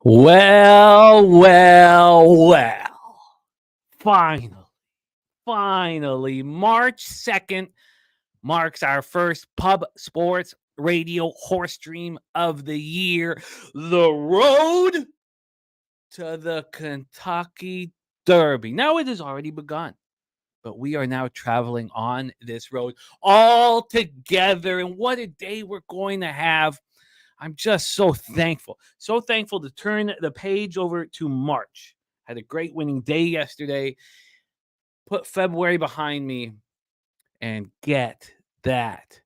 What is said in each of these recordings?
Well. Finally, March 2nd marks our first pub sports radio horse stream of the year. The road to the Kentucky Derby. Now it has already begun, but we are now traveling on this road all together. And what a day we're going to have. I'm just so thankful to turn the page over to March. Had a great winning day yesterday. Put February behind me and get that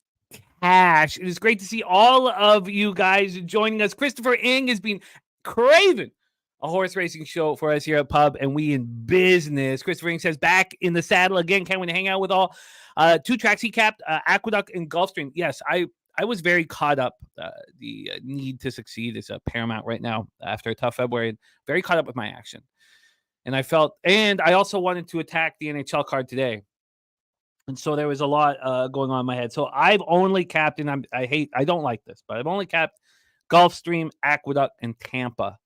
cash. It is great to see all of you guys joining us. Christopher Ng has been craving a horse racing show for us here at Pub, and we in business. Christopher Ng says, back in the saddle again. Can't wait to hang out with all. Two tracks he capped, Aqueduct and Gulfstream. Yes, I was very caught up. The need to succeed is paramount right now after a tough February. Very caught up with my action. And I also wanted to attack the NHL card today. And so there was a lot going on in my head. So I've only capped, and I don't like this, but I've only capped Gulfstream, Aqueduct, and Tampa.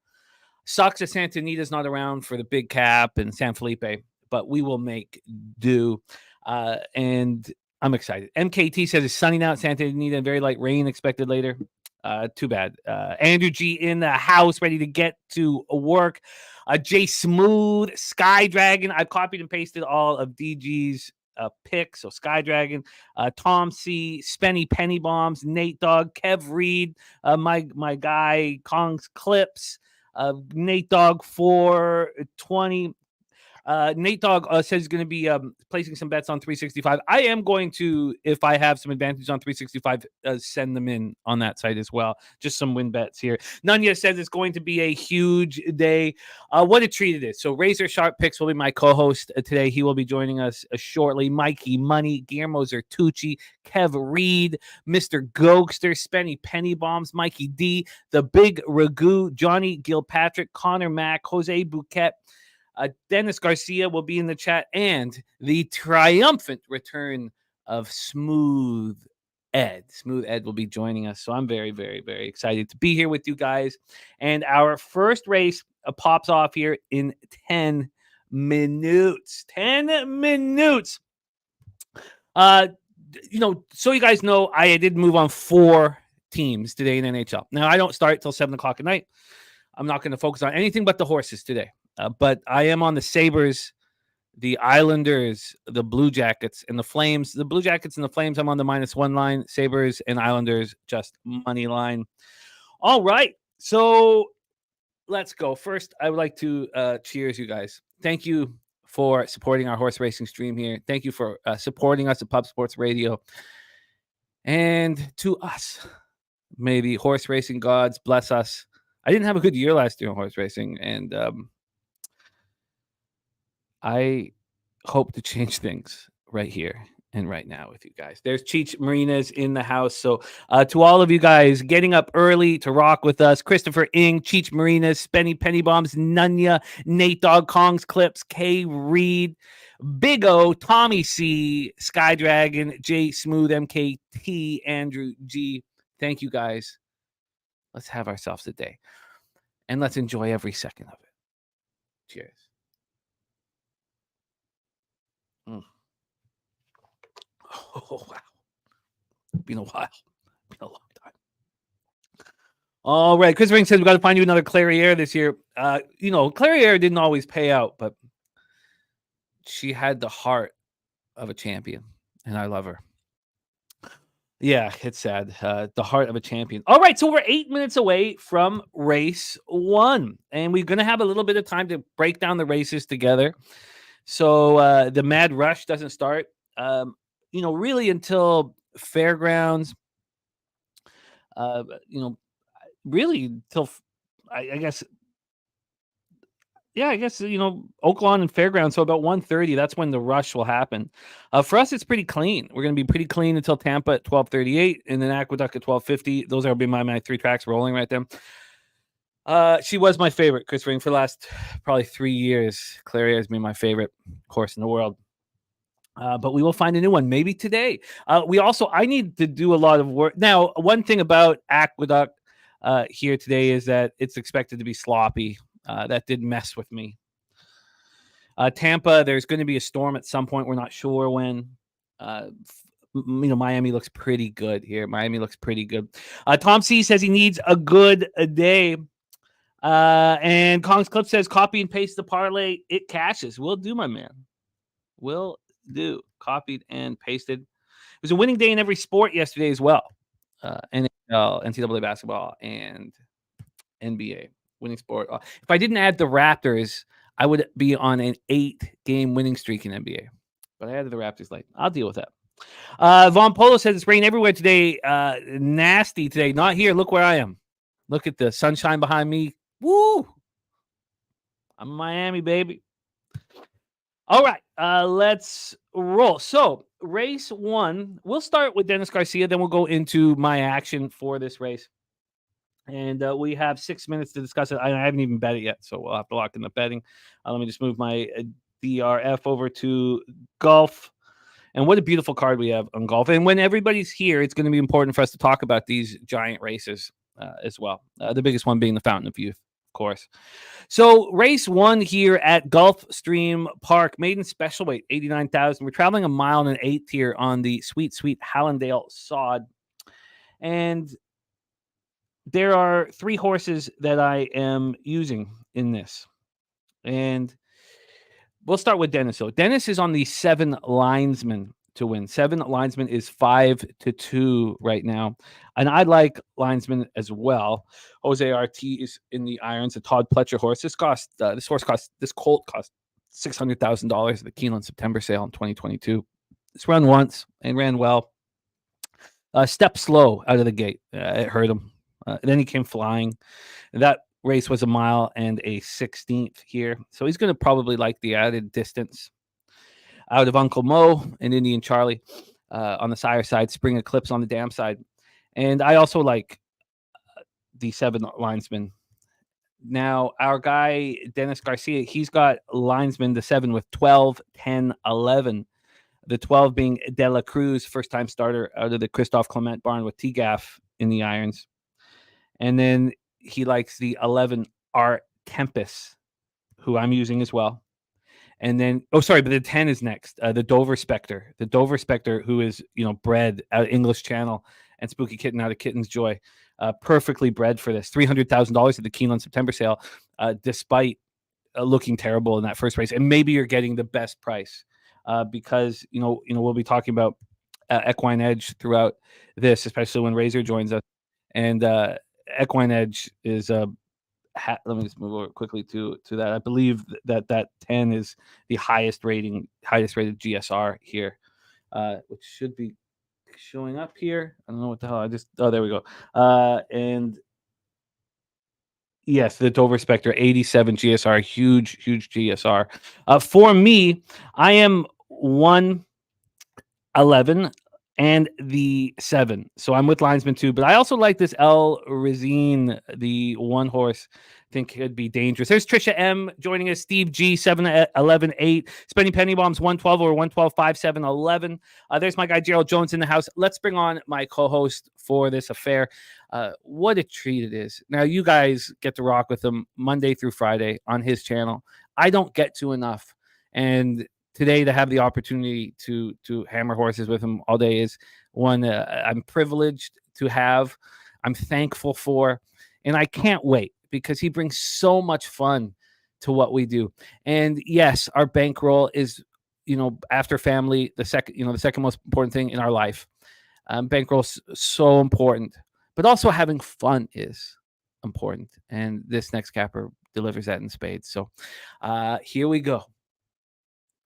Sucks that Santa Anita's not around for the big cap and San Felipe, but we will make do. And I'm excited. MKT says it's sunny now at Santa Anita and very light rain expected later. Too bad. Andrew G in the house, ready to get to work. Jay Smooth, Sky Dragon. I've copied and pasted all of DG's picks. So Sky Dragon, Tom C, Spenny Penny Bombs, Nate Dogg, Kev Reed, my guy Kong's Clips, Nate Dogg 420. Nate Dogg says he's going to be placing some bets on 365. I am going to, if I have some advantage on 365, send them in on that site as well. Just some win bets here. Nunya says it's going to be a huge day. What a treat it is. So Razor Sharp Picks will be my co-host today. He will be joining us shortly. Mikey Money, Guillermo Zertucci, Kev Reed, Mr. Gokster, Spenny Penny Bombs, Mikey D, The Big Ragu, Johnny Gilpatrick, Connor Mack, Jose Bouquet, Dennis Garcia will be in the chat, and the triumphant return of Smooth Ed. Smooth Ed will be joining us. So I'm very, very, very excited to be here with you guys. And our first race pops off here in 10 minutes. 10 minutes. So you guys know, I did move on 4 teams today in NHL. Now, I don't start till 7 o'clock at night. I'm not going to focus on anything but the horses today. But I am on the Sabres, the Islanders, the Blue Jackets, and the Flames. The Blue Jackets and the Flames, I'm on the -1 line. Sabres and Islanders, just money line. All right. So let's go. First, I would like to cheers you guys. Thank you for supporting our horse racing stream here. Thank you for supporting us at Pub Sports Radio. And to us, may the horse racing gods bless us. I didn't have a good year last year in horse racing, and I hope to change things right here and right now with you guys. There's Cheech Marinas in the house. So to all of you guys getting up early to rock with us, Christopher Ng, Cheech Marinas, Spenny Penny Bombs, Nunya, Nate Dogg, Kong's Clips, K Reed, Big O, Tommy C, Sky Dragon, J Smooth, MKT, Andrew G. Thank you guys. Let's have ourselves a day. And let's enjoy every second of it. Cheers. Oh, wow. Been a while. Been a long time. All right. Chris Ring says we got to find you another Clairiere this year. Clairiere didn't always pay out, but she had the heart of a champion, and I love her. Yeah, it's sad. The heart of a champion. All right, so we're 8 minutes away from race 1, and we're going to have a little bit of time to break down the races together. So the mad rush doesn't start, really until Fairgrounds, really until, I guess, Oaklawn and Fairgrounds. So about 1:30, that's when the rush will happen. For us, it's pretty clean. We're going to be pretty clean until Tampa at 12:38, and then Aqueduct at 12:50. Those are my 3 tracks rolling right there. She was my favorite, Chris Ring, for the last probably 3 years. Clairiere has been my favorite horse in the world. But we will find a new one maybe today. I need to do a lot of work. Now, one thing about Aqueduct, here today is that it's expected to be sloppy. That did mess with me. Tampa, there's going to be a storm at some point. We're not sure when. Miami looks pretty good here. Miami looks pretty good. Tom C says he needs a good day. And Kong's Clip says copy and paste the parlay. It cashes. Will do, my man. Will do. Copied and pasted. It was a winning day in every sport yesterday as well. NHL, NCAA basketball, and NBA winning sport. If I didn't add the Raptors, I would be on an 8-game winning streak in NBA. But I added the Raptors late. I'll deal with that. Von Polo says it's raining everywhere today. Nasty today. Not here. Look where I am. Look at the sunshine behind me. Woo! I'm in Miami, baby. All right. Let's roll. So, race 1. We'll start with Dennis Garcia. Then we'll go into my action for this race. And we have 6 minutes to discuss it. I haven't even bet it yet, so we'll have to lock in the betting. Let me just move my DRF over to golf. And what a beautiful card we have on golf. And when everybody's here, it's going to be important for us to talk about these giant races as well. The biggest one being the Fountain of Youth, of course. So race 1 here at Gulfstream Park, maiden special weight, 89,000. We're traveling 1 mile and an eighth here on the sweet Hallandale sod. And there are 3 horses that I am using in this. And we'll start with Dennis. So Dennis is on the 7 linesman to win. 7 linesman is 5-2 right now. And I like linesman as well. Jose RT is in the irons, a Todd Pletcher horse. This colt cost $600,000 at the Keeneland September sale in 2022. It's run once and ran well. Step slow out of the gate. It hurt him. Then he came flying. That race was 1 mile and a 16th here. So he's going to probably like the added distance. Out of Uncle Mo and Indian Charlie on the sire side, Spring Eclipse on the dam side. And I also like the 7 linesman. Now, our guy, Dennis Garcia, he's got linesman, the 7 with 12, 10, 11. The 12 being De La Cruz, first-time starter out of the Christophe Clement barn with T-Gaff in the irons. And then he likes the 11 Art Tempest, who I'm using as well. And then, but the 10 is next. The Dover Spectre. The Dover Spectre, who is, bred out of English Channel, and Spooky Kitten out of Kitten's Joy. Perfectly bred for this. $300,000 at the Keeneland September sale, despite looking terrible in that first race. And maybe you're getting the best price because, we'll be talking about Equine Edge throughout this, especially when Razor joins us. And Equine Edge is let me just move over quickly to that. I believe that 10 is the highest rated GSR here, which should be showing up here. I don't know what the hell. There we go. And yes, the Dover Spectre 87 GSR, huge GSR. For me, I am 111 and the 7. So I'm with linesman 2, but I also like this El Razine, the 1 horse. I think could be dangerous. There's Trisha M joining us. Steve G 7-11-8. Spending Penny Bombs 112 or 112-5-7-11. There's my guy Gerald Jones in the house. Let's bring on my co-host for this affair. What a treat it is. Now you guys get to rock with him Monday through Friday on his channel. I don't get to enough, and today to have the opportunity to hammer horses with him all day is one I'm privileged to have. I'm thankful for, and I can't wait because he brings so much fun to what we do. And yes, our bankroll is, after family, the second most important thing in our life. Bankroll's so important, but also having fun is important. And this next capper delivers that in spades. So here we go.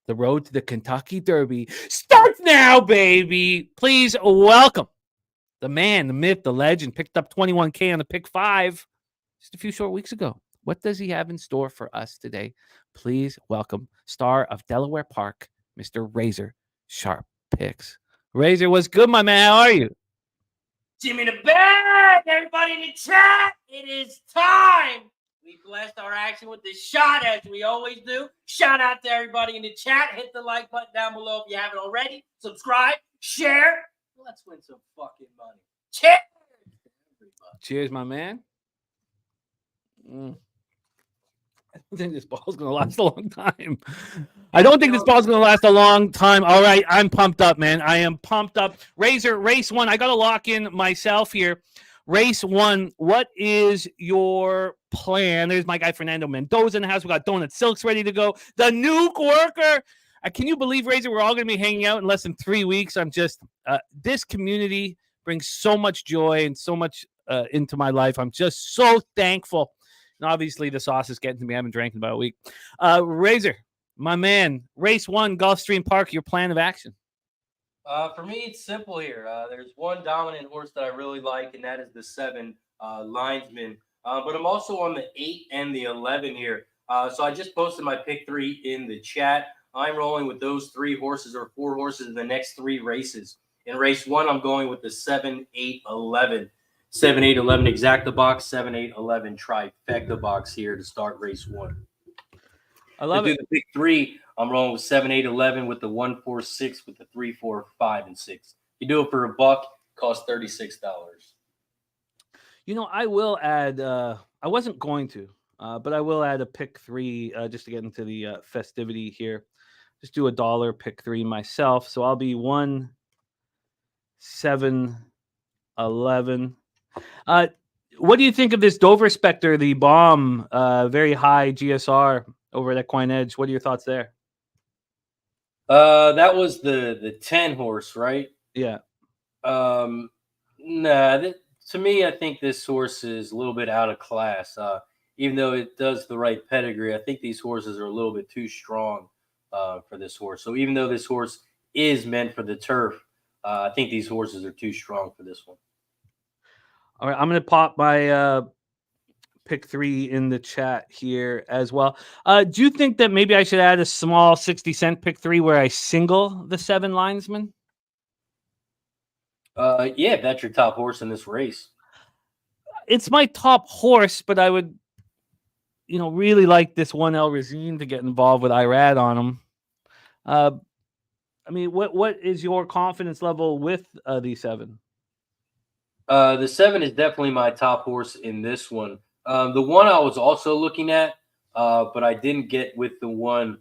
The road to the Kentucky Derby starts now, baby. Please welcome the man, the myth, the legend. Picked up 21K on the pick 5 just a few short weeks ago. What does he have in store for us today? Please welcome star of Delaware Park, Mr. Razor Sharp Picks. Razor, what's good, my man? How are you? Jimmy the Bag, everybody in the chat. It is time. We blessed our action with this shot, as we always do. Shout out to everybody in the chat. Hit the like button down below if you haven't already. Subscribe, share. Let's win some fucking money. Cheers, Cheers, my man. I don't think this ball's going to last a long time. I don't think this ball's going to last a long time. All right, I'm pumped up, man. I am pumped up. Razor, race 1. I got to lock in myself here. Race 1, what is your plan? There's my guy Fernando Mendoza in the house. We got Donut Silks ready to go. The nuke worker. Can you believe, Razor, we're all going to be hanging out in less than 3 weeks? I'm just, this community brings so much joy and so much into my life. I'm just so thankful. And obviously, the sauce is getting to me. I haven't drank in about a week. Razor, my man, race 1, Gulfstream Park, your plan of action. For me, it's simple here. There's one dominant horse that I really like, and that is the 7 Linesman. But I'm also on the 8 and the 11 here. So I just posted my pick 3 in the chat. I'm rolling with those 3 horses or 4 horses in the next 3 races. In race 1, I'm going with the 7, 8, 11. 7, 8, 11 exacta box, 7, 8, 11 trifecta box here to start race 1. I love it. Do the pick 3. I'm rolling with 7, 8, 11 with the 1, 4, 6 with the 3, 4, 5, and 6. You do it for $1, costs $36. You know, I will add. I wasn't going to, but I will add a pick 3 just to get into the festivity here. Just do $1 pick 3 myself, so I'll be 1, 7, 11. What do you think of this Dover Spectre, the bomb, very high GSR over at Equine Edge? What are your thoughts there? That was the 10 horse, right? Yeah. To me, I think this horse is a little bit out of class. Even though it does the right pedigree, I think these horses are a little bit too strong for this horse. So even though this horse is meant for the turf, I think these horses are too strong for this one. All right, I'm going to pop my pick 3 in the chat here as well. Do you think that maybe I should add a small 60-cent pick 3 where I single the 7 Linesman? Yeah, that's your top horse in this race. It's my top horse, but I would, really like this 1L Razine to get involved with Irad on him. I mean, what is your confidence level with the 7? The 7 is definitely my top horse in this one. The 1 I was also looking at, but I didn't get with the 1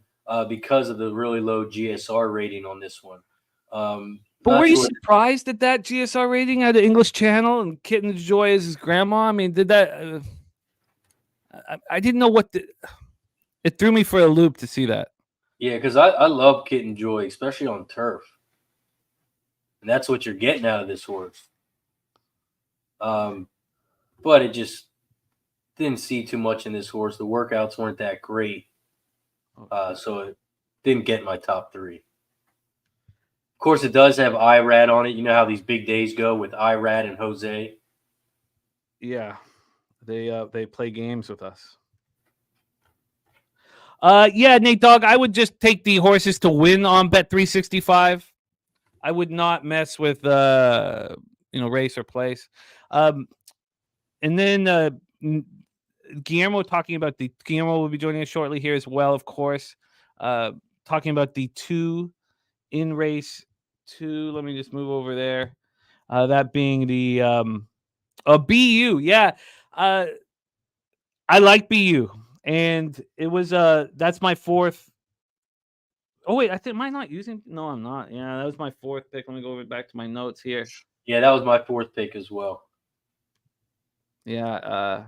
because of the really low GSR rating on this one. But were you surprised at that GSR rating at the English Channel and Kitten Joy as his grandma? I mean, did that? I didn't know it threw me for a loop to see that. Yeah, because I love Kitten Joy, especially on turf. And that's what you're getting out of this horse. But it just didn't see too much in this horse. The workouts weren't that great. So it didn't get my top 3. Of course, it does have Irad on it. You know how these big days go with Irad and Jose. Yeah, they play games with us. Yeah, Nate Dogg, I would just take the horses to win on Bet365. I would not mess with race or place. And then Guillermo Guillermo will be joining us shortly here as well, of course. Talking about the 2 in race 2. Let me just move over there. That being the BU. Yeah. I like BU. And it was that's my 4th. Oh wait, am I not using? No, I'm not. Yeah, that was my 4th pick. Let me go back to my notes here. Yeah, that was my 4th pick as well. Yeah,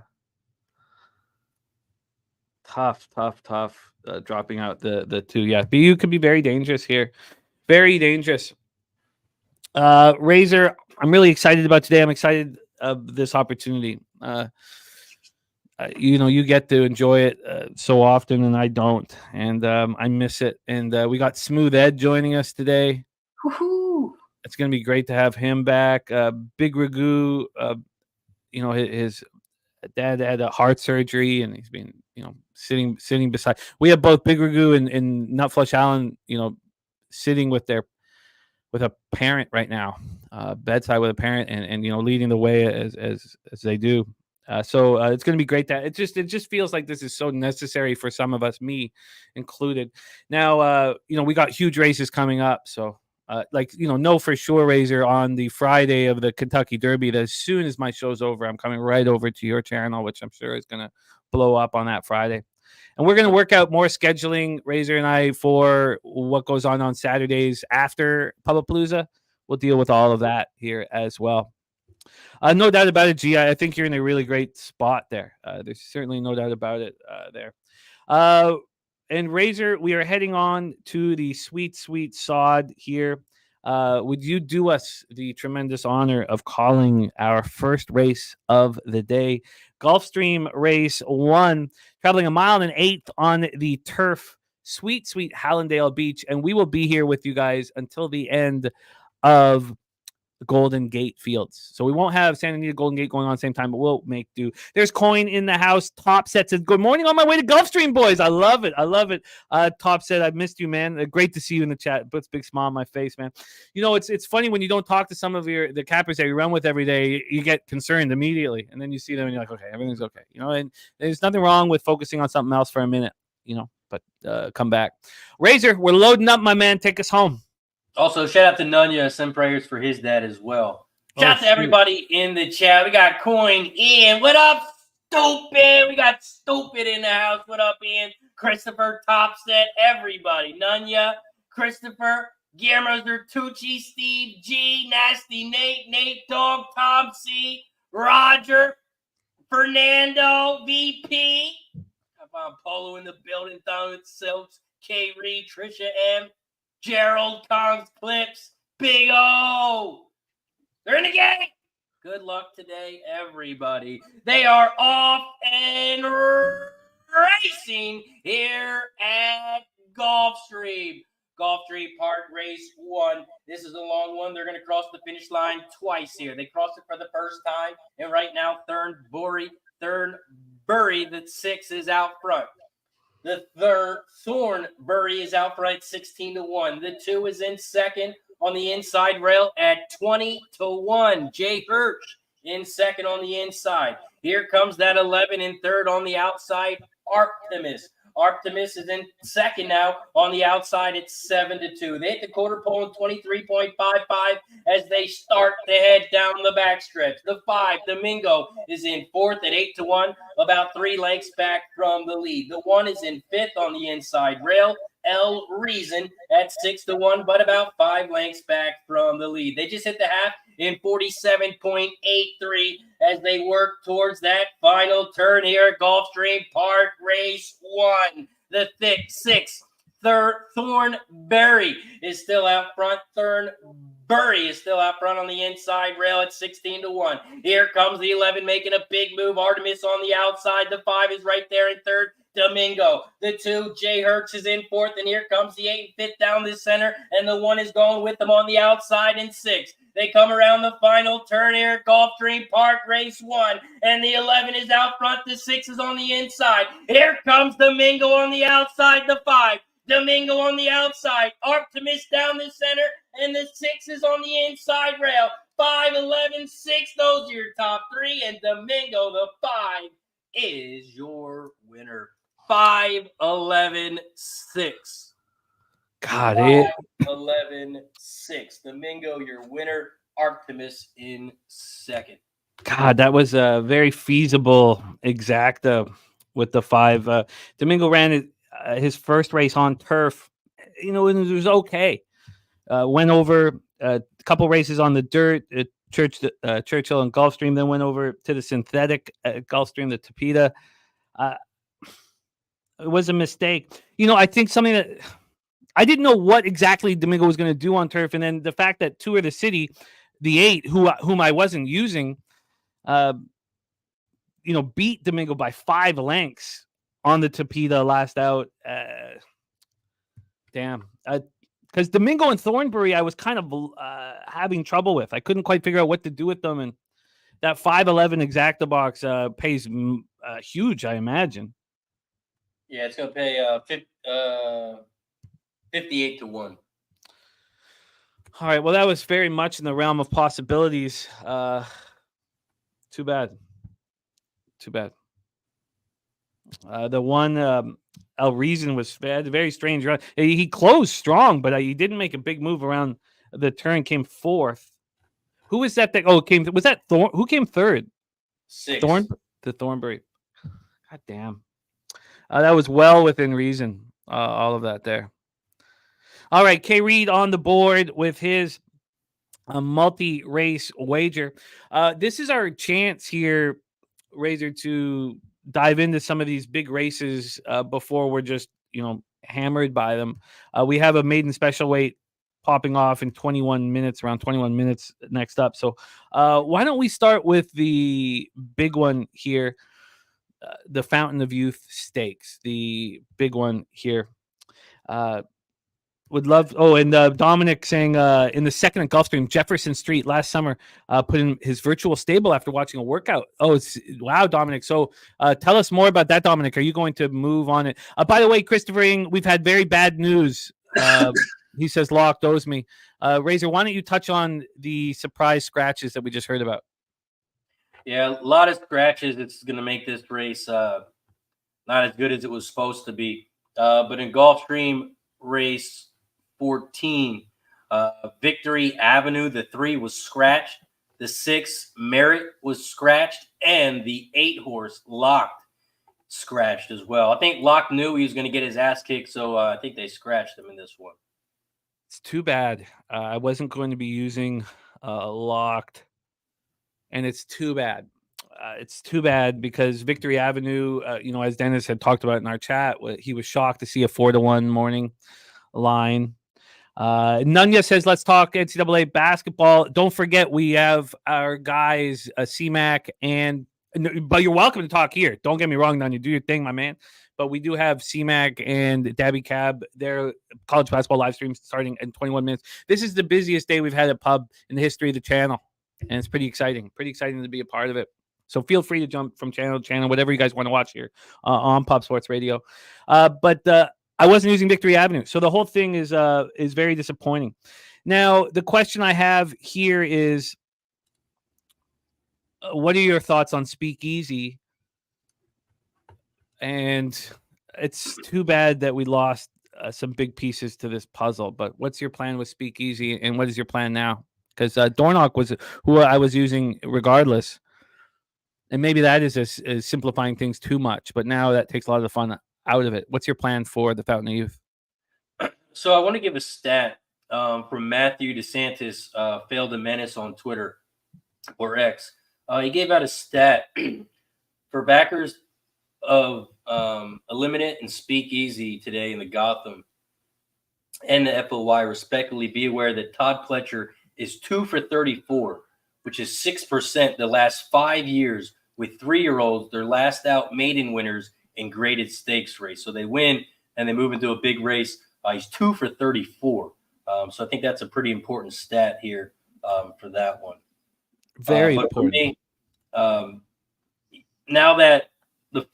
tough. Dropping out the 2. Yeah, BU could be very dangerous here. Very dangerous. Razor, I'm really excited about today. I'm excited of this opportunity. You get to enjoy it so often, and I don't, and I miss it. And we got Smooth Ed joining us today. Woohoo! It's going to be great to have him back. Big Ragu, his dad had a heart surgery, and he's been, sitting beside. We have both Big Ragu and Nutflush Allen, sitting with a parent right now, bedside with a parent, and leading the way as they do. So it's going to be great. That it just feels like this is so necessary for some of us, me included. Now, we got huge races coming up, so know for sure, Razor, on the Friday of the Kentucky Derby, that as soon as my show's over, I'm coming right over to your channel, which I'm sure is going to blow up on that Friday. And we're going to work out more scheduling, Razor and I, for what goes on Saturdays after Pubapalooza. We'll deal with all of that here as well. No doubt about it, G. I think you're in a really great spot there. There's certainly no doubt about it there. And Razor, we are heading on to the sweet, sweet sod here. Would you do us the tremendous honor of calling our first race of the day? Gulfstream Race 1, traveling 1.8 miles on the turf, sweet, sweet Hallandale Beach. And we will be here with you guys until the end of Golden Gate Fields. So we won't have Santa Anita Golden Gate going on at the same time, but we'll make do. There's Coin in the house. Top Set says, good morning on my way to Gulfstream, boys. I love it. I love it. Top Set, I've missed you, man. Great to see you in the chat. It puts a big smile on my face, man. It's funny when you don't talk to some of the cappers that you run with every day, you get concerned immediately. And then you see them and you're like, okay, everything's okay. And there's nothing wrong with focusing on something else for a minute, but come back. Razor, we're loading up, my man. Take us home. Also, shout out to Nunya. Send prayers for his dad as well. Shout out to everybody in the chat. We got Coin, Ian. What up, Stupid? We got Stupid in the house. What up, Ian? Christopher, Topset, everybody. Nunya, Christopher, Guillermo Zertucci, Steve G, Nasty Nate, Nate Dog, Tom C, Roger, Fernando, VP. I found Polo in the building, Donald Silks, K. Reed, Trisha M, Gerald, Kong's Clips, Big O. They're in the game. Good luck today, everybody. They are off and racing here at Gulfstream. Gulfstream Park Race 1. This is a long one. They're going to cross the finish line twice here. They crossed it for the first time, and right now Thornbury, the 6 is out front. The third, Thornbury, is out front 16-1. The 2 is in second on the inside rail at 20-1. Jay Hirsch in second on the inside. Here comes that 11 in third on the outside, Artemis. Artemis is in second now on the outside at 7-2. They hit the quarter pole in 23.55 as they start to head down the backstretch. The 5, Domingo, is in fourth at 8-1, about 3 lengths back from the lead. The 1 is in fifth on the inside rail, El Reason, at 6-1, but about 5 lengths back from the lead. They just hit the half in 47.83 as they work towards that final turn here at Gulfstream Park Race 1. The thick 6, Thornbury, is still out front. Thornbury is still out front on the inside rail at 16-1. Here comes the 11 making a big move. Artemis on the outside. The 5 is right there in third. Domingo. The 2, Jay Hirsch, is in fourth, and here comes the 8 and 5th down the center, and the 1 is going with them on the outside in 6. They come around the final turn here at Gulfstream Park Race 1, and the 11 is out front. The 6 is on the inside. Here comes Domingo on the outside. The 5. Domingo on the outside. Artemis down the center, and the 6 is on the inside rail. 5, 11, 6. Those are your top 3, and Domingo, the 5, is your winner. 5, 11, 6. God, 5, 11, 6. Domingo, your winner. Artemis in second. God, that was a very feasible exacta with the 5. Domingo ran his first race on turf. And it was okay. Went over a couple races on the dirt at Churchill and Gulfstream, then went over to the synthetic at Gulfstream, the Tapeta. It was a mistake. I think something that I didn't know what exactly Domingo was going to do on turf, and then the fact that Tour de City, the 8, whom I wasn't using, beat Domingo by 5 lengths on the Tapeta last out. Damn. Because Domingo and Thornbury, I was kind of having trouble with. I couldn't quite figure out what to do with them, and that 5.11 exacta box pays huge, I imagine. Yeah, it's going to pay 58-1. All right. Well, that was very much in the realm of possibilities. Too bad. The one El Reason had a very strange run. He closed strong, but he didn't make a big move around the turn came fourth. Who was that? Was that Thorn? Who came third? 6. Thornbury. God damn. That was well within reason. All of that there. All right, K. Reed on the board with his multi-race wager. This is our chance here, Razor, to dive into some of these big races before we're just hammered by them. We have a maiden special weight popping off in 21 minutes, around 21 minutes next up. So why don't we start with the big one here, the Fountain of Youth Stakes, the big one here. Would love. Oh, and Dominic saying in the second at Gulfstream, Jefferson Street last summer put in his virtual stable after watching a workout. Oh, wow, Dominic. So tell us more about that, Dominic. Are you going to move on it? By the way, Christopher Ing, we've had very bad news. He says Locke owes me. Razor, why don't you touch on the surprise scratches that we just heard about? Yeah, a lot of scratches. It's going to make this race not as good as it was supposed to be. But in Gulfstream race 14, Victory Avenue, the 3 was scratched. The 6 Merit was scratched, and the 8 horse Locked scratched as well. I think Locke knew he was going to get his ass kicked, so I think they scratched him in this one. It's too bad. I wasn't going to be using Locked, and it's too bad. It's too bad because Victory Avenue, as Dennis had talked about in our chat, he was shocked to see a 4-1 morning line. Nunya says, let's talk NCAA basketball. Don't forget, we have our guys, CMAC, but you're welcome to talk here. Don't get me wrong, Nunya. Do your thing, my man. But we do have CMAC and Dabby Cab, their college basketball live stream starting in 21 minutes. This is the busiest day we've had at Pub in the history of the channel, and it's pretty exciting. Pretty exciting to be a part of it. So feel free to jump from channel to channel, whatever you guys want to watch here on Pop Sports Radio. But I wasn't using Victory Avenue, so the whole thing is very disappointing. Now, the question I have here is, what are your thoughts on Speakeasy? And it's too bad that we lost some big pieces to this puzzle. But what's your plan with Speakeasy, and what is your plan now? Because Dornock was who I was using regardless. And maybe that is simplifying things too much, but now that takes a lot of the fun out of it. What's your plan for the Fountain of Youth? So I want to give a stat from Matthew DeSantis, Failed to Menace on Twitter or X. He gave out a stat for backers of Eliminate and Speakeasy today in the Gotham and the FOY, respectively. Be aware that Todd Pletcher is 2 for 34, which is 6% the last 5 years with 3-year-olds, their last out maiden winners in graded stakes race. So they win and they move into a big race. He's 2 for 34. So I think that's a pretty important stat here for that one. Very but important. For me, now that the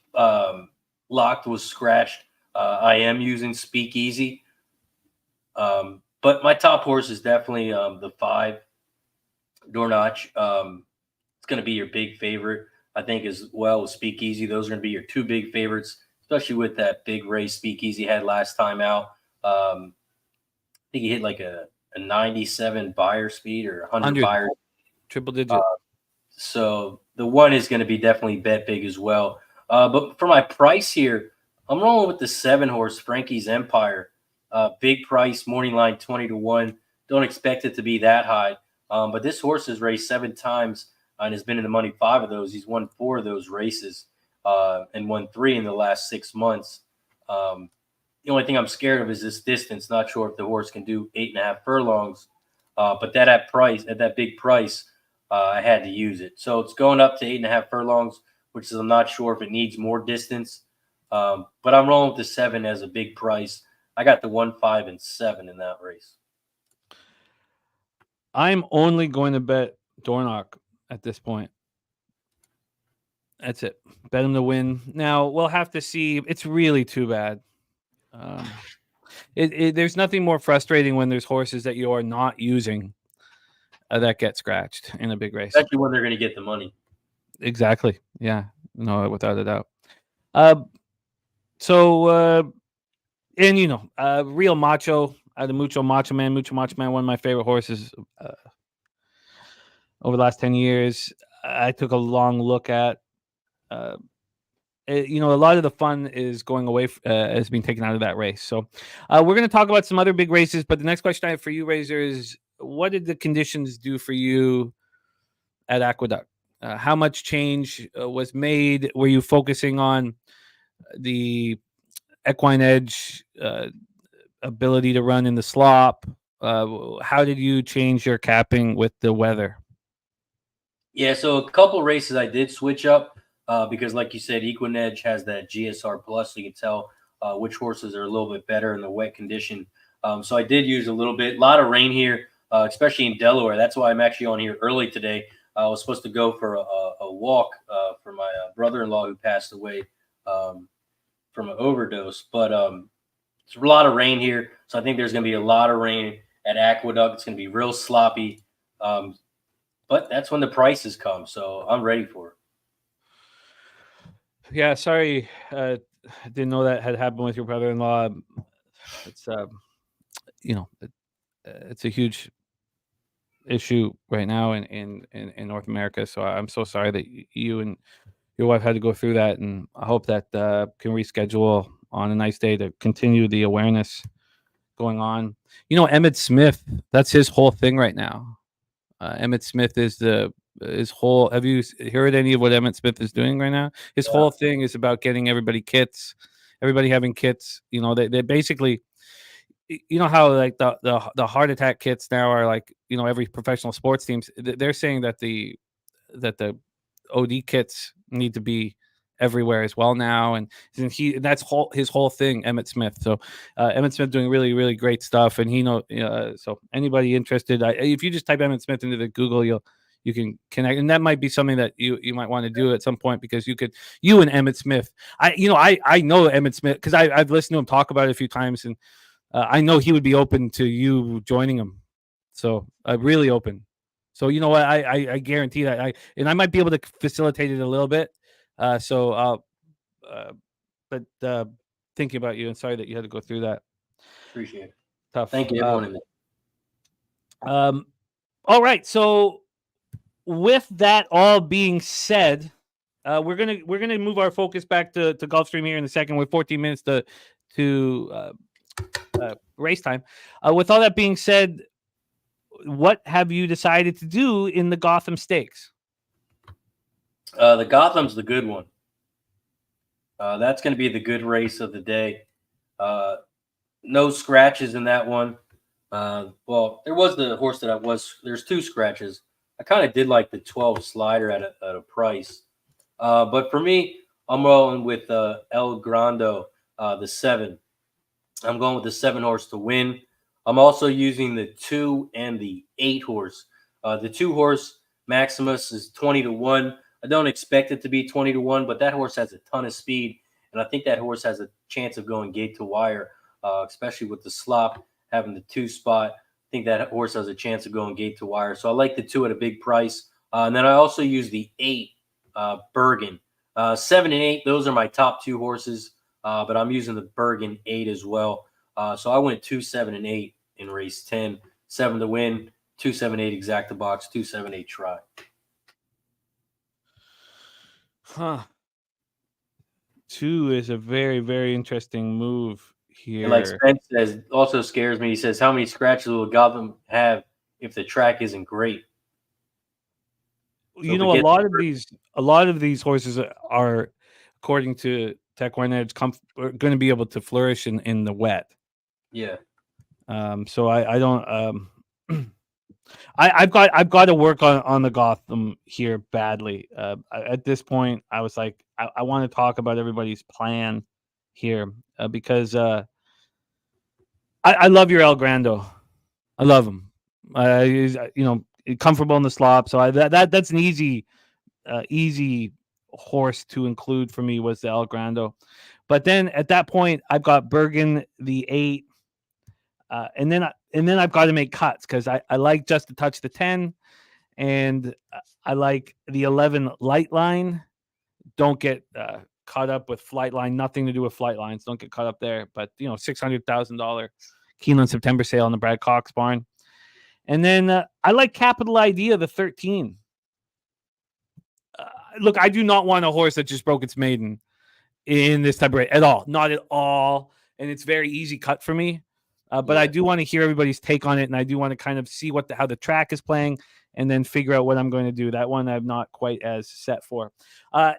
Locked was scratched, I am using Speakeasy. But my top horse is definitely the 5, Dornach. It's going to be your big favorite, I think, as well with Speakeasy. Those are going to be your 2 big favorites, especially with that big race Speakeasy had last time out. I think he hit like a 97 buyer speed or 100 buyer. Triple digit. So the 1 is going to be definitely bet big as well. But for my price here, I'm rolling with the 7 horse Frankie's Empire. Big price, morning line 20-1. Don't expect it to be that high. But this horse has raced 7 times and has been in the money 5 of those. He's won 4 of those races and won 3 in the last 6 months. The only thing I'm scared of is this distance. Not sure if the horse can do 8.5 furlongs. But at that big price, I had to use it. So it's going up to 8.5 furlongs, which is I'm not sure if it needs more distance. But I'm rolling with the 7 as a big price. I got the 1, 5, and 7 in that race. I'm only going to bet Dornock at this point. That's it. Bet him to win. Now, we'll have to see. It's really too bad. There's nothing more frustrating when there's horses that you are not using that get scratched in a big race. Especially when they're going to get the money. Exactly. Yeah. No, without a doubt. And Real Macho, the Mucho Macho Man. Mucho Macho Man, one of my favorite horses over the last 10 years. I took a long look at. A lot of the fun is going away, has been taken out of that race. So we're going to talk about some other big races. But the next question I have for you, Razor, is what did the conditions do for you at Aqueduct? How much change was made? Were you focusing on the equine edge ability to run in the slop? How did you change your capping with the weather? Yeah, so a couple races I did switch up because, like you said, Equinedge has that GSR plus, so you can tell which horses are a little bit better in the wet condition. So I did use a little bit. A lot of rain here, especially in Delaware. That's why I'm actually on here early today. I was supposed to go for a walk for my brother-in-law who passed away from an overdose. But it's a lot of rain here, so I think there's going to be a lot of rain at Aqueduct. It's going to be real sloppy. But that's when the prices come, so I'm ready for it. Yeah, sorry, didn't know that had happened with your brother-in-law. It's it's a huge issue right now in North America. So I'm so sorry that you and your wife had to go through that, and I hope that can reschedule on a nice day to continue the awareness going on. Emmett Smith, that's his whole thing right now. Emmett Smith is his whole. Have you heard any of what Emmett Smith is doing right now? His whole thing is about getting everybody kits, everybody having kits. They basically, how like the heart attack kits now are like, every professional sports teams. They're saying that the OD kits need to be everywhere as well now, and that's his whole thing, Emmett Smith. So Emmett Smith doing really, really great stuff, and so anybody interested, if you just type Emmett Smith into the Google, you can connect, and that might be something that you might want to do at some point, because you and Emmett Smith, I know Emmett Smith because I've listened to him talk about it a few times, and I know he would be open to you joining him. So really open. So you know what, I guarantee that I might be able to facilitate it a little bit. But thinking about you, and sorry that you had to go through that. Appreciate it. Tough. Thank you, everyone. All right. So with that all being said, we're gonna move our focus back to Gulfstream here in a second. We're 14 minutes to race time. With all that being said, what have you decided to do in the Gotham Stakes? The Gotham's the good one. That's going to be the good race of the day. No scratches in that one. Well, there was the horse there's two scratches. I kind of did like the 12 slider at a price. But for me, I'm rolling with El Grando, the 7. I'm going with the 7 horse to win. I'm also using the 2 and the 8 horse. The 2 horse Maximus is 20-1. I don't expect it to be 20-1, but that horse has a ton of speed, and I think that horse has a chance of going gate to wire, especially with the slop having the 2 spot. I think that horse has a chance of going gate to wire. So I like the 2 at a big price. And then I also use the 8 Bergen. 7 and 8, those are my top 2 horses, but I'm using the Bergen 8 as well. So I went 2, 7, and 8 in race 10. 7 to win, 2, 7, 8 exact the box, 2, 7, 8 try. Huh. 2 is a very, very interesting move here. And like Spence says, also scares me. He says, how many scratches will Gotham have if the track isn't great? So a lot of these horses are, according to Equine Edge, are going to be able to flourish in the wet. Yeah. So I don't. I've got to work on the Gotham here badly. At this point, I was like, I want to talk about everybody's plan here because I love your El Grando. I love him. He's, comfortable in the slop. So that's an easy horse to include for me, was the El Grando. But then at that point, I've got Bergen the 8. And then I've got to make cuts because I like just to touch the 10, and I like the 11 light line. Don't get caught up with flight line. Nothing to do with flight lines. Don't get caught up there. But $600,000 Keeneland September sale in the Brad Cox barn. And then I like Capital Idea, the 13. Look, I do not want a horse that just broke its maiden in this type of race at all. Not at all. And it's very easy cut for me. But I do want to hear everybody's take on it, and I do want to kind of see how the track is playing and then figure out what I'm going to do. That one I'm not quite as set for.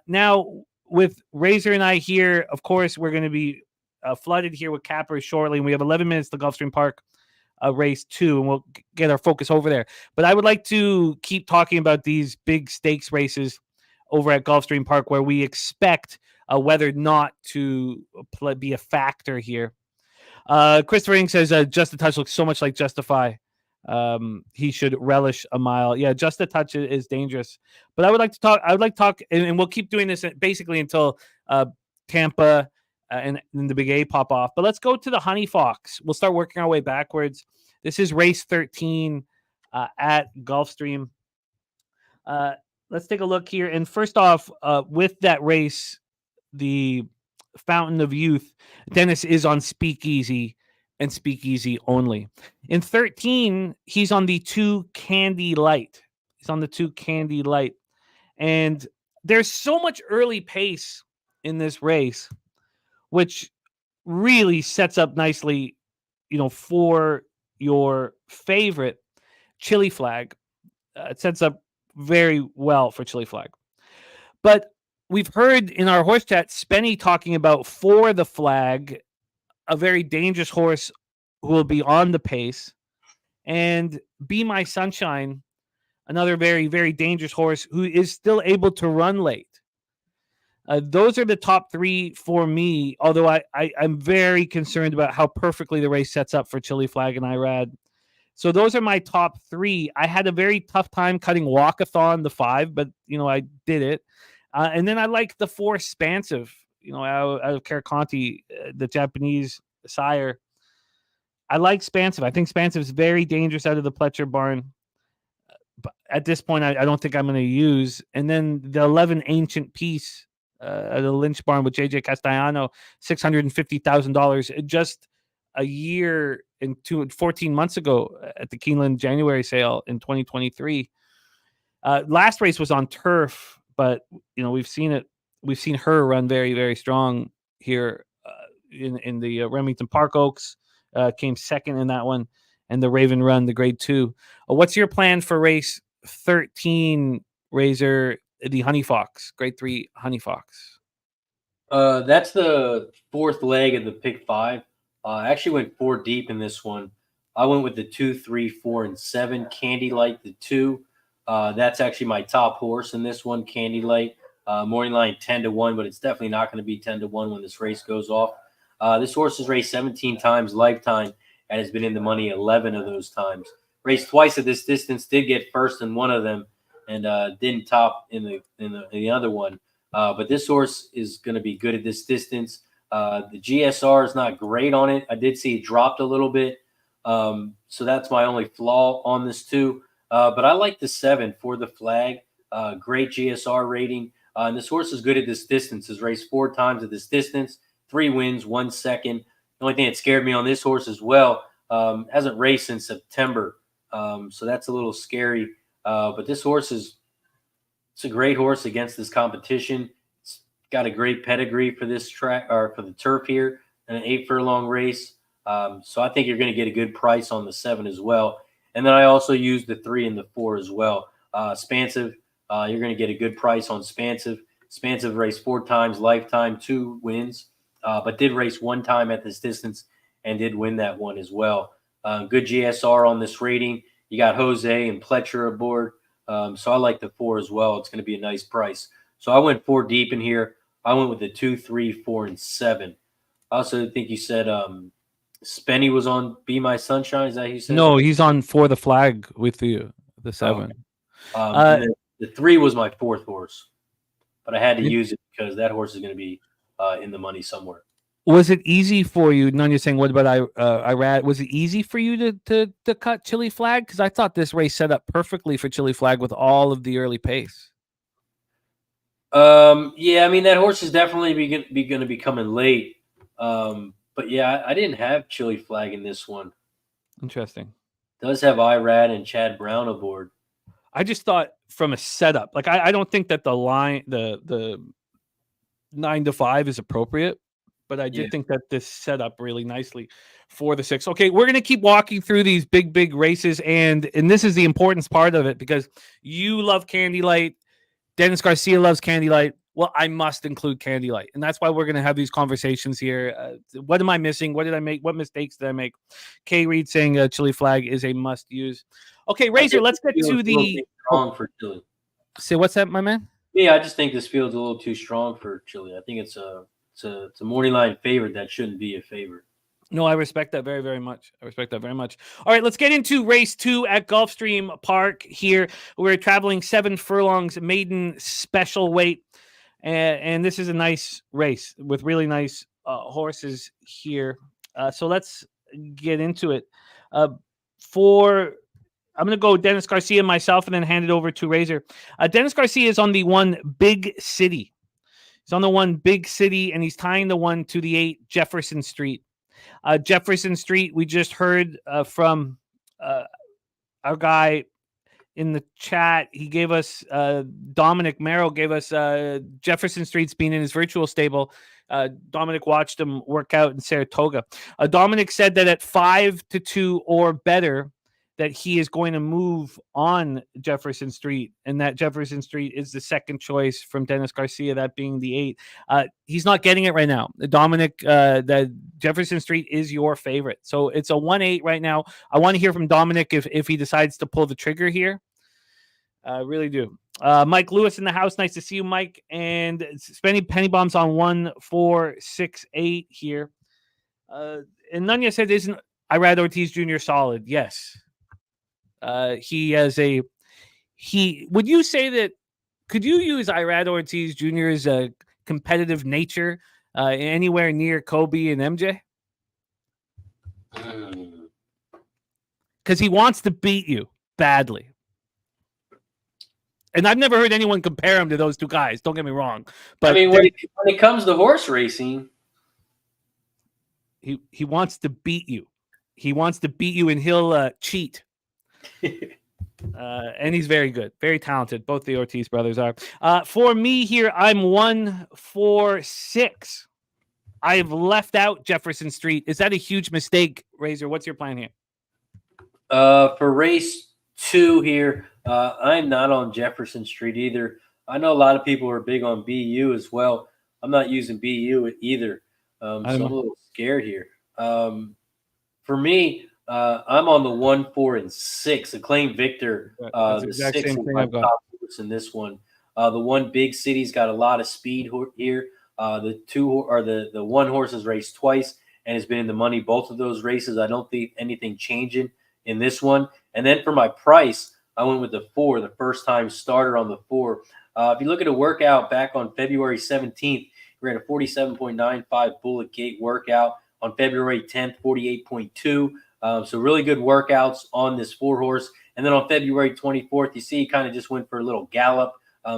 Now, with Razor and I here, of course, we're going to be flooded here with cappers shortly, and we have 11 minutes to Gulfstream Park race 2, and we'll get our focus over there. But I would like to keep talking about these big stakes races over at Gulfstream Park where we expect weather not to be a factor here. Christopher Ing says Just a Touch looks so much like Justify. He should relish a mile. Yeah, Just a Touch is dangerous. But I would like to talk, and we'll keep doing this basically until Tampa and the Big A pop off. But let's go to the Honey Fox. We'll start working our way backwards. This is race 13 at Gulfstream. Let's take a look here. And first off, with that race, the Fountain of Youth, Dennis is on Speakeasy and Speakeasy only. In 13, he's on the 2 Candy Light. And there's so much early pace in this race, which really sets up nicely, for your favorite Chili Flag. It sets up very well for Chili Flag. But we've heard in our horse chat, Spenny talking about For the Flag, a very dangerous horse who will be on the pace, and Be My Sunshine, another very, very dangerous horse who is still able to run late. Those are the top 3 for me, although I'm very concerned about how perfectly the race sets up for Chili Flag and Irad. So those are my top 3. I had a very tough time cutting Walkathon, the 5, but, I did it. And then I like the 4 Spansive, out of Karakonti, the Japanese sire. I like Spansive. I think Spansive is very dangerous out of the Pletcher barn. But at this point, I don't think I'm going to use. And then the 11 Ancient Peace at the Lynch barn with JJ Castellano, $650,000. Just a year and 14 months ago at the Keeneland January sale in 2023. Last race was on turf, but we've seen it. We've seen her run very, very strong here in the Remington Park Oaks. Came second in that one, and the Raven Run, the Grade 2. What's your plan for race 13, Razor? The Honey Fox, Grade 3 Honey Fox. That's the 4th leg of the pick 5. I actually went 4 deep in this one. I went with the 2, 3, 4, and 7. Candy Light, the 2. That's actually my top horse in this one, Candy Light. Morning line 10-1, but it's definitely not going to be 10-1 when this race goes off. This horse has raced 17 times lifetime and has been in the money 11 of those times. Raced twice at this distance, did get first in one of them, and didn't top in the other one. But this horse is going to be good at this distance. The GSR is not great on it. I did see it dropped a little bit. So that's my only flaw on this too. But I like the 7 For the Flag. Great GSR rating. And this horse is good at this distance. Has raced 4 times at this distance. 3 wins, 1 second. The only thing that scared me on this horse as well, hasn't raced since September. So that's a little scary. But this horse it's a great horse against this competition. It's got a great pedigree for this track, or for the turf here, in an 8 furlong race. So I think you're going to get a good price on the 7 as well. And then I also used the 3 and the 4 as well. Spansive, you're going to get a good price on Spansive. Spansive raced 4 times lifetime, 2 wins, but did race 1 time at this distance and did win that one as well. Good GSR on this rating. You got Jose and Pletcher aboard. So I like the 4 as well. It's going to be a nice price. So I went 4 deep in here. I went with the 2, 3, 4, and 7. I also think you said Spenny was on Be My Sunshine. Is that who you said? No, he's on For the Flag with you, the 7. Okay. The 3 was my 4th horse, but I had to use it because that horse is going to be in the money somewhere. Was it easy for you? None, you're saying, what about Irad? Was it easy for you to cut Chili Flag? Because I thought this race set up perfectly for Chili Flag with all of the early pace. Yeah, I mean, that horse is definitely going to be coming late. But yeah, I didn't have Chili Flag in this one. Interesting. Does have Irad and Chad Brown aboard. I just thought from a setup, like I don't think that the 9 to 5 is appropriate, but I did think that this set up really nicely for the 6. Okay, we're gonna keep walking through these big races, and this is the importance part of it because you love Candy Light. Dennis Garcia loves Candy Light. Well, I must include Candy Light, and that's why we're going to have these conversations here. What am I missing? What did I make? What mistakes did I make? Kay Reed saying Chili Flag is a must use. Okay, Razor, let's get to the strong for Chili. Say what's that, my man? Yeah, I just think this field's a little too strong for Chili. I think it's a morning line favorite that shouldn't be a favorite. No, I respect that very much. I respect that very much. All right, let's get into race 2 at Gulfstream Park here. We're traveling 7 furlongs, maiden special weight. And this is a nice race with really nice horses here. So let's get into it. I'm going to go Dennis Garcia myself and then hand it over to Razor. Dennis Garcia is on the 1 Big City. He's on the 1 Big City, and he's tying the 1 to the 8 Jefferson Street. Jefferson Street, we just heard from our guy in the chat. He gave us Dominic Merrill gave us Jefferson Street's being in his virtual stable. Dominic watched him work out in Saratoga. Dominic said that at 5-2 or better, that he is going to move on Jefferson Street, and that Jefferson Street is the second choice from Dennis Garcia, that being the 8. He's not getting it right now. Dominic, that Jefferson Street is your favorite. So it's a 1-8 right now. I want to hear from Dominic if he decides to pull the trigger here. I really do. Mike Lewis in the house. Nice to see you, Mike. And spending penny bombs on 1, 4, 6, 8 here. And Nunya said, isn't Irad Ortiz Jr. solid? Yes. He has would you say that, could you use Irad Ortiz Jr.'s competitive nature anywhere near Kobe and MJ? Because he wants to beat you badly. And I've never heard anyone compare him to those 2 guys. Don't get me wrong. But I mean, when it comes to horse racing, he wants to beat you. He wants to beat you, and he'll cheat. And he's very good, very talented. Both the Ortiz brothers are. For me here, I'm 1, 4, 6. I've left out Jefferson Street. Is that a huge mistake, Razor? What's your plan here? For race 2 here, I'm not on Jefferson Street either. I know a lot of people are big on BU as well. I'm not using BU either. So I'm a little scared here. For me, I'm on the 1, 4, and 6. Acclaimed Victor. The 6 is my top horse in this one. The 1 Big City's got a lot of speed here. The 1 horse has raced twice and has been in the money both of those races. I don't think anything changing in this one. And then for my price, I went with the 4, the first time starter on the 4. If you look at a workout back on February 17th, we ran a 47.95 Bullet Gate workout. On February 10th, 48.2. So really good workouts on this 4 horse. And then on February 24th, you see he kind of just went for a little gallop.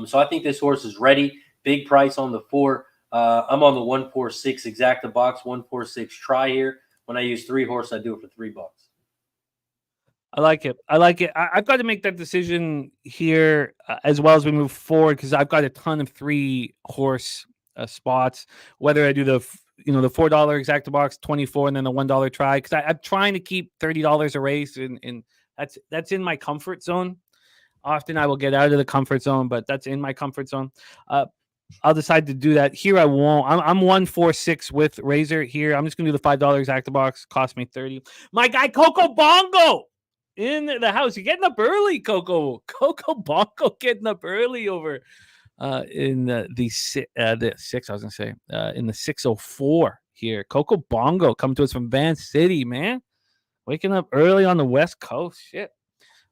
So I think this horse is ready. Big price on the 4. I'm on the 146 exacta box, 146 try here. When I use 3 horse, I do it for $3. I like it. I've got to make that decision here as well as we move forward, because I've got a ton of 3 horse spots. Whether I do the $4 exacta box, 24, and then the $1 try, because I'm trying to keep $30 a race, and that's in my comfort zone. Often I will get out of the comfort zone, but that's in my comfort zone. I'll decide to do that. Here I won't. I'm 146 with Razor here. I'm just gonna do the $5 exacta box. Cost me 30. My guy Coco Bongo in the house. You're getting up early, Coco. Coco Bongo getting up early over in the 6. I was gonna say in the 604 here. Coco Bongo coming to us from Van City, man. Waking up early on the West Coast. Shit,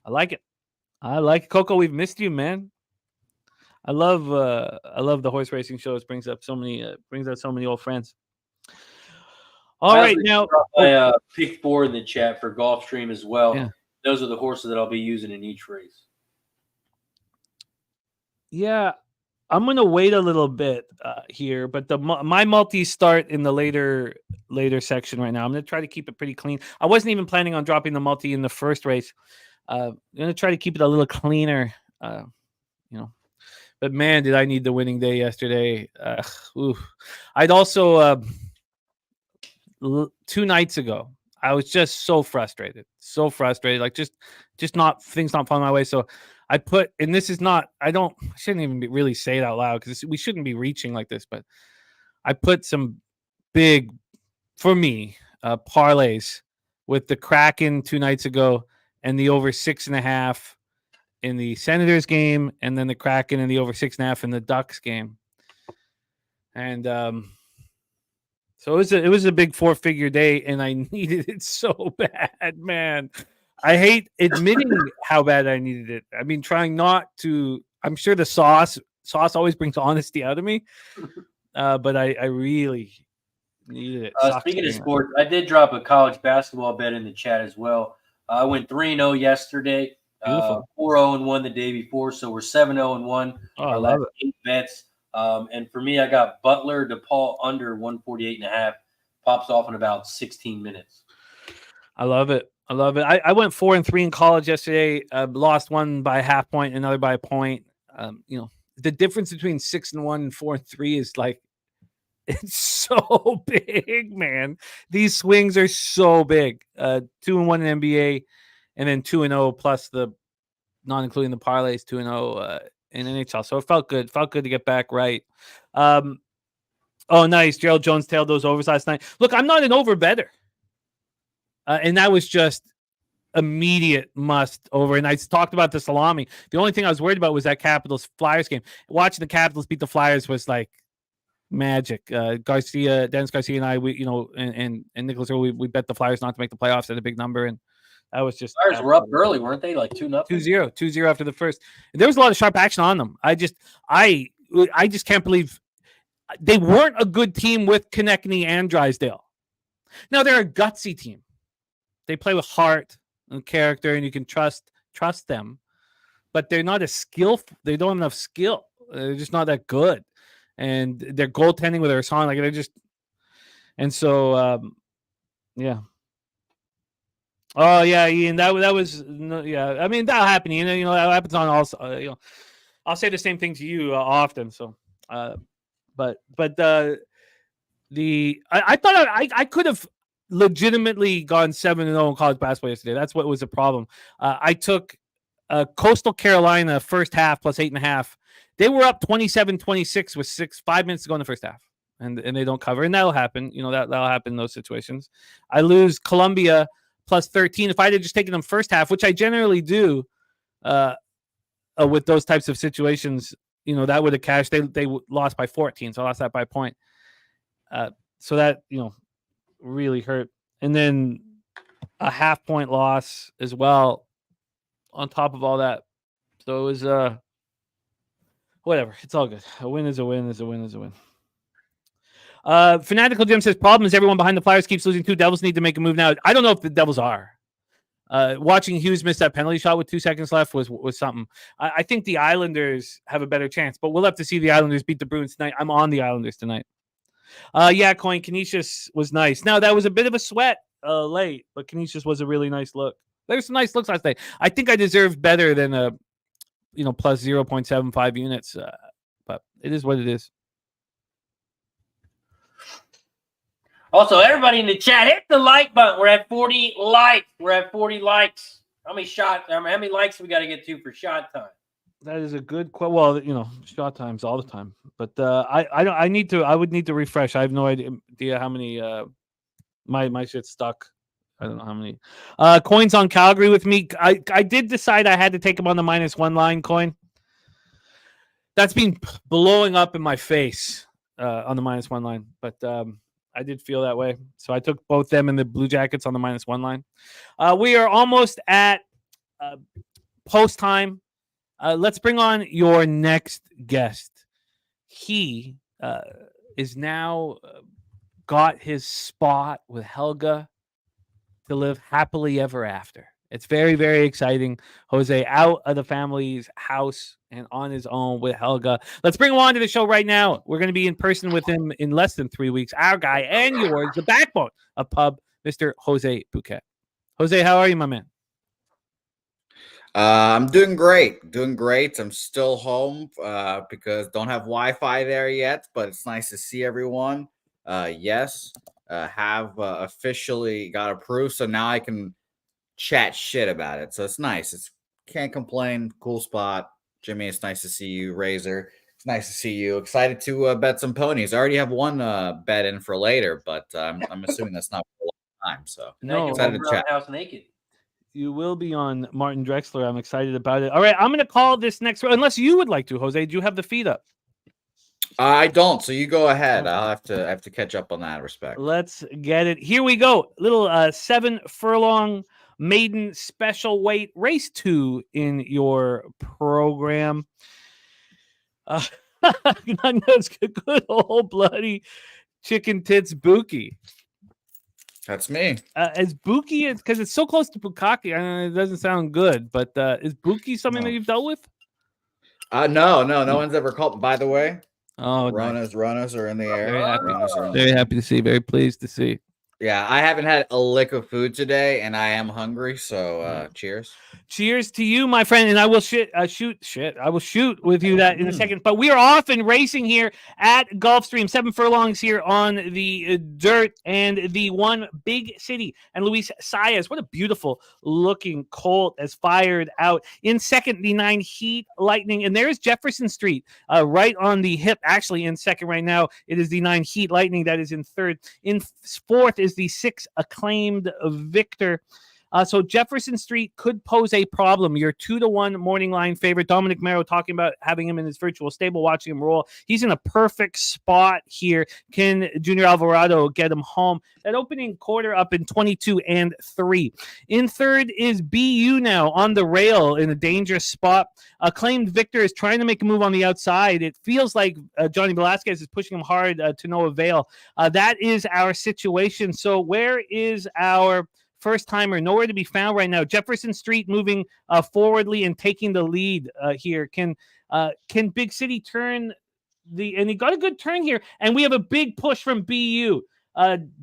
I like it. Coco. We've missed you, man. I love the horse racing shows. Brings out so many old friends. All right, now I picked 4 in the chat for Gulfstream as well. Yeah. Those are the horses that I'll be using in each race. Yeah, I'm gonna wait a little bit here, but my multis start in the later section right now. I'm gonna try to keep it pretty clean. I wasn't even planning on dropping the multi in the first race. I'm gonna try to keep it a little cleaner. You know, but man, did I need the winning day yesterday. I'd also 2 nights ago, I was just so frustrated, like just not things not falling my way. So I put, and this is not, I shouldn't even really say it out loud because we shouldn't be reaching like this, but I put some big, for me, parlays with the Kraken 2 nights ago and the over 6.5 in the Senators game, and then the Kraken and the over 6.5 in the Ducks game. And so it was a big 4-figure day, and I needed it so bad, man. I hate admitting how bad I needed it. I mean, trying not to. I'm sure the sauce always brings honesty out of me, but I really needed it. Speaking of sports, I did drop a college basketball bet in the chat as well. I went 3-0 yesterday. 4-0-1 the day before, so we're 7-0-1. Oh, I love it. 8 bets. And for me, I got Butler DePaul under 148.5. Pops off in about 16 minutes. I love it. I went 4-3 in college yesterday. Lost one by a half point, another by a point. The difference between 6-1 and 4-3 is like, it's so big, man. These swings are so big. 2-1 in NBA, and then 2-0 plus the, not including the parlays, 2-0 in NHL. So it felt good. Felt good to get back right. Oh, nice. Gerald Jones tailed those overs last night. Look, I'm not an over better. And that was just immediate must over. And I talked about the salami. The only thing I was worried about was that Capitals Flyers game. Watching the Capitals beat the Flyers was like magic. Dennis Garcia and I, and Nicholas, we bet the Flyers not to make the playoffs at a big number. And that was just, Flyers were up early, weren't they? Like 2-0? 2-0 after the first. And there was a lot of sharp action on them. I just can't believe they weren't a good team with Konechny and Drysdale. Now they're a gutsy team. They play with heart and character, and you can trust them. But they're not they don't have enough skill. They're just not that good. And their goaltending with their song, like, they're just, and so yeah. Oh yeah, Ian, that was, yeah. I mean, that'll happen. That happens on all. I'll say the same thing to you often. So, but I thought I could have legitimately gone 7-0 in college basketball yesterday. That's what was the problem. I took Coastal Carolina first half plus 8.5. They were up 27-26 with 5 minutes to go in the first half, and they don't cover, and that'll happen. That'll happen in those situations. I lose Columbia plus 13. If I had just taken them first half, which I generally do, with those types of situations, that would have cashed. They lost by 14, so I lost that by a point. So that really hurt. And then a half-point loss as well on top of all that. So it was whatever. It's all good. A win is a win is a win is a win. Fanatical Jim says, problem is everyone behind the Flyers keeps losing too. Devils need to make a move now. I don't know if the Devils are. Watching Hughes miss that penalty shot with 2 seconds left was something. I think the Islanders have a better chance, but we'll have to see the Islanders beat the Bruins tonight. I'm on the Islanders tonight. Yeah, Coin, Canisius was nice. Now, that was a bit of a sweat late, but Canisius was a really nice look. There's some nice looks last night. I think I deserved better than plus 0.75 units, but it is what it is. Also, everybody in the chat, hit the like button. We're at 40 likes. How many likes we got to get to for shot time? That is a good question. Well, shot times all the time, but I would need to refresh. I have no idea how many. My shit's stuck. I don't know how many. Coins on Calgary with me. I did decide I had to take him on the -1 line. Coin. That's been blowing up in my face on the -1 line, but I did feel that way, so I took both them and the Blue Jackets on the -1 line. We are almost at post time. Let's bring on your next guest. He is now got his spot with Helga to live happily ever after. It's very, very exciting. Jose out of the family's house and on his own with Helga. Let's bring him on to the show right now. We're going to be in person with him in less than 3 weeks. Our guy and yours, the backbone of Pub, Mr. Jose Bouquet. Jose, how are you, my man? I'm doing great. Doing great. I'm still home because don't have Wi-Fi there yet, but it's nice to see everyone. Yes, have officially got approved, so now I can chat shit about it. So it's nice. It's can't complain. Cool spot. Jimmy, it's nice to see you. Razor, it's nice to see you. Excited to bet some ponies. I already have one bet in for later, but I'm assuming that's not for a long time. So No, excited to chat. House naked. You will be on Martin Drexler. I'm excited about it. All right, I'm going to call this next round, unless you would like to, Jose. Do you have the feed up? I don't, so you go ahead. I'll have to catch up on that respect. Let's get it. Here we go. Little 7 furlong maiden special weight race 2 in your program. That's good old bloody chicken tits Buki. That's me. Is Buki, because it's so close to Bukaki, it doesn't sound good, but is Buki something that you've dealt with? No one's ever called. By the way, oh, Ronas are in the air. Very happy to see. Very pleased to see. Yeah, I haven't had a lick of food today, and I am hungry. So, cheers. Cheers to you, my friend. And I will shoot. I will shoot with you that in a second. But we are off and racing here at Gulfstream. 7 furlongs here on the dirt, and the one Big City and Luis Saez. What a beautiful looking colt has fired out in second. The 9 Heat Lightning, and there's Jefferson Street right on the hip. Actually, in second right now, it is the 9 Heat Lightning that is in third. In fourth is the 6 Acclaimed Victor. So Jefferson Street could pose a problem. Your 2-1 morning line favorite, Dominic Merrow, talking about having him in his virtual stable, watching him roll. He's in a perfect spot here. Can Junior Alvarado get him home? That opening quarter up in 22-3. In third is BU now on the rail in a dangerous spot. Acclaimed Victor is trying to make a move on the outside. It feels like Johnny Velasquez is pushing him hard to no avail. That is our situation. So where is our first timer? Nowhere to be found right now. Jefferson Street moving forwardly and taking the lead here. Can Big City turn and he got a good turn here, and we have a big push from BU.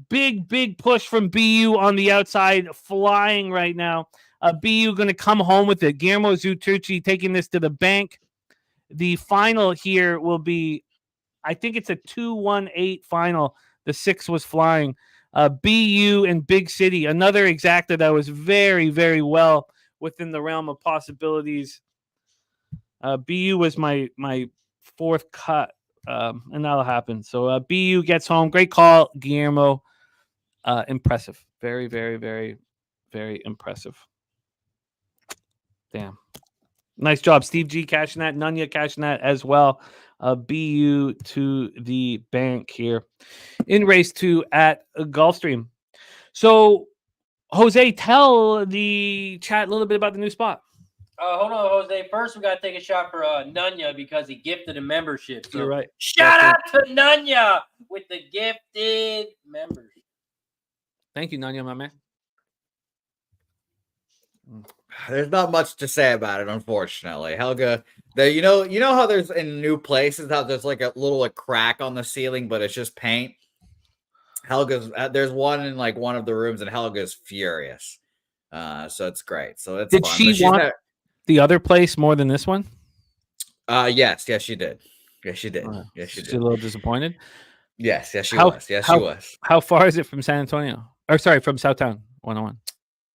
Big push from BU on the outside, flying right now. BU going to come home with it. Guillermo Zutucci taking this to the bank. The final here will be, I think it's a 2-1-8 final. The 6 was flying. BU and Big City, another exacta that was very, very well within the realm of possibilities. BU was my fourth cut, and that'll happen. So BU gets home. Great call, Guillermo. Impressive. Very, very, very, very impressive. Damn. Nice job. Steve G cashing that. Nunya cashing that as well. BU to the bank here in race 2 at Gulfstream. So, Jose, tell the chat a little bit about the new spot. Hold on, Jose. First, we got to take a shot for Nunya because he gifted a membership. So you're right. Shout out to Nunya with the gifted membership. Thank you, Nunya, my man. There's not much to say about it, unfortunately. Helga, you know how there's in new places how there's like a little crack on the ceiling, but it's just paint. There's one in like one of the rooms, and Helga's furious. So it's great. So it's did fun. She want the other place more than this one? Yes, she did. Yes, she did. Yes, she did. She's a little disappointed. Yes, she was. Yes, she was. How far is it from San Antonio? Or sorry, from Southtown 101?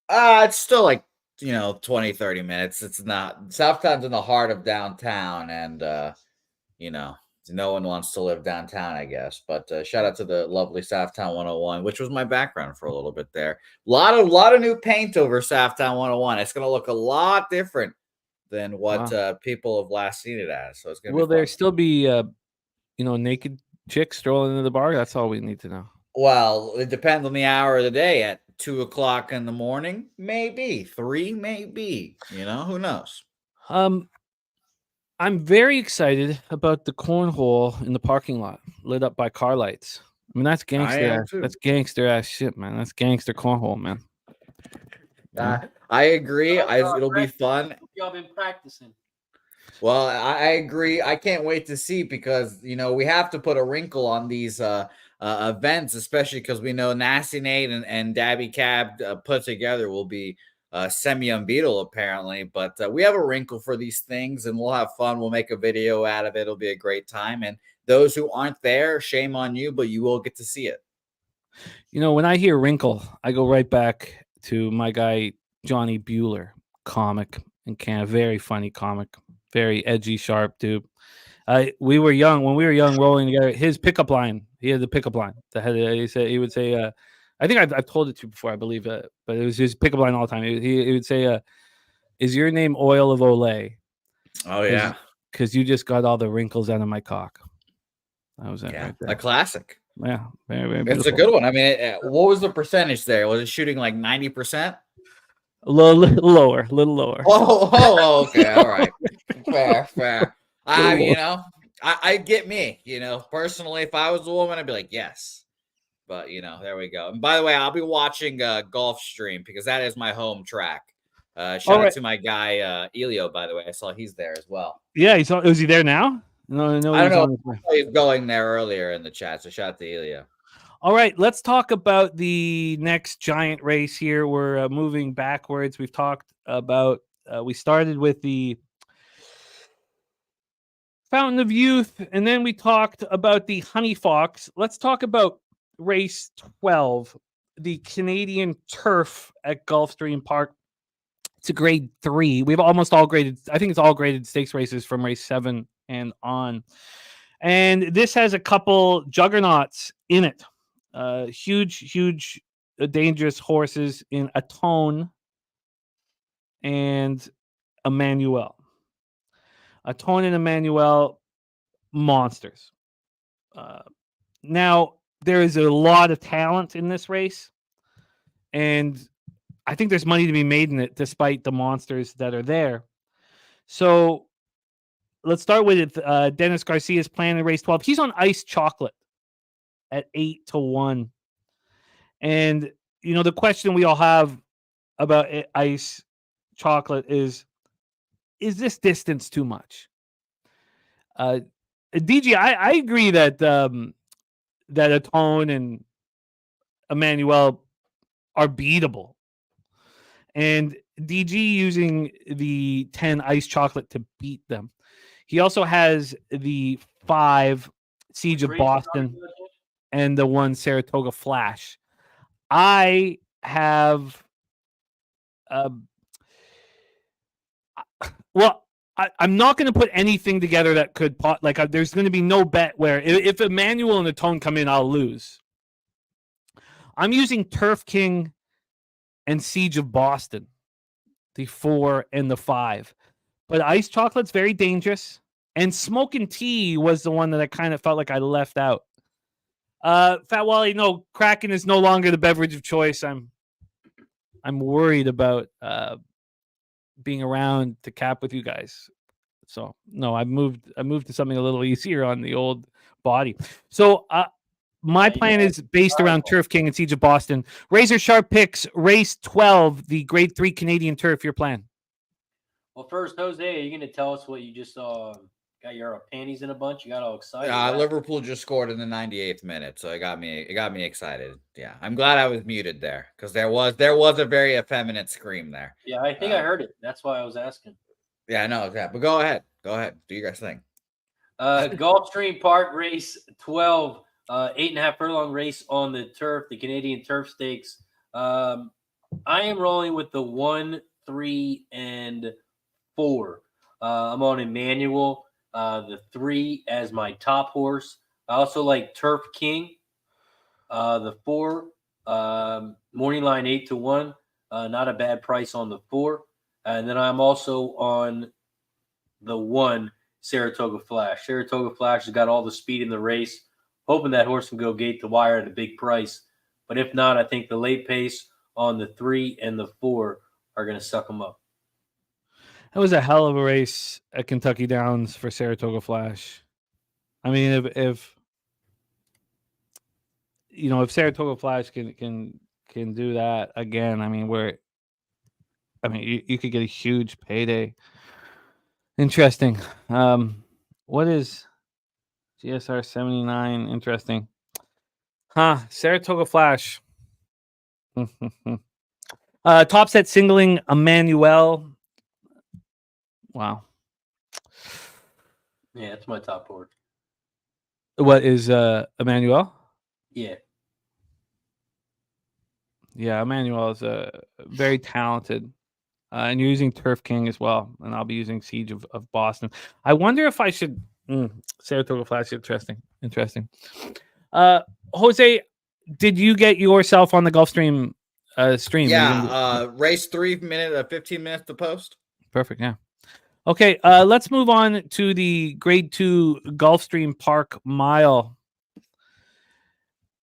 It's still like 20-30 minutes. It's not. Southtown's in the heart of downtown, and no one wants to live downtown, I guess. But shout out to the lovely Southtown 101, which was my background for a little bit there. A lot of new paint over Southtown 101. It's going to look a lot different than what people have last seen it as. So it's going to. Will there still be naked chicks strolling into the bar? That's all we need to know. Well, it depends on the hour of the day. At 2:00 in the morning, maybe 3, maybe. Who knows? I'm very excited about the cornhole in the parking lot, lit up by car lights. I mean, that's gangster. That's gangster ass shit, man. That's gangster cornhole, man. I agree. It'll be Practice. fun. Y'all been practicing. Well, I agree. I can't wait to see because we have to put a wrinkle on these events, especially because we know Nasty Nate and Dabby Cab put together will be semi unbeatable apparently. But we have a wrinkle for these things, and we'll have fun. We'll make a video out of it. It'll be a great time. And those who aren't there, shame on you, but you will get to see it. When I hear wrinkle, I go right back to my guy Johnny Bueller, comic in Canada, very funny comic, very edgy, sharp dude. We were young when we were young, rolling together. His pickup line, he had the pickup line that had he would say, I think I've told it to you before, I believe, but it was his pickup line all the time. He would say, "Is your name Oil of Olay?" Oh yeah, because you just got all the wrinkles out of my cock. That was it right there. A classic. Yeah, very, very beautiful. It's a good one. I mean, what was the percentage there? Was it shooting like 90%? A little lower. Oh, okay, all right, fair. I get me. Personally, if I was a woman, I'd be like, yes. But there we go. And by the way, I'll be watching Gulfstream because that is my home track. Shout out to my guy Elio. By the way, I saw he's there as well. Yeah, is he there now? No, I don't know. He's going there earlier in the chat. So shout out to Elio. All right, let's talk about the next giant race here. We're moving backwards. We've talked about. We started with the Fountain of Youth, and then we talked about the Honey Fox. Let's talk about race 12, the Canadian Turf at Gulfstream Park. It's a grade 3. We've almost all graded. I think it's all graded stakes races from race 7 and on. And this has a couple juggernauts in it. Huge, dangerous horses in Atone and Emmanuel. Atone and Emmanuel, monsters. Now, there is a lot of talent in this race, and I think there's money to be made in it despite the monsters that are there. So let's start with Dennis Garcia's plan in race 12. He's on Ice Chocolate at 8-1. And, the question we all have about Ice Chocolate is this distance too much? DG, I agree that that Atone and Emmanuel are beatable. And DG using the 10 Ice Chocolate to beat them. He also has the 5 Siege of Boston and the 1 Saratoga Flash. I have I'm not going to put anything together that could there's going to be no bet where if Emmanuel and Atone come in, I'll lose. I'm using Turf King and Siege of Boston, the 4 and the 5. But Ice Chocolate's very dangerous. And Smoking Tea was the one that I kind of felt like I left out. Fat Wally, no, Kraken is no longer the beverage of choice. I'm worried about being around to cap with you guys. So no, I moved to something a little easier on the old body. So my plan is based around Turf King and Siege of Boston. Razor Sharp picks race 12, the grade 3 Canadian Turf. Your plan? Well, first, Jose, are you going to tell us what you just got your panties in a bunch? You got all excited. Liverpool just scored in the 98th minute, so it got me excited. Yeah, I'm glad I was muted there because there was a very effeminate scream there. Yeah, I think I heard it. That's why I was asking. Yeah, I know. Yeah, but go ahead. Do your guys' thing. Gulfstream Park race 12, 8.5 furlong race on the turf, the Canadian Turf Stakes. I am rolling with the 1, 3, and 4. I'm on Emmanuel, the 3 as my top horse. I also like Turf King, the 4, morning line 8-1. Not a bad price on the 4. And then I'm also on the 1, Saratoga Flash. Saratoga Flash has got all the speed in the race. Hoping that horse can go gate the wire at a big price. But if not, I think the late pace on the 3 and the 4 are going to suck them up. That was a hell of a race at Kentucky Downs for Saratoga Flash. I mean, if Saratoga Flash can do that again, I mean, I mean, you could get a huge payday. Interesting. What is GSR 79? Interesting. Saratoga Flash. Top set singling Emmanuel. Wow. Yeah, that's my top horse. What is Emmanuel? Yeah. Yeah, Emmanuel is very talented. And you're using Turf King as well. And I'll be using Siege of Boston. I wonder if I should Saratoga Flash. Interesting. Jose, did you get yourself on the Gulfstream stream? Yeah, race 3 minutes, 15 minutes to post. Perfect. Yeah. Okay, let's move on to the Grade 2 Gulfstream Park Mile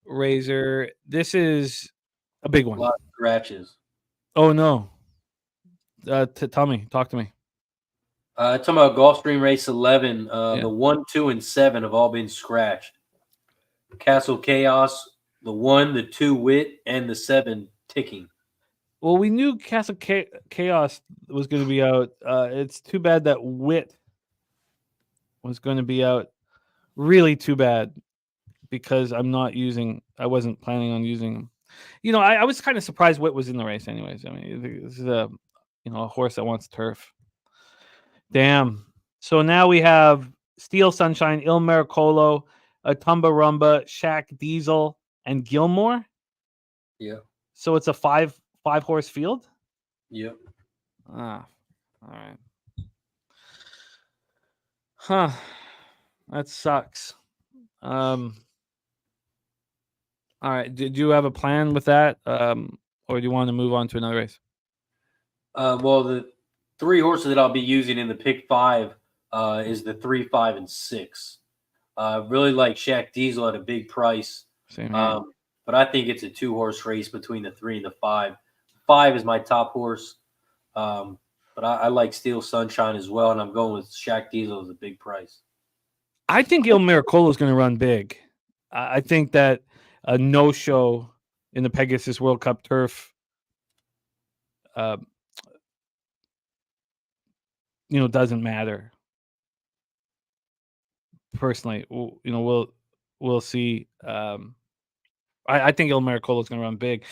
Razor. This is a big one. A lot of scratches. Oh no! Talk to me. Talking about Gulfstream Race 11. Yeah. The 1, 2, and 7 have all been scratched. Castle Chaos, the 1, the 2 Wit, and the 7 Ticking. Well, we knew Castle Chaos was going to be out. It's too bad that Wit was going to be out. Really too bad, because I wasn't planning on using them. I was kind of surprised Wit was in the race anyways. I mean, this is a horse that wants turf. Damn. So now we have Steel Sunshine, Il Miracolo, Tumba Rumba, Shaq Diesel, and Gilmore. Yeah. So it's a five horse field? Yep. All right. Huh. That sucks. All right. Did you have a plan with that? Or do you want to move on to another race? Well, the 3 horses that I'll be using in the pick 5 is the 3, 5, and 6. Really like Shaq Diesel at a big price. Same here. But I think it's a 2-horse race between the 3 and the 5. 5 is my top horse. But I like Steel Sunshine as well, and I'm going with Shaq Diesel as a big price. I think Il Miracolo is going to run big. I think that a no-show in the Pegasus World Cup turf, doesn't matter. Personally, we'll see. I think Il Miracolo is going to run big,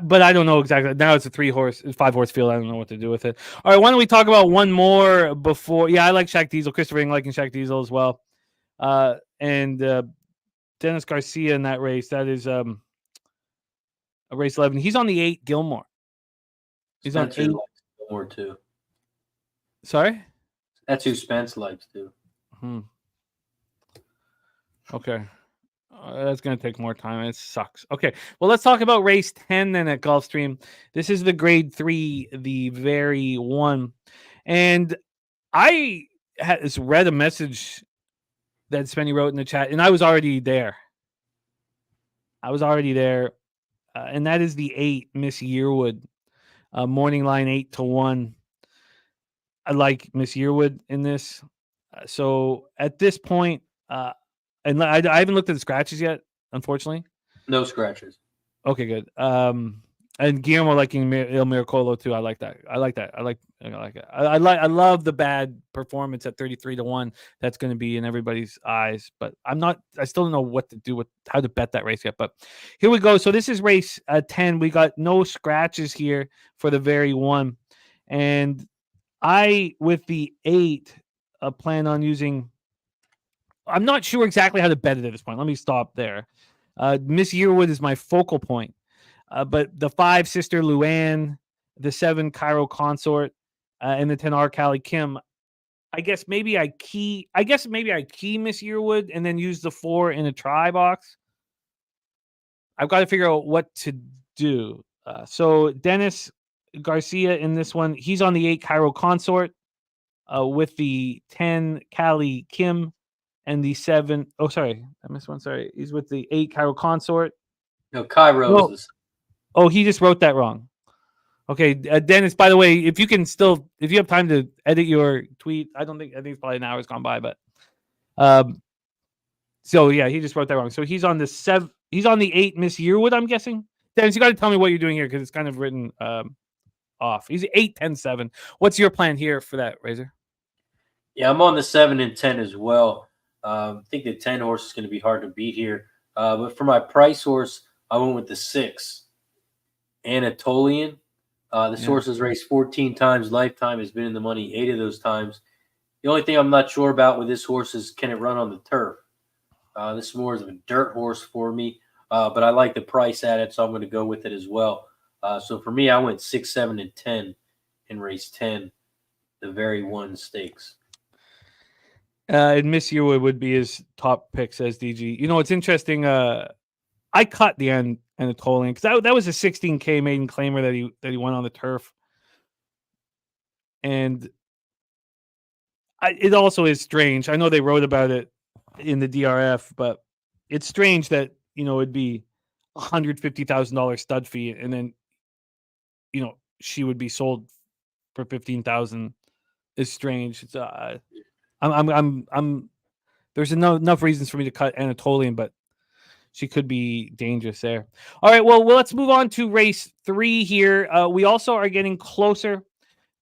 but I don't know exactly. Now it's a 5-horse field. I don't know what to do with it. All right, why don't we talk about one more before? Yeah, I like Shaq Diesel. Christopher Ing liking Shaq Diesel as well. And Dennis Garcia in that race. That is a race 11. He's on the 8 Gilmore. He's Spencer on 8 likes Gilmore too. Sorry? That's who Spence likes too. Okay. That's going to take more time. It sucks. Okay. Well, let's talk about race 10 then at Gulfstream. This is the Grade 3, the very one. And I read a message that Spenny wrote in the chat, and I was already there. And that is the 8 Miss Yearwood, morning line 8-1. I like Miss Yearwood in this. So at this point, and I haven't looked at the scratches yet, unfortunately. No scratches. Okay, good. And Guillermo liking Il Miracolo too. I like that. I like it. I love the bad performance at 33-1. That's going to be in everybody's eyes, but I still don't know what to do with how to bet that race yet. But here we go. So this is race 10. We got no scratches here for the very one, and I with the 8 plan on using. I'm not sure exactly how to bet it at this point. Let me stop there. Miss Yearwood is my focal point. But the 5 Sister Luann, the 7 Cairo Consort, and the 10 Arcali Kim, I guess maybe I key Miss Yearwood and then use the 4 in a try box. I've got to figure out what to do. So Dennis Garcia in this one, he's on the 8 Cairo Consort with the 10 Cali Kim and the 7. Oh, sorry. I missed one. Sorry. He's with the 8 Cairo Consort. No, Cairo is Oh, he just wrote that wrong. Okay, Dennis, by the way, if you have time to edit your tweet, I think it's probably an hour's gone by, but so yeah, he just wrote that wrong. So he's on the 8 Miss Yearwood, I'm guessing. Dennis, you got to tell me what you're doing here because it's kind of written off. He's 8, 10, 7. What's your plan here for that, Razor? Yeah, I'm on the 7 and 10 as well. I think the 10 horse is going to be hard to beat here. But for my price horse, I went with the 6, Anatolian. This horse has raced 14 times. Lifetime has been in the money 8 of those times. The only thing I'm not sure about with this horse is can it run on the turf? This is more of a dirt horse for me, but I like the price at it, so I'm going to go with it as well. So for me, I went 6, 7, and 10 in race 10, the very one stakes. And Miss Yearwood would be his top pick, says DG. You know, it's interesting. I cut the Anatolian because that was a 16K maiden claimer that he won on the turf, and it also is strange. I know they wrote about it in the DRF, but it's strange that it'd be $150,000 stud fee, and then she would be sold for $15,000. Is strange. It's I'm there's enough reasons for me to cut Anatolian, but she could be dangerous there. All right, well let's move on to race 3 here. We also are getting closer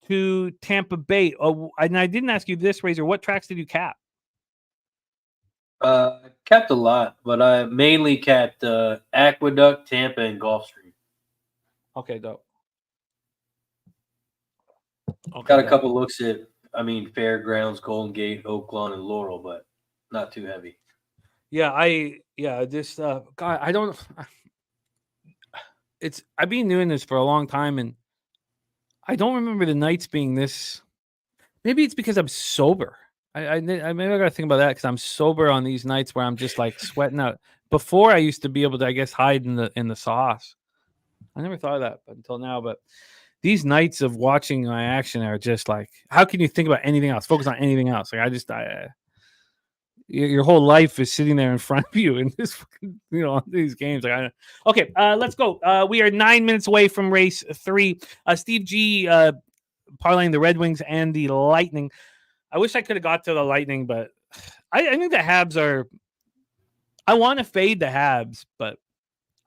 to Tampa Bay. And I didn't ask you this, Razor. What tracks did you cap? Capped a lot, but I mainly capped Aqueduct, Tampa, and Gulfstream. Okay, dope. Okay, got a couple looks at, Fairgrounds, Golden Gate, Oaklawn, and Laurel, but not too heavy. Yeah, this God, I don't. I've been doing this for a long time, and I don't remember the nights being this. Maybe it's because I'm sober. I maybe I got to think about that because I'm sober on these nights where I'm just like sweating out. Before I used to be able to, I guess, hide in the sauce. I never thought of that until now, but these nights of watching my action are just like, how can you think about anything else? Focus on anything else. Like your whole life is sitting there in front of you in this, these games. Like, okay, let's go. We are 9 minutes away from race 3. Steve G parlaying the Red Wings and the Lightning. I wish I could have got to the Lightning, but I think the Habs are. I want to fade the Habs, but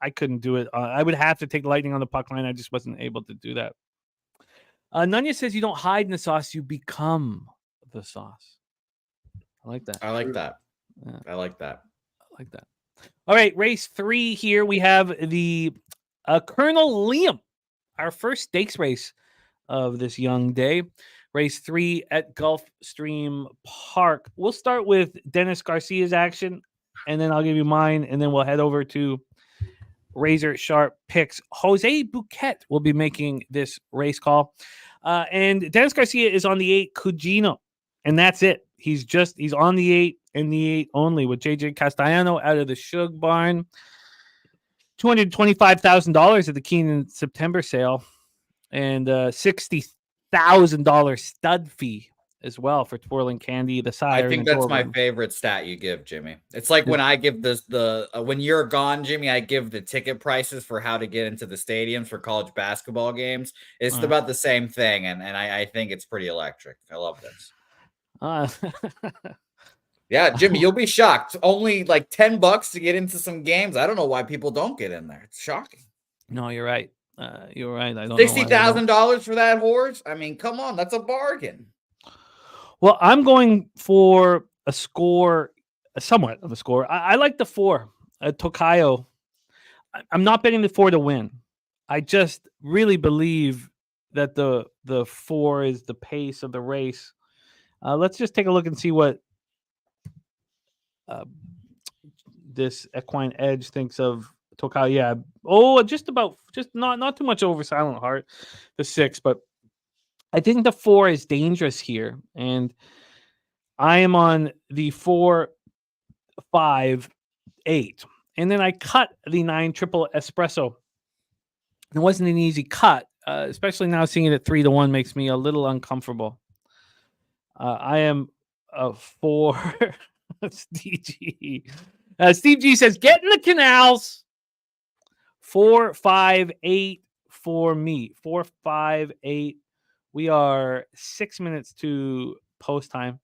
I couldn't do it. I would have to take the Lightning on the puck line. I just wasn't able to do that. Nunya says you don't hide in the sauce, you become the sauce. I like that. I like that. Yeah. I like that. All right, race 3 here. We have the Colonel Liam, our first stakes race of this young day. Race 3 at Gulfstream Park. We'll start with Dennis Garcia's action, and then I'll give you mine, and then we'll head over to Razor Sharp picks. Jose Bouquet will be making this race call. And Dennis Garcia is on the 8 Cugino, and that's it. He's on the 8 and the 8 only with JJ Castellano out of the Shug Barn. $225,000 at the Keenan September sale, and $60,000 stud fee as well for Twirling Candy, the sire. I think that's my favorite stat you give, Jimmy. It's like when I give when you're gone, Jimmy, I give the ticket prices for how to get into the stadiums for college basketball games. It's about the same thing, and I think it's pretty electric. I love this. Yeah, Jimmy, you'll be shocked. Only like $10 to get into some games. I don't know why people don't get in there. It's shocking. No, you're right. You're right. I don't $60,000 for that horse. I mean, come on, that's a bargain. Well, I'm going for a score, somewhat of a score. I like the 4, Tokayo. I'm not betting the 4 to win. I just really believe that the 4 is the pace of the race. Let's just take a look and see what this Equine Edge thinks of Tokayo. Yeah. Oh, just not too much over Silent Heart, the 6, but I think the 4 is dangerous here, and I am on the 4, 5, 8, and then I cut the 9 Triple Espresso. It wasn't an easy cut, especially now seeing it at 3 to 1 makes me a little uncomfortable. I am a 4. Steve G. Steve G says, "Get in the canals." 4, 5, 8 for me. 4, 5, 8. We are 6 minutes to post time,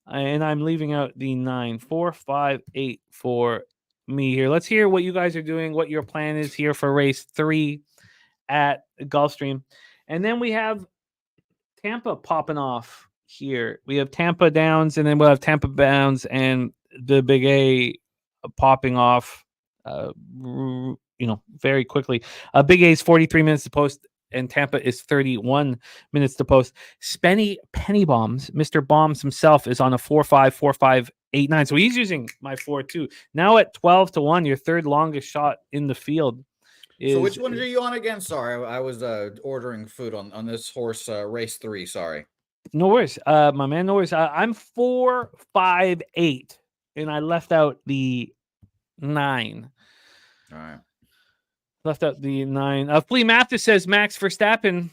and I'm leaving out the 9. 4, 5, 8 for me here. Let's hear what you guys are doing, what your plan is here for race 3 at Gulfstream. And then we have Tampa popping off here. We have Tampa Downs, and then we'll have Tampa Downs and the Big A popping off, very quickly. Big A is 43 minutes to post, and Tampa is 31 minutes to post. Spenny Penny Bombs, Mr. Bombs himself, is on a 4.5, 4.589. So he's using my 4.2. Now at 12-1, your third longest shot in the field. So which one are you on again? Sorry, I was ordering food on this horse, race 3. Sorry. No worries, my man. No worries. I'm 4.58, and I left out the 9. All right. Left out the 9. Flea Mathis says Max Verstappen,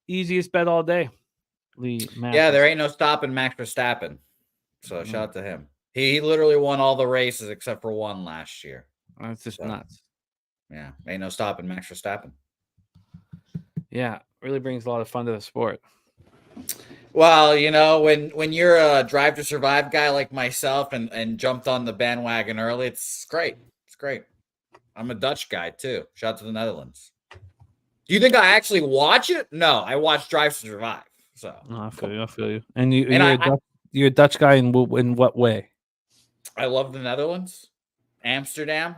easiest bet all day. Flea Mathis. Yeah, there ain't no stopping Max Verstappen. So shout out to him. He literally won all the races except for one last year. That's just nuts. Yeah, ain't no stopping Max Verstappen. Yeah, really brings a lot of fun to the sport. Well, when you're a Drive to Survive guy like myself and jumped on the bandwagon early, it's great. It's great. I'm a Dutch guy too. Shout out to the Netherlands. Do you think I actually watch it? No, I watch Drive to Survive. So I feel you. And you're a Dutch guy in what way? I love the Netherlands, Amsterdam.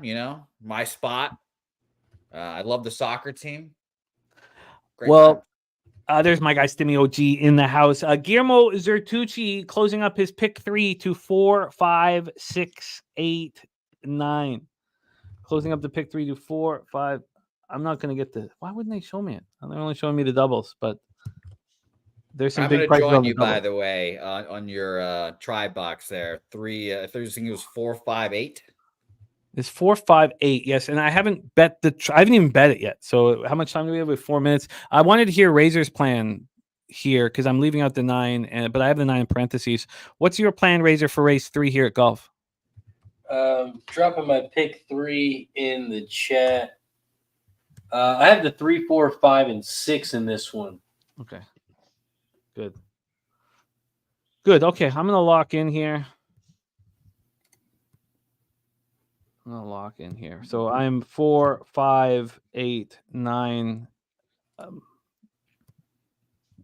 My spot. I love the soccer team. Great time. There's my guy Stimmy OG in the house. Guillermo Zertucci closing up his pick 3 to 4, 5, 6, 8, 9. Closing up the pick 3 to 4, 5. I'm not going to get why wouldn't they show me it? They're only showing me the doubles, but there's some big prices. I'm going to join you, by the way, on your try box there. 3, I think it was 4, 5, 8. It's 4, 5, 8. Yes, and I haven't bet I haven't even bet it yet. So how much time do we have? With 4 minutes. I wanted to hear Razor's plan here because I'm leaving out the 9, but I have the 9 in parentheses. What's your plan, Razor, for race 3 here at Golf? Dropping my pick 3 in the chat. I have the 3, 4, 5, and 6 in this one. Okay. Good. Okay, I'm gonna lock in here. So I'm 4, 5, 8, 9,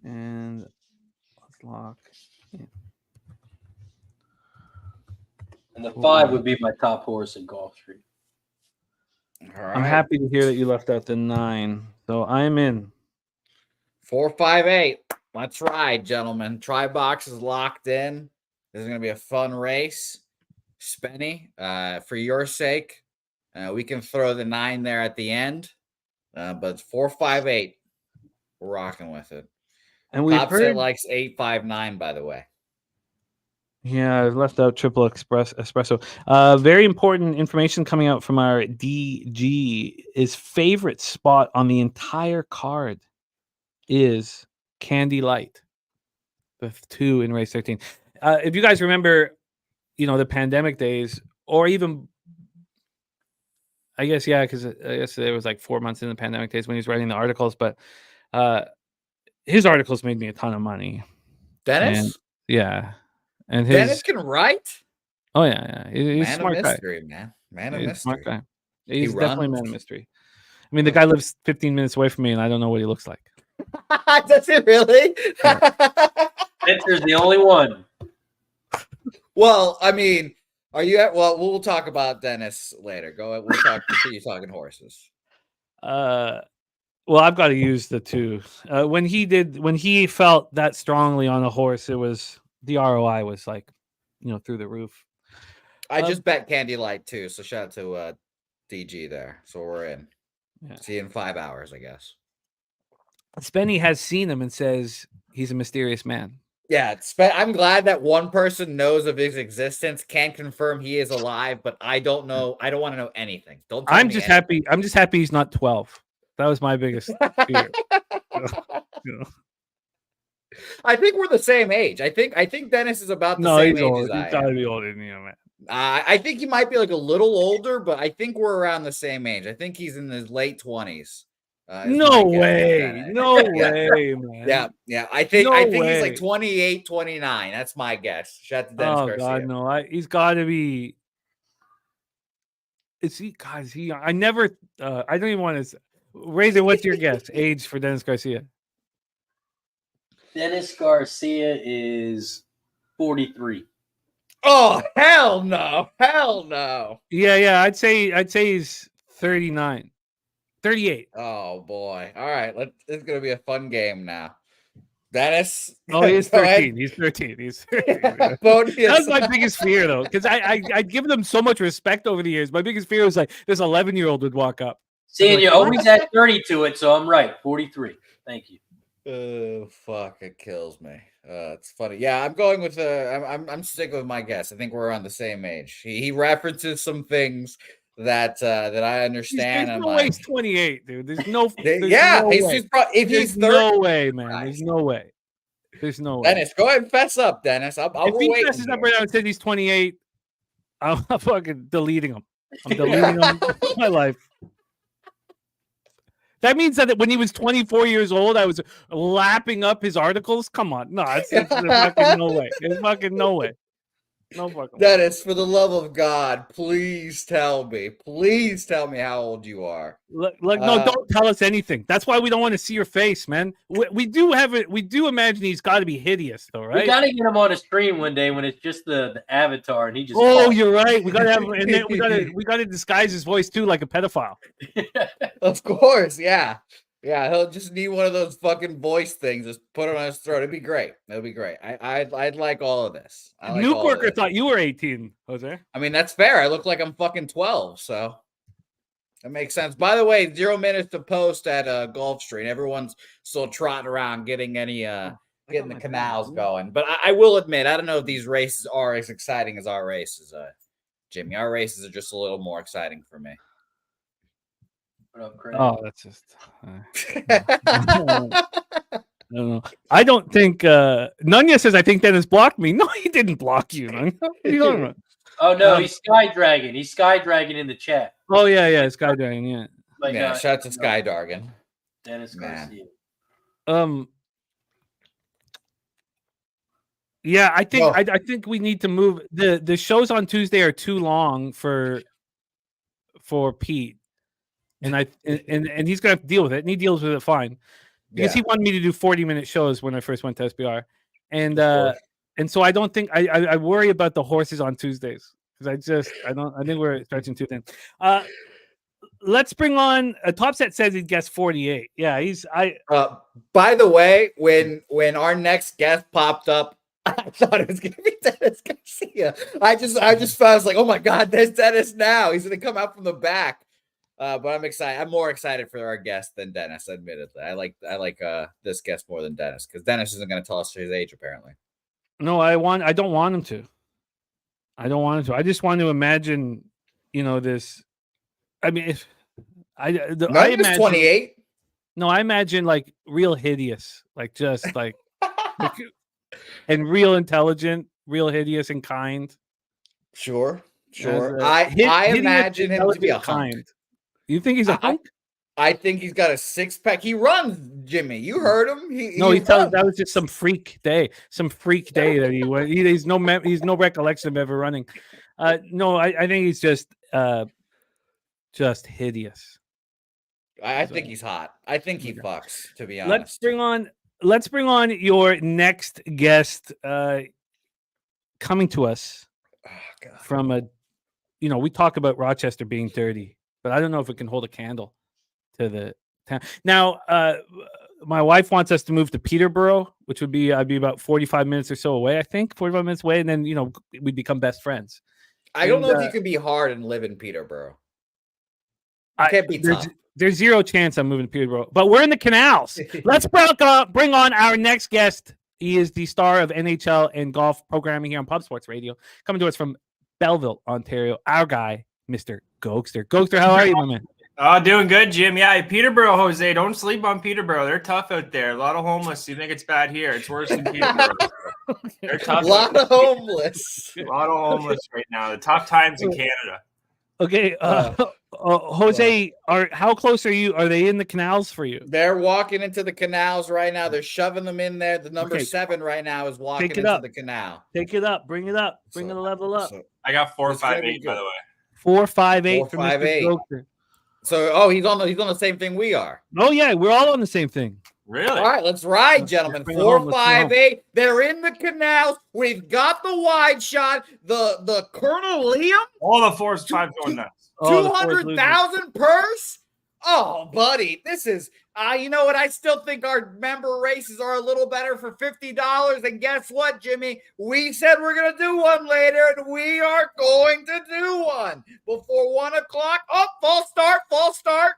and let's lock in. And the 5 would be my top horse in Gulfstream. All right. I'm happy to hear that you left out the 9. So I'm in. 4, 5, 8. Let's ride, gentlemen. Try box is locked in. This is going to be a fun race. Spenny, for your sake, we can throw the 9 there at the end. But it's 4, 5, 8. We're rocking with it. And we've heard likes 8, 5, 9, by the way. Yeah, I've left out triple espresso. Very important information coming out from our DG. His favorite spot on the entire card is Candy Light, the 2 in race 13. If you guys remember, the pandemic days, or even, I guess, yeah, because I guess it was like 4 months in the pandemic days when he was writing the articles, but his articles made me a ton of money. Dennis? Yeah. And Dennis can write? Oh, yeah. He's a smart mystery, guy. Man of He's mystery. A smart guy. He's He definitely a runs. man of mystery. I mean, the guy lives 15 minutes away from me, and I don't know what he looks like. Does it really? Spencer's the only one. Well, I mean, are you at? Well, we'll talk about Dennis later. Go ahead. We'll talk. You talking horses. Well, I've got to use the 2. When he felt that strongly on a horse, it was the ROI was like, through the roof. I just bet Candy Light too. So shout out to DG there. So we're in. Yeah. See you in 5 hours, I guess. Spenny has seen him and says he's a mysterious man. Yeah, I'm glad that one person knows of his existence, can confirm he is alive, but I don't know. I don't want to know anything. Don't. Tell I'm me just anything. happy. I'm just happy he's not 12. That was my biggest fear. I think we're the same age. I think Dennis is about the same he's age old. as I He's got to am. be older than you, man. I think he might be like a little older, but I think we're around the same age. I think he's in his late 20s. No way. No way, man. Yeah. I think he's like 28, 29. That's my guess. Shout out to Dennis Garcia. God, no. He's got to be. Is he? Guys, I never. I don't even want to. Razor, what's your guess? Age for Dennis Garcia? Dennis Garcia is 43. Oh, hell no. Hell no. Yeah. I'd say he's 39. 38. Oh boy. All right. It's gonna be a fun game now. Dennis. Oh, he is go 13. ahead. He's 13. He's 13. Vote That was my yes. biggest fear, though, because I'd given them so much respect over the years. My biggest fear was like this 11-year-old would walk up. Seeing like, you what? always add 30 to it, so I'm right. 43. Thank you. Oh fuck! It kills me. It's funny. Yeah, I'm going with I'm sticking with my guess. I think we're on the same age. He references some things that I understand. There's I'm no way like, he's 28, dude. There's no yeah, no he's way. just if There's he's 30. no way, man. There's no way. There's no way. Dennis, go ahead and fess up, Dennis. If we're he waiting messes up here. right now and says he's 28, I'm fucking deleting him. I'm deleting him from my life. That means that when he was 24 years old, I was lapping up his articles. Come on, no, it's fucking no way. It's fucking no way. No fucking way. Dennis, for the love of God, please tell me. Please tell me how old you are. Look, no, don't tell us anything. That's why we don't want to see your face, man. We do have it. We do imagine he's got to be hideous, though, right? We got to get him on a stream one day when it's just the avatar and he just. Oh, talks. you're right. We gotta have, and then we gotta disguise his voice too, like a pedophile. Of course, yeah. Yeah, he'll just need one of those fucking voice things. Just put it on his throat. It'd be great. It'd be great. I'd like all of this. Nuke Worker thought you were 18, Jose. I mean, that's fair. I look like I'm fucking 12, so that makes sense. By the way, 0 minutes to post at Gulfstream. Everyone's still trotting around getting getting the canals going. But I will admit, I don't know if these races are as exciting as our races, Jimmy. Our races are just a little more exciting for me. Oh, that's just. I don't know. I don't think Nunya says. I think Dennis blocked me. No, he didn't block you. Nunya. What are you talking about? Oh no, he's Sky Dragon. He's Sky Dragon in the chat. Oh yeah, Skydragon. Yeah. Like, yeah, shout out to Sky Dragon. Dennis Garcia. Yeah, I think I think we need to move the shows on Tuesday are too long for Pete. And and he's gonna have to deal with it, and he deals with it fine because he wanted me to do 40-minute shows when I first went to SBR, and so I don't think I worry about the horses on Tuesdays because I think we're stretching too thin. Let's bring on Top Set says he guessed 48. Yeah, By the way, when our next guest popped up, I thought it was gonna be Dennis Garcia. I was like, oh my god, there's Dennis now. He's gonna come out from the back. But I'm excited. I'm more excited for our guest than Dennis, admittedly. I like this guest more than Dennis because Dennis isn't going to tell us his age, apparently. No, I don't want him to. I don't want him to. I just want to imagine, this. I mean, if I imagine 28. No, I imagine like real hideous, like just like, and real intelligent, real hideous and kind. Sure. I imagine him to be a hunk. You think he's a hunk? I think he's got a six-pack. He runs, Jimmy. You heard him. He that was just some freak day. Some freak day that he went. He's no recollection of ever running. No, I think he's just hideous. I think he's hot. I think he fucks, to be honest. Let's bring on your next guest coming to us from we talk about Rochester being dirty. But I don't know if it can hold a candle to the town. Now, my wife wants us to move to Peterborough, which would be I'd be about 45 minutes or so away. I think 45 minutes away, and then we'd become best friends. I don't know if you could be hard and live in Peterborough. Can't be tough. There's zero chance I'm moving to Peterborough, but we're in the canals. Let's bring on our next guest. He is the star of NHL and golf programming here on Pub Sports Radio, coming to us from Belleville, Ontario. Our guy, Mr. Gulfstream. Gulfstream, how are you, my man? Oh, doing good, Jim. Yeah, Peterborough, Jose. Don't sleep on Peterborough. They're tough out there. A lot of homeless. You think it's bad here? It's worse than Peterborough. They're tough. A lot of homeless. A lot of homeless right now. The tough times in Canada. Okay, Jose, how close are you? Are they in the canals for you? They're walking into the canals right now. They're shoving them in there. The number 7 right now is walking into the canal. Take it up. Bring it up. Bring the level up. I got 458, by the way. 458 for Mr. Gulfstream. So, he's on the same thing we are. Oh yeah, we're all on the same thing. Really? All right, let's ride, gentlemen. Bring it home, 4, let's bring it 5, home. 8. They're in the canals. We've got the wide shot. The Colonel Liam, All the 4s, 5 going nuts. Oh, the Forest losers. 200,000 purse. Oh, buddy, this is. You know what? I still think our member races are a little better for $50. And guess what, Jimmy? We said we're gonna do one later, and we are going to do one before 1 o'clock. Oh, false start. False start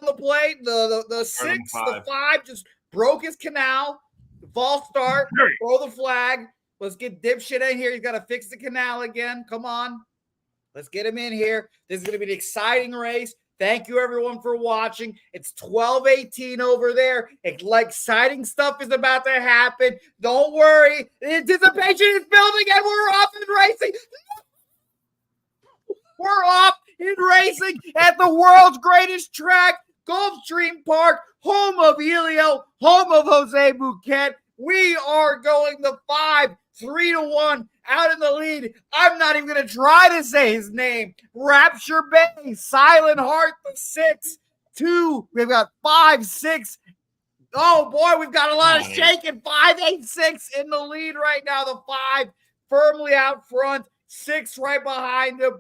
on the plate. The 6, the 5 just broke his canal. False start. Throw the flag. Let's get dipshit in here. He's got to fix the canal again. Come on. Let's get him in here. This is going to be an exciting race. Thank you, everyone, for watching. It's 12:18 over there. Exciting stuff is about to happen. Don't worry. The anticipation is building, and we're off and racing. We're off in racing at the world's greatest track, Gulfstream Park, home of Helio, home of Jose Bouquet. We are going the 5, 3-1 out in the lead. I'm not even going to try to say his name. Rapture Bay, Silent Heart, the 6, 2. We've got 5, 6. Oh, boy, we've got a lot of shaking. 5, 8, 6 in the lead right now. The 5 firmly out front, 6 right behind him.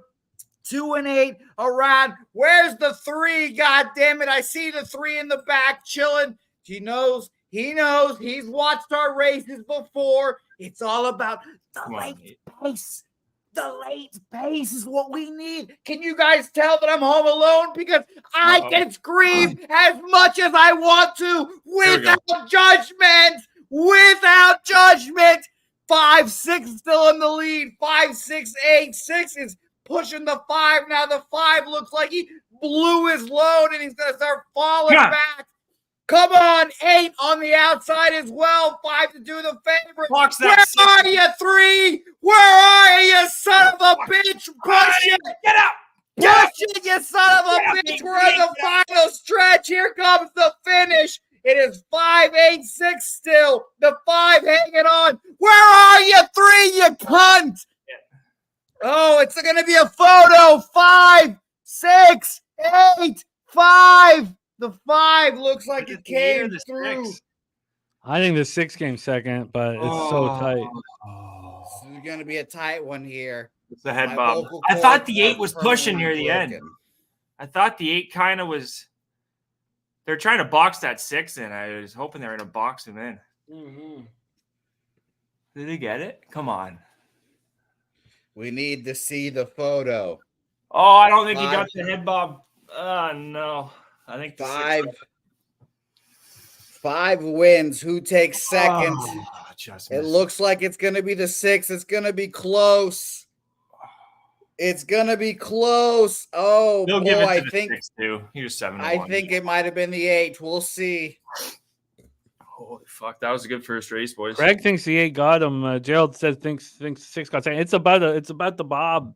2 and 8 around. Where's the 3? God damn it. I see the 3 in the back chilling. He knows. He's watched our races before. It's all about the late pace. The late pace is what we need. Can you guys tell that I'm home alone? Because I can scream as much as I want to without judgment. Without judgment. 5, 6 still in the lead. 5, 6, 8. 6 is pushing the 5. Now the 5 looks like he blew his load and he's going to start falling back. Come on, 8 on the outside as well. 5 to do the favorite. Where are you, 3? Where are you, son of a bitch? Push it. Get out. Push it, you son of a bitch. We're in the final stretch. Here comes the finish. It is 5, 8, 6 still. The 5 hanging on. Where are you, 3, you cunt? Oh, it's going to be a photo. 5, 6, 8, 5. The 5 looks like it came through. 6? I think the 6 came second, but it's so tight. This is going to be a tight one here. It's a head bob. I thought the 8 was pushing near the end. I thought the 8 kind of was. They're trying to box that 6 in. I was hoping they were going to box him in. Mm-hmm. Did they get it? Come on. We need to see the photo. Oh, I don't think he got the head bob. No. I think 5 wins. Who takes second? It looks like it's going to be the 6. It's going to be close. It's going to be close. Oh, They'll boy. give it to I the think 6 too. He was 7-1. I think it might have been the 8. We'll see. Holy fuck. That was a good first race, boys. Greg thinks the 8 got him. Gerald says thinks 6 got second. It's about the Bob.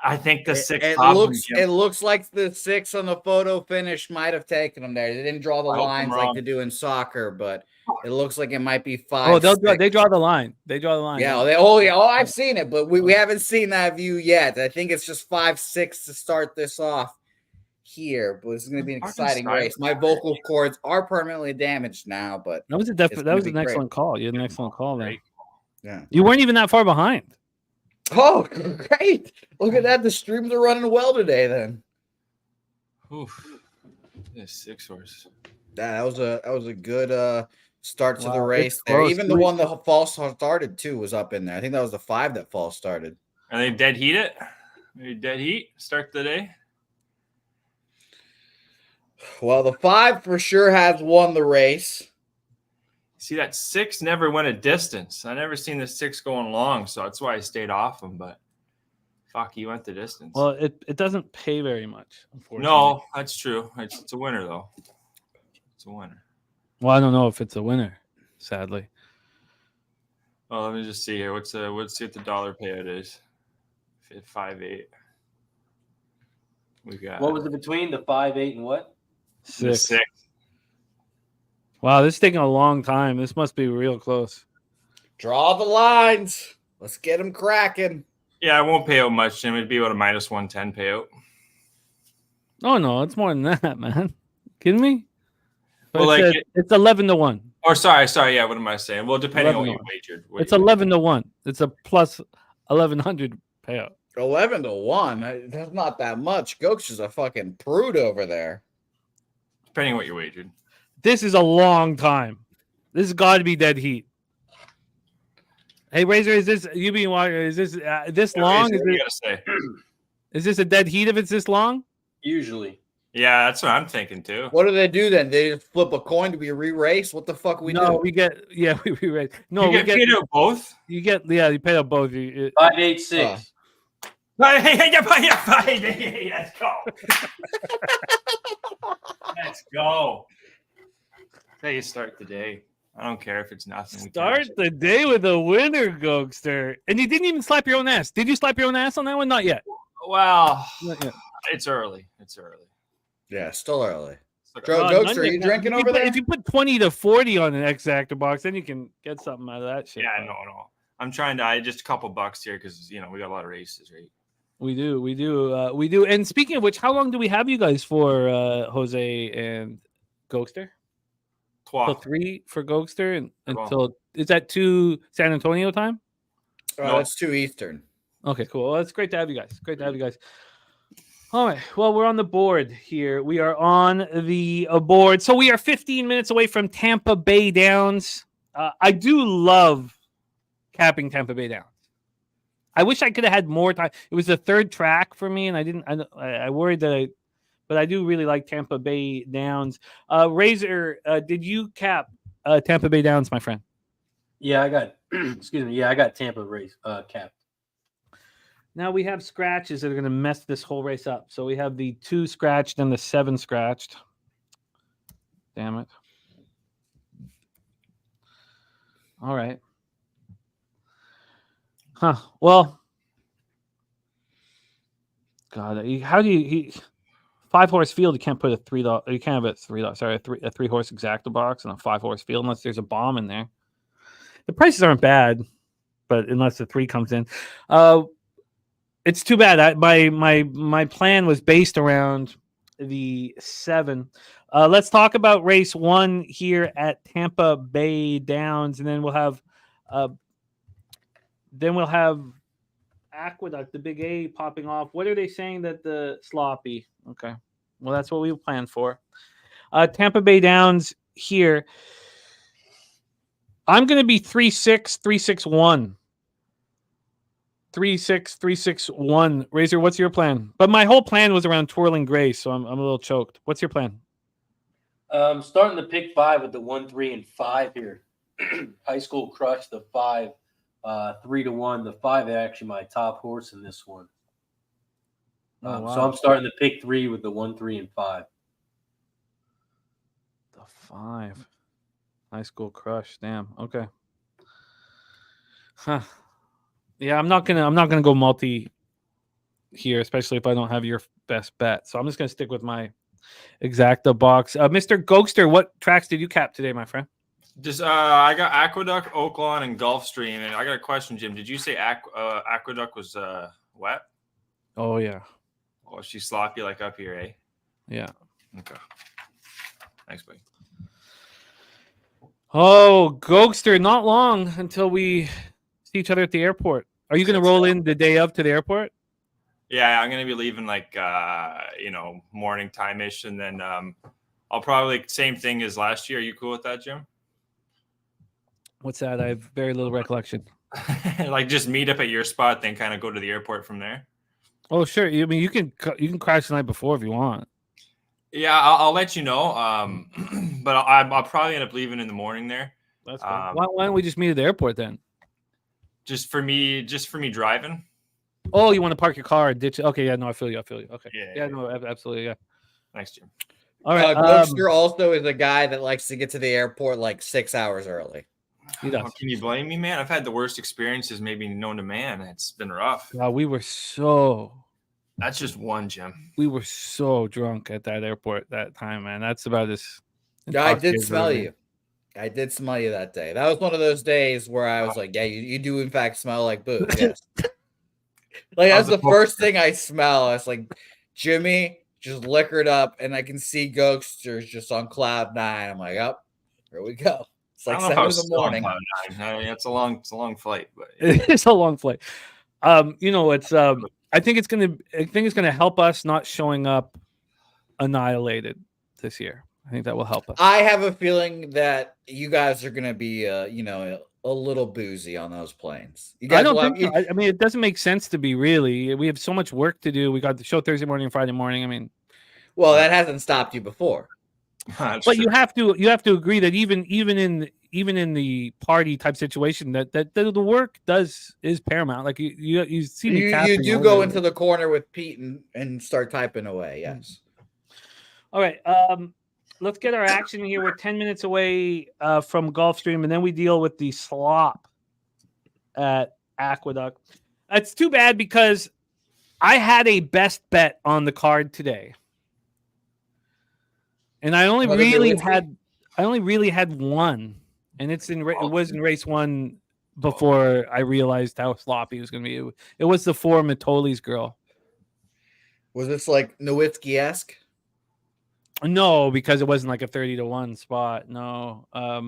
I think the 6 It looks like the 6 on the photo finish might have taken them there. They didn't draw the lines like they do in soccer, but it looks like it might be 5. Oh, they draw the line. They draw the line. Yeah. I've seen it, but we haven't seen that view yet. I think it's just 5, 6 to start this off here, but it's going to be an exciting race. My vocal cords are permanently damaged now, but that was an excellent call. You had an excellent call there. Yeah, you weren't even that far behind. Oh, great! Look at that. The streams are running well today. Then, oof, this 6 horse. That was a good start to the race there. Even the one that false started too was up in there. I think that was the 5 that false started. Are they dead heat it? Maybe dead heat start the day. Well, the 5 for sure has won the race. See, that 6 never went a distance. I never seen the 6 going long, so that's why I stayed off him. But fuck, he went the distance. Well, it doesn't pay very much, unfortunately. No, that's true. It's a winner though. It's a winner. Well, I don't know if it's a winner, sadly. Well, let me just see here. Let's see what the dollar payout is. 5-8. We got. What was it between the 5, 8, and what? 6. Wow, this is taking a long time. This must be real close. Draw the lines. Let's get them cracking. Yeah, I won't pay out much, Jim. It'd be about a -110 payout. Oh no, it's more than that, man. Kidding me? Well, like it's 11-1. Or sorry. Yeah, what am I saying? Well, depending on what you 11-1. wagered. It's 11-1. It's a plus 1,100 payout. 11-1. That's not that much. Goak's is a fucking prude over there. Depending on what you wagered. This is a long time. This has got to be dead heat. Hey, Razor, is this you being watching? Is this this long? Razor, what you gotta say? Is this a dead heat if it's this long? Usually. Yeah, that's what I'm thinking too. What do they do then? They just flip a coin to be re-race? What the fuck we do? We get we raise. No, you get paid out both. You pay out both. 586. Let's go. Let's go. That's how you start the day. I don't care if it's nothing. Start the day with a winner, Gokster. And you didn't even slap your own ass. Did you slap your own ass on that one? Not yet. Well, Not yet. it's early. Yeah, still early. Joe, Gokester, are you drinking over there? If you put 20 to 40 on an X-Actor box, then you can get something out of that shit. Yeah, no. I'm trying to. just a couple bucks here because we got a lot of races, right? We do. And speaking of which, how long do we have you guys for, Jose and Gokster? Till 3 for Gokster and until is that 2 San Antonio time? No, it's 2 Eastern. Okay, cool. Well, it's great to have you guys. All right. Well, we're on the board here. We are on the board. So we are 15 minutes away from Tampa Bay Downs. I do love capping Tampa Bay Downs. I wish I could have had more time. It was the third track for me, and I worried that but I do really like Tampa Bay Downs. Razor, did you cap Tampa Bay Downs, my friend? Yeah, I got. Excuse me. Yeah, I got Tampa race capped. Now we have scratches that are going to mess this whole race up. So we have the 2 scratched and the 7 scratched. Damn it! All right. Huh. Well. God, how do you? 5-horse field, you can't put a $3. You can't have a $3. Sorry, a 3-horse X-Actor box and a 5-horse field unless there's a bomb in there. The prices aren't bad, but unless the 3 comes in, it's too bad. My plan was based around the 7. Let's talk about race 1 here at Tampa Bay Downs, and then we'll have Aqueduct, the big A popping off. What are they saying that the sloppy? Okay. Well, that's what we planned for. Tampa Bay Downs here. I'm going to be 3-6, 3-6-1. 3-6, 3-6-1. Razor, what's your plan? But my whole plan was around Twirling Grace, so I'm a little choked. What's your plan? Starting the pick 5 with the 1, 3, and 5 here. High School Crush, the 5. 3-1. The 5 is actually my top horse in this one. Wow. So I'm starting to pick 3 with the 1, 3, and 5. The 5. High School Crush. Damn. Okay. Huh. Yeah, I'm not gonna go multi here, especially if I don't have your best bet. So I'm just gonna stick with my X-Actor box. Mr. Gokster, what tracks did you cap today, my friend? Just I got Aqueduct, Oaklawn, and Gulfstream. And I got a question, Jim. Did you say Aqueduct was wet? Oh yeah. Oh, she's sloppy like up here, eh? Yeah. Okay. Thanks, buddy. Oh, Gokster, not long until we see each other at the airport. Are you going to roll in the day of to the airport? Yeah, I'm going to be leaving like, morning time-ish. And then I'll probably, same thing as last year. Are you cool with that, Jim? What's that? I have very little recollection. Like just meet up at your spot, then kind of go to the airport from there. Oh, sure. I mean, you can crash the night before if you want. Yeah, I'll let you know. But I'll probably end up leaving in the morning there. That's cool. Why don't we just meet at the airport then? Just for me driving. Oh, you want to park your car and ditch it? Okay, yeah, no, I feel you. Okay. Yeah. No, absolutely, yeah. Thanks, Jim. All right. Gokster also is a guy that likes to get to the airport like 6 hours early. He does. Can you blame me, man? I've had the worst experiences maybe known to man. It's been rough. That's just one, Jim. We were so drunk at that airport that time, man. That's about as. Yeah, I did smell you. I did smell you that day. That was one of those days where I was like, yeah, you do in fact smell like booze. Yes. Like that's the first thing I smell. I was like, Jimmy just liquored up, and I can see Ghoster's just on cloud 9. I'm like, oh, here we go. It's like 7 in the morning. It's a long flight, but It's a long flight. It's I think it's gonna help us not showing up annihilated this year. I think that will help us. I have a feeling that you guys are gonna be a little boozy on those planes. You guys I don't will think have, so. I mean, it doesn't make sense to be really. We have so much work to do. We got the show Thursday morning and Friday morning. I mean, well, that hasn't stopped you before. but you have to agree that even in the party type situation that the work is paramount. Like you see me. You do go into the corner with Pete and start typing away. Yes. All right. Let's get our action here. We're 10 minutes away from Gulfstream, and then we deal with the slop at Aqueduct. It's too bad because I had a best bet on the card today. And I only really had one, and it was in race 1 before I realized how sloppy it was going to be. It was the 4 Matoli's girl. Was this like Nowitzki-esque? No, because it wasn't like a 30-1 spot. No. I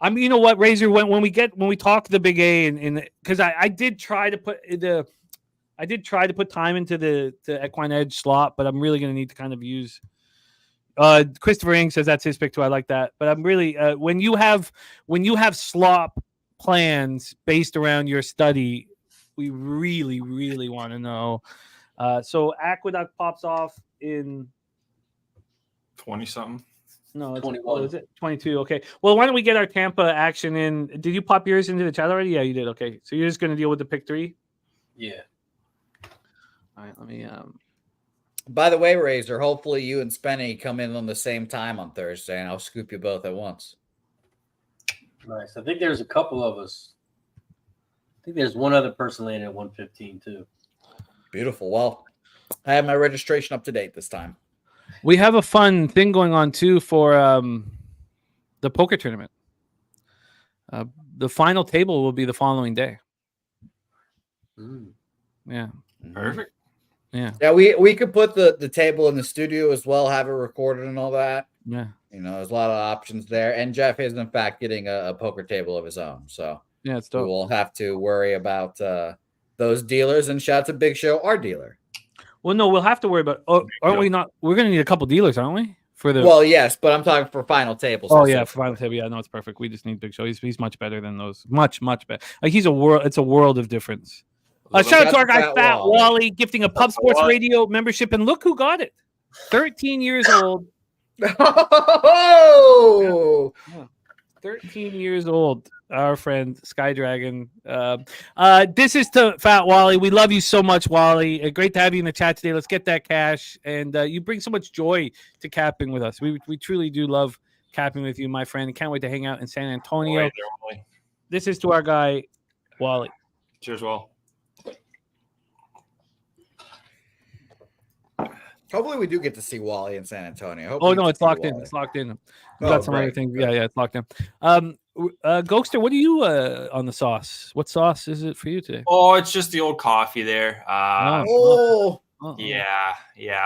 mean, you know what, Razor? When we talk the Big A and because I did try to put time into the equine edge slot, but I'm really going to need to kind of use. Christopher Ing says that's his pick too. I like that, but I'm really when you have slop plans based around your study, we really want to know. So Aqueduct pops off in 20-something. No, it's 21. Is it 22? Okay. Well, why don't we get our Tampa action in? Did you pop yours into the chat already? Yeah, you did. Okay, so you're just going to deal with the pick 3. Yeah. All right. Let me. By the way, Razor, hopefully you and Spenny come in on the same time on Thursday, and I'll scoop you both at once. Nice. I think there's a couple of us. I think there's one other person landing at 115 too. Beautiful. Well, I have my registration up to date this time. We have a fun thing going on too for the poker tournament. The final table will be the following day. Yeah. Perfect. Yeah. Yeah, we could put the table in the studio as well, have it recorded and all that. Yeah. There's a lot of options there. And Jeff is, in fact, getting a poker table of his own. So yeah, it's we dope. won't have to worry about those dealers. And shout out to Big Show, our dealer. Well, no, we'll have to worry about. Oh, aren't we not? We're going to need a couple dealers, aren't we? Well, yes, but I'm talking for final tables. Oh yeah, for final table. Yeah, no, it's perfect. We just need Big Show. He's much better than those. Much better. Like he's a world. It's a world of difference. Shout out to our guy Fat Wally gifting a Pub Sports Radio membership, and look who got it. 13 years old. Oh, yeah. 13 years old. Our friend Sky Dragon. This is to Fat Wally. We love you so much, Wally. Great to have you in the chat today. Let's get that cash, and you bring so much joy to capping with us. We truly do love capping with you, my friend. Can't wait to hang out in San Antonio. This is to our guy Wally. Cheers, Wall. Hopefully we do get to see Wally in San Antonio. Oh no, it's locked in. It's locked in. We got some other things. Yeah, it's locked in. Ghoster, what are you on the sauce? What sauce is it for you today? Oh, it's just the old coffee there. Yeah.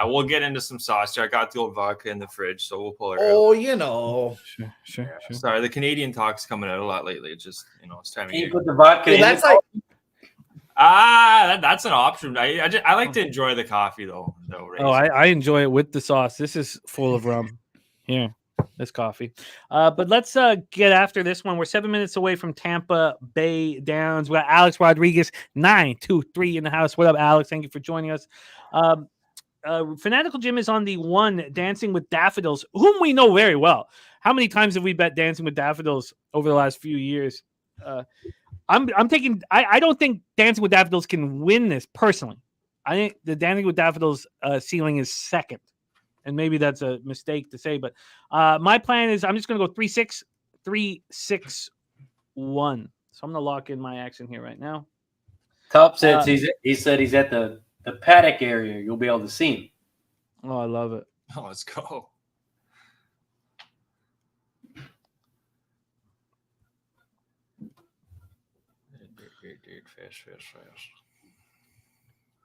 We'll get into some sauce here. I got the old vodka in the fridge, so we'll pull it out. Sure. Sorry, the Canadian talk's coming out a lot lately. It's just it's time of year. You put the vodka in. That's like. That's an option. I like to enjoy the coffee though. Oh, I enjoy it with the sauce. This is full of rum. Here, this coffee. But let's get after this one. We're 7 minutes away from Tampa Bay Downs. We got Alex Rodriguez 923 in the house. What up, Alex? Thank you for joining us. Fanatical Jim is on the 1 Dancing with Daffodils, whom we know very well. How many times have we bet Dancing with Daffodils over the last few years? I'm taking. I don't think Dancing with Daffodils can win this personally. I think the Dancing with Daffodils ceiling is second, and maybe that's a mistake to say. But my plan is I'm just going to go 3-6, 3-6-1. So I'm going to lock in my action here right now. Top says he said he's at the paddock area. You'll be able to see him. Oh, I love it. Oh, let's go. Fast.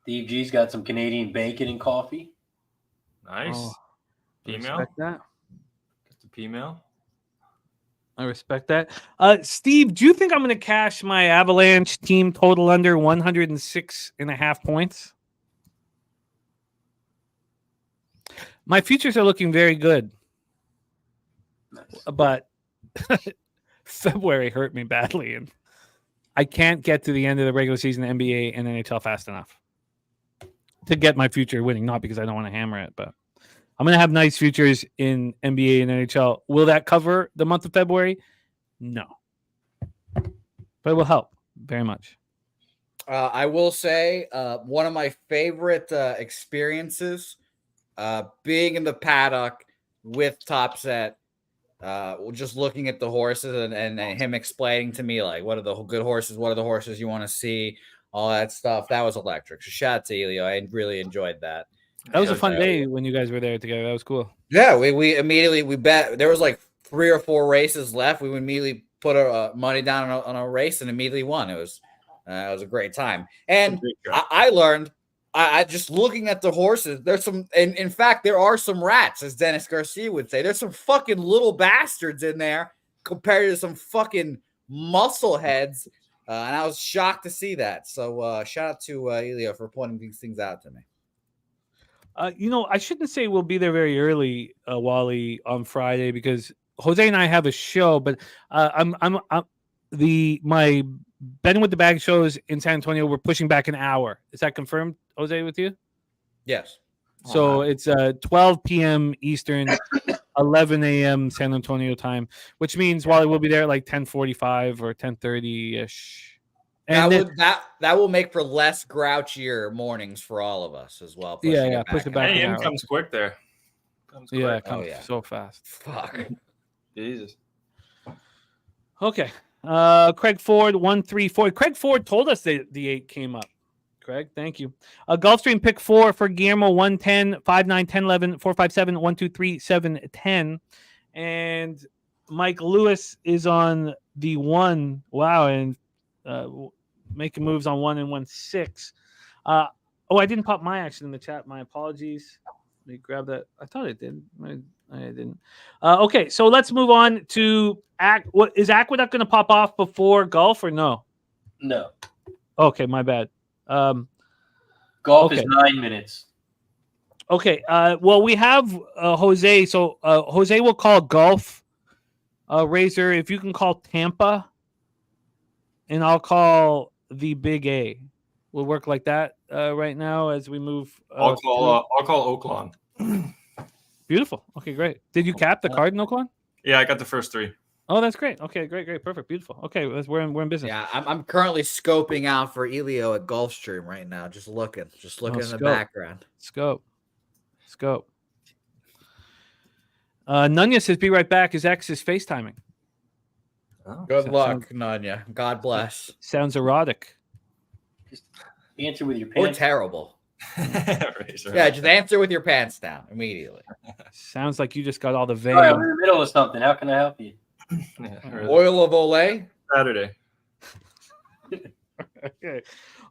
Steve G's got some Canadian bacon and coffee. Nice. Oh, I Female. respect that. Get the female. I respect that. Steve, do you think I'm going to cash my Avalanche team total under 106.5 points? My futures are looking very good, but February hurt me badly, and I can't get to the end of the regular season NBA and NHL fast enough to get my future winning. Not because I don't want to hammer it, but I'm going to have nice futures in NBA and NHL. Will that cover the month of February? No, but it will help very much. I will say one of my favorite experiences being in the paddock with Top Set, just looking at the horses and him explaining to me, like, what are the good horses? What are the horses you want to see? All that stuff. That was electric. So shout out to Elio. I really enjoyed that. That was a fun day when you guys were there together. That was cool. Yeah, we immediately bet. There was like 3 or 4 races left. We would immediately put our money down on a race and immediately won. It was a great time. And I learned, I just looking at the horses, there's some, and in fact, there are some rats, as Dennis Garcia would say. There's some fucking little bastards in there compared to some fucking muscle heads. And I was shocked to see that. So shout out to Elio for pointing these things out to me. I shouldn't say we'll be there very early, Wally, on Friday because Jose and I have a show. But my betting with the bag shows in San Antonio. We're pushing back an hour. Is that confirmed, Jose, with you? Yes. So it's 12 p.m. Eastern, 11 a.m. San Antonio time, which means Wally will be there at like 10:45 or 10:30 ish. And that will make for less grouchier mornings for all of us as well. Push it back. AM comes quick there. It comes so fast. Fuck. Jesus. Okay. Craig Ford 134. Craig Ford told us that the 8 came up. Craig, thank you. Gulfstream pick 4 for Guillermo 110 59 10 11 457 123 710, and Mike Lewis is on the 1. Wow, and making moves on 1 and 1-6. I didn't pop my action in the chat. My apologies. Let me grab that. I thought I did. I didn't. Okay, so let's move on to what is Aqueduct going to pop off before golf or no? No. Okay, my bad. Golf is 9 minutes. Okay. Well, we have Jose. So Jose will call golf. Razor, if you can call Tampa, and I'll call the Big A. We'll work like that right now as we move. I'll call Oaklawn. Beautiful. Okay, great. Did you cap the card in Oaklawn? Yeah, I got the first 3. Oh, that's great. Okay, great, perfect, beautiful. Okay, we're in business. Yeah, I'm currently scoping out for Elio at Gulfstream right now. Just looking in the background. Scope. Nunya says, "Be right back." His ex is FaceTiming. Oh, good luck, Nunya. God bless. Sounds erotic. Just answer with your pants. Or terrible. Yeah, just answer with your pants down immediately. Sounds like you just got all the vein. All right, we're in the middle of something. How can I help you? Really. Oil of Olay? Saturday.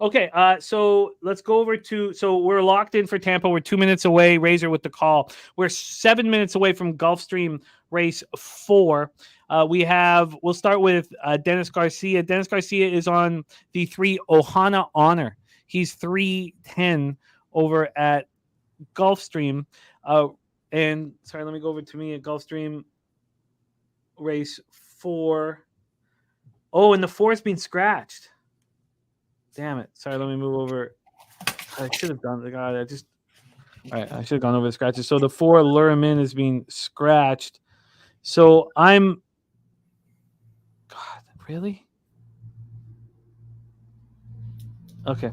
Okay. So let's go over to. So we're locked in for Tampa. We're 2 minutes away. Razor with the call. We're 7 minutes away from Gulfstream Race 4. We'll start with Dennis Garcia. Dennis Garcia is on the 3 Ohana Honor. He's 310 over at Gulfstream. And sorry, let me go over to me at Gulfstream Race 4. Oh, and the 4 is being scratched. Damn it. Sorry, let me move over. I should have done the guy. I should have gone over the scratches. So the 4 Luramin is being scratched. So God, really? Okay.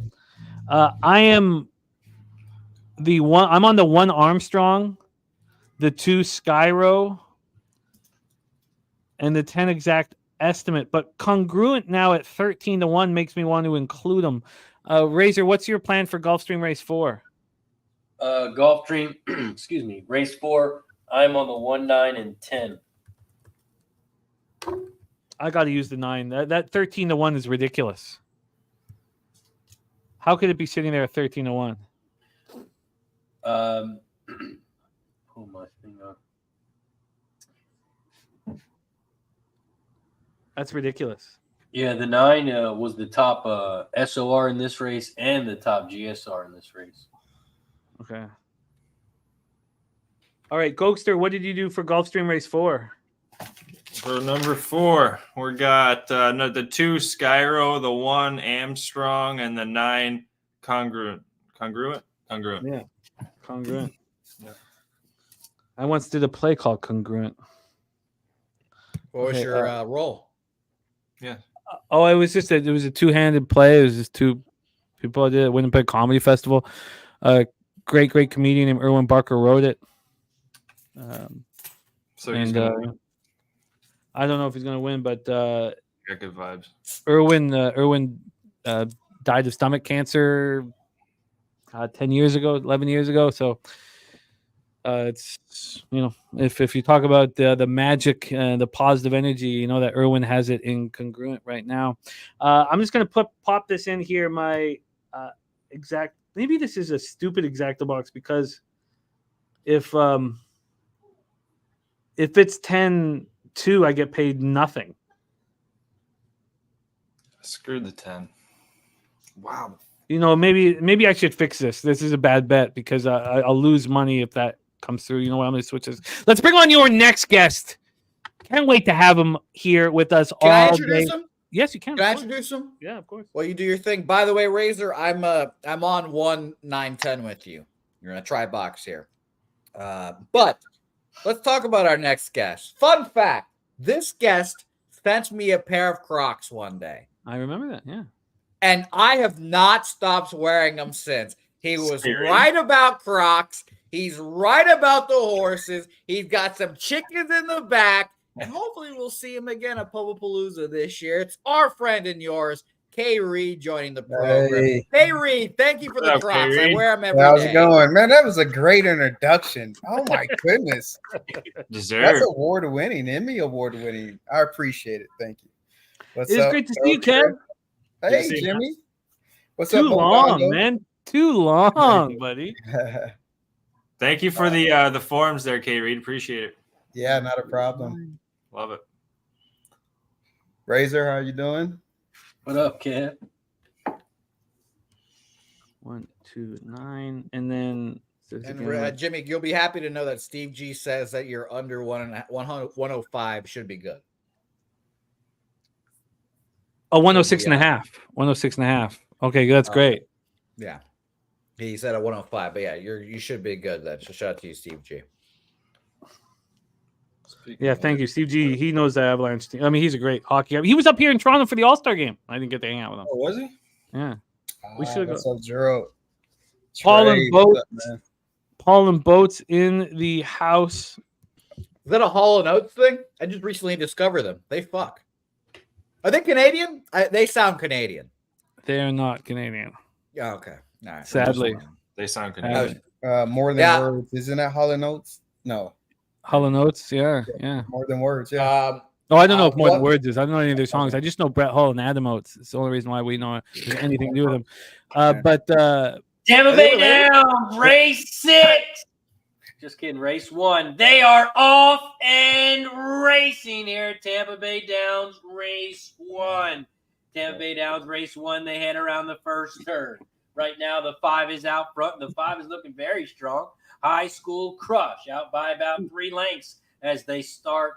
I am the 1. I'm on the 1 Armstrong, the 2 Skyro, and the 10 Exact Estimate. But congruent now at 13-1 makes me want to include them. Razor, what's your plan for Gulfstream Race 4? Gulfstream, excuse me, Race 4. I'm on the 1, 9, and 10. I got to use the 9. That 13-1 is ridiculous. How could it be sitting there at 13-1? Pull my thing up. That's ridiculous. Yeah, the 9 was the top SOR in this race and the top GSR in this race. Okay. All right, Gokster, what did you do for Gulfstream Race 4? For number 4, we got the 2 Skyro, the 1 Armstrong, and the 9 Congruent. Yeah, Congruent. Yeah. I once did a play called Congruent. What was your role? Yeah. Oh, it was just it was a two-handed play. It was just two people I did at Winnipeg Comedy Festival. Great comedian named Erwin Barker wrote it. So he's gonna I don't know if he's gonna win, but got good vibes. Erwin died of stomach cancer 10 years ago, 11 years ago. So it's if you talk about the magic and the positive energy, that Erwin has it in Congruent right now. I'm just gonna pop this in here. My exact, maybe this is a stupid exacta box, because if it's 10-2, I get paid nothing. Screw the 10. Wow. Maybe I should fix this. This is a bad bet, because I'll lose money if that comes through. You know what? I'm going to switch this. Let's bring on your next guest. Can't wait to have him here with us all day. Can I introduce him? Yes, you can. Can I introduce him? Yeah, of course. Well, you do your thing. By the way, Razor, I'm on 1-9-10 with you. You're in a try box here. But let's talk about our next guest. Fun fact: this guest sent me a pair of Crocs one day. I remember that. Yeah. And I have not stopped wearing them since. He was Scary. right about Crocs. He's right about the horses. He's got some chickens in the back. And hopefully we'll see him again at Pubapalooza this year. It's our friend and yours, Kay Reed, joining the program. Hey, Reed, thank you for the What's up, Crocs. Kay I Reed? wear them every day. How's it going? Man, that was a great introduction. Oh, my goodness. That's Deserved. award-winning, Emmy award-winning. I appreciate it. Thank you. What's It's up? great to see you, Kev. Hey, see you. Jimmy. What's Too up, long, Mogongo? man. Too long, buddy. Thank you for the forums there, Kate Reed. Appreciate it. Yeah, not a problem. Love it. Razor, how you doing? What up, Kev? 1, 2, 9, and then. And Jimmy, you'll be happy to know that Steve G says that you're under 105 should be good. Oh, 106.5. 106.5. Okay, that's great. Yeah. He said at 105, but yeah, you should be good then. So shout out to you, Steve G. Yeah, thank you, Steve G. He knows the Avalanche team. I mean, he's a great hockey guy. He was up here in Toronto for the All-Star game. I didn't get to hang out with him. Oh, was he? Yeah. We should go. What's up, Zero? Paul Trey, and what's Boats. up, man? Paul and Boats in the house. Is that a Hall & Oates thing? I just recently discovered them. They fuck. Are they Canadian? They sound Canadian. They are not Canadian. Yeah, okay. All right. Sadly. They sound good. More than Yeah. words. Isn't that Hall & Oates? No. Hall & Oates, yeah. More than words, yeah. Oh, I don't know if More Than what- Words is. I don't know any of their songs. I just know Brett Hull and Adam Oates. It's the only reason why we know there's anything to do with them. But Tampa Are Bay they related? Downs, race 6. Just kidding, race 1. They are off and racing here at Tampa Bay Downs, race 1. Tampa Bay Downs, race 1. They head around the first turn. Right now, the 5 is out front. The 5 is looking very strong. High School Crush out by about 3 lengths as they start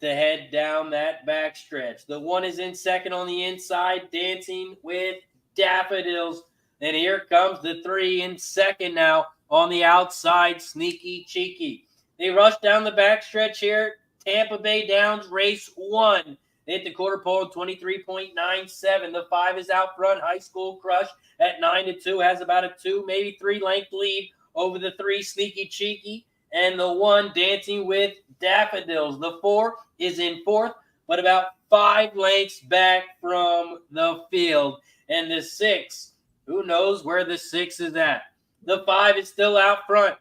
to head down that back stretch. The 1 is in second on the inside, Dancing with Daffodils. And here comes the 3 in second now on the outside, Sneaky Cheeky. They rush down the back stretch here. Tampa Bay Downs, race 1. They hit the quarter pole at 23.97. The 5 is out front. High School Crush at 9-2 has about a 2, maybe 3 length lead over the 3, Sneaky Cheeky. And the 1, Dancing with Daffodils. The 4 is in fourth, but about 5 lengths back from the field. And the 6, who knows where the 6 is at? The 5 is still out front.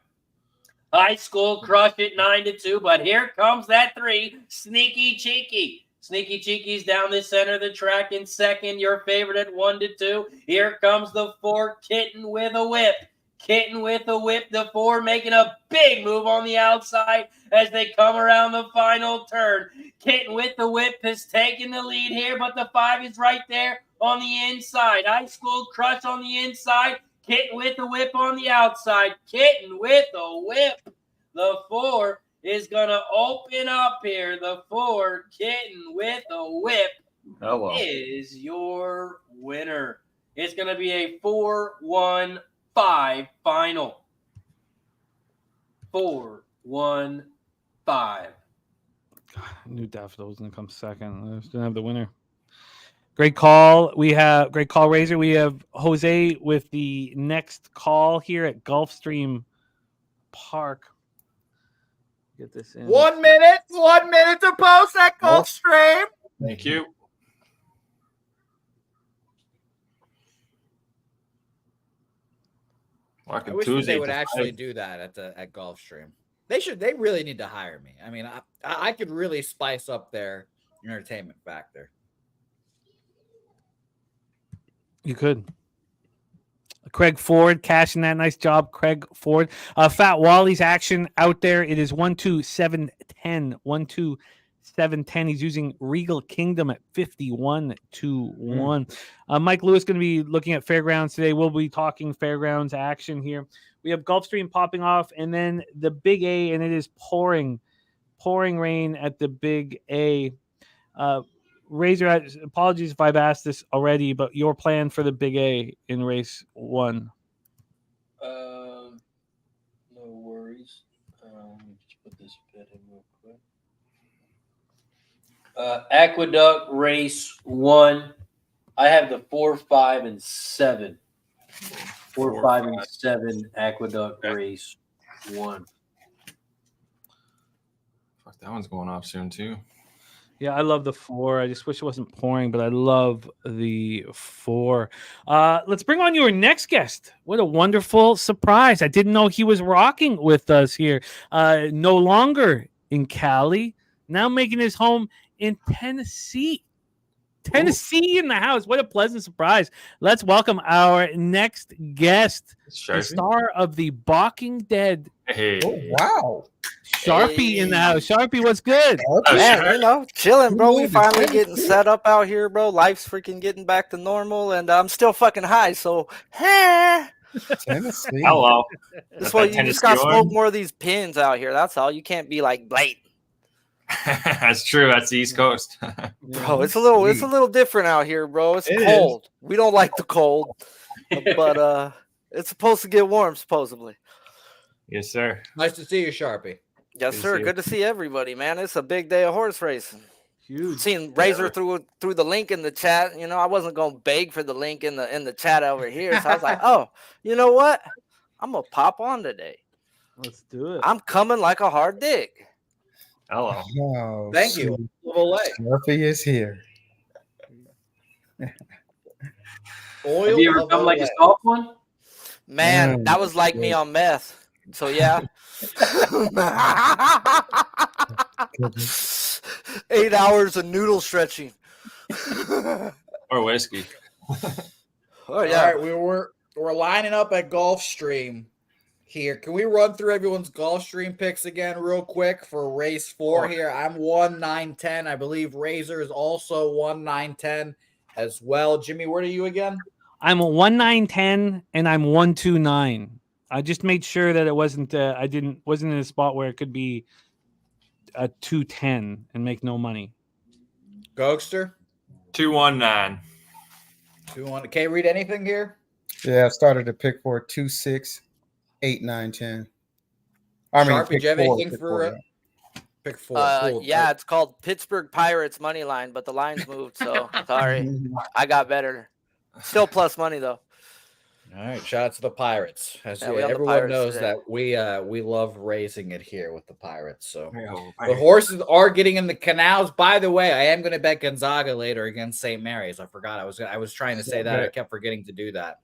High School Crush at 9-2, but here comes that 3, Sneaky Cheeky. Sneaky Cheekies down the center of the track in second. Your favorite at 1-2. Here comes the 4, Kitten with a whip. Kitten with a whip. The 4 making a big move on the outside as they come around the final turn. Kitten with the whip has taken the lead here, but the 5 is right there on the inside. High School Crush on the inside. Kitten with the whip on the outside. Kitten with a whip. The 4 is going to open up here. The 4, Kitten with a whip, is your winner. It's going to be a 4-1-5 final. 4-1-5. I knew Daffodil was going to come second. I just didn't have the winner. Great call. Great call, Razor. We have Jose with the next call here at Gulfstream Park. Get this in. 1 minute. 1 minute to post that Gulfstream. Thank you. I wish they would actually do that at Gulfstream. They really need to hire me. I mean, I could really spice up their entertainment factor. You could. Craig Ford cashing that. Nice job, Craig Ford. Fat Wally's action out there. It is 1-2-7-10. 1-2-7-10. He's using Regal Kingdom at 51-1. Mike Lewis going to be looking at Fairgrounds today. We'll be talking Fairgrounds action here. We have Gulfstream popping off, and then the Big A, and it is pouring rain at the Big A. Razor, apologies if I've asked this already, but your plan for the Big A in race 1? No worries. Just put this bit in real quick. Aqueduct race 1. I have the 4, 5, and 7. 4, 5, and 7 Aqueduct race 1. Fuck, that one's going off soon too. Yeah, I love the 4. I just wish it wasn't pouring, but I love the 4. Let's bring on your next guest. What a wonderful surprise. I didn't know he was rocking with us here. No longer in Cali, now making his home in Tennessee. Tennessee in the house. What a pleasant surprise. Let's welcome our next guest, the star of the Balking Dead. Hey. Oh, wow. Sharpie in the house. Sharpie, what's good? Man, chilling, bro. We finally getting set up out here, bro. Life's freaking getting back to normal, and I'm still fucking high, so Tennessee. Hello. That's why you just gotta smoke more of these pins out here. That's all. You can't be like blatant. That's true. That's the East Coast. Bro, it's a little different out here, bro. It's cold. We don't like the cold, but it's supposed to get warm, supposedly. Yes, sir. Nice to see you, Sharpie. Yes, sir. Good to see everybody, man. It's a big day of horse racing. Huge. Seeing Razor through the link in the chat. I wasn't gonna beg for the link in the chat over here, so I was like, oh, you know what? I'm gonna pop on today. Let's do it. I'm coming like a hard dick. Hello. Oh, Thank you. Sharpie is here. Oil Have you ever come like a soft one? Man, that was like me on meth. So yeah. 8 hours of noodle stretching. Or whiskey. Oh yeah. All right, we're lining up at Gulfstream here. Can we run through everyone's Gulfstream picks again real quick for race 4 here? I'm 1-9-10. I believe Razor is also 1-9-10 as well. Jimmy, what are you again? I'm 1-9-10 and I'm 1-2-9. I just made sure that it wasn't wasn't in a spot where it could be a 2-10 and make no money. Gokster? 2-1-9. 2-1. Okay, read anything here? Yeah, I started to pick for 2-6, 8, 9, 10. I mean, Sharpie, do you have anything for pick 4? Cool. Yeah, it's called Pittsburgh Pirates money line, but the line's moved, so sorry. I got better. Still plus money though. All right, shout out to the Pirates. As Yeah, we have the everyone Pirates knows today. that we love raising it here with the Pirates. So Oh, the horses are getting in the canals. By the way, I am going to bet Gonzaga later against St. Mary's. I forgot. I was trying to say that. I kept forgetting to do that.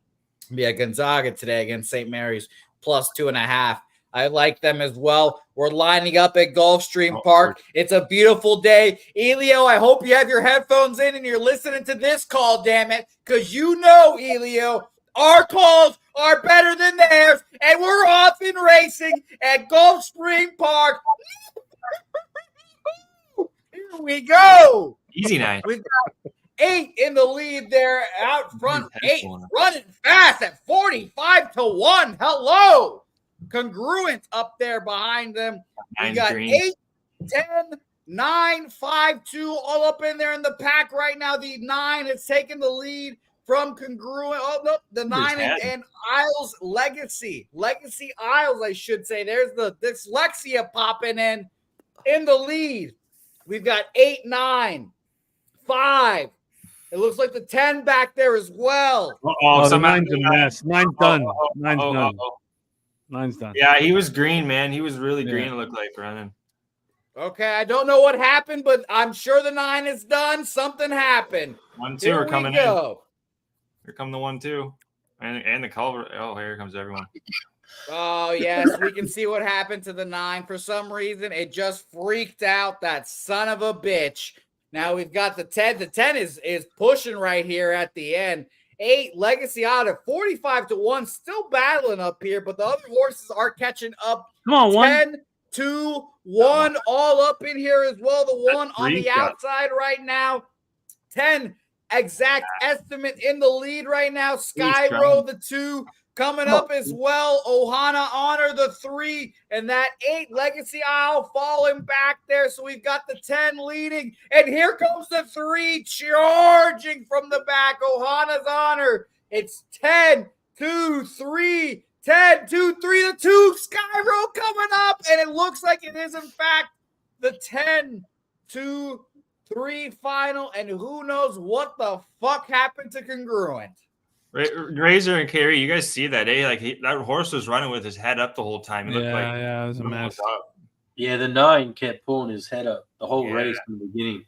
Yeah, Gonzaga today against St. Mary's plus 2.5. I like them as well. We're lining up at Gulfstream Park. It's a beautiful day. Elio, I hope you have your headphones in and you're listening to this call, damn it. Because you know, Elio, our calls are better than theirs. And we're off in racing at Gulfstream Park. Here we go. Easy 9. We've got 8 in the lead there out front. 8 running fast at 45-1. Hello. Congruent up there behind them. We got green. 8, 10, 9, 5, 2 all up in there in the pack right now. The 9 has taken the lead from Congruent. Oh, no, the 9 and Isles Legacy. Legacy Isles, I should say. There's the dyslexia popping in the lead. We've got 8, 9, 5. It looks like the 10 back there as well. Oh, the 9's a mess. 9's done. 9's done. 9's done. Yeah, he was green, man. He was really green, it looked like, running. Okay, I don't know what happened, but I'm sure the 9 is done. Something happened. 1, 2 are coming in. Here come the 1, 2. And the culvert. Oh, here comes everyone. Oh, yes. We can see what happened to the 9. For some reason, it just freaked out, that son of a bitch. Now we've got the 10. The 10 is pushing right here at the end. 8 Legacy out of 45-1, still battling up here, but the other horses are catching up. Come on, 10, 2, 1, all up in here as well. The 1 on the outside right now. 10 exact estimate in the lead right now. Skyro, the 2 coming up as well. Ohana Honor, the 3, and that 8 Legacy Isle falling back there. So we've got the 10 leading, and here comes the 3 charging from the back. Ohana's Honor. It's 10, 2, 3, 10, 2, 3, the 2 Skyro coming up, and it looks like it is in fact the 10, 2, 3 final, and who knows what the fuck happened to Congruent. Razor and Carey, you guys see that, eh? Like that horse was running with his head up the whole time. It looked like it was a mess. Yeah, the 9 kept pulling his head up the whole race from the beginning.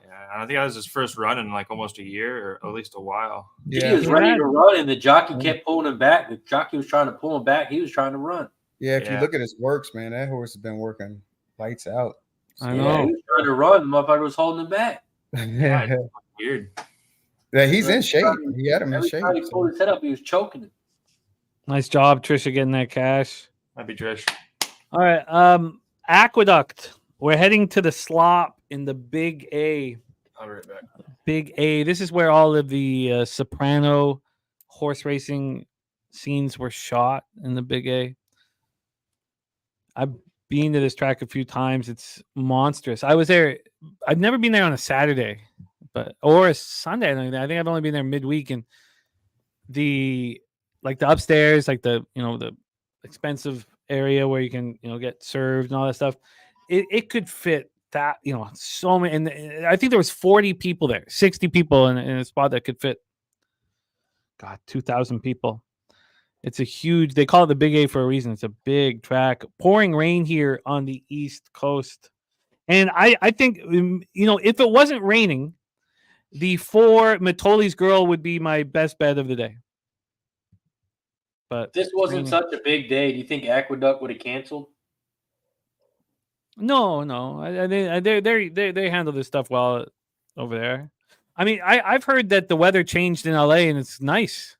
Yeah, I think that was his first run in like almost a year, or at least a while. Yeah, he was ready to run, and the jockey kept pulling him back. The jockey was trying to pull him back. He was trying to run. Yeah, if you look at his works, man, that horse has been working lights out. I know. He was trying to run. The motherfucker was holding him back. Yeah, weird. Yeah, he's in shape. He had him in shape. Every time he pulled his head up, he was choking him. Nice job, Trisha, getting that cash. Happy Trish. All right, Aqueduct. We're heading to the slop in the Big A. I'll be right back. Big A. This is where all of the Soprano horse racing scenes were shot in the Big A. I've been to this track a few times. It's monstrous. I was there. I've never been there on a Saturday, or a Sunday. I think I've only been there midweek, and the upstairs, like the expensive area where you can get served and all that stuff. It could fit that so many, and I think there was 40 people there, 60 people in a spot that could fit 2,000 people. It's a huge, they call it the Big A for a reason. It's a big track. Pouring rain here on the East Coast. And I think, if it wasn't raining, the 4 Matoli's Girl would be my best bet of the day. But this wasn't such a big day. Do you think Aqueduct would have canceled? No. They handle this stuff well over there. I mean, I've heard that the weather changed in LA and it's nice.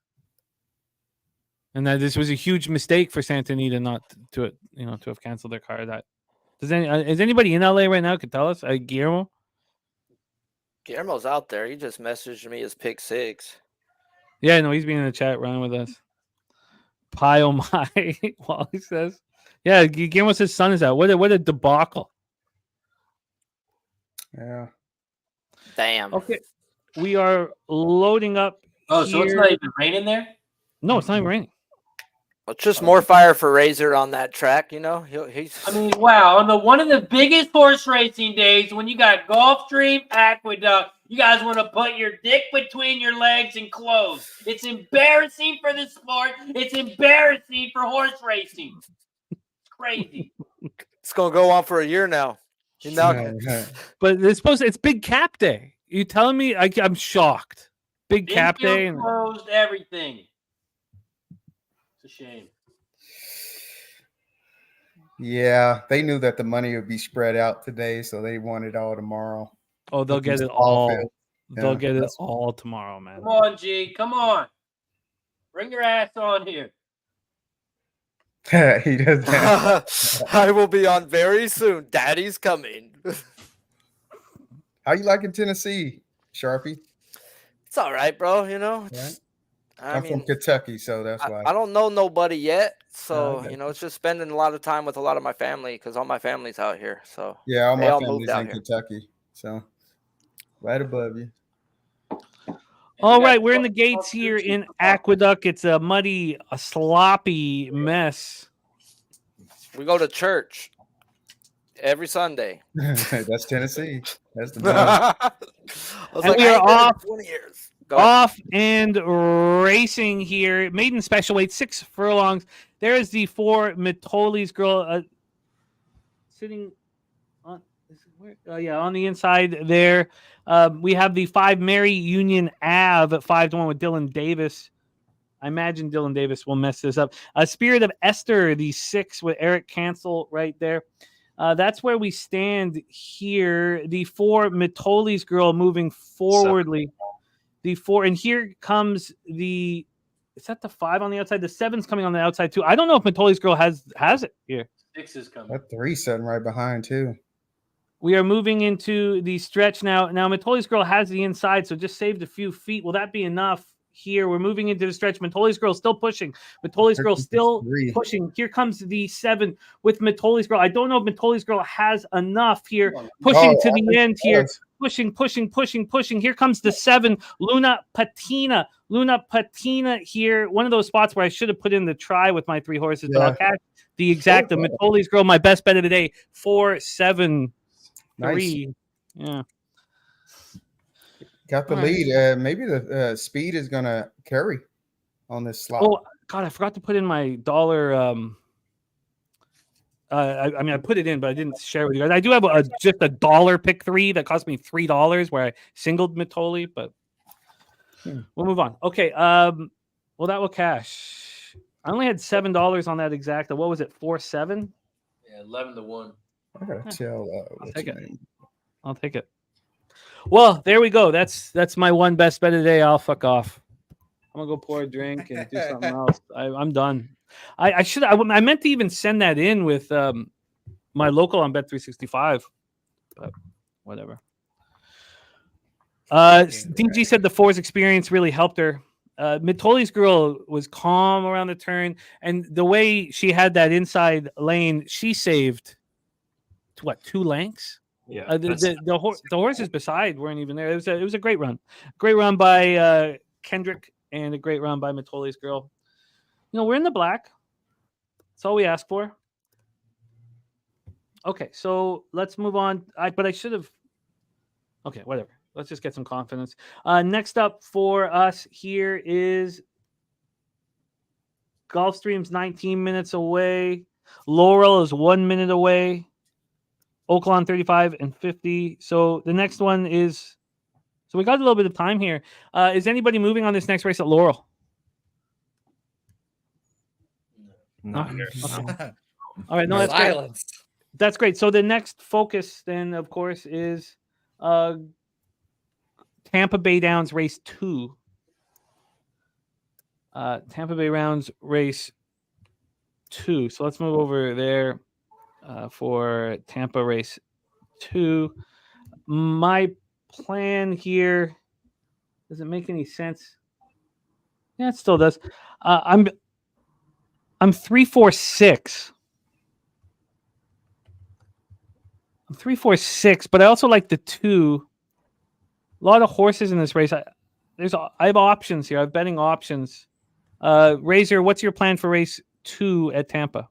And that this was a huge mistake for Santa Anita not to have canceled their car. That is anybody in LA right now could tell us? Guillermo? Guillermo's out there. He just messaged me his pick 6. Yeah, no, he's been in the chat running with us. Pie oh my, Wally says. Yeah, Guillermo says son is out. What a debacle. Yeah. Damn. Okay, we are loading up. Oh, so it's not even raining there? No, it's not even raining. It's just more fire for Razor on that track, He's. I mean, wow! On one of the biggest horse racing days, when you got Gulfstream, Aqueduct, you guys want to put your dick between your legs and close. It's embarrassing for the sport. It's embarrassing for horse racing. It's crazy. It's gonna go on for a year now. But it's Big Cap Day. You telling me? I'm shocked. Big Cap Day and closed everything. It's a shame. Yeah, they knew that the money would be spread out today, so they want it all tomorrow. Oh, they'll Put get these it small all. fields. They'll Yeah, get it that's- all tomorrow, man. Come on, G. Come on. Bring your ass on here. He does that. I will be on very soon. Daddy's coming. How you liking Tennessee, Sharpie? It's all right, bro. You know, Right? I I'm from mean, Kentucky, so that's why. I don't know nobody yet. I So, got you know, it's just spending a lot of time with a lot of my family because all my family's out here. So, Yeah, all they my all family's moved out in here. Kentucky, so right above you. All We got right, we're in the 12 gates here Gucci. in Aqueduct. It's a muddy, a sloppy mess. We go to church every Sunday. That's Tennessee. That's the best. I was And we I are ain't been in off. 20 years. Go ahead. Off and racing here. Maiden special weight, 6 furlongs. There is the 4 Mitoli's girl sitting on, on the inside there. We have the 5 Mary Union Ave at 5-1 with Dylan Davis. I imagine Dylan Davis will mess this up. Spirit of Esther, the 6 with Eric Cancel right there. That's where we stand here. The 4 Mitoli's girl moving forwardly. The 4, and here comes the. Is that the 5 on the outside? The 7's coming on the outside too. I don't know if Mitoli's girl has it here. 6 is coming. That 3 sitting right behind too. We are moving into the stretch now. Now Mitoli's girl has the inside, so just saved a few feet. Will that be enough? Here we're moving into the stretch. Mitoli's girl still pushing. Mitoli's girl still pushing. Here comes the 7 with Mitoli's girl. I don't know if Mitoli's girl has enough here. Pushing to the end here. Pushing. Here comes the 7, Luna Patina. Luna Patina here. One of those spots where I should have put in the try with my 3 horses, but I'll catch the exacta. Mitoli's girl, my best bet of the day, 4-7-3. Nice. Yeah. Got the All right. lead. Maybe the speed is gonna carry on this slot. Oh God, I forgot to put in my dollar. I mean, I put it in, but I didn't share with you guys. I do have just a dollar pick 3 that cost me $3 where I singled Mitoli, but we'll move on. Okay. Well, that will cash. I only had $7 on that exacta. What was it? 4-7. Yeah, 11-1. I gotta tell. What's take your it. name? I'll take it. Well, there we go. That's my one best bet of the day. I'll fuck off. I'm gonna go pour a drink and do something else. I'm done. I should. I meant to even send that in with my local on Bet365, but whatever. DG said the 4's experience really helped her. Mitoli's girl was calm around the turn, and the way she had that inside lane, she saved 2 lengths. Yeah, The horses beside weren't even there. It was a great run. Great run by Kendrick and a great run by Mitoli's girl. You know, we're in the black. That's all we ask for. Okay, so let's move on. But I should have. Okay, whatever. Let's just get some confidence. Next up for us here is Gulfstream's 19 minutes away. Laurel is 1 minute away. Oaklawn 35 and 50. So the next one is. So we got a little bit of time here. Is anybody moving on this next race at Laurel? No. Okay. All right, no, that's great. Silence. That's great. So the next focus then, of course, is Tampa Bay Downs Race 2. Tampa Bay Rounds Race 2. So let's move over there for Tampa Race 2. My plan here, does it make any sense? Yeah, it still does. I'm 3-4-6. I'm 3-4-6, but I also like the 2. A lot of horses in this race. I have options here. I have betting options. Razor, what's your plan for race 2 at Tampa?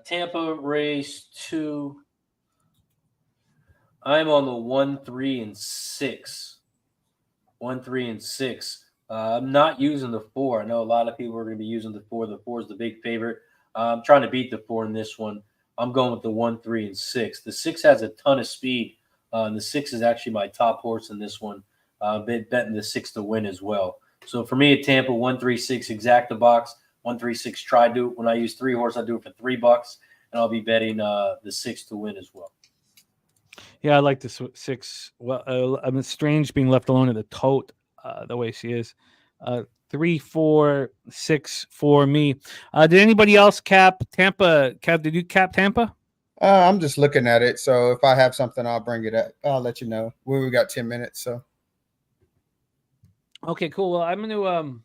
Tampa Race 2. I'm on the 1, 3, and 6. 1, 3, and 6. I'm not using the 4. I know a lot of people are going to be using the 4. The 4 is the big favorite. I'm trying to beat the 4 in this one. I'm going with the 1, 3, and 6. The 6 has a ton of speed. And the 6 is actually my top horse in this one. Betting the 6 to win as well. So for me at Tampa, 1, 3, 6 exacta box. 136 try do. When I use 3 horse, I do it for $3, and I'll be betting the 6 to win as well. Yeah, I like the 6. Well, I mean, strange being left alone at the tote the way she is. 3, 4, 6 for me. Did anybody else cap Tampa? Did you cap Tampa? I'm just looking at it. So if I have something, I'll bring it up. I'll let you know. We got 10 minutes. So Okay, cool. Well, I'm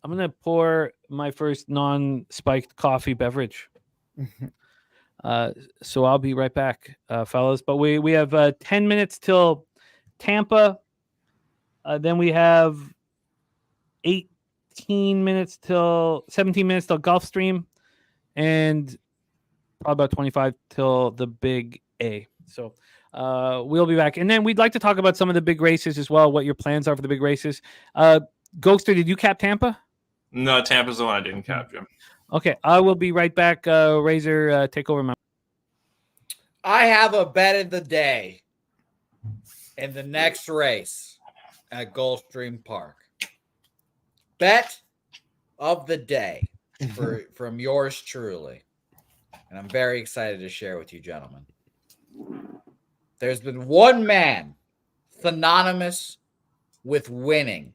gonna pour my first non-spiked coffee beverage. So I'll be right back, fellas. But we have 10 minutes till Tampa. Then we have 17 minutes till Gulfstream, and probably about 25 till the Big A. So we'll be back, and then we'd like to talk about some of the big races as well. What your plans are for the big races? Ghoster, did you cap Tampa? No, Tampa's the one I didn't cap, Jim. Okay, I will be right back. Razor, take over, man. I have a bet of the day in the next race at Gulfstream Park. Bet of the day from yours truly. And I'm very excited to share with you, gentlemen. There's been one man synonymous with winning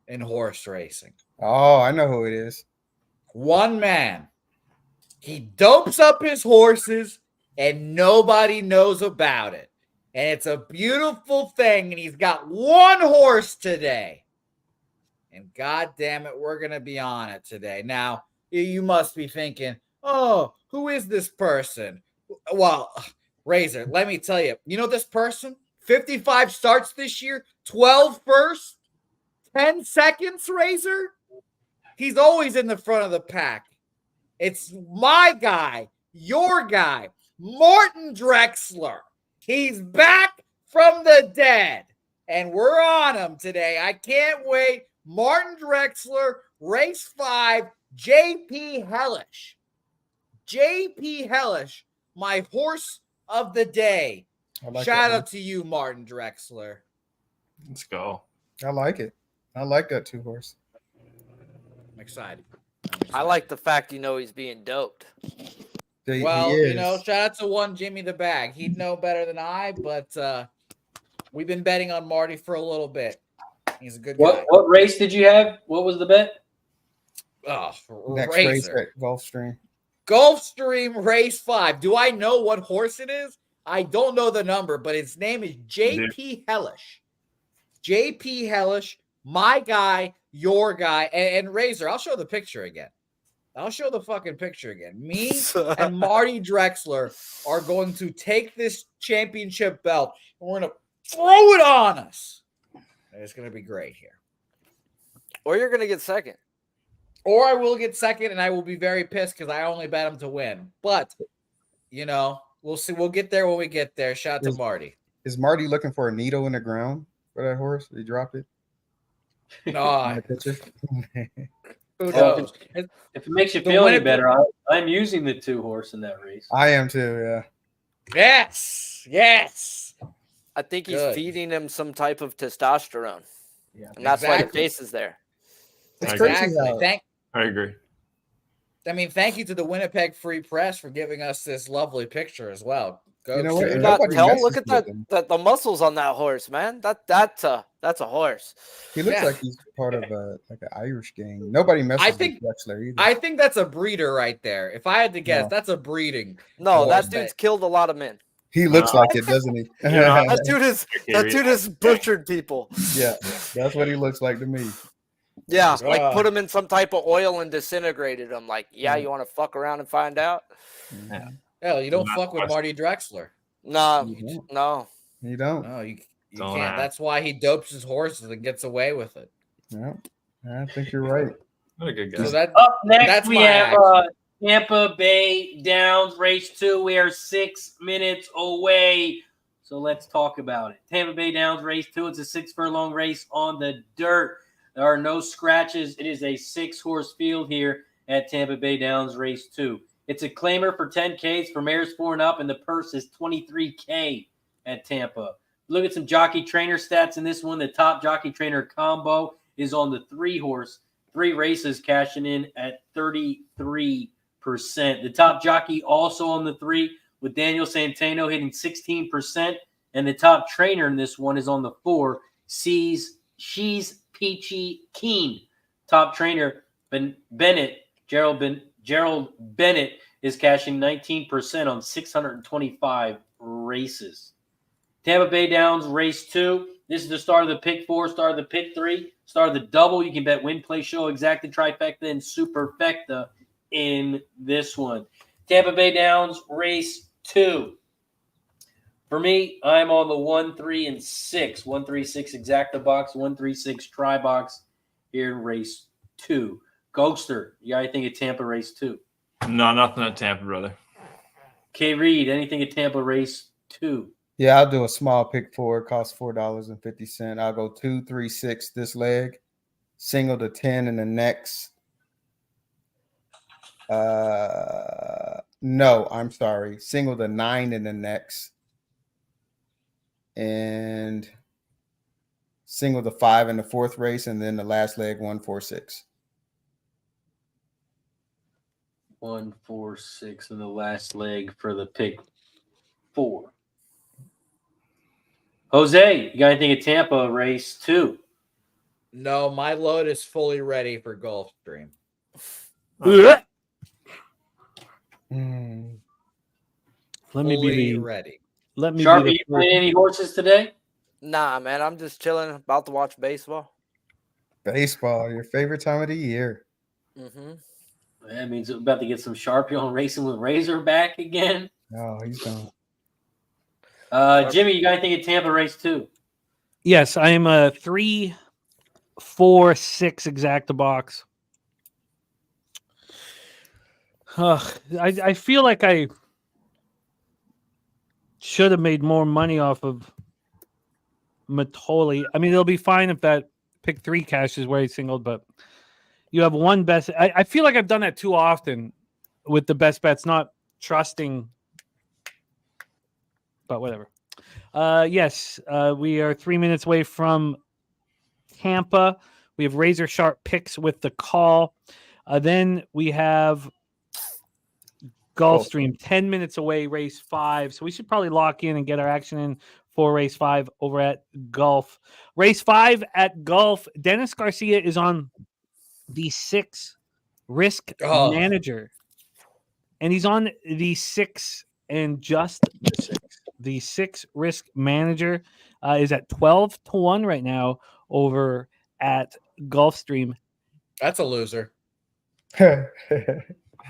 in horse racing. oh, I know who it is. One man. He dopes up his horses and nobody knows about it. And it's a beautiful thing. And he's got one horse today. And God damn it, we're going to be on it today. Now, you must be thinking, oh, who is this person? Well, Razor, let me tell you, you know this person? 55 starts this year, 12 first, 10 seconds, Razor? He's always in the front of the pack. It's my guy, your guy, Martin Drexler. He's back from the dead, and we're on him today. I can't wait. Martin Drexler, race 5, JP Hellish. JP Hellish, my horse of the day. Shout out to you, Martin Drexler. Let's go. I like it. I like that 2 horse. I'm excited. I like the fact he's being doped. Well, shout out to one Jimmy the Bag. He'd know better than I, but we've been betting on Marty for a little bit. He's a good guy. What race did you have? What was the bet? Oh, Next race at Gulfstream. Gulfstream race 5. Do I know what horse it is? I don't know the number, but its name is JP Hellish. JP Hellish, my guy, your guy, and Razor. I'll show the picture again. I'll show the fucking picture again. Me and Marty Drexler are going to take this championship belt and we're going to throw it on us. It's going to be great here. Or you're going to get second. Or I will get second, and I will be very pissed because I only bet him to win. But, we'll see. We'll get there when we get there. Shout out to Marty. Is Marty looking for a needle in the ground for that horse? Did he drop it? No. Who knows? If it makes you feel any better, I'm using the 2 horse in that race. I am too, yeah. Yes. I think he's feeding him some type of testosterone. Yeah. And that's why the face is there. It's crazy. I agree. Thank you to the Winnipeg Free Press for giving us this lovely picture as well. You know what? Look at the muscles on that horse, man. That's a horse. He looks like he's part of like an Irish gang. Nobody messes with Drexler either. I think that's a breeder right there. If I had to guess, that's a breeding. No, that dude's killed a lot of men. He looks like it, doesn't he? That dude has butchered people. Yeah, that's what he looks like to me. Yeah, like put him in some type of oil and disintegrated him. Like, you want to fuck around and find out? Yeah. Hell, you don't fuck with Marty Drexler. No. You don't. No, you can't. That's why he dopes his horses and gets away with it. Yeah, I think you're right. What a good guy. So up next, we have Tampa Bay Downs race 2. We are 6 minutes away. So let's talk about it. Tampa Bay Downs race 2. It's a 6 furlong race on the dirt. There are no scratches. It is a 6-horse field here at Tampa Bay Downs race 2. It's a claimer for 10Ks for mares 4 and up, and the purse is $23K at Tampa. Look at some jockey trainer stats in this one. The top jockey trainer combo is on the 3-horse 3 races cashing in at 33%. The top jockey also on the 3 with Daniel Santano hitting 16%. And the top trainer in this one is on the 4. She's Peachy Keen. Top trainer Gerald Bennett is cashing 19% on 625 races. Tampa Bay Downs race 2. This is the start of the pick 4, start of the pick 3, start of the double. You can bet win, play, show, exacta, trifecta, and superfecta in this one. Tampa Bay Downs race 2. For me, I'm on the 1, 3, and 6. 1, 3, 6 exacta box, 1, 3, 6 try box here in race 2. Ghoster, you got anything at Tampa race 2? No, nothing at Tampa, brother. K. Reed, anything at Tampa race 2? Yeah, I'll do a small pick 4. It costs $4.50. I'll go 2, 3, 6 this leg, single to 10 in the next. No, I'm sorry. Single to 9 in the next. And single to 5 in the 4th race, and then the last leg 1, 4, 6. 1, 4, 6 in the last leg for the pick 4. Jose, you got anything at Tampa race 2? No, my load is fully ready for Gulfstream. Let Fully me be ready. Let me Sharpie, be you playing any horses today? Nah, man, I'm just chilling, about to watch baseball. Baseball, your favorite time of the year. Mm-hmm. That means we're about to get some Sharpie on Racing with Razor back again. Oh, he's gone. Jimmy, you got anything at Tampa race 2? Yes, I am a 3, 4, 6 exacta box. I feel like I should have made more money off of Matoli. I mean, it'll be fine if that pick 3 cash is where he singled, but you have one best. I feel like I've done that too often with the best bets, not trusting, but whatever. Yes, we are 3 minutes away from Tampa. We have razor sharp picks with the call. Then we have Gulfstream 10 minutes away, race 5. So we should probably lock in and get our action in for race 5 over at Gulf. Race 5 at Gulf. Dennis Garcia is on the 6 risk manager. And he's on the 6 and just the 6. The 6 risk manager is at 12-1 right now over at Gulfstream. That's a loser.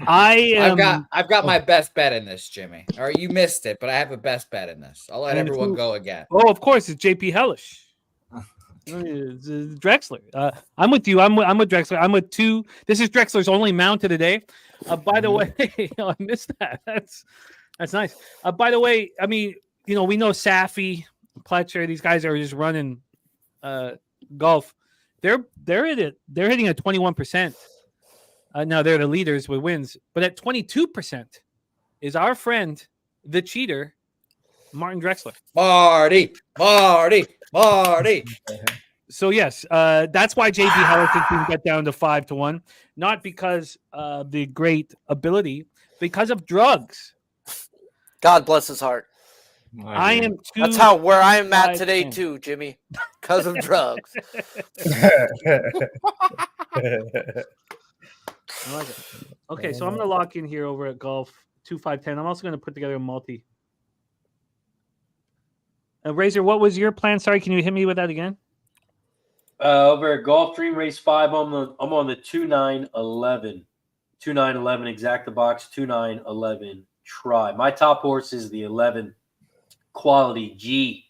I've I've got my best bet in this, Jimmy. All right, you missed it, but I have a best bet in this. I'll let everyone go again. Oh, of course, it's JP Hellish. It's Drexler. I'm with you. I'm with Drexler. I'm with 2. This is Drexler's only mount today. By the way, I missed that. That's nice. By the way, I mean, we know Safi, Pletcher. These guys are just running golf. They're hitting at 21%. Now they're the leaders with wins, but at 22% is our friend, the cheater, Martin Drexler. Marty. So yes, that's why JP Hellish can get down to 5-1, not because of the great ability, because of drugs. God bless his heart. I am too. That's where I am at today too, Jimmy, because of drugs. I like it. Okay, so I'm going to lock in here over at Golf 2-5-10. I'm also going to put together a multi. Razor, what was your plan? Sorry, can you hit me with that again? Over at Gulfstream race 5, I'm on the 2-9-11. 2-9-11 exacta box, 2-9-11 try. My top horse is the 11 Quality G.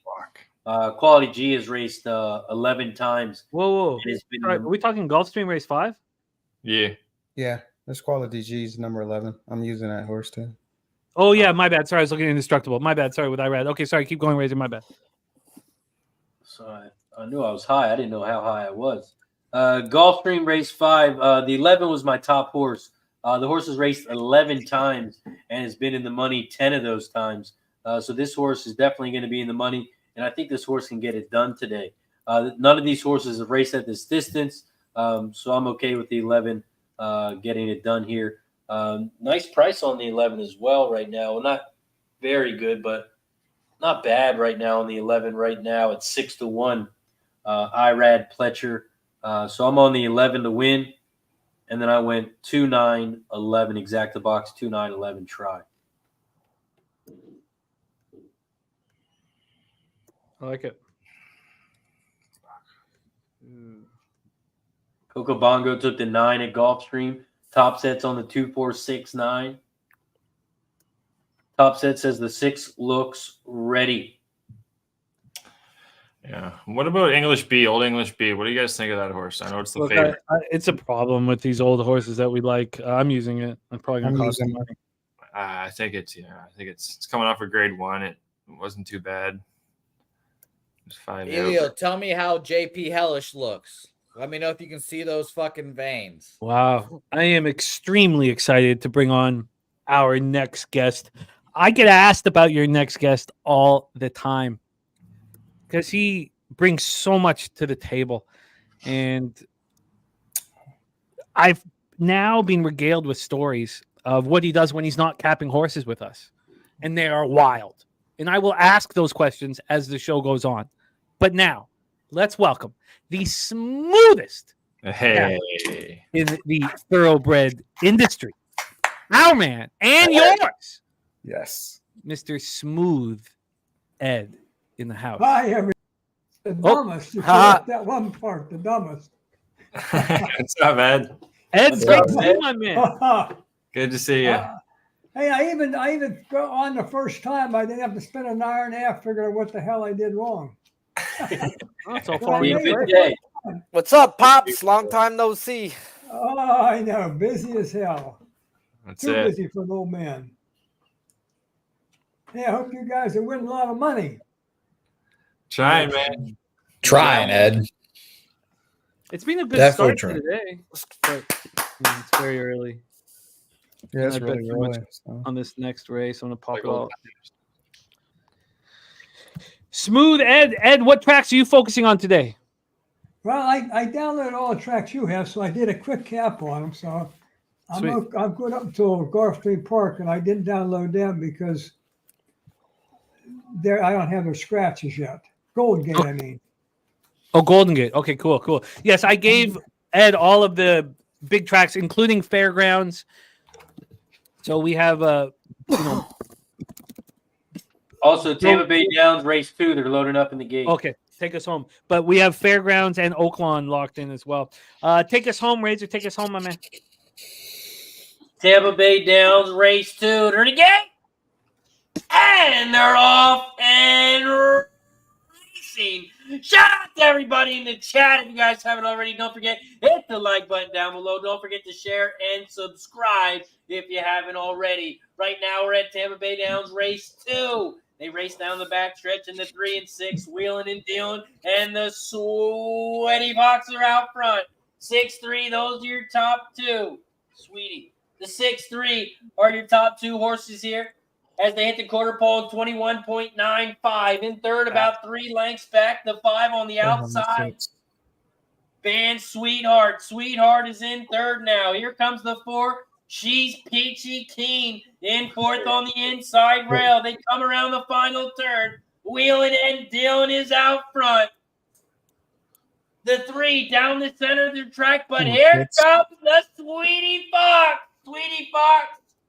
Quality G has raced 11 times. Whoa. Are we talking Gulfstream race 5? Yeah. Yeah, this Quality G's number 11. I'm using that horse too. Oh, yeah, my bad. Sorry, I was looking at Indestructible. My bad. Sorry, what I read. Okay, sorry, keep going, Razor. My bad. So I knew I was high. I didn't know how high I was. Gulfstream race 5. The 11 was my top horse. The horse has raced 11 times and has been in the money 10 of those times. So this horse is definitely going to be in the money, and I think this horse can get it done today. None of these horses have raced at this distance. So I'm okay with the 11 getting it done here. Nice price on the 11 as well right now. Well, not very good, but not bad right now on the 11 right now at 6-1. Irad Pletcher. So I'm on the 11 to win. And then I went 2-9-11 exact the box 2-9-11 try. I like it. Coco Bongo took the 9 at Gulfstream. Top sets on the 2-4-6-9. Top set says the 6 looks ready. Yeah. What about English B, Old English B? What do you guys think of that horse? I know it's the Look, favorite. it's a problem with these old horses that we like. I'm using it. I'm probably going to cost some money. I think it's coming off a grade 1. It wasn't too bad. It's 5. Elio, tell me how JP Hellish looks. Let me know if you can see those fucking veins. Wow. I am extremely excited to bring on our next guest. I get asked about your next guest all the time because he brings so much to the table. And I've now been regaled with stories of what he does when he's not capping horses with us. And they are wild. And I will ask those questions as the show goes on. But now, let's welcome the smoothest Hey. in the thoroughbred industry. Our man and yours, Yes. Mr. Smooth Ed in the house. Hi, everybody. The dumbest. You forgot that one part, the dumbest. What's up, Ed? Ed's great to see you, my man. Good to see you. Hey, I even got on the first time. I didn't have to spend an hour and a half figuring out what the hell I did wrong. Oh, so far, Be a you're good great. day. What's up, Pops? Long time no see. Oh, I know, busy as hell. That's Too it. busy for an old man. Hey, I hope you guys are winning a lot of money. Trying, man. Trying, Ed. It's been a good Definitely start to trying. the day. But, it's very early. Yeah, it's I bet really too much early. So. on this next race. I'm going to pop it all. Smooth Ed. Ed, what tracks are you focusing on today? Well, I downloaded all the tracks you have, so I did a quick cap on them. So I'm good up until Gulfstream Park, and I didn't download them because I don't have their scratches yet. Golden Gate, I mean. Oh, Golden Gate. Okay, cool. Yes, I gave Ed all of the big tracks, including Fairgrounds. So we have Also, Tampa Bay Downs race 2. They're loading up in the gate. okay, take us home. But we have Fairgrounds and Oaklawn locked in as well. Take us home, Razor. Take us home, my man. Tampa Bay Downs race 2. They're in the gate. And they're off and racing. Shout out to everybody in the chat. If you guys haven't already, don't forget, hit the like button down below. Don't forget to share and subscribe if you haven't already. Right now, we're at Tampa Bay Downs race 2. They race down the back stretch in the 3 and 6, wheeling and dealing, and the Sweaty Fox are out front. 6-3, those are your top 2. Sweetie. The 6-3 are your top 2 horses here as they hit the quarter pole 21.95. In third, about 3 lengths back. The 5 on the outside. Band Sweetheart. Sweetheart is in third now. Here comes the 4. She's Peachy Keen in fourth on the inside rail. They come around the final turn. Wheeling and dealing is out front. The 3 down the center of the track, but here comes the Sweetie Fox. Sweetie Fox.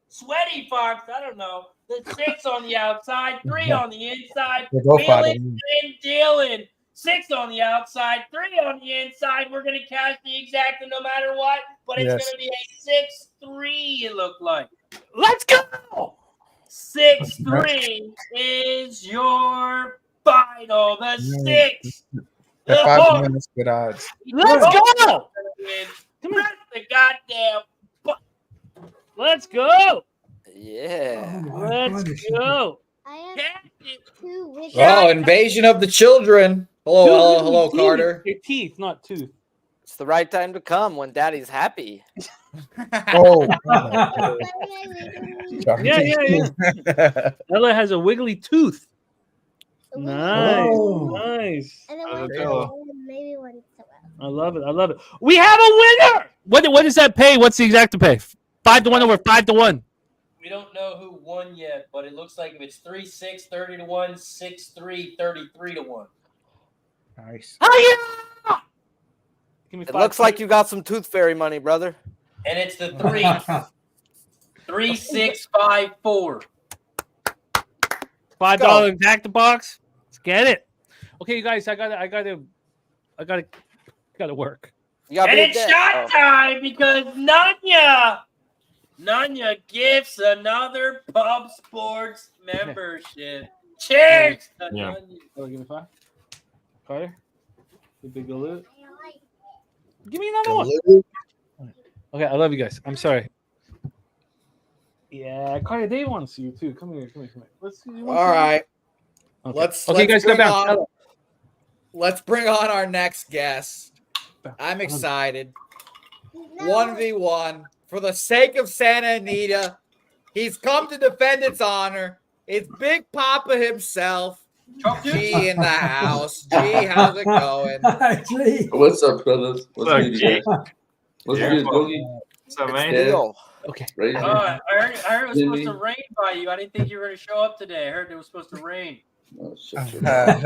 Sweaty Fox. I don't know. The 6 on the outside, 3 on the inside. Wheeling and dealing. 6 on the outside, 3 on the inside. We're going to cash the exacta no matter what, but it's going to be a 6-3, it looked like. Let's go! 6-3 is your final. The 6. The 5 minutes good odds. Let's go! Press the goddamn button. Let's go! Yeah. Oh, my Let's goodness. go! I have Cash it. 2 with Oh, invasion of the children. Hello, Carter. Your teeth, not tooth. It's the right time to come when daddy's happy. Oh, Yeah. Ella has a wiggly tooth. Nice, Oh. nice. And then Oh, when cool. I maybe once a while. I love it. I love it. We have a winner. What does that pay? What's the exact pay? 5-1 over 5-1. We don't know who won yet, but it looks like if it's 3-6, 30-1, 6-3, 33-1. Nice. Oh yeah! Give me It 5 looks like you got some Tooth Fairy money, brother. And it's the 3, 6, 5, 4. $5 in tack the box. Let's get it. Okay, you guys, I gotta work. You got And big it's debt. shot time because Nanya gifts another Pub Sports membership. Cheers! to Yeah. Nanya. Oh, give me 5. Carter, the big loot. Give me another one. Okay, I love you guys. I'm sorry. Yeah, Carter, they want to see you too. Come here. Let's see. All right. Okay. Let's guys, go bring down. let's bring on our next guest. I'm excited. 1v1 for the sake of Santa Anita. He's come to defend its honor. It's Big Papa himself. G in the house. G, how's it going? Gee. What's up, brothers? What's Look, good, Jake. guys? What's Yeah. good, Boogie? What's up, man? Yeah. Deal. Okay. Right here. I heard it was supposed Jimmy. to rain by you. I didn't think you were going to show up today. I heard it was supposed to rain. Oh, shut your mouth.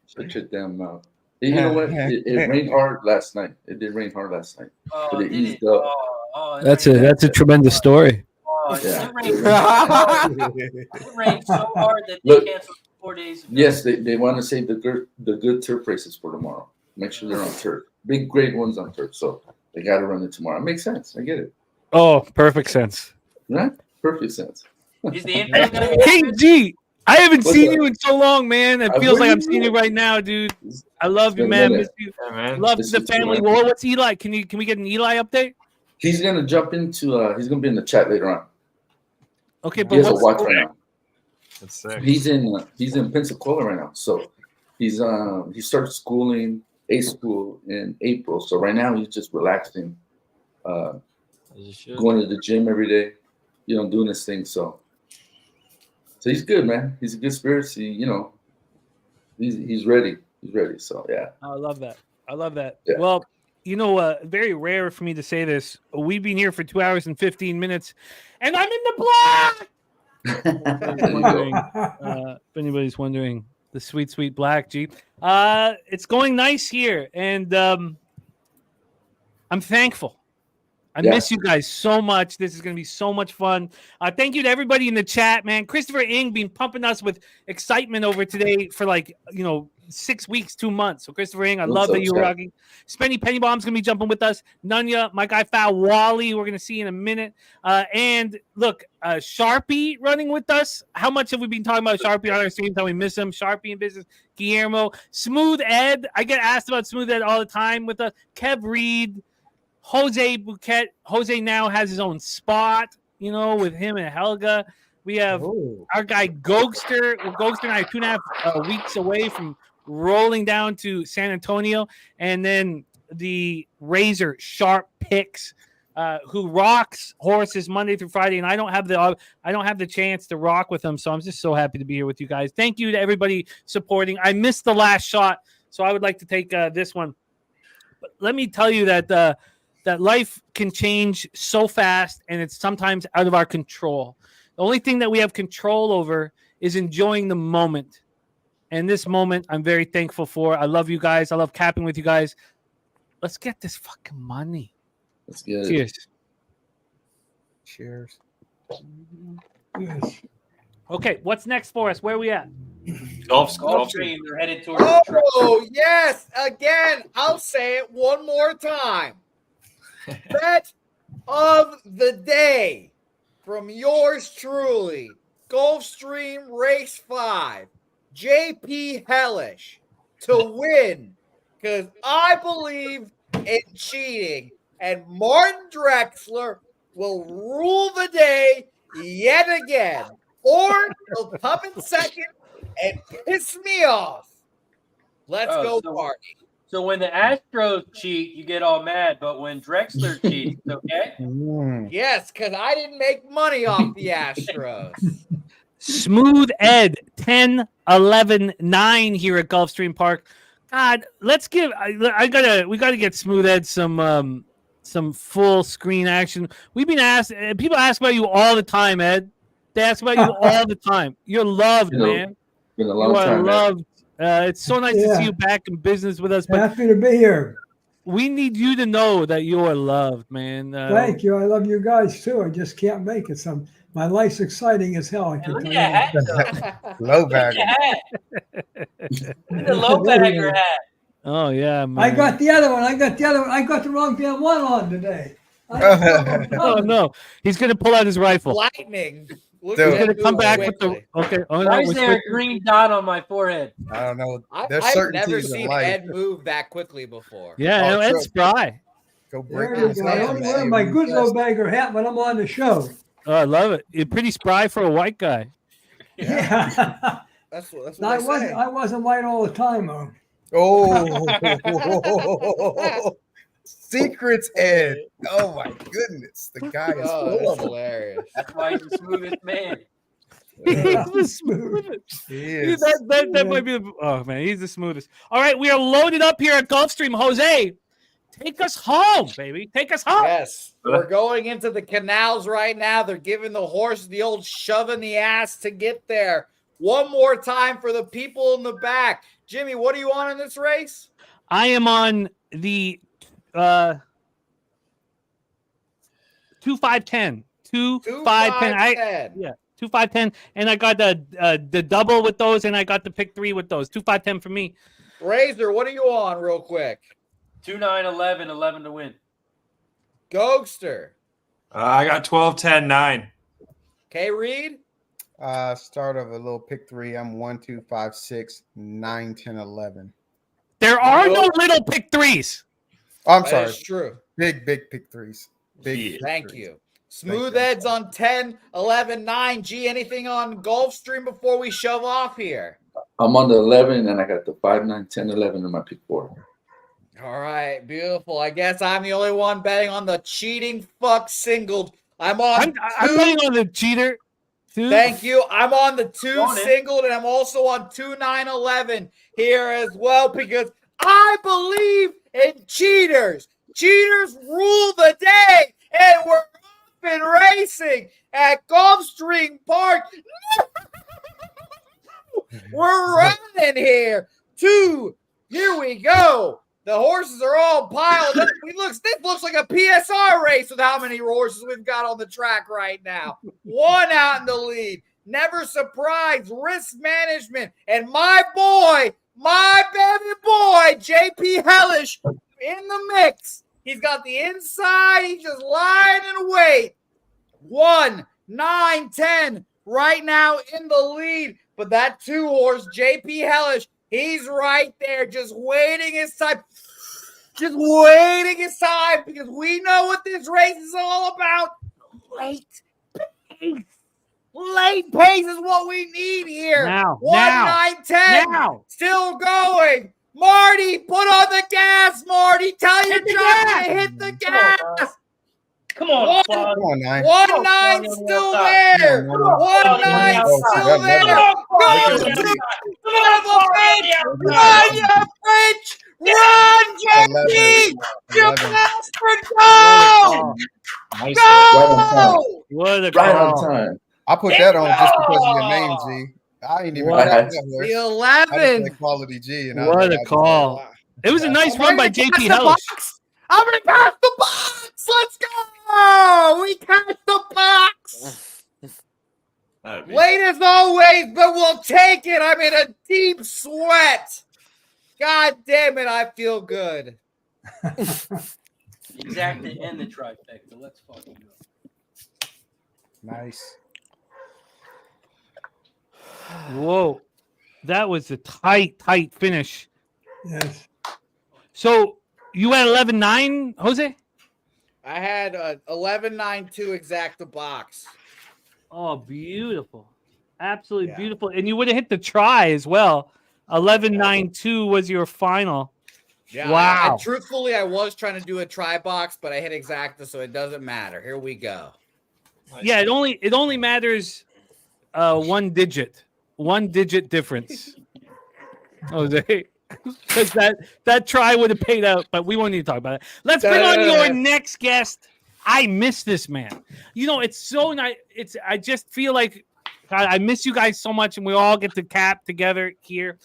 Shut your damn mouth. You know what? It rained hard last night. It did rain hard last night. Oh, But it did eased it? up. Oh, it That's rained- a tremendous story. Oh, Yeah. it rained so hard that they Look. canceled 4 days ago. Yes, they want to save the good turf races for tomorrow. Make sure they're on turf. Big, great ones on turf. So they got to run it tomorrow. It makes sense. I get it. Oh, perfect sense. Right? Perfect sense. Is the infield going to be Hey, G, I haven't What's seen up? you in so long, man. It I feels like really I'm seeing you do. right now, dude. I love It's you, been a man. minute. Miss you. Yeah, man. Love This the is family. right. Well, what's Eli? Can we get an Eli update? He's going to jump into, he's going to be in the chat later on. Okay, He but has a what's watch right now. That's sick. He's in Pensacola right now. So he started schooling, A school in April. So right now he's just relaxing, As you should. going to the gym every day, doing his thing. So he's good, man. He's in good spirits. He's ready. He's ready. So yeah. I love that. Yeah. Well, very rare for me to say this. We've been here for 2 hours and 15 minutes, and I'm in the black. There you go. If anybody's wondering, the sweet, sweet black G. It's going nice here, and I'm thankful. I Yeah. miss you guys so much. This is going to be so much fun. Thank you to everybody in the chat, man. Christopher Ing been pumping us with excitement over today for 6 weeks, 2 months. So Christopher Ing, I What's love up, that you were chat? rocking. Spenny Pennybomb's going to be jumping with us. Nunya, my guy Fat Wally, we're going to see in a minute. And look, Sharpie running with us. How much have we been talking about Sharpie on our streams? How we miss him. Sharpie in business. Guillermo. Smooth Ed. I get asked about Smooth Ed all the time with us. Kev Reed. Jose Bouquet. Jose now has his own spot, with him and Helga. We have our guy Gokster. Gokster and I are 2.5 weeks away from rolling down to San Antonio. And then the Razor Sharp Picks, who rocks horses Monday through Friday. And I don't have the chance to rock with them. So I'm just so happy to be here with you guys. Thank you to everybody supporting. I missed the last shot, so I would like to take this one. But let me tell you that life can change so fast, and it's sometimes out of our control. The only thing that we have control over is enjoying the moment. And this moment, I'm very thankful for. I love you guys. I love capping with you guys. Let's get this fucking money. Let's get it. Cheers. Cheers. Yes. Okay, what's next for us? Where are we at? Gulfstream, they're headed towards the track. Oh, yes. Again, I'll say it one more time. Bet of the day from yours truly, Gulfstream Race 5, JP Hellish to win, because I believe in cheating, and Martin Drexler will rule the day yet again, or he'll come in second and piss me off. Let's go party. So when the Astros cheat, you get all mad, but when Drexler cheats, okay? Yes, because I didn't make money off the Astros. Smooth Ed, 10-11-9 here at Gulfstream Park. God, let's give. We gotta get Smooth Ed some full screen action. We've been asked. People ask about you all the time, Ed. They ask about you all the time. You're loved, man. Been a You long are time, man. loved. It's so nice to Yeah. see you back in business with us. But Happy to be here. we need you to know that you are loved, man. Thank you. I love you guys too. I just can't make it. My life's exciting as hell. I can Look tell at you. your hat, though. Low Look at bag. your hat. Look at the low bagger hat. Oh yeah, man. I got the other one. I got the wrong damn one on today. Oh no, he's gonna pull out his rifle. Lightning. Look Dude. He's at gonna that come move back with the. quickly. Okay. Oh no, Why is we're there a switching. green dot on my forehead? I don't know. I've There's never certainties in seen life. Ed move that quickly before. Yeah, Oh, no, Ed's trust me. spry. Go break There you this go. I down, only man. wear my good low bagger hat when I'm on the show. Oh, I love it. You're pretty spry for a white guy. Yeah. That's what I they wasn't. say. I wasn't white all the time, though. Oh, secrets, Ed. Oh my goodness, the guy is Oh, full that's of them. hilarious. That's why he's the smoothest man. He's Yeah. the smoothest. He is. That might be the. Oh man, he's the smoothest. All right, we are loaded up here at Gulfstream. Jose, take us home, baby. Take us home. Yes, we're going into the canals right now. They're giving the horse the old shove in the ass to get there. One more time for the people in the back. Jimmy, what are you on in this race? I am on the 2-5-10. 2-5-10. Yeah, 2-5-10, and I got the double with those, and I got the pick 3 with those. 2-5-10 for me. Razor, what are you on real quick? 2-9-11, 11 to win. Ghoster. I got 12, 10, 9. K Reed. Start of a little pick 3. I'm 1, 2, 5, 6, 9, 10, 11. There are no little pick 3s. Oh, I'm That sorry. is true. Big pick 3s. Big. pick Thank threes. you. Smooth you. Ed's on 10, 11, 9. G, anything on Gulfstream before we shove off here? I'm on the 11, and I got the 5, 9, 10, 11 in my pick 4. All right, beautiful. I guess I'm the only one betting on the cheating fuck singled. I'm on I'm two. betting on the cheater. Too. Thank you. I'm on the 2 On it. singled, and I'm also on 2-9-11 here as well because I believe in cheaters. Cheaters rule the day, and we're off and racing at Gulfstream Park. We're running here. 2. Here we go. The horses are all piled up. This looks like a PSR race with how many horses we've got on the track right now. 1 out in the lead. Never surprised. Risk management. And my baby boy, JP Hellish in the mix. He's got the inside. He's just lying in wait. 1, 9, 10 right now in the lead. But that 2 horse, JP Hellish, he's right there, just waiting his time. Just waiting his time because we know what this race is all about. Late pace. Late pace is what we need here. Now, 1, 9, 10. Now. Still going. Marty, put on the gas, Marty. Tell your driver to hit the gas. Come on, One. Fog. Come on, 9. 1, 9 still there. Come on, 1, 9 Oh, still that there. never- Go, Look at Jimmy. Come Run, you bitch! Run, JP! You 11. bastard! Oh, Go! Right on time. Go! what a Right on call. time. I put that on just because of your name, G. I ain't even What? got that The horse. I just 11. said quality G. And I What was a like, call. It was a nice I'm run by ready to JP catch the Hellish. box. I'm going to pass the box. Let's go. We catch the box. Late as always, but we'll take it. I'm in a deep sweat. God damn it, I feel good. Exactly, and the trifecta. Let's fucking go. nice. Whoa. That was a tight finish. Yes. So you had 11-9, Jose? I had 11-9-2 exact the box. Oh, beautiful. Absolutely Yeah. beautiful. And you would have hit the try as well. 11-9-2 was your final. Yeah, Wow. Truthfully, I was trying to do a try box, but I hit exacta, so it doesn't matter. Here we go. Yeah, it only matters 1 digit. 1 digit difference. Jose. because that try would have paid out, but we won't need to talk about it. Let's bring on your next guest. I miss this man. You know, it's so nice. I just feel like God, I miss you guys so much, and we all get to cap together here.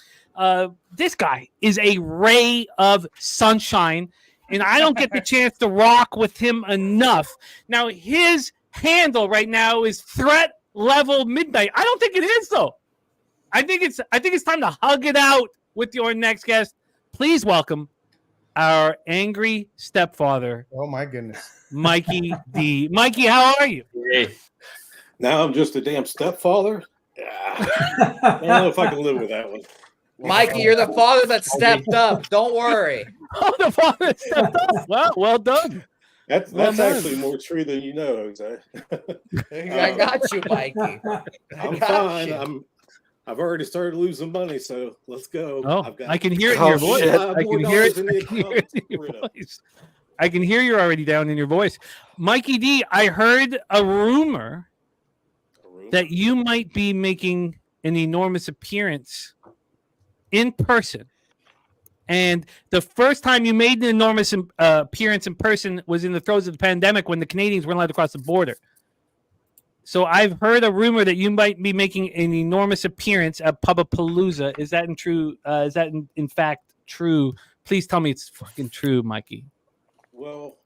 This guy is a ray of sunshine, and I don't get the chance to rock with him enough. Now, his handle right now is threat level midnight. I don't think it is though. I think it's time to hug it out with your next guest. Please welcome our angry stepfather. Oh my goodness, Mikey D. Mikey, how are you? Hey. Now I'm just a damn stepfather. I don't know if I can live with that one. Mikey, you're the father that stepped up. Don't worry. Oh, the father stepped up. Well done. That's Well done. actually more true than you know, Jose. I got you, Mikey. I'm got fine. you. I've already started losing money, so let's go. Oh, I've got I can hear it in your voice. I can hear it. $5 in the account. I can hear you're already down in your voice. Mikey D, I heard a rumor that you might be making an enormous appearance in person. And the first time you made an enormous appearance in person was in the throes of the pandemic when the Canadians weren't allowed to cross the border. So I've heard a rumor that you might be making an enormous appearance at Pubapalooza. Is that in fact true? Please tell me it's fucking true, Mikey. Well,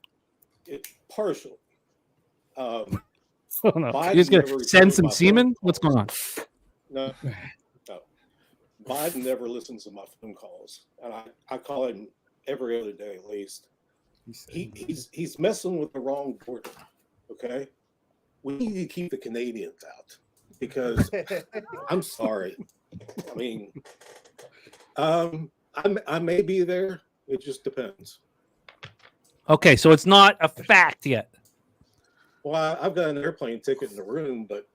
it's partial. Oh, no. You're just gonna send some semen? What's going on? No. Biden never listens to my phone calls, and I call him every other day at least. He's messing with the wrong border. Okay, we need to keep the Canadians out because I'm sorry. I mean, I may be there. It just depends. Okay, so it's not a fact yet. Well, I've got an airplane ticket in the room, but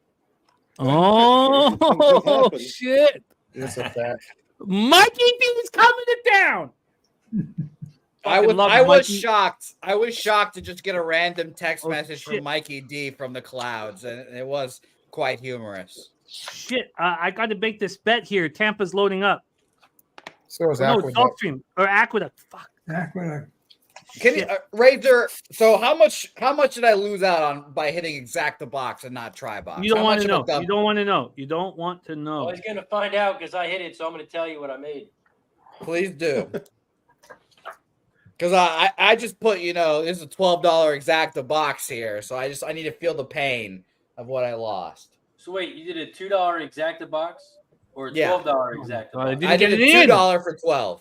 oh shit! it's a fact. Mikey D's coming it down. I was Mikey. shocked. I was shocked to just get a random text message shit. from Mikey D from the clouds, and it was quite humorous. Shit, I got to make this bet here. Tampa's loading up. So is No, Aqueduct. Gulfstream or Aqueduct. Fuck. Aqueduct. Can you, Razor? So how much did I lose out on by hitting exact the box and not try box? You don't How want much to of know. a You don't want to know. You don't want to know. Well, he's gonna find out because I hit it, so I'm gonna tell you what I made. Please do. Because I just put, this is a $12 exacta box here, so I need to feel the pain of what I lost. So wait, you did a $2 exacta box or a Yeah. $12 exacta box? I did a $2 for 12.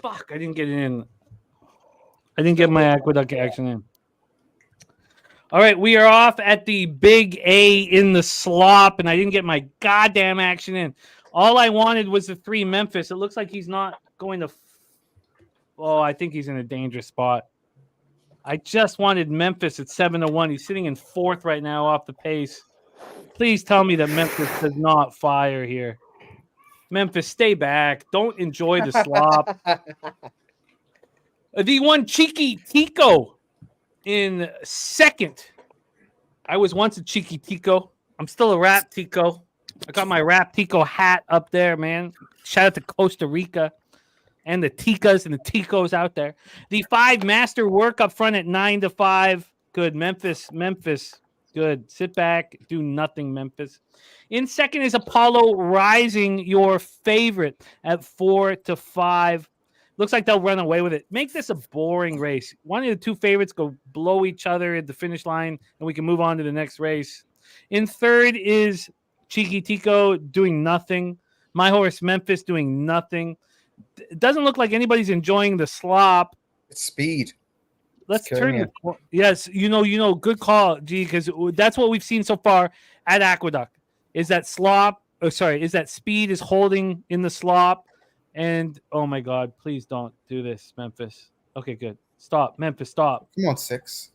Fuck, I didn't get it in. I didn't get my Aqueduct action in. All right, we are off at the big A in the slop, and I didn't get my goddamn action in. All I wanted was the 3 Memphis. It looks like he's not going to. Oh, I think he's in a dangerous spot. I just wanted Memphis at 7-1. He's sitting in 4th right now off the pace. Please tell me that Memphis does not fire here. Memphis, stay back. Don't enjoy the slop. The one Cheeky Tico in 2nd. I was once a Cheeky Tico. I'm still a Rap Tico. I got my Rap Tico hat up there, man. Shout out to Costa Rica and the Ticas and the Ticos out there. The 5 Master Work up front at 9-5. Good. Memphis. Good. Sit back. Do nothing, Memphis. In 2nd is Apollo Rising, your favorite, at 4-5. Looks like they'll run away with it. Make this a boring race. One of the 2 favorites go blow each other at the finish line, and we can move on to the next race. In 3rd is Cheeky Tico doing nothing. My horse Memphis doing nothing. It doesn't look like anybody's enjoying the slop. It's speed. Let's It's turn killing it. Yes, good call, G, because that's what we've seen so far at Aqueduct. Is that speed is holding in the slop. And oh my God, please don't do this, Memphis. Okay, good. Stop, Memphis. Stop. Come on, 6.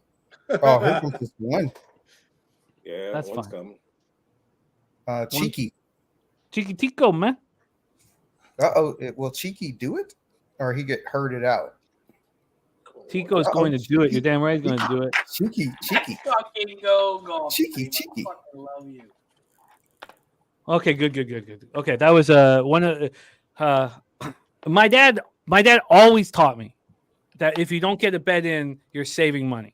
Oh, here comes this 1. Yeah, That's one's fine. coming. Cheeky. Cheeky Tico, man. Will Cheeky do it, or he get herded out? Tico's going to do it. You're damn right he's going to do it. Cheeky. Fucking go, golf. Cheeky. I fucking love you. Okay, good. Okay, that was one of My dad always taught me that if you don't get a bet in, you're saving money.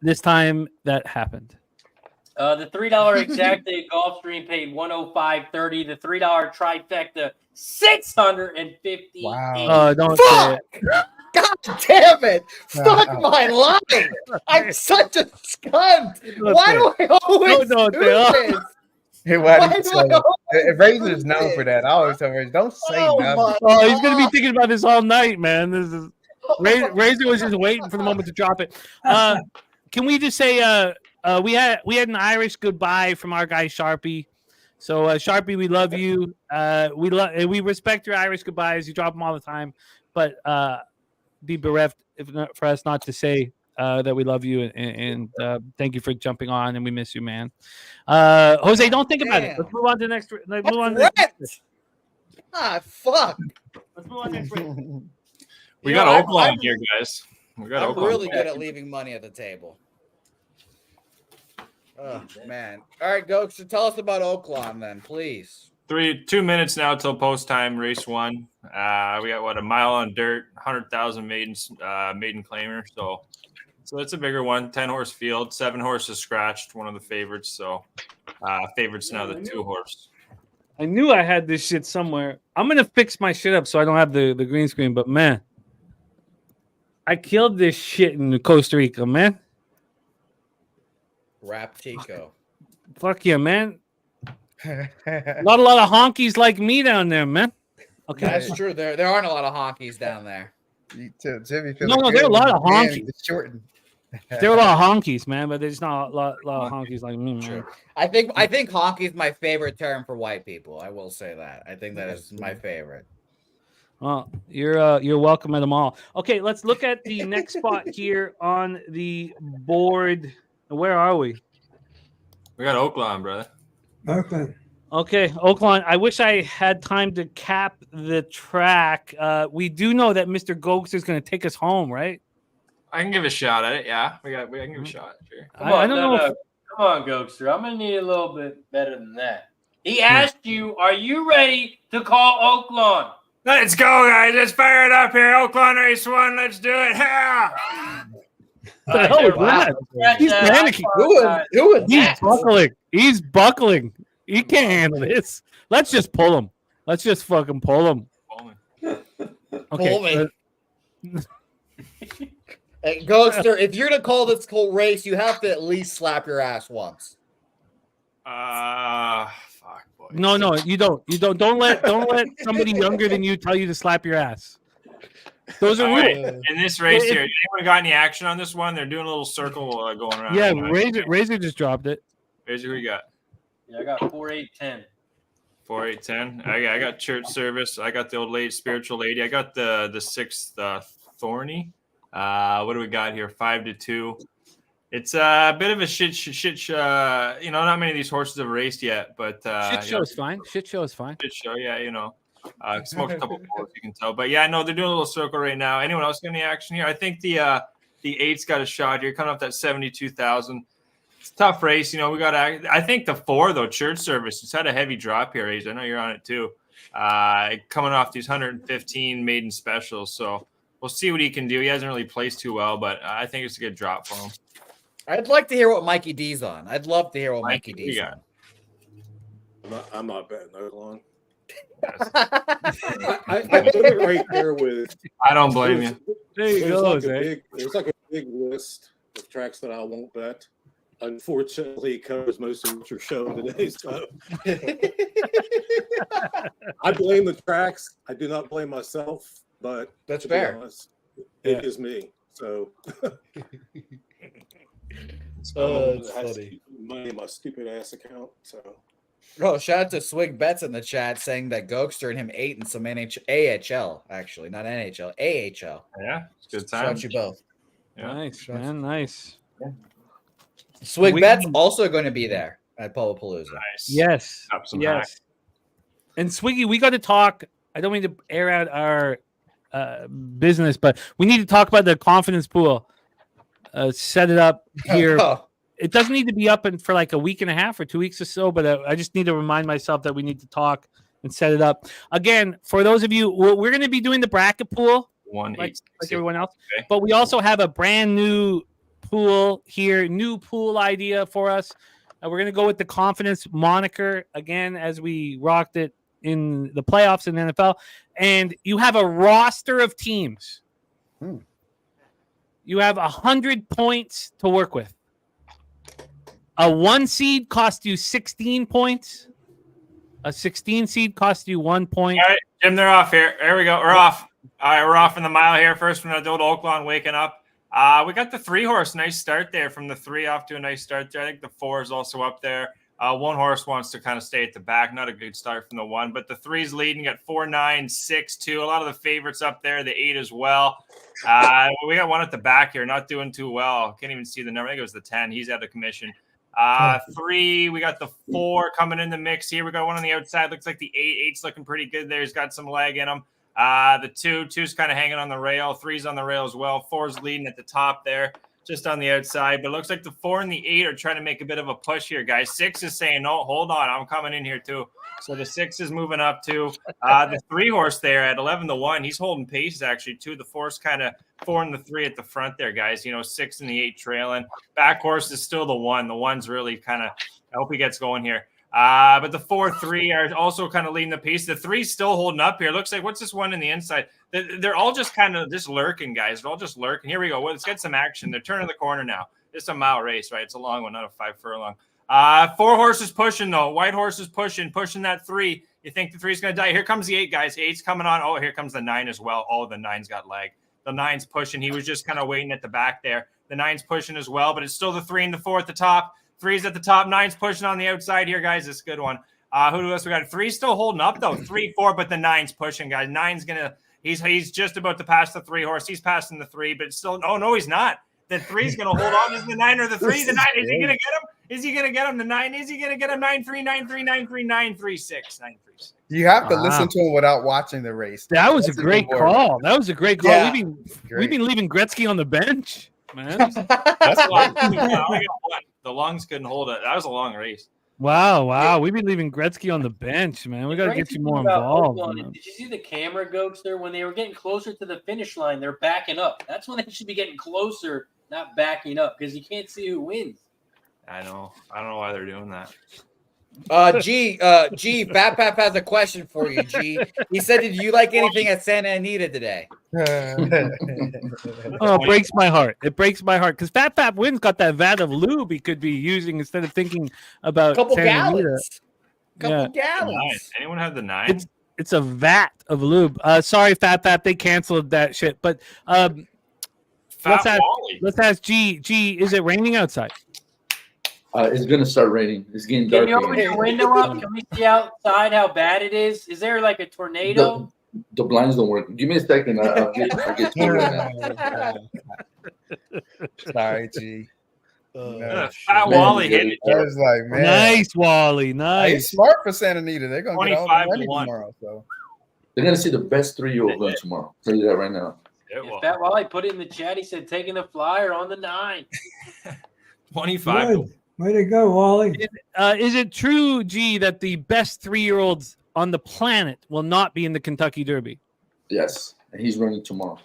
This time that happened. The $3 exacta Gulfstream paid $105.30. The $3 trifecta $658. Wow. Don't say it. God damn it! Fuck Wow. my life! I'm such a scunt! Don't Why say do I always Don't do say it. this? Hey, why Why did you do say I that? always Razor is do known this? for that. I always tell Razor, don't say Oh nothing. my Oh, he's gonna be God. thinking about this all night, man. This is Razor was just waiting for the moment to drop it. Can we just say we had an Irish goodbye from our guy Sharpie. So Sharpie, we love you. We respect your Irish goodbyes. You drop them all the time, but be bereft if not for us not to say that we love you and thank you for jumping on and we miss you, man. Jose, don't think about it. Let's move on to the next. Let's move on to the next. Ah, fuck. Let's move on to the next. We You got know, Oaklawn I'm- here, guys. We got I'm Oaklawn. really good at leaving money at the table. Oh man! All right, go. So tell us about Oaklawn then, please. 2 minutes now till post time. Race 1. We got a mile on dirt, 100,000 maiden claimer. So it's a bigger one. 10-horse field, 7 horses scratched. One of the favorites. So favorites now the 2 horse. I knew I had this shit somewhere. I'm gonna fix my shit up so I don't have the green screen. But man, I killed this shit in Costa Rica, man. Rap Tico. Fuck yeah, man. Not a lot of honkies like me down there, man. Okay. That's true. There aren't a lot of honkies down there. Jimmy feeling No, there are a lot of good. honkies. It's shortened. There are a lot of honkies, man, but there's not a lot of honkies like me, man. True. I think honky is my favorite term for white people. I will say that. I think that is my favorite. Well, you're welcome at them all. Okay, let's look at the next spot here on the board. Where are we? We got Oaklawn, brother. Okay. Oaklawn. I wish I had time to cap the track. We do know that Mr. Gokes is going to take us home, right? I can give a shot at it. Yeah, we can give a shot. Sure. I don't know. Come on, Gokester. I'm gonna need a little bit better than that. He asked you, "Are you ready to call Oaklawn?" Let's go, guys. Let's fire it up here. Oaklawn Race 1. Let's do it. Yeah. What the hell was that? He's panicking. He's buckling. He can't handle this. Let's just pull him. Let's just fucking pull him. Okay. Hey, Gokester, if you're gonna call this whole race, you have to at least slap your ass once. Fuck, boy. No, you don't. You don't. Don't let somebody younger than you tell you to slap your ass. Those are All rules. right. In this race here, anyone got any action on this one? They're doing a little circle going around. Yeah, Razor just dropped it. Razor, who you got? Yeah, I got 4, 8, 10. 4, 8, 10. I got church service. I got the old lady, spiritual lady. I got the 6th Thorny. What do we got here? 5-2. It's a bit of a shit. Not many of these horses have raced yet, but Shit show is fine. Shit show, yeah. Smoked a couple pours, you can tell. But yeah, no, they're doing a little circle right now. Anyone else got any action here? I think the 8's got a shot here, coming off that 72,000. It's a tough race, we got. I think the 4 though, church service, it's had a heavy drop here. I know you're on it too. Coming off these 115 maiden specials, so we'll see what he can do. He hasn't really placed too well, but I think it's a good drop for him. I'd like to hear what Mikey D's on. I'd love to hear what Mikey D's on. I'm not betting Oaklawn. I put it right there with. I don't blame you. There you go, Zay. There's like a big list of tracks that I won't bet. Unfortunately, it covers most of what you're showing today. So I blame the tracks. I do not blame myself, but That's to be fair. honest, it is me. So That's I has funny. money in my stupid ass account. So Oh, shout out to Swig Bets in the chat saying that Gokester and him ate in some AHL, actually, not NHL, AHL. Yeah, it's a good Shout time. out you both. Yeah. Nice, man. Nice. Swig Bet's also going to be there at Palooza. Nice. Yes. Up some Yes. And Swiggy, we got to talk. I don't mean to air out our business, but we need to talk about the confidence pool. Set it up here. It doesn't need to be up for like a week and a half or 2 weeks or so, but I just need to remind myself that we need to talk and set it up. Again, for those of you, we're going to be doing the bracket pool like everyone else, Okay. but we also have a brand new pool here, new pool idea for us. We're going to go with the confidence moniker again, as we rocked it in the playoffs in the NFL. And you have a roster of teams. You have 100 points to work with. A 1 seed costs you 16 points. A 16 seed costs you 1 point. All right, Jim, they're off here. There we go. We're off. All right, we're off in the mile here. First from the old Oaklawn waking up. We got the 3 horse. Nice start there from the 3 off to a nice start there. I think the 4 is also up there. 1 horse wants to kind of stay at the back. Not a good start from the 1, but the 3's leading at 4, 9, 6, 2. A lot of the favorites up there. The 8 as well. We got 1 at the back here, not doing too well. Can't even see the number. I think it was the 10. He's out of commission. 3, we got the 4 coming in the mix here. We got 1 on the outside. Looks like the 8. 8's looking pretty good there. He's got some leg in him. The 2's kind of hanging on the rail. 3's on the rail as well. 4's leading at the top there, just on the outside. But it looks like the 4 and the 8 are trying to make a bit of a push here, guys. 6 is saying, no, hold on, I'm coming in here too. So the 6 is moving up too. The 3 horse there at 11-1, he's holding pace actually too. The 4's kind of 4 and the 3 at the front there, guys. 6 and the 8 trailing. Back horse is still the 1. The 1's really kind of, I hope he gets going here. But the 4, 3 are also kind of leading the pace. The 3's still holding up here. Looks like, what's this 1 in the inside? They're all just kind of just lurking, guys. They're all just lurking. Here we go. Well, let's get some action. They're turning the corner now. It's a mile race, right? It's a long one, not a 5 furlong. 4 horses pushing, though. White horse is pushing that 3. You think the 3's going to die. Here comes the 8, guys. 8's coming on. Oh, here comes the 9 as well. Oh, the 9's got leg. The 9's pushing. He was just kind of waiting at the back there. The 9's pushing as well, but it's still the 3 and the 4 at the top. 3's at the top. 9's pushing on the outside here, guys. This is a good one. Who else we got? 3's still holding up, though. 3, 4, but the 9's pushing, guys. 9's going to – he's just about to pass the 3 horse. He's passing the 3, but still – oh, no, he's not. The 3's going to hold on. Is the 9 or the 3? The 9, is he going to get him? Is he going to get him? The 9, is he going to get him? 9, 3, 9, 3, 9, 3, 9, 3, 6. 9, 3, 6. You have to listen to him without watching the race. That was a great call. That was a great call. Yeah. We've been leaving Gretzky on the bench, man. That's long. The lungs couldn't hold it. That was a long race. Wow. We've been leaving Gretzky on the bench, man. We got to get you more involved. Did you see the camera goats there? When they were getting closer to the finish line, they're backing up. That's when they should be getting closer, not backing up, because you can't see who wins. I know. I don't know why they're doing that. G, Fat Pap has a question for you, G. He said, did you like anything at Santa Anita today? Oh, it breaks my heart. It breaks my heart because Fat Pap Wynn's got that vat of lube he could be using instead of thinking about Couple Santa Anita. gallons. Nice. Anyone have the 9? It's a vat of lube. Sorry, Fat Pap, they canceled that shit. But let's ask G. G, is it raining outside? It's gonna start raining. It's getting dark. Can you open your window up? Can we see outside how bad it is? Is there like a tornado? The blinds don't work. Give me a second. I'll get to it right now. Sorry, G. Fat Wally hit it. I was like, man, Nice, Wally. Nice. He's smart for Santa Anita. They're gonna get all the money 25-1. tomorrow. So They're gonna see the best 3-year-old run tomorrow. I'll tell you that right now. If Fat Wally put it in the chat, he said taking the flyer on the 9. 25. Good. Way to go, Wally. Is it true, G, that the best 3-year-olds on the planet will not be in the Kentucky Derby? Yes, and he's running tomorrow.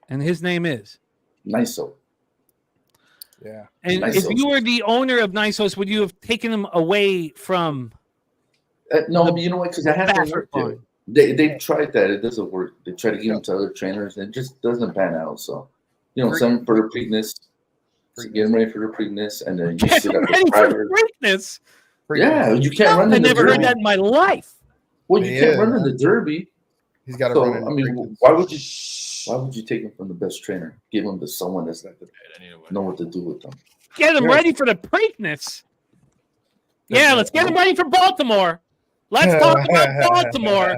And his name is? Niso. yeah. And Nisos. if you were the owner of Nisos, would you have taken him away from? No, but you know what? Because I haven't Baffert worked there. They tried that. It doesn't work. They try to give him to other trainers, and it just doesn't pan out. So, send him for the Preakness. So get him ready for the Preakness, and then you Get sit him up ready with for private. Preakness? Yeah, you can't run I in the never Derby. heard that in my life. Well, you can't run in the Derby. He's got to So, run in I the mean, Preakness. why would you take him from the best trainer? Give him to someone that's not know what to do with them. Get him ready for the Preakness. Yeah, let's get him ready for Baltimore. Let's talk about Baltimore.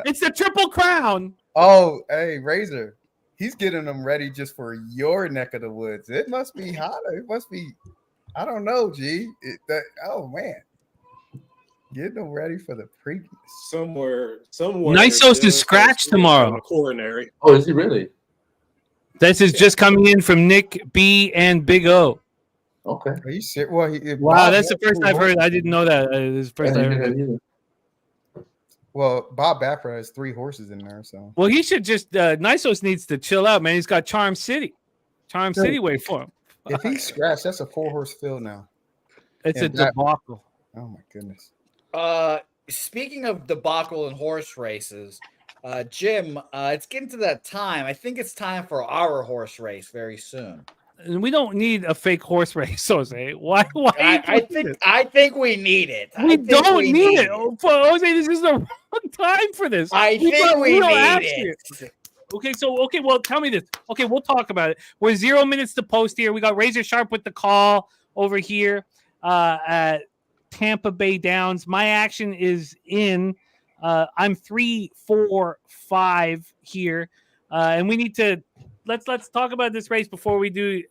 It's the Triple Crown. Oh, hey, Razor. He's getting them ready just for your neck of the woods. It must be hotter. It must be, I don't know, G. Oh, man. Getting them ready for the Preakness. Somewhere. Nisos is scratched tomorrow. Coronary. Oh, is he really? This is just coming in from Nick B and Big O. Okay. Are you serious? Well, Wow, that's the first I've heard. I didn't know that. This is the first I heard. Well, Bob Baffert has 3 horses in there, so. Well, he should just Nisos needs to chill out, man. He's got Charm City wait for him. If he's scratched, that's a 4-horse field now. It's And a that- debacle. Oh my goodness. Speaking of debacle in horse races, Jim, it's getting to that time. I think it's time for our horse race very soon. And we don't need a fake horse race, Jose. Why? I think we need it. We don't need it. Jose, this is the wrong time for this. I think we need it. Okay, well, tell me this. Okay, we'll talk about it. We're 0 minutes to post here. We got Razor Sharp with the call over here at Tampa Bay Downs. My action is in. I'm 3, 4, 5 here, and we need to let's talk about this race before we do.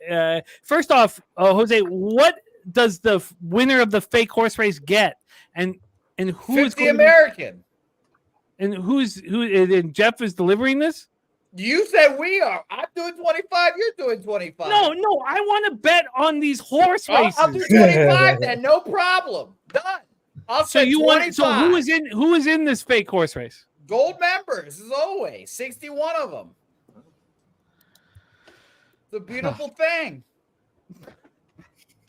First off, Jose, what does the winner of the fake horse race get, and who's the American? And who? And Jeff is delivering this. You said we are. I'm doing 25. You're doing 25. No, I want to bet on these horse races. I'll do 25 then. No problem. Done. I'll So say you 25. want? So who is in this fake horse race? Gold members, as always. 61 of them. It's a beautiful thing.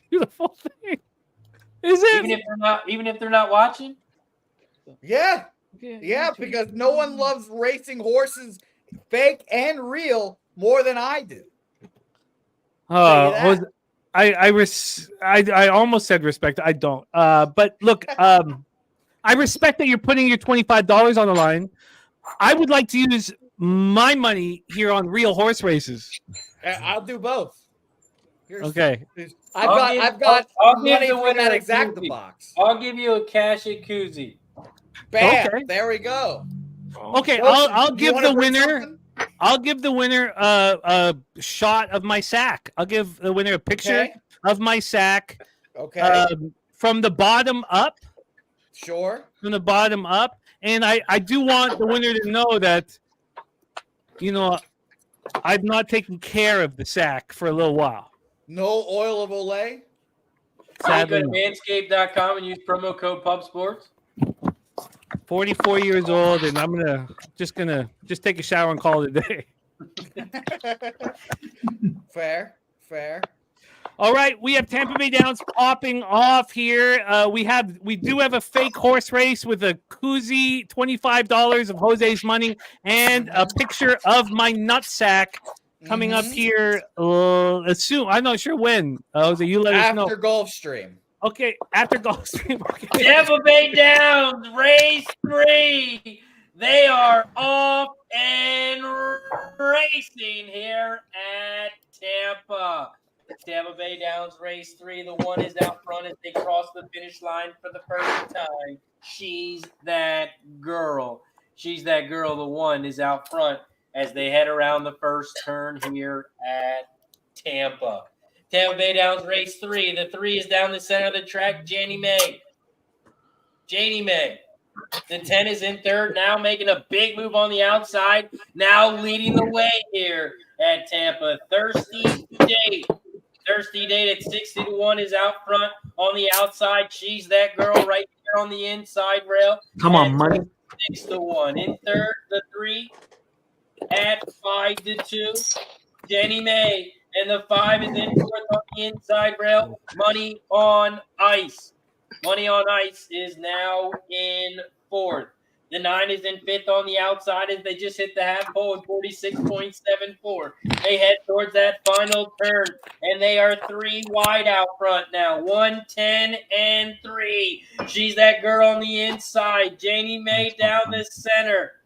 Beautiful thing. Is it? Even if they're not watching? Yeah. Yeah, because no one loves racing horses, fake and real, more than I do. I almost said respect. I don't. But look, I respect that you're putting your $25 on the line. I would like to use my money here on real horse races. I'll do both. Okay. I've got money for that exacta box. I'll give you a cash at koozie. Bam! Okay. There we go. Okay, I'll give the winner. I'll give the winner a shot of my sack. I'll give the winner a picture of my sack. Okay. From the bottom up. Sure. From the bottom up, and I do want the winner to know that, I've not taken care of the sack for a little while. No oil of Olay? Sadly, go to manscaped.com and use promo code PubSports. 44 years old, and I'm gonna just take a shower and call it a day. Fair. All right, we have Tampa Bay Downs popping off here. We do have a fake horse race with a koozie, $25 of Jose's money, and a picture of my nutsack coming up here. I'm not sure when. Jose, you let us know. After Gulfstream. Okay, after Gulfstream. Okay. Tampa Bay Downs, race 3. They are off and racing here at Tampa. Tampa Bay Downs, race 3. The one is out front as they cross the finish line for the first time. She's that girl. The one is out front as they head around the first turn here at Tampa. Tampa Bay Downs, race 3. The 3 is down the center of the track. Janie May. The 10 is in third, now making a big move on the outside. Now leading the way here at Tampa. Thirsty Date at 60-1 is out front on the outside. She's that girl right there on the inside rail. Come on, money. 6-1. In third, the 3 at 5-2. Jenny May. And the 5 is in fourth on the inside rail. Money on Ice. Money on Ice is now in fourth. The 9 is in fifth on the outside as they just hit the half pole at 46.74. They head towards that final turn, and they are 3 wide out front now. 1, 10, and 3. She's that girl on the inside. Janie May down the center.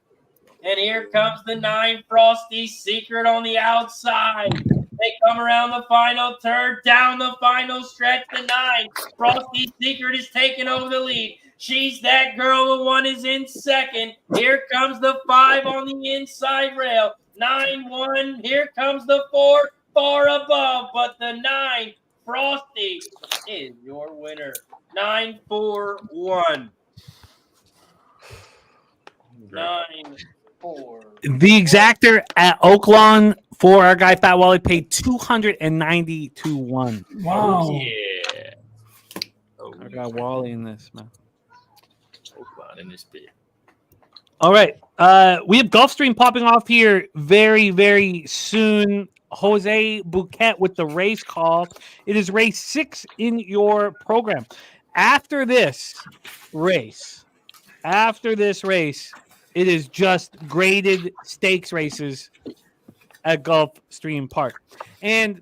And here comes the 9, Frosty Secret on the outside. They come around the final turn, down the final stretch, the 9. Frosty Secret is taking over the lead. She's that girl. The 1 is in second. Here comes the 5 on the inside rail. 9-1. Here comes the 4, far above. But the 9, Frosty, is your winner. 9-4-1. 9-4. The exactor at Oaklawn for our guy Fat Wally paid $290 to 1. Wow. Yeah. I got Wally in this, man. Oaklawn in this bit. All right. We have Gulfstream popping off here very, very soon. Jose Bouquet with the race call. It is race 6 in your program. After this race, it is just graded stakes races at Gulfstream Park. And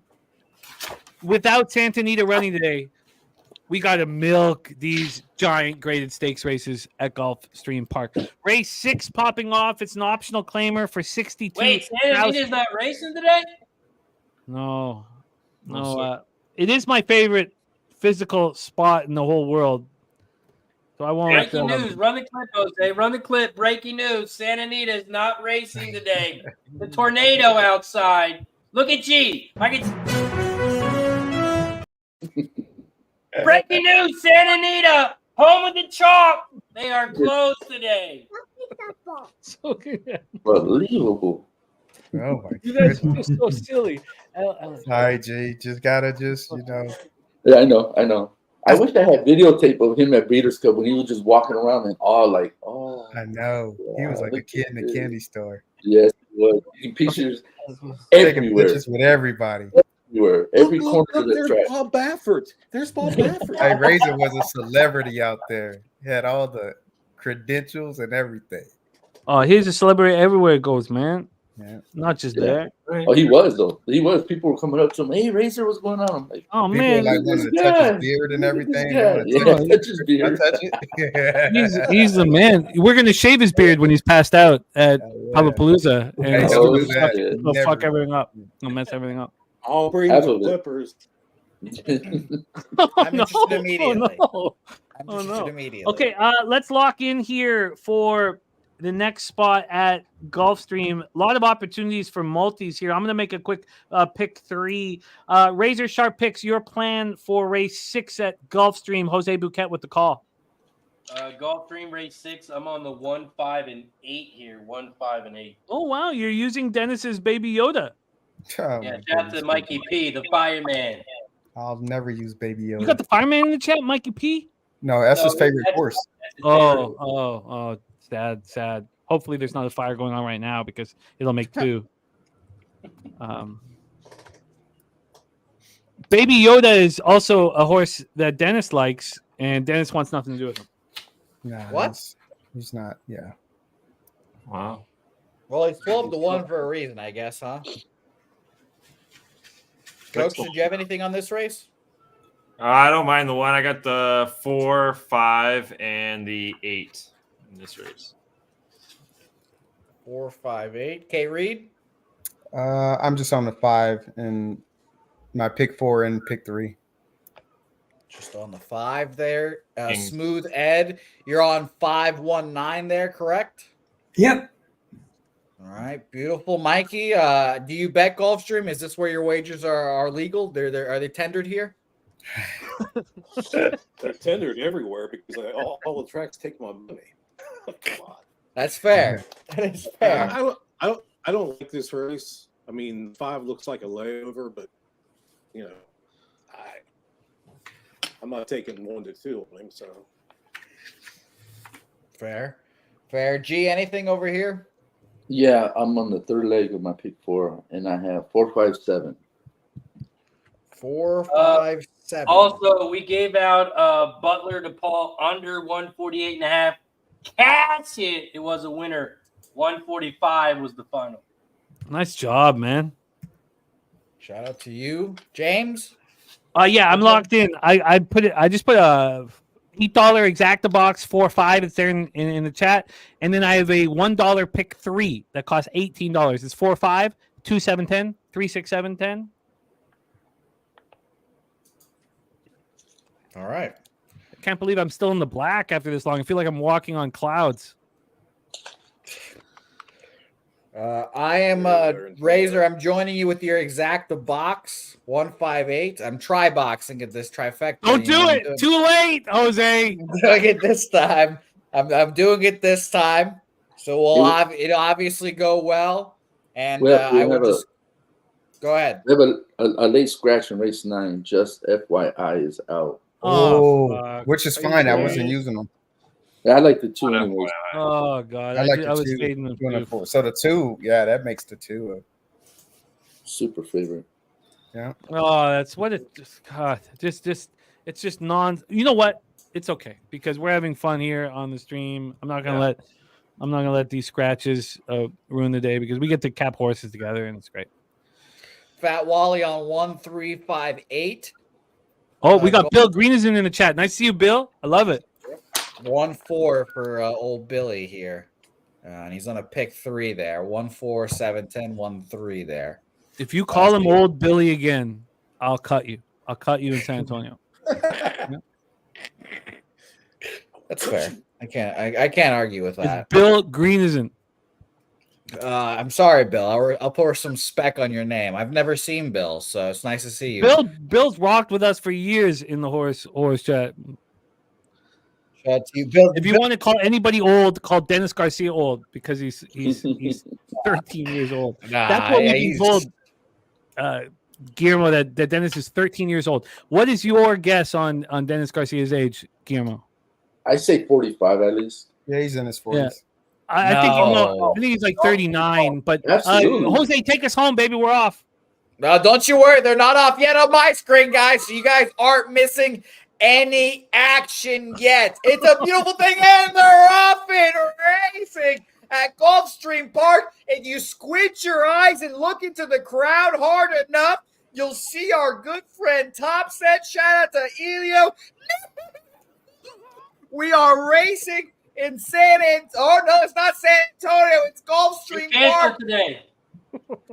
without Santa Anita running today, we got to milk these giant graded stakes races at Gulfstream Park. Race 6 popping off. It's an optional claimer for 62. Wait, Santa Anita's not racing today? No. No, sir. It is my favorite physical spot in the whole world. So I won't. Breaking news. Run the clip, Jose. Run the clip. Breaking news. Santa Anita is not racing today. The tornado outside. Look at G. Breaking news. Santa Anita, home of the chalk. They are closed today. So good. Unbelievable. Oh my You guys goodness. are so silly. Sorry, G. Just gotta you know. Yeah, I know. I wish I had videotape of him at Breeders' Cup when he was just walking around and all like, oh. I know. He was like a kid in a candy store. Yes, he was. Taking pictures Taking everywhere. pictures with everybody. Everywhere. Every corner of the there's track. Bob Baffert. There's Bob Baffert. Hey, Razor was a celebrity out there. He had all the credentials and everything. Oh, he's a celebrity everywhere it goes, man. Yeah. Not just Yeah. there. Oh, he was though. He was. People were coming up to him. Hey, Razor, what's going on? I'm like, Oh People man, like wanted to touch his beard and everything. They wanna Yeah, touch touch his it. beard. I touch it. he's the man. We're gonna shave his beard when he's passed out at Yeah. Palapalooza, and Hey, don't it'll do that. fuck Never. everything up. It'll mess everything up. I'll bring Half the of it. Clippers. I'm interested immediately. Oh, I'm Oh, interested no. immediately. Okay, let's lock in here for the next spot at Gulfstream. A lot of opportunities for multis here. I'm going to make a quick pick 3. Razor Sharp picks your plan for race 6 at Gulfstream. Jose Bouquet with the call. Gulfstream race 6. I'm on the 1, 5, and 8 here. 1, 5, and 8. Oh, wow. You're using Dennis's Baby Yoda. Oh, Yeah, my shout out to goodness. Mikey P, the fireman. I'll never use Baby You Yoda. got the fireman in the chat, Mikey P? No, that's his No, favorite that's- horse. That's his favorite. Oh, sad. Hopefully there's not a fire going on right now because it'll make 2. Baby Yoda is also a horse that Dennis likes, and Dennis wants nothing to do with him. Nah, What? He's not. Yeah. Wow. Well, he's 12-1 for a reason, I guess, huh? Coach, did you have anything on this race? I don't mind the 1. I got the 4, 5, and the 8 in this race. 4, 5, 8. K. Reed? I'm just on the 5 and my pick 4 and pick 3. Just on the 5 there. King. Smooth Ed, you're on 519 there, correct? Yep. All right, beautiful. Mikey, do you bet Gulfstream? Is this where your wagers are legal? Are they tendered here? They're tendered everywhere because all the tracks take my money. Come on. That's fair. That is fair. I don't like this race. I mean, 5 looks like a layover, but you know, I'm not taking 1 to 2 on him. So Fair. G, anything over here? Yeah, I'm on the 3rd leg of my pick 4, and I have 4, 5, 7. 4, 5, 7. Also, we gave out Butler to Paul under 148.5. Cash it. It was a winner. 145 was the final. Nice job, man. Shout out to you, James. Yeah, I'm locked in. I just put a $8 exacta box 4-5. It's there in the chat, and then I have a $1 pick 3 that costs $18. It's 4-5, 2-7-10, 3-6-7-10. All right. I can't believe I'm still in the black after this long. I feel like I'm walking on clouds. I am Razor. I'm joining you with your exacta box 158. I'm tri-boxing at this trifecta. Don't do it. Too late, Jose. I'm doing it this time. I'm doing it this time. So it'll obviously go well. And I will just go ahead. We have a late scratch in race 9. Just FYI is out. Oh, which is fine. I wasn't using them. I like the 2 anyways. Oh God, I like I the was 2, fading the 2 and a 2. 4. So the 2, yeah, that makes the 2. Super favorite. Yeah. Oh, that's what it. God, it's just non. You know what? It's okay because we're having fun here on the stream. I'm not gonna let these scratches ruin the day because we get to cap horses together and it's great. Fat Wally on 1358. Oh, we got Bill Green is in the chat. Nice to see you, Bill. I love it. 1-4 for old Billy here. And he's on a pick 3 there. 1-4, 7-10, 1-3 there. If you call him old Billy again, I'll cut you. I'll cut you in San Antonio. That's fair. I can't argue with that. Bill Green isn't. I'm sorry, Bill. I'll pour some spec on your name. I've never seen Bill, so it's nice to see you. Bill's rocked with us for years in the horse chat. Shout out to you, Bill. If you want to call anybody old, call Dennis Garcia old because he's 13 years old. That's what we've told Guillermo that Dennis is 13 years old. What is your guess on Dennis Garcia's age, Guillermo? I say 45 at least. Yeah, he's in his 40s. Yeah. I think he's like 39. But Jose, take us home, baby. We're off. No, don't you worry. They're not off yet on my screen, guys. So you guys aren't missing any action yet. It's a beautiful thing, and they're off and racing at Gulfstream Park. If you squint your eyes and look into the crowd hard enough, you'll see our good friend Top Set. Shout out to Elio. We are racing in San Antonio. Oh, no, it's not San Antonio. It's Gulfstream Park. Today.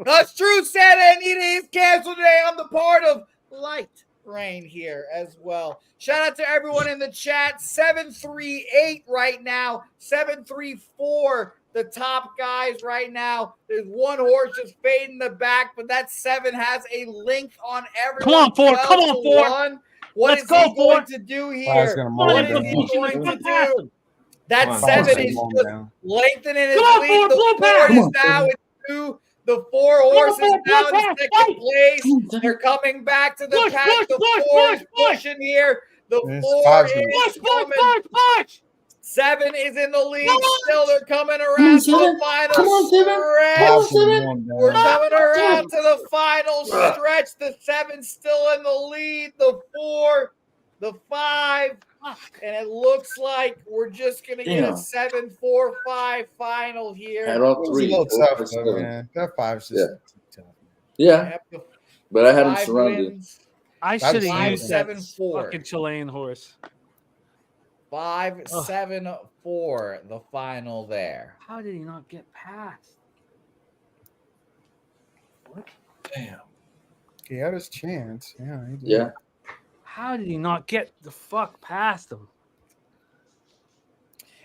That's true. Santa Anita is canceled today on the part of light rain here as well. Shout out to everyone in the chat. 738 right now. 734 the top guys right now. There's one horse just fading in the back, but that 7 has a link on everyone. Come on, 4. Come on, 4. What is he going to do here? What is he going to do? That 7 is just lengthening his lead. The 4 is now into the 4 horses now in second place. They're coming back to the pack. The 4 is pushing here. The 4 is coming. 7 is in the lead. Still, they're coming around to the final stretch. We're coming around to the final stretch. The 7 still in the lead. The 4, the 5, and it looks like we're just going to get a 7-4-5 final here. At all 3. It's a little tough, though, man. That 5's just tough. Yeah. But I had him surrounded. Wins. I should have used that 7-4. fucking Chilean horse. 5-7-4, the final there. How did he not get past? What? Damn. He had his chance. Yeah. He did. Yeah. How did he not get the fuck past him?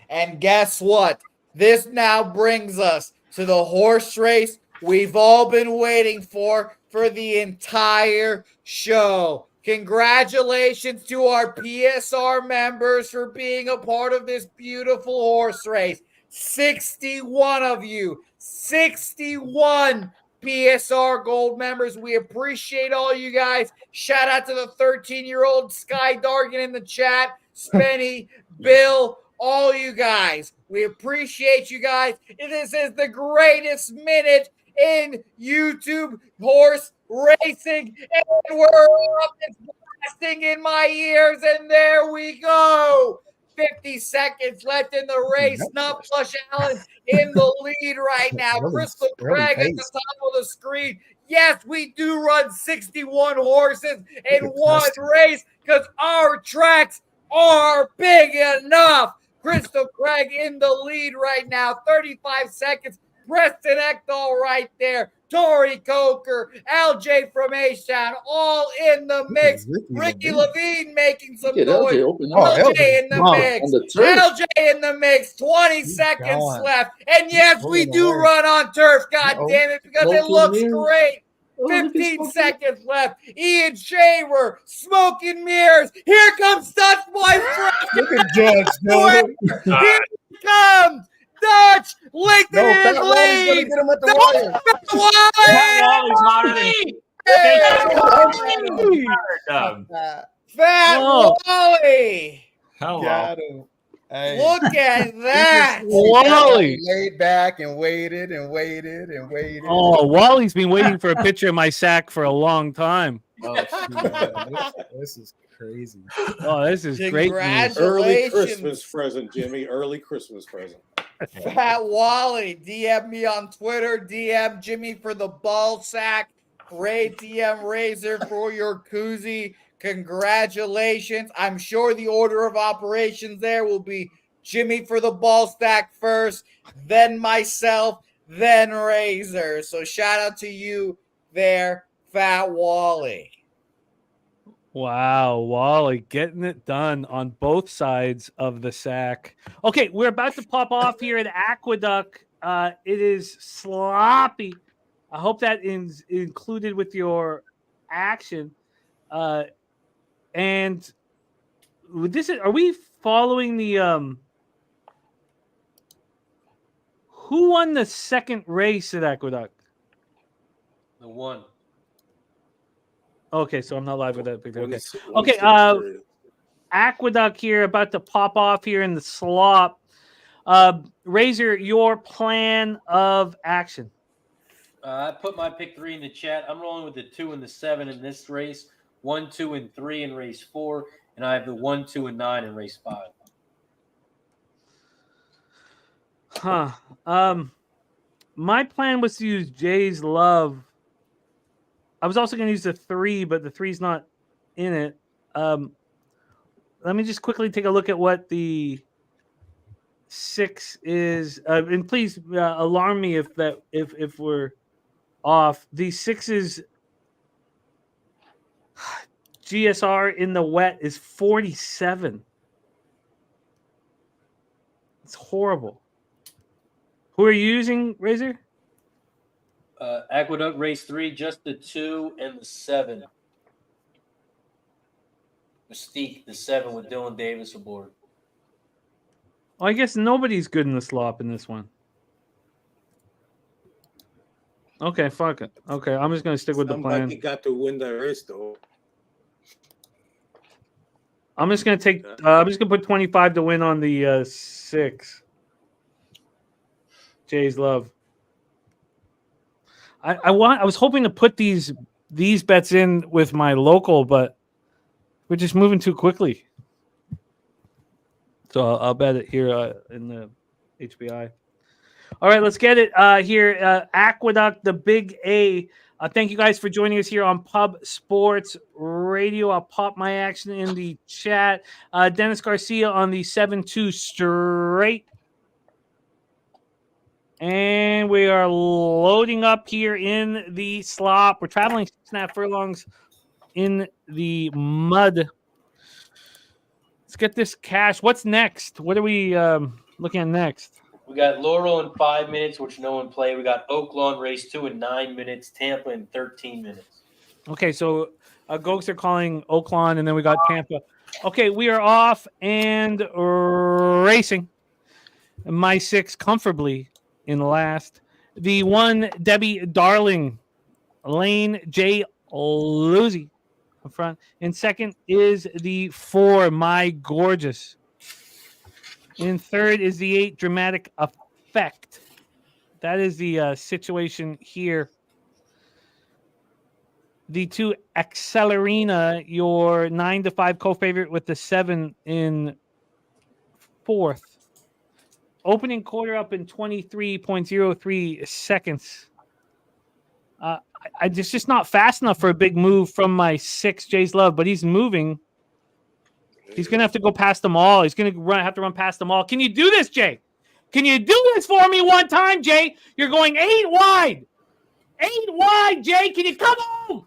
And guess what? This now brings us to the horse race we've all been waiting for the entire show. Congratulations to our PSR members for being a part of this beautiful horse race. 61 of you, 61 PSR Gold members. We appreciate all you guys. Shout out to the 13-year-old Sky Dargan in the chat, Spenny, Bill, all you guys. We appreciate you guys. This is the greatest minute in YouTube horse racing, and we're up and blasting in my ears, and there we go. 50 seconds left in the race. Not Plush Allen in the lead right now. Crystal Craig at the top of the screen. Yes, we do run 61 horses in one race because our tracks are big enough. Crystal Craig in the lead right now. 35 seconds. Preston Ekdahl right there. Tori Coker, LJ from H-Town, all in the mix. Ricky Levine making some noise. LJ in the mix. LJ in the mix. 20 seconds left. And yes, we do run on turf, god damn it, because it looks great. 15 seconds left. Ian Shaver, smoke and mirrors. Here comes Dutch Boy. Look at Judge, man. Here he comes. Dutch lengthening his lead. Get him at the wire. Fat Wally. Hello. Got him. Hey, Look at he just that. Wally. laid back and waited and waited and waited. Oh, Wally's been waiting for a picture of my sack for a long time. Oh, shoot, man. This is crazy. Oh, this is great news. Early Congratulations. Christmas present, Jimmy. Early Christmas present. Fat Wally, DM me on Twitter, DM Jimmy for the ball sack, Ray DM Razor for your koozie. Congratulations. I'm sure the order of operations there will be Jimmy for the ball stack first, then myself, then Razor. So shout out to you there, Fat Wally. Wow, Wally getting it done on both sides of the sack. Okay, we're about to pop off here at Aqueduct. It is sloppy. I hope that is included with your action. And this is, are we following the who won the second race at Aqueduct? The one. Okay, so I'm not live with that picture. Okay. One Okay, 6:30. Aqueduct here about to pop off here in the slop. Razor, your plan of action. I put my pick 3 in the chat. I'm rolling with the 2 and the 7 in this race, 1, 2, and 3 in race 4, and I have the 1, 2, and 9 in race 5. My plan was to use Jay's Love. I was also going to use the 3, but the 3's not in it. Let me just quickly take a look at what the 6 is, and please alarm me if we're off. The 6 is GSR in the wet is 47. It's horrible. Who are you using, Razor? Aqueduct race 3, just the 2 and the 7. Mystique, the 7 with Dylan Davis aboard. Well, I guess nobody's good in the slop in this one. Okay, fuck it. Okay, I'm just gonna stick with the plan. Somebody got to win that race, though. I'm just gonna take. I'm just gonna put 25 to win on the 6. Jay's Love. I was hoping to put these bets in with my local, but we're just moving too quickly. So I'll bet it here in the HBI. All right, let's get it here. Aqueduct, the Big A. Thank you guys for joining us here on Pub Sports Radio. I'll pop my action in the chat. Dennis Garcia on the 7-2 straight. And we are loading up here in the slop. We're traveling 6.5 furlongs in the mud. Let's get this cash. What's next? What are we looking at next? We got Laurel in 5 minutes, which no one played. We got Oaklawn Race 2 in 9 minutes, Tampa in 13 minutes. Okay, so Gokes are calling Oaklawn, and then we got Tampa. Okay, we are off and racing. My 6 comfortably in the last. The 1, Debbie Darling, Lane J. Lucy up front. In second is the 4, My Gorgeous. In third is the 8, Dramatic Effect. That is the situation here. The 2, Accelerina, your 9-5 co-favorite with the 7 in fourth. Opening quarter up in 23.03 seconds. It's just not fast enough for a big move from my 6, Jay's Love, but he's moving. He's going to have to go past them all. He's going to have to run past them all. Can you do this, Jay? Can you do this for me one time, Jay? You're going 8 wide. 8 wide, Jay. Can you come home?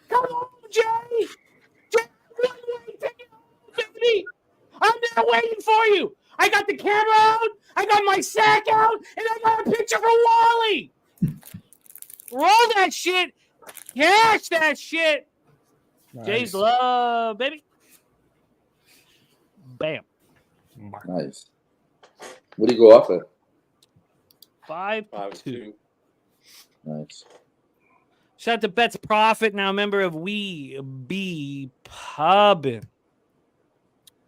Come home, Jay. Jay, one way, take it home, baby. I'm there waiting for you. I got the camera out. I got my sack out. And I got a picture for Wally. Roll that shit. Cash that shit. Nice. Jay's Love, baby. Bam. Nice. What do you go off at? 5-2. Nice. Shout out to Bet's Profit, now a member of We Be Pubbin'.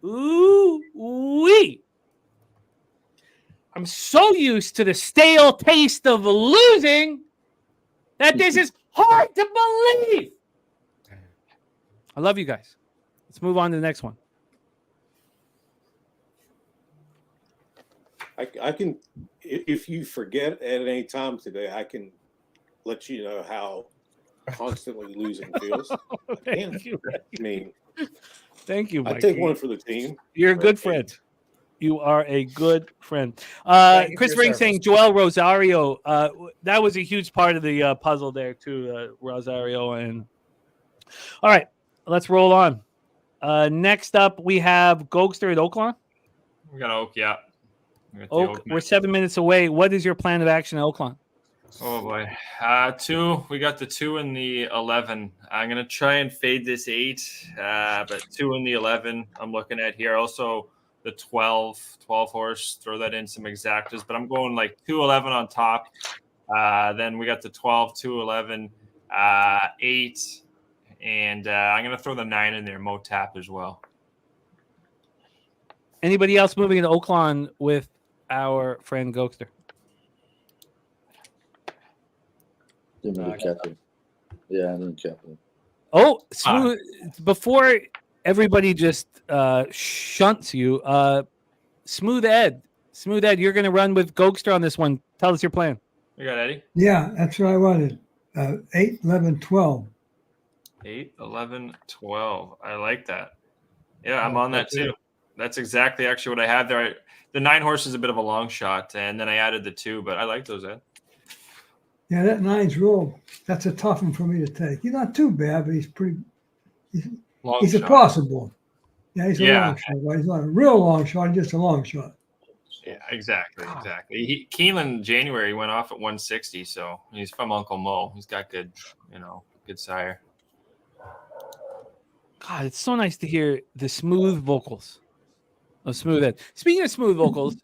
Ooh, wee. I'm so used to the stale taste of losing that this is hard to believe. I love you guys. Let's move on to the next one. I can, if you forget at any time today, I can let you know how constantly losing feels. Thank you. I mean, Thank you, I Mikey. take one for the team. You're a good friend. You are a good friend. Thank you for Chris your Ring service. saying Joel Rosario. That was a huge part of the puzzle there too, Rosario. And all right, let's roll on. Next up, we have Gulfstream at Oaklawn. We got Oak, yeah. We got the Oak, Oak we're match. 7 minutes away. What is your plan of action at Oaklawn? Oh boy, 2. We got the 2 and the 11. I'm gonna try and fade this 8, but 2 and the 11. I'm looking at here. Also the 12 horse. Throw that in some exactas, but I'm going like 2-11 on top. Then we got the 12, 2-11, 8, and I'm gonna throw the 9 in there. Mo tap as well. Anybody else moving into Oaklawn with our friend Gokster? Didn't really captain. Yeah, I didn't captain. Oh, smooth. Before everybody just shunts you, Smooth Ed, you're going to run with Gokster on this one. Tell us your plan. We got Eddie. Yeah, that's what I wanted. 8, 11, 12. 8, 11, 12. I like that. Yeah, I'm on that too. That's exactly actually what I have there. The 9 horse is a bit of a long shot, and then I added the 2, but I like those, Ed. Yeah, that 9's real. That's a tough one for me to take. He's not too bad, but he's pretty. He's a possible. Yeah, he's a long shot. Right? He's not a real long shot. He's just a long shot. Yeah, exactly. Keelan January went off at 160, so he's from Uncle Mo. He's got good sire. God, it's so nice to hear the smooth vocals of Smooth Ed. Speaking of smooth vocals,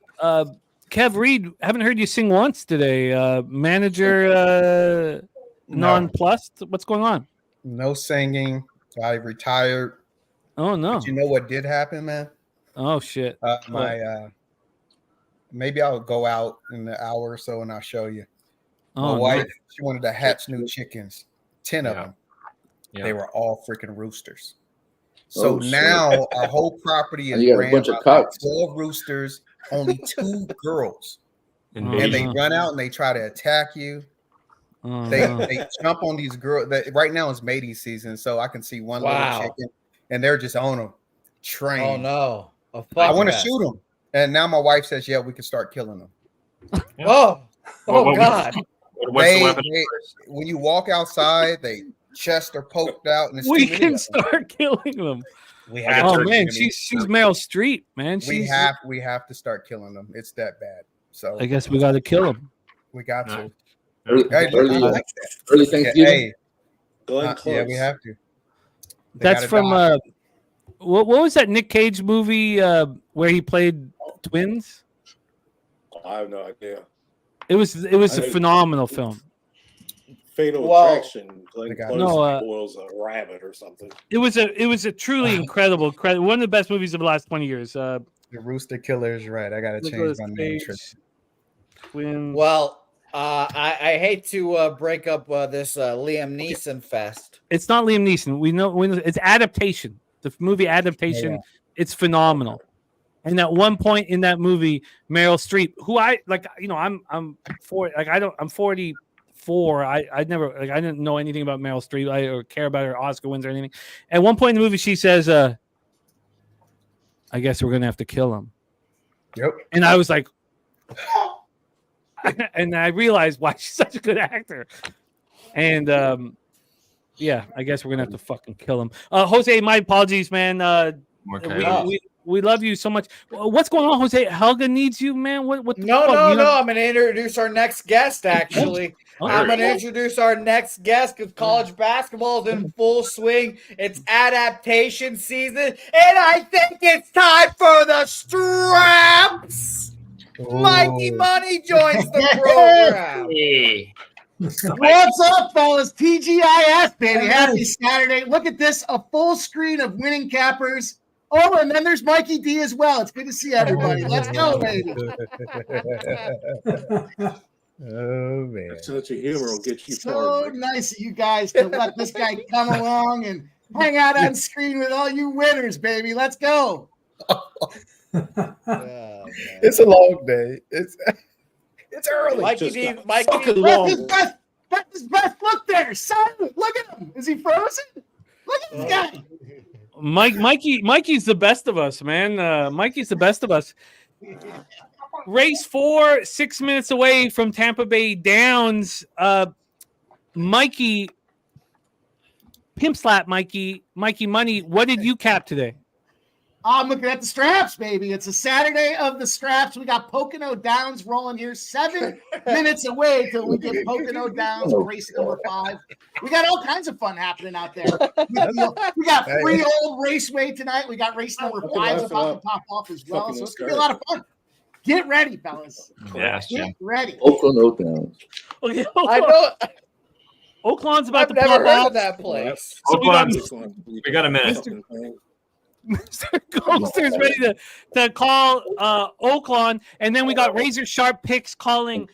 Kev Reed, haven't heard you sing once today. Manager nonplussed. What's going on? No singing. I retired. Oh no! But you know what did happen, man? Oh shit! Maybe I'll go out in an hour or so and I'll show you. Oh, My wife, she wanted to hatch new chickens. 10 of them. Yeah. They were all freaking roosters. So now our whole property is you got a ran bunch of by cocks. 12 roosters, only 2 girls. Invasion. And they run out and they try to attack you. They jump on these girls. Right now it's mating season, so I can see one little chicken, and they're just on them, trained. Oh no! I want to shoot them, and now my wife says, "Yeah, we can start killing them." Oh God! What's the weapon? When you walk outside, they chest are poked out, and it's we can start killing them. We have. Oh man, she's Meryl Streep, man. We have to start killing them. It's that bad. So I guess we got to kill them. We got to. Early Thanksgiving. Yeah, we have to. That's from what was that Nick Cage movie where he played twins? I have no idea. It was a phenomenal film. Fatal Attraction. Boils a rabbit or something. It was a truly incredible one of the best movies of the last 20 years. The Rooster Killer is right. I gotta change my name. Twins. Well, I hate to break up this Liam Neeson fest. It's not Liam Neeson. We know it's adaptation. The movie adaptation. Yeah. It's phenomenal. And at one point in that movie, Meryl Streep, who I'm 44. I never I didn't know anything about Meryl Streep or care about her Oscar wins or anything. At one point in the movie, she says, "I guess we're gonna have to kill him." Yep. And I was like. And I realized why she's such a good actor. And yeah, I guess we're gonna have to fucking kill him. Jose, my apologies, man. We love you so much. What's going on, Jose? Helga needs you, man. What No. I'm gonna introduce our next guest, actually. I'm gonna introduce our next guest because college basketball is in full swing. It's adaptation season, and I think it's time for the straps. Mikey Money joins the program. Hey. What's up, fellas? TGIF, baby. Happy Saturday. Look at this, a full screen of winning cappers Oh, and then there's Mikey D as well. It's good to see everybody. Let's go, baby. Oh man, Such a humor will get you So started. nice of you guys to let this guy come along and hang out on screen with all you winners, baby. Let's go. It's a long day. It's early. Mikey Just D, got Mikey fucking D, long. His breath. Look there, son. Look at him. Is he frozen? Look at this guy. Mikey's the best of us, man. Mikey's the best of us. Race 4, 6 minutes away from Tampa Bay Downs. Mikey, pimp slap, Mikey Money. What did you cap today? I'm looking at the straps, baby. It's a Saturday of the straps. We got Pocono Downs rolling here. 7 minutes away till we get Pocono Downs race number 5. We got all kinds of fun happening out there. We got free old raceway tonight. We got race number 5 about to pop off as well. So it's gonna be a lot of fun. Get ready, fellas. Yes, Get ready. Oaklawn. Okay, I know. Oaklawn's about I've to never pop heard off. of that place. We got a minute. Mr. Gulfstream's ready to call Oaklawn, and then we got Razor Sharp Picks calling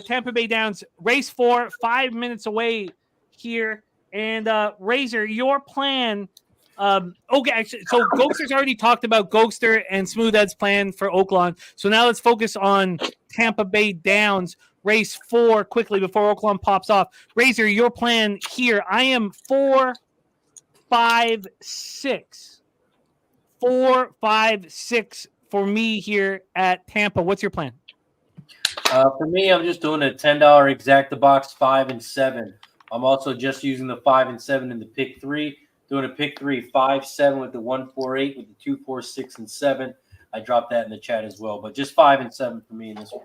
Tampa Bay Downs race 4, 5 minutes away here. And Razor, your plan. Okay, actually, so Ghoster's already talked about Ghoster and Smooth Ed's plan for Oaklawn. So now let's focus on Tampa Bay Downs race 4 quickly before Oaklawn pops off. Razor, your plan here. I am 4, 5, 6. 4, 5, 6 for me here at Tampa. What's your plan? For me, I'm just doing a $10 exact the box 5 and 7. I'm also just using the 5 and 7 in the pick 3. Doing a pick 3, 5, 7 with the 1, 4, 8 with the 2, 4, 6, and 7. I dropped that in the chat as well, but just 5 and 7 for me in this one.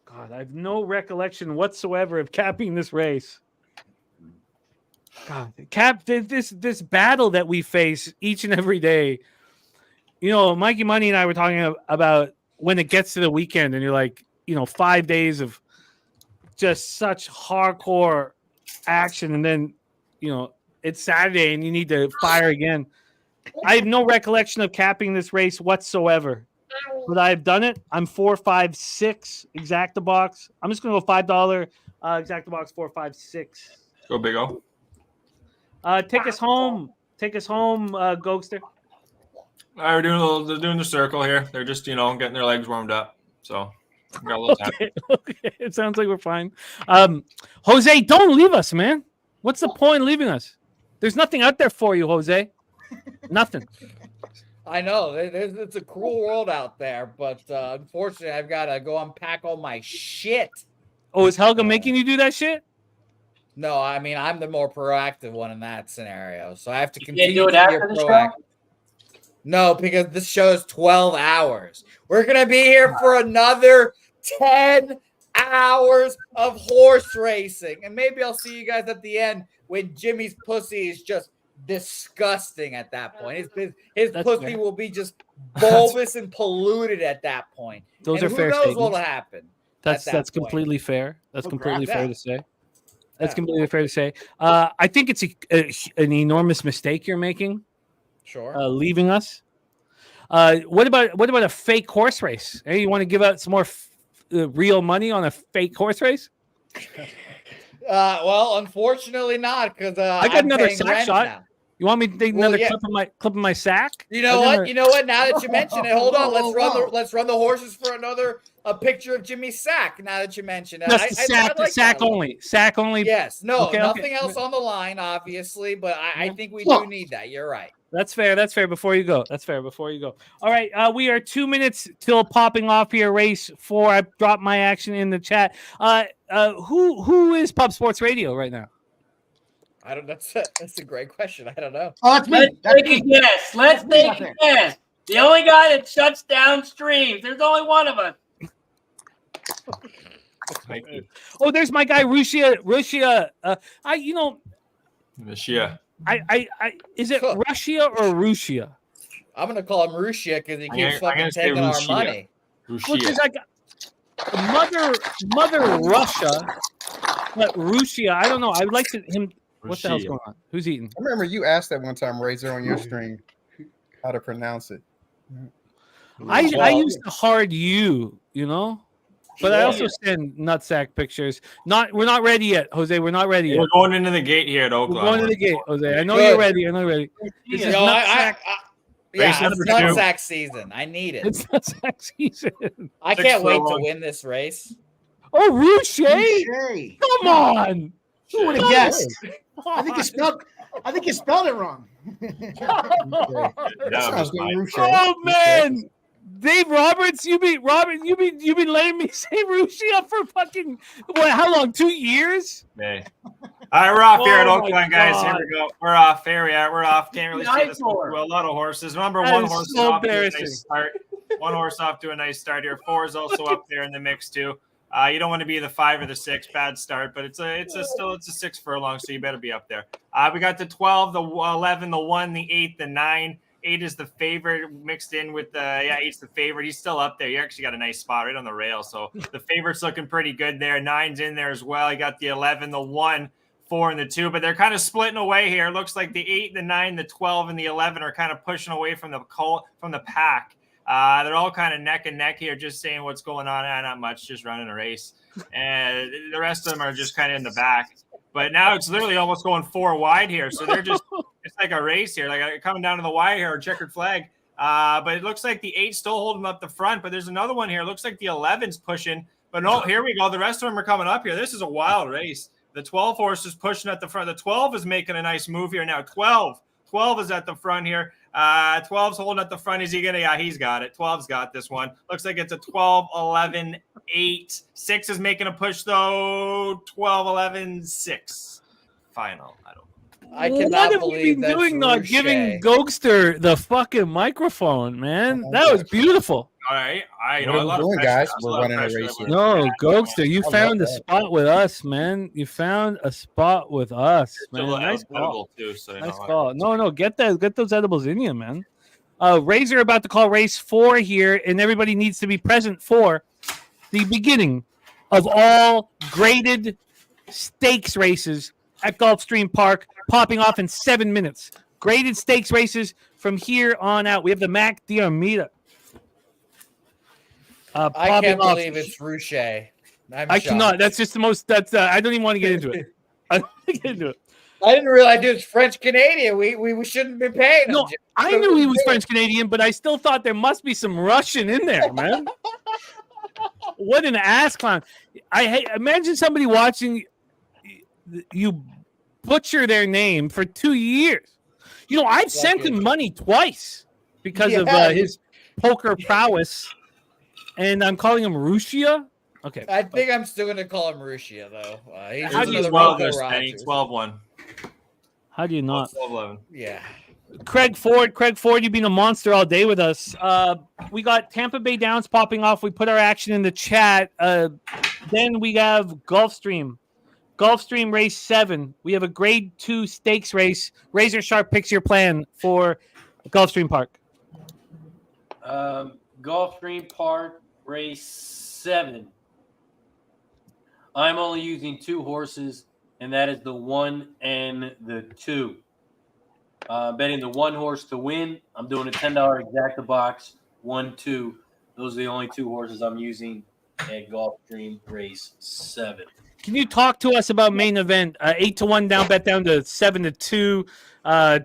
God, I have no recollection whatsoever of capping this race. God, Cap, this battle that we face each and every day. You know, Mikey Money and I were talking about when it gets to the weekend and you're like, 5 days of just such hardcore action, and then, it's Saturday and you need to fire again. I have no recollection of capping this race whatsoever, but I've done it. I'm 4, 5, 6 exact the box. I'm just gonna go $5 exact the box 4, 5, 6. Go Big O. Take us home, Ghoster. All right, they're doing the circle here. They're just, getting their legs warmed up. So we got a little time. Okay. It sounds like we're fine. Jose, don't leave us, man. What's the point of leaving us? There's nothing out there for you, Jose. Nothing. I know it's a cruel world out there, but unfortunately, I've got to go unpack all my shit. Oh, is Helga making you do that shit? No, I mean I'm the more proactive one in that scenario, so I have to continue do it to be after the show? proactive. No, because this show's 12 hours. We're gonna be here for another 10 hours of horse racing, and maybe I'll see you guys at the end when Jimmy's pussy is just disgusting. At that point, his pussy fair. will be just bulbous and polluted at that point. Those and are fair who knows statements. what'll happen? That's point. completely fair. That's completely fair to say. That's Yeah. completely fair to say. I think it's an enormous mistake you're making. Sure. Leaving us. What about a fake horse race? Hey, you want to give out some more real money on a fake horse race? Well, unfortunately not, because I got another sack shot. Now. You want me to take another clip of my sack? You know what? You know what? Now that you mention it, hold on. Let's run the horses for another picture of Jimmy's sack. Now that you mention it, sack only. Sack only. Yes. No. Nothing else on the line, obviously. But I think we do need that. You're right. That's fair. That's fair. Before you go. All right. We are 2 minutes till popping off here. Race 4. I dropped my action in the chat. Who is Pub Sports Radio right now? I don't. That's a great question. I don't know. Oh, that's me. Let's take a guess. Let's take a guess. The only guy that shuts down streams. There's only one of us. Oh, there's my guy Rushia. Russia. Is it Russia or Rushia? I'm gonna call him Rushia because he keeps fucking taking our money. Which is like mother Russia, but Rushia. I don't know. I would like him. What the hell's going on? Who's eating? I remember you asked that one time, Razor, on your stream, how to pronounce it. I used the hard U, you know, but I also send nutsack pictures. We're not ready yet, Jose. We're not ready yet. We're going into the gate here at Oaklawn. We're going to the gate, Jose. I know you're ready. I know you're ready. This is nutsack. Yeah, it's nutsack season. I need it. It's nutsack season. I can't wait to win this race. Oh, Rouche! Come on! Who would have guessed? I think you spelled it wrong. Oh man, Dave Roberts, you've been letting me say Rouche up for fucking what? How long? 2 years? Hey. All right, we're off here at Oaklawn, guys. Here we go. We're off. Here we are. We're off. Can't really see this. Well, a lot of horses. Remember, one horse is off to a nice start. One horse off to a nice start here. 4 is also up there in the mix too. You don't want to be the 5 or the 6. Bad start, but it's a 6 furlong, so you better be up there. We got the 12, the 11, the 1, the 8, the 9. 8 is the favorite mixed in with the 8's the favorite. He's still up there. You actually got a nice spot right on the rail, so the favorite's looking pretty good there. 9's in there as well. You got the 11, the 1, 4, and the 2, but they're kind of splitting away here. It looks like the 8, the 9, the 12, and the 11 are kind of pushing away from the pack. They're all kind of neck and neck here, just saying what's going on. Not much, just running a race. And the rest of them are just kind of in the back. But now it's literally almost going 4 wide here. So they're just, it's like a race here, like coming down to the wire here, or checkered flag. But it looks like the 8's still holding up the front. But there's another one here. It looks like the 11's pushing. But no, here we go. The rest of them are coming up here. This is a wild race. The 12 horse is pushing at the front. The 12 is making a nice move here now. 12 is at the front here. 12's holding at the front. Is he gonna? Yeah, he's got it. 12's got this one. Looks like it's a 12, 11, 8. 6 is making a push though. 12, 11, 6. Final. I cannot believe that's doing not giving Gokster the fucking microphone, man. That was beautiful. All right, what are we doing, guys? We're running a race. No, Gokster, you found a spot with us, man. You found a spot with us, man. Nice call. Too, so nice call. No, get those edibles in you, man. Razor about to call race 4 here, and everybody needs to be present for the beginning of all graded stakes races at Gulfstream Park, popping off in 7 minutes. Graded stakes races from here on out. We have the Mac Diarmida. I can't believe it's Rouche. I cannot. That's just the most. That's. I don't even want to get into it. I don't want to get into it. I didn't realize it was French Canadian. We shouldn't be paying him. No, I knew he was French Canadian, but I still thought there must be some Russian in there, man. What an ass clown! Imagine somebody watching you butcher their name for 2 years. You know, I've sent him money twice because of his poker prowess. And I'm calling him Rushia. Okay. I think I'm still going to call him Rushia, though. How do you 12-1. How do you not? 12-11. Yeah. Craig Ford, you've been a monster all day with us. We got Tampa Bay Downs popping off. We put our action in the chat. Then we have Gulfstream race 7. We have a grade 2 stakes race. Razor Sharp picks your plan for Gulfstream Park. Gulfstream Park race 7. I'm only using 2 horses, and that is the 1 and the 2. Betting the 1 horse to win. I'm doing a $10 exacta box. 1, 2. Those are the only 2 horses I'm using at Gulfstream race 7. Can you talk to us about main event? 8-1 down, bet down to 7-2.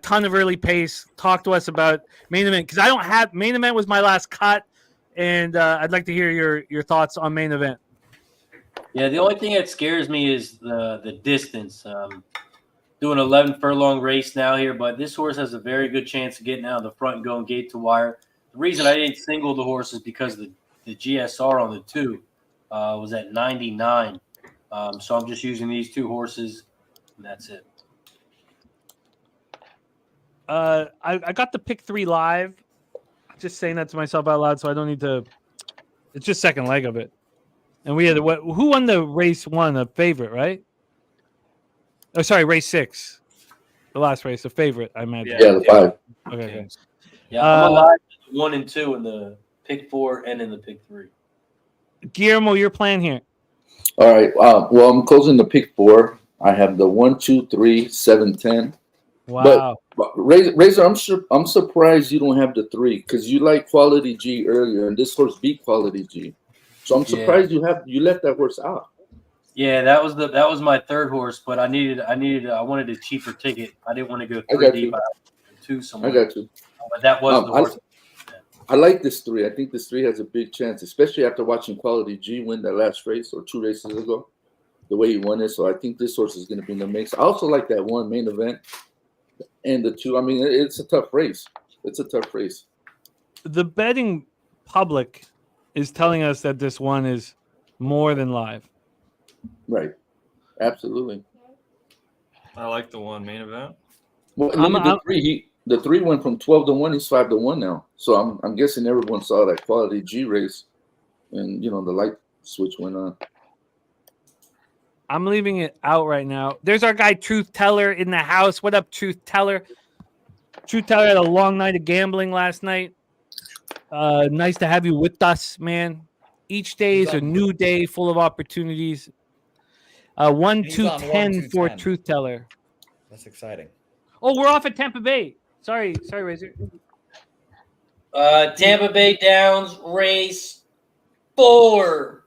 Ton of early pace. Talk to us about main event, because I don't have main event was my last cut, and I'd like to hear your thoughts on main event. Yeah, the only thing that scares me is the distance. Doing an 11 furlong race now here, but this horse has a very good chance of getting out of the front and going gate to wire. The reason I didn't single the horse is because the GSR on the 2 was at 99. So I'm just using these 2 horses, and that's it. I got the pick 3 live. Just saying that to myself out loud, so I don't need to. It's just second leg of it, and we had who won the race 1? A favorite, right? Oh, sorry, race 6, the last race, a favorite. I imagine. Yeah, the 5. Okay. Yeah, I'm alive in the 1 and 2 in the pick 4 and in the pick 3. Guillermo, your plan here. All right. Well, I'm closing the pick 4. I have the 1, 2, 3, 7, 10. Wow. But Razor, I'm surprised you don't have the 3 because you like Quality G earlier, and this horse beat Quality G. So I'm surprised you left that horse out. Yeah, that was my third horse, but I wanted a cheaper ticket. I didn't want to go 3 deep. I got you. But that was the horse. I like this 3. I think this 3 has a big chance, especially after watching Quality G win that last race or 2 races ago, the way he won it. So I think this horse is going to be in the mix. I also like that 1 main event and the 2. I mean, it's a tough race. It's a tough race. The betting public is telling us that this 1 is more than live. Right. Absolutely. I like the 1 main event. Well, the 3 went from 12-1. He's 5-1 now. So I'm guessing everyone saw that Quality G race, and the light switch went on. I'm leaving it out right now. There's our guy Truth Teller in the house. What up, Truth Teller? Truth Teller had a long night of gambling last night. Nice to have you with us, man. Each day is a new day full of opportunities. 1, 2, 10 for Truth Teller. That's exciting. Oh, we're off at Tampa Bay. Sorry, Razor. Tampa Bay Downs race 4.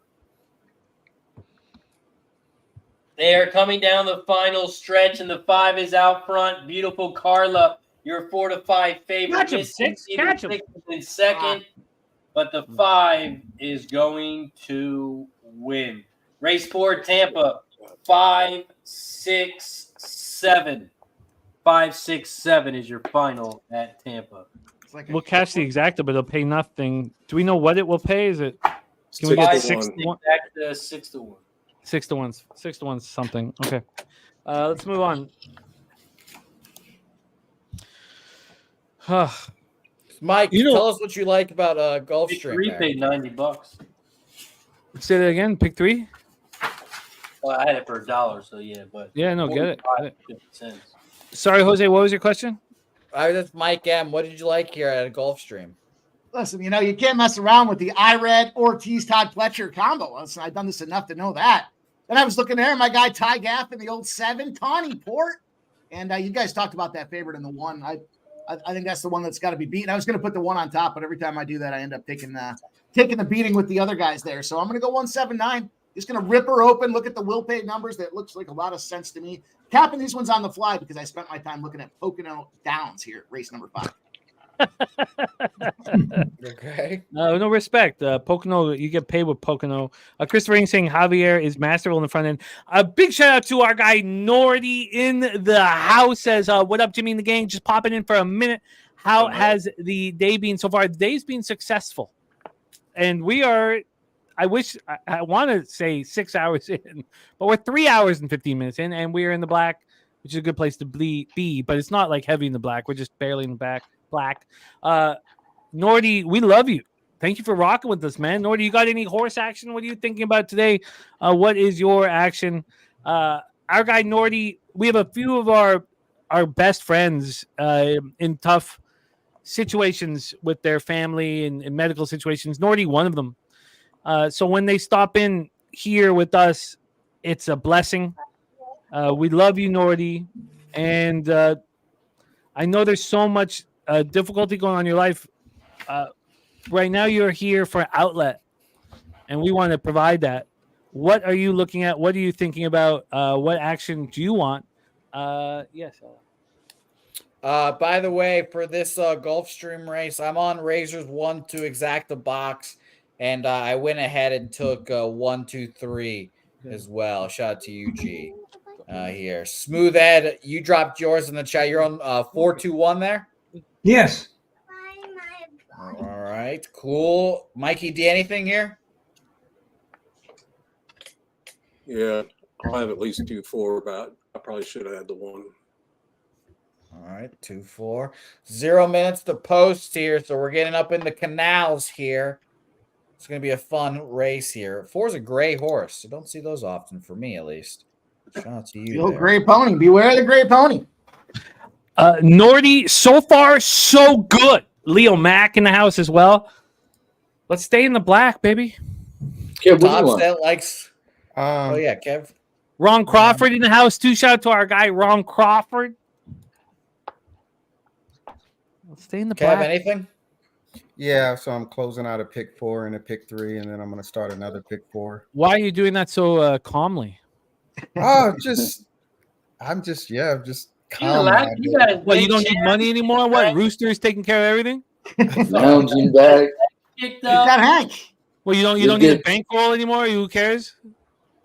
They are coming down the final stretch, and the 5 is out front. Beautiful Carla, your 4 to 5 favorite. Catch him, 6. Catch him. In second, but the 5 is going to win. Race 4, Tampa, 5, 6, 7. 5, 6, 7 is your final at Tampa. We'll catch the exacta, but it'll pay nothing. Do we know what it will pay? Is it? Can we get 6 to 1? 6 to 1. 6 to 1. 6 to 1 something. Okay. Let's move on. Mike, tell us what you like about Gulfstream. Pick 3 paid $90. Say that again. Pick 3. Well, I had it for $1, so yeah, but yeah, no, get it. 50 cents. Sorry, Jose. What was your question? That's Mike M. What did you like here at a Gulfstream? Listen, you can't mess around with the Irad Ortiz Todd Fletcher combo. Listen, I've done this enough to know that. Then I was looking there, my guy Ty Gaff in the old 7, Tawny Port, and you guys talked about that favorite in the 1. I think that's the one that's got to be beaten. I was going to put the 1 on top, but every time I do that, I end up taking the beating with the other guys there. So I'm going to go 179. Just going to rip her open, look at the will pay numbers. That looks like a lot of sense to me. Capping these ones on the fly because I spent my time looking at Pocono Downs here, race number 5. Okay. No respect. Pocono, you get paid with Pocono. Christopher Ring saying Javier is masterful in the front end. A big shout out to our guy Nordy in the house. Says, what up, Jimmy and the gang? Just popping in for a minute. How has the day been so far? The day's been successful. And we are, I want to say 6 hours in, but we're 3 hours and 15 minutes in, and we're in the black, which is a good place to be, but it's not like heavy in the black. We're just barely in the black. Nordy, we love you. Thank you for rocking with us, man. Nordy, you got any horse action? What are you thinking about today? What is your action? Our guy Nordy, we have a few of our best friends in tough situations with their family and medical situations. Nordy, one of them. So when they stop in here with us, it's a blessing. We love you, Nordy. And I know there's so much difficulty going on in your life. Right now, you're here for an outlet, and we want to provide that. What are you looking at? What are you thinking about? What action do you want? Yes. By the way, for this Gulfstream race, I'm on Razors 1 to exact the box, and I went ahead and took 1, 2, 3 as well. Shout out to you, G. Here, Smooth Ed, you dropped yours in the chat. You're on 4, 2, 1 there. Yes. All right, cool. Mikey, do anything here? Yeah, I'll have at least 2, 4, but I probably should have had the 1. All right, 2, 4. 0 minutes to post here, so we're getting up in the canals here. It's going to be a fun race here. 4 is a gray horse. You don't see those often, for me at least. Shout out to you. The old gray pony. Beware the gray pony. Nordy, so far, so good. Leo Mack in the house as well. Let's stay in the black, baby. Kev, what do you Top want? set likes. Oh yeah, Kev. Ron Crawford in the house too. Shout out to our guy Ron Crawford. Let's stay in the Kev, black. anything? Yeah, so I'm closing out a pick 4 and a pick 3, and then I'm gonna start another pick 4. Why are you doing that so calmly? Oh, I'm just calm. Well, you don't need money anymore. What? Rooster's taking care of everything. Lounging back. Get that Hank. Well, you don't need a bankroll anymore. Who cares?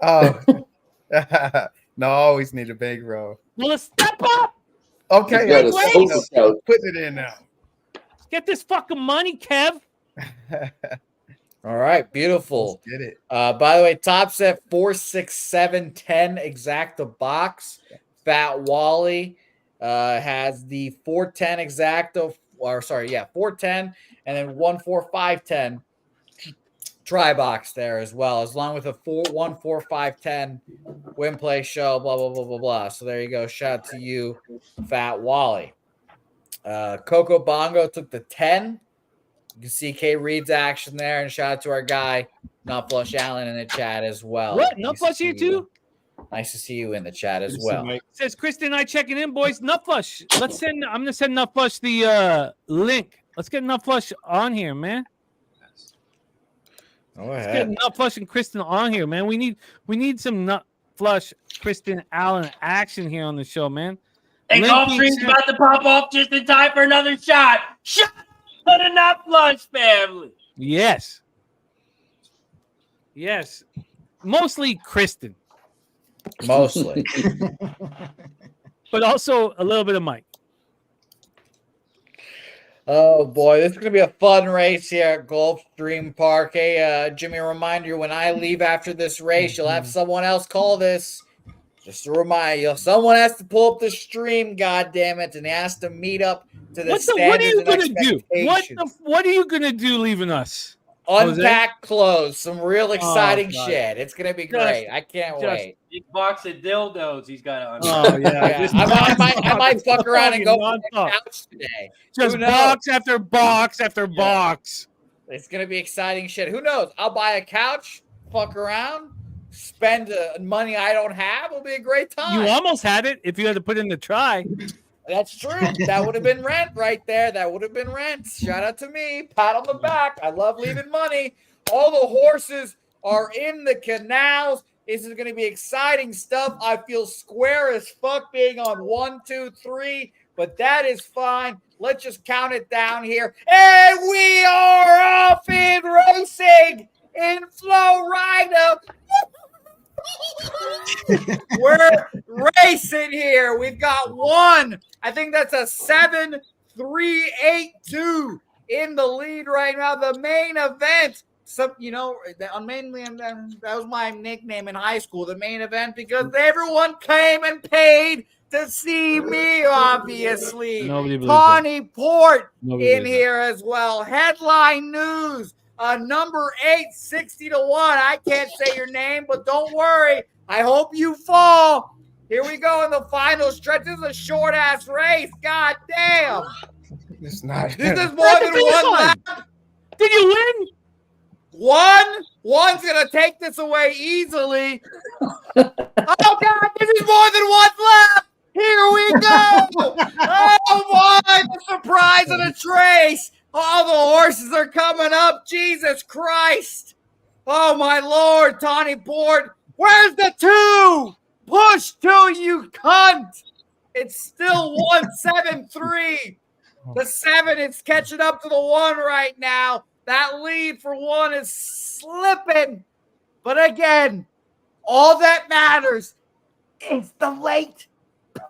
Oh, no, I always need a bankroll. Well, let's step up. Okay, You got putting it in now. Get this fucking money, Kev. All right, beautiful. Let's get it. By the way, top set 4, 6, 7, 10 exacta box. Fat Wally has the 410 exacta, 410, and then 1, 4, 5, 10 try box there as well, as long with a 1, 4, 5, 10 win play show, blah blah blah blah blah. So there you go. Shout out to you, Fat Wally. Coco Bongo took the 10. You can see K Reed's action there, and shout out to our guy Not Flush Allen in the chat as well. What? Not Flush here too? Nice to see you in the chat as well. Says Kristen and I checking in, boys. Nutflush. I'm gonna send Nutflush the link. Let's get Nutflush on here, man. Go Let's ahead. get Nutflush and Kristen on here, man. We need some Nutflush, Kristen Allen action here on the show, man. And Gulfstream's about to pop off just in time for another shot. Shot for the Not Flush family. Yes. Yes. Mostly Kristen. Mostly. But also a little bit of Mike. Oh boy, this is gonna be a fun race here at Gulfstream Park. Hey, Jimmy, a reminder: when I leave after this race, you'll have someone else call this. Just a reminder, someone has to pull up the stream. God damn it, and he has to meet up to the standards. What are you and gonna do? expectations. What are you gonna do leaving us? Unpack clothes, some real exciting God. shit. It's gonna be great. I can't wait. Big box of dildos he's got on. Oh yeah, Yeah, I might fuck around and go for the couch today. Just Who knows? box after box after box. It's gonna be exciting shit. Who knows? I'll buy a couch, fuck around, spend money I don't have. It'll be a great time. You almost had it if you had to put in the try. That's true. That would have been rent right there. That would have been rent. Shout out to me. Pat on the back. I love leaving money. All the horses are in the canals. This is going to be exciting stuff. I feel square as fuck being on 1, 2, 3, but that is fine. Let's just count it down here. And we are off in racing in Flow Rhino. We're racing here. We've got one. I think that's a 7-3-8-2 in the lead right now. The main event. Mainly that was my nickname in high school, the main event, because everyone came and paid to see me, obviously. Nobody believes Tawny Port Nobody in believes here as well. Headline news. Number 8, 60 to 1. I can't say your name, but don't worry. I hope you fall. Here we go in the final stretch. This is a short ass race. God damn. It's not. This is more than one lap. Did you win? One's gonna take this away easily. Oh God, this is more than one lap. Here we go. Oh my, the surprise of the trace. All the horses are coming up. Jesus Christ. Oh my Lord, Tawny Port. Where's the 2? Push 2, you cunt. It's still 1-7-3. The 7 is catching up to the 1 right now. That lead for 1 is slipping. But again, all that matters is the late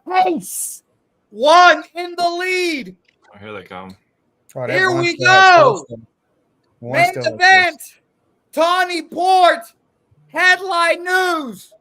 pace. 1 in the lead. Oh, here they come. Oh, that Here one we still has go. posted. One Main still has event. Tawny Port. Headline news.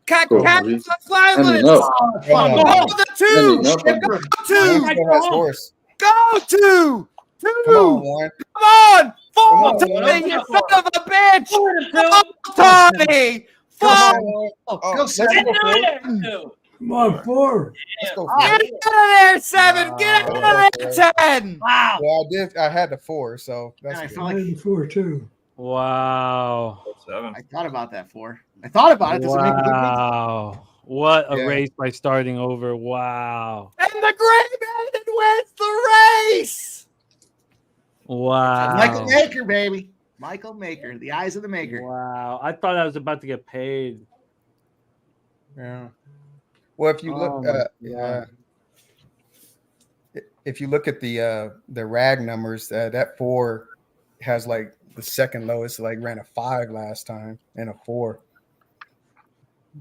Go, Captain Reese. Silence. No. posted. Go the 2. No. Go One to. still has horse. Go to. 2. Come on, one. Come on. Fall Come to on, me, man. you son of a bitch. Fall, Tawny. Come Fall. on, one. Oh, let's go Get for out it. of there, 2. Come on, 4. Let's go for Get it. out of there, 7. Get out of there, 10. Wow. Well, I had the 4, so that's I good. feel I like had the 4 too. Wow. 7. I thought about that 4. I thought about it. Does it make a difference? Wow. What a Yeah. race by starting over. Wow. And the Gray Maiden wins the race. Wow. Michael Maker, baby. Michael Maker, the eyes of the maker. Wow. I thought I was about to get paid. Yeah. Well, if you look, Oh my yeah, God. if you look at the rag numbers, that 4 has like the second lowest. Like ran a 5 last time and a 4.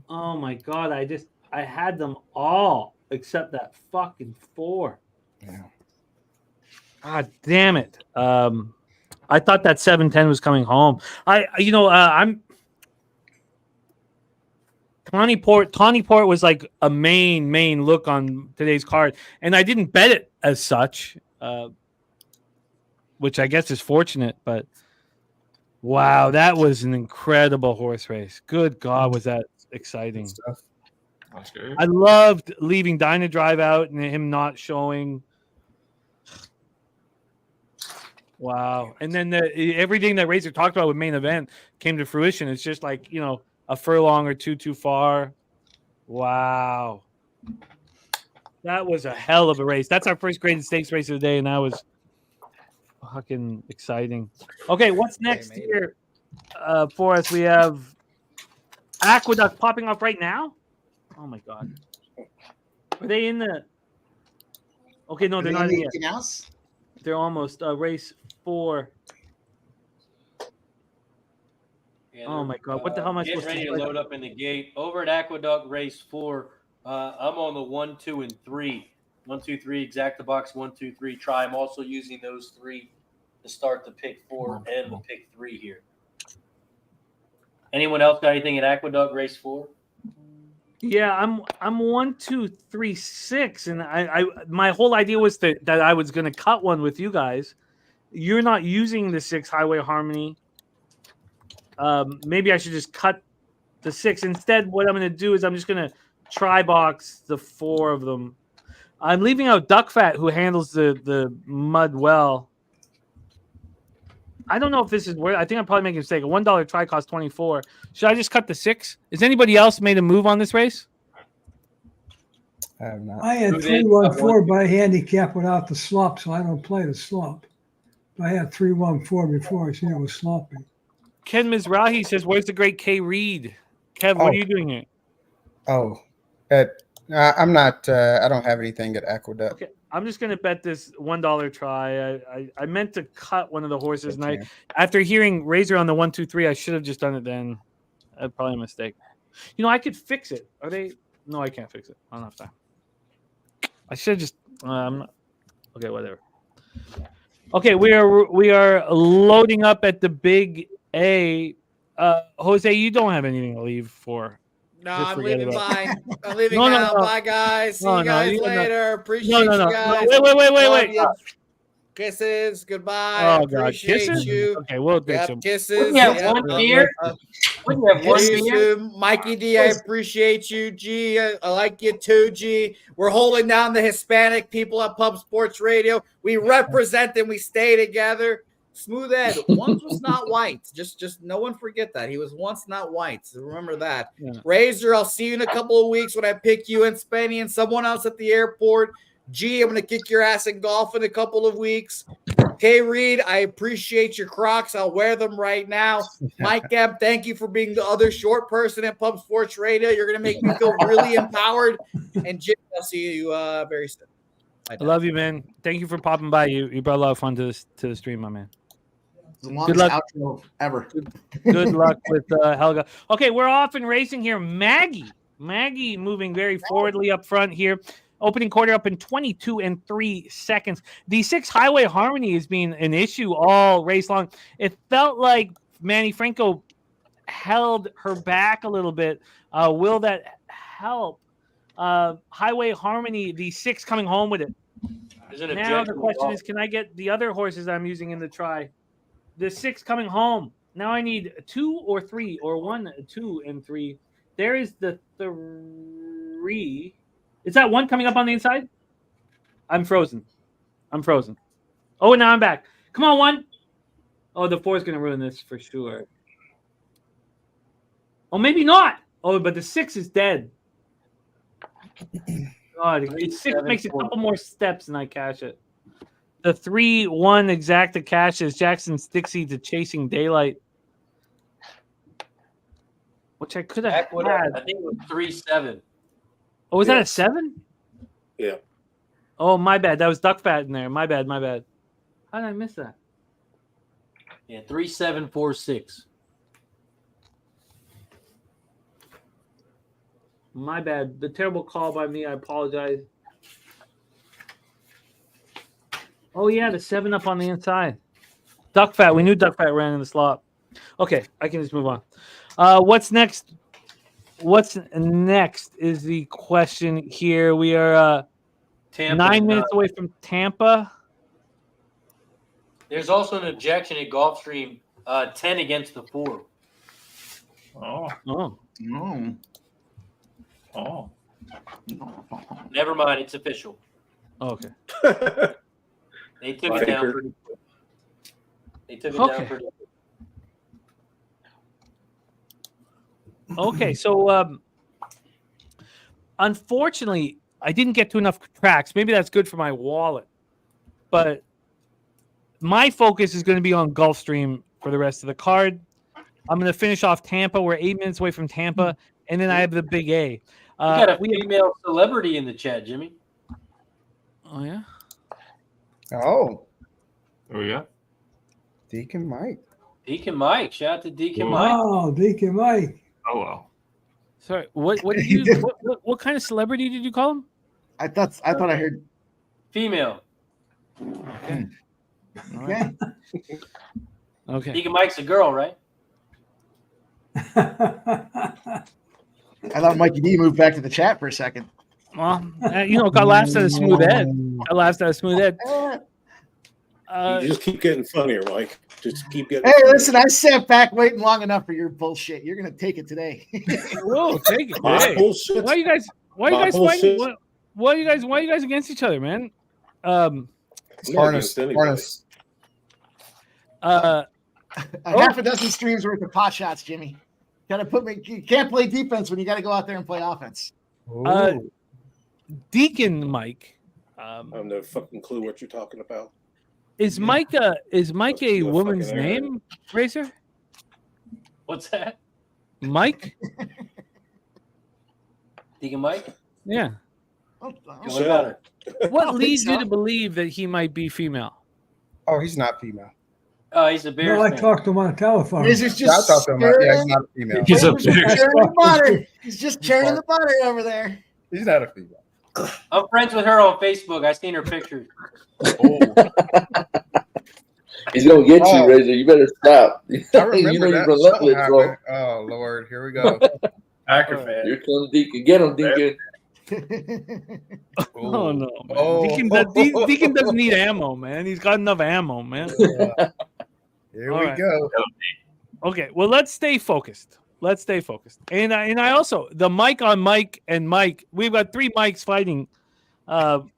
Oh my God. I had them all except that fucking 4. Yeah. God damn it. I thought that 710 was coming home. I'm Tawny Port was like a main look on today's card, and I didn't bet it as such, which I guess is fortunate. But wow, that was an incredible horse race. Good God, was that exciting! Stuff. That's good. I loved leaving Dyna Drive out and him not showing. Wow, and then everything that Razor talked about with main event came to fruition. It's just like a furlong or two too far. Wow. That was a hell of a race. That's our first graded stakes race of the day, and that was fucking exciting. Okay, what's next here for us? We have Aqueduct popping off right now. Oh my God. Are they in the... Okay, no, they're not in yet. Anything else? They're almost race 4. Yeah, Oh my God! What the hell am I getting supposed ready to to load up in the gate over at Aqueduct Race 4? I'm on the 1, 2, and 3. 1, 2, 3. Exact the box. 1, 2, 3. Try. I'm also using those 3 to start the pick 4 and the pick 3 here. Anyone else got anything at Aqueduct Race 4? Yeah, I'm 1, 2, 3, 6, and I my whole idea was that I was going to cut one with you guys. You're not using the 6 Highway Harmony. Maybe I should just cut the 6 instead. What I'm going to do is I'm just going to try box the 4 of them. I'm leaving out Duck Fat, who handles the mud well. I don't know if this is worth. I think I'm probably making a mistake. A $1 try costs 24. Should I just cut the 6? Has anybody else made a move on this race? I have not. I had 314 by handicap without the slump, so I don't play the slump. I had 314 before. I seen it was slumping. Ken Mizrahi says, "Where's the great K Reed?" Kev, what are you doing here? Oh, I'm not. I don't have anything at Aqueduct. Okay, I'm just gonna bet this $1 try. I meant to cut one of the horses, and after hearing Razor on the 1, 2, 3, I should have just done it then. That's probably a mistake. I could fix it. Are they? No, I can't fix it. I don't have time. I should just. Okay, whatever. Okay, we are loading up at the big A. Jose, you don't have anything to leave for. No, Just I'm forget leaving. about Bye. I'm leaving No, now. no. Bye, guys. See No, you no, guys you- no. later. Appreciate No. you guys. Wait. Love you. Kisses. Goodbye. Oh, God. Appreciate Kisses? you. Okay, we'll ditch Yep, him. kisses. Wouldn't you have Yep. one beer? Wouldn't you have one See you beer? soon. Mikey D, I appreciate you. G, I like you too, G. We're holding down the Hispanic people at Pub Sports Radio. We represent them. We stay together. Smooth Ed once was not white. Just no one forget that. He was once not white. So remember that. Yeah. Razor, I'll see you in a couple of weeks when I pick you and Spenny and someone else at the airport. G, I'm going to kick your ass in golf in a couple of weeks. K Reed, I appreciate your Crocs. I'll wear them right now. Mike M, thank you for being the other short person at Pub Sports Radio. You're going to make me feel really empowered. And Jim, I'll see you very soon. I love you, man. Thank you for popping by. You brought a lot of fun to the stream, my man. The longest luck. outro ever. Good luck with Helga. Okay, we're off and racing here. Maggie moving very forwardly up front here. Opening quarter up in 22 and 3 seconds. The 6 Highway Harmony has been an issue all race long. It felt like Manny Franco held her back a little bit. Will that help? Highway Harmony, the 6 coming home with it. Now the question is, can I get the other horses I'm using in the try? The 6 coming home. Now I need 2 or 3 or 1, 2, and 3. There is the 3. Is that 1 coming up on the inside? I'm frozen. Oh, now I'm back. Come on, 1. Oh, the 4 is going to ruin this for sure. Oh, maybe not. Oh, but the 6 is dead. God, the 6 makes a couple more steps and I cash it. The 3-1 exacta cashes Jackson's Dixie to Chasing Daylight, which I could have had. I think it was 3-7. Oh, was that a 7? Yeah. Oh, my bad. That was duck fat in there. My bad. How did I miss that? Yeah, 3-7-4-6. My bad. The terrible call by me. I apologize. Oh, yeah, the 7 up on the inside. Duck fat. We knew duck fat ran in the slot. Okay, I can just move on. What's next? What's next is the question here. We are Tampa, 9 minutes away from Tampa. There's also an ejection at Gulfstream, 10 against the 4. Oh. Never mind, it's official. Oh, okay. They took it down pretty quick. Okay, so unfortunately, I didn't get to enough tracks. Maybe that's good for my wallet, but my focus is going to be on Gulfstream for the rest of the card. I'm going to finish off Tampa. We're 8 minutes away from Tampa, and then I have the Big A. We got a female celebrity in the chat, Jimmy. Oh, yeah? Oh, yeah. Deacon Mike. Deacon Mike. Shout out to Deacon Mike. Oh, Deacon Mike. Oh, well. Sorry, what did you what kind of celebrity did you call him? I thought I heard Female. Okay. okay. Okay. Deacon Mike's a girl, right? I thought Mikey D moved back to the chat for a second. Well, got laughs at a smooth Ed. I laughed at a smooth Ed. You just keep getting funnier, Mike. Just keep getting. Hey, funnier. listen, I sat back waiting long enough for your bullshit. You're gonna take it today. Whoa, take it. My Hey, bullshit. why you guys My fighting? bullshit. Why are you guys against each other, man? I'm not against anybody. Half a dozen streams worth of pot shots, Jimmy. You can't play defense when you got to go out there and play offense. Deacon Mike. I have no fucking clue what you're talking about. Is Mike a a woman's fucking name, Racer? What's that? Mike? Deacon Mike? Yeah. What about her? What leads you to believe that he might be female? Oh, he's not female. Oh, he's a Bears No, I fan. talked to him on the telephone. He's just Yeah, I thought so. Yeah, he's not a female. He's a churning the butter. He's just churning the butter over there. He's not a female. I'm friends with her on Facebook. I seen her picture. He's gonna get you, Oh. Razor. You better stop. I remember that. you're Something relentless, bro. happened. Oh Lord, here we go. Packer fan. Here comes Deacon. Get him, Deacon. Oh no, man. Oh. Deacon doesn't need ammo, man. He's got enough ammo, man. Here All we right. go. Okay, well, let's stay focused. And I also the mic on Mike and Mike. We've got 3 mics fighting.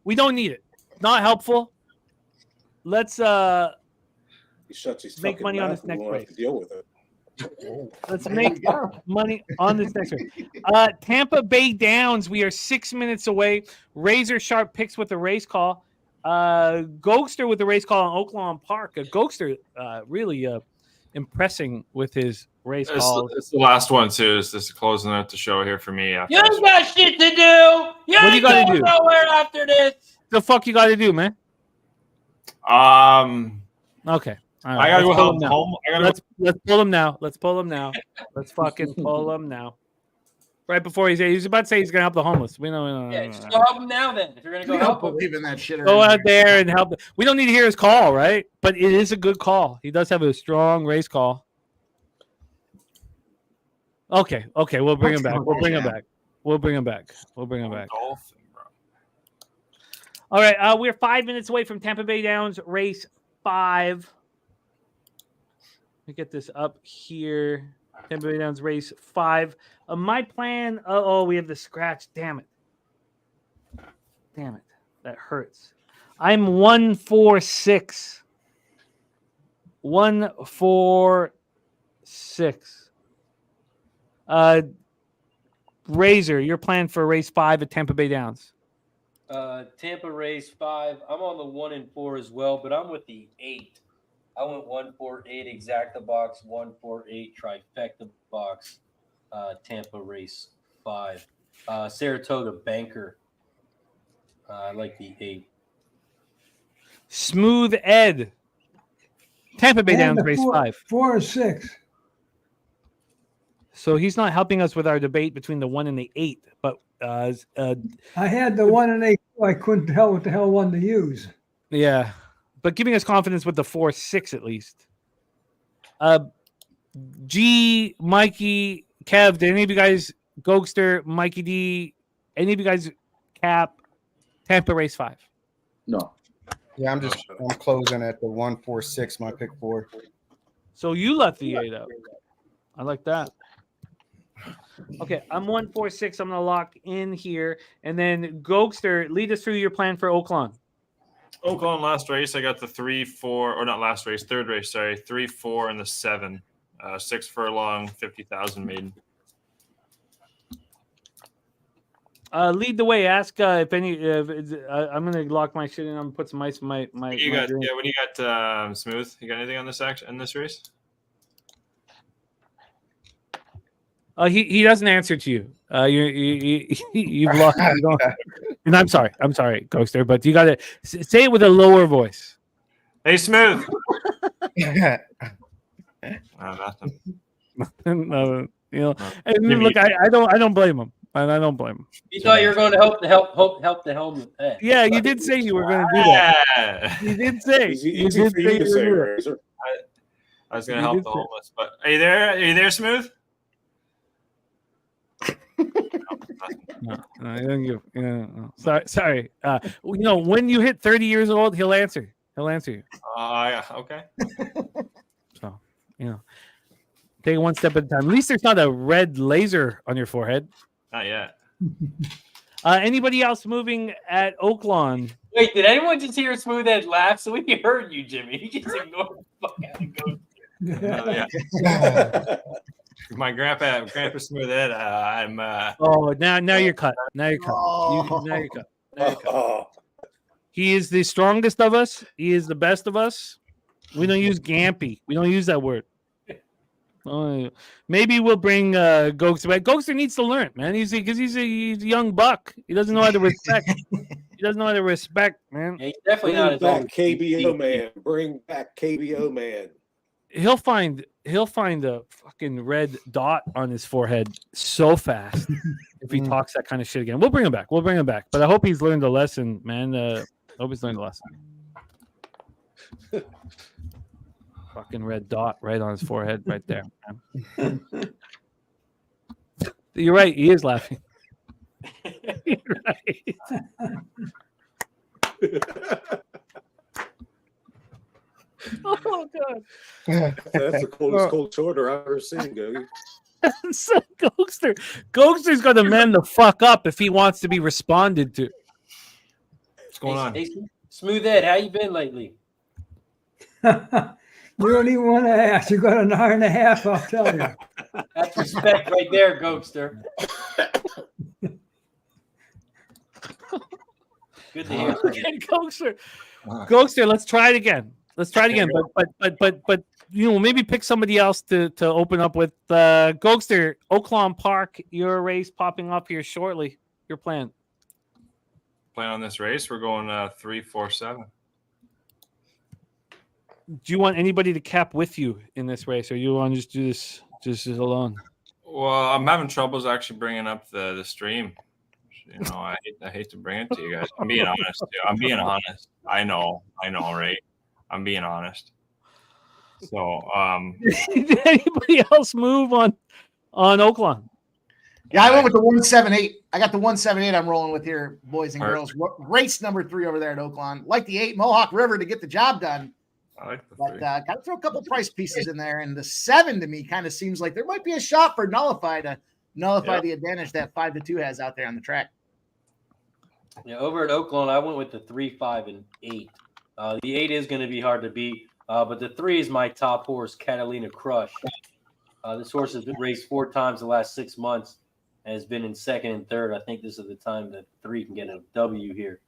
We don't need it. Not helpful. Let's He shuts his make fucking money on mouth this and next we won't have race. to deal with it. Let's make money on this next race. Tampa Bay Downs. We are 6 minutes away. Razor Sharp picks with the race call. Gulfstream with the race call on Oaklawn Park. Gulfstream really impressing with his race call. It's the last one, too. It's just closing out the show here for me. After You this ain't got shit to do. You What do you ain't gotta going do? nowhere after this. The fuck you got to do, man? Okay. All I gotta go let's pull help him now. home. Let's pull him now. Let's pull him now. Let's fucking pull him now. Right before he was about to say he's gonna help the homeless. We know. Yeah, just go help him now then. If you're going to go We help don't him. believe in that shit. Go around out there and help. We don't need to hear his call, right? But it is a good call. He does have a strong race call. Okay. We'll bring him back. We'll bring him back. Dolphin, bro. All right. We're 5 minutes away from Tampa Bay Downs race 5. Let me get this up here. Tampa Bay Downs race 5. My plan. We have the scratch. Damn it. That hurts. I'm 1-4-6. 1, 4, 6. Razor, your plan for race 5 at Tampa Bay Downs. Tampa race 5. I'm on the 1 and 4 as well, but I'm with the 8. I went 1, 4, 8 exacta box, 1, 4, 8 trifecta box. Tampa race 5. Saratoga banker. I like the 8. Smooth Ed. Tampa Bay And Downs the race 5. 4 or 6. So he's not helping us with our debate between the 1 and the 8. But I had the 1 and 8. I couldn't tell what the hell one to use. yeah, but giving us confidence with the 4, 6 at least. G, Mikey, Kev, did any of you guys, Gokster, Mikey D, any of you guys cap Tampa race 5? No. Yeah, I'm closing at the 1, 4, 6. My pick 4. So you left the 8 out. I like that. Okay, I'm 1, 4, 6. I'm gonna lock in here, and then Gokster, lead us through your plan for Oaklawn. Oaklawn last race, I got the 3, 4, or not last race, third race, sorry, 3, 4, and the 7. 6 furlong, 50,000 maiden. Lead the way. Ask if any. I'm gonna lock my shit in. I'm gonna put some ice in my. You got yeah. What do you got? Smooth. You got anything on this action in this race? He doesn't answer to you. You've lost. And I'm sorry, Ghoster, but you gotta say it with a lower voice. Hey, Smooth. Nothing. No, you know. And look, I don't blame him. I don't blame him. You thought you were going to help the helmet. Hey. Yeah, you did say you were going to do that. You did say. You did say I was going to help the homeless, but are you there? Are you there, Smooth? No, I don't give. No. Sorry. When you hit 30 years old, he'll answer. You. Yeah. Okay. So, take it one step at a time. At least there's not a red laser on your forehead. Not yet. Anybody else moving at Oaklawn? Wait, did anyone just hear Smooth Ed laugh? So we heard you, Jimmy. He just ignored the fuck out of Yeah. My grandpa Smooth Ed. I'm. Now you're cut. Now you're cut. Now you're cut. He is the strongest of us. He is the best of us. We don't use Gampy. We don't use that word. Maybe we'll bring Gokster back. Gokster needs to learn, man. He's a young buck. He doesn't know how to respect. Man. Yeah, he's definitely Bring not his back own KBO man. Bring back KBO man. He'll find a fucking red dot on his forehead so fast if he talks that kind of shit again. We'll bring him back. But I hope he's learned a lesson, man. I hope he's learned a lesson. Fucking red dot right on his forehead, right there. Man. You're right. He is laughing. You're right. Oh God! That's the coldest cold shoulder I've ever seen, Gogi. So Gokster's got to man the fuck up if he wants to be responded to. What's going on? Hey, Smooth Ed, how you been lately? You don't even want to ask. You got an hour and a half, I'll tell you. That's respect right there, Gokster. Good to hear from you. Okay, Gokster, let's try it again. But maybe pick somebody else to open up with. Gokster, Oaklawn Park, your race popping up here shortly. Your plan? Plan on this race. We're going 3, 4, 7. Do you want anybody to cap with you in this race, or you want to just do this just alone? Well, I'm having troubles actually bringing up the stream. I hate to bring it to you guys. I'm being honest. I know, right? I'm being honest. So, did anybody else move on Oaklawn? Yeah, I went with the 178. I got the 178 I'm rolling with here, boys and girls. Race number 3 over there at Oaklawn. Like the 8 Mohawk River to get the job done. I like the 3. But kind of throw a couple price pieces in there. And the 7 to me kind of seems like there might be a shot for Nullify to nullify the advantage that 5-2 has out there on the track. Yeah, over at Oaklawn, I went with the 3, 5, and 8. The 8 is going to be hard to beat. But the 3 is my top horse, Catalina Crush. This horse has been raced 4 times the last 6 months and has been in second and third. I think this is the time that 3 can get a W here.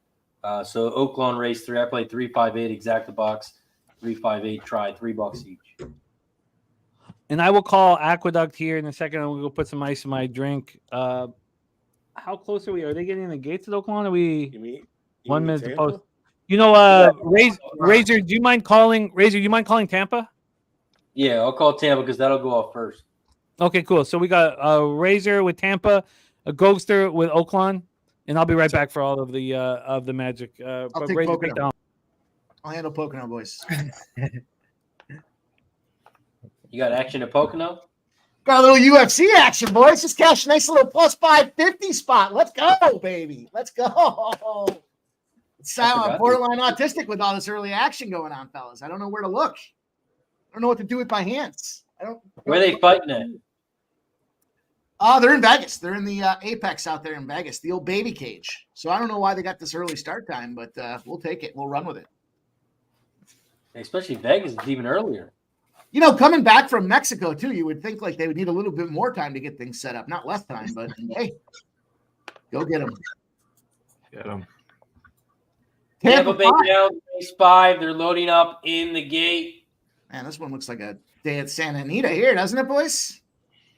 So Oaklawn Race 3, I played 358 exacta box, 358 try, $3 each. And I will call Aqueduct here in a second. I'm going to go put some ice in my drink. How close are we? Are they getting the gates at Oaklawn? Are we You mean 1 minute to Tampa? post? Razor, do you mind calling Tampa? Yeah, I'll call Tampa because that'll go off first. Okay, cool. So we got a Razor with Tampa, a Gulfstream with Oaklawn, and I'll be right back for all of the magic. I'll but take Razor, Pocono. take down. I'll handle Pocono, boys. You got action at Pocono? Got a little UFC action, boys. Just cash a nice little plus 550 spot. Let's go, baby. Let's go. It's borderline autistic with all this early action going on, fellas. I don't know where to look. I don't know what to do with my hands. Where are they fighting at? They're in Vegas. They're in the Apex out there in Vegas, the old baby cage. So I don't know why they got this early start time, but we'll take it. We'll run with it. Especially Vegas is even earlier. You know, coming back from Mexico, too, you would think like they would need a little bit more time to get things set up. Not less time, but hey, go get them. Get them. Tampa Bay down race 5. They're loading up in the gate. Man, this one looks like a day at Santa Anita here, doesn't it, boys?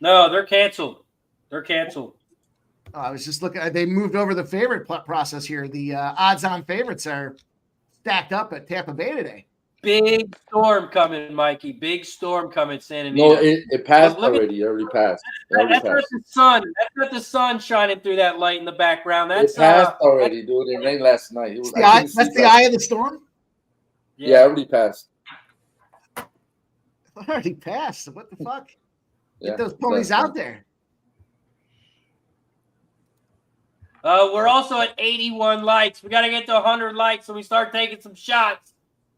No, they're canceled. They're canceled. Oh, I was just looking. They moved over the favorite process here. The odds-on favorites are stacked up at Tampa Bay today. Big storm coming, Mikey. Big storm coming, Santa Anita. No, it passed already. It already passed. That's not the sun. That's not the sun shining through that light in the background. That's it passed already, dude. It rained last night. That's the eye of the storm? Yeah, it already passed. It already passed. What the fuck? Yeah, get those ponies out there. We're also at 81 likes. We got to get to 100 likes so we start taking some shots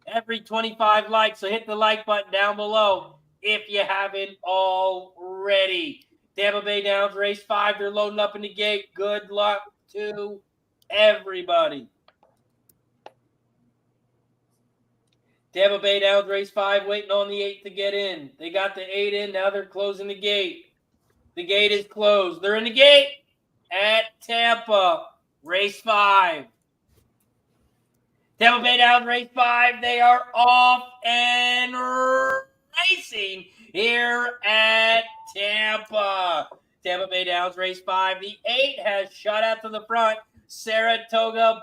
every 25 likes. So hit the like button down below if you haven't already. Tampa Bay Downs race 5. They're loading up in the gate. Good luck to everybody. Tampa Bay Downs race 5 waiting on the 8 to get in. They got the 8 in. Now they're closing the gate. The gate is closed. They're in the gate at Tampa race 5. Tampa Bay Downs race 5. They are off and racing here at Tampa. Tampa Bay Downs race 5. The 8 has shot out to the front. Saratoga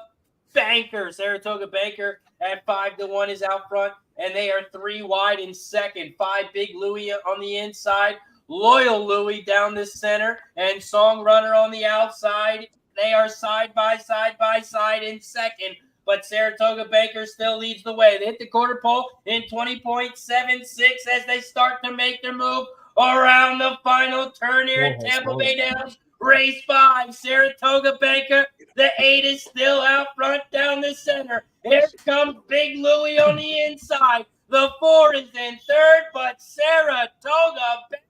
Banker at 5-1 is out front, and they are 3 wide in second. 5 Big Louie on the inside. Loyal Louie down the center, and Song Runner on the outside. They are side by side in second, but Saratoga Banker still leads the way. They hit the quarter pole in 20.76 as they start to make their move around the final turn here at Tampa Bay Downs. Race 5, Saratoga Banker. The 8 is still out front down the center. Here comes Big Louie on the inside. The 4 is in third, but Saratoga Banker.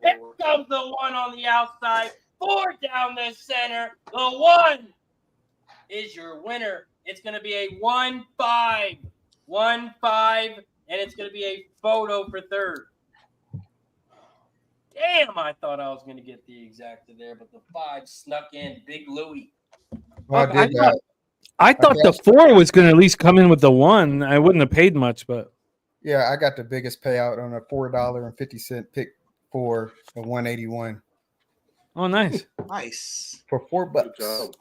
Here comes the 1 on the outside. 4 down the center. The 1 is your winner. It's going to be a 1-5. 1-5, and it's going to be a photo for third. Damn, I thought I was going to get the exacta there, but the 5 snuck in. Big Louie. Well, I thought the 4 was going to at least come in with the 1. I wouldn't have paid much, but yeah, I got the biggest payout on a $4.50 pick for a 181. Oh, nice. Nice. For $4.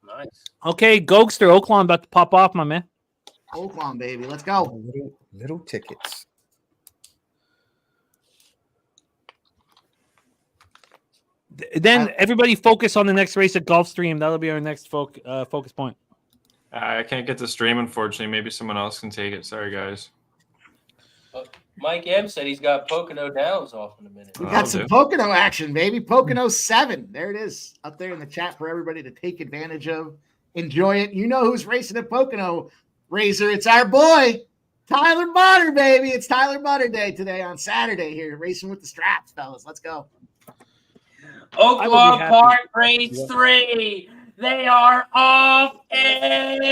Nice. Okay, Gulfstream, Oaklawn about to pop off, my man. Oaklawn, baby. Let's go. Little tickets. Then everybody focus on the next race at Gulfstream. That'll be our next focus point. I can't get the stream, unfortunately. Maybe someone else can take it. Sorry, guys. Mike M said he's got Pocono Downs off in a minute. We got some Pocono action, baby. Pocono 7. There it is up there in the chat for everybody to take advantage of. Enjoy it. You know who's racing at Pocono, Razor. It's our boy, Tyler Butter, baby. It's Tyler Butter Day today on Saturday here, racing with the straps, fellas. Let's go. Oaklawn Park race 3. They are off and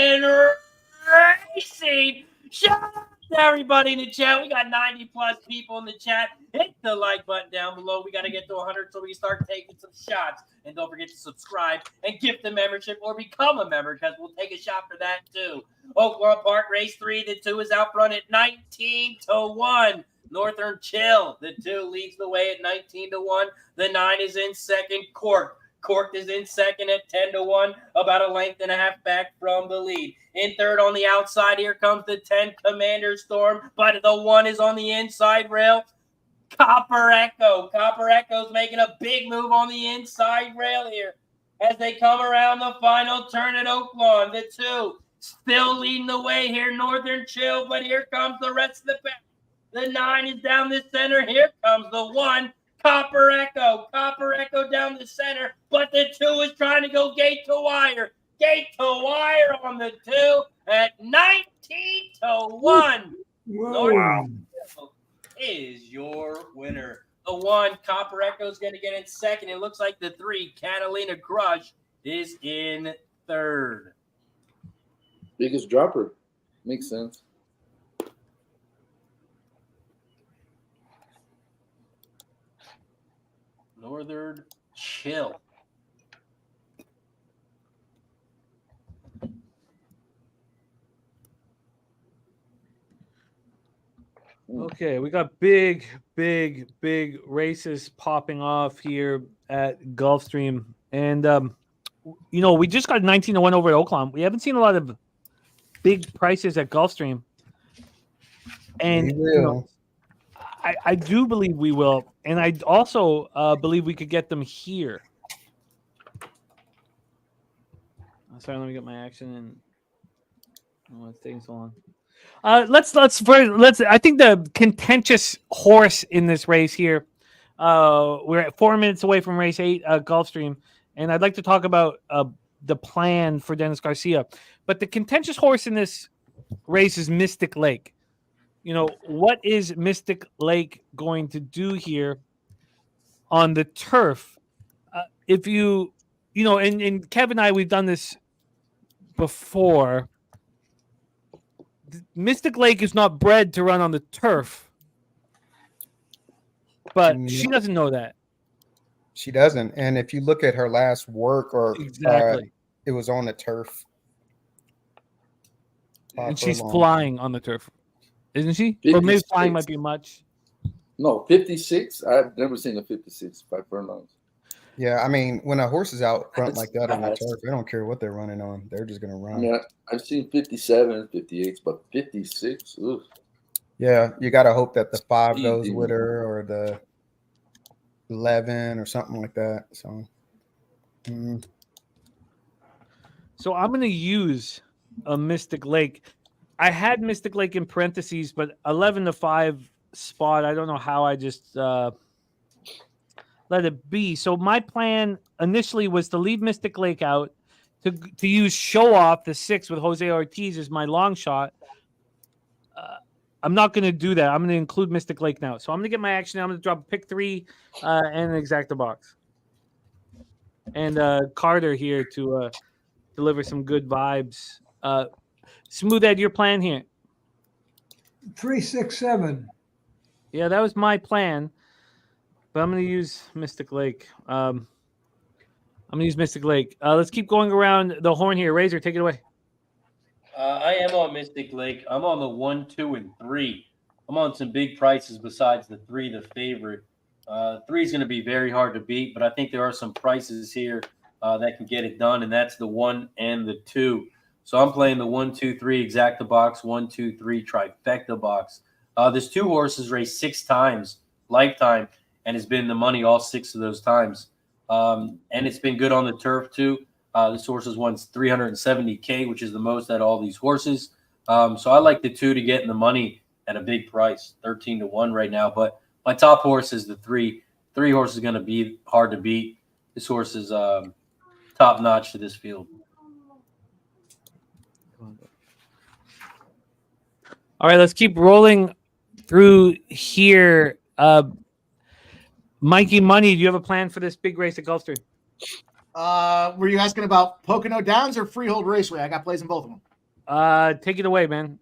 Racing. Shout out to everybody in the chat. We got 90 plus people in the chat. Hit the like button down below. We got to get to 100 so we can start taking some shots. And don't forget to subscribe and gift the membership or become a member because we'll take a shot for that too. Laurel Park Race 3, the 2 is out front at 19-1. Northern Chill, the 2 leads the way at 19-1. The 9 is in second. Cork is in second at 10-1, about a length and a half back from the lead. In third on the outside, here comes the 10 Commander Storm, but the 1 is on the inside rail. Copper Echo's making a big move on the inside rail here as they come around the final turn at Oaklawn. The 2 still leading the way here, Northern Chill, but here comes the rest of the pack. The 9 is down the center. Here comes the 1. Copper Echo down the center, but the 2 is trying to go gate to wire. Gate to wire on the 2 at 19-1. Wow. Is your winner. The 1, Copper Echo, is going to get in second. It looks like the 3, Catalina Crush, is in third. Biggest dropper. Makes sense. Northern Chill. Okay, we got big races popping off here at Gulfstream. And, we just got 19-1 over at Oaklawn. We haven't seen a lot of big prices at Gulfstream. And I do believe we will. And I also believe we could get them here. Sorry, let me get my action in. Oh, it's taking so long. Let's. I think the contentious horse in this race here. We're at 4 minutes away from race 8, Gulfstream, and I'd like to talk about the plan for Dennis Garcia. But the contentious horse in this race is Mystic Lake. What is Mystic Lake going to do here on the turf? If and Kev and I, we've done this before. Mystic Lake is not bred to run on the turf, but she doesn't know that. She doesn't. And if you look at her last work, exactly, it was on the turf. And she's flying on the turf, isn't she? 56. Or maybe flying might be much. No, 56. I've never seen a 56 by furlongs. Yeah, I mean, when a horse is out front like that on the turf, they don't care what they're running on. They're just going to run. Yeah, I've seen 57, 58, but 56. Ugh. Yeah, you got to hope that the 5 goes with her or the 11 or something like that. So I'm going to use a Mystic Lake. I had Mystic Lake in parentheses, but 11-5 spot. I don't know how I just let it be. So my plan initially was to leave Mystic Lake out, to use Show Off the 6 with Jose Ortiz as my long shot. I'm not going to do that. I'm going to include Mystic Lake now. So I'm going to get my action. I'm going to drop a pick 3 and an exacta box. And Carter here to deliver some good vibes. Smooth Ed, your plan here? 3, 6, 7. Yeah, that was my plan. But I'm going to use Mystic Lake. Let's keep going around the horn here. Razor, take it away. I am on Mystic Lake. I'm on the 1, 2, and 3. I'm on some big prices besides the 3, the favorite. 3 is going to be very hard to beat, but I think there are some prices here that can get it done, and that's the 1 and the 2. So I'm playing the 1, 2, 3 exacta box, 1, 2, 3 trifecta box. This 2 horses raced 6 times lifetime and has been the money all 6 of those times. And it's been good on the turf too. This horse has won $370K, which is the most out of all these horses. So I like the 2 to get in the money at a big price, 13-1 right now. But my top horse is the 3. 3 horse is going to be hard to beat. This horse is top notch to this field. All right, let's keep rolling through here. Mikey Money, do you have a plan for this big race at Gulfstream? Were you asking about Pocono Downs or Freehold Raceway? I got plays in both of them. Take it away, man.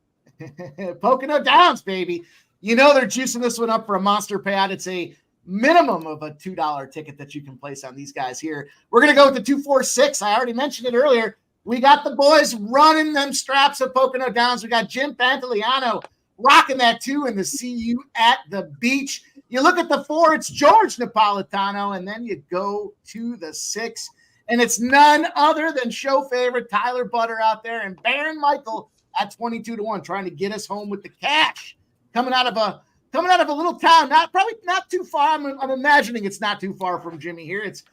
Pocono Downs, baby. You know they're juicing this one up for a monster payout. It's a minimum of a $2 ticket that you can place on these guys here. We're going to go with the 246. I already mentioned it earlier. We got the boys running them straps at Pocono Downs. We got Jim Pantoliano rocking that 2 in the See You at the Beach. You look at the 4, it's George Napolitano, and then you go to the 6, and it's none other than show favorite Tyler Butter out there and Baron Michael at 22-1, trying to get us home with the cash. Coming out of a little town, probably not too far. I'm imagining it's not too far from Jimmy here. It's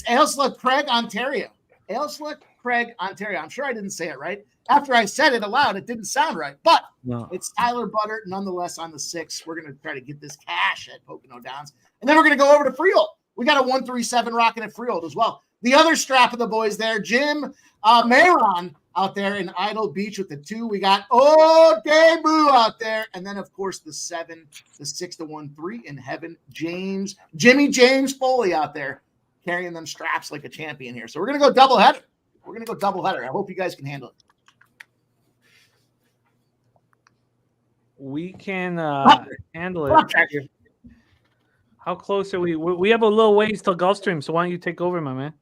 Ailsa Craig, Ontario. Ailsa Craig, Ontario. I'm sure I didn't say it right. After I said it aloud, it didn't sound right. But It's Tyler Butter, nonetheless, on the 6. We're going to try to get this cash at Pocono Downs. And then we're going to go over to Freehold. We got a 137 rocking at Freehold as well. The other strap of the boys there, Jim Mayron out there in Idle Beach with the 2. We got Debut out there. And then, of course, the 7, the 6-1, 3 in heaven. Jimmy James Foley out there carrying them straps like a champion here. So we're going to go doubleheader. I hope you guys can handle it. We can handle it. How close are we? We have a little ways till Gulfstream, so why don't you take over, my man?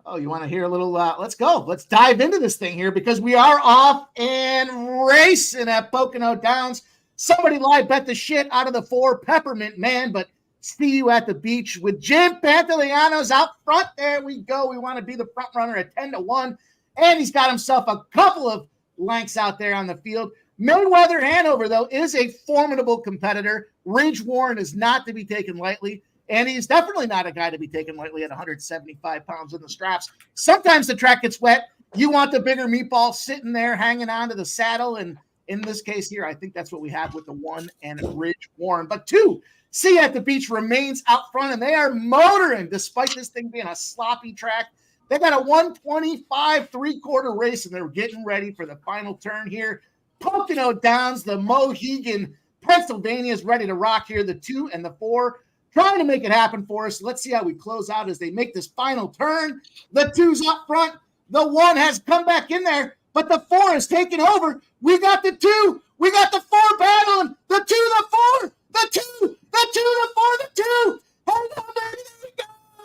Oh, you want to hear a little? Let's go. Let's dive into this thing here because we are off and racing at Pocono Downs. Somebody live bet the shit out of the 4 Peppermint Man, but See You at the Beach with Jim Pantoliano's out front. There we go. We want to be the front runner at 10-1, and he's got himself a couple of lengths out there on the field. Mayweather Hanover, though, is a formidable competitor. Ridge Warren is not to be taken lightly, and he's definitely not a guy to be taken lightly at 175 pounds in the straps. Sometimes the track gets wet. You want the bigger meatball sitting there hanging on to the saddle, and in this case here, I think that's what we have with the 1 and Ridge Warren. But 2, See at the Beach remains out front, and they are motoring despite this thing being a sloppy track. They got a 125 3/4 race, and they're getting ready for the final turn here. Pocono Downs, the Mohegan, Pennsylvania is ready to rock here. The 2 and the 4 trying to make it happen for us. Let's see how we close out as they make this final turn. The 2's up front. The 1 has come back in there, but the 4 is taking over. We got the 2. We got the 4 battling. The 2, the 4, the 2, the 2, the 4, the 2. Hang on, baby.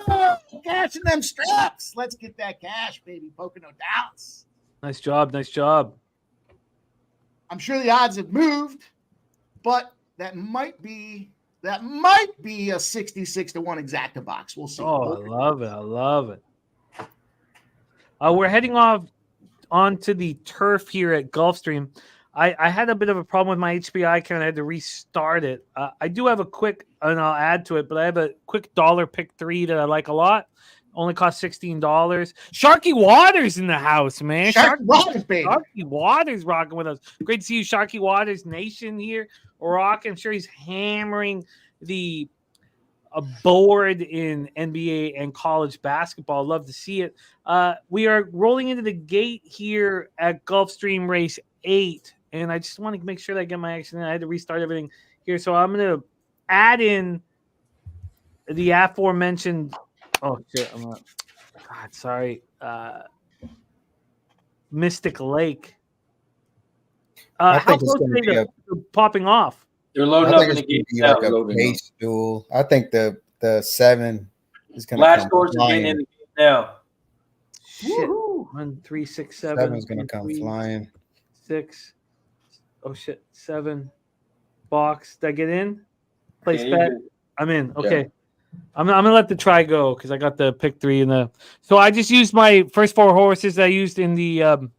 There we go. Cashing them straps. Let's get that cash, baby. Pocono Downs. Nice job. Nice job. I'm sure the odds have moved, but that might be a 66-1 exacta box. We'll see. Oh, I love it. I love it. We're heading off onto the turf here at Gulfstream. I had a bit of a problem with my HBI account. I had to restart it. I do have a quick, and I'll add to it, but I have a quick dollar pick 3 that I like a lot. Only cost $16. Sharky Waters in the house, man. Sharky Waters, baby. Sharky Waters rocking with us. Great to see you, Sharky Waters Nation here. Rocking. I'm sure he's hammering the board in NBA and college basketball. Love to see it. We are rolling into the gate here at Gulfstream Race 8, and I just want to make sure that I get my action in. I had to restart everything here, so I'm going to add in the aforementioned. Oh shit! God, sorry. Mystic Lake. How close are they to popping off? They're loading up in the gate. Like a base duel. I think the 7 is going to. Last course is getting in the gate now. Shit. 1, 3, 6, 7. 7 is going to come flying. 6. Oh shit! 7. Box. Did I get in? Place bet. I'm in. Okay. Yeah. I'm gonna let the try go because I got the pick 3 in the. So I just used my first 4 horses that I used in the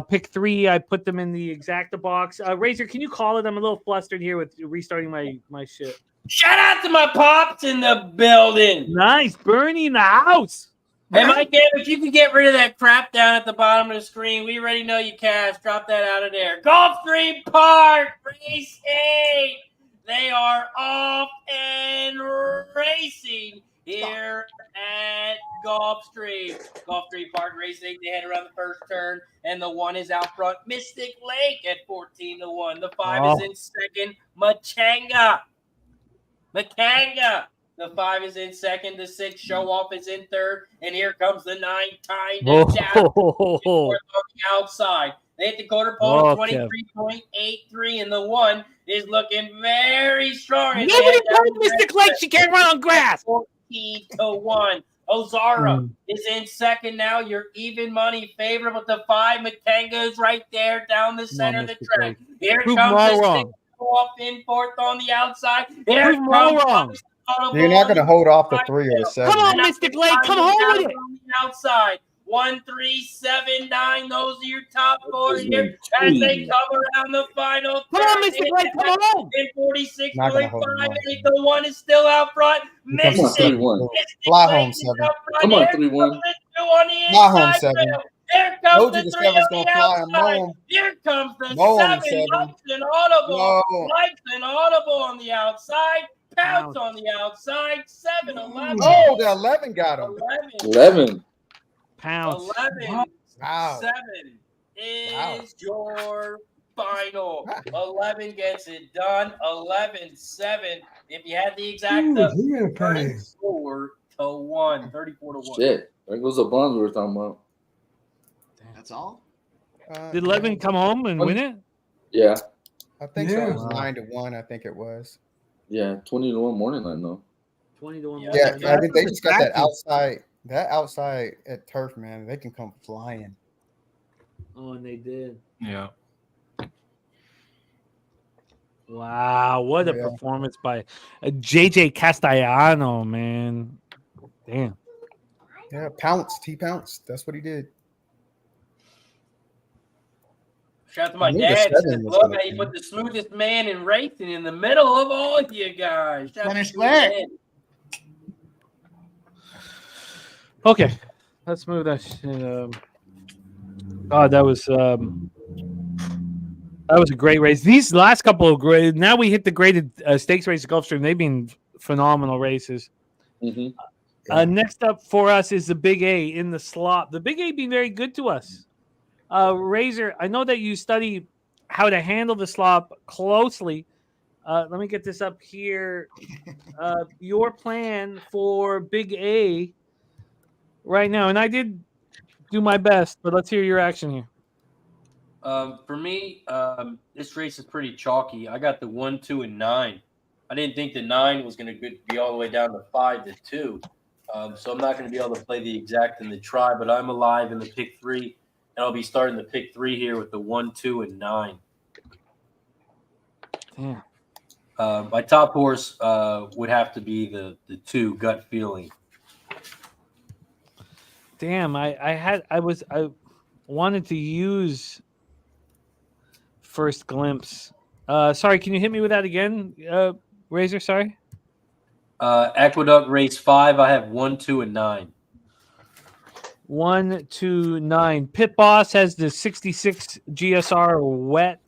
pick 3. I put them in the exacta box. Razor, can you call it? I'm a little flustered here with restarting my shit. Shout out to my pops in the building. Nice, Bernie in the house. Hey, Mike, if you can get rid of that crap down at the bottom of the screen, we already know you cash. Drop that out of there. Gulfstream Park, Race 8. They are off and racing here at Gulfstream. Gulfstream Park Race 8. They head around the first turn, and the 1 is out front. Mystic Lake at 14-1. The 5 is in second. Makanga. The 5 is in second. The 6 Show Off is in third. And here comes the 9 Tying down on the outside. They hit the quarter pole Oh, of 23.83, and the 1 is looking very strong. as they Nobody head down told the Mystic Lake she can't run on grass. 14-1. Ozara is in second now. You're even money favorite with the 5. Matanga's right there down the center of the Mystic track. Here Prove 'em comes all the wrong. 6 off in fourth on the outside. Here Prove 'em all comes wrong. You're not going to hold off the 3 or the 7. Come on, Mystic Lake. Come home with it. On the outside. 1, 3, 7, 9. Those are your top 4 here as they come around the final. Come on, Mystic Lake. Come on. In Not gonna hold them 46.58. The 1 is still out front. Here comes the Mystic. 3-1. Fly home 7. Come on, 3-1. Fly home 7. Here comes Told you the the 3 7's on gonna the fly and outside. mow 'em. Here comes the Mow 'em, 7. 7. Lights and audible. No. Lights and audible on the outside. Pounce on the outside. 7-11. Oh, the 11 got him. 11. Pounce. 11. Wow. 7 is your final. 11 gets it done. 11-7. If you had the exact Ooh, he gonna pay. 34-1. 34-1. Shit. There goes the bonds we were talking about. That's all. Did 11 come home and win it? Yeah. I think so. It Yeah. was 9-1. I think it was. Yeah. 20-1 morning line, though. 20-1. Yeah, I think they That's just got that attractive. outside. That outside at turf, man, they can come flying. Oh, and they did. Yeah. Wow, what a Yeah. performance by JJ Castellano, man. Damn. Yeah, pounced. He pounced. That's what he did. Shout out to my I knew the dad. 7 was Love gonna how you come. put the smoothest man in racing in the middle of all of you guys. Shout out to Finish the quick. man. Okay, let's move that shit. Oh, that was a great race. These last couple of great. Now we hit the graded stakes race at Gulfstream. They've been phenomenal races. Mm-hmm. Next up for us is the Big A in the slop. The Big A being very good to us. Razor, I know that you study how to handle the slop closely. Let me get this up here. Your plan for Big A right now, and I did do my best, but let's hear your action here. For me, this race is pretty chalky. I got the 1, 2, and 9. I didn't think the 9 was going to be all the way down to 5-2. So I'm not going to be able to play the exact and the try, but I'm alive in the pick 3, and I'll be starting the pick 3 here with the 1, 2, and 9. Yeah. My top horse would have to be the 2, Gut Feeling. Damn, I wanted to use First Glimpse. Sorry, can you hit me with that again, Razor? Sorry. Aqueduct Race 5, I have 1, 2, and 9. 1, 2, 9. Pit Boss has the 66 GSR wet.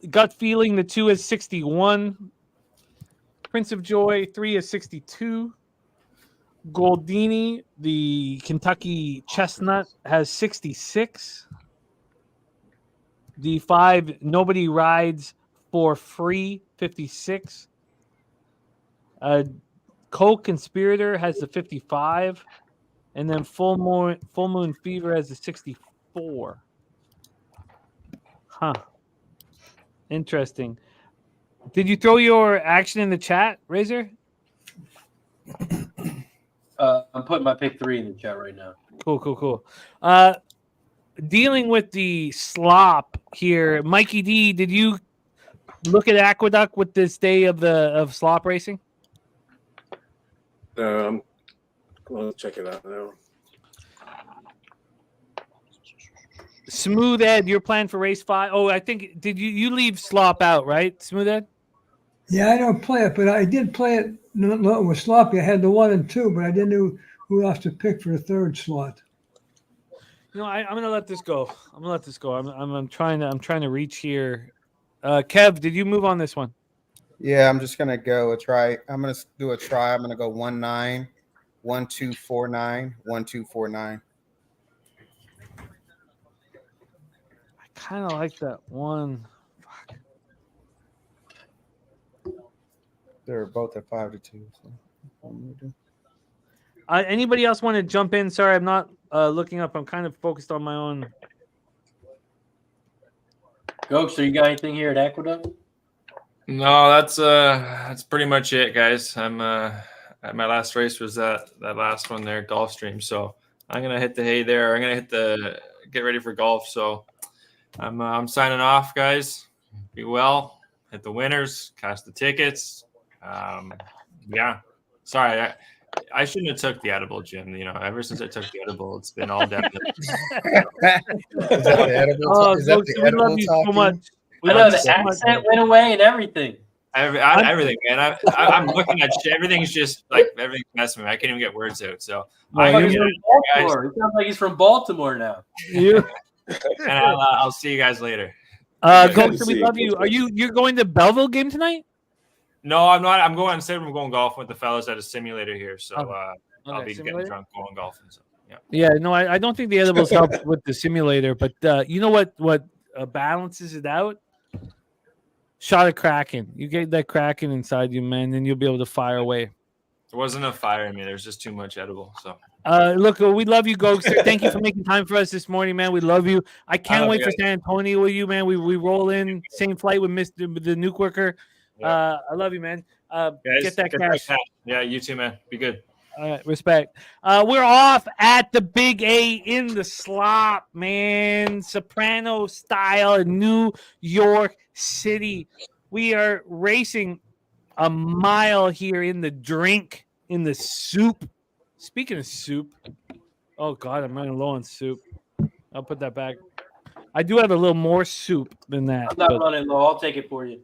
Gut Feeling, the 2 is 61. Prince of Joy, 3 is 62. Goldini, the Kentucky Chestnut, has 66. The 5, Nobody Rides for Free, 56. Co-Conspirator has the 55. And then Full Moon Fever has the 64. Huh. Interesting. Did you throw your action in the chat, Razor? I'm putting my pick 3 in the chat right now. Cool. Dealing with the slop here, Mikey D, did you look at Aqueduct with this day of slop racing? Let's check it out now. Smooth Ed, your plan for race 5. Oh, I think did you leave slop out, right? Smooth Ed? Yeah, I don't play it, but I did play it. No, it was sloppy. I had the 1 and 2, but I didn't know who else to pick for the 3rd slot. No, I'm gonna let this go. I'm trying to reach here. Kev, did you move on this one? Yeah, I'm just gonna go a try. I'm gonna do a try. I'm gonna go 1-9, 1-2-4-9, 1-2-4-9. I kind of like that one. They're both at 5-2. So Anybody else want to jump in? Sorry, I'm not looking up. I'm kind of focused on my own Gokester, you got anything here at Aqueduct? No, that's pretty much it, guys. I'm at my last race was that last one there, Gulfstream. So I'm gonna hit the hay there. I'm gonna get ready for golf. So I'm signing off, guys. Be well. Hit the winners. Cash the tickets. Yeah. Sorry, I shouldn't have took the edible, Jim. You know, ever since I took the edible, it's been all downhill. Is that the edible? Is that the we edible love you so talking? much. We I know love the you so much. accent went away and everything. Everything, man. I'm looking at shit. Everything's just like everything's messing with me. I can't even get words out. So I'm gonna He's get from it, guys, Baltimore. He sounds like he's from Baltimore now. You, and I'll see you guys later. Gokester, we love you. Are you're going to Belleville game tonight? No, I'm not. I'm going instead. I'm going golfing with the fellas at a simulator here. So I'll be simulator? getting drunk going golfing. So yeah. Yeah, no, I don't think the edibles help with the simulator, but you know what balances it out? Shot of Kraken. You get that Kraken inside you, man, then you'll be able to fire away. There wasn't a fire in me. There's just too much edible. So Look, we love you, Gokester. Thank you for making time for us this morning, man. We love you. I can't wait for San Antonio with you, man. We roll in same flight with the nuke worker. Yeah. I love you, man. guys, Get that cash. Yeah, you too, man. Be good. All right, respect. We're off at the Big A in the slop, man. Soprano style in New York City. We are racing a mile here in the drink, in the soup. Speaking of soup, oh God, I'm running low on soup. I'll put that back. I do have a little more soup than that. I'm not running low. I'll take it for you.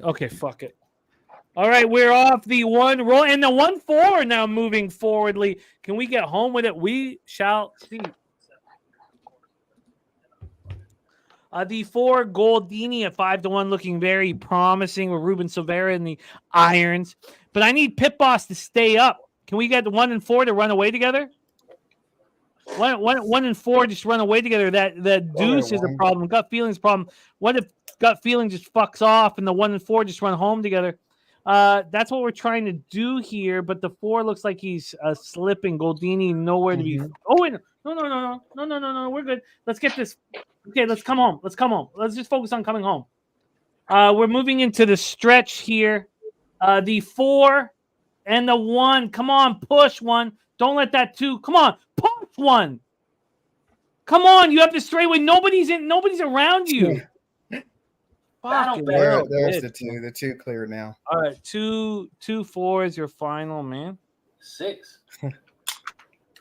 Okay, fuck it. All right, we're off the one roll and the 1-4 now moving forwardly. Can we get home with it? We shall see. The 4 Goldini at 5-1 looking very promising with Ruben Silvera in the irons. But I need Pit Boss to stay up. Can we get the 1 and 4 to run away together? One and 4 just run away together. That deuce is a problem. Gut feelings problem. What if gut feeling just fucks off and the 1 and 4 just run home together? That's what we're trying to do here. But the 4 looks like he's slipping. Goldini nowhere to be. Oh wait, no. We're good. Let's get this. Okay, let's come home. Let's just focus on coming home. We're moving into the stretch here. The 4 and the 1. Come on, push 1. Don't let that 2. Come on, push 1. Come on, you have the straightaway. Nobody's around you. There's the 2. The 2 clear now. All right, 2-4 is your final, man. 6.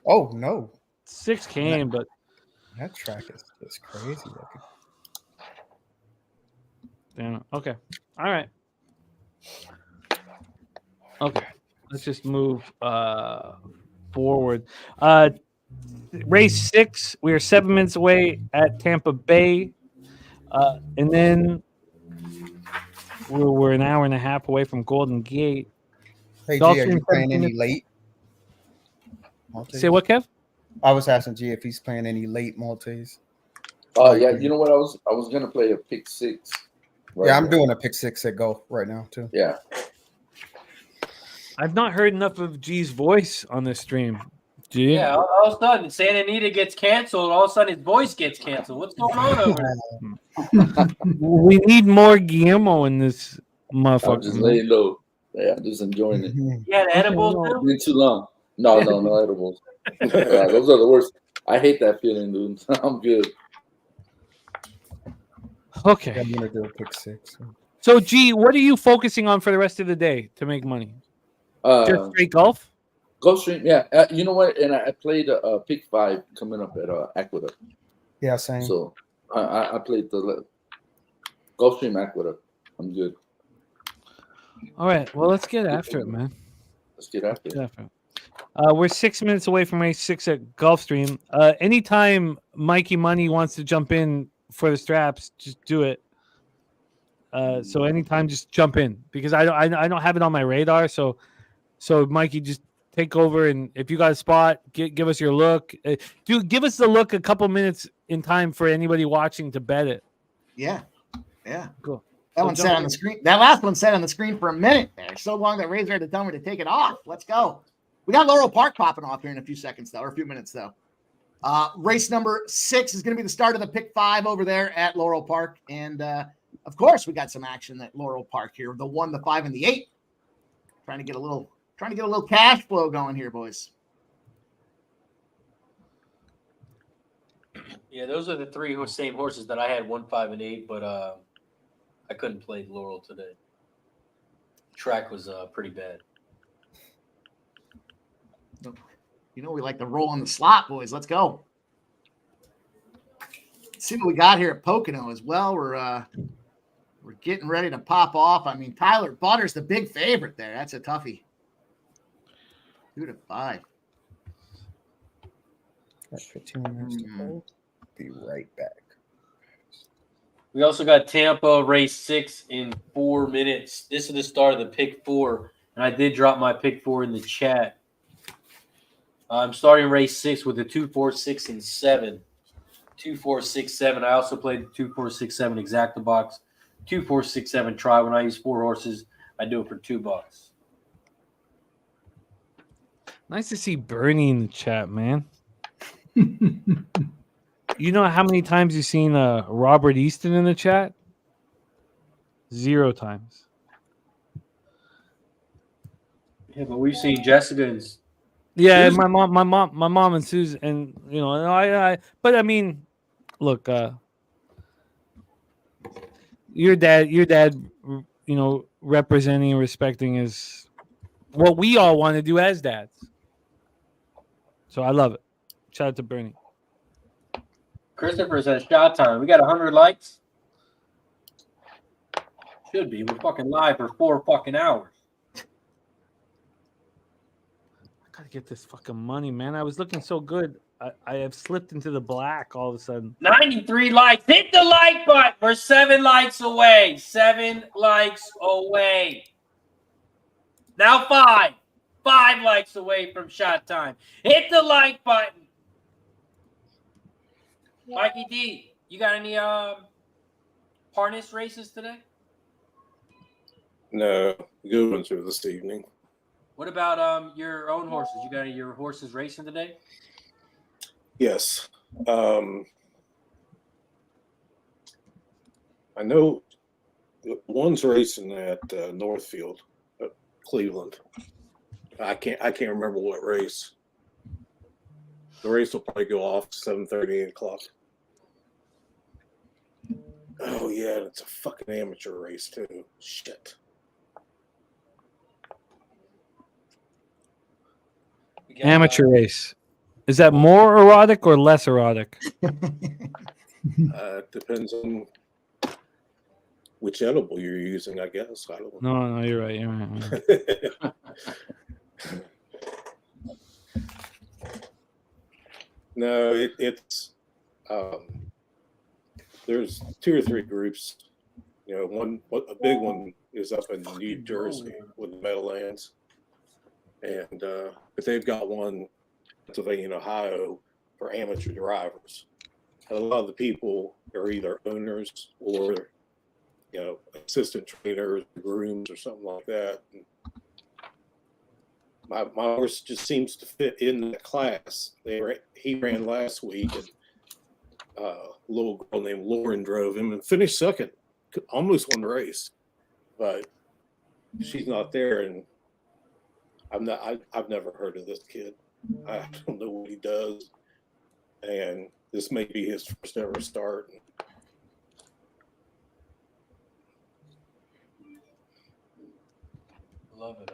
Oh no. 6 came, but that track is just crazy looking. Damn. Okay. All right. Okay. Let's just move forward. Race 6. We are 7 minutes away at Tampa Bay, and then we're an hour and a half away from Golden Gate. Hey, G, are you playing any late? Say what, Kev? I was asking G if he's playing any late multis. Oh yeah, you know what? I was gonna play a pick 6. Right I'm doing a pick 6 at golf right now too. Yeah. I've not heard enough of G's voice on this stream. G? Yeah, all of a sudden, Santa Anita gets canceled. All of a sudden, his voice gets canceled. What's going on over there? We need more Guillermo in this motherfucker. I'm just laying low. Yeah, I'm just enjoying it. Yeah, the edibles too? Been too long. No edibles. Yeah, those are the worst. I hate that feeling, dude. I'm good. Okay. I'm gonna do a pick 6. So, G, what are you focusing on for the rest of the day to make money? Just straight golf? Gulfstream, yeah. You know what? And I played pick 5 coming up at Aqueduct. Yeah, same. So I played the Gulfstream Aqueduct. I'm good. All right. Well, let's get after it, man. Let's get after it. We're 6 minutes away from race 6 at Gulfstream. Anytime Mikey Money wants to jump in for the straps, just do it. So anytime, just jump in because I don't have it on my radar. So Mikey, just take over, and if you got a spot, give us your look. Give us the look a couple minutes in time for anybody watching to bet it. Yeah. Cool. That one sat on the screen. That last one sat on the screen for a minute there. So long that Razor had to tell me to take it off. Let's go. We got Laurel Park popping off here in a few seconds, though, or a few minutes, though. Race number 6 is going to be the start of the pick 5 over there at Laurel Park. And of course, we got some action at Laurel Park here. The 1, the 5, and the 8. Trying to get a little cash flow going here, boys. Yeah, those are the 3 same horses that I had, 1, 5, and 8, but I couldn't play Laurel today. Track was pretty bad. You know we like to roll in the slot, boys. Let's go. Let's see what we got here at Pocono as well. We're getting ready to pop off. I mean, Tyler Butter's the big favorite there. That's a toughie. 2 to 5. Got 15 minutes to go. Be right back. We also got Tampa Race 6 in 4 minutes. This is the start of the pick 4, and I did drop my pick 4 in the chat. I'm starting race 6 with the 2, 4, 6, and 7. 2, 4, 6, 7. I also played the 2, 4, 6, 7 exacta box. 2, 4, 6, 7 try. When I use 4 horses, I do it for $2. Nice to see Bernie in the chat, man. You know how many times you've seen Robert Easton in the chat? 0 times. Yeah, but we've seen Jessica's. Yeah, my mom and Susan, and you know, but I mean, look, your dad, you know, representing and respecting is what we all want to do as dads. So I love it. Shout out to Bernie. Christopher says shot time. We got 100 likes. Should be. We're fucking live for 4 fucking hours. I gotta get this fucking money, man. I was looking so good. I have slipped into the black all of a sudden. 93 likes. Hit the like button. We're 7 likes away. 7 likes away. Now 5. 5 likes away from shot time. Hit the like button. Mikey D, you got any harness races today? No, good ones are this evening. What about your own horses? You got any your horses racing today? Yes. I know one's racing at Northfield, Cleveland. I can't remember what race. The race will probably go off 7:30, 8 o'clock. Oh yeah, it's a fucking amateur race too. Shit. Amateur race. Is that more erotic or less erotic? Depends on which edible you're using, I guess. I don't know. No, you're right. You're right. No, it's there's 2 or 3 groups. You know, a big one is up in New Jersey with the Meadowlands, and but they've got one in Pennsylvania and Ohio for amateur drivers. And a lot of the people are either owners or, you know, assistant trainers, grooms, or something like that. And my horse just seems to fit in the class. He ran last week, and a little girl named Lauren drove him and finished second, almost won the race, but she's not there, and I've never heard of this kid. I don't know what he does, and this may be his first ever start. I love it.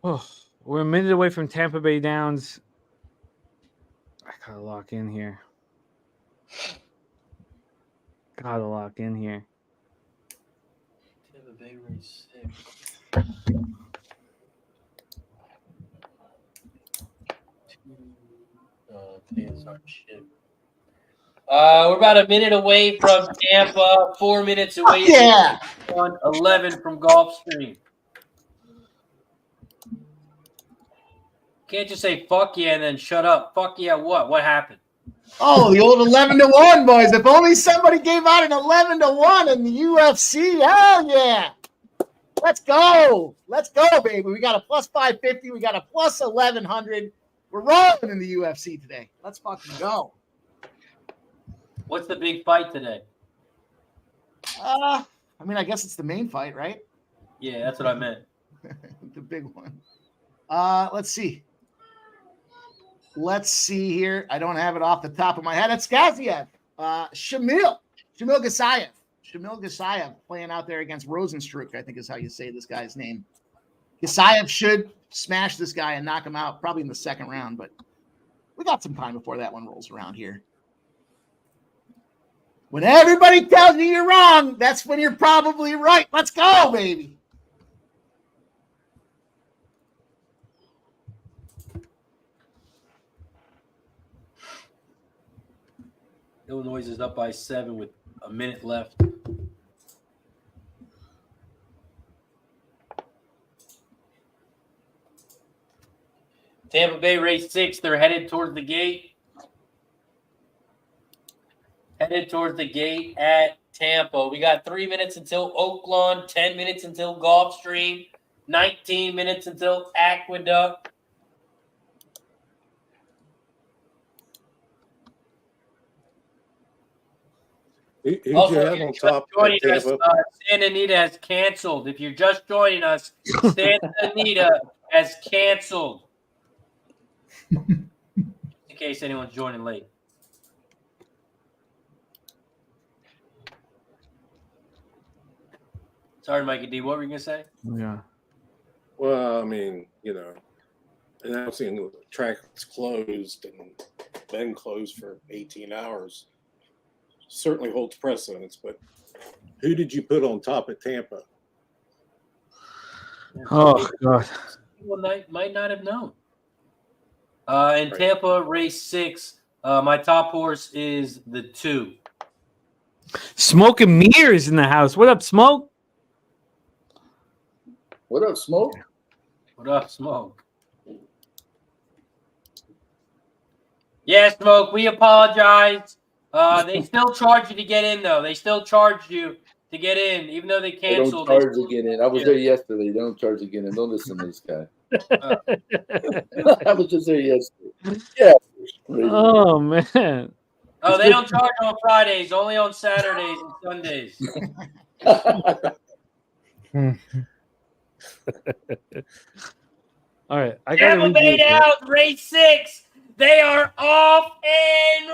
Oh, we're a minute away from Tampa Bay Downs. I gotta lock in here. Tampa Bay Race 6. We're about a minute away from Tampa. 4 minutes away. Yeah. 11 from Gulfstream. Can't just say fuck yeah and then shut up. Fuck yeah, what? What happened? Oh, the old 11-1, boys. If only somebody gave out an 11-1 in the UFC. Hell yeah. Let's go. Let's go, baby. We got a plus 550. We got a plus 1100. We're rolling in the UFC today. Let's fucking go. What's the big fight today? I mean, I guess it's the main fight, right? Yeah, that's what I meant. The big one. Let's see. Let's see here. I don't have it off the top of my head. It's Gaziev. Shamil Gasayev. Shamil Gasayev playing out there against Rosenstruck, I think is how you say this guy's name. Gasayev should smash this guy and knock him out probably in the second round, but we got some time before that one rolls around here. When everybody tells you you're wrong, that's when you're probably right. Let's go, baby. Illinois is up by 7 with a minute left. Tampa Bay Race 6, they're headed towards the gate. Headed towards the gate at Tampa. We got 3 minutes until Oaklawn, 10 minutes until Gulfstream, 19 minutes until Aqueduct. Who'd you Also, have if you're on just top at joining us, Tampa? Santa Anita has canceled. If you're just joining us, Santa Anita has canceled. In case anyone's joining late. Sorry, Mikey D. What were you going to say? Yeah. Well, I mean, announcing the track is closed and been closed for 18 hours certainly holds precedence. But who did you put on top at Tampa? Oh, God. People might not have known. In Tampa, race 6, my top horse is the 2. Smoke and Mirrors in the house. What up, Smoke? What up, Smoke? What up, Smoke? Yeah, Smoke, we apologize. They still charge you to get in, though. They still charge you to get in, even though they They don't canceled. charge to get in. I was there yesterday. They don't charge to get in. Don't listen to this guy. I was just there yesterday. Yeah. Oh, man. Oh, they don't charge on Fridays, only on Saturdays and Sundays. All right. I got Tampa Bay out, race 6. They are off and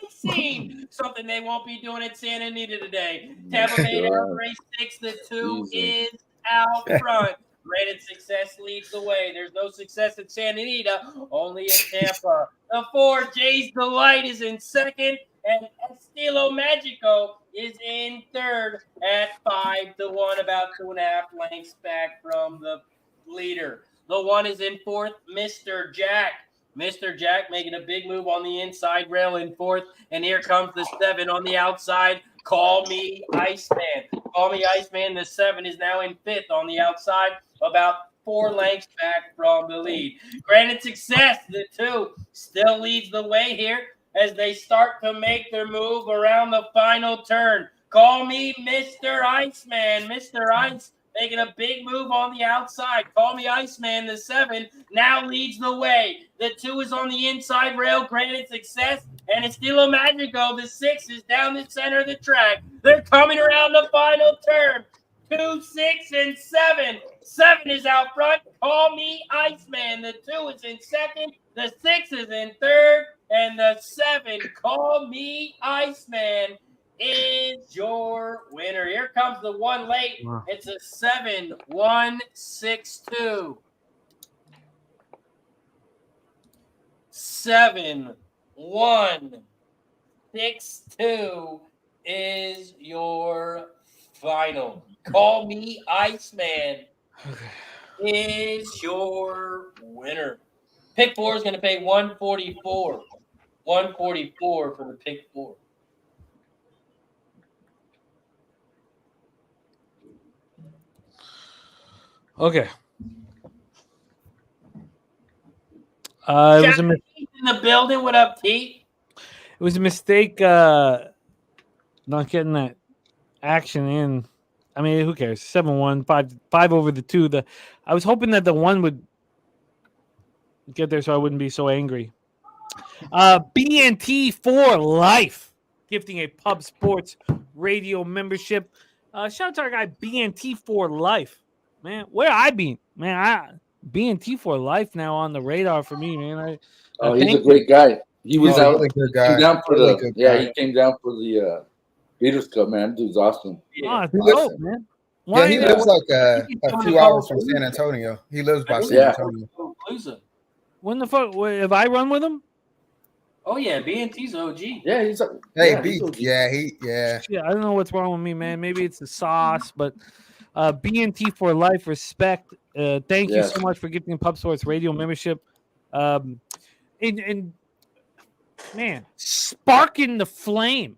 racing. Something they won't be doing at Santa Anita today. Tampa Bay out, race 6. The 2 is out front. Granted, success leads the way. There's no success at Santa Anita, only at Tampa. The 4, Jay's Delight, is in second, and Estilo Magico is in third at 5-1, about 2.5 lengths back from the leader. The 1 is in fourth, Mr. Jack. Mr. Jack making a big move on the inside rail in fourth, and here comes the 7 on the outside. Call Me Iceman. Call Me Iceman. The 7 is now in fifth on the outside, about 4 lengths back from the lead. Granted success, the 2 still leads the way here as they start to make their move around the final turn. Call Me Mr. Iceman. Mr. Ice making a big move on the outside. Call Me Iceman, the 7, now leads the way. The 2 is on the inside rail, granted success, and Estilo Magico, the 6, is down the center of the track. They're coming around the final turn. 2, 6, and 7. 7 is out front. Call Me Iceman. The 2 is in second. The 6 is in third. And the 7, Call Me Iceman, is your winner. Here comes the 1 late. Wow. It's a 7-1-6-2. 7-1-6-2 is your final. Call Me Iceman is your winner. Pick 4 is going to pay $144. $144 for the pick 4. Okay. It was a in the building. What up, Pete? It was a mistake not getting that action in. I mean, who cares? 7-1, 5 over the 2. I was hoping that the 1 would get there so I wouldn't be so angry. BNT for life, gifting a Pub Sports Radio membership. Shout out to our guy BNT for life, man. Where I been, man? BNT for life now on the radar for me, man. He's a great guy. He was He's a out. really good He guy. came down for Really the good yeah. guy. He came down for the Beatles Cup, man. Dude's awesome. Oh, He lives- dope, man. Yeah, he lives like a He's few hours from San Antonio. He lives by San Yeah. Antonio. When the fuck? If I run with him? Oh yeah, BNT's OG. Yeah, he's Hey, yeah, B, he's OG. yeah. Yeah, I don't know what's wrong with me, man. Maybe it's the sauce, but BNT for life, respect. Thank you Yes. so much for giving Pub Sports Radio membership. And man, sparking the flame.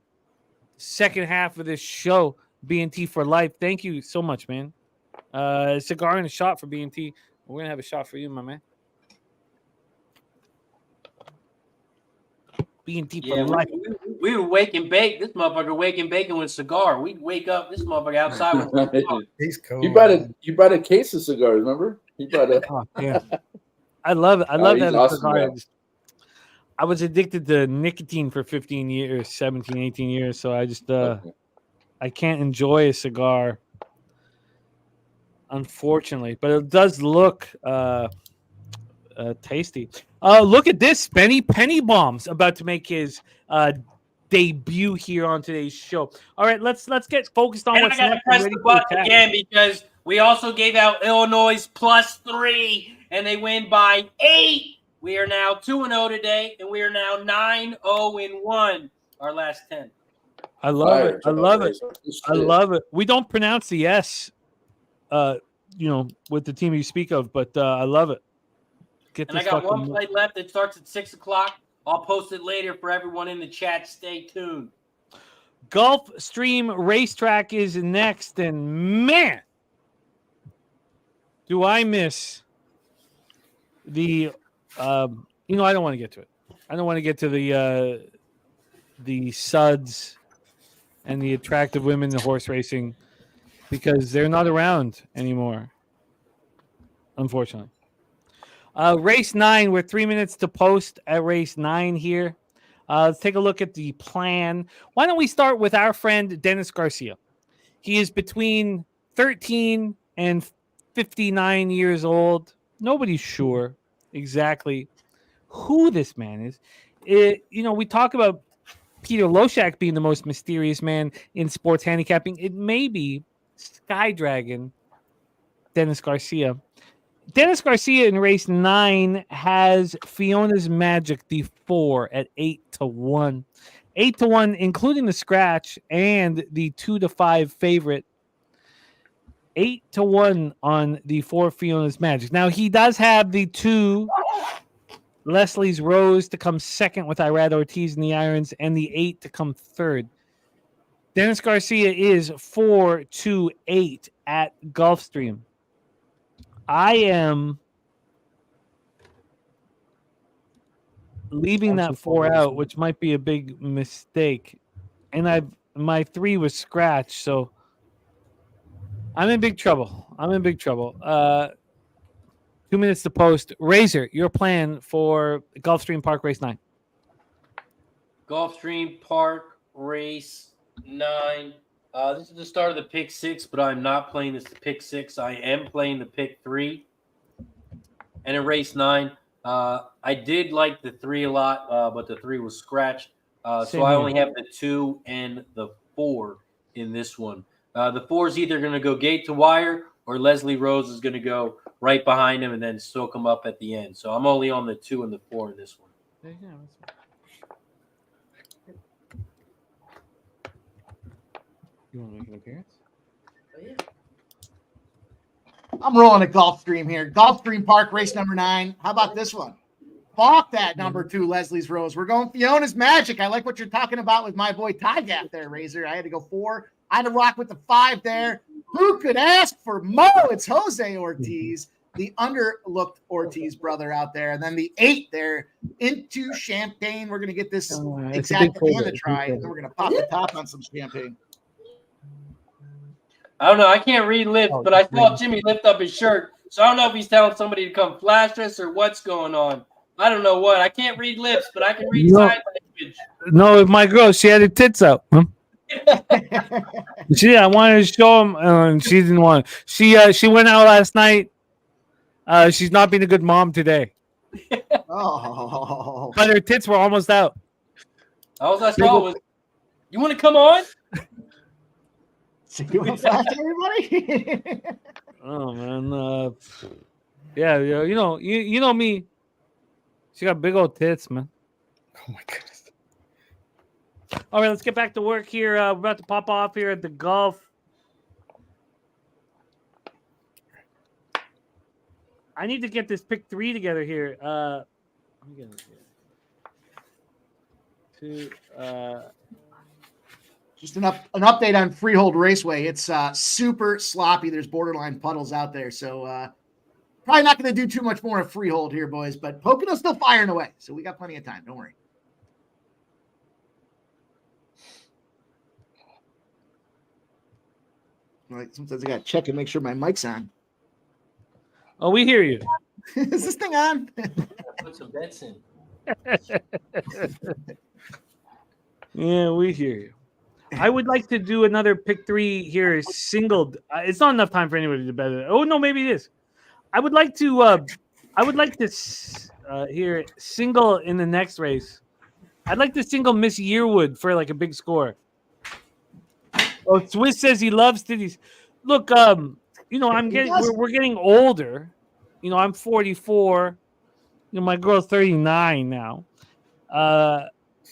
Second half of this show, BNT for life. Thank you so much, man. A cigar and a shot for BNT. We're gonna have a shot for you, my man. BNT for Yeah, life. we would wake and bake. This motherfucker wake and bacon with a cigar. We'd wake up this motherfucker outside with a cigar. He's cool. You brought a case of cigars, remember? He brought a Oh, yeah. I love it. I love he's that awesome, cigar. man. I was addicted to nicotine for 15 years, 17, 18 years. So I just I can't enjoy a cigar, unfortunately. But it does look tasty. Look at this. Penny Bombs about to make his debut here on today's show. All right, let's get focused on And what's I gotta next. press Ready the for button attack. again because we also gave out Illinois +3, and they win by 8. We are now 2-0 today, and we are now 9-0-1. Our last 10. I love it. I love it. I love it. We don't pronounce the S, with the team you speak of, but I love it. Get And I this got one fucking play left. It starts at 6 o'clock. I'll post it later for everyone in the chat. Stay tuned. Gulfstream Racetrack is next, and man, do I miss the. I don't want to get to it. I don't want to get to the suds and the attractive women in horse racing because they're not around anymore, unfortunately. Race 9, we're 3 minutes to post at race 9 here. Let's take a look at the plan. Why don't we start with our friend Dennis Garcia? He is between 13 and 59 years old. Nobody's sure exactly who this man is. We talk about Peter Loshak being the most mysterious man in sports handicapping. It may be Sky Dragon Dennis Garcia. Dennis Garcia in race 9 has Fiona's Magic, the 4 at 8-1. 8-1, including the scratch and the 2-5 favorite. 8-1 on the 4 Fiona's Magic. Now, he does have the 2 Leslie's Rose to come second with Irad Ortiz in the irons and the 8 to come third. Dennis Garcia is 4-8 at Gulfstream. I am leaving that 4 out, which might be a big mistake. And my 3 was scratched, so I'm in big trouble. 2 minutes to post. Razor, your plan for Gulfstream Park Race 9. Gulfstream Park Race 9. This is the start of the pick 6, but I'm not playing this pick 6. I am playing the pick 3. And in race 9, I did like the 3 a lot, but the 3 was scratched. So I only have the 2 and the 4 in this one. The 4 is either going to go gate to wire or Leslie Rose is going to go right behind him and then soak him up at the end. So I'm only on the 2 and the 4 in this one. You want to make an appearance? I'm rolling a Gulfstream here. Gulfstream Park Race number 9. How about this one? Balk that number 2, Leslie's Rose. We're going Fiona's Magic. I like what you're talking about with my boy Ty Gap there, Razor. I had to go 4. I had to rock with the 5 there. Who could ask for Mo? It's Jose Ortiz, the underlooked Ortiz brother out there. And then the 8 there into Champagne. We're going to get this exactly and the try. And then we're going to pop the top on some Champagne. I don't know. I can't read lips, but I saw Jimmy lift up his shirt. So I don't know if he's telling somebody to come flash us or what's going on. I don't know what. I can't read lips, but I can read sign language. No, my girl, she had her tits out. Huh? I wanted to show him, and she didn't want. She went out last night. She's not being a good mom today, Oh. but her tits were almost out. All I saw was, you want to come on? So you want to flash everybody? Oh man, yeah, you know me. She got big old tits, man. Oh my goodness. All right, let's get back to work here. We're about to pop off here at the Gulf. I need to get this pick 3 together here. Let me get it here. Just an update on Freehold Raceway. It's super sloppy. There's borderline puddles out there. So probably not going to do too much more of Freehold here, boys. But Pocono's still firing away. So we got plenty of time. Don't worry. All right, sometimes I got to check and make sure my mic's on. Oh, we hear you. Is this thing on? Put some bets in. Yeah, we hear you. I would like to do another pick 3 here, singled. It's not enough time for anybody to bet it. Oh no, maybe it is. I would like to here single in the next race. I'd like to single Miss Yearwood for like a big score. Oh, Swiss says he loves titties. Look, we're getting older. I'm 44. My girl's 39 now.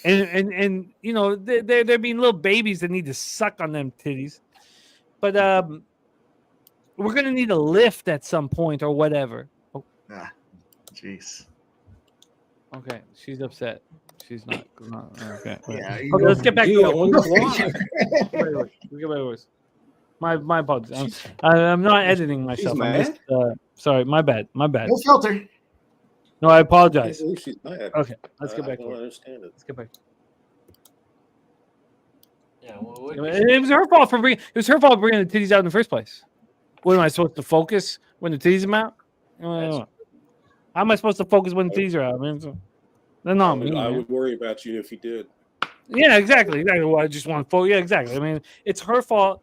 And they're being little babies that need to suck on them titties. But we're gonna need a lift at some point or whatever. Oh. Jeez. Okay, she's upset. She's not okay. Yeah, Okay, let's get back to it. it. My apologies. I'm not editing myself. I'm just, sorry, my bad. No filter. No, I apologize. She's mad. Okay, let's get back I to don't it. understand it. Let's get back. Yeah, well, It was her fault for bringing. It was her fault for bringing the titties out in the first place. What am I supposed to focus when the titties are out? How am I supposed to focus when the titties are out? Man, they're not me. I Man. would worry about you if you did. Yeah, exactly. Well, I just want to focus. Yeah, exactly. I mean, it's her fault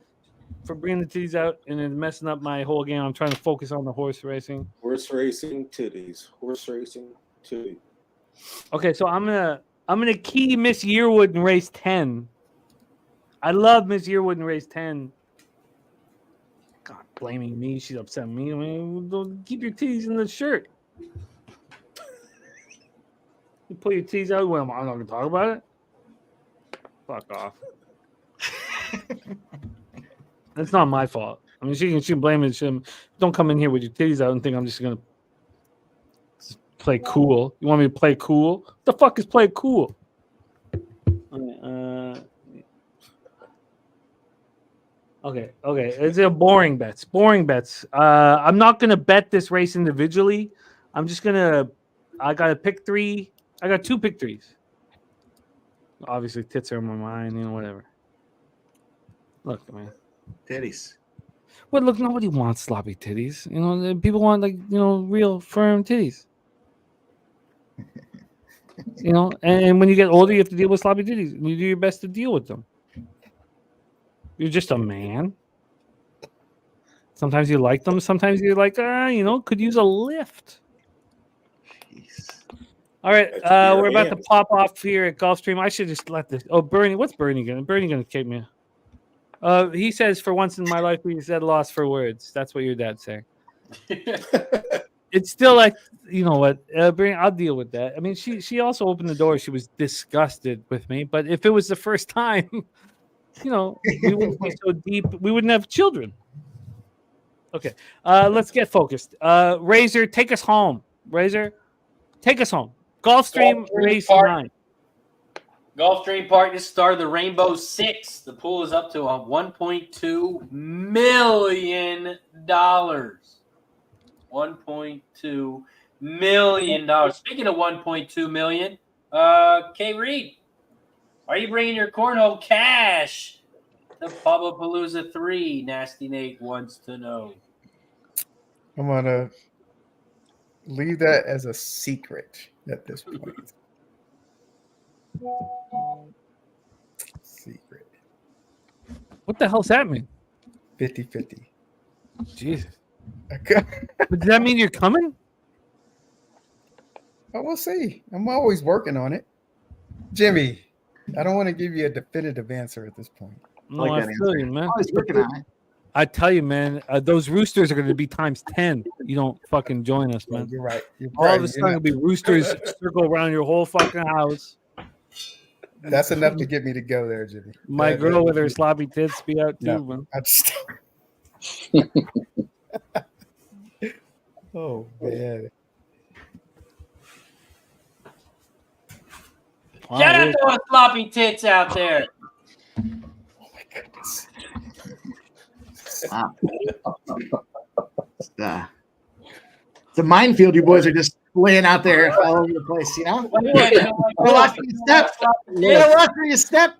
for bringing the titties out and then messing up my whole game. I'm trying to focus on the horse racing. Horse racing titties. Horse racing titties. Okay, so I'm gonna key Miss Yearwood in race 10. I love Miss Yearwood in race 10. God, blaming me. She's upset with me. I mean, don't keep your titties in the shirt. You pull your titties out. Well, I'm not gonna talk about it. Fuck off. That's not my fault. I mean, she can blame it. Don't come in here with your titties out and think I'm just gonna play cool. You want me to play cool? What the fuck is play cool? Okay. It's a boring bets. I'm not gonna bet this race individually. I'm just gonna. I got a pick 3. I got 2 pick 3s. Obviously, tits are in my mind. Whatever. Look, man. Titties. Well, look, nobody wants sloppy titties. People want real firm titties. And when you get older, you have to deal with sloppy titties. And you do your best to deal with them. You're just a man. Sometimes you like them. Sometimes you're like, could use a lift. Jeez. All right, we're about to pop off here at Gulfstream. I should just let this. Oh, Bernie, what's Bernie gonna? Bernie gonna kick me? He says, "For once in my life, we said lost for words." That's what your dad's saying. It's still like, you know what? Bernie, I'll deal with that. I mean, she also opened the door. She was disgusted with me. But if it was the first time, we wouldn't be so deep. We wouldn't have children. Okay, let's get focused. Razor, take us home. Razor, take us home. Gulfstream Race 9. Gulfstream Park, this start of the Rainbow Six. The pool is up to $1.2 million. $1.2 million. Speaking of $1.2 million, K. Reed, are you bringing your cornhole cash to Pubapalooza 3? Nasty Nate wants to know. I'm gonna leave that as a secret at this point. Secret. What the hell's that mean? 50-50. Jesus. Okay. But does that mean you're coming? Oh, we'll see. I'm always working on it. Jimmy, I don't want to give you a definitive answer at this point. No, I feel you, man. Always working on it. I tell you, man, those roosters are going to be times 10. You don't fucking join us, man. You're right. You're All right. of a sudden, it'll be roosters circle around your whole fucking house. That's enough to get me to go there, Jimmy. My girl with her sloppy tits be out too, No, man. I just... Oh man. Wow, Shout out weird. to our sloppy tits out there. Oh my goodness. Wow. It's a minefield you boys are just laying out there all over the place, you know? Gotta watch where you step. You gotta watch where you step.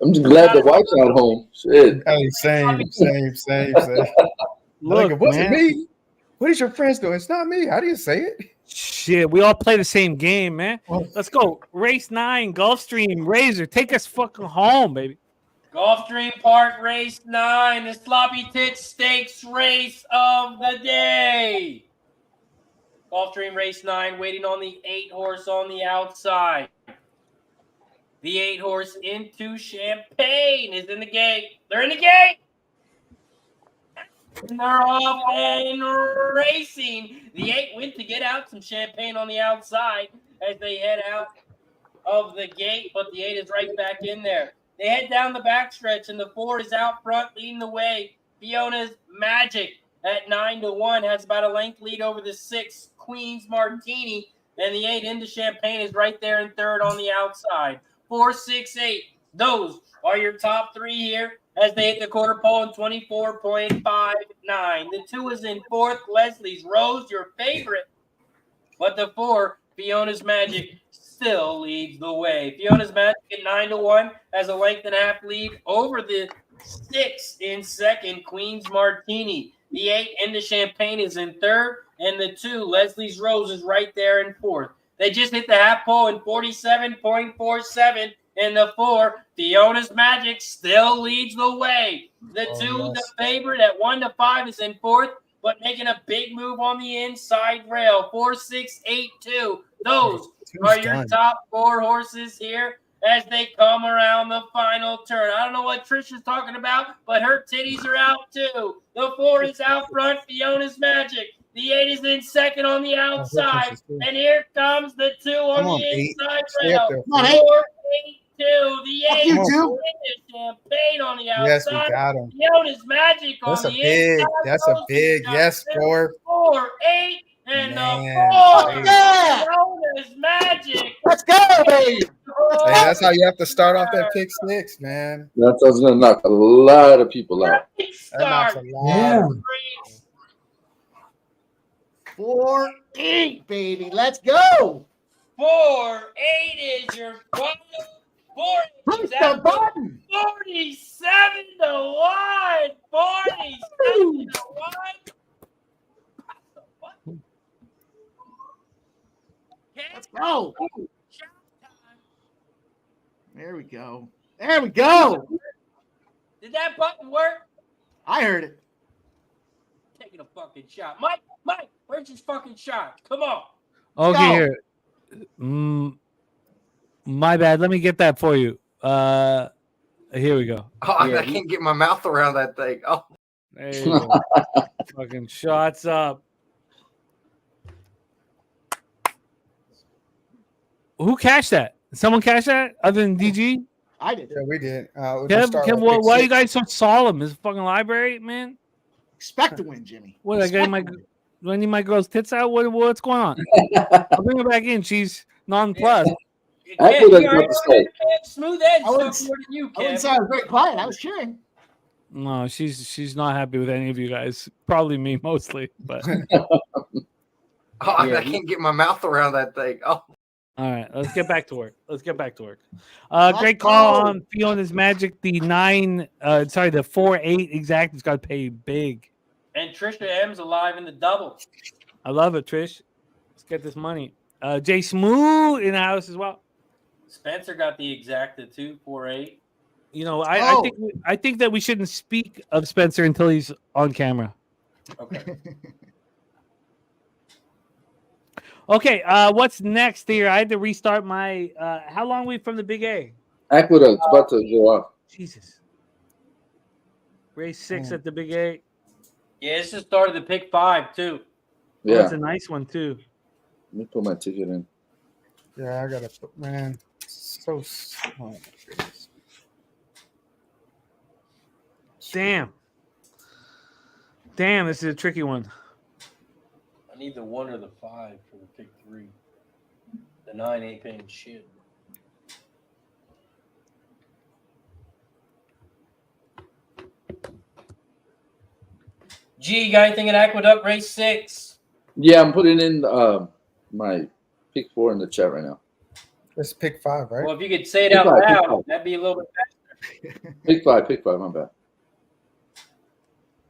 I'm just glad the wife's not home. Shit. Hey, same. Look, It wasn't man. me. What is your friends doing? It's not me. How do you say it? Shit, we all play the same game, man. Well- Let's go. Race 9, Gulfstream, Razor. Take us fucking home, baby. Gulfstream Park Race 9, the Sloppy Tits Stakes race of the day. Gulfstream Race 9 waiting on the 8-horse on the outside. The 8-horse into Champagne is in the gate. They're in the gate. And they're off and racing. The 8 went to get out some Champagne on the outside as they head out of the gate, but the 8 is right back in there. They head down the backstretch, and the 4 is out front leading the way. Fiona's Magic at 9-1 has about a length lead over the 6, Queen's Martini, and the 8 into Champagne is right there in third on the outside. 4, 6, 8. Those are your top 3 here as they hit the quarter pole in 24.59. The 2 is in fourth, Leslie's Rose, your favorite. But the 4, Fiona's Magic, still leads the way. Fiona's Magic at 9-1 has a length and a half lead over the 6 in second, Queen's Martini. The 8 into Champagne is in third, and the 2, Leslie's Rose, is right there in fourth. They just hit the half pole in 47.47, and the 4, Fiona's Magic, still leads the way. The 2, the favorite at 1-5, is in fourth, but making a big move on the inside rail. 4, 6, 8, 2. Those are your top 4 horses here as they come around the final turn. I don't know what Trish is talking about, but her titties are out too. The 4 is out front, Fiona's Magic. The 8 is in second on the outside. And here comes the 2 on the inside rail. 4, 8, 2. The 8 is Champagne on the outside. Yes, we got him. Fiona's Magic on the inside. That's a big yes score. 4, 8. And Man, the 4, yeah. Fiona's Magic. Let's go, baby. Hey, that's how you have to start off that pick 6, man. That's what's gonna knock a lot of people out. Great That knocks start. a lot. Yeah. 4, 8, baby. Let's go. 4, 8 is your final. 4 Push is the out button. 47-1. 47-1. Let's go. There we go. There we go. Did that button work? I heard it. Taking a fucking shot. Mike, where's his fucking shot? Come on. Okay, Go. here. My bad. Let me get that for you. Here we go. Oh, I can't get my mouth around that thing. Oh, There you go. Fucking shots up. Who cashed that? Someone cashed that other than DG? I did. Yeah, we did. Kev, why are you guys so solemn? Is it fucking library, man? Expect to win, Jimmy. What, I got Expect to win. do I need my girl's tits out? What's going on? I'll bring her back in. She's nonplussed. Actually, that's what to say. Smooth edge I wouldn't- stuff more than you, I wouldn't Kev. say I was very quiet. I was cheering. No, she's not happy with any of you guys. Probably me mostly, but I can't get my mouth around that thing. Oh, all right, let's get back to work. Let's Great call go. on Fiona's Magic. The 4-8 exact has got to pay big. And Trisha M's alive in the double. I love it, Trish. Let's get this money. Jay Smooth in the house as well. Spencer got the exacta 248. You know, I think that we shouldn't speak of Spencer until he's on camera. Okay. Okay, what's next here? I had to restart my. How long are we from the Big A? Aqueduct's about to go off. Jesus. Race 6 at the Big A. Yeah, this is the start of the pick 5 too. Yeah, Yeah, it's a nice one too. let me put my ticket in. Yeah, I gotta put, man. So smart. Damn, this is a tricky one. I need the 1 or the 5 for the pick 3. The 9 ain't paying shit. G, you got anything at Aqueduct Race 6? Yeah, I'm putting in my pick 4 in the chat right now. Let's pick 5, right? Well, if you could say it Pick out five, pick loud, five. that'd be a little bit faster. Pick 5, my bad.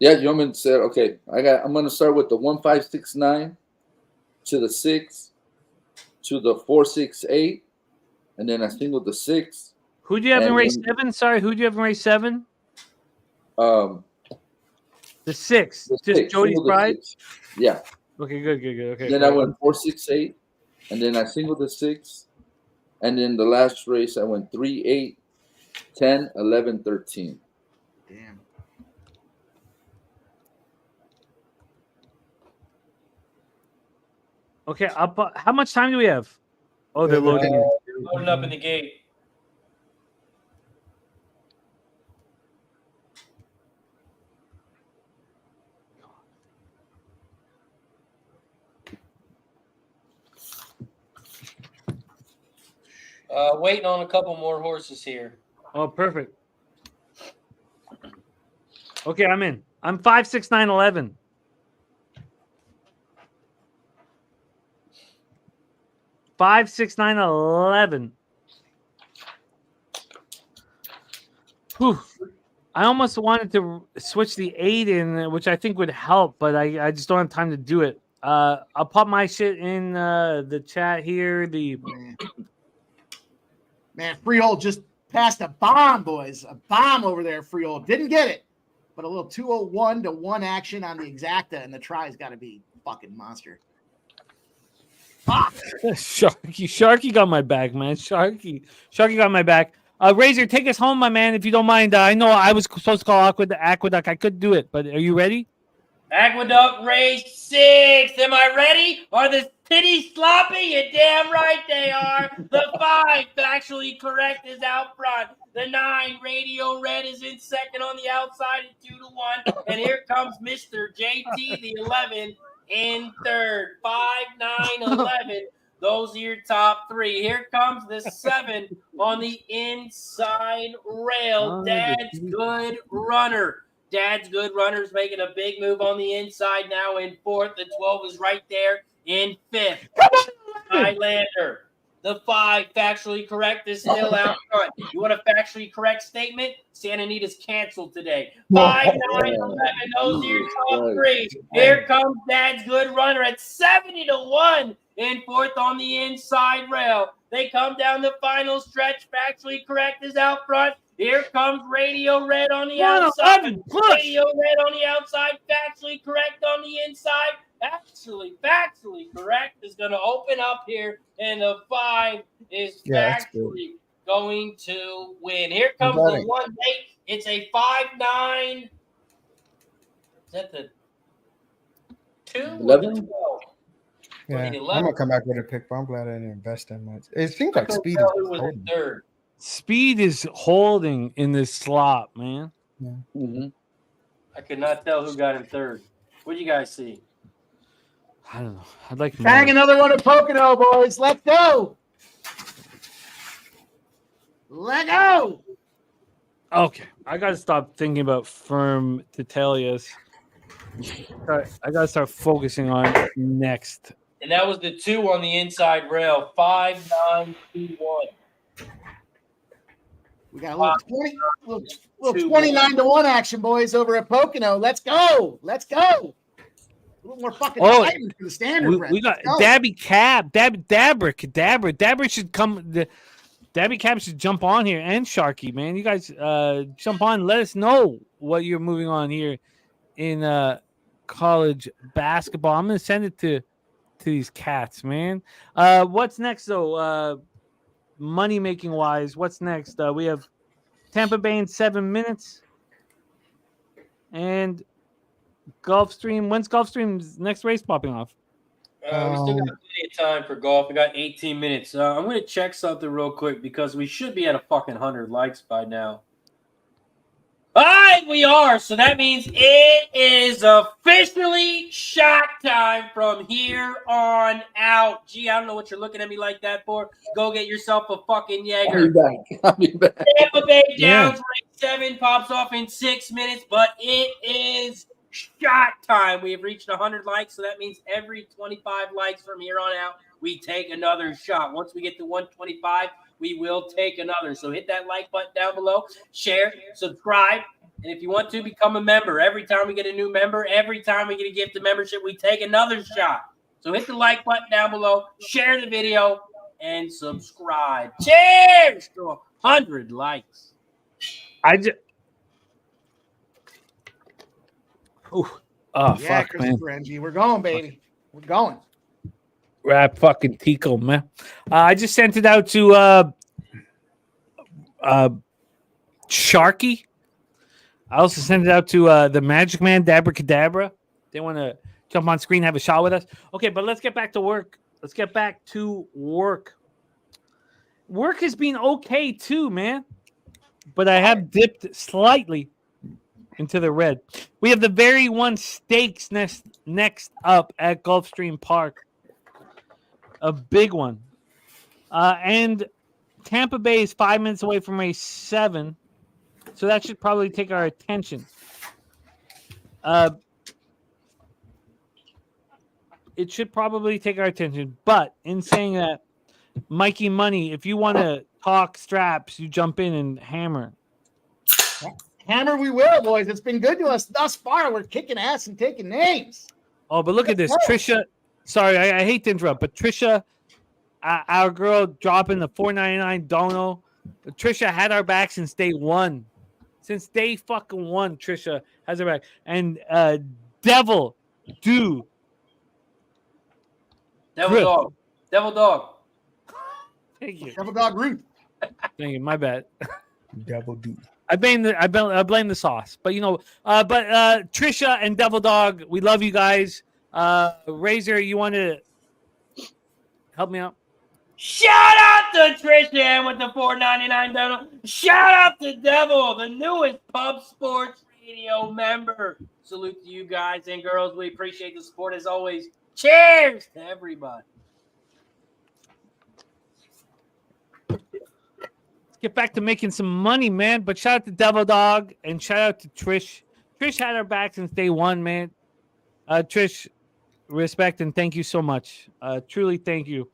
Yeah, you want me to say, okay, I'm gonna start with the 1569 to the 6 to the 468, and then I single the 6. Who do you have in And race then- 7? Sorry, who do you have in race 7? The The 6. Just 6, Jody's single the Pride? 6. Yeah. Okay, good. Okay. Then I went 468, and then I singled the 6, and then the last race I went 3, 8, 10, 11, 13. Damn. Okay, how much time do we have? Oh, they're loading in. Loading up in the gate. Waiting on a couple more horses here. Oh, perfect. Okay, I'm in. I'm 5, 6, 9, 11. Five, 6, 9, 11. Whew. I almost wanted to switch the 8 in, which I think would help, but I just don't have time to do it. I'll pop my shit in the chat here. Man, Freehold just passed a bomb, boys. A bomb over there, Freehold. Didn't get it, but a little 201 to 1 action on the exacta, and the try's got to be fucking monster. Fuck. Sharky got my back, man. Sharky got my back. Razor, take us home, my man, if you don't mind. I know I was supposed to call Aqueduct. I could do it, but are you ready? Aqueduct Race 6. Am I ready? Are the titties sloppy? You're damn right they are. The 5, factually correct, is out front. The 9, Radio Red, is in second on the outside at 2 to 1. And here comes Mr. JT, the 11, in third. 5, 9, 11. Those are your top 3. Here comes the 7 on the inside rail. Dad's Good Runner. Dad's Good Runner's making a big move on the inside now in 4th. The 12 is right there in 5th. Highlander. The 5, factually correct, is still out front. You want a factually correct statement? Santa Anita's canceled today. 5, 9, 11. Those are your top 3. Here comes Dad's Good Runner at 70 to 1 in 4th on the inside rail. They come down the final stretch. Factually correct is out front. Here comes Radio Red on the outside. Radio Red on the outside. Factually correct on the inside. Factually correct is going to open up here, and the 5 is factually going to win. Here comes the 1 8. It's a 5, 9. Is that the 2? 11? Yeah, I'm gonna come back with a pick, but I'm glad I didn't invest that much. It seems like Speed is holding. Third. Speed is holding in this slot, man. Yeah. Mm-hmm. I could not tell who got in third. What do you guys see? I don't know. I'd like Bang another one at Pocono, boys. Let's go. Let go. Okay, I gotta stop thinking about firm Titalias. I gotta start focusing on next. And that was the 2 on the inside rail. 5, 9, 2, 1. We got a little 29-1 action, boys, over at Pocono. Let's go. Let's go. A little more fucking excitement for the standard. We got Dabby Cab, Dabber should come. Dabby Cab should jump on here, and Sharky, man. You guys jump on. Let us know what you're moving on here in college basketball. I'm gonna send it to these cats, man. What's next though? Money making wise, what's next? We have Tampa Bay in 7 minutes, and Gulfstream. When's Gulfstream's next race popping off? We still got plenty of time for golf. We got 18 minutes. I'm going to check something real quick because we should be at a fucking 100 likes by now. All right, we are. So that means it is officially shot time from here on out. Gee, I don't know what you're looking at me like that for. Go get yourself a fucking Jaeger. I'll be back. Tampa Bay Downs race 7 pops off in 6 minutes, but it is shot time. We have reached 100 likes, so that means every 25 likes from here on out, we take another shot. Once we get to 125, we will take another. So hit that like button down below, share, subscribe, and if you want to, become a member. Every time we get a new member, every time we get a gift of membership, we take another shot. So hit the like button down below, share the video, and subscribe. Cheers to 100 likes. Oh, fuck, man. Renji. We're going, baby. We're going. Rap fucking Tico, man. I just sent it out to Sharky. I also sent it out to the Magic Man, Dabra Cadabra. They want to jump on screen, have a shot with us. Okay, but let's get back to work. Work has been okay too, man. But I have dipped slightly into the red. We have the very one stakes next up at Gulfstream Park. A big one. And Tampa Bay is 5 minutes away from race 7. So that should probably take our attention. It should probably take our attention. But in saying that, Mikey Money, if you want to talk straps, you jump in and hammer. Hammer we will, boys. It's been good to us thus far. We're kicking ass and taking names. Oh, but look at this. Trisha, sorry, I hate to interrupt, but Trisha, our girl dropping the $4.99 dono. Trisha had our back since day one. Since day fucking one, Trisha has our back. And Devil Dog. Thank you. Devil Dog Root. Thank you. My bad. Devil do. I blame the sauce, but Trisha and Devil Dog, we love you guys. Razor, you want to help me out? Shout out to Trisha with the $4.99 dono. Shout out to Devil, the newest Pub Sports Radio member. Salute to you guys and girls. We appreciate the support as always. Cheers to everybody. Get back to making some money, man. But shout out to Devil Dog and shout out to Trish. Trish had our back since day one, man. Trish, respect and thank you so much. Truly, thank you.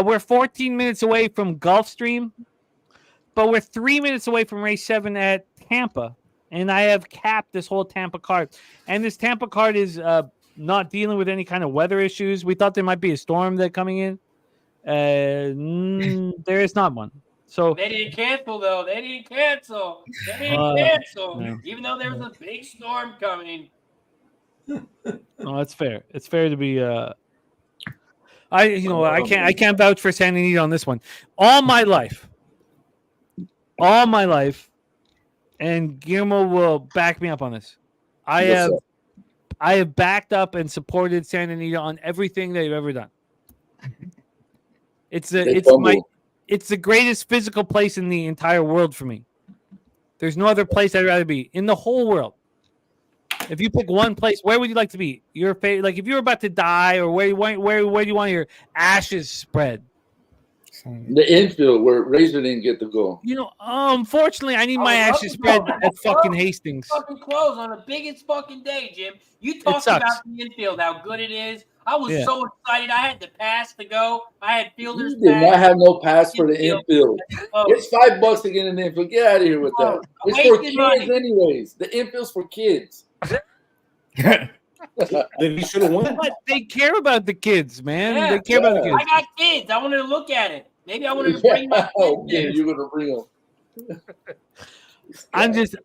We're 14 minutes away from Gulfstream, but we're 3 minutes away from race 7 at Tampa. And I have capped this whole Tampa card. And this Tampa card is not dealing with any kind of weather issues. We thought there might be a storm that coming in. There is not one. So they didn't cancel, though. They didn't cancel. No. Even though there was a big storm coming. No, that's fair. It's fair to be. I can't vouch for Santa Anita on this one. All my life, and Guillermo will back me up on this. I have backed up and supported Santa Anita on everything they've ever done. It's the greatest physical place in the entire world for me. There's no other place I'd rather be in the whole world. If you pick one place, where would you like to be? Your favorite, like if you were about to die, or where do you want your ashes spread? The infield where Razor didn't get to go. Unfortunately, I need my ashes spread at fucking Hastings. Fucking close on the biggest fucking day, Jim. You talked about the infield, how good it is. I was Yeah. so excited. I had the pass to go. I had fielder's You did not pass. have no pass for the Infield. infield. Oh, It's $5 to get an infield. Get out of here with that. It's for wasted kids, money. anyways. The infield's for kids. Then he should have won. But they care about the kids, man. Yeah. They care about the kids. I got kids. I wanted to look at it. Maybe I wanted to bring my kids Okay, there. you're gonna bring them. I'm just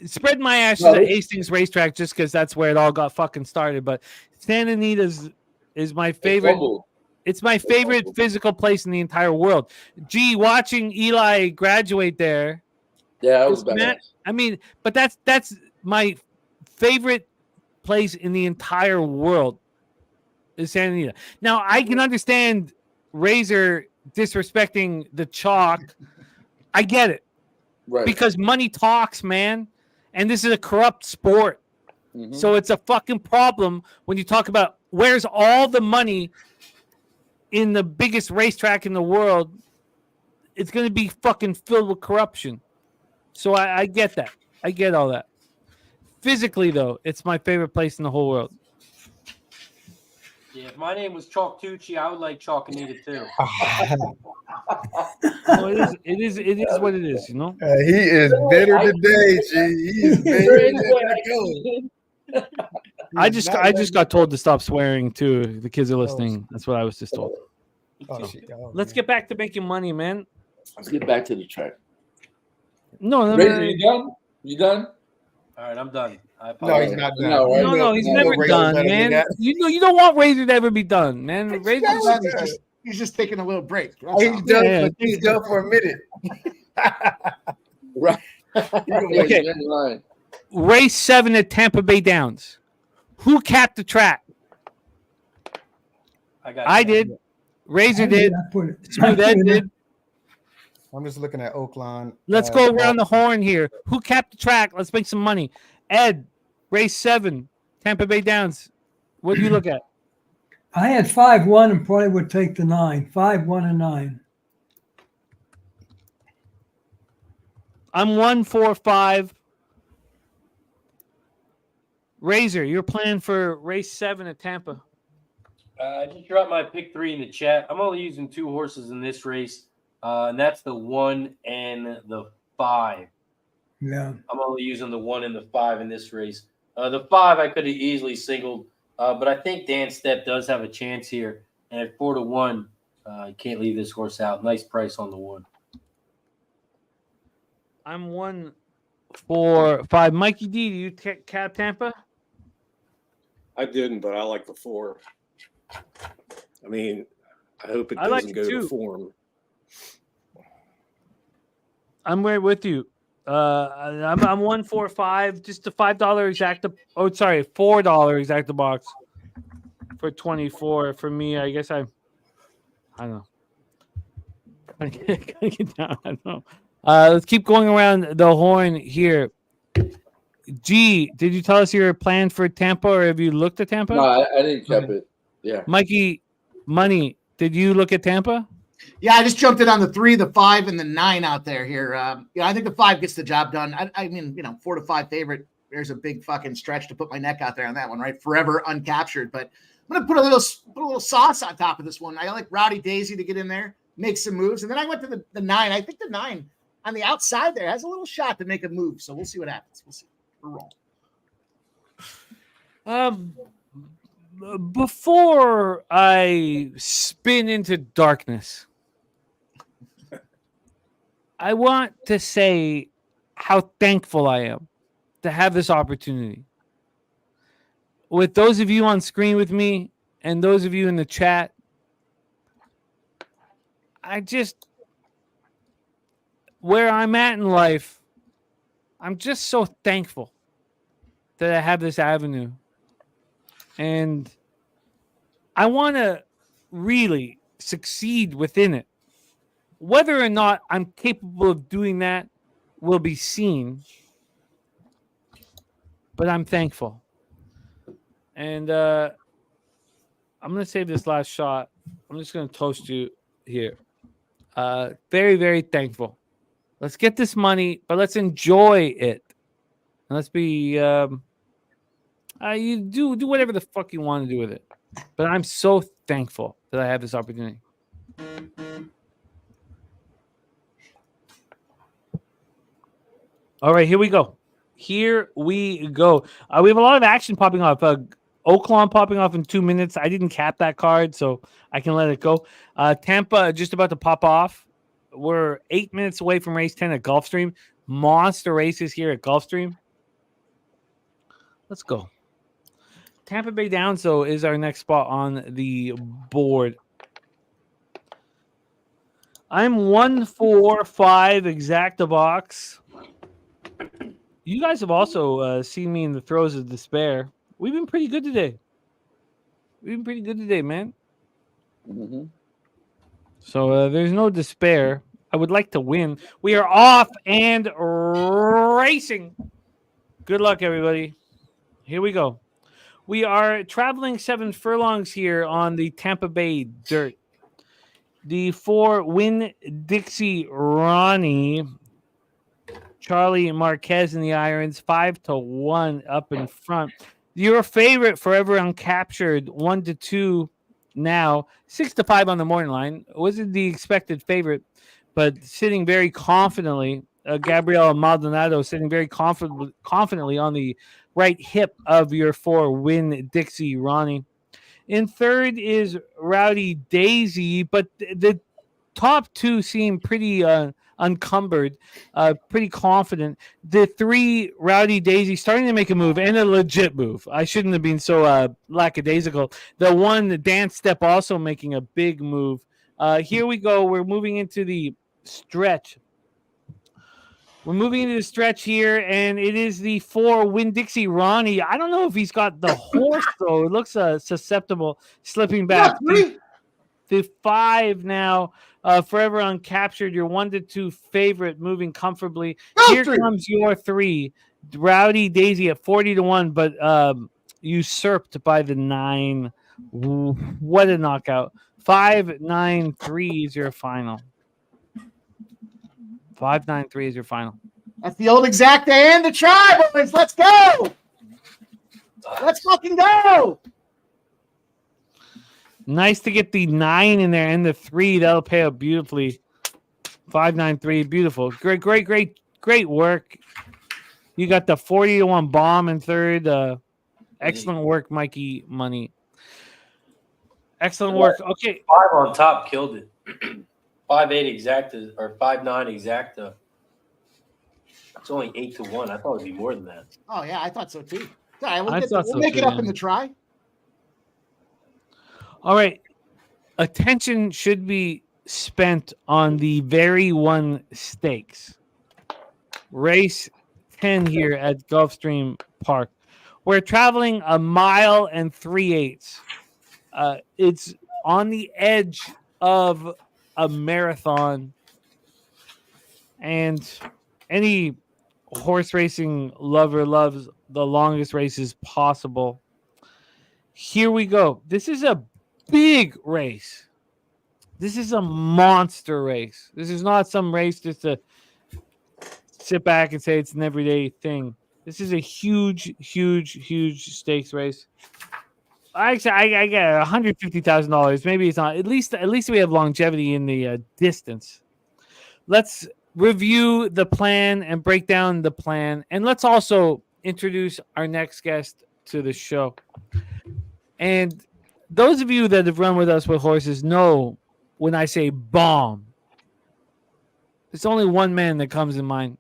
spreading my ashes No, at this- Hastings Racetrack just because that's where it all got fucking started. But Santa Anita's is my favorite. Fumble. It's my favorite physical place in the entire world. Gee, watching Eli graduate there. Yeah, that was is bad. ma- I mean, but that's my favorite place in the entire world is Santa Anita. Now I can understand Razor disrespecting the chalk. I get it. Right. Because money talks, man. And this is a corrupt sport. Mhm. So it's a fucking problem when you talk about where's all the money in the biggest racetrack in the world. It's going to be fucking filled with corruption. So I get that. I get all that. Physically, though, it's my favorite place in the whole world. Yeah, if my name was Chalk Tucci, I would like Chalk Anita too. So it is what it is, you know? He is bitter today, G. He is bitter to go. I just got told to stop swearing too. The kids are listening. That's what I was just told. Oh, shit. Oh, Let's man. get back to making money, man. Let's get back to the track. No, Razor, you done? You done? All right, I'm done. I No, apologize. he's not done. No, right? no, he's You know never Razor done, better than man. that. You don't want Razor to ever be done, man. Razor, He's just taking a little break. That's He's all. done, Yeah, he's done for a minute. Right. Okay. You're in line. race 7 at Tampa Bay Downs. Who capped the track? I did. Razor did. I put it. Smooth Ed did. I'm just looking at Oaklawn. Let's go around the horn here. Who capped the track? Let's make some money. Ed, race 7, Tampa Bay Downs. What do you look at? I had 5-1 and probably would take the 9. 5-1 and 9. I'm 1-4-5. Razor, you're planning for race 7 at Tampa. I just dropped my pick 3 in the chat. I'm only using 2 horses in this race, and that's the 1 and the 5. Yeah. I'm only using the 1 and the 5 in this race. The 5 I could have easily singled, but I think Dan Stepp does have a chance here. And at 4-1, you can't leave this horse out. Nice price on the 1. I'm 1-4-5. Mikey D, do you cap Tampa? I didn't, but I like the 4. I mean, I hope it I like doesn't it go too. to form. I'm right with you. I'm 1-4-5. Just a $5 exacta. Oh, sorry, $4 exacta box for 24. For me, I guess I don't know. I get down. I don't know. Let's keep going around the horn here. G, did you tell us your plan for Tampa, or have you looked at Tampa? No, I didn't cap it. Yeah. Mikey, Money, did you look at Tampa? Yeah, I just jumped in on the 3, the 5, and the 9 out there here. I think the 5 gets the job done. I mean, 4-5 favorite. There's a big fucking stretch to put my neck out there on that one, right? Forever uncaptured. But I'm gonna put a little sauce on top of this one. I like Rowdy Daisy to get in there, make some moves, and then I went to the 9. I think the 9 on the outside there has a little shot to make a move. So we'll see what happens. We'll see. We're rolling. Before I spin into darkness, I want to say how thankful I am to have this opportunity. With those of you on screen with me and those of you in the chat, where I'm at in life, I'm just so thankful that I have this avenue. And I want to really succeed within it. Whether or not I'm capable of doing that will be seen. But I'm thankful. And I'm going to save this last shot. I'm just going to toast you here. Very, very thankful. Let's get this money, but let's enjoy it. And let's be... you do whatever the fuck you want to do with it. But I'm so thankful that I have this opportunity. All right, here we go. Here we go. We have a lot of action popping off. Oaklawn popping off in 2 minutes. I didn't cap that card, so I can let it go. Tampa just about to pop off. We're 8 minutes away from race 10 at Gulfstream. Monster races here at Gulfstream. Let's go. Tampa Bay Downs, though, is our next spot on the board. I'm 145 exacta box. You guys have also seen me in the throes of despair. We've been pretty good today. Man. Mm-hmm. So there's no despair. I would like to win. We are off and racing. Good luck, everybody. Here we go. We are traveling 7 furlongs here on the Tampa Bay dirt. The 4 Winn-Dixie Ronnie, Charlie Marquez in the irons, 5-1 up in front. Your favorite, Forever Uncaptured, 1-2 now, 6-5 on the morning line. Wasn't the expected favorite, but sitting very confidently. Gabriel Maldonado sitting very confidently on the right hip of your 4 Winn-Dixie Ronnie. In third is Rowdy Daisy, but the top 2 seem pretty uncumbered, pretty confident. The 3 Rowdy Daisy starting to make a move, and a legit move. I shouldn't have been so lackadaisical. The 1 Dance Step also making a big move. Here we go. We're moving into the stretch. We're moving into the stretch here, and it is the 4 Winn-Dixie Ronnie. I don't know if he's got the horse, though. It looks susceptible, slipping back. The 5 now, Forever Uncaptured, your 1-2 favorite, moving comfortably. Here comes your 3, Rowdy Daisy at 40-1, but usurped by the 9. What a knockout. 5-9-3 is your final. 5-9-3 is your final. That's the old exacta and the try, boys. Let's go. Let's fucking go. Nice to get the 9 in there and the 3. That'll pay out beautifully. 5-9-3. Beautiful. Great work. You got the 40-1 bomb in third. Excellent work, Mikey Money. Excellent work. Okay. 5 on top killed it. 5-8 exacta or 5-9 exacta. It's only 8-1. I thought it'd be more than that. Oh yeah, I thought so too. All right, we'll make it up in the try. All right. Attention should be spent on the very 1 stakes. Race 10 here at Gulfstream Park. We're traveling 1 mile and 3/8. It's on the edge of a marathon, and any horse racing lover loves the longest races possible. Here we go. This is a big race. This is a monster race. This is not some race just to sit back and say it's an everyday thing. This is a huge stakes race. I get $150,000. Maybe it's not. At least we have longevity in the distance. Let's review the plan and break down the plan, and let's also introduce our next guest to the show. And those of you that have run with us with horses know when I say bomb, there's only one man that comes in mind,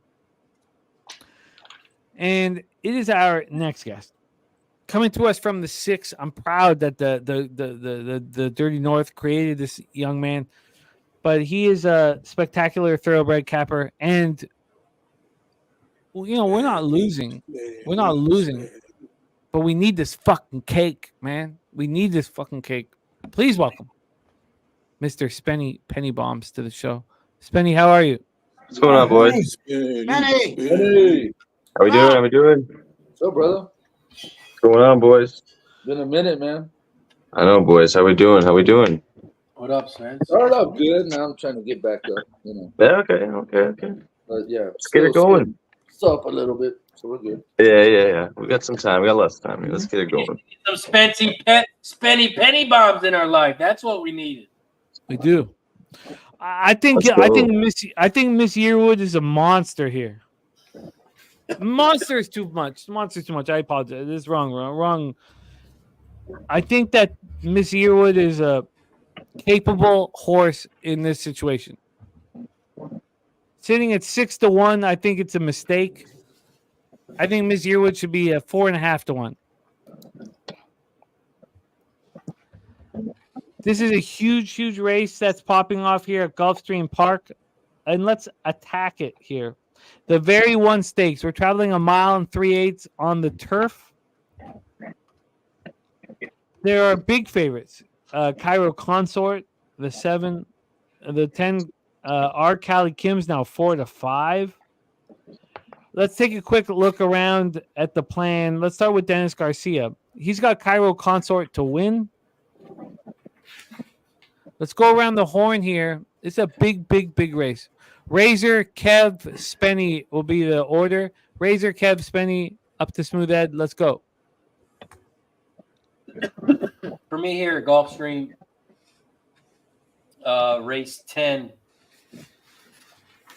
and it is our next guest. Coming to us from the 6, I'm proud that the Dirty North created this young man, but he is a spectacular thoroughbred capper, and we're not losing. We're not losing, but we need this fucking cake, man. We need this fucking cake. Please welcome Mr. Spenny Penny Bombs to the show. Spenny, how are you? What's going on, boys? Penny. How we doing? How we doing? What's up, brother? What's going on, boys? Been a minute, man. I know, boys. How we doing? How we doing? What up, Sven? Started up good. Now I'm trying to get back up. Yeah, okay. But yeah, Let's get it going. Still up a little bit. So we're good. Yeah. We got some time. We got less time. Let's get it going. Some spenny penny bombs in our life. That's what we needed. We do. I think Let's go. I think Miss Yearwood is a monster here. Monster is too much. Monster is too much. I apologize. This is wrong. I think that Miss Yearwood is a capable horse in this situation. Sitting at 6-1, I think it's a mistake. I think Miss Yearwood should be at 4.5-1. This is a huge race that's popping off here at Gulfstream Park, and let's attack it here. The very one stakes. We're traveling 1 mile and 3/8 on the turf. There are big favorites. Cairo Consort, the 7, the 10. R. Callie Kim's now 4-5. Let's take a quick look around at the plan. Let's start with Dennis Garcia. He's got Cairo Consort to win. Let's go around the horn here. It's a big race. Razor, Kev, Spenny will be the order. Razor, Kev, Spenny, up to Smooth Ed. Let's go. For me here at Gulfstream, race 10,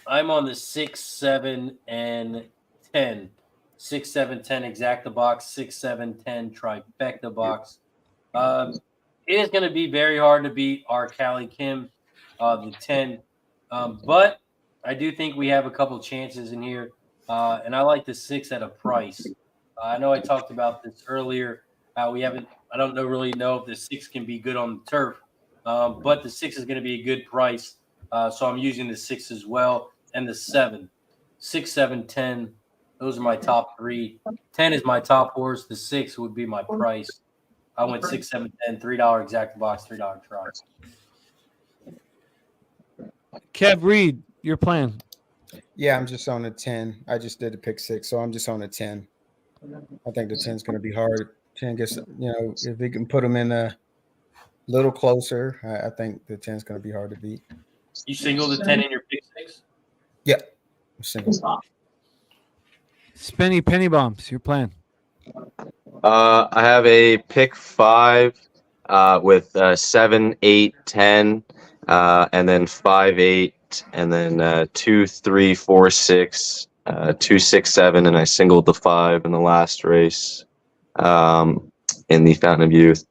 I'm on the 6, 7, and 10. 6, 7, 10 exacta box, 6, 7, 10 trifecta box. It is going to be very hard to beat our Callie Kim, the 10. But I do think we have a couple chances in here. And I like the 6 at a price. I know I talked about this earlier. I don't really know if the 6 can be good on the turf. But the 6 is going to be a good price. So I'm using the 6 as well. And the 7. 6, 7, 10. Those are my top 3. 10 is my top horse. The 6 would be my price. I went 6, 7, 10, $3 exacta box, $3 try. Kev Reed, your plan. Yeah, I'm just on a 10. I just did a pick 6, so I'm just on a 10. I think the 10 is going to be hard. 10 gets, if we can put them in a little closer, I think the 10 is going to be hard to beat. You single the 10 in your pick 6? Yeah, I'm single. Spenny Penny Bombs, your plan. I have a pick 5 with 7, 8, 10, and then 5, 8, and then 2, 3, 4, 6, 2, 6, 7, and I singled the 5 in the last race in the Fountain of Youth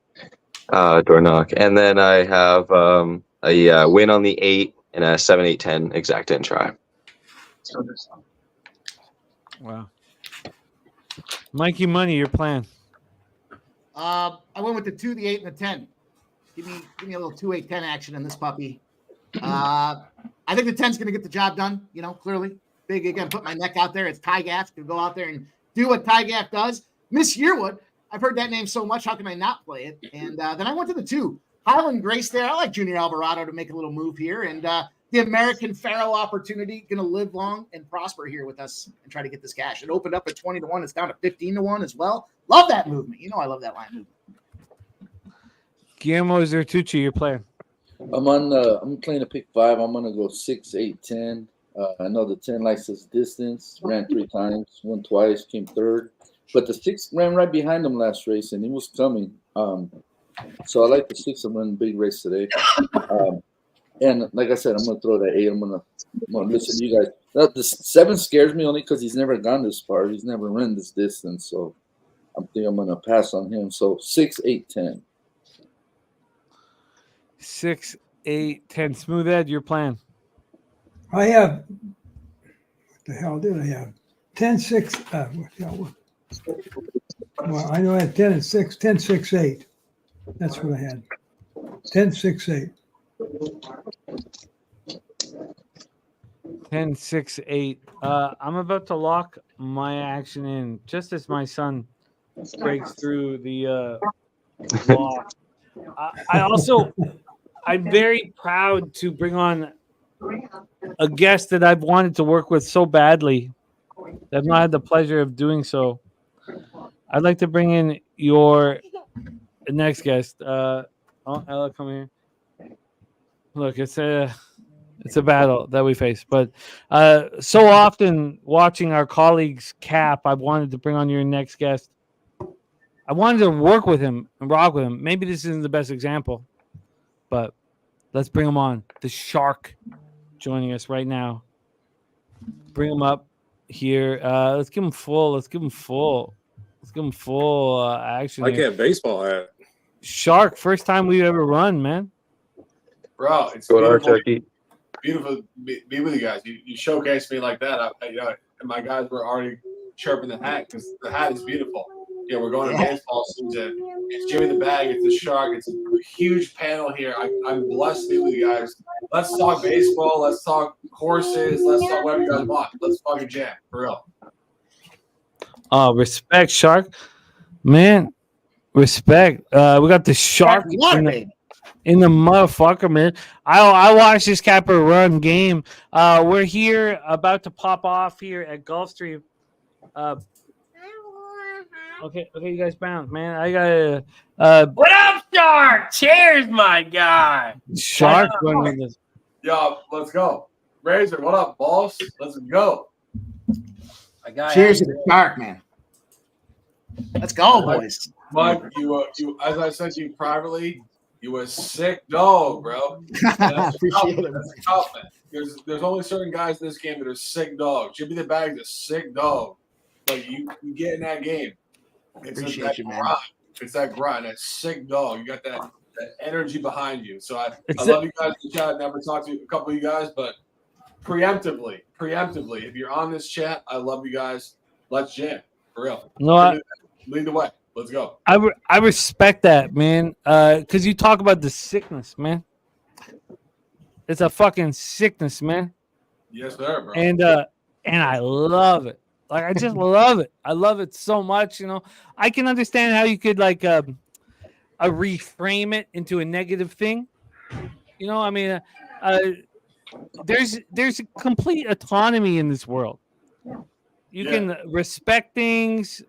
door knock. And then I have a win on the 8 and a 7, 8, 10 exacta and try. Wow. Mikey Money, your plan. I went with the 2, the 8, and the 10. Give me a little 2, 8, 10 action in this puppy. I think the 10's going to get the job done, clearly. Big, again, put my neck out there. It's Ty Gaff to go out there and do what Ty Gaff does. Miss Yearwood, I've heard that name so much. How can I not play it? And then I went to the 2. Highland Grace there. I like Junior Alvarado to make a little move here. And the American Pharaoh opportunity going to live long and prosper here with us and try to get this cash. It opened up at 20-1. It's down to 15-1 as well. Love that movement. I love that line movement. Guillermo Zertucci, your plan. I'm playing a pick 5. I'm gonna go 6, 8, 10. I know the 10 likes this distance. Ran 3 times, won twice, came 3rd. But the 6 ran right behind him last race, and he was coming. So I like the 6. I'm running a big race today. And like I said, I'm gonna throw that 8. I'm gonna listen to you guys. Now, the 7 scares me only because he's never gone this far. He's never run this distance. So I think I'm gonna pass on him. So 6, 8, 10. 6, 8, 10. Smooth Ed, your plan. I have, what the hell did I have? 10, 6. Well, I know I had 10 and 6, 10, 6, 8. That's what I had. 10, 6, 8. 10, 6, 8. I'm about to lock my action in just as my son breaks through the lock. I'm very proud to bring on a guest that I've wanted to work with so badly. I've not had the pleasure of doing so. I'd like to bring in your next guest. Ella, come here. Look, it's It's a battle that we face. But so often watching our colleagues cap, I wanted to bring on your next guest. I wanted to work with him and rock with him. Maybe this isn't the best example, but let's bring him on. The Shark joining us right now. Bring him up here. Let's give him full. Let's give him full action. I can't baseball hat. Shark, first time we've ever run, man. Bro, it's beautiful to be with you guys. You showcased me like that. And my guys were already chirping the hat because the hat is beautiful. Yeah, we're going to baseball season. It's Jimmy the Bag. It's the Shark. It's a huge panel here. I'm blessed to be with you guys. Let's talk baseball. Let's talk horses. Let's talk whatever you guys want. Let's fucking jam for real. Respect, Shark, man. Respect. We got the Shark in the motherfucker, man. I watched this capper run game. We're here about to pop off here at Gulfstream. Okay, you guys bounce, man. I got what up, Shark? Cheers, my guy. Shark running this. Yo, let's go. Razor, what up, boss? Let's go. Cheers to the Shark, man. Let's go, boys. Mike, you as I said to you privately, you a sick dog, bro. That's Appreciate it. That's tough, man. There's only certain guys in this game that are sick dogs. Jimmy the Bag's a sick dog. Like you get in that game. Appreciate you, man. Grind. It's that grind, that sick dog. You got that energy behind you. So I love you guys in the chat. Never talked to a couple of you guys, but preemptively, if you're on this chat, I love you guys. Let's jam for real. No, lead the way. Let's go. I respect that, man. Because you talk about the sickness, man. It's a fucking sickness, man. Yes, sir, bro. And I love it. Like I just love it. I love it so much. You know, I can understand how you could like reframe it into a negative thing. You know, I mean, there's a complete autonomy in this world. You can respect things,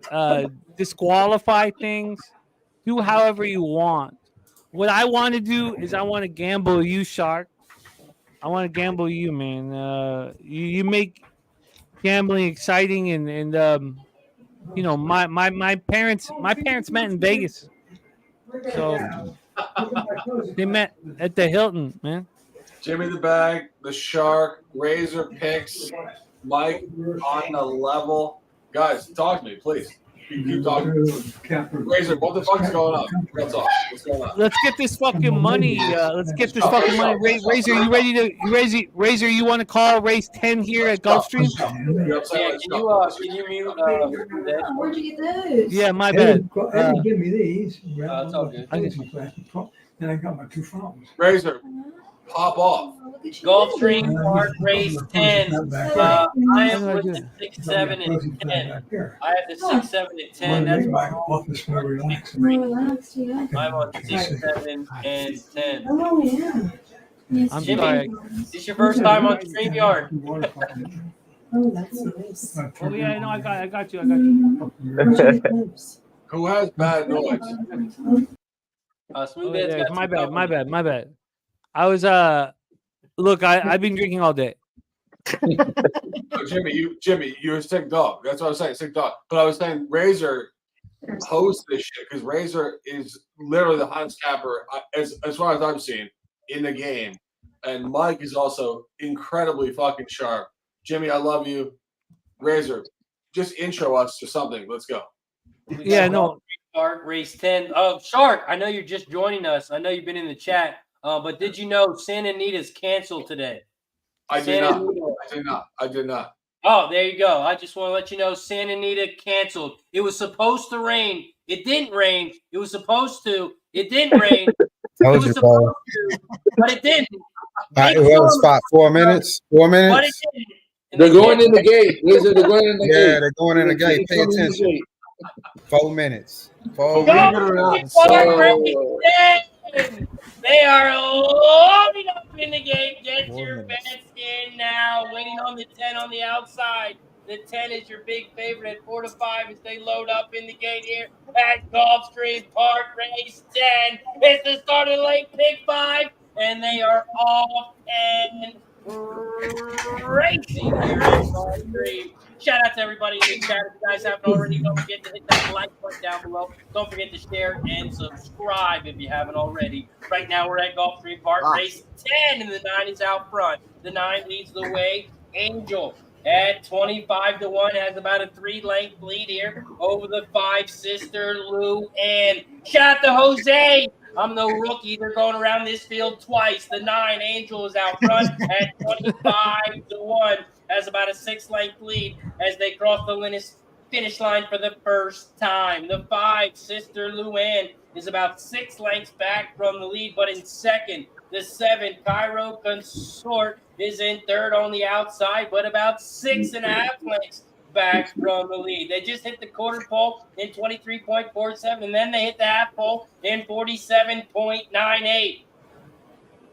disqualify things, do however you want. What I want to do is I want to gamble you, Shark. I want to gamble you, man. You make gambling exciting, and you know my parents met in Vegas, so they met at the Hilton, man. Jimmy the Bag, the Shark, Razor picks, Mike on the level. Guys, talk to me, please. Keep talking. Razor, what the fuck's going on? What's going on? Let's get this fucking money. Let's get this fucking money. Razor, you ready to Razor, you want to call race 10 here at Gulfstream? Yeah, can you mute Where'd you get those? Yeah, my bad. Eddie give me these. it's all good. Then I got my two phones. Razor, pop off. Gulfstream Park Race 10. I am with the 6, 7, and 10. I have the 6, 7, and 10. That's my office more relaxed. I'm on 6, 7, and 10. Oh, yeah. Yes, I'm Jimmy, sorry. is this your first time on the StreamYard? Oh, that's nice. Oh yeah, no, I got you. Who has bad noise? Smooth Oh, Ed's yeah, got my bad. I was look, I've been drinking all day. No, Jimmy, you're a sick dog. That's what I was saying, sick dog. But I was saying Razor hosts this shit because Razor is literally the hottest capper as far as I'm seeing in the game. And Mike is also incredibly fucking sharp. Jimmy, I love you. Razor, just intro us to something. Let's go. Yeah, no. Park Race 10. Shark, I know you're just joining us. I know you've been in the chat. But did you know Santa Anita's canceled today? I did not. Oh, there you go. I just want to let you know Santa Anita canceled. It was supposed to rain. It didn't rain. It was supposed to. It didn't rain. Told it was you, supposed Paul. to, but it didn't. It was spot 4 minutes. 4 But it minutes. didn't. And They're going in the gate. Razor, they're going in the gate. Yeah, they're going in the gate. Pay attention. 4 minutes. 4 minutes. They are loading up in the game. Get your bets in now. Waiting on the 10 on the outside. The 10 is your big favorite at 4 to 5 as they load up in the gate here at Gulfstream Park Race 10. It's the start of the late pick 5, and they are off and racing here at Gulfstream. Shout out to everybody in the chat. If you guys haven't already, don't forget to hit that like button down below. Don't forget to share and subscribe if you haven't already. Right now, we're at Gulfstream Park, race 10, and the 9 is out front. The 9 leads the way. Angel at 25-1 has about a 3-length lead here over the 5 Sister Lou. And shout out to Jose. I'm the rookie. They're going around this field twice. The 9 Angel is out front at 25-1. Has about a 6-length lead as they cross the finish line for the first time. The 5 Sister Luann is about 6 lengths back from the lead, but in second. The 7 Cairo Consort is in third on the outside, but about 6.5 lengths back from the lead. They just hit the quarter pole in 23.47, and then they hit the half pole in 47.98.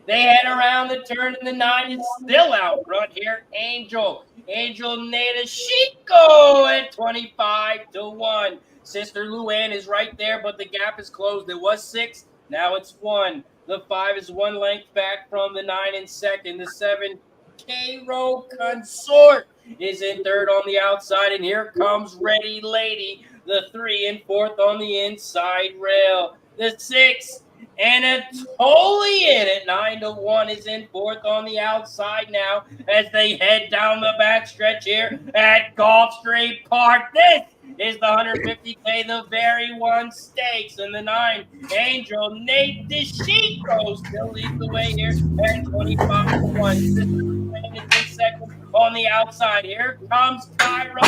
They head around the turn, and the 9 is still out front here. Angel Nadeshiko at 25-1. Sister Luann is right there, but the gap is closed. It was 6, now it's 1. The 5 is 1 length back from the 9 in second. The 7 Cairo Consort is in third on the outside, and here comes Ready Lady. The 3 in fourth on the inside rail. The 6 Anatolian at 9-1 is in fourth on the outside now as they head down the backstretch here at Gulfstream Park. This is the 150K, the very one stakes, and the 9 Angel Nate DeShico still leads the way here at 25-1. Is in second on the outside. Here comes Cairo,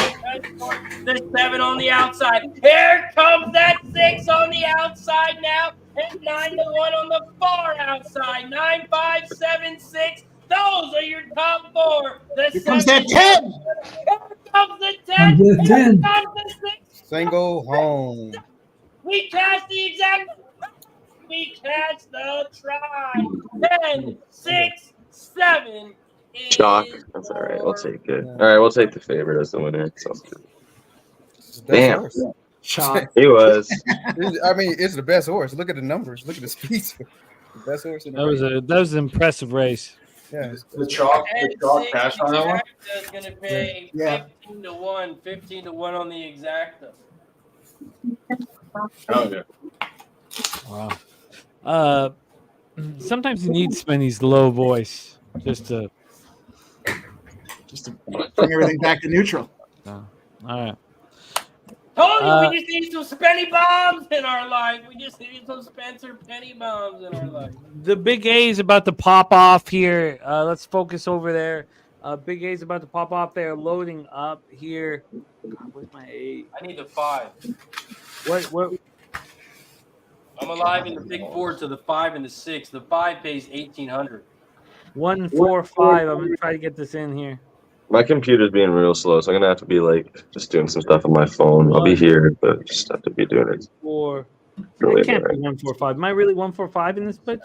the 7 on the outside. Here comes that 6 on the outside now. And 9-1 on the far outside. 9, 5, 7, 6. Those are your top 4. Here comes that 10. Here comes the 10. Here comes the 6. Single home. We catch the exact. We catch the try. 10, 6, 7. Chalk. That's all right. We'll take it. All right, we'll take the favorite as the winner. Sounds good. Damn. Chalk. He was. I mean, it's the best horse. Look at the numbers. Look at the speed. The best horse in the race. That was an impressive race. Yeah. The chalk cash on that one. Is going to pay 15-1. 15-1 on the exacta. Oh yeah. Wow. Sometimes you need Spenny's low voice just to bring everything back to neutral. all right. Told you we just need some Spenny bombs in our life. We just need some Spencer Penny bombs in our life. The Big A is about to pop off here. Let's focus over there. Big A is about to pop off there, loading up here. Where's my 8? I need the 5. What? I'm alive in the big 4 to the 5 and the 6. The 5 pays $1,800. 1, 4, 5. I'm gonna try to get this in here. My computer's being real slow, so I'm gonna have to be like just doing some stuff on my phone. I'll be here, but just have to be doing it. 4. Really I can't be 1, 4, 5. Am I really 1, 4, 5 in this pitch?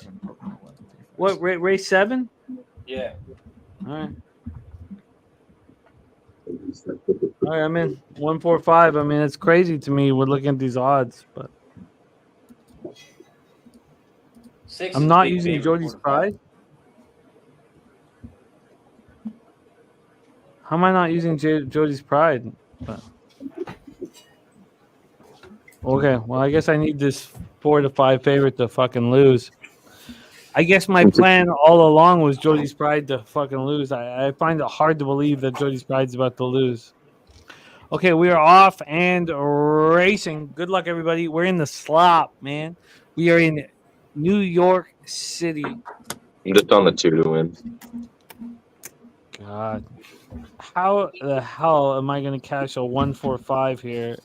What race 7? Yeah. All right. All right, I'm in 1, 4, 5. I mean, it's crazy to me. We're looking at these odds, but 6 I'm not using Jody's Pride. How am I not using Jody's Pride? But... Okay, well, I guess I need this 4 to 5 favorite to fucking lose. I guess my plan all along was Jody's Pride to fucking lose. I find it hard to believe that Jody's Pride's about to lose. Okay, we are off and racing. Good luck, everybody. We're in the slop, man. We are in New York City. I'm just on the 2 to win. God. How the hell am I going to cash a 1, 4, 5 here?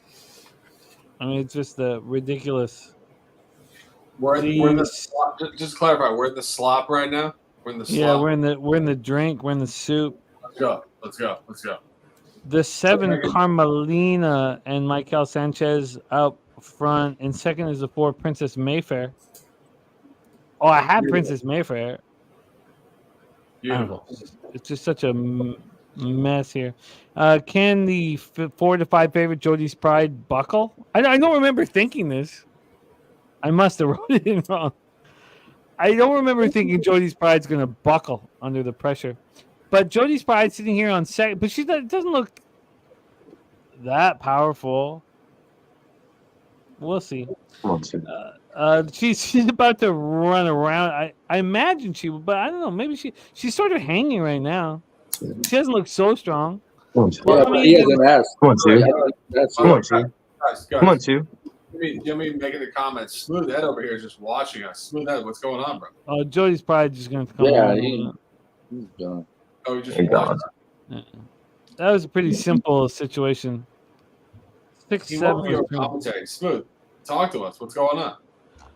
I mean, it's just ridiculous. We're in the slop. Just clarify, we're in the slop right now. We're in the slop. Yeah, we're in the drink. We're in the soup. Let's go. The 7 Carmelina and Michael Sanchez out front. And second is the 4 Princess Mayfair. Oh, I had Princess Mayfair. Beautiful. It's just such a mess here. Can the 4 to 5 favorite Jody's Pride buckle? I don't remember thinking this. I must have wrote it in wrong. I don't remember thinking Jody's Pride's going to buckle under the pressure. But Jody's probably sitting here on second, but she doesn't look that powerful. We'll see. She's about to run around. I imagine she would, but I don't know. Maybe she's sort of hanging right now. She doesn't look so strong. Well, he hasn't asked. Come on, Sue. Come on, Guys, Sue. guys, Come on, Sue. Jimmy making the comments. Smooth Ed over here is just watching us. Smooth Ed, what's going on, bro? Oh, Jody's probably just going to come Yeah, on. he's gone. Oh, he just He's watched. gone. That was a pretty simple situation. He won't be on commentary. Smooth, talk to us. What's going on?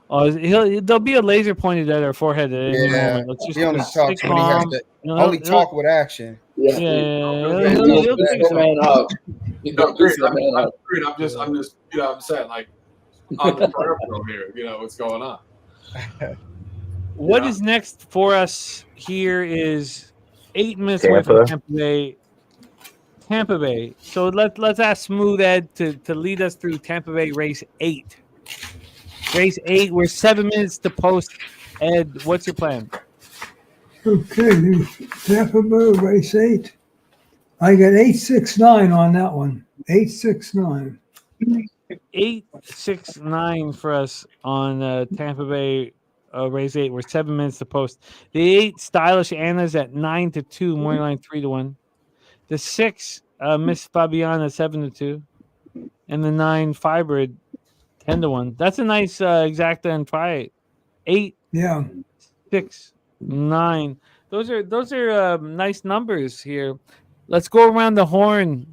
Oh, there'll be a laser pointed at her forehead at any moment. Let's just he only talks when he has to only talk with action. Yeah. I'm just, you know, I'm saying, like, on the peripheral here, you know, what's going on. What is next for us here is 8 minutes away from Tampa Bay. So let's ask Smooth Ed to lead us through Tampa Bay Race 8. Race 8, we're 7 minutes to post. Ed, what's your plan? Okay, Tampa Bay Race 8. I got 869 on that one. 869. 869 for us on Tampa Bay Race 8. We're 7 minutes to post. The 8 Stylish Anna's at 9-2, morning line 3-1. The 6 Miss Fabiana 7-2, and the 9 Fibrid 10-1. That's a nice exacta and try 8. Yeah. 6, 9. Those are nice numbers here. Let's go around the horn.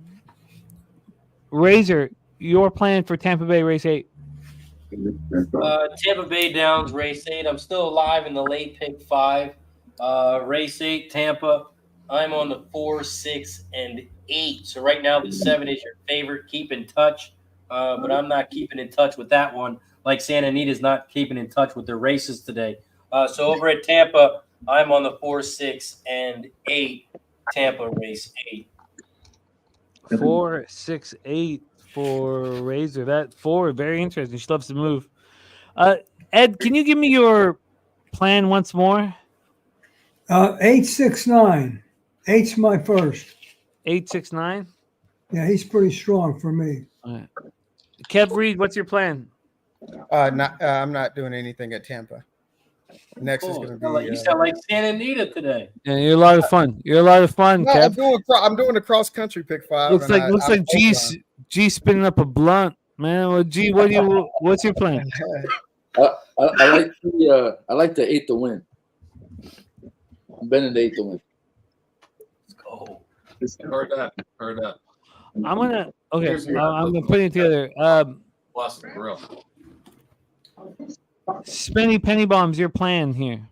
Razor, your plan for Tampa Bay Race 8. Tampa Bay Downs Race 8. I'm still alive in the late pick 5. Race 8, Tampa. I'm on the 4, 6, and 8. So right now the 7 is your favorite. Keep in touch. But I'm not keeping in touch with that one. Like Santa Anita's not keeping in touch with their races today. So over at Tampa, I'm on the 4, 6, and 8. Tampa Race 8. 4, 6, 8 for Razor. That 4, very interesting. She loves to move. Ed, can you give me your plan once more? 869. 8's my first. 869? Yeah, he's pretty strong for me. All right. Kev Reed, what's your plan? I'm not doing anything at Tampa. Next is going to be. You sound like Santa Anita today. Yeah, you're a lot of fun. You're a lot of fun, No, Kev. I'm doing a cross country pick 5. Looks like G spinning up a blunt, man. Well, G, what's your plan? I like the 8 to win. I'm betting the 8 to win. Let's go. Heard that. I'm gonna put it together. Lost the grill. Spenny Penny Bombs, your plan here.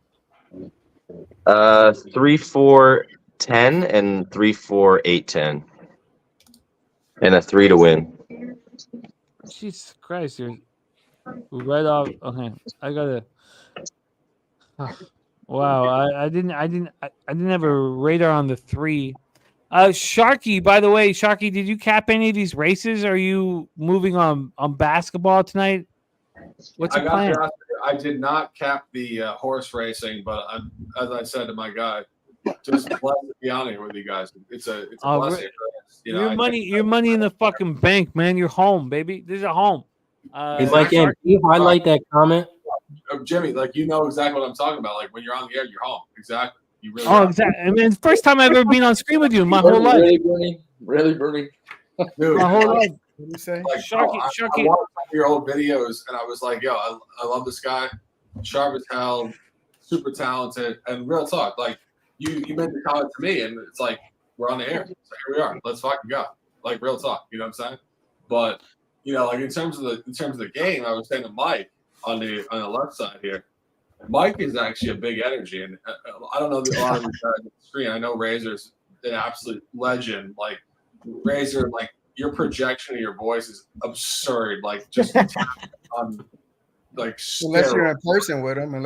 3, 4, 10, and 3, 4, 8, 10, and a 3 to win. Jesus Christ, you're right off. Okay, I gotta. Wow, I didn't have a radar on the 3. Sharky, by the way, did you cap any of these races? Are you moving on basketball tonight? What's your plan? I did not cap the horse racing, but as I said to my guy, just blessed to be on here with you guys. It's a blessing. You know, your money in the fucking bank, man. You're home, baby. This is a home. Hey, Mike, can you highlight that comment? Jimmy, like, you know exactly what I'm talking about. Like, when you're on the air, you're home. Exactly. You really are. Exactly. I mean, it's the first time I've ever been on screen with you in my whole life. Really, Bernie? Dude, my whole life. What do you say? Like, Sharky. I watched some of your old videos, and I was like, yo, I love this guy. Sharp as hell, super talented, and real talk. Like, you made the comment to me, and it's like, we're on the air. So here we are. Let's fucking go. Like, real talk. You know what I'm saying? But, you know, like, in terms of the game, I was saying to Mike on the left side here, Mike is actually a big energy, and I don't know a lot of you guys on the screen. I know Razor's an absolute legend. Like, Razor, like, your projection of your voice is absurd. Like, just like, unless you're in person with him. Does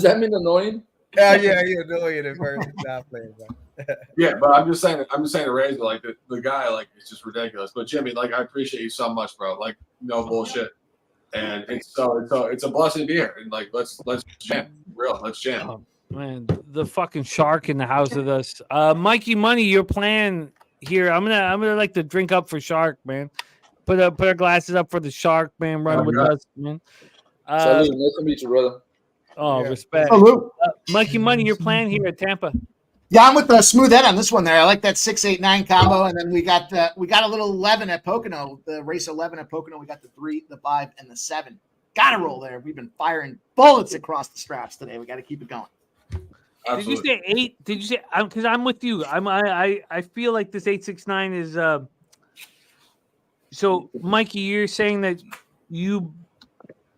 that mean annoying? Yeah, annoying in person. Not playing, yeah, but I'm just saying to Razor, like, the guy, like, it's just ridiculous. But Jimmy, like, I appreciate you so much, bro. Like, no bullshit. And it's a blessing to be here. And like, let's jam. Let's jam. Man, the fucking shark in the house with us. Mikey Money, your plan here. I'm gonna like to drink up for shark, man. Put our glasses up for the shark, man. Run with us, man. Salud. Nice to meet you, brother. Oh, Yeah. respect. Salute. Mikey Money, your plan here at Tampa. Yeah, I'm with the smooth head on this one there. I like that 6-8-9 combo, and then we got a little 11 at Pocono, the race 11 at Pocono. We got the 3, the 5, and the 7. Got to roll there. We've been firing bullets across the straps today. We got to keep it going. Absolutely. Did you say 8? Did you say? Because I'm with you. I feel like this 869 is. So, Mikey, you're saying that you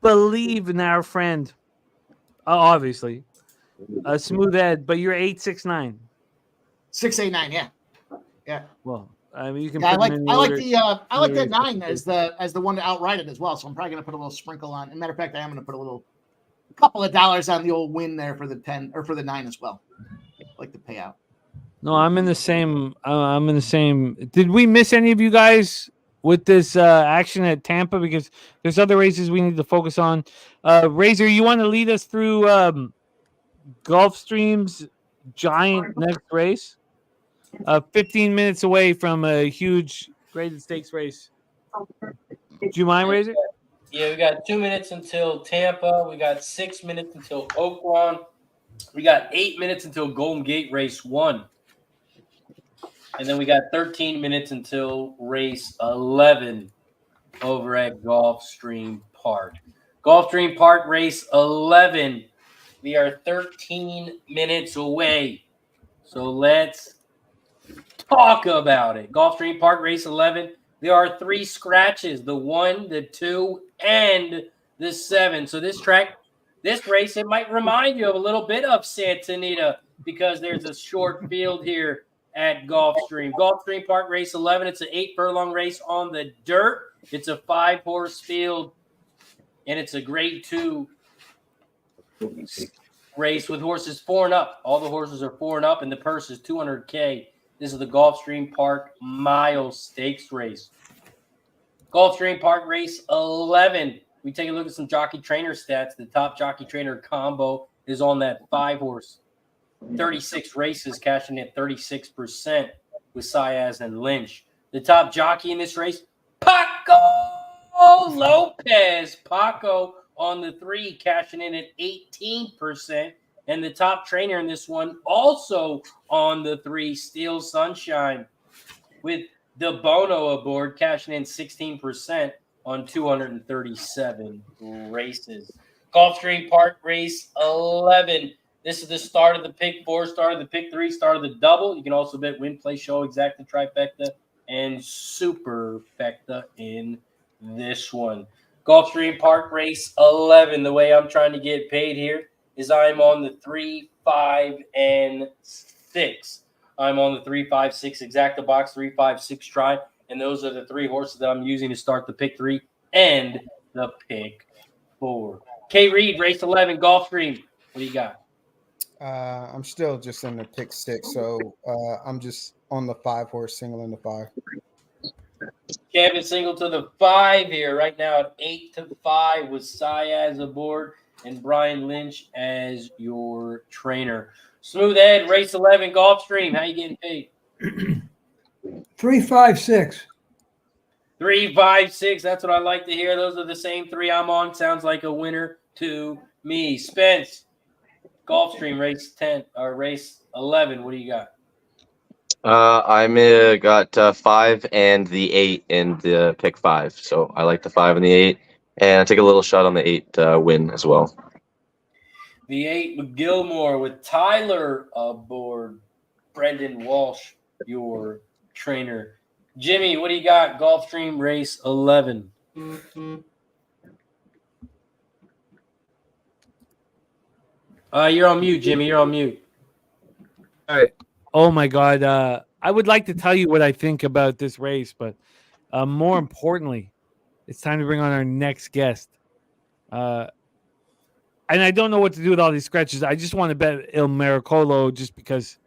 believe in our friend, obviously, Smooth Ed, but you're 869. 6-8-9, yeah, yeah. Well, I mean, you can. Yeah, put them in the order. I like that 9 as the one to outright it as well. So I'm probably gonna put a little sprinkle on. As a matter of fact, I am gonna put a couple of dollars on the old win there for the 10 or for the 9 as well. Like the payout. No, I'm in the same. I'm in the same. Did we miss any of you guys with this action at Tampa? Because there's other races we need to focus on. Razor, you want to lead us through Gulfstream's giant next race? 15 minutes away from a huge graded stakes race. Do you mind, Razor? Yeah, we got 2 minutes until Tampa. We got 6 minutes until Oaklawn. We got 8 minutes until Golden Gate Race 1. And then we got 13 minutes until race 11 over at Gulfstream Park. Gulfstream Park race 11. We are 13 minutes away. So let's talk about it. Gulfstream Park race 11. There are 3 scratches, the 1, the 2, and the 7. So this race, it might remind you of a little bit of Santa Anita because there's a short field here at Gulfstream. Gulfstream Park race 11. It's an 8-furlong race on the dirt. It's a 5-horse field, and it's a grade 2 race with horses 4 and up. All the horses are 4 and up, and the purse is $200K. This is the Gulfstream Park Mile Stakes race. Gulfstream Park race 11. We take a look at some jockey trainer stats. The top jockey trainer combo is on that 5-horse. 36 races, cashing at 36% with Saez and Lynch. The top jockey in this race, Paco Lopez. Paco on the 3, cashing in at 18%. And the top trainer in this one, also on the 3, Steel Sunshine, with De Bono aboard, cashing in 16% on 237 races. Gulfstream Park race 11. This is the start of the pick 4, start of the pick 3, start of the double. You can also bet win, play, show, exacta, trifecta, and superfecta in this one. Gulfstream Park race 11. The way I'm trying to get paid here is I'm on the 3, 5, and 6. I'm on the 3, 5, 6 exacta box, 3, 5, 6 try. And those are the 3 horses that I'm using to start the pick 3 and the pick 4. K. Reed, race 11, Gulfstream. What do you got? I'm still just in the pick 6, so I'm just on the 5-horse single in the 5. Kevin single to the 5 here right now at 8-5 with Saez aboard and Brian Lynch as your trainer. Smooth Ed, race 11, Gulfstream. How you getting paid? 3, 5, 6. 3, 5, 6. That's what I like to hear. Those are the same 3 I'm on. Sounds like a winner to me. Spence, Gulfstream, race 10 or race 11. What do you got? I'm got 5 and the 8 in the pick 5. So I like the 5 and the 8, and I take a little shot on the 8 win as well. The 8 with Gilmore with Tyler aboard. Brendan Walsh, your trainer. Jimmy, what do you got? Gulfstream race 11. You're on mute, Jimmy. You're on mute. All right. Oh my God. I would like to tell you what I think about this race, but more importantly, it's time to bring on our next guest. And I don't know what to do with all these scratches. I just want to bet Il Miracolo just because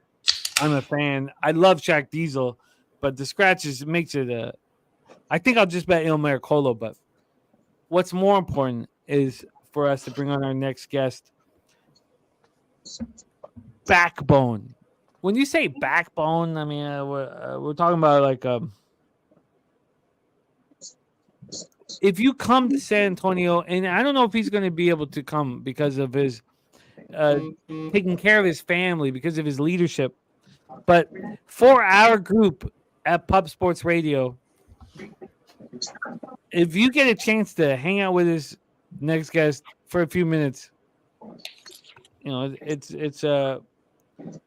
I'm a fan. I love Shaq Diesel, but the scratches makes it I think I'll just bet Il Miracolo, but what's more important is for us to bring on our next guest. backbone. When you say backbone, I mean we're talking about like if you come to San Antonio, and I don't know if he's going to be able to come because of his taking care of his family, because of his leadership, but for our group at Pub Sports Radio, if you get a chance to hang out with his next guest for a few minutes, you know, it's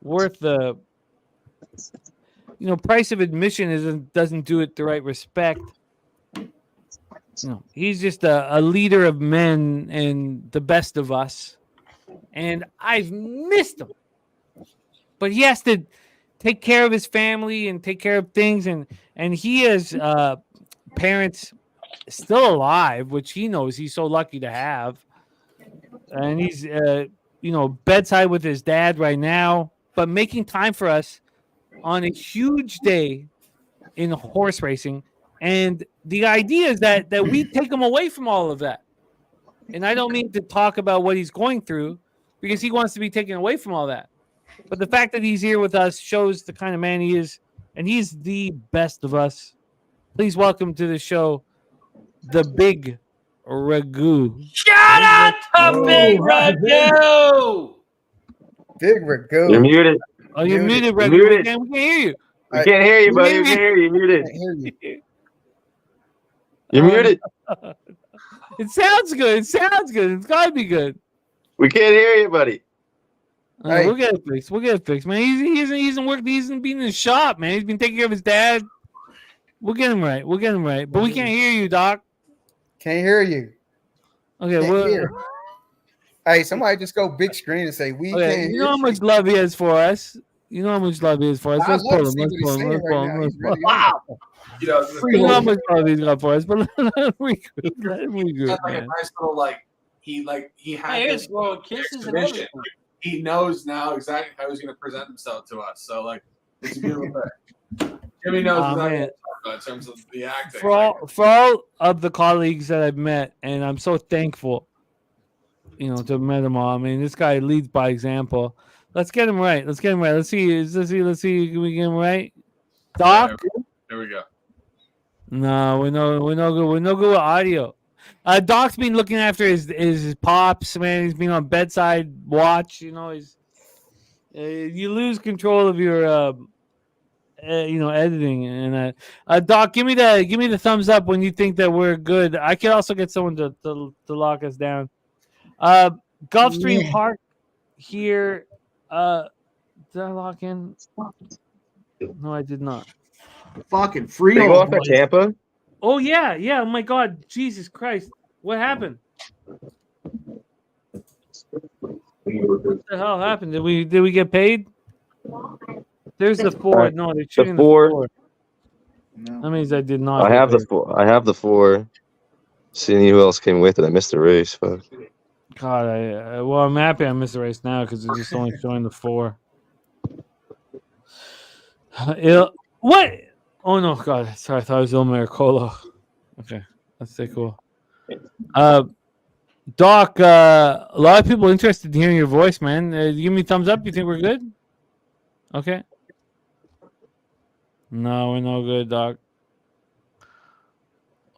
worth the price of admission doesn't do it the right respect. No, he's just a leader of men and the best of us. And I've missed him. But he has to take care of his family and take care of things. And he has parents still alive, which he knows he's so lucky to have. And he's, bedside with his dad right now, but making time for us on a huge day in horse racing. And the idea is that we take him away from all of that. And I don't mean to talk about what he's going through, because he wants to be taken away from all that. But the fact that he's here with us shows the kind of man he is, and he's the best of us. Please welcome to the show, the Big Ragu. Shout out to Big Ragu! Big Ragu. You're muted. Oh, you're muted, Ragu. Muted. We can't hear you. We can't hear you, buddy. We can't hear you. You're muted. You're muted. It sounds good. It sounds good. It's got to be good. We can't hear you, buddy. We'll get it fixed. We'll get it fixed, man. He hasn't worked. He hasn't been in the shop, man. He's been taking care of his dad. We'll get him right. We'll get him right. But we can't hear you, Doc. Can't hear you. Okay, well. Hey, somebody just go big screen and say, we can't hear you. You know how much love he has for us. You know how much love he has for us. Let's pull him. Let's pull him. Let's pull him. Wow. You know how much love he's got for us, but let him regroup. That's like a nice little he had this kisses and vision. He knows now exactly how he's going to present himself to us. So it's a beautiful thing. Jimmy knows exactly what in terms of the acting. For all of the colleagues that I've met, and I'm so thankful, to have met them all. I mean, this guy leads by example. Let's get him right. Let's see. Let's see. Can we get him right? Doc? There we go. No, we're no good. We're no good with audio. Doc's been looking after his pops, man. He's been on bedside watch. You lose control of your editing. And Doc, give me the thumbs up when you think that we're good. I can also get someone to lock us down. Gulfstream Park here. Did I lock in? No, I did not. Fucking free. They go off at Tampa. Oh yeah. Oh my God, Jesus Christ! What happened? What the hell happened? Did we get paid? There's the 4. No, they're shooting the 4. No. That means I did not. I have the 4. I have the 4. Seeing who else came with it, I missed the race. Fuck. God, I'm happy I missed the race now because it's just only showing the 4. What? Oh no, God! Sorry, I thought it was Il Miracolo. Okay, that's so cool. Doc, a lot of people interested in hearing your voice, man. Give me a thumbs up. You think we're good? Okay. No, we're no good, Doc.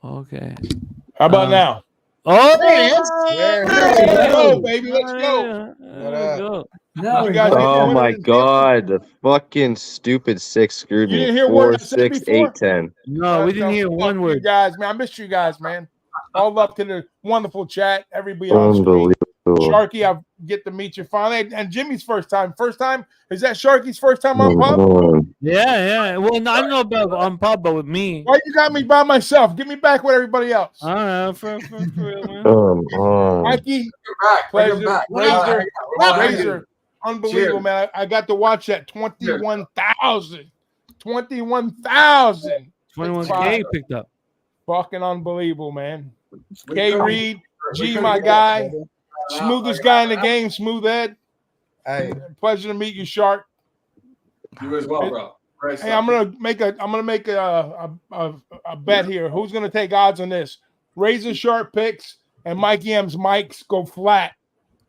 Okay. How about now? Oh, let's go, baby. Let's go. Oh my God! The fucking stupid 6 screwed me. You didn't hear 4, 6, 8, 10. No, we didn't hear one word. You guys, man, I missed you guys, man. All up to the wonderful chat. Everybody on screen. Sharky, I get to meet you finally. And Jimmy's first time. Is that Sharky's first time on Pub? Yeah. Well, I don't know about on Pub, but with me. Why you got me by myself? Get me back with everybody else. I don't know. For real, man. Mikey, pleasure. Razor. Unbelievable, man. I got to watch that 21,000. 21K picked up. Fucking unbelievable, man. K Reed, G, my guy. Smoothest guy in the game, Smooth Ed. Hey, pleasure to meet you, Shark. You as well, bro. Hey, I'm gonna make a bet here. Who's gonna take odds on this? Razor Sharp picks and Mikey M's mics go flat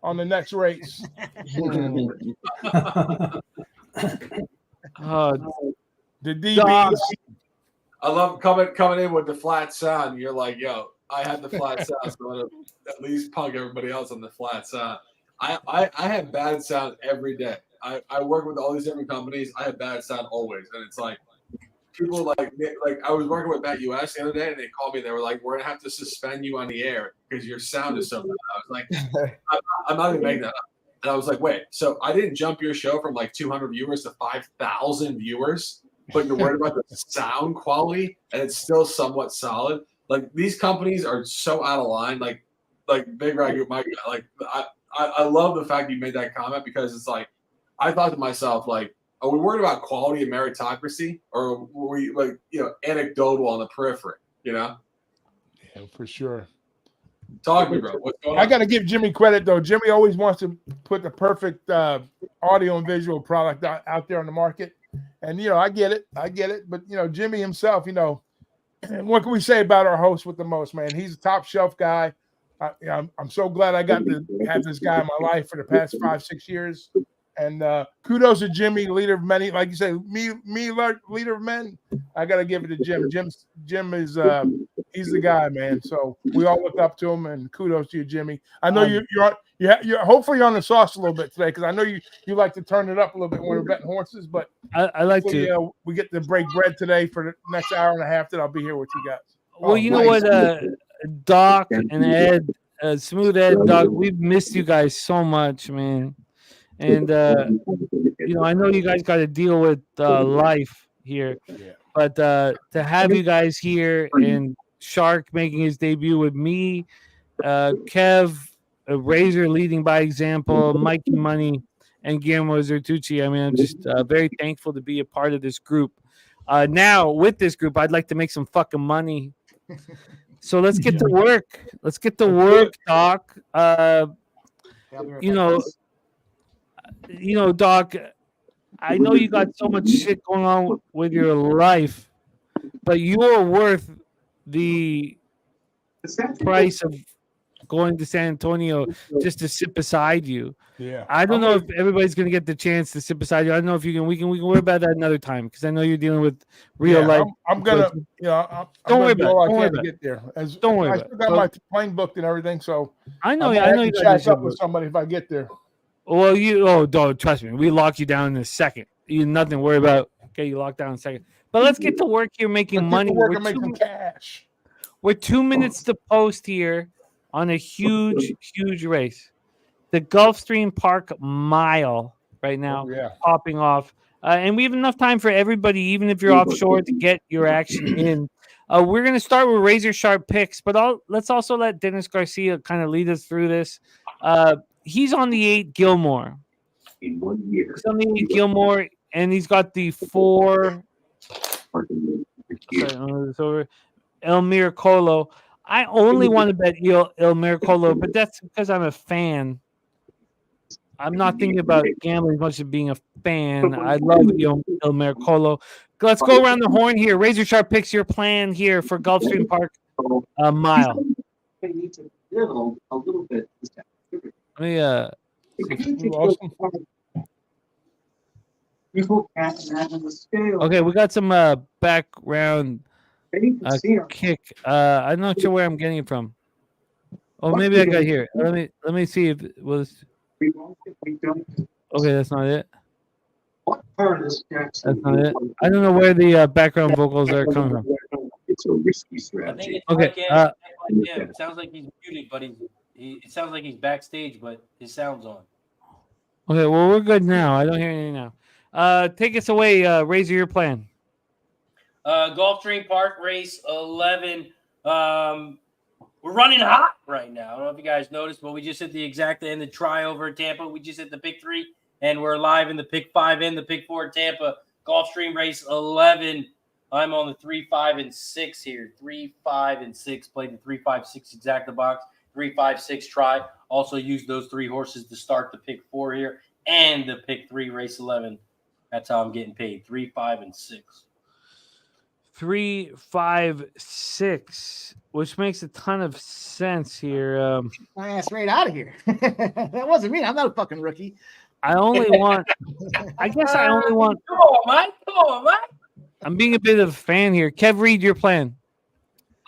on the next race. The DBs. I love coming in with the flat sound. You're like, yo, I had the flat sound, so I'm gonna at least punk everybody else on the flat sound. I have bad sound every day. I work with all these different companies. I have bad sound always, and it's like people like I was working with Matt US the other day, and they called me. They were like, "We're gonna have to suspend you on the air because your sound is so bad." I was like, "I'm not even making that up." And I was like, "Wait, so I didn't jump your show from like 200 viewers to 5,000 viewers, but you're worried about the sound quality, and it's still somewhat solid." Like these companies are so out of line. Like Big Ragu, my like I love the fact you made that comment because it's like I thought to myself like, are we worried about quality and meritocracy, or were we like anecdotal on the periphery? Yeah, for sure. Talk to me, bro. What's going on? I got to give Jimmy credit though. Jimmy always wants to put the perfect audio and visual product out there on the market, and I get it. But Jimmy himself, what can we say about our host with the most, man? He's a top shelf guy. I'm so glad I got to have this guy in my life for the past 5-6 years. And kudos to Jimmy, leader of many. Like you say, me, leader of men. I got to give it to Jim. Jim is he's the guy, man. So we all look up to him, and kudos to you, Jimmy. I know you're hopefully you're on the sauce a little bit today because I know you like to turn it up a little bit when we're betting horses. But I like to. We get to break bread today for the next hour and a half that I'll be here with you guys. Well, you know what, Doc and Ed, Smooth Ed, Doc, we've missed you guys so much, man. And I know you guys got to deal with life here, but to have you guys here and Shark making his debut with me, Kev, Razor leading by example, Mikey Money, and Guillermo Zertucci. I mean, I'm just very thankful to be a part of this group. Now with this group, I'd like to make some fucking money. So let's get to work. Let's get to work, Doc. Doc, I know you got so much shit going on with your life, but you're worth the price of going to San Antonio just to sit beside you. Yeah. I don't know if everybody's gonna get the chance to sit beside you. I don't know if you can. We can worry about that another time because I know you're dealing with real life. I'm gonna, don't worry about it. To get there. Don't worry I about still got my plane booked and everything, so I know. I you chat up with somebody if I get there. Well, don't trust me. We lock you down in a second. You nothing to worry about. Okay, you locked down in a second. But let's get to work here making money. We're make some cash. We're 2 minutes to post here on a huge race. The Gulfstream Park Mile right now popping off. And we have enough time for everybody, even if you're offshore, to get your action in. We're going to start with razor sharp picks, but let's also let Dennis Garcia kind of lead us through this. He's on the 8 Gilmore. In 1 year. He's on the 8 Gilmore, and he's got the 4 El Miracolo. I only want to bet El Miracolo, but that's because I'm a fan. I'm not thinking about gambling as much as being a fan. I love El Miracolo. Let's go around the horn here. Razor sharp picks your plan here for Gulfstream Park Mile. They need to build a little bit. Let me Okay, we got some background kick. I'm not sure where I'm getting it from. Oh, maybe I got here. Let me see if it was. Okay, that's not it. That's not it. I don't know where the background vocals are coming from. It's a risky strategy. Okay. It sounds like he's muted, but it sounds like he's backstage, but his sound's on. Okay, well, we're good now. I don't hear anything now. Take us away, Razor, your plan. Gulfstream Park Race 11. We're running hot right now. I don't know if you guys noticed, but we just hit the exact end of try over in Tampa. We just hit the pick 3, and we're live in the pick 5 and the pick 4 at Tampa. Gulfstream Race 11. I'm on the 3, 5, and 6 here. 3, 5, and 6. Played the 3, 5, 6 exact the box. 3, 5, 6 try. Also used those 3 horses to start the pick 4 here and the pick 3 race 11. That's how I'm getting paid. 3, 5, and 6. 3, 5, 6, which makes a ton of sense here. My ass right out of here. That wasn't me. I'm not a fucking rookie. I only want. I guess I only want. Come on, Mike. Come on, Mike. I'm being a bit of a fan here. Kev, read your plan.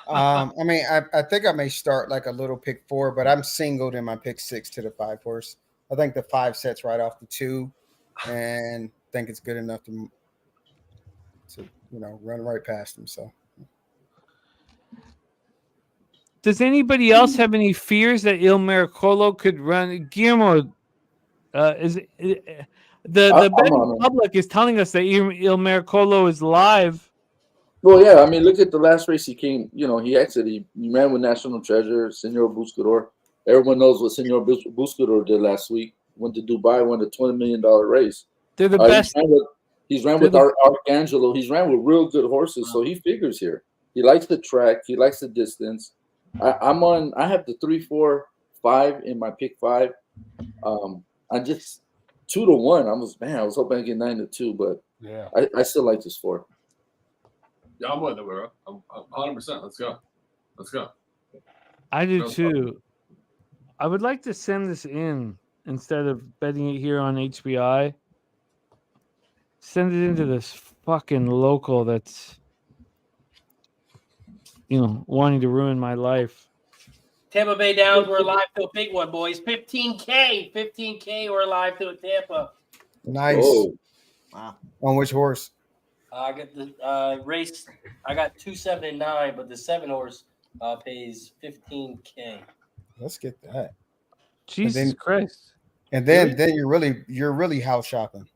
I mean, I think I may start like a little pick 4, but I'm singled in my pick 6 to the 5 horse. I think the 5 sets right off the 2, and think it's good enough to run right past him. So, does anybody else have any fears that Il Miracolo could run? Guillermo, the betting public is telling us that Il Miracolo is live. Well, yeah, I mean, look at the last race he came. He ran with National Treasure, Senor Buscador. Everyone knows what Senor Buscador did last week. Went to Dubai, won a $20 million race. They're the best. He's ran with Arcangelo. He's ran with real good horses, so he figures here. He likes the track. He likes the distance. I have the 3, 4, 5 in my pick 5. I just 2-1. I was hoping I get 9-2, but yeah, I still like this 4. Yeah, I'm with it, bro. I'm 100%. Let's go. I do too. I would like to send this in instead of betting it here on HBI. Send it into this fucking local that's, wanting to ruin my life. Tampa Bay Downs, we're live to a big one, boys. 15K, we're live to a Tampa. Nice. Oh. Wow. On which horse? I got the race. I got 2, 7, and 9, but the 7 horse pays 15K. Let's get that. Jesus Christ! And then you're really house shopping.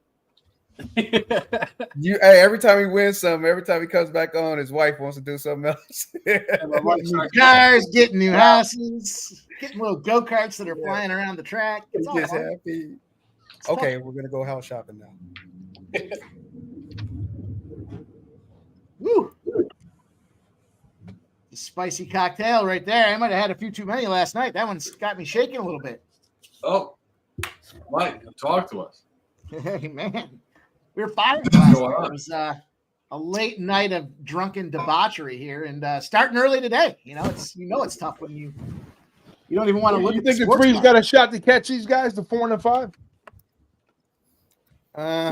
Every time he wins something, every time he comes back on, his wife wants to do something else. New cars, getting new houses, getting little go-karts that are flying around the track. It's all just fun. happy. Okay, we're gonna go house shopping now. Woo! The spicy cocktail right there. I might have had a few too many last night. That one's got me shaking a little bit. Oh, Mike, talk to us. Hey, man. We were firing last night. It was a late night of drunken debauchery here, and starting early today. It's tough when you don't even want to look. You at think the sports three's bar. got a shot to catch these guys, the 4 and the 5?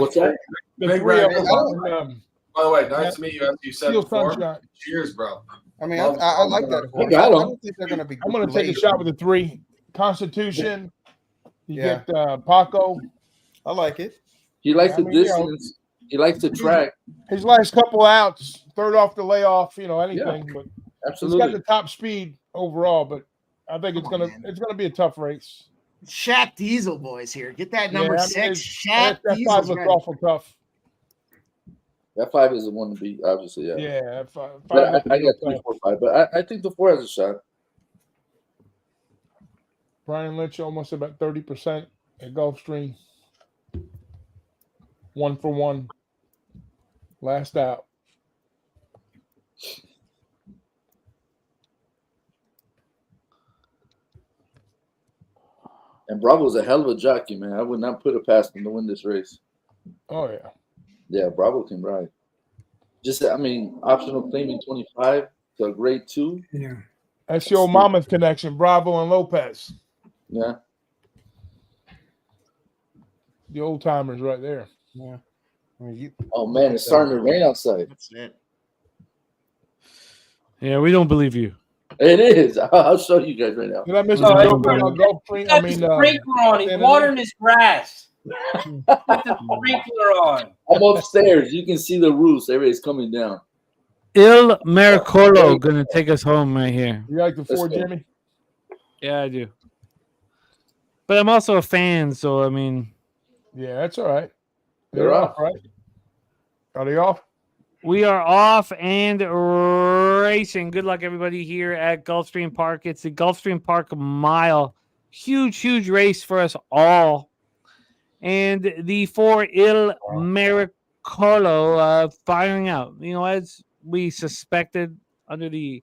What's that? The Big three of Red, them. By the way, nice to meet you. As you said Steel before. Sunshine. Cheers, bro. I mean, I like that horse. got I him. don't think they're gonna be. I'm going to take a shot with the 3. Constitution. You Yeah. get Paco. I like it. He likes I the mean, distance. He likes the track. His last couple outs, third off the layoff, anything. But Absolutely. he's got the top speed overall. But I think it's gonna be a tough race. Shaq Diesel boys here. Get that number Yeah, I mean, 6. that Shaq 5 Diesel's looks ready. awful tough. That 5 is the one to beat, obviously. Yeah. Yeah, that 5 But looks I got tough. 3, 4, 5. But I think the 4 has a shot. Brian Lynch almost about 30% at Gulfstream. 1 for 1. Last out. And Bravo's a hell of a jockey, man. I would not put it past him to win this race. Oh yeah. Yeah, Bravo can ride. Optional claiming 25 to a grade 2. Yeah. That's your Monmouth connection, Bravo and Lopez. Yeah. The old timers right there. Yeah. Oh man, it's starting to rain outside. That's it. Yeah, we don't believe you. It is. I'll show you guys right now. Did I miss No, the it's joke pretty- on Gulfstream? Got the sprinkler on. He's watering his grass. Put the sprinkler on. I'm upstairs. You can see the roofs. Everybody's coming down. Il Miracolo gonna take us home right here. You like the 4, Let's go. Jimmy? Yeah, I do. But I'm also a fan, so I mean, Yeah, that's all right. They're They're off. off, right? Are they off? we are off and racing. Good luck, everybody, here at Gulfstream Park. It's the Gulfstream Park Mile. Huge race for us all. And the 4 Il Miracolo firing out. As we suspected under the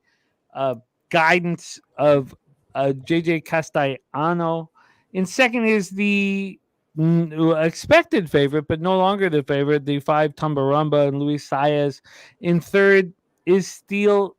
guidance of JJ Castellano. In second is the expected favorite, but no longer the favorite, the 5 Tumbarumba and Luis Saez. In third, is Steel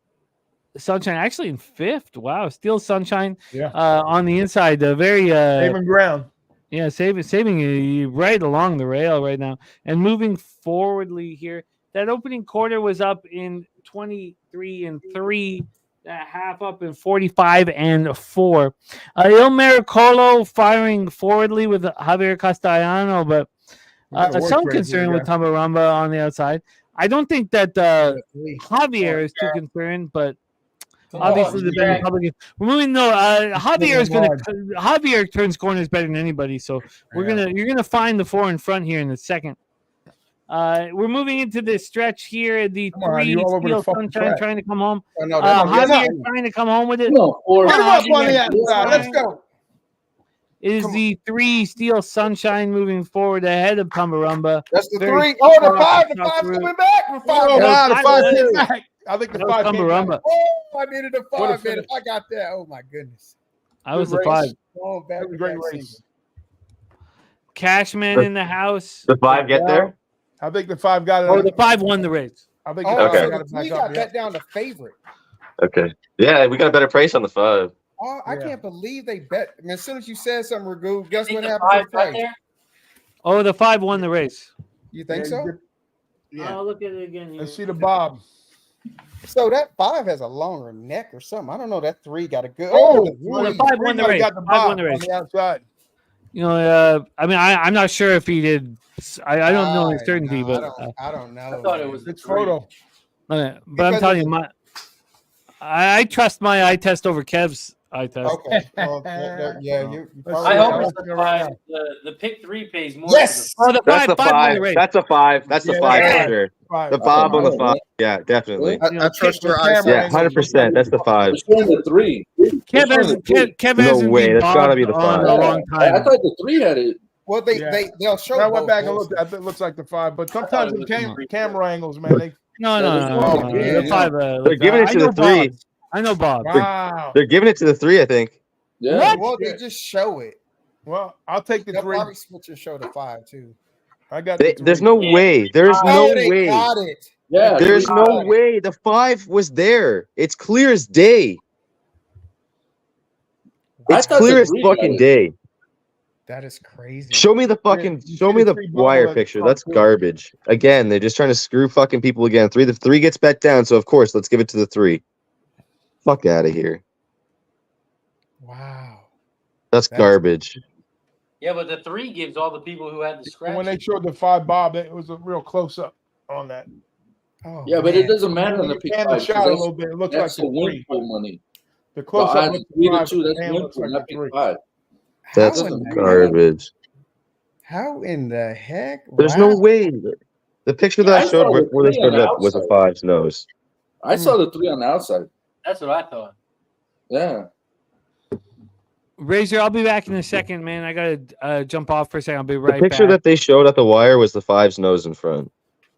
Sunshine, actually in 5th. Wow, Steel Sunshine. Yeah. On the inside, very Saving ground. Yeah, saving you right along the rail right now, and moving forwardly here. That opening quarter was up in 23-3. That half up in 45-4. Il Miracolo firing forwardly with Javier Castellano, but some concern with Tambaramba on the outside. I don't think that Javier is too concerned, but obviously the better Republican. We're moving. No, Javier turns corners better than anybody. So you're gonna find the 4 in front here in the second. We're moving into this stretch here. The 3 Steel Sunshine trying to come home. Javier trying to come home with it. Let's go. Is the 3 Steel Sunshine moving forward ahead of Tambaramba? That's the 3. Oh, the 5. The 5's coming back. The 5. Oh, the 5 came back. I think the 5 came back. Oh, I needed a 5, man. If I got that, oh my goodness. I was the 5. Oh, that was a great race. Cashman in the house. The 5 get there? I think the 5 got it. Oh, the 5 won the race. I think we got that down to favorite. Okay. Yeah, we got a better price on the 5. Oh, I can't believe they bet. I mean, as soon as you said something, Ragoo, guess what happened to the price? Oh, the 5 won the race. You think so? Yeah. I'll look at it again here. Let's see the Bob. So that 5 has a longer neck or something. I don't know. That 3 got a good. The 5 won the race. Got the Bob on the outside. You know, I mean, I'm not sure if he did. I don't know in certainty, but I don't know. I thought it was it's photo. Okay, but I'm telling you, I trust my eye test over Kev's eye test. Okay. Well, yeah, you I hope it's the 5. The pick 3 pays more. Yes. Oh, the 5. That's the 5. That's the 5. That's the 5 for sure. 5. The Bob on the 5. Yeah, definitely. I trust your eyes. Yeah, 100%. That's the 5. It's showing the 3. Kev No hasn't way. been That's got to be the on 5. a long time. I thought the 3 had it. Well, they'll show. I went back and looked. It looks like the 5, but sometimes in camera angles, man, they. No. The 5. They're giving it to the 3. I know Bob. Wow. They're giving it to the 3, I think. Yeah. What? Well, they just show it. Well, I'll take the They'll 3. probably switch and show the 5 too. I got. There's no way. There's no they way. got it. Yeah. There's no way. The 5 was there. It's clear as day. It's clear as fucking day. That is crazy. Show me the wire picture. That's garbage. Again, they're just trying to screw fucking people again. The 3 gets bet down, so of course let's give it to the 3. Fuck out of here. Wow. That's garbage. Yeah, but the 3 gives all the people who had the scratch. When they showed the 5 Bob, it was a real close up on that. Oh, Yeah, but it doesn't matter on the pick 5. Shot a little bit. It looks like That's the win pool money. The close up. 3 to 2. That's win pool, not pick 5. That's garbage. How in the heck? There's no way. The picture that I showed where they showed it up was a 5's nose. I saw the 3 on the outside. That's what I thought. Yeah. Razor, I'll be back in a second, man. I gotta jump off for a second. I'll be right back. The picture that they showed at the wire was the 5's nose in front.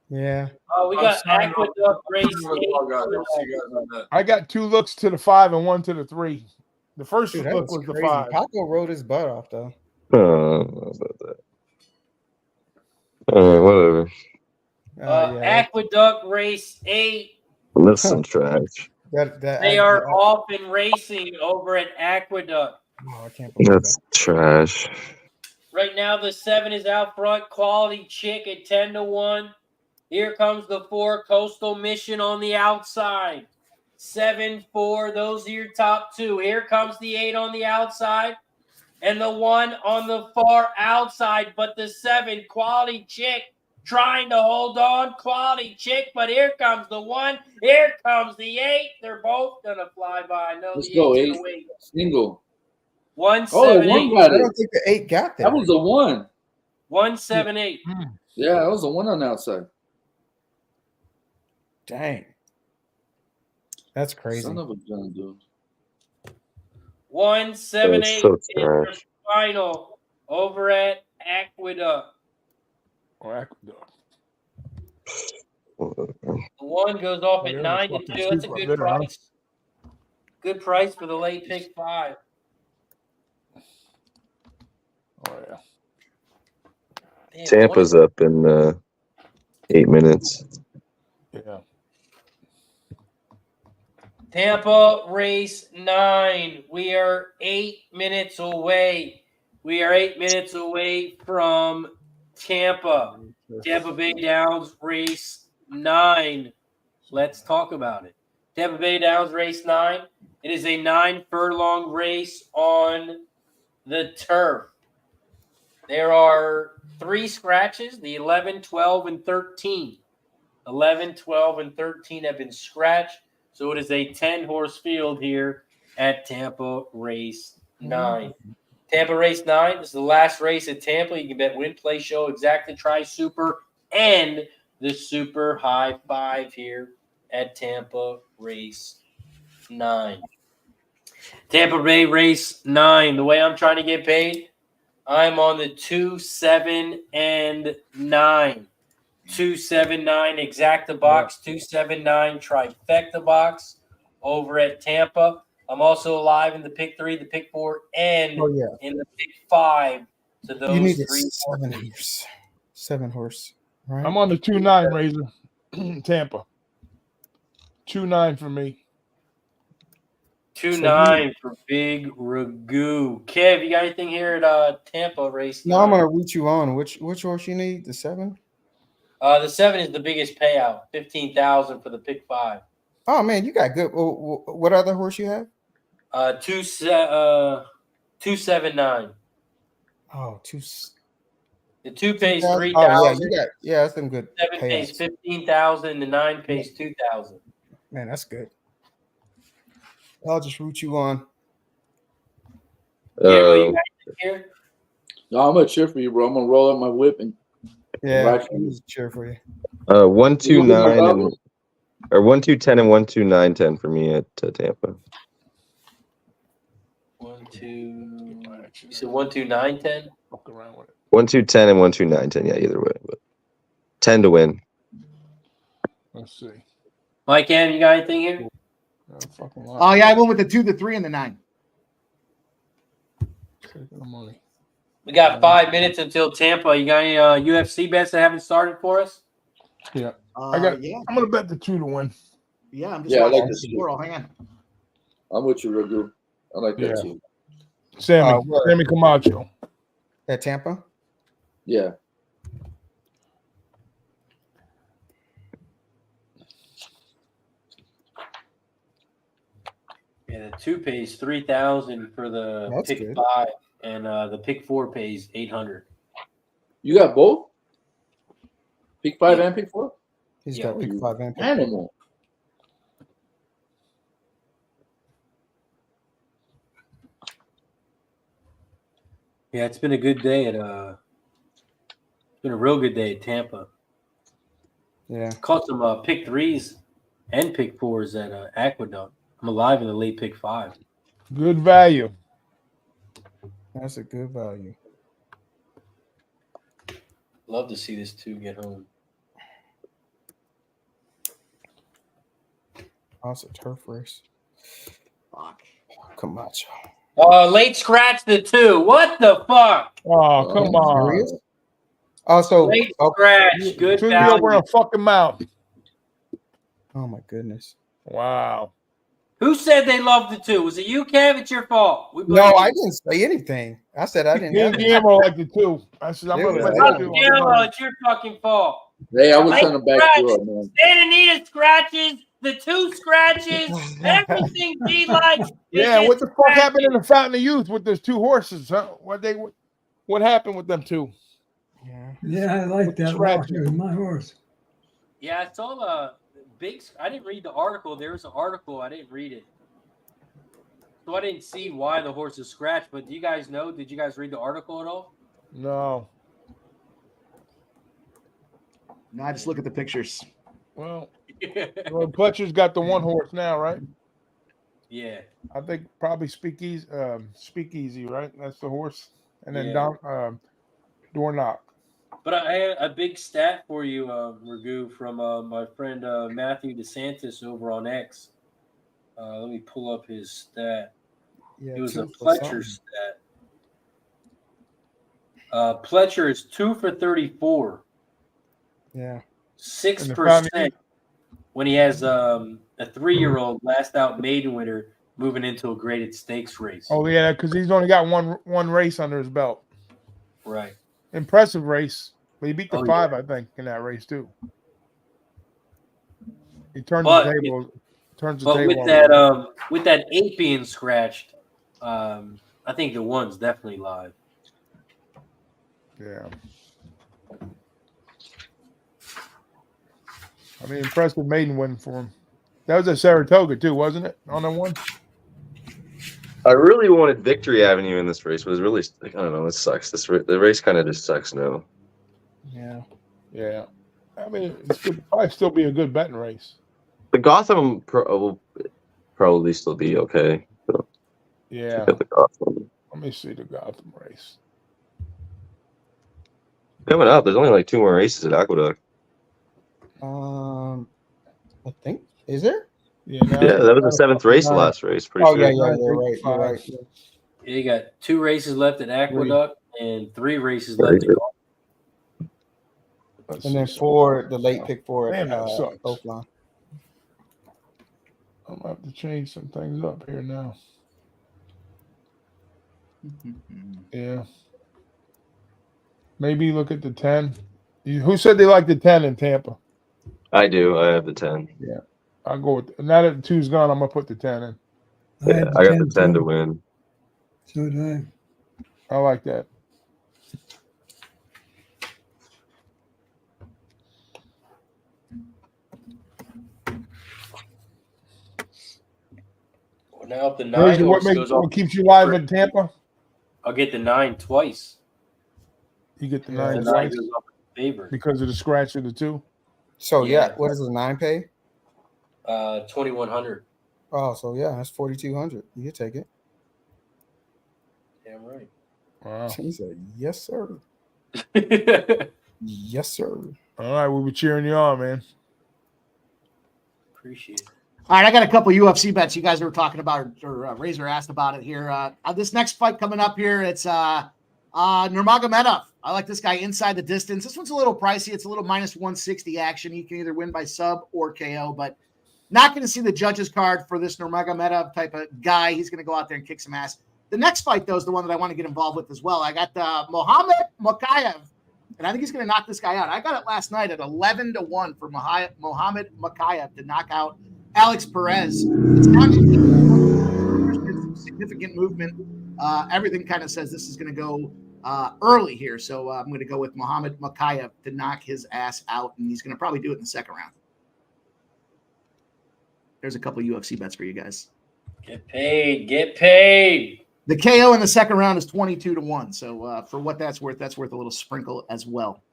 Yeah. Oh, we got Aqueduct Race. I got 2 looks to the 5 and 1 to the 3. The first Dude, look was the 5. Paco rode his butt off though. About that. All right, whatever. Aqueduct Race 8. That's some trash. They are off and racing over at Aqueduct. Oh, I can't believe That's trash. Right now, the 7 is out front. Quality Chick at 10-1. Here comes the 4, Coastal Mission on the outside. 7-4. Those are your top 2. Here comes the 8 on the outside. And the 1 on the far outside. But the 7, Quality Chick, trying to hold on. Quality Chick. But here comes the 1. Here comes the 8. They're both going to fly by. No, Let's go, 8. Single. 1-7-8. Oh, 1 got it. I don't think the 8 got that. That was a 1. 1-7-8. Yeah, that was a 1 on the outside. Dang. That's crazy. Son of a gun, dude. 1-7-8 so is the final over at Aqueduct. Aqueduct. The 1 goes off at 9-2. That's a good price. Good price for the late pick 5. Oh yeah. Damn, Tampa's up in 8 minutes. Yeah. Tampa Race 9. We are 8 minutes away. We are 8 minutes away from Tampa. Tampa Bay Downs Race 9. Let's talk about it. Tampa Bay Downs Race 9. It is a 9-furlong race on the turf. There are 3 scratches, the 11, 12, and 13. 11, 12, and 13 have been scratched. So it is a 10-horse field here at Tampa Race 9. Tampa Race 9, this is the last race at Tampa. You can bet win, play, show, exactly, try, super, and the super high five here at Tampa Race 9. Tampa Bay Race 9. The way I'm trying to get paid, I'm on the 2, 7, and 9. 279 exacta box, 279 trifecta box over at Tampa. I'm also alive in the pick 3, the pick 4, and in the pick 5 to those You need 3 seven horse, right? I'm on the 2-9 Razor. Tampa. 2-9 for me. 2-9 for Big Ragu. Kev, you got anything here at Tampa Race 9? No, I'm gonna root you on. Which horse you need? The 7? The 7 is the biggest payout, $15,000 for the pick 5. Oh man, you got good. What other horse you have? 279. Oh, The 2 pays 3,000. Oh yeah, you got that's some good. 7 pays 15,000. The 9 pays 2,000. Man, that's good. I'll just root you on. You got here? No, I'm gonna cheer for you, bro. I'm gonna roll out my whip and I'll cheer for you. 1, 2, 9, and or 1, 2, 10, and 1, 2, 9, 10 for me at Tampa. 1, 2. You said 1, 2, 9, 10. 1, 2, 10, and 1, 2, 9, 10. Yeah, either way, but 10 to win. Let's see. Mike, Ann, you got anything here? Oh yeah, I went with the 2, the 3, and the 9. We got 5 minutes until Tampa. You got any UFC bets that haven't started for us? Yeah. Yeah. I'm gonna bet the 2 to win. Yeah, I'm just I watching like the this. squirrel. Hang on. I'm with you, Ragu. I like that Yeah. too. Sammy Camacho. At Tampa? Yeah. Yeah, the 2 pays 3,000 for the That's pick good. 5, and the pick 4 pays 800. You got both? Pick 5 and pick 4? He's Yeah. got pick 5 and pick 4. Animal. Yeah, it's been a good day at it's been a real good day at Tampa. Yeah. Caught some pick 3s and pick 4s at Aqueduct. I'm alive in the late pick 5. Good value. That's a good value. Love to see this 2 get home. Also, turf race. Fuck. Camacho. Late scratch the 2. What the fuck? Oh, come on. Serious? Also, Late scratch. Good Two value. over a fucking mouth. oh my goodness. Wow. Who said they loved the 2? Was it you, Kev? It's your fault. We blame No, you. I didn't say anything. I said I didn't. have anything. Guillermo like the 2. I said I'm gonna bet the 2. Guillermo, it's your fucking fault. Hey, I was Late trying to back you up, man. Santa Anita scratches, the 2 scratches, everything G likes. Yeah, what the fuck happened in the Fountain of Youth with those 2 horses? Huh? What happened with them 2? Yeah, I like that. Scratch. It was my horse. Yeah, I saw the big. I didn't read the article. There was an article. I didn't read it. So I didn't see why the horse is scratched. But do you guys know? Did you guys read the article at all? No. No, I just look at the pictures. Well, Pletcher's got the 1 horse now, right? Yeah. I think probably Speakeasy, right? That's the horse. And then Yeah. Doorknock. But I had a big stat for you, Ragu, from my friend Matthew DeSantis over on X. Let me pull up his stat. Yeah, It was a 2 for something. Pletcher stat. Pletcher is 2 for 34. Yeah. 6% when he has a 3-year-old last out maiden winner moving into a graded stakes race. Oh yeah, because he's only got one race under his belt. Right. Impressive race. But he beat the 5, yeah. I think, in that race too. He turned But, the table. Turns the but table. with that 8 being scratched, I think the 1's definitely live. Yeah. I mean, impressive maiden win for him. That was at Saratoga too, wasn't it? On the 1. I really wanted Victory Avenue in this race, but it's really, I don't know, it sucks. The race kind of just sucks now. Yeah. Yeah. I mean, it could probably still be a good betting race. The Gotham will probably still be okay. So Yeah. check out the Gotham. Let me see the Gotham race. Coming up, there's only like 2 more races at Aqueduct. I think is there? Yeah, that was the 7th race, the last race. Pretty sure. Yeah, you're right. You're right. Yeah, you got 2 races left at Aqueduct and 3 races left at Golf. And then 4, the late pick 4 at Oaklawn. I'm gonna have to change some things up here now. Yeah. Maybe look at the 10. Who said they like the 10 in Tampa? I do. I have the 10. Yeah. I'll go with now that the 2's gone, I'm gonna put the 10 in. Yeah, I got the 10 to win. So did I. I like that. Well, now if the 9 goes off, what keeps you live in Tampa? I'll get the 9 twice. You get the 9 The 9 twice goes off in favor. because of the scratch of the 2. So what does the 9 pay? 2,100. Oh, so yeah, that's 4,200. You can take it. Damn right. Wow. He said, "Yes, sir." Yes, sir. All right, we'll be cheering you on, man. Appreciate it. All right, I got a couple UFC bets you guys were talking about, or Razor asked about it here. This next fight coming up here, it's Nurmagomedov. I like this guy inside the distance. This one's a little pricey. It's a little minus 160 action. He can either win by sub or KO, but not going to see the judges card for this Nurmagomedov type of guy. He's going to go out there and kick some ass. The next fight, though, is the one that I want to get involved with as well. I got Mohamed Makayev, and I think he's going to knock this guy out. I got it last night at 11-1 for Mohamed Makayev to knock out Alex Perez. It's down to some significant movement. Everything kind of says this is going to go early here, so I'm going to go with Mohamed Makayev to knock his ass out, and he's going to probably do it in the second round. There's a couple UFC bets for you guys. Get paid. Get paid. The KO in the second round is 22-1. So for what that's worth a little sprinkle as well.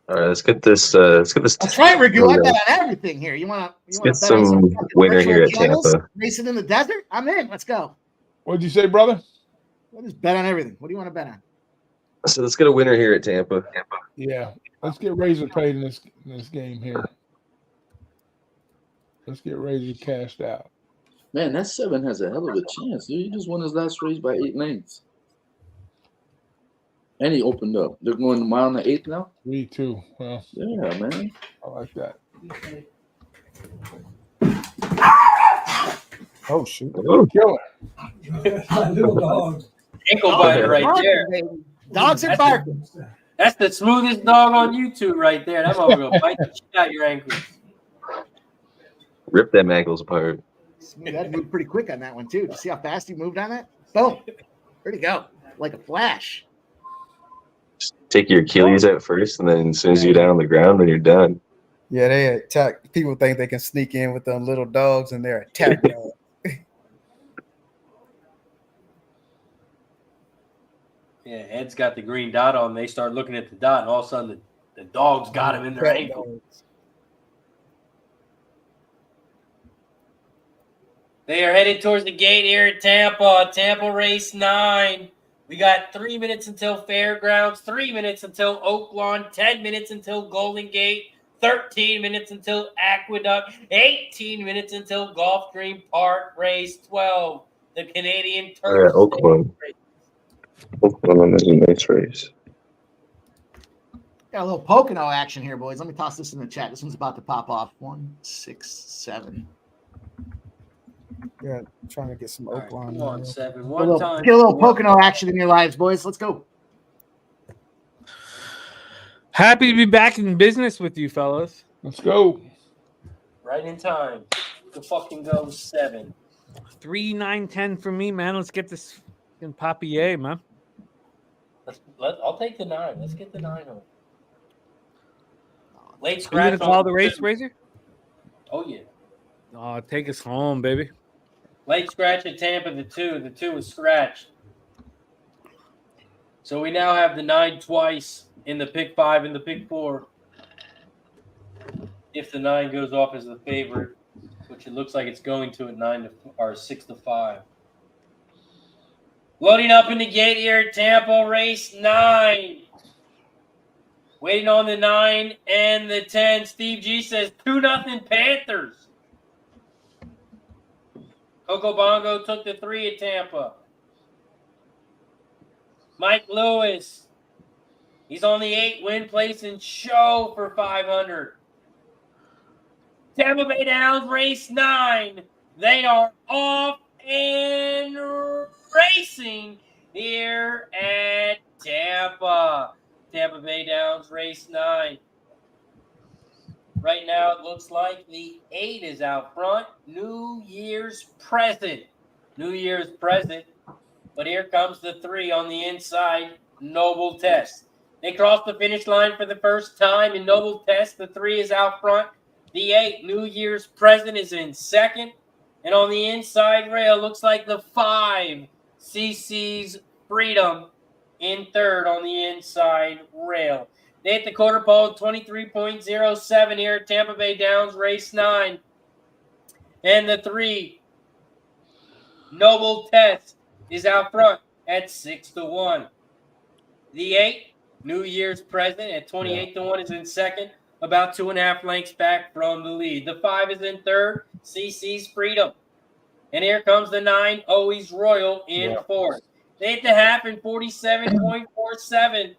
All right, let's get this. That's right, Rigu. I bet on everything here. You want to get some winner here at Tampa. Racing in the desert? I'm in. Let's go. What'd you say, brother? Let's bet on everything. What do you want to bet on? So let's get a winner here at Tampa. Yeah, let's get Razor paid in this game here. Let's get Razor cashed out. Man, that 7 has a hell of a chance, dude. He just won his last race by 8 lengths. And he opened up. They're going to mile on the 8th now? Me too. Well, yeah, man. I like that. Oh, shoot. Oh, killer. Little dog. Ankle biter right there. Dogs are barking. That's the smoothest dog on YouTube right there. That motherfucker will bite the shit out your ankles. Rip them ankles apart. That moved pretty quick on that one, too. Did you see how fast he moved on that? Boom. Where'd he go? Like a flash. Just take your Achilles out first, and then as soon as you're down on the ground, then you're done. Yeah, they attack. People think they can sneak in with them little dogs, and they're attacking. Yeah, Ed's got the green dot on. They start looking at the dot, and all of a sudden the dog's got him in their ankle. They are headed towards the gate here at Tampa. Tampa Race 9. We got 3 minutes until Fairgrounds, 3 minutes until Oaklawn, 10 minutes until Golden Gate, 13 minutes until Aqueduct, 18 minutes until Gulfstream Park Race 12. The Canadian Turf. Yeah, Oaklawn. Oaklawn is a nice race. Got a little Pocono action here, boys. Let me toss this in the chat. This one's about to pop off. 1, 6, 7. Yeah, trying to get some All right, Oaklawn. come on, 7. Get a One little, time. get a little Pocono action in your lives, boys. Let's go. Happy to be back in business with you, fellas. Let's go. Right in time. The fucking go 7. 3, 9, 10 for me, man. Let's get this fucking papier, man. I'll take the 9. Let's get the 9 home. Late You scratch. gonna call on the race, 2. Razor? Oh, yeah. Oh, take us home, baby. Late scratch at Tampa, the 2. The 2 is scratched. So we now have the 9 twice in the pick 5 and the pick 4. If the 9 goes off as the favorite, which it looks like it's going to at 6 to 5. Loading up in the gate here at Tampa Race 9. Waiting on the 9 and the 10. Steve G says 2-0 Panthers. Coco Bongo took the 3 at Tampa. Mike Lewis. He's on the 8 win place and show for 500. Tampa Bay Downs Race 9. They are off and racing here at Tampa. Tampa Bay Downs Race 9. Right now, it looks like the 8 is out front. New Year's present. New Year's present. But here comes the 3 on the inside. Noble Test. They crossed the finish line for the first time in Noble Test. The 3 is out front. The 8, New Year's present, is in second. And on the inside rail, looks like the 5, CC's Freedom, in third on the inside rail. They hit the quarter pole 23.07 here at Tampa Bay Downs Race 9. And the 3, Noble Test, is out front at 6 to 1. The 8, New Year's present, at 28 to 1, is in second, about 2.5 lengths back from the lead. The 5 is in third, CC's Freedom. And here comes the 9, Always Royal, in fourth. They hit the half in 47.47.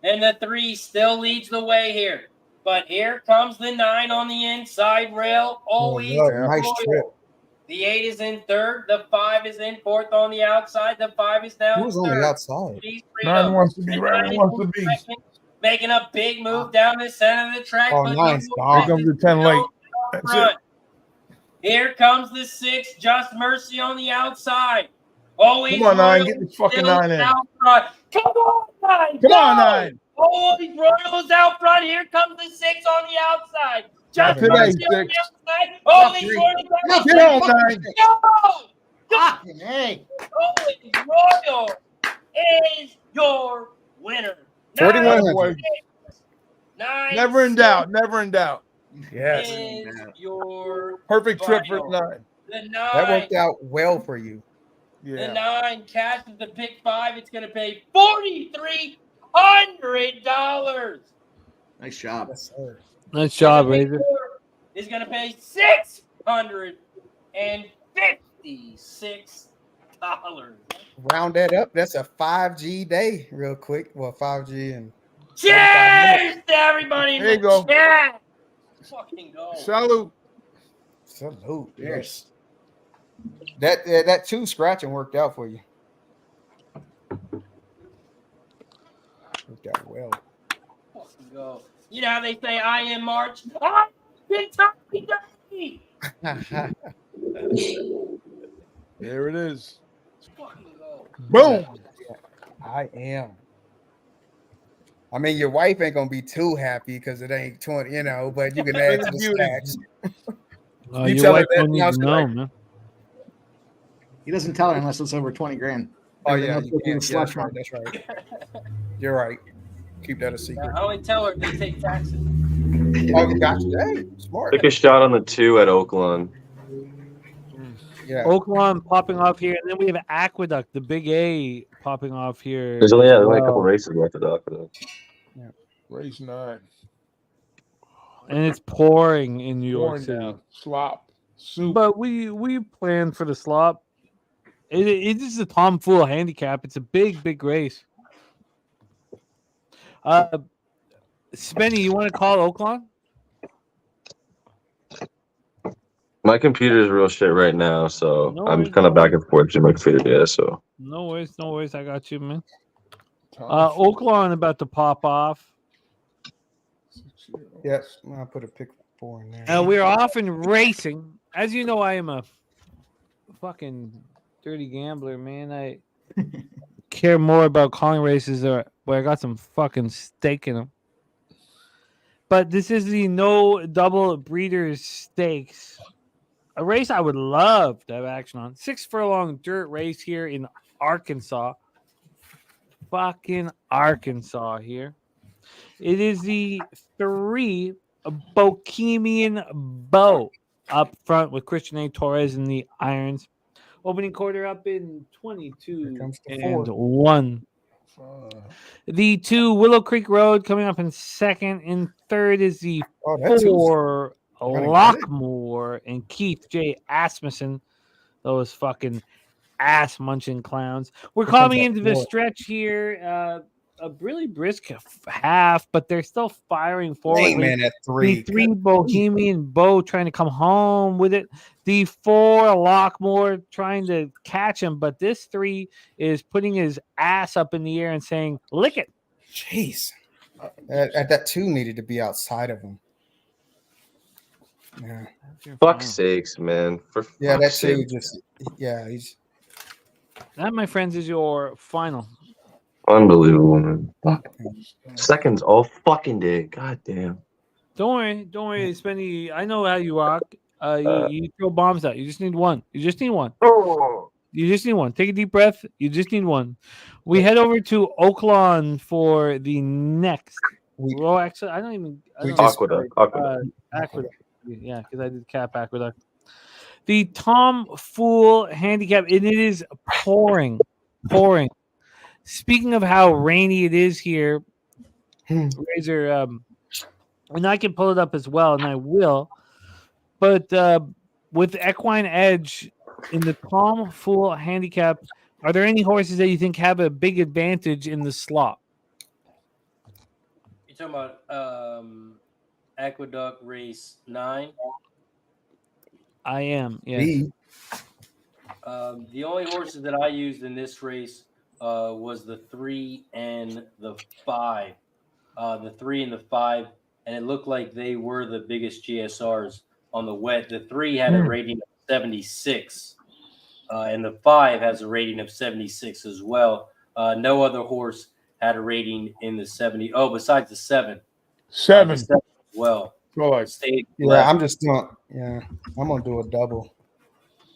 And the 3 still leads the way here. But here comes the 9 on the inside rail, Always nice Royal. trip. The 8 is in third. The 5 is in fourth on the outside. The 5 is now Who's in on third. the outside? Nine wants to be right. He wants to be. Making a big move down the center of the track. Oh, but nice, Noble dog. Test Here comes is the 10 late. out That's front. it. Here comes the 6, Just Mercy on the outside. Always Come on, 9. Royal Get this fucking still 9 in. out front. Come on, 9. Come on, go! 9. Always Royal's out front. Here comes the 6 on the outside. Just Today, Mercy on 6. the outside. Always Royal's out Get on, 9. Go! Fucking hey. Always Royal is your winner. 4,100. 9 Never in doubt. Never in doubt. Yes. is your Perfect trip for final. 9. The 9. That worked out well for you. The Yeah. 9 cashes the pick 5. It's going to pay $4,300. Nice job. Yes, sir. Nice job, Razor. Is going to pay $656. Round that up. That's a 5G day, real quick. Well, 5G and Cheers to everybody in There you the go. chat. Fucking go. Salute. salute. Cheers. That 2 scratching worked out for you. Worked out well. Fucking go. You know how they say I am March? I am Kentucky Derby. There it is. Fucking go. Boom. I am. I mean, your wife ain't gonna be too happy because it ain't 20, but you can add to the stacks. Oh, You your tell her wife that, don't need now to she's know, like- man. He doesn't tell her unless it's over 20 grand. Oh Everything yeah, else you goes in can't. the Yeah, slush fund. that's right. You're right. Keep that a secret. I only tell her if they take taxes. Oh, gotcha. Hey, smart. Took a shot on the 2 at Oaklawn. Yeah. Oaklawn popping off here, and then we have Aqueduct, the big A, popping off here. There's only, as only a couple well. races left at Aqueduct. Race 9. And it's pouring in New York Pouring City. down. Slop. Soup. But we planned for the slop. It is a tomfool handicap. It's a big race. Spenny, you want to call Oaklawn? My computer is real shit right now, so No I'm worries, kind no of back worries. and forth to my computer. Yeah, so No worries. I got you, man. Oaklawn about to pop off. Yep. I'll put a pick 4 in there. We're off and racing. As you know, I am a fucking dirty gambler, man. I care more about calling races where I got some fucking stake in them. But this is the no double breeders stakes. A race I would love to have action on. 6 furlong dirt race here in Arkansas. Fucking Arkansas here. It is the 3 Bohemian Bow up front with Christian A. Torres in the irons. Opening quarter up in 22 and 1. The 2 Willow Creek Road coming up in second. In third is the 4 Lockmore and Keith J. Asmussen. Those fucking ass munching clowns. We're coming into the stretch here. A really brisk half, but they're still firing forward. Man at 3. The 3 Bohemian Bow trying to come home with it. The 4 Lockmore trying to catch him, but this 3 is putting his ass up in the air and saying, "Lick it." Jeez, that 2 needed to be outside of him. Yeah. fuck's sakes, man. For Yeah, fuck's that 2 sake. just. Yeah, he's. That, my friends, is your final. Unbelievable, man. Fuck. Seconds all fucking day. God damn. Don't worry, Spenny. I know how you rock. You throw bombs out. You just need one. You just need one. Take a deep breath. You just need one. We head over to Oaklawn for the next. Well, actually, I don't even. Aqueduct. Aqueduct. Yeah, because I did cap Aqueduct. The Tom Fool handicap, and it is pouring. Speaking of how rainy it is here, Razor, and I can pull it up as well, and I will. But with Equine Edge in the Tom Fool handicap, are there any horses that you think have a big advantage in the slot? You're talking about Aqueduct Race 9? I am, yes. The only horses that I used in this race was the 3 and the 5. The 3 and the 5, and it looked like they were the biggest GSRs on the wet. The 3 had a rating of 76, and the 5 has a rating of 76 as well. No other horse had a rating in the 70. Oh, besides the 7. 7. The 7 as well. I'm just doing. Yeah, I'm gonna do a double.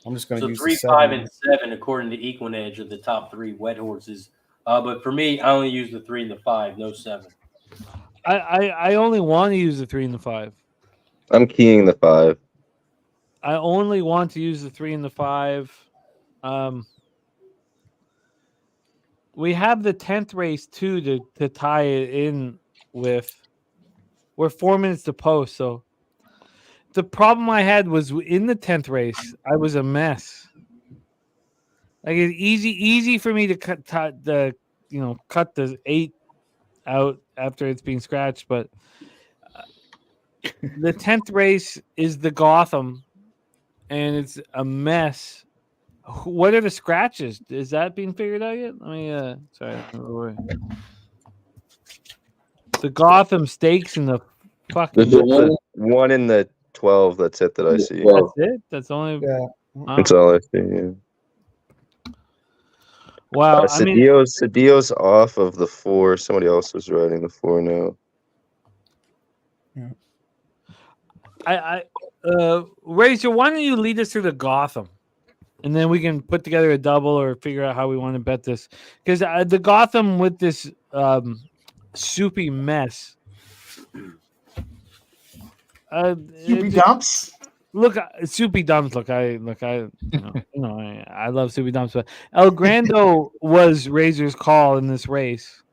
I'm just gonna use 3, the 7. 5, and 7 according to Equine Edge are the top 3 wet horses. But for me, I only use the 3 and the 5, no 7. I only want to use the 3 and the 5. I'm keying the 5. I only want to use the 3 and the 5. We have the 10th race too to tie it in with. We're 4 minutes to post, so the problem I had was in the 10th race. I was a mess. Like it's easy for me to cut the 8 out after it's being scratched, but the 10th race is the Gotham, and it's a mess. What are the scratches? Is that being figured out yet? Let me sorry. The Gotham Stakes and the fucking There's one in the 12. That's it that I see. That's it. That's only. Yeah. That's all I see. Yeah. Wow. Cedillo's off of the 4. Somebody else is riding the 4 now. Razor, why don't you lead us through the Gotham, and then we can put together a double or figure out how we want to bet this, because the Gotham with this soupy mess. Soupy dumps. Look, soupy dumps. I love soupy dumps, but El Grando was Razor's call in this race.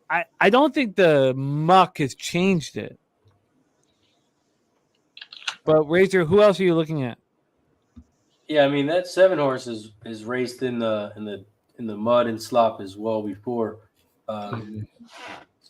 I don't think the muck has changed it. But Razor, who else are you looking at? Yeah, I mean that 7 horse is raced in the mud and slop as well before.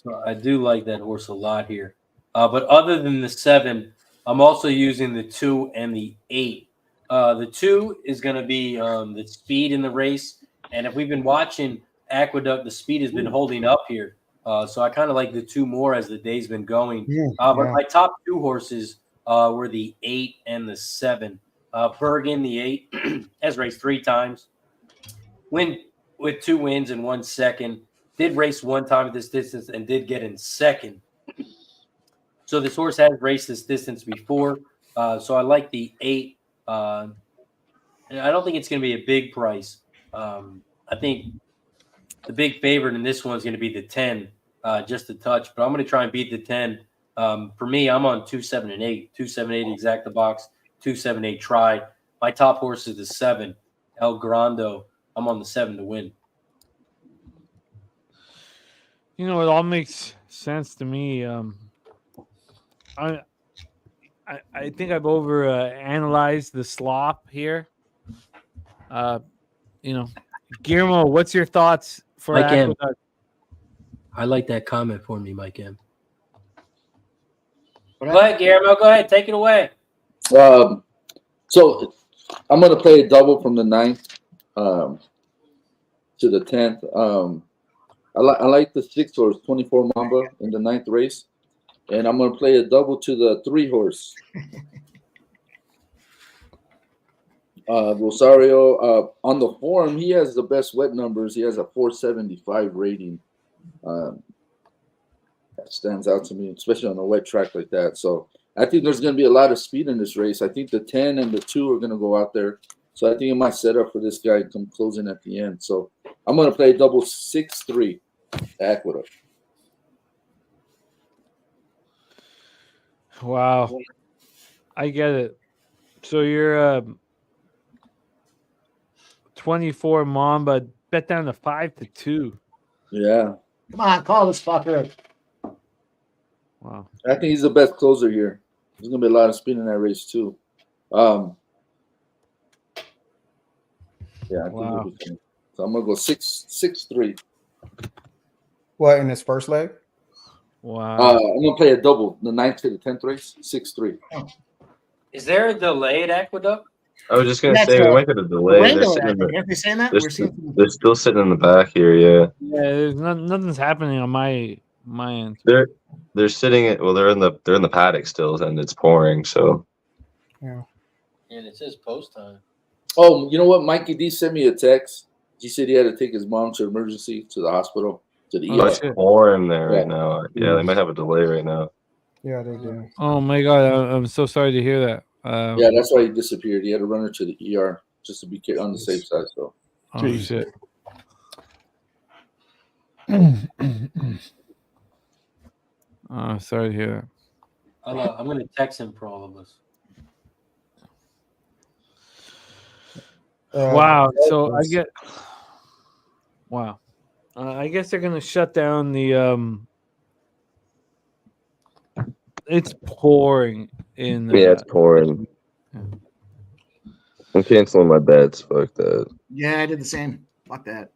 So I do like that horse a lot here. But other than the 7, I'm also using the 2 and the 8. The 2 is going to be the speed in the race. And if we've been watching Aqueduct, the speed has been holding up here. So I kind of like the 2 more as the day's been going. But my top 2 horses were the 8 and the 7. Bergen, the 8, has raced 3 times. Win with 2 wins and 1 second. Did race 1 time at this distance and did get in second. So this horse has raced this distance before. So I like the 8. And I don't think it's going to be a big price. I think the big favorite in this one is going to be the 10, just a touch. But I'm going to try and beat the 10. For me, I'm on 2, 7, and 8. 2, 7, 8 exact the box. 2, 7, 8 try. My top horse is the 7, El Grando. I'm on the 7 to win. You know, it all makes sense to me. I think I've over analyzed the slop here. You know, Guillermo, what's your thoughts for Mike M. Aqueduct? I like that comment for me, Mike M. Go ahead, Guillermo. Go ahead. Take it away. So I'm going to play a double from the 9th to the 10th. I like the 6 horse, 24 Mamba in the 9th race. And I'm going to play a double to the 3 horse. Rosario, on the form, he has the best wet numbers. He has a 475 rating. That stands out to me, especially on a wet track like that. So I think there's going to be a lot of speed in this race. I think the 10 and the 2 are going to go out there. So I think it might set up for this guy to come closing at the end. So I'm going to play double 6-3 Aqueduct. Wow. I get it. So you're 24 Mamba, bet down to 5-2. Yeah. Come on, call this fucker. Wow. I think he's the best closer here. There's going to be a lot of speed in that race, too. Yeah. Wow. So I'm going to go 6-3. What, in his first leg? Wow. I'm going to play a double, the 9th to the 10th race, 6-3. Is there a delay at Aqueduct? I was just gonna say we might get a delay. They're, sitting in Aren't they saying that? they're still sitting in the back here. Yeah. Yeah, there's nothing's happening on my end. They're sitting at they're in the paddock still, and it's pouring. So. Yeah. And it says post time. Oh, you know what? Mikey D sent me a text. He said he had to take his mom to emergency to the hospital to the ER. It's pouring there right now. Yeah, they might have a delay right now. Yeah, they do. Oh my God, I'm so sorry to hear that. Yeah, that's why he disappeared. He had to run her to the ER just to be on the safe side. So. Oh shit. Oh, sorry to hear that. I'm going to text him for all of us. Wow. So I get. Wow. I guess they're gonna shut down the. It's pouring in. Yeah, it's pouring. I'm canceling my bets. Fuck that. Yeah, I did the same. Fuck that.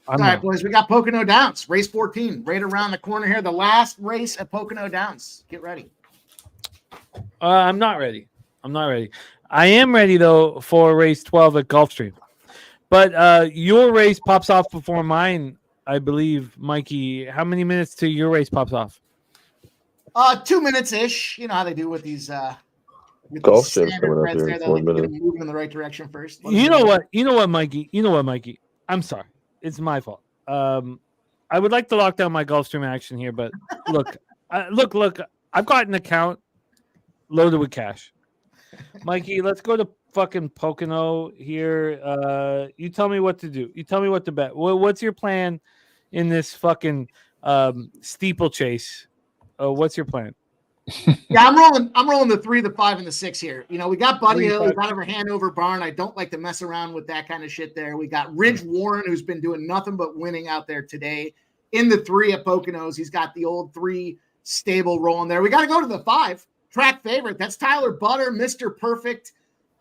All right, boys, we got Pocono Downs, race 14, right around the corner here. The last race at Pocono Downs. Get ready. I'm not ready. I am ready though for race 12 at Gulfstream, but your race pops off before mine, I believe. Mikey, how many minutes to your race pops off? 2 minutes ish. You know how they do with these. Gulfstream's coming up here in 4 minutes. Moving in the right direction first. You know what, Mikey. I'm sorry, it's my fault. I would like to lock down my Gulfstream action here, but look, I've got an account loaded with cash. Mikey, let's go to fucking Pocono here. You tell me what to do. You tell me what to bet. What's your plan in this fucking steeplechase? What's your plan? Yeah, I'm rolling the 3, the 5, and the 6 here. You know, we got Buddy Hill, we got over Hanover Barn. I don't like to mess around with that kind of shit there. We got Ridge Warren, who's been doing nothing but winning out there today. In the 3 at Poconos, he's got the old 3 stable rolling there. We got to go to the 5. Track favorite. That's Tyler Butter, Mr. Perfect.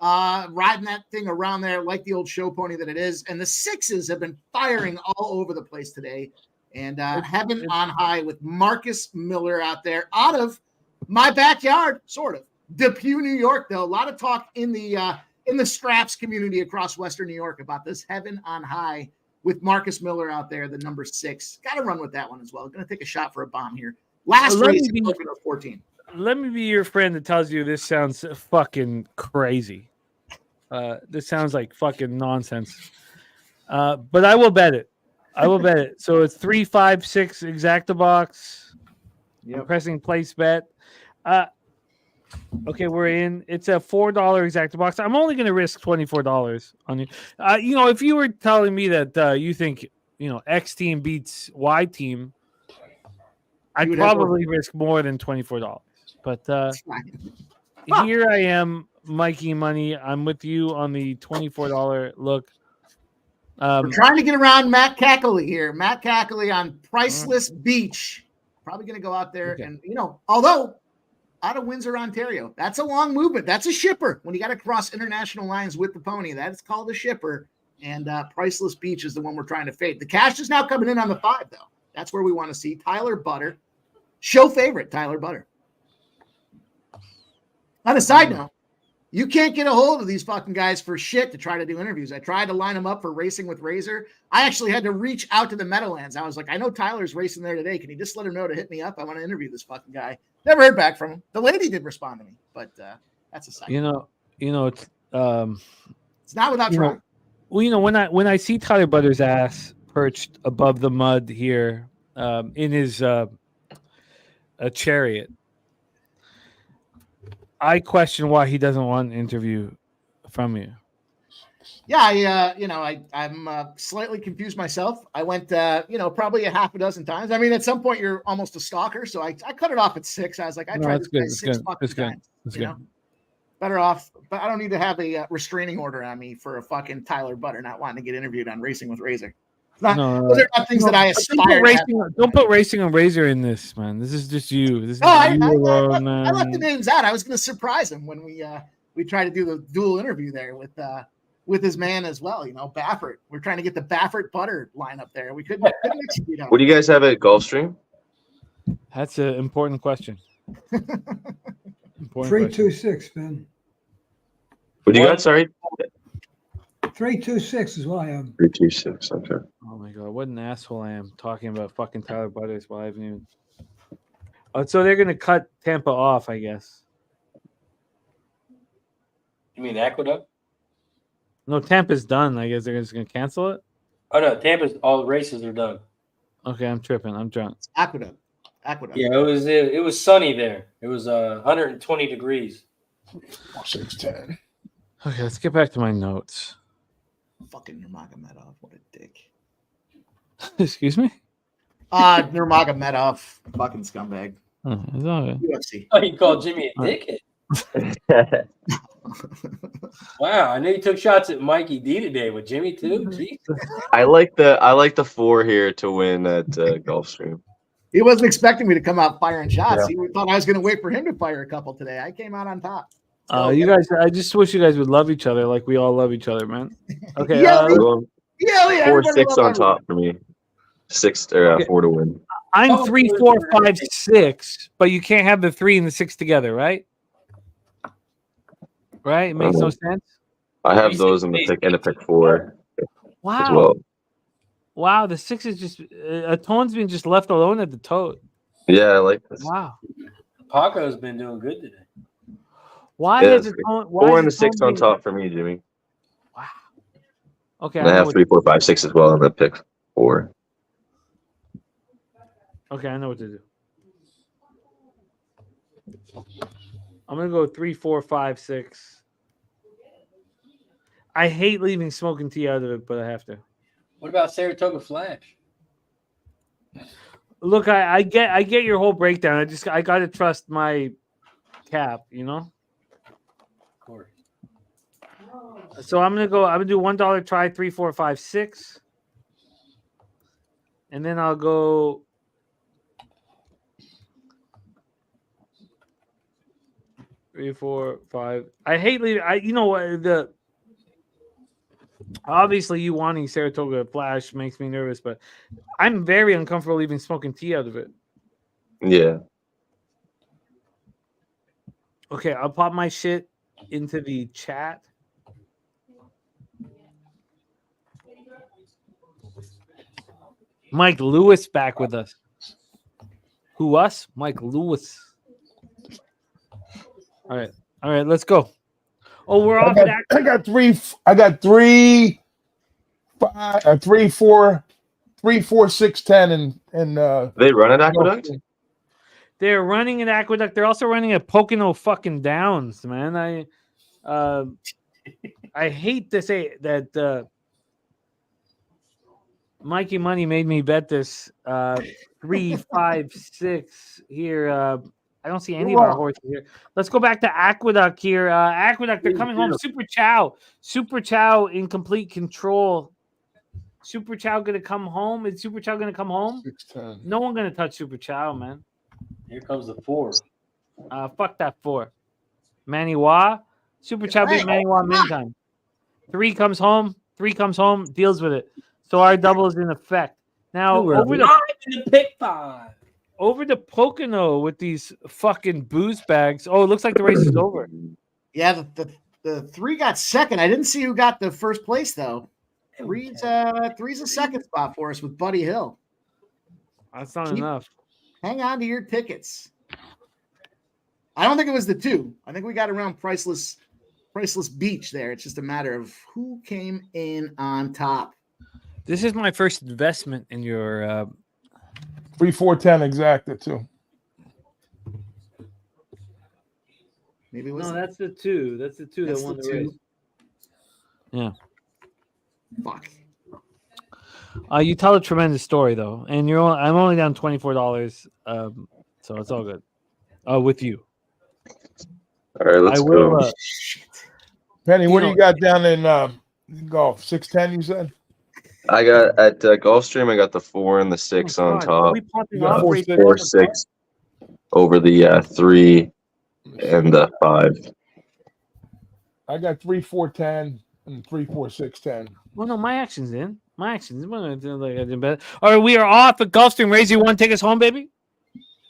riding that thing around there like the old show pony that it is. And the 6s have been firing all over the place today. And Heaven on High with Marcus Miller out there out of my backyard, sort of. Depew, New York, though. A lot of talk in the straps community across Western New York about this Heaven on High with Marcus Miller out there, the number 6. Got to run with that one as well. Going to take a shot for a bomb here. Last race in 14. Let me be your friend that tells you this sounds fucking crazy. This sounds like fucking nonsense. But I will bet it. So it's 3, 5, 6 exacta box. Yep. I'm pressing place bet. Okay, we're in. It's a $4 exacta box. I'm only going to risk $24 on you. If you were telling me that you think X team beats Y team, I'd probably risk more than $24. But here I am, Mikey Money. I'm with you on the $24 look. We're trying to get around Matt Cackley here. Matt Cackley on Priceless Beach. Probably going to go out there and, although out of Windsor, Ontario, that's a long movement. That's a shipper. When you got to cross international lines with the pony, that is called a shipper. And Priceless Beach is the one we're trying to fade. The cash is now coming in on the 5, though. That's where we want to see Tyler Butter. Show favorite, Tyler Butter. On a side note, you can't get a hold of these fucking guys for shit to try to do interviews. I tried to line them up for Racing with Razor. I actually had to reach out to the Meadowlands. I was like, I know Tyler's racing there today. Can you just let him know to hit me up? I want to interview this fucking guy. Never heard back from him. The lady did respond to me, but that's a side. It's not without trying. Well, when I see Tyler Butter's ass perched above the mud here in his a chariot, I question why he doesn't want an interview from you. Yeah, I'm slightly confused myself. I went, probably a half a dozen times. I mean, at some point you're almost a stalker, so I cut it off at 6. I was like, I tried this guy 6 fucking times. That's good. Better off, but I don't need to have a restraining order on me for a fucking Tyler Butter not wanting to get interviewed on Racing with Razor. Those are not things that I aspire to. Don't put Racing on Razor in this, man. This is just you. This is I left the names out. I was going to surprise him when we try to do the dual interview there with his man as well. Baffert. We're trying to get the Baffert Butter line up there. We couldn't execute on it. What do you guys have at Gulfstream? That's an important question. 326, Ben. What do you got? Sorry. 326 is what I am. 326. Okay. Oh my god, what an asshole I am talking about fucking Tyler Butters while I haven't even. Oh, so they're gonna cut Tampa off, I guess. You mean Aqueduct? No, Tampa's done. I guess they're just gonna cancel it. Oh no, Tampa's all the races are done. Okay, I'm tripping. I'm drunk. Aqueduct. Yeah, it was sunny there. It was 120 degrees. 610. Okay, let's get back to my notes. Fucking Nurmagomedov, what a dick. Excuse me? Nurmagomedov, fucking scumbag. Oh, it's all right. UFC. Oh, you called Jimmy a dickhead. Wow, I know you took shots at Mikey D today with Jimmy too. Jeez. I like the 4 here to win at Gulfstream. He wasn't expecting me to come out firing shots. Yeah. He thought I was going to wait for him to fire a couple today. I came out on top. You guys, I just wish you guys would love each other like we all love each other, man. Okay. 4-6 on top for me. 6 or 4 to win. I'm 3, 4, 5, 6, but you can't have the 3 and the 6 together, right? Right? It makes no sense. I have those in the pick and the pick 4. Wow. As well. Wow, the 6 is just a tone's been just left alone at the tote. Yeah, I like this. Wow. Paco's been doing good today. Why is it 4 and the 6 on top for me, Jimmy? Wow. Okay. And I have 3, 4, 5, 6 as well in the pick 4. Okay, I know what to do. I'm gonna go 3, 4, 5, 6. I hate leaving smoking tea out of it, but I have to. What about Saratoga Flash? Look, I get your whole breakdown. I gotta trust my cap, Of course. So I'm gonna do $1 try 3, 4, 5, 6. And then I'll go 3, 4, 5. I hate leaving. You know what? Obviously, you wanting Saratoga Flash makes me nervous, but I'm very uncomfortable leaving smoking tea out of it. Yeah. Okay, I'll pop my shit into the chat. Mike Lewis back with us. Who us? Mike Lewis. All right, let's go. Oh, we're off. I got 3, 5, 3, 4, 3, 4, 6, 10, and They run at Aqueduct? They're running at Aqueduct. They're also running at Pocono fucking Downs, man. I hate to say that Mikey Money made me bet this 3, 5, 6 here. I don't see any of our horses here. Let's go back to Aqueduct here. Aqueduct, they're coming home. Super Chow in complete control. Super Chow gonna come home. Is Super Chow gonna come home? 6-10. No one gonna touch Super Chow, man. Here comes the 4. Fuck that 4. Maniwa. Super Chow beat Maniwa many times. 3 comes home. 3 comes home. Deals with it. So our double is in effect. Now over the pick 5. Over to Pocono with these fucking booze bags. Oh, it looks like the race is over. Yeah, the 3 got second. I didn't see who got the first place though. Three's a second spot for us with Buddy Hill. That's not enough. Hang on to your tickets. I don't think it was the 2. I think we got around priceless beach there. It's just a matter of who came in on top. This is my first investment in your 3, 4, 10 exacta too. Maybe it was that's the 2. That's the 2 that won the race. Yeah. Fuck. You tell a tremendous story though, and I'm only down $24. So it's all good. With you. All right, let's go. Penny, what do you got down in golf? 6-10, you said? I got at Gulfstream. I got the 4 and the 6 on top. 4, 6 over the 3 and the 5. I got 3, 4, 10 and 3, 4, 6, 10. Well, no, my action's in. My action's in. All right, we are off at Gulfstream. Raise, you want to take us home, baby?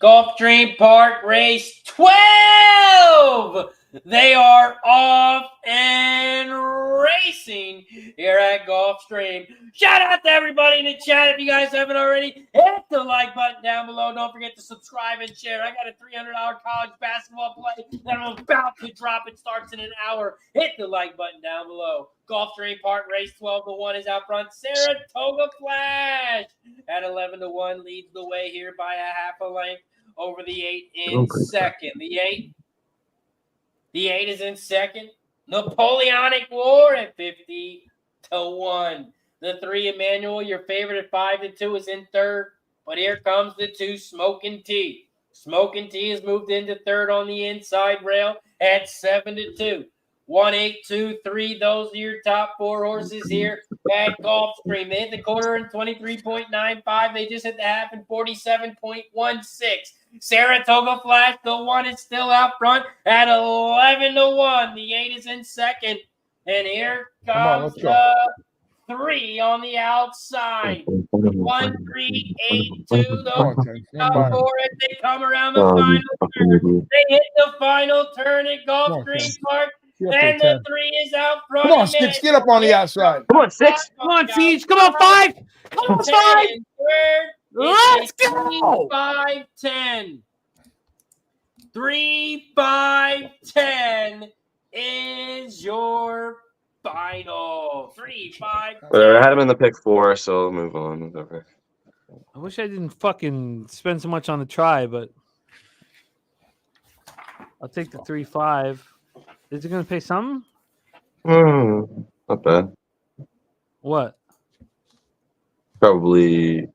Gulfstream Park Race 12. They are off and racing here at Gulfstream. Shout out to everybody in the chat. If you guys haven't already, hit the like button down below. Don't forget to subscribe and share. I got a $300 college basketball play that I'm about to drop. It starts in an hour. Hit the like button down below. Gulfstream Park Race 12-1 is out front. Saratoga Flash at 11-1 leads the way here by a half a length over the 8 in second. The 8 is in second. Napoleonic War at 50-1. The 3, Emmanuel, your favorite at 5-2, is in third. But here comes the 2, Smoking Tea. Smoking Tea has moved into third on the inside rail at 7-2. 1, 8, 2, 3. Those are your top 4 horses here at Gulfstream. They hit the quarter in 23.95. They just hit the half in 47.16. Saratoga Flash, the 1 is still out front at 11-1. The 8 is in second. And here comes the 3 on the outside. 1, 3, 8, 2. Those top 4 as they come around the final turn. They hit the final turn at Gulfstream Park. And the 3 is out front. Come on, 6, get up on the outside. Come on, 6. Come on, Siege. Come on, 5. Come on, 5. Let's go. 3-5-10. 3-5-10 is your final. 3-5. Whatever. I had him in the pick 4, so I'll move on. Whatever. I wish I didn't fucking spend so much on the try, but I'll take the 3-5. Is it going to pay something? Not bad. What? Probably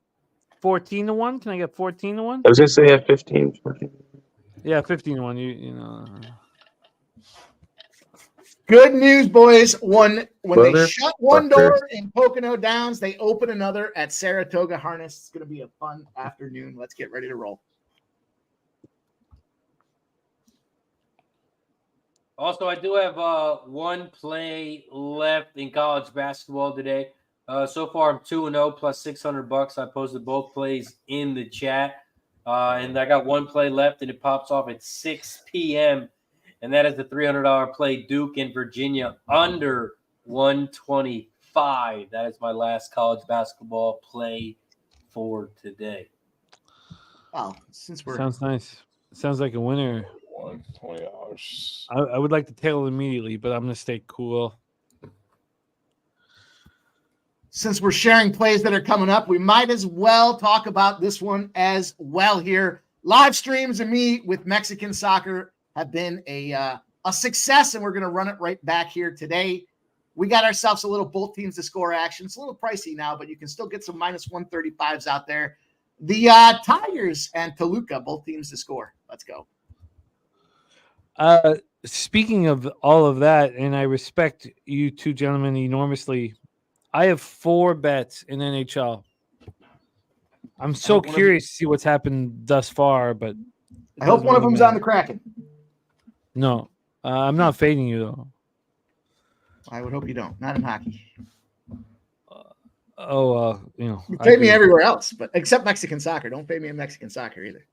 14-1. Can I get 14-1? I was gonna say 15. 14. Yeah, 15-1. You know. Good news, boys. When they shut one door in Pocono Downs, they open another at Saratoga Harness. It's going to be a fun afternoon. Let's get ready to roll. Also, I do have one play left in college basketball today. So far, I'm 2-0 plus $600. I posted both plays in the chat. And I got one play left, and it pops off at 6 p.m. And that is the $300 play, Duke and Virginia under 125. That is my last college basketball play for today. Wow, since we're Sounds nice. Sounds like a winner. $20. I would like to tail immediately, but I'm gonna stay cool. since we're sharing plays that are coming up, we might as well talk about this one as well here. Live streams and me with Mexican soccer have been a success, and we're going to run it right back here today. We got ourselves a little both teams to score action. It's a little pricey now, but you can still get some minus 135s out there. The Tigers and Toluca, both teams to score. Let's go. Speaking of all of that, and I respect you two gentlemen enormously, I have 4 bets in NHL. I'm so curious to see what's happened thus far, but I hope one of them's on the Kraken. No, I'm not fading you though. I would hope you don't. Not in hockey. You fade me everywhere else, but except Mexican soccer. Don't fade me in Mexican soccer either.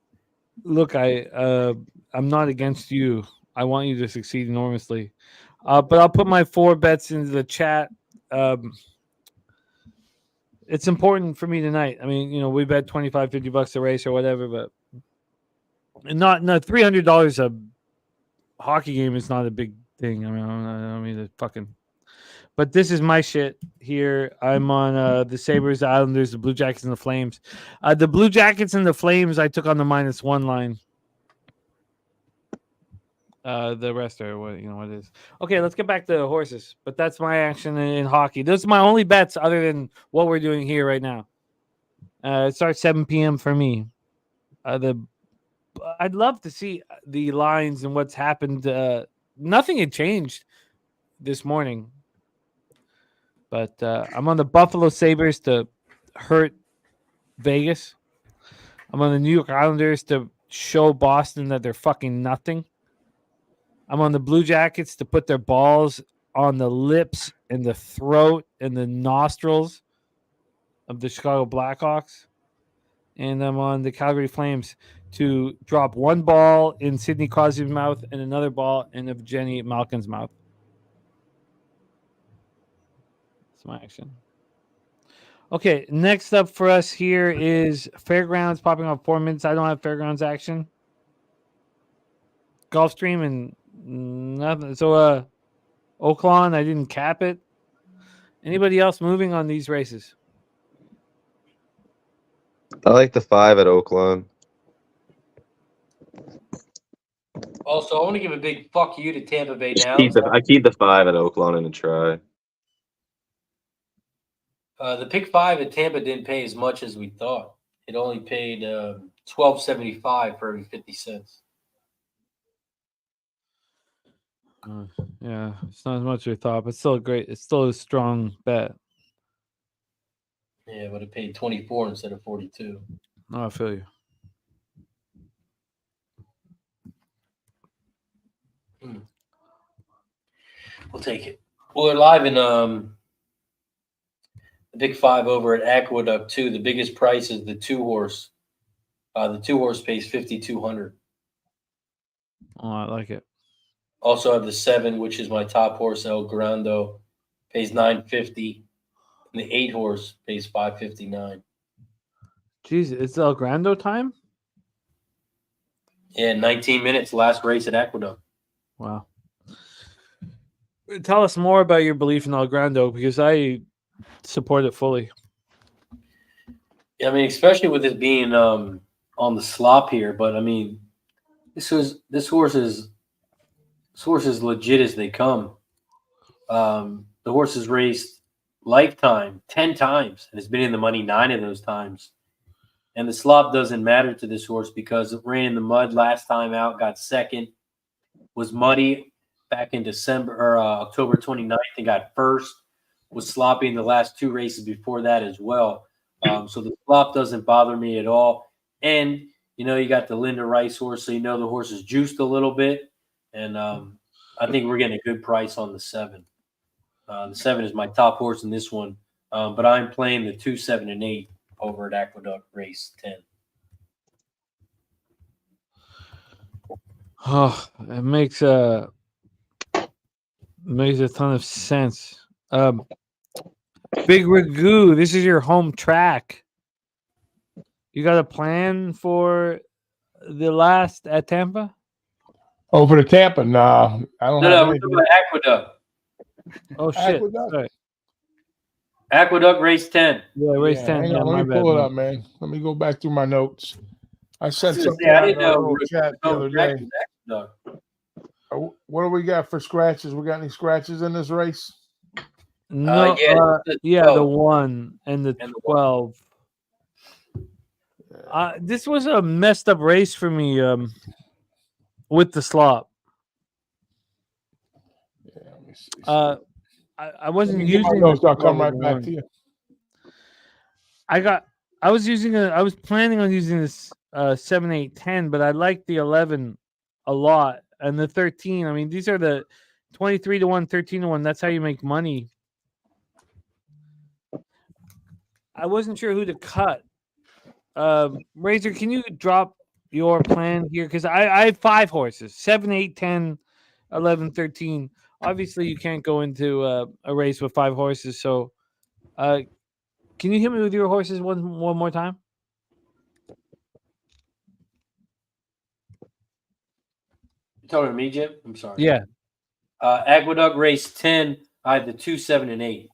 Look, I'm not against you. I want you to succeed enormously. But I'll put my 4 bets into the chat. It's important for me tonight. I mean, we bet $25-50 a race or whatever, but not $300 a hockey game is not a big thing. I mean, the fucking. But this is my shit here. I'm on the Sabres, the Islanders, the Blue Jackets, and the Flames. The Blue Jackets and the Flames, I took on the -1 line. The rest are what it is. Okay, let's get back to the horses. But that's my action in hockey. Those are my only bets other than what we're doing here right now. It starts 7 p.m. for me. I'd love to see the lines and what's happened. Nothing had changed this morning. But I'm on the Buffalo Sabres to hurt Vegas. I'm on the New York Islanders to show Boston that they're fucking nothing. I'm on the Blue Jackets to put their balls on the lips and the throat and the nostrils of the Chicago Blackhawks. And I'm on the Calgary Flames to drop 1 ball in Sidney Crosby's mouth and another ball in Evgeny Malkin's mouth. That's my action. Okay, next up for us here is Fairgrounds popping off 4 minutes. I don't have Fairgrounds action. Gulfstream and nothing. So Oaklawn, I didn't cap it. Anybody else moving on these races? I like the 5 at Oaklawn. Also, I want to give a big fuck you to Tampa Bay now. I keep the 5 at Oaklawn in a try. The pick 5 at Tampa didn't pay as much as we thought. It only paid $12.75 for every 50 cents. Yeah, it's not as much as we thought, but still great. It's still a strong bet. Yeah, but it paid 24 instead of 42. Oh, I feel you. We'll take it. Well, they're live in the Big 5 over at Aqueduct too. The biggest price is the 2-horse. The 2-horse pays $5,200. Oh, I like it. Also have the 7, which is my top horse, El Grando, pays $950. And the 8-horse pays $559. Jeez, it's El Grando time? Yeah, 19 minutes, last race at Aqueduct. Wow. Tell us more about your belief in El Grando, because I support it fully. Yeah, I mean, especially with it being on the slop here, but I mean, this horse is legit as they come. The horse has raced Lifetime 10 times and has been in the money 9 of those times. And the slop doesn't matter to this horse because it ran in the mud last time out, got second, was muddy back in October 29th and got first, was sloppy in the last 2 races before that as well. So the slop doesn't bother me at all. And, you got the Linda Rice horse, so the horse is juiced a little bit. And I think we're getting a good price on the 7. The 7 is my top horse in this one, but I'm playing the 2, 7, and 8 over at Aqueduct Race 10. Oh, it makes a ton of sense. Big Ragu, this is your home track. You got a plan for the last at Tampa? Oh, for the Tampa? Nah, I don't have No, we're anything. talking about Aqueduct. Oh shit! Aqueduct. Sorry. Aqueduct Race 10. Yeah, race 10. Hang Yeah, on, my let me bad, pull it man. up, man. Let me go back through my notes. I sent I something didn't out in our know little chat the other day. Aqueduct. What do we got for scratches? We got any scratches in this race? No, yeah, the 1 and the 12. This was a messed up race for me. With the slop. Yeah, let me see. I wasn't Let me get my using notes. the I'll come 12 right and back 1. to you. I was planning on using this 7, 8, 10, but I like the 11 a lot. And the 13, I mean, these are the 23 to 1, 13 to 1. That's how you make money. I wasn't sure who to cut. Razor, can you drop your plan here? Because I have 5 horses, 7, 8, 10, 11, 13. Obviously, you can't go into a race with 5 horses. So can you hit me with your horses one more time? You talking to me, Jim? I'm sorry. Yeah. Aqueduct Race 10. I have the 2, 7, and 8.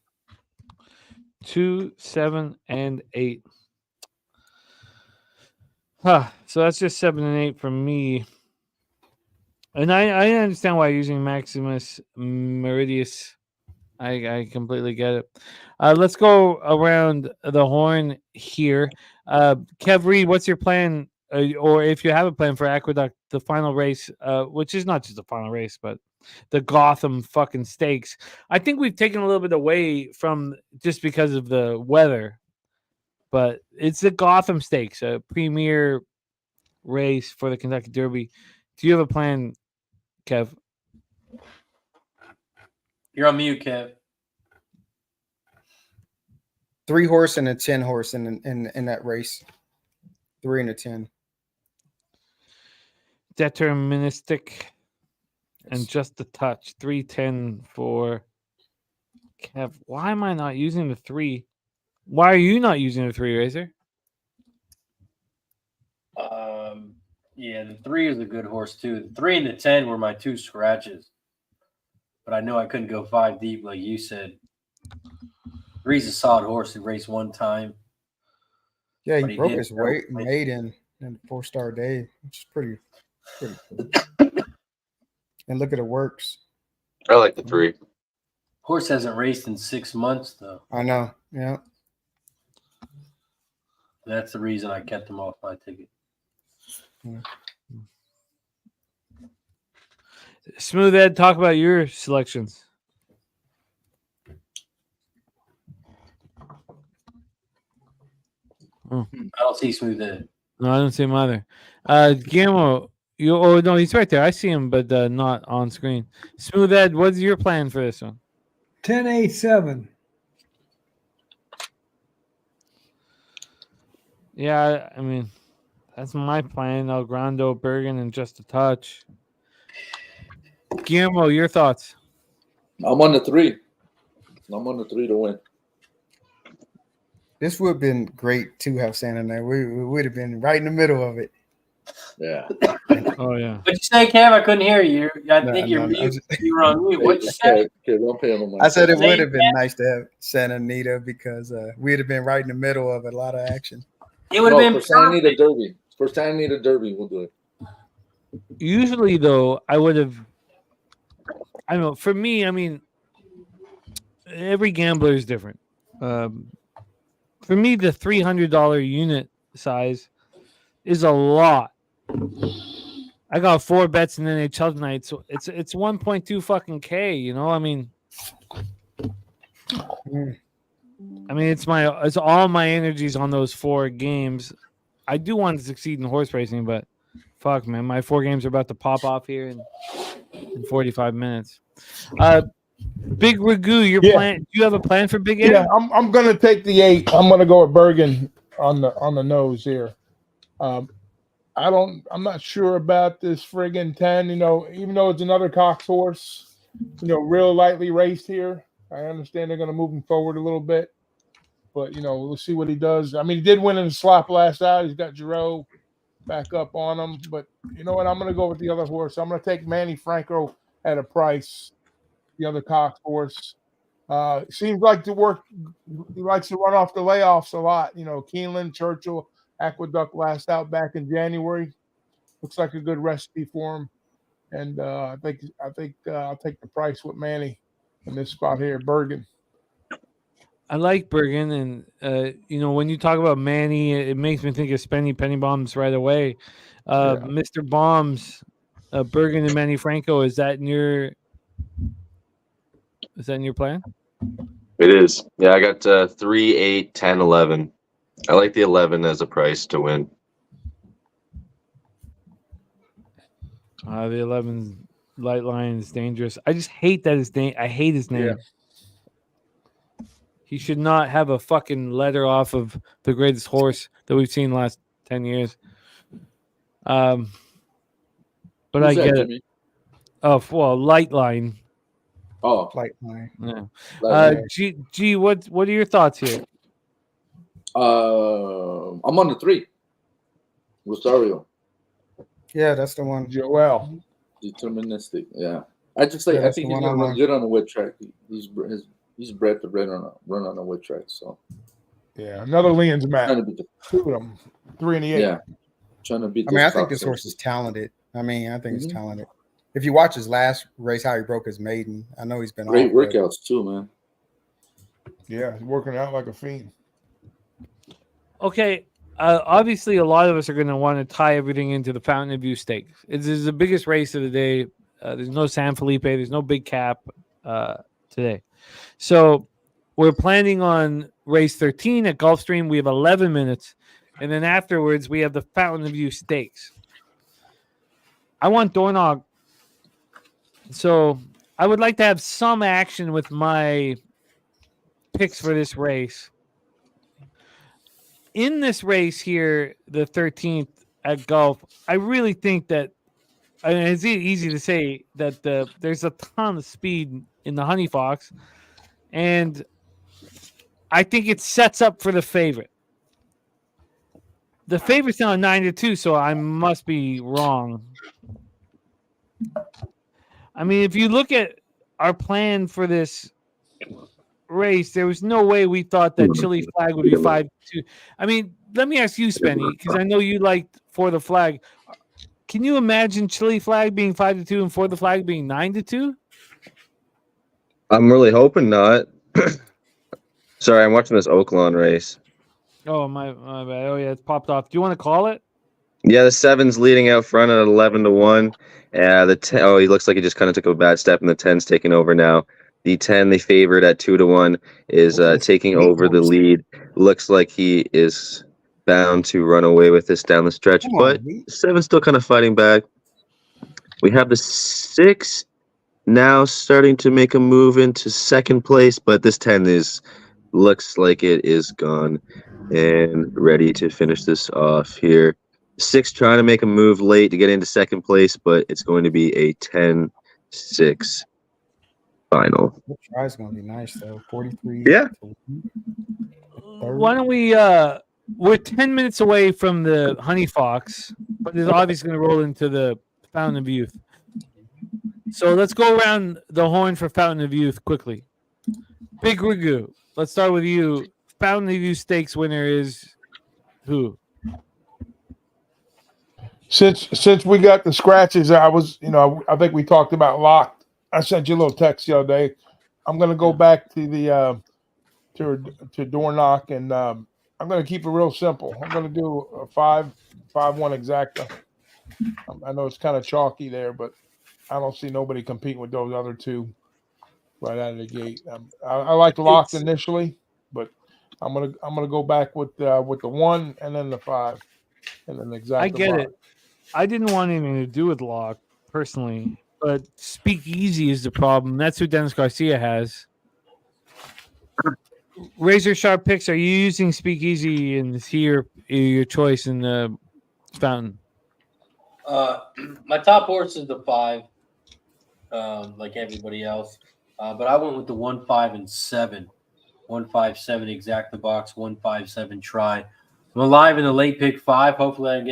2, 7, and 8. So that's just 7 and 8 from me. And I understand why you're using Maximus Meridius. I completely get it. Let's go around the horn here. Kev Reed, what's your plan? Or if you have a plan for Aqueduct, the final race, which is not just the final race, but the Gotham fucking Stakes. I think we've taken a little bit away from just because of the weather, but it's the Gotham Stakes, a premier race for the Kentucky Derby. Do you have a plan, Kev? You're on mute, Kev. 3 horse and a 10 horse in that race. 3 and a 10. Deterministic and just a touch. 310 for Kev. Why am I not using the 3? Why are you not using the 3, Razor? Yeah, the 3 is a good horse too. The 3 and the 10 were my 2 scratches, but I know I couldn't go 5 deep like you said. 3's a solid horse. He raced 1 time. Yeah, he broke his weight maiden in the 4-star day, which is pretty cool. And look at it works. I like the 3. Horse hasn't raced in 6 months though. I know. Yeah. That's the reason I kept him off my ticket. Yeah. Smooth Ed, talk about your selections. I don't see Smooth Ed. No, I don't see him either. Guillermo, no, he's right there. I see him, but not on screen. Smooth Ed, what's your plan for this one? 10, 8, 7. Yeah, I mean, that's my plan. El Grando, Bergen, and just a touch. Guillermo, your thoughts? I'm on the 3. I'm on the 3 to win. This would have been great to have Santa there. We would have been right in the middle of it. Yeah. Oh yeah. What'd you say, Kev? I couldn't hear you. I think you were on mute. What'd you say? I said it would have been nice to have Santa Anita because we'd have been right in the middle of a lot of action. It would have been for Santa Anita Derby. For Santa Anita Derby, we'll do it. Usually, though, I would have. I don't know. For me, I mean, every gambler is different. For me, the $300 unit size is a lot. I got 4 bets in NHL tonight, so it's 1.2 fucking K. You know, I mean, it's all my energies on those 4 games. I do want to succeed in horse racing, but Fuck, man. My 4 games are about to pop off here in 45 minutes. Big Ragu, your plan? Do you have a plan for Big Ed? Yeah, I'm gonna take the 8. I'm gonna go with Bergen on the nose here. I'm not sure about this friggin' 10. Even though it's another Cox horse, real lightly raced here. I understand they're gonna move him forward a little bit, but we'll see what he does. I mean, he did win in the slop last out. He's got Giroux back up on him, but you know what? I'm gonna go with the other horse. I'm gonna take Manny Franco at a price. The other Cox horse. Seems like to work. He likes to run off the layoffs a lot. Keeneland, Churchill, Aqueduct last out back in January. Looks like a good recipe for him. And I think I'll take the price with Manny in this spot here, Bergen. I like Bergen, and when you talk about Manny, it makes me think of Penny Bombs right away. Mr. Bombs, Bergen and Manny Franco. Is that in your plan? It is. Yeah, I got 3, 8, 10, 11. I like the 11 as a price to win. The 11 light line is dangerous. I just hate that his name. I hate his name. Yeah. He should not have a fucking letter off of the greatest horse that we've seen the last 10 years. But Who's I get that, it. Jimmy? Oh, well, light line. Oh, Light line. Yeah. G, what are your thoughts here? I'm on the 3. Rosario. Yeah, that's the one. Joel. Deterministic. Yeah. I think he's gonna run good on a wet track. He's bred to run on a wet track. So. Yeah, another Lien's match. 2 of them, 3 and the 8. Yeah. Trying to beat. I think this horse is talented. I think he's talented. If you watch his last race, how he broke his maiden, I know he's been great workouts too, man. Yeah, he's working out like a fiend. Okay, obviously a lot of us are going to want to tie everything into the Fountain of Youth Stakes. This is the biggest race of the day. There's no San Felipe. There's no big cap today. So we're planning on race 13 at Gulfstream. We have 11 minutes. And then afterwards, we have the Fountain of Youth Stakes. I want Dornoch. So I would like to have some action with my picks for this race. In this race here, the 13th at Gulf, I really think that it's easy to say that there's a ton of speed in the Honey Fox, and I think it sets up for the favorite. The favorite's now 9-2, so I must be wrong. I mean, if you look at our plan for this race, there was no way we thought that Chili Flag would be 5-2. I mean, let me ask you, Spenny, because I know you liked For the Flag. Can you imagine Chili Flag being 5-2 and For the Flag being 9-2? I'm really hoping not. Sorry, I'm watching this Oaklawn race. Oh, my bad. Oh, yeah, it's popped off. Do you want to call it? Yeah, the 7's leading out front at 11-1. The 10, he looks like he just kind of took a bad step, and the 10's taking over now. The 10, they favored at 2-1, is taking over the lead. Looks like he is bound to run away with this down the stretch, but 7's still kind of fighting back. We have the 6 now starting to make a move into second place, but this 10 looks like it is gone and ready to finish this off here. 6 trying to make a move late to get into second place, but it's going to be a 10-6 final. The try's going to be nice, though. 43. Yeah. Why don't we we're 10 minutes away from the Honey Fox, but it's obviously going to roll into the Fountain of Youth. So let's go around the horn for Fountain of Youth quickly. Big Ragu, let's start with you. Fountain of Youth Stakes winner is who? Since we got the scratches, I think we talked about locked. I sent you a little text the other day. I'm going to go back to the to Dornoch, and I'm going to keep it real simple. I'm going to do a 5-1 exacta. I know it's kind of chalky there, but I don't see nobody competing with those other 2 right out of the gate. I like locked initially, but I'm gonna go back with the 1 and then the 5 and then exacta. I get it. I didn't want anything to do with Locke personally, but Speakeasy is the problem. That's who Dennis Garcia has. Razor Sharp Picks, are you using Speakeasy and is here your choice in the fountain? My top horse is the 5, like everybody else. But I went with the 1, 5, and 7. 1, 5, 7 exact the box, 1, 5, 7 try. I'm alive in the late pick 5. Hopefully we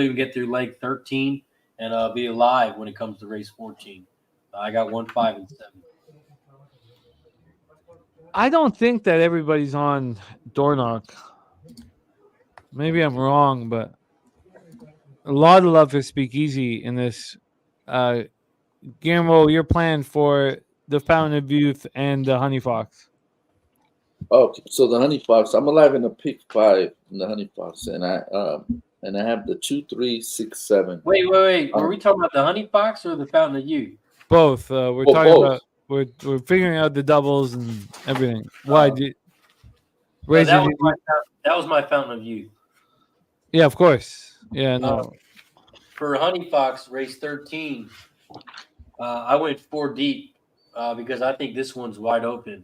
can get through leg 13 and be alive when it comes to race 14. I got 1, 5, and 7. I don't think that everybody's on door knock. Maybe I'm wrong, but a lot of love for Speakeasy in this. Guillermo, your plan for the Fountain of Youth and the Honey Fox. Okay, so the Honey Fox, I'm alive in the pick 5 in the Honey Fox, and I have the 2, 3, 6, 7. Wait. Were we talking about the Honey Fox or the Fountain of Youth? Both. We're talking about we're figuring out the doubles and everything. Why did Razor? That was my Fountain of Youth. Yeah, of course. Yeah, no. For Honey Fox race 13, I went 4 deep because I think this one's wide open.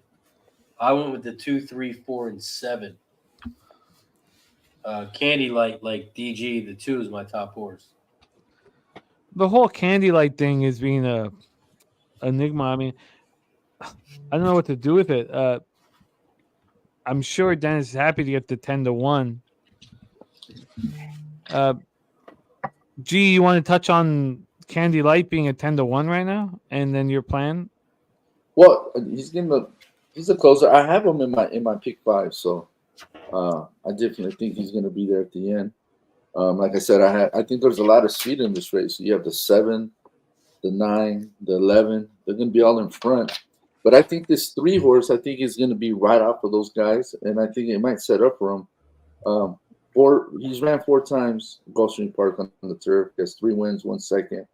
I went with the 2, 3, 4, and 7. Candy Light, like DG, the 2 is my top horse. The whole Candy Light thing is being a enigma. I mean, I don't know what to do with it. I'm sure Dennis is happy to get the 10-1. G, you want to touch on Candy Light being a 10-1 right now, and then your plan? Well, he's a closer. I have him in my pick 5, so I definitely think he's going to be there at the end. Like I said, I think there's a lot of speed in this race. You have the 7, the 9, the 11. They're going to be all in front. But I think this 3 horse, I think is going to be right off of those guys, and I think it might set up for him. He's ran 4 times Gulfstream Park on the turf. He has 3 wins, 1 second.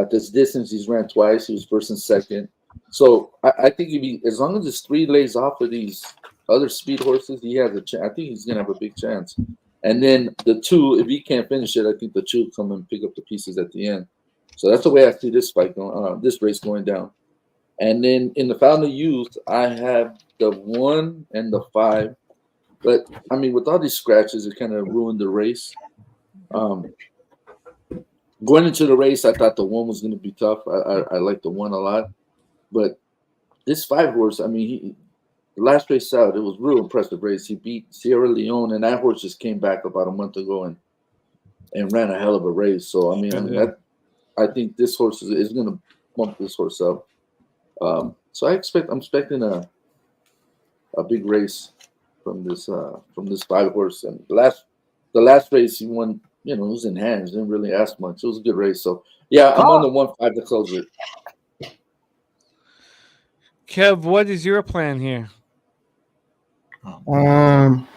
This distance, he's ran twice. He was first and second. So I think as long as this 3 lays off of these other speed horses, he has a chance. I think he's going to have a big chance. And then the 2, if he can't finish it, I think the 2 will come and pick up the pieces at the end. So that's the way I see this fight going, this race going down. And then in the Fountain of Youth, I have the 1 and the 5. But I mean, with all these scratches, it kind of ruined the race. Going into the race, I thought the 1 was going to be tough. I like the 1 a lot. But this 5 horse, I mean, the last race out, it was a real impressive race. He beat Sierra Leone, and that horse just came back about a month ago and ran a hell of a race. So I mean, I think this horse is going to bump this horse up. So I'm expecting a big race from this 5 horse. And the last race he won, it was in hands. Didn't really ask much. It was a good race. So yeah, I'm on the 1-5 to close it. Kev, what is your plan here? I'm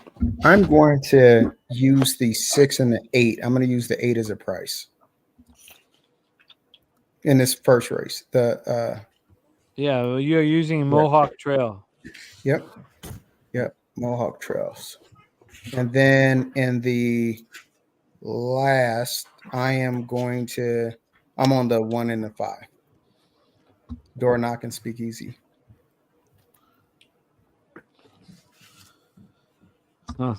going to use the 6 and the 8. I'm going to use the 8 as a price in this first race. Yeah, you're using Mohawk Trail. Yep, Mohawk Trails. And then in the last, I'm on the 1 and the 5. Door knock and Speakeasy. Huh.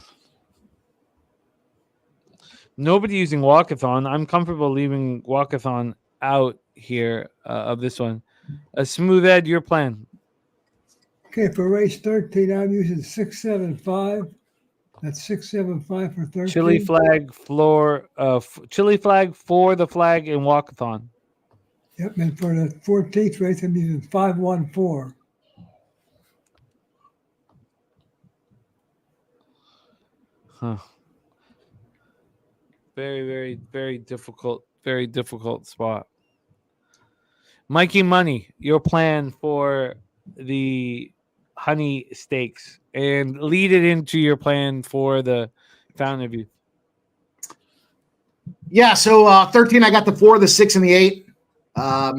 Nobody using Walkathon. I'm comfortable leaving Walkathon out here of this one. Smooth Ed, your plan. Okay, for race 13, I'm using 675. That's 675 for 13. Chili flag for the flag in Walkathon. Yep, and for the 14th race, I'm using 514. Huh. Very, very, very difficult spot. Mikey Money, your plan for the Honey Stakes, and lead it into your plan for the Fountain of Youth. Yeah, so 13, I got the 4, the 6, and the 8. I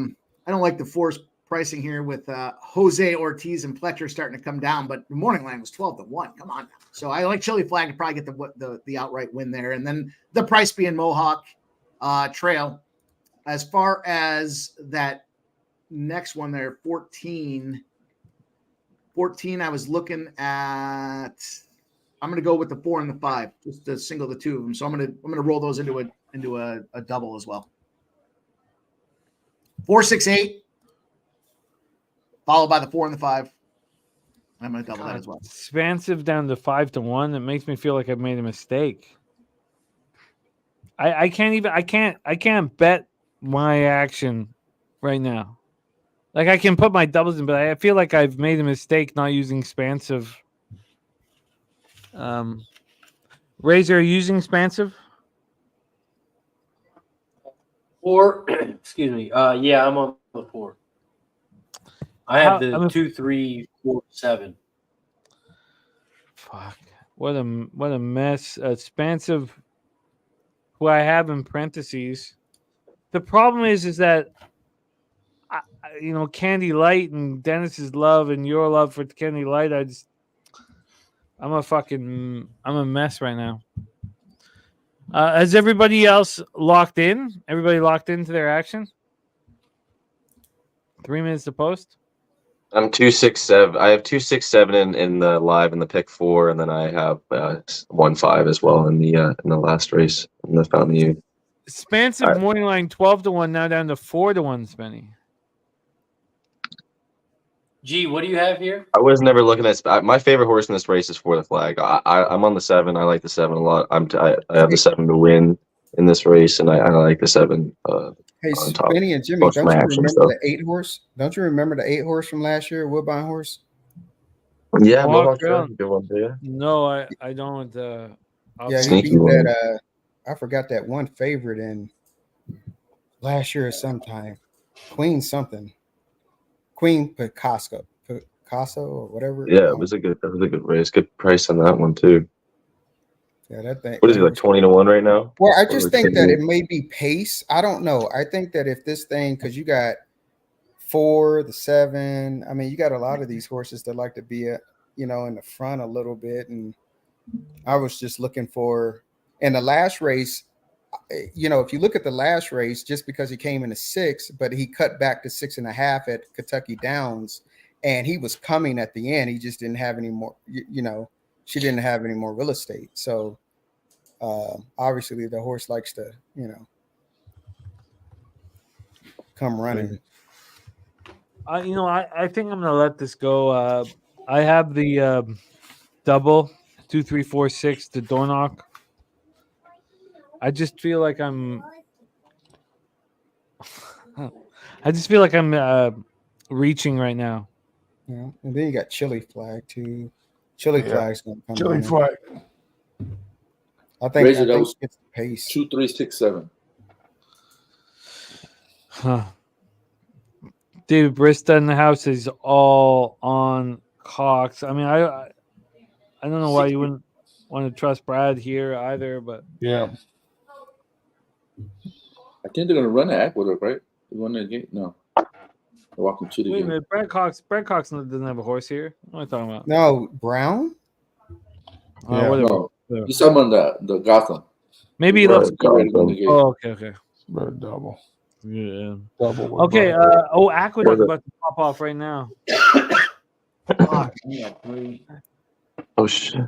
don't like the 4's pricing here with Jose Ortiz and Pletcher starting to come down, but the morning line was 12-1. Come on now. So I like Chili Flag to probably get the outright win there, and then the price being Mohawk trail. As far as that next one there, 14, I was looking at. I'm going to go with the 4 and the 5, just to single the two of them. So I'm going to roll those into a double as well. 4, 6, 8, followed by the 4 and the 5. I'm going to double that as well. Expansive down to 5-1. It makes me feel like I've made a mistake. I can't bet my action right now. Like, I can put my doubles in, but I feel like I've made a mistake not using expansive. Razor, are you using expansive? Or, excuse me. Yeah, I'm on the 4. I have the 2, 3, 4, 7. Fuck! What a mess. Expansive, who I have in parentheses. The problem is that Candy Light and Dennis's love and your love for Candy Light. I'm a mess right now. Has everybody else locked in? Everybody locked into their action? 3 minutes to post. I'm 267. I have 267 in the live in the pick 4, and then I have 1-5 as well in the last race in the Fountain U. Expansive morning line 12-1, now down to 4-1. Spenny. G, what do you have here? I was never looking at my favorite horse in this race is For the Flag. I'm on the 7. I like the 7 a lot. I have the 7 to win in this race, and I like the 7. Hey, on top. Benny and Jimmy, Most don't of you my remember action stuff. the 8 horse? Don't you remember the 8 horse from last year, Woodbine horse? Yeah, Mohawk Mohawk Trail. Trail, good one, yeah. No, I don't. Yeah, he beat that. I forgot that one favorite in last year or sometime. Queen Picasso or whatever. Yeah, it was a good race. Good price on that one too. Yeah, that thing. What is he, like 20-1 right now? Well, I just think that it may be pace. I don't know. I think that if this thing, because you got 4, the 7. I mean, you got a lot of these horses that like to be in the front a little bit. And I was just looking for in the last race. If you look at the last race, just because he came in a 6, but he cut back to 6.5 at Kentucky Downs, and he was coming at the end. He just didn't have any more. She didn't have any more real estate. So obviously the horse likes to, come running. I think I'm gonna let this go. I have the double 2, 3, 4, 6 to door knock. I just feel like I'm reaching right now. Yeah, and then you got Chili Flag too. Chili Flag's gonna come. Chili Flag. I think Razor, that was it's the pace. 2, 3, 6, 7. Huh. David Brista in the house is all on Cox. I mean, I don't know why you wouldn't want to trust Brad here either, but yeah. I think they're gonna run at Aqueduct, right? They run the gate? No. They're walking to the wait a gate. minute. Brad Cox doesn't have a horse here. What am I talking about? No, Brown. Whatever. No. He's talking about the Gotham. Maybe he looks. Gotham. Oh, okay. Double. Yeah. Double. Okay. Aqueduct about to pop off right now. Oh shit!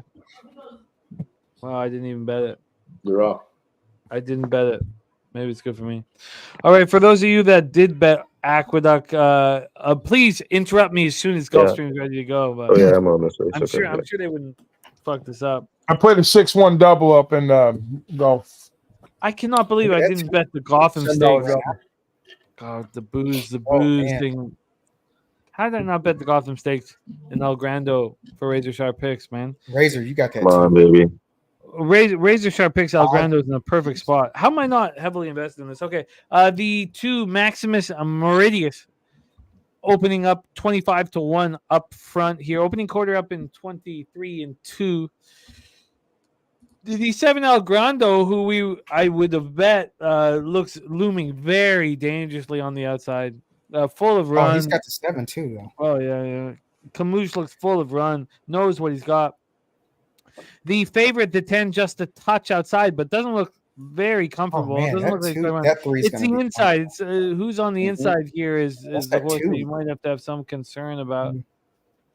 Wow, I didn't even bet it. You're off. I didn't bet it. Maybe it's good for me. All right, for those of you that did bet Aqueduct, please interrupt me as soon as Gulfstream is ready to go. But I'm on this race. I'm sure they wouldn't fuck this up. I played a 6-1 double up in golf. I cannot believe I didn't bet the Gotham $10 Stakes. double. God, the booze man. thing. How did I not bet the Gotham Stakes in El Grando for Razor Sharp Picks, man? Razor, you got that. Come on, baby. Razor Sharp Picks El Grando is in a perfect spot. How am I not heavily invested in this? Okay. The 2 Maximus Meridius opening up 25-1 up front here. Opening quarter up in 23-2. The 7 El Grando, who I would have bet, looks looming very dangerously on the outside. Full of run. Oh, he's got the 7 too, though. Oh, yeah. Camus looks full of run, knows what he's got. The favorite, the 10, just a touch outside, but doesn't look very comfortable. It man, doesn't look like it's around. that three's It's gonna the be inside. It's who's on the inside here is That's the that horse that two. you might have to have some concern about.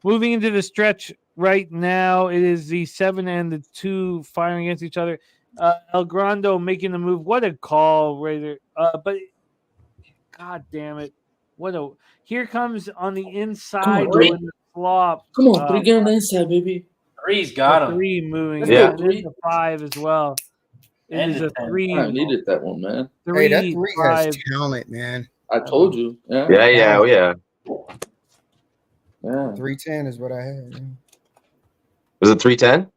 Moving into the stretch right now, it is the 7 and the 2 firing against each other. El Grando making the move. What a call, Raider! But God damn it! Here comes on the inside three. doing the flop. Come on, 3 get on the inside, baby. 3's got him. 3 moving. Let's go, And then the 5 as well. It And is the a 10. 3. I needed that one, man. Hey, that 3, three 5. has talent, man. I told you. Yeah. Yeah. 310 is what I had. Yeah. Was it 310?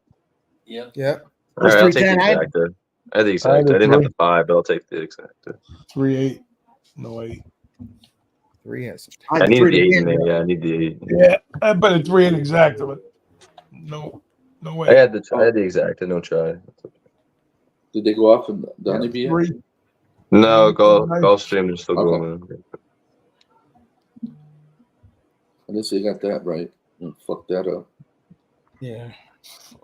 Yep. Yep. All right, I'll take the 310. exacta. I had the I had exacta. the I didn't have three. the 5, but I'll take the exacta. 3-8. No 8. 3 has some I talent. need three the to 8 the in there. end. Yeah, I need the 8. Yeah, I put a 3 in exacta, but no I way. had the exacta. No try. Did they go off in the honeybee? 3. No, Nice. Gulfstream is still going on. At least they got that right. Fuck that up. Yeah.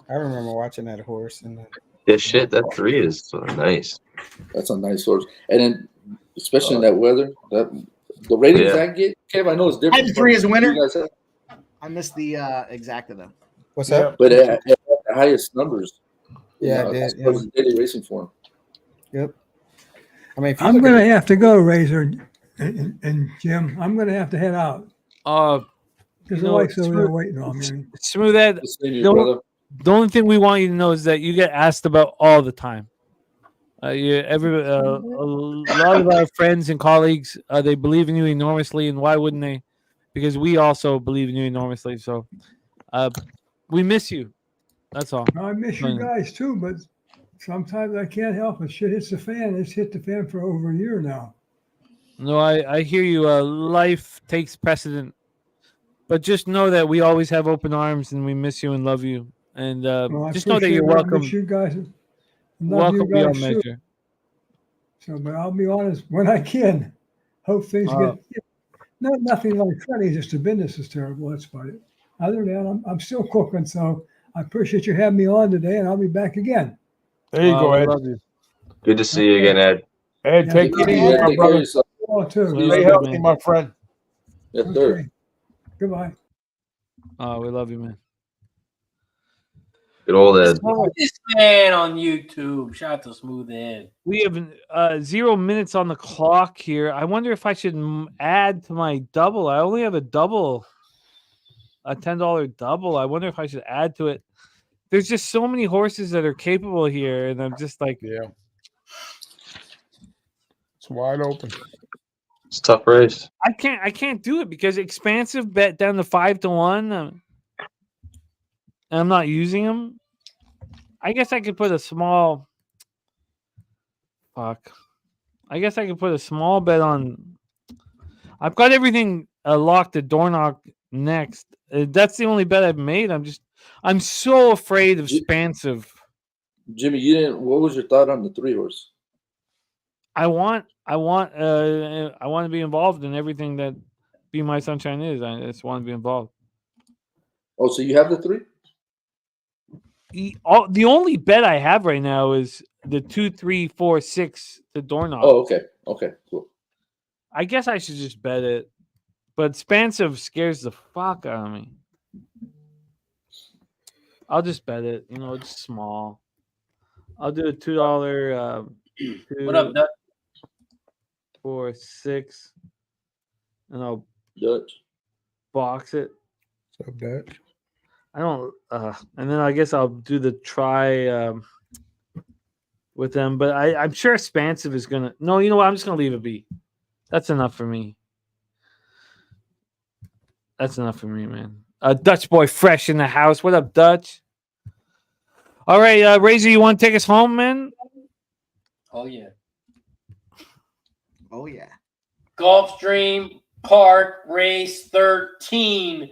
I remember watching that horse and Yeah, shit. That 3 is nice. That's a nice horse. And then, especially in that weather, that the ratings Yeah. I get, Kev, I know it's I different. had the 3 as a winner. You guys have, I missed the exacta though. what's Yeah. up? but it had the highest numbers. Yeah, as it far did. as the daily racing form. Yep. I mean, if you I'm look going at to have to go, Razor and Jim. I'm going to have to head out. Because the wife's over there waiting on me. Smooth Ed, The same, the, brother. the only thing we want you to know is that you get asked about all the time. A lot of our friends and colleagues, they believe in you enormously, and why wouldn't they? Because we also believe in you enormously. So, we miss you. That's all. I miss you guys too, but sometimes I can't help it. Shit hits the fan. It's hit the fan for over a year now. No, I hear you. Life takes precedent, but just know that we always have open arms, and we miss you and love you. And Well, I just know that appreciate you're it. I welcome. miss you guys. Love Welcome you beyond guys too. measure. So, but I'll be honest, when I can, hope things get nothing like funny. Just the business is terrible. That's about it. Other than that, I'm still cooking. So I appreciate you having me on today, and I'll be back again. There you go, we Ed. love you. Good to see you again, Ed. Ed, Yeah, take thank it you. easy, Yeah, my take care of brother. yourself. Oh, too. We love Stay you, healthy, man. my friend. Yes, sir. Okay. Goodbye. We love you, man. Good old Ed. This man on YouTube. Shout out to Smooth Ed. We have 0 minutes on the clock here. I wonder if I should add to my double. I only have a double, a $10 double. I wonder if I should add to it. There's just so many horses that are capable here, and I'm just like, Yeah. It's wide open. It's a tough race. I can't do it because expansive bet down to 5-1. And I'm not using them. I guess I could put a small. Fuck. I guess I could put a small bet on. I've got everything locked at door knock next. That's the only bet I've made. I'm so afraid of expansive. Jimmy, you didn't. What was your thought on the 3 horse? I want to be involved in everything that Be My Sunshine is. I just want to be involved. Oh, so you have the 3? The only bet I have right now is the 2, 3, 4, 6 the door knock. Oh, okay. Okay, cool. I guess I should just bet it, but expansive scares the fuck out of me. I'll just bet it. It's small. I'll do a $2. What up, Dutch? 4, 6, and I'll Dutch. box it. So Dutch. I don't, and then I guess I'll do the try with them. But I'm sure expansive is gonna. No, you know what? I'm just gonna leave it be. That's enough for me. That's enough for me, man. Dutch boy, fresh in the house. What up, Dutch? All right, Razor, you want to take us home, man? Oh yeah. Oh yeah. Gulfstream Park Race 13.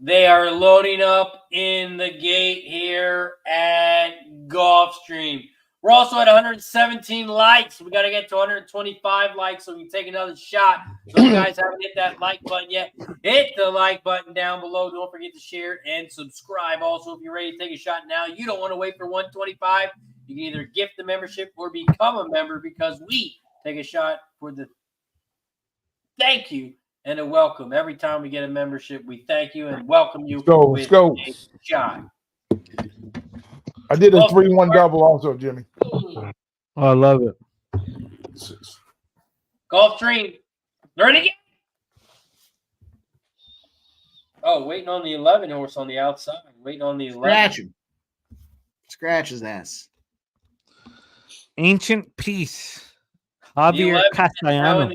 They are loading up in the gate here at Gulfstream. We're also at 117 likes. We got to get to 125 likes so we can take another shot. So if you guys haven't hit that like button yet, hit the like button down below. Don't forget to share and subscribe. Also, if you're ready to take a shot now, you don't want to wait for 125. You can either gift the membership or become a member because we take a shot for the thank you and a welcome. Every time we get a membership, we thank you and welcome you Let's go. a shot. I did a 3-1 double also, Jimmy. Oh, I love it. Gulfstream. Learn again. Oh, waiting on the 11 horse on the outside. Waiting on the 11. Scratch him. Scratch his ass. Ancient Peace. Javier Castellano.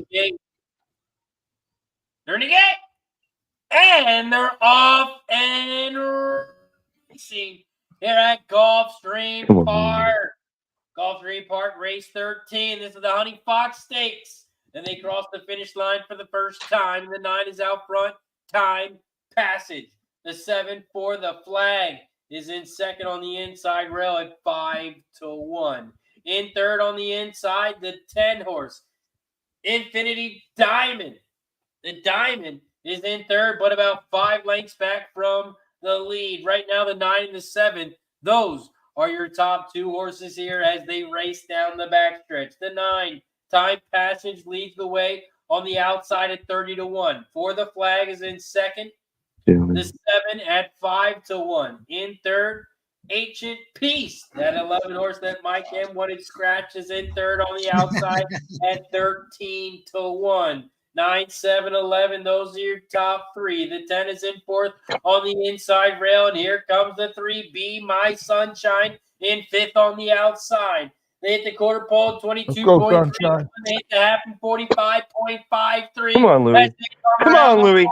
They're in the gate. And they're off and racing here at Gulfstream Park. Gulfstream Park, race 13. This is the Honey Fox Stakes. And they cross the finish line for the first time. The 9 is out front. Time Passage. The 7 for the flag is in second on the inside rail at 5-1. In third on the inside, the 10 horse, Infinity Diamond. The Diamond is in third, but about 5 lengths back from the lead. Right now, the 9 and the 7, those are your top 2 horses here as they race down the backstretch. The 9, Time Passage, leads the way on the outside at 30-1. For the flag is in second. The 7 at 5-1. In third, Ancient Peace. That 11 horse that Mike M wanted scratch is in third on the outside at 13-1. 9, 7, 11. Those are your top 3. The 10 is in fourth on the inside rail. And here comes the 3, Be My Sunshine, in fifth on the outside. They hit the quarter pole at 22.3. They hit the half in 45.53. Come on, Louis. Come on, Louis.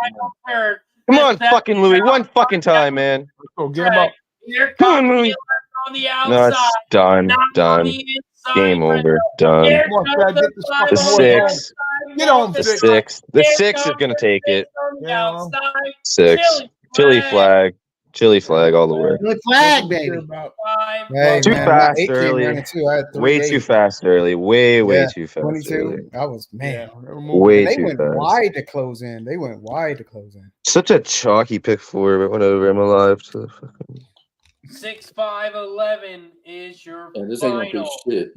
Come on, fucking Louis. One fucking time, man. Get him up. Here Come on, Louis. on the outside. No, it's done. Done. Game over. Done. The 6. Get on the 6. The 6 is going to take it. 6. Chili flag. Chili flag all the way. Chili flag, baby. Hey, too man, fast 18 early. running too. I had Way 3-8. too fast early. Way too fast 22. early. I was, man. Way they too went fast. wide to close in. They went wide to close in. Such a chalky pick 4, but whatever. I'm alive to the fucking. 6, 5, 11 is your This ain't gonna final. pay shit.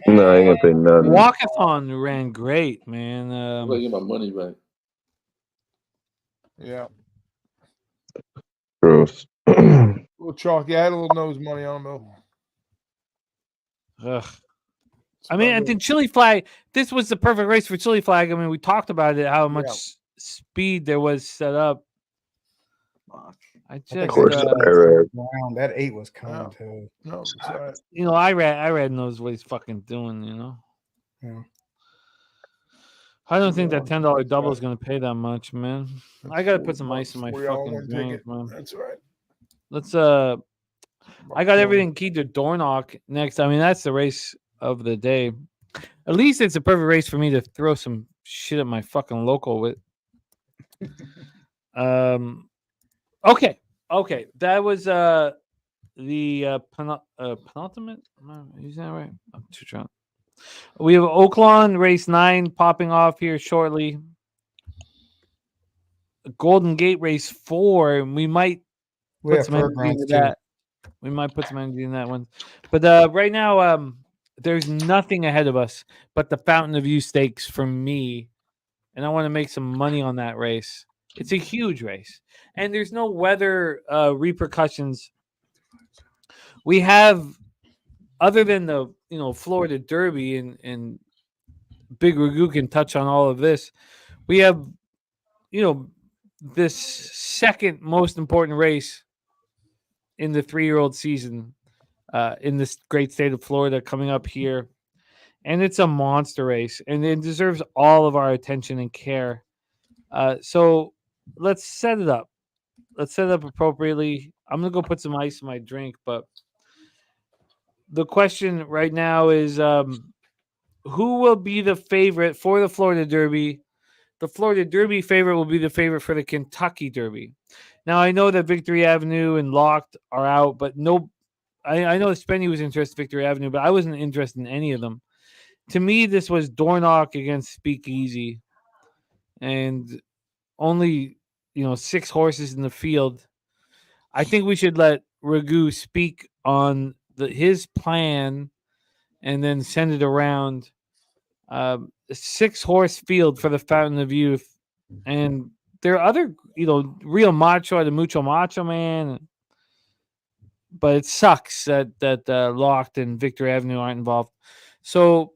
No, I ain't gonna pay nothing. Walkathon ran great, man. I'm gonna get my money back. Yeah. Gross. A little chalky. I had a little nose money on them though. Ugh. I mean, I think Chili Flag, this was the perfect race for Chili Flag. I mean, we talked about it, how much speed there was set up. I just, that 8 was coming too. No, sorry. You know, I read knows what he's fucking doing, you know? Yeah. I don't think that $10 double is going to pay that much, man. I got to put some ice in my fucking drink, man. That's right. Let's, I got everything keyed to Dornoch next. I mean, that's the race of the day. At least it's a perfect race for me to throw some shit at my fucking local with. Okay. That was the penultimate. Am I using that right? I'm too drunk. We have Oaklawn Race 9 popping off here shortly. Golden Gate Race 4. We might put some energy into that. We might put some energy in that one. But right now, there's nothing ahead of us but the Fountain of Youth Stakes for me. And I want to make some money on that race. It's a huge race. And there's no weather repercussions. We have, other than the Florida Derby and Big Ragu can touch on all of this, we have this second most important race in the 3-year-old season in this great state of Florida coming up here. And it's a monster race, and it deserves all of our attention and care. So let's set it up. Let's set it up appropriately. I'm going to go put some ice in my drink, but the question right now is who will be the favorite for the Florida Derby? The Florida Derby favorite will be the favorite for the Kentucky Derby. Now, I know that Victory Avenue and Locked are out, but I know Spenny was interested in Victory Avenue, but I wasn't interested in any of them. To me, this was Dornoch against Speakeasy, and only 6 horses in the field. I think we should let Ragu speak on his plan and then send it around. A 6-horse field for the Fountain of Youth, and there are other, Real Macho, the Mucho Macho Man, but it sucks that Locked and Victory Avenue aren't involved. So,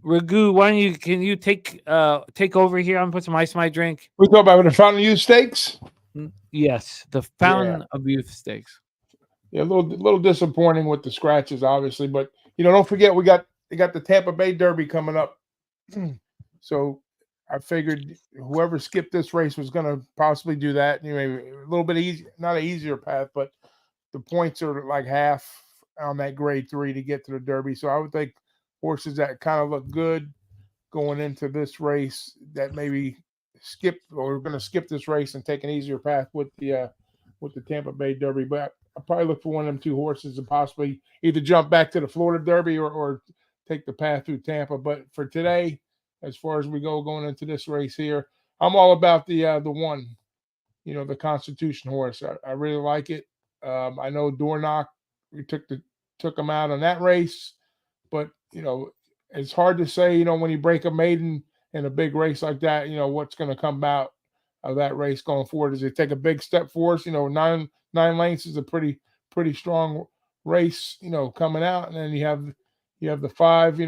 Ragu, can you take over here? I'm gonna put some ice in my drink. We talk about the Fountain of Youth Stakes. Yes, the Fountain of Youth Stakes. Yeah, a little disappointing with the scratches, obviously, but don't forget they got the Tampa Bay Derby coming up. So I figured whoever skipped this race was going to possibly do that. Maybe a little bit easy, not an easier path, but the points are like half on that grade 3 to get to the Derby. So I would think horses that kind of look good going into this race that maybe skip or going to skip this race and take an easier path with the Tampa Bay Derby. But I'll probably look for one of them 2 horses and possibly either jump back to the Florida Derby or take the path through Tampa. But for today, as far as we going into this race here, I'm all about the one, the Constitution horse. I really like it. I know Dornock, we took him out on that race, but it's hard to say, when you break a maiden in a big race like that, what's going to come out of that race going forward. Does it take a big step for us? 9 lengths is a pretty strong race, coming out, and then you have the 5,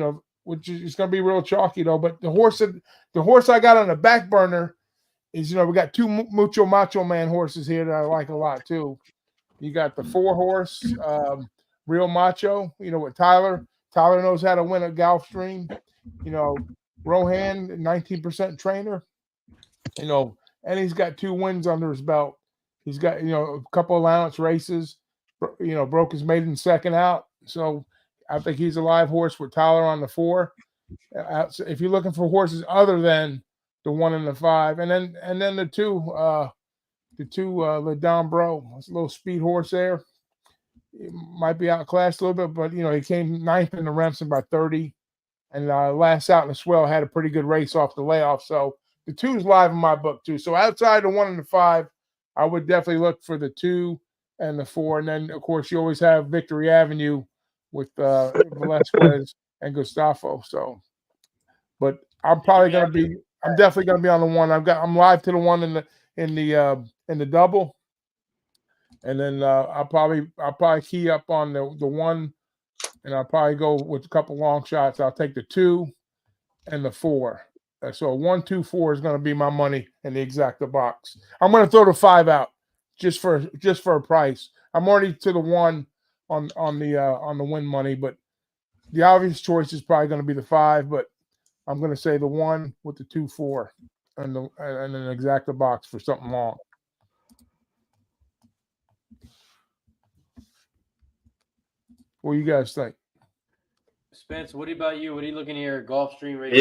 which is going to be real chalky though. But the horse I got on the back burner is, we got 2 Mucho Macho Man horses here that I like a lot too. You got the 4-horse Real Macho, with Tyler. Tyler knows how to win at Gulfstream. Rohan, 19% trainer. And he's got 2 wins under his belt. He's got, a couple allowance races. Broke his maiden second out. So I think he's a live horse with Tyler on the 4. So if you're looking for horses other than the 1 and the 5, and then the 2, Le Don Bro, it's a little speed horse there. It might be outclassed a little bit, but he came 9th in the Remsen by 30, and last out in the Swell had a pretty good race off the layoff. So the 2 is live in my book too. So outside the 1 and the 5, I would definitely look for the 2 and the 4, and then of course you always have Victory Avenue with Velasquez and Gustavo. So, but I'm definitely gonna be on the 1. I'm live to the 1 in the double, and then I'll probably key up on the 1, and I'll probably go with a couple long shots. I'll take the 2 and the 4. So 1, 2, 4 is going to be my money in the exacta box. I'm going to throw the 5 out just for a price. I'm already to the 1 on the win money, but the obvious choice is probably going to be the 5. But I'm going to say the 1 with the 2, 4, and an exacta box for something long. What do you guys think? Spence, what about you? What are you looking here? Gulfstream Race?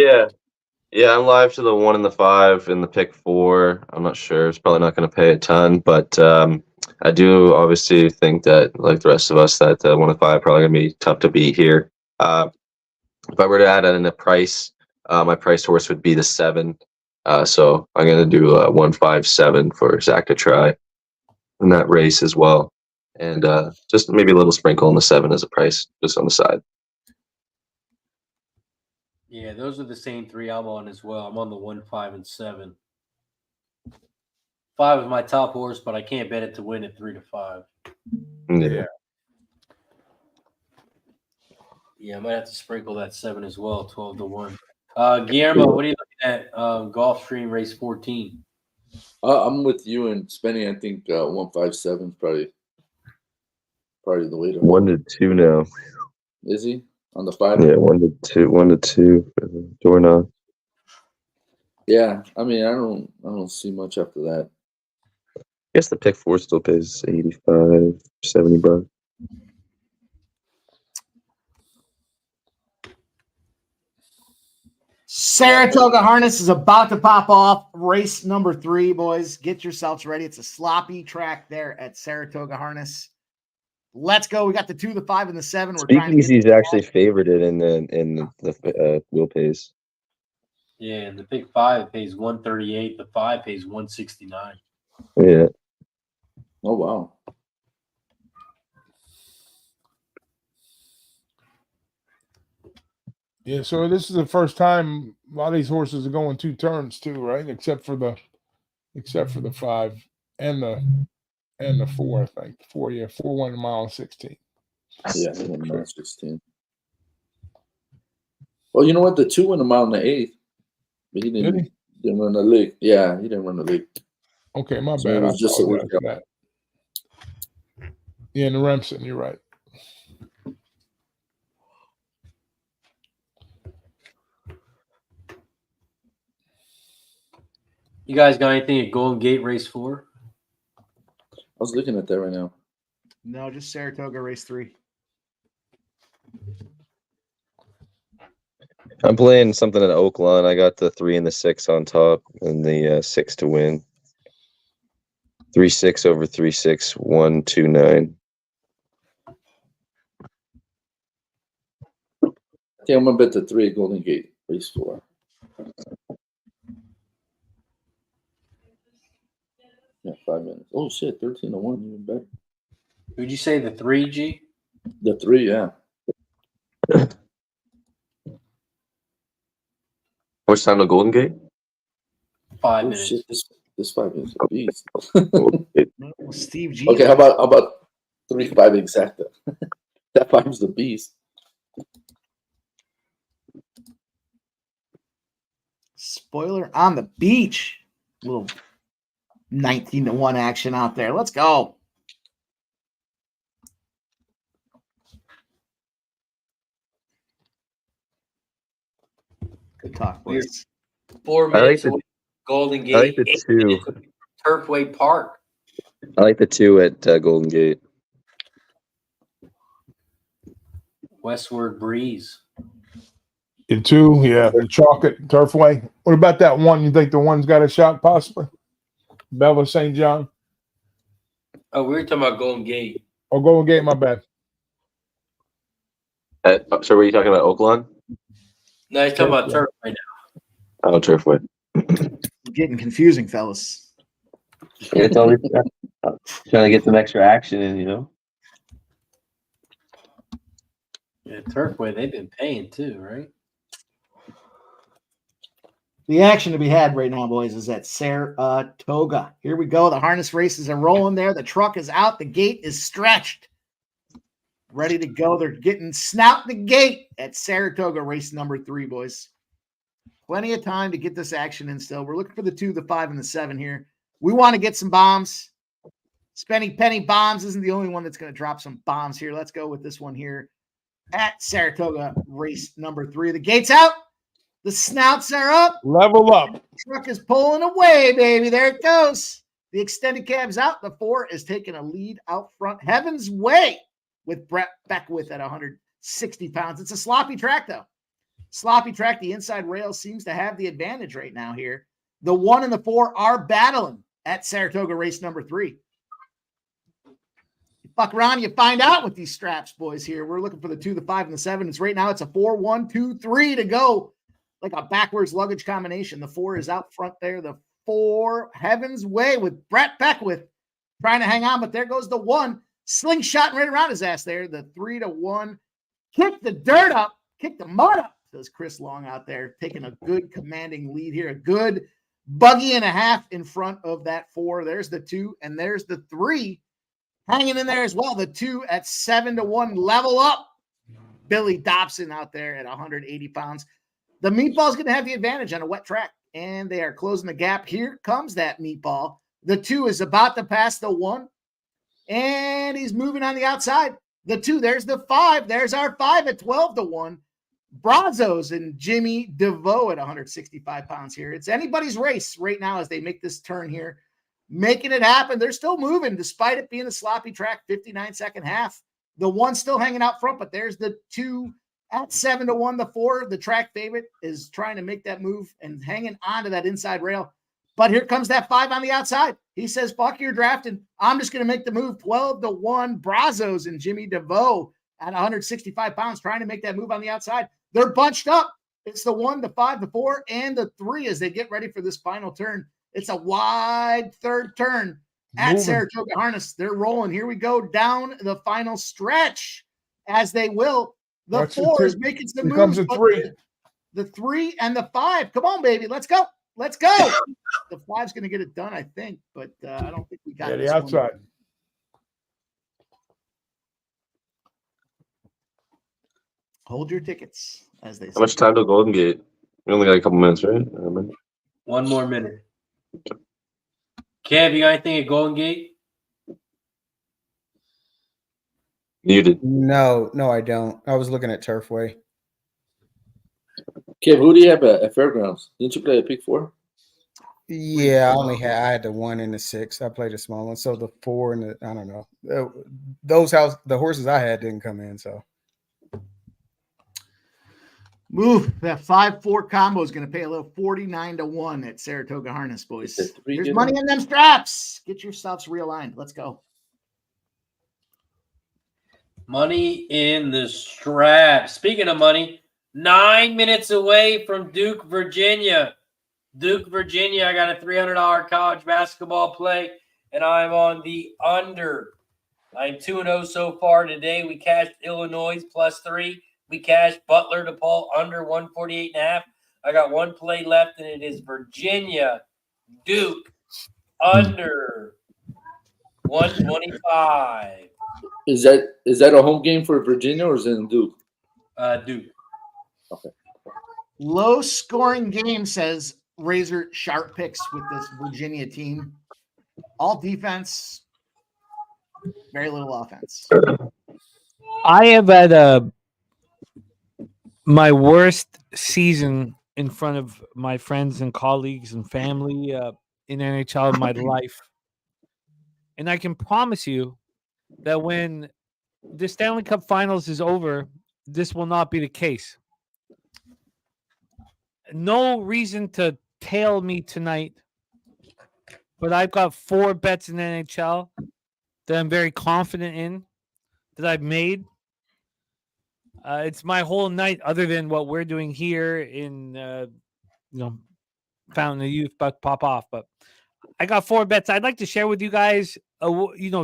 Yeah, I'm live to the 1 and the 5 and the pick 4. I'm not sure. It's probably not going to pay a ton, but I do obviously think that, like the rest of us, that 1 and 5 probably going to be tough to beat here. If I were to add in a price, my price horse would be the 7. So I'm going to do 1, 5, 7 for Zach to try in that race as well. And just maybe a little sprinkle on the 7 as a price, just on the side. Yeah, those are the same 3 I'm on as well. I'm on the 1, 5, and 7. 5 is my top horse, but I can't bet it to win at 3 to 5. Yeah. Yeah, I might have to sprinkle that 7 as well, 12 to 1. Guillermo, what are you looking at? Gulfstream Race 14. I'm with you and spending. I think 1, 5, 7 is probably the way to. 1 to 2 now. Is he on the 5? Yeah, 1 to 2. 1 to 2 for the Dornock. Yeah, I mean, I don't see much after that. I guess the pick 4 still pays 85, 70 bucks. Saratoga Harness is about to pop off. Race number 3, boys. Get yourselves ready. It's a sloppy track there at Saratoga Harness. Let's go. We got the 2, the 5, and the 7. Speakeasy's actually favored it in the wheel pays. Yeah, and the pick 5 pays 138. The 5 pays 169. Yeah. Oh wow. Yeah, so this is the first time a lot of these horses are going 2 turns too, right? Except for the 5 and the 4, I think. 4, 4 won a mile and 16. Yeah, 1 mile 16. Well, you know what? The 2 went a mile and the 8th, but he didn't run the league. Yeah, he didn't run the league. Okay, my So bad. it I was just a apologize week for that. Yeah, in the Remsen, you're right. You guys got anything at Golden Gate Race 4? I was looking at that right now. No, just Saratoga Race 3. I'm playing something at Oaklawn. I got the 3 and the 6 on top, and the 6 to win. 3-6 over 3-6, 1-2-9. I think I'm gonna bet the 3 at Golden Gate Race 4. Yeah, 5 minutes. Oh shit, 13-1, even better. Would you say the 3G? The 3, yeah. What's time to Golden Gate? 5 Oh minutes. shit, this 5 minutes a beast. Steve G. Okay, how about 3-5 exacta? That 5's the beast. Spoiler on the beach. Little 19-1 action out there. Let's go. Good talk, boys. 4 I like minutes the- away. Golden Gate. I like the 8 2. minutes at Turfway Park. I like the 2 at Golden Gate. Westward Breeze. The 2, yeah, the chocolate Turfway. What about that 1? You think the 1's got a shot possibly? Bella St. John? Oh, we were talking about Golden Gate. Oh, Golden Gate, my bad. So were you talking about Oaklawn? No, he's talking about Turfway now. Oh, Turfway. Getting confusing, fellas. It's always trying to get some extra action in, you know? Yeah, Turfway, they've been paying too, right? The action to be had right now, boys, is at Saratoga. Here we go. The harness races are rolling there. The truck is out. The gate is stretched. Ready to go. They're getting snout the gate at Saratoga race number 3, boys. Plenty of time to get this action in still. We're looking for the 2, the 5, and the 7 here. We want to get some bombs. Spending penny bombs isn't the only one that's going to drop some bombs here. Let's go with this one here at Saratoga race number 3. The gate's out. The snouts are up. Level up. The truck is pulling away, baby. There it goes. The extended cab's out. The 4 is taking a lead out front. Heaven's Way with Brett Beckwith at 160 pounds. It's a sloppy track, though. Sloppy track. The inside rail seems to have the advantage right now here. The 1 and the 4 are battling at Saratoga race number 3. You fuck around, you find out with these straps, boys, here. We're looking for the 2, the 5, and the 7. It's right now. It's a 4, 1, 2, 3 to go. Like a backwards luggage combination. The 4 is out front there. The 4, Heaven's Way with Brett Beckwith trying to hang on, but there goes the 1. Slingshotting right around his ass there. The 3 to 1. Kick the dirt up. Kick the mud up. Says Chris Long out there taking a good commanding lead here. A good buggy and a half in front of that 4. There's the 2, and there's the 3 hanging in there as well. The 2 at 7 to 1. Level up. Billy Dobson out there at 180 pounds. The Meatball's going to have the advantage on a wet track, and they are closing the gap. Here comes that Meatball. The 2 is about to pass the 1, and he's moving on the outside. The 2, there's the 5. There's our 5 at 12 to 1. Brazos and Jimmy DeVoe at 165 pounds here. It's anybody's race right now as they make this turn here, making it happen. They're still moving despite it being a sloppy track, 59-second half. The 1 still hanging out front, but there's the 2 at 7 to 1. The 4, the track favorite, is trying to make that move and hanging on to that inside rail. But here comes that 5 on the outside. He says, fuck your drafting. I'm just going to make the move. 12 to 1. Brazos and Jimmy DeVoe at 165 pounds trying to make that move on the outside. They're bunched up. It's the 1, the 5, the 4, and the 3 as they get ready for this final turn. It's a wide third turn at Saratoga Harness. They're rolling. Here we go down the final stretch as they will. The What's the 4 is two? making some Here comes moves. the but 3. The 3 and the 5. Come on, baby. Let's go. Let's go. The 5's going to get it done, I think, but I don't think we got Yeah, this the one. outside. Hold your tickets, as they say. How much time till Golden Gate? We only got a couple minutes, right? One more minute. Kev, you got anything at Golden Gate? Muted. No, I don't. I was looking at Turfway. Kev, who do you have at Fairgrounds? Didn't you play a pick 4? Yeah, I had the 1 and the 6. I played a small one, so the 4 and the I don't know. The horses I had didn't come in, so. Move that 5-4 combo is going to pay a little 49-1 at Saratoga Harness, boys. There's money in them straps. Get yourselves realigned. Let's go. Money in the strap. Speaking of money, 9 minutes away from Duke, Virginia. Duke, Virginia, I got a $300 college basketball play, and I'm on the under. I'm 2-0 so far today. We cashed Illinois +3. We cashed Butler DePaul under 148.5. I got one play left, and it is Virginia, Duke, under 125. Is that a home game for Virginia or is it in Duke? Duke. Okay. Low scoring game, says Razor Sharp picks with this Virginia team. All defense, very little offense. I have had my worst season in front of my friends and colleagues and family in NHL of my life. And I can promise you that when the Stanley Cup Finals is over, this will not be the case. No reason to tail me tonight, but I've got 4 bets in NHL that I'm very confident in, that I've made. It's my whole night, other than what we're doing here in, Fountain of Youth, Buck Pop Off. But I got 4 bets I'd like to share with you guys.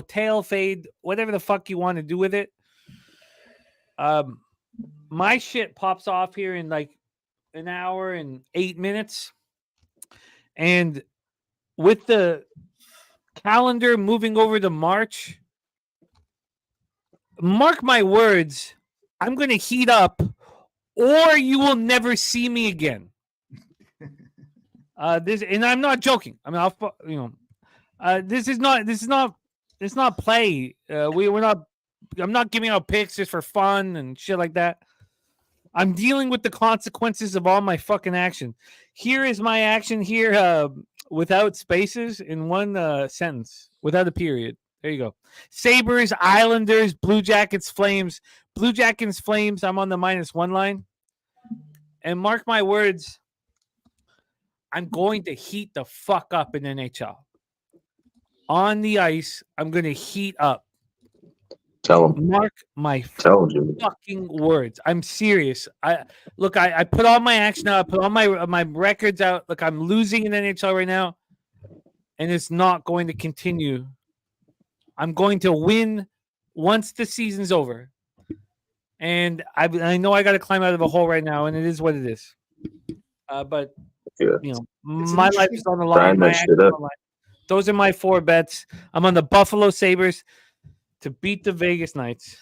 Tail, fade, whatever the fuck you want to do with it. My shit pops off here in like an hour and 8 minutes. And with the calendar moving over to March, mark my words, I'm going to heat up, or you will never see me again. And I'm not joking. I mean, this is not play. I'm not giving out picks just for fun and shit like that. I'm dealing with the consequences of all my fucking action. Here is my action here, without spaces, in one sentence, without a period. There you go. Sabres, Islanders, Blue Jackets, Flames. Blue Jackets, Flames, I'm on the -1 line. And mark my words, I'm going to heat the fuck up in NHL. On the ice, I'm going to heat up. Tell him. Mark my fucking words. I'm serious. I put all my action out. I put all my records out. Look, I'm losing in NHL right now, and it's not going to continue. I'm going to win once the season's over. And I know I got to climb out of a hole right now, and it is what it is. But my life is on the line. My action's on the line. Those are my 4 bets. I'm on the Buffalo Sabres to beat the Vegas Knights.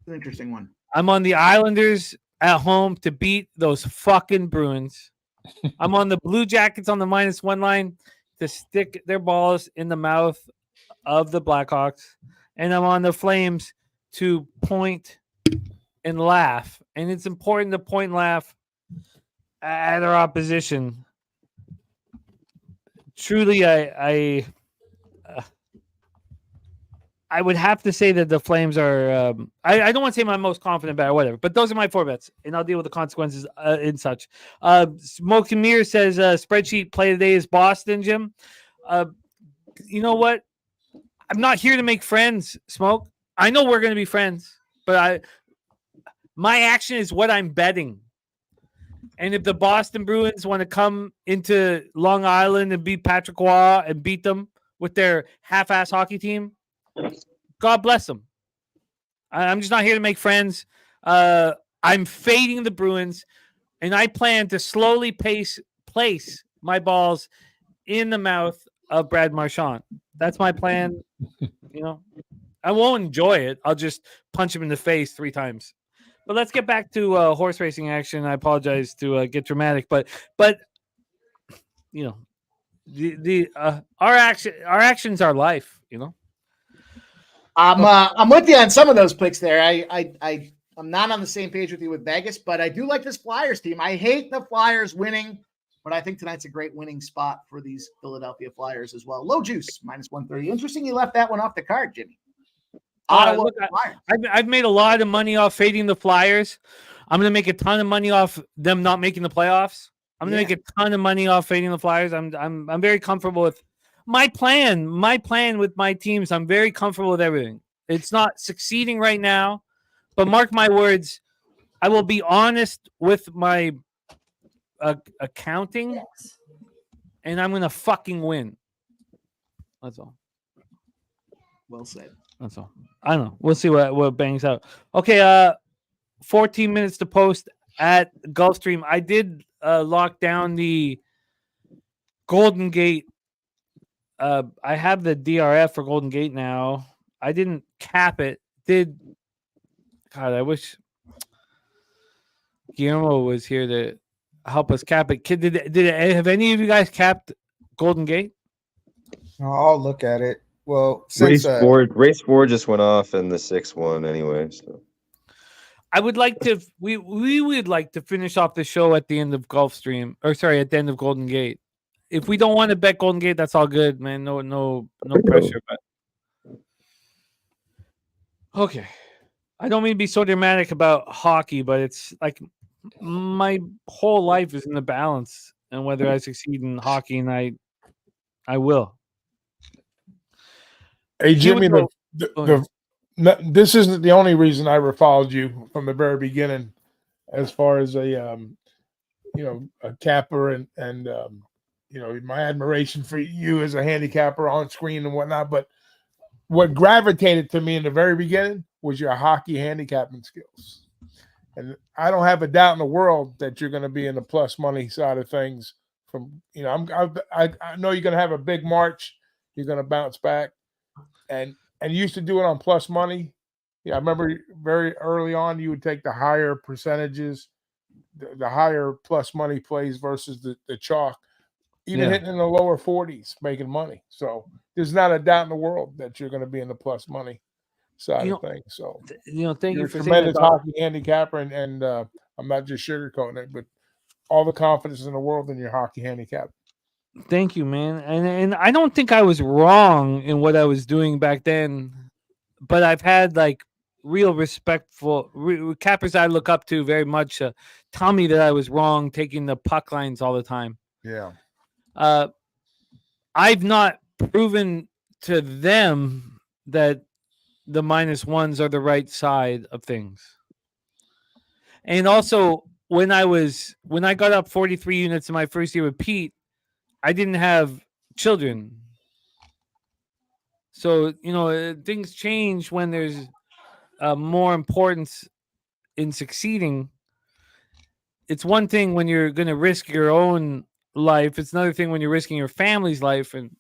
An interesting one. I'm on the Islanders at home to beat those fucking Bruins. I'm on the Blue Jackets on the -1 line to stick their balls in the mouth of the Blackhawks. And I'm on the Flames to point and laugh. And it's important to point and laugh at our opposition. Truly, I would have to say that the Flames are. I don't want to say my most confident bet or whatever, but those are my 4 bets, and I'll deal with the consequences and such. Smoke and Mirror says spreadsheet play today is Boston, Jim. You know what? I'm not here to make friends, Smoke. I know we're going to be friends, but my action is what I'm betting. And if the Boston Bruins want to come into Long Island and beat Patrick Roy and beat them with their half-ass hockey team, God bless them. I'm just not here to make friends. I'm fading the Bruins, and I plan to slowly place my balls in the mouth of Brad Marchand. That's my plan. I won't enjoy it. I'll just punch him in the face 3 times. But let's get back to horse racing action. I apologize to get dramatic, but our actions are life. I'm with you on some of those picks there. I'm not on the same page with you with Vegas, but I do like this Flyers team. I hate the Flyers winning, but I think tonight's a great winning spot for these Philadelphia Flyers as well. Low juice, -130. Interesting you left that one off the card, Jimmy. Look, I've made a lot of money off fading the Flyers. I'm going to make a ton of money off them not making the playoffs. I'm going to make a ton of money off fading the Flyers. I'm very comfortable with my plan. My plan with my teams. I'm very comfortable with everything. It's not succeeding right now, but mark my words, I will be honest with my accounting, and I'm going to fucking win. That's all. Well said. That's all. I don't know. We'll see what bangs out. Okay, 14 minutes to post at Gulfstream. I did lock down the Golden Gate. I have the DRF for Golden Gate now. I didn't cap it. God, I wish Guillermo was here to help us cap it. Have any of you guys capped Golden Gate? I'll look at it. Well, race four just went off in the 6-1 anyway. So I would like to. We would like to finish off the show at the end of Gulfstream, at the end of Golden Gate. If we don't want to bet Golden Gate, that's all good, man. No pressure. But okay, I don't mean to be so dramatic about hockey, but it's like my whole life is in the balance, and whether I succeed in hockey, and I will. Hey, Jimmy, this isn't the only reason I followed you from the very beginning, as far as a capper and my admiration for you as a handicapper on screen and whatnot. But what gravitated to me in the very beginning was your hockey handicapping skills, and I don't have a doubt in the world that you're going to be in the plus money side of things. From I know you're going to have a big March. You're going to bounce back. And you used to do it on plus money. Yeah, I remember very early on you would take the higher percentages, the higher plus money plays versus the chalk, even hitting in the lower 40s, making money. So there's not a doubt in the world that you're going to be in the plus money side of things. So thank you for for tremendous hockey handicapper, and I'm not just sugarcoating it, but all the confidence in the world in your hockey handicap. Thank you, man. And I don't think I was wrong in what I was doing back then, but I've had like real respectful cappers I look up to very much tell me that I was wrong taking the puck lines all the time. Yeah. I've not proven to them that the -1s are the right side of things. And also when I got up 43 units in my first year with Pete, I didn't have children. So, things change when there's more importance in succeeding. It's one thing when you're going to risk your own life. It's another thing when you're risking your family's life. And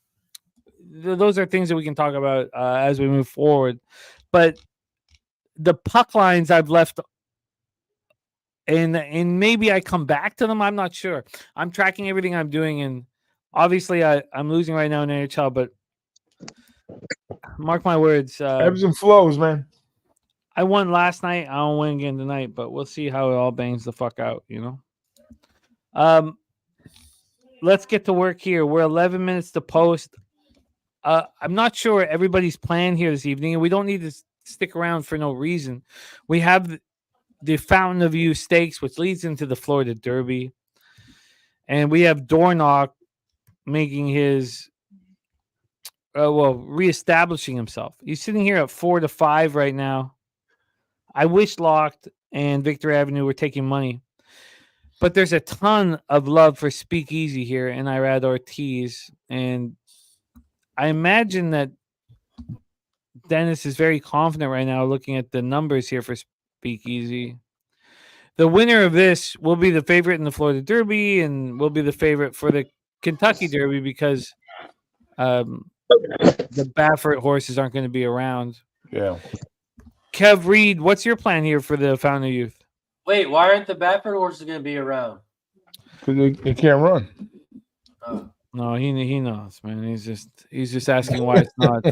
those are things that we can talk about as we move forward. But the puck lines I've left, and maybe I come back to them. I'm not sure. I'm tracking everything I'm doing, and obviously, I'm losing right now in NHL, but mark my words. Ebbs and flows, man. I won last night. I don't win again tonight, but we'll see how it all bangs the fuck out, Let's get to work here. We're 11 minutes to post. I'm not sure everybody's plan here this evening, and we don't need to stick around for no reason. We have the Fountain of Youth Stakes, which leads into the Florida Derby, and we have Dornoch making his reestablishing himself. He's sitting here at 4-5 right now. I wish Locked and Victor Avenue were taking money, but there's a ton of love for Speakeasy here and Irad Ortiz, and I imagine that Dennis is very confident right now looking at the numbers here for Speakeasy. the winner of this will be the favorite in the Florida Derby and will be the favorite for the Kentucky Derby because the Baffert horses aren't going to be around. Yeah. Kev Reed, what's your plan here for the Fountain of Youth? Wait, why aren't the Baffert horses going to be around? Because they can't run. Oh. No, he knows, man. He's just asking why it's not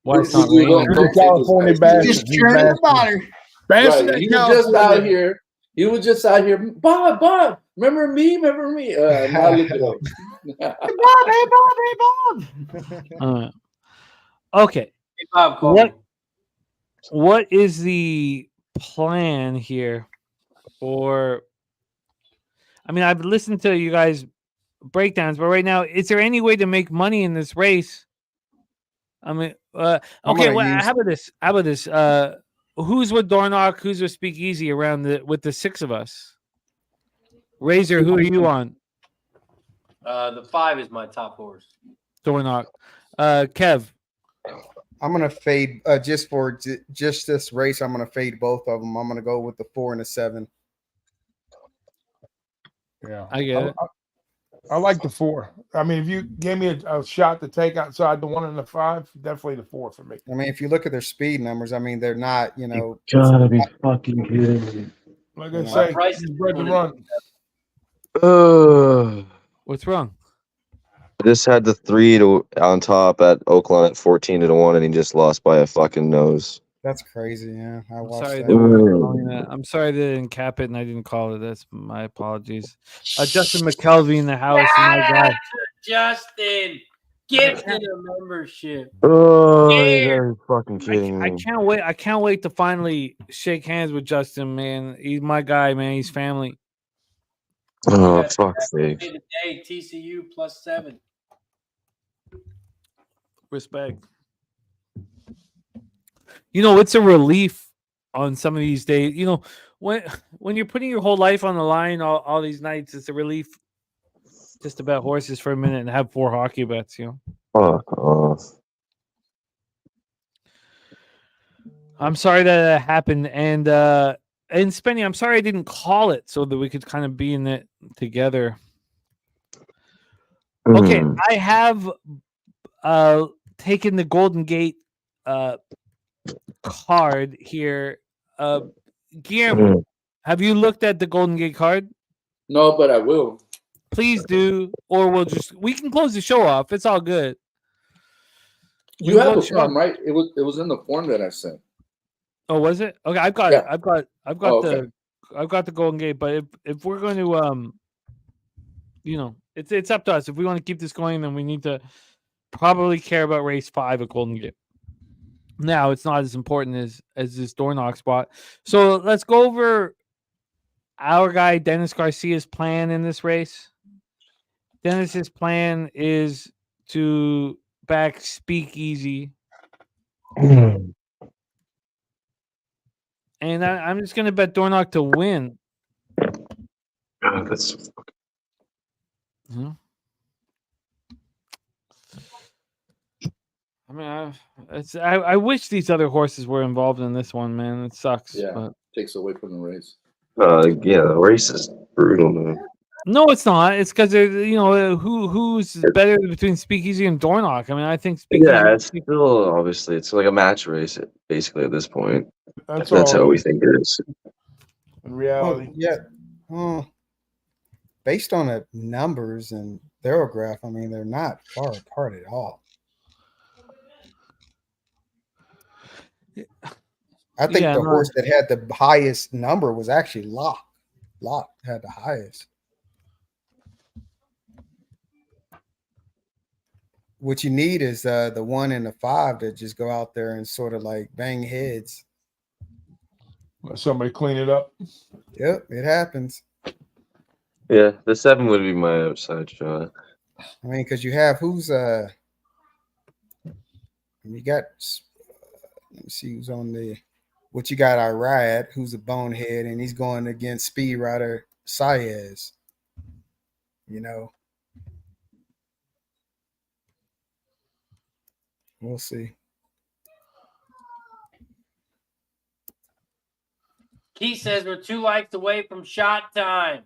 raining. California bashing. Just churning the butter. Bashing Right. that He was just California. out here. He was just out here. Bob, remember me? Now look at him. Hey, Bob. Okay. Hey, Bob, call me. What is the plan here for? I mean, I've listened to you guys breakdowns, but right now, is there any way to make money in this race? I mean, okay. Well, how about this? Who's with Dornock? Who's with Speakeasy with the six of us? Razor, who are you on? The 5 is my top horse. Dornock. Kev. I'm gonna fade just this race. I'm gonna fade both of them. I'm gonna go with the 4 and the 7. Yeah, I get it. I like the 4. I mean, if you gave me a shot to take outside the 1 and the 5, definitely the 4 for me. I mean, if you look at their speed numbers, I mean, they're not, You gotta be fucking kidding me. Like I say, he's bred to run. What's wrong? I just had the 3 on top at Oaklawn at 14-1, and he just lost by a fucking nose. That's crazy. Yeah, I watched Sorry that. I'm sorry they didn't cap it and I didn't call it. That's my apologies. Justin McKelvey in the house. My guy. Justin, give me a membership. Oh, you're fucking kidding me. I can't wait. I can't wait to finally shake hands with Justin, man. He's my guy, man. He's family. Oh, fuck's sake. Today, TCU +7. Respect. It's a relief on some of these days. When you're putting your whole life on the line all these nights, it's a relief just to bet horses for a minute and have 4 hockey bets, Fuck off. I'm sorry that happened. And Spenny, I'm sorry I didn't call it so that we could kind of be in it together. Okay, I have taken the Golden Gate card here. Guillermo, have you looked at the Golden Gate card? No, but I will. Please do, or we can close the show off. It's all good. You have a form, right? It was in the form that I sent. Oh, was it? Okay, I've got it. I've got okay. I've got the Golden Gate. But if we're going to it's up to us. If we want to keep this going, then we need to probably care about race 5 at Golden Gate. Now it's not as important as this Dornock spot. So let's go over our guy Dennis Garcia's plan in this race. Dennis's plan is to back Speakeasy. And I'm just gonna bet Dornock to win. That's I mean, I wish these other horses were involved in this one, man. It sucks. Yeah, but... takes away from the race. Yeah, the race is brutal, man. No, it's not. It's because who's better between Speakeasy and Dornock. I mean, I think Speakeasy. Yeah, it's still obviously it's like a match race, basically at this point. That's how we think it is. In reality, Based on the numbers and Thorograph, I mean, they're not far apart at all. I think the horse that had the highest number was actually Locke. Locke had the highest. What you need is the 1 and the 5 to just go out there and sort of like bang heads. Let somebody clean it up. Yep, it happens. Yeah, the 7 would be my outside shot. I mean, because you have you got let me see who's on the what you got Irad, who's a bonehead, and he's going against Speed Rider Saez. We'll see. Keith says we're 2 likes away from shot time.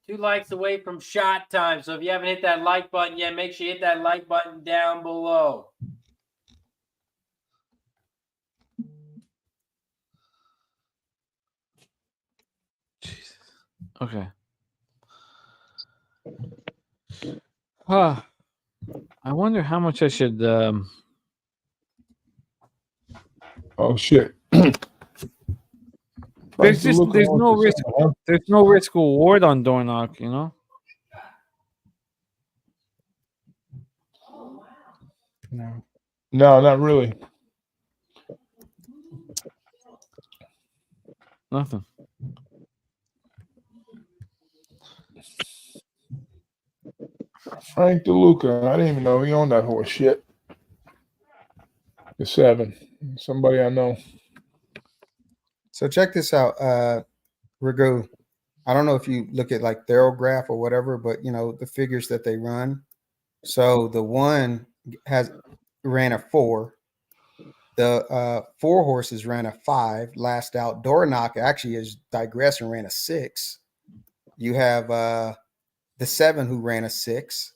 2 likes away from shot time. So if you haven't hit that like button yet, make sure you hit that like button down below. Jesus. Okay. I wonder how much I should. Oh shit. There's no risk. There's no risk reward on door knock, you know. No, not really. Nothing. Frank DeLuca. I didn't even know he owned that horse shit. The 7. Somebody I know. So check this out, Ragu. I don't know if you look at like Therograph or whatever, but you know the figures that they run. So the 1 ran a 4. The 4 horses ran a 5. Last out, door knock actually is digress and ran a 6. You have the 7 who ran a 6.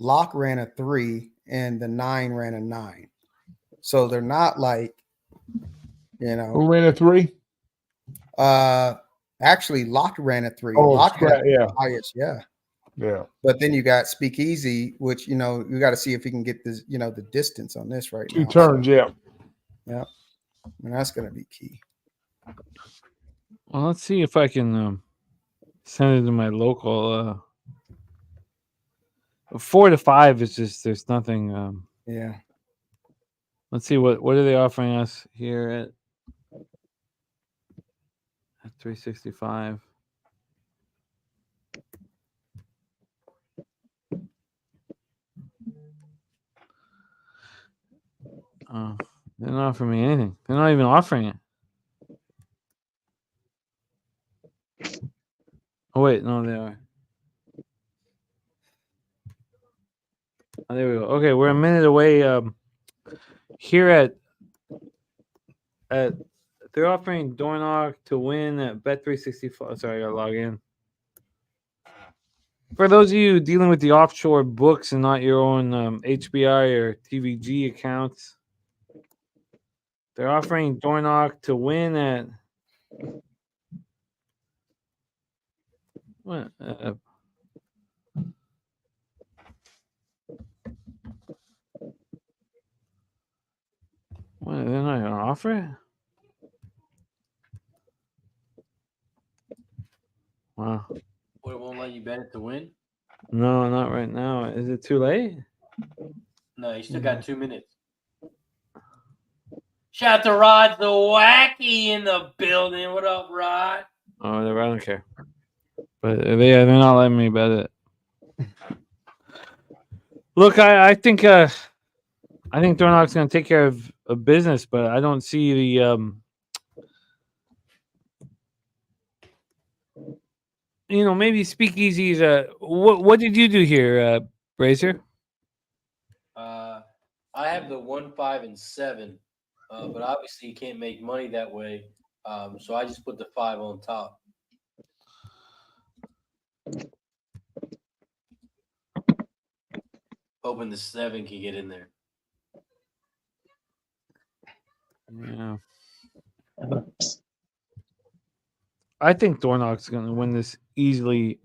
Lock ran a 3, and the 9 ran a 9. So they're not like, you know. Who ran a 3? Actually, Lock ran a 3. Oh, Lock had yeah. the highest, yeah. Yeah. But then you got Speakeasy, which you know you got to see if he can get this, you know, the distance on this right 2 now. turns, yeah. Yeah, and that's gonna be key. Well, let's see if I can send it to my local. 4 to 5 is just there's nothing. Yeah. Let's see what are they offering us here at 365. They're not offering me anything. They're not even offering it. Oh wait, no, they are. Oh, there we go. Okay, we're a minute away. Here at they're offering Dornock to win at Bet365. Sorry, I gotta log in. For those of you dealing with the offshore books and not your own HBI or TVG accounts, they're offering Dornock to win at what? What? They're not gonna offer it? Wow. What, it won't let you bet it to win? No, not right now. Is it too late? No, you still got 2 minutes. Shout out to Rod the Wacky in the building. What up, Rod? Oh, I don't care. But they're not letting me bet it. Look, I think Dornock's going to take care of business, but I don't see the maybe Speakeasy's. What did you do here, Brazier? I have the 1, 5, and 7, but obviously you can't make money that way. So I just put the 5 on top. Hoping the 7 can get in there. Yeah. I think Dornock's going to win this easily,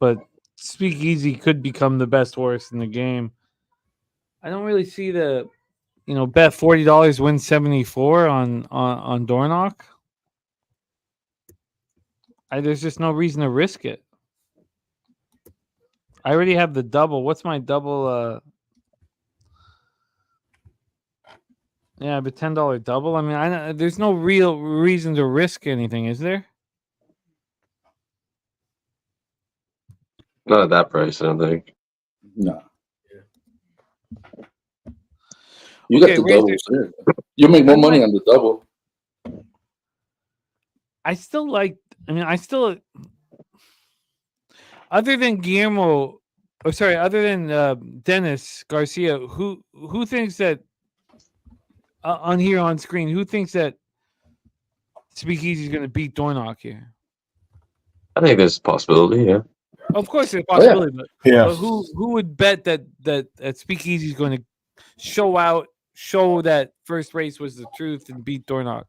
but Speakeasy could become the best horse in the game. I don't really see the, bet $40 win 74 on Dornock. There's just no reason to risk it. I already have the double. What's my double? Yeah, I have a $10 double. I mean, there's no real reason to risk anything, is there? Not at that price, I don't think. No. You got the doubles there. You make more money on the double. I still other than Guillermo, other than Dennis Garcia, who thinks that on here on screen, who thinks that Speakeasy's going to beat Dornock here? I think there's a possibility. Yeah. Of course, there's a Oh, yeah. possibility, but who would bet that Speakeasy is going to show that first race was the truth and beat Dornock?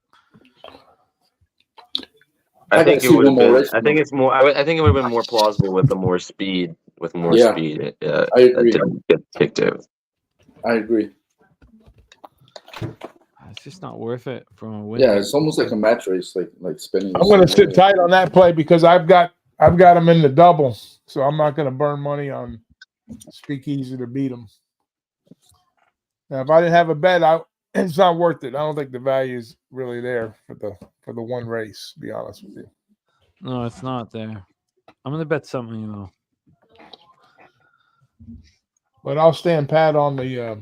I think it would have been. I think it's more. I think it would have been more plausible with the more speed. With more speed, I agree. didn't get kicked out. I agree. It's just not worth it for a win. Yeah, it's almost like a match race, like spinning. I'm going to sit tight on that play because I've got them in the double, so I'm not going to burn money on Speakeasy to beat them. Now, if I didn't have a bet, it's not worth it. I don't think the value is really there for the one race. To be honest with you. No, it's not there. I'm going to bet something, you know. But I'll stand pat on the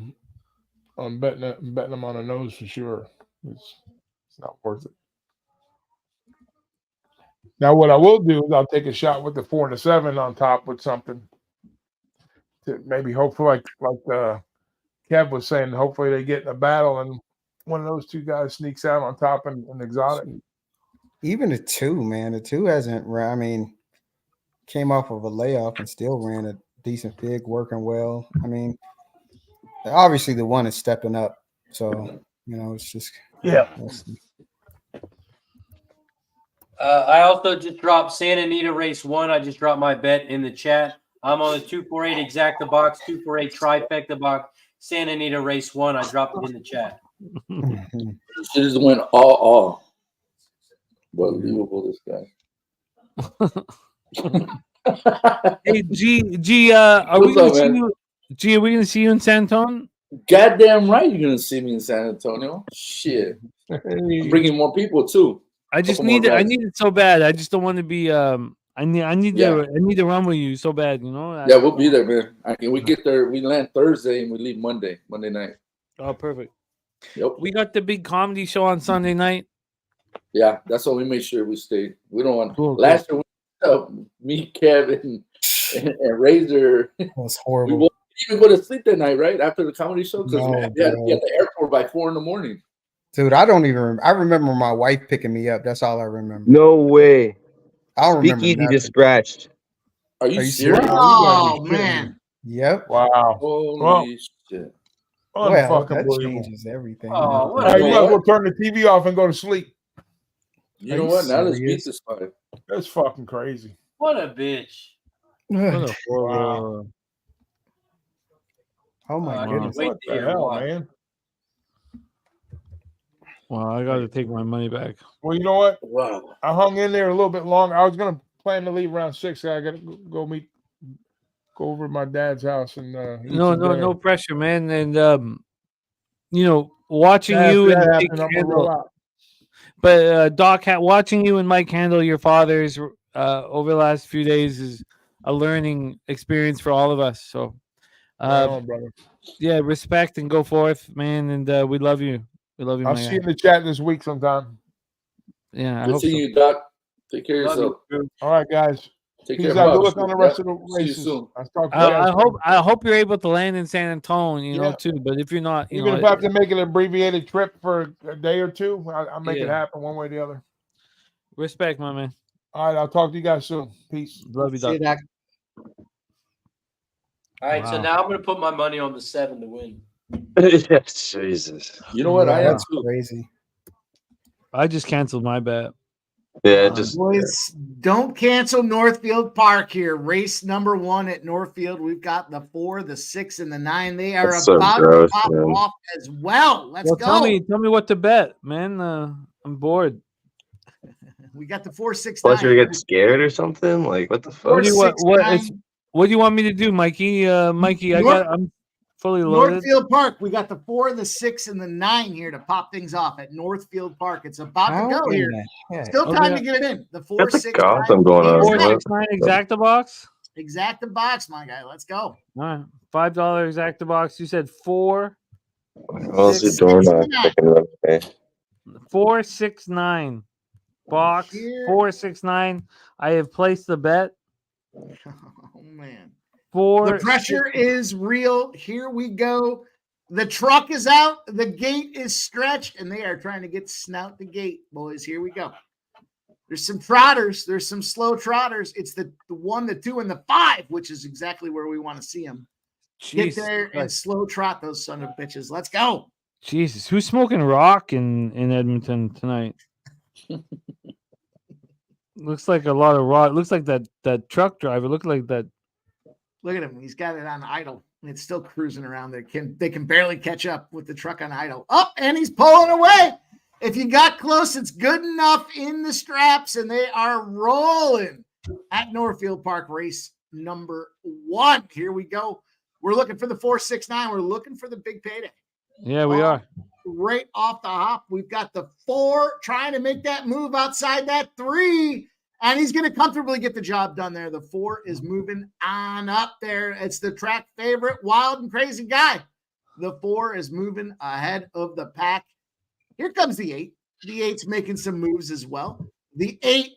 on betting them on a nose for sure. It's not worth it. Now, what I will do is I'll take a shot with the 4 and the 7 on top with something to maybe hopefully like Kev was saying, hopefully they get in a battle and one of those two guys sneaks out on top and exotic. Even the 2, man, the 2 hasn't ran. I mean, came off of a layoff and still ran a decent fig, working well. I mean, obviously the 1 is stepping up, so it's just I also just dropped Santa Anita Race 1. I just dropped my bet in the chat. I'm on the 248 exacta box, 248 trifecta box, Santa Anita Race 1. I dropped it in the chat. She just went all. Unbelievable, this guy. Hey, G, are we going to see you? G, are we going to see you in San Antonio? Goddamn right, you're going to see me in San Antonio. Shit, I'm bringing more people too. I just need it. I need it so bad. I just don't want to be. I need to run with you so bad. You know. Yeah, we'll be there, man. We get there. We land Thursday and we leave Monday night. Oh, perfect. Yep. We got the big comedy show on Sunday night. Yeah, that's why we made sure we stayed. We don't want Last year. Me, Kevin, and Razor. That was horrible. We won't even go to sleep that night, right after the comedy show, because we had to be at the airport by 4 a.m. Dude, I don't even. I remember my wife picking me up. That's all I remember. No way. I don't remember. Speakeasy just scratched. Are you serious? Oh man. Yep. Wow. Holy shit. Well, that Unfucking changes everything. Oh, what you might as well turn the TV off and go to sleep. You know what? Now let's beat this fight. That's fucking crazy. What a bitch. Wow. Oh my goodness. What the hell, man? Well, I got to take my money back. Well, you know what? Wow. I hung in there a little bit longer. I was going to plan to leave around 6. I got to go over to my dad's house and no pressure, man. And watching you and Mike handle, but Doc, watching you and Mike handle your fathers over the last few days is a learning experience for all of us. So, brother. Yeah, respect and go forth, man. And we love you. We love you. I'll see you in the chat this week sometime. Yeah, I Good hope seeing so. you, Doc. Take care of yourself. All right, guys. Take Peace care. out. Bro. Good luck on the rest of the See you races. soon. I'll talk to you guys. I hope you're able to land in San Antonio, too. But if you're not, Even if I have to make an abbreviated trip for a day or two, I'll make it happen one way or the other. Respect, my man. All right, I'll talk to you guys soon. Peace. Love you, See Doc. you, Doc. All right, so Wow. now I'm going to put my money on the 7 to win. Jesus. You know what? I am That's too. crazy. I just canceled my bet. Yeah, just Boys, don't cancel Northfield Park here. Race number 1 at Northfield. We've got the 4, the 6, and the 9. They are That's so about gross, to pop man. off as well. Let's Well, go. tell me what to bet, man. I'm bored. We got the 4, 6, plus 9. you're getting scared or something. Like what the fuck? What do you want? 6, What 9. is? What do you want me to do, Mikey? Mikey, I'm fully loaded. Northfield Park. We got the 4, the 6, and the 9 here to pop things off at Northfield Park. It's about to go here. Still time to get it in. The 4, Got the 6, Gotham 9. going on. 4, What? 6, 9 exacta box. Exacta box, my guy. Let's go. All right, $5 exacta box. You said 4, I'll see Dornock picking it up. Okay. 4, 6, 9 box. Here. 4, 6, 9. I have placed the bet. Oh man. 4. The pressure is real. Here we go. The truck is out. The gate is stretched, and they are trying to get snout the gate, boys. Here we go. There's some trotters. There's some slow trotters. It's the 1, the 2, and the 5, which is exactly where we want to see them. Get there and slow trot those son of bitches. Let's go. Jesus, who's smoking rock in Edmonton tonight? Looks like a lot of rock. Looks like that truck driver. Look like that. Look at him. He's got it on idle. And it's still cruising around there. They can barely catch up with the truck on idle. Oh, and he's pulling away. If you got close, it's good enough in the straps, and they are rolling at Northfield Park Race number 1. Here we go. We're looking for the 469. We're looking for the big payday. Yeah, we are. Right off the hop, we've got the 4 trying to make that move outside that 3, and he's going to comfortably get the job done there. The 4 is moving on up there. It's the track favorite, Wild and Crazy Guy. The 4 is moving ahead of the pack. Here comes the 8. The 8's making some moves as well. The 8,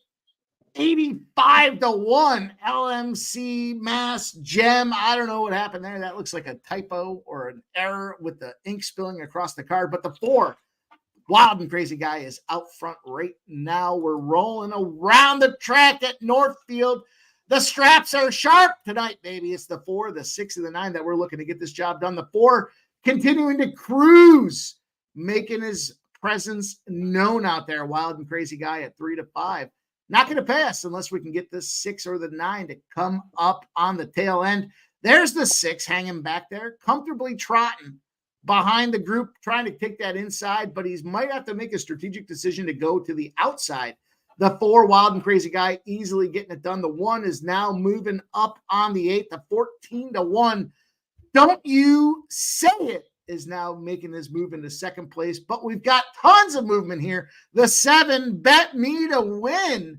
85-1 LMC Mass Gem. I don't know what happened there. That looks like a typo or an error with the ink spilling across the card. But the 4, Wild and Crazy Guy, is out front right now. We're rolling around the track at Northfield. The straps are sharp tonight, baby. It's the 4, the 6, and the 9 that we're looking to get this job done. The 4 continuing to cruise, making his presence known out there. Wild and Crazy Guy at 3-5. Not going to pass unless we can get this 6 or the 9 to come up on the tail end. There's the 6 hanging back there, comfortably trotting behind the group, trying to take that inside, but he might have to make a strategic decision to go to the outside. The 4, Wild and Crazy Guy, easily getting it done. The 1 is now moving up on the 8, the 14-1. Don't you say it, is now making this move into second place, but we've got tons of movement here. The 7, Bet Me to Win.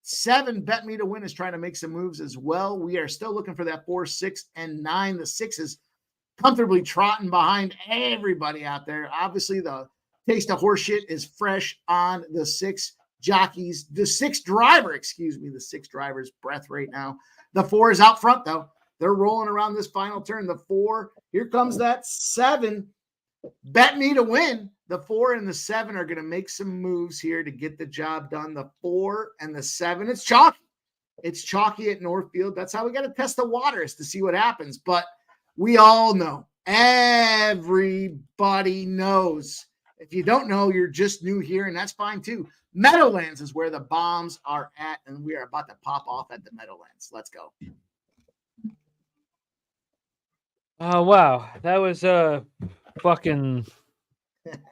7, Bet Me to Win, is trying to make some moves as well. We are still looking for that 4, 6, and 9. The 6 is comfortably trotting behind everybody out there. Obviously, the taste of horseshit is fresh on the 6 jockeys, the 6 driver, the 6 driver's breath right now. The 4 is out front, though. They're rolling around this final turn. The 4, here comes that 7. Bet Me to Win. The 4 and the 7 are going to make some moves here to get the job done. The 4 and the 7, it's chalky. It's chalky at Northfield. That's how we got to test the waters to see what happens. But we all know, everybody knows. If you don't know, you're just new here, and that's fine too. Meadowlands is where the bombs are at, and we are about to pop off at the Meadowlands. Let's go. Oh, wow. That was fucking,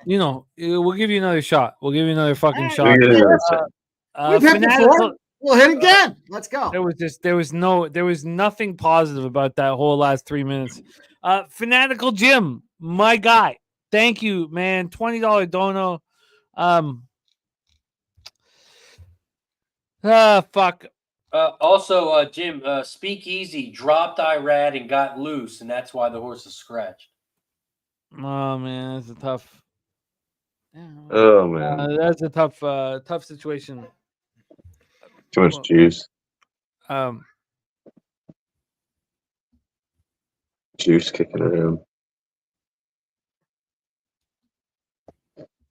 we'll give you another shot. We'll give you another fucking shot. We've hit before. We'll hit again. Let's go. There was nothing positive about that whole last 3 minutes. Fanatical Jim, my guy. Thank you, man. $20 dono. Fuck. Also, Jim, Speakeasy dropped Irad and got loose, and that's why the horse is scratched. Oh man, that's a tough. Oh man, that's a tough situation. Too much juice. Juice kicking around.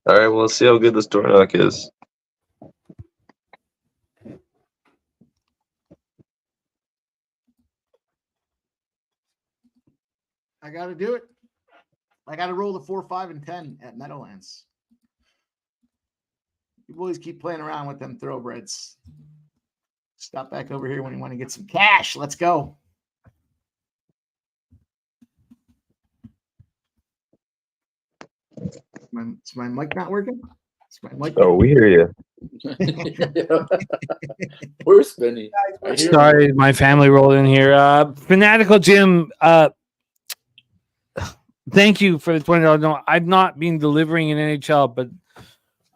All right, well, let's see how good this door knock is. I got to do it. I got to roll the 4, 5, and 10 at Meadowlands. You boys keep playing around with them thoroughbreds. Stop back over here when you want to get some cash. Let's go. Is my mic not working? Oh, we hear you. Where's Benny? Sorry, my family rolled in here. Fanatical Jim, thank you for the $20. No, I've not been delivering in NHL, but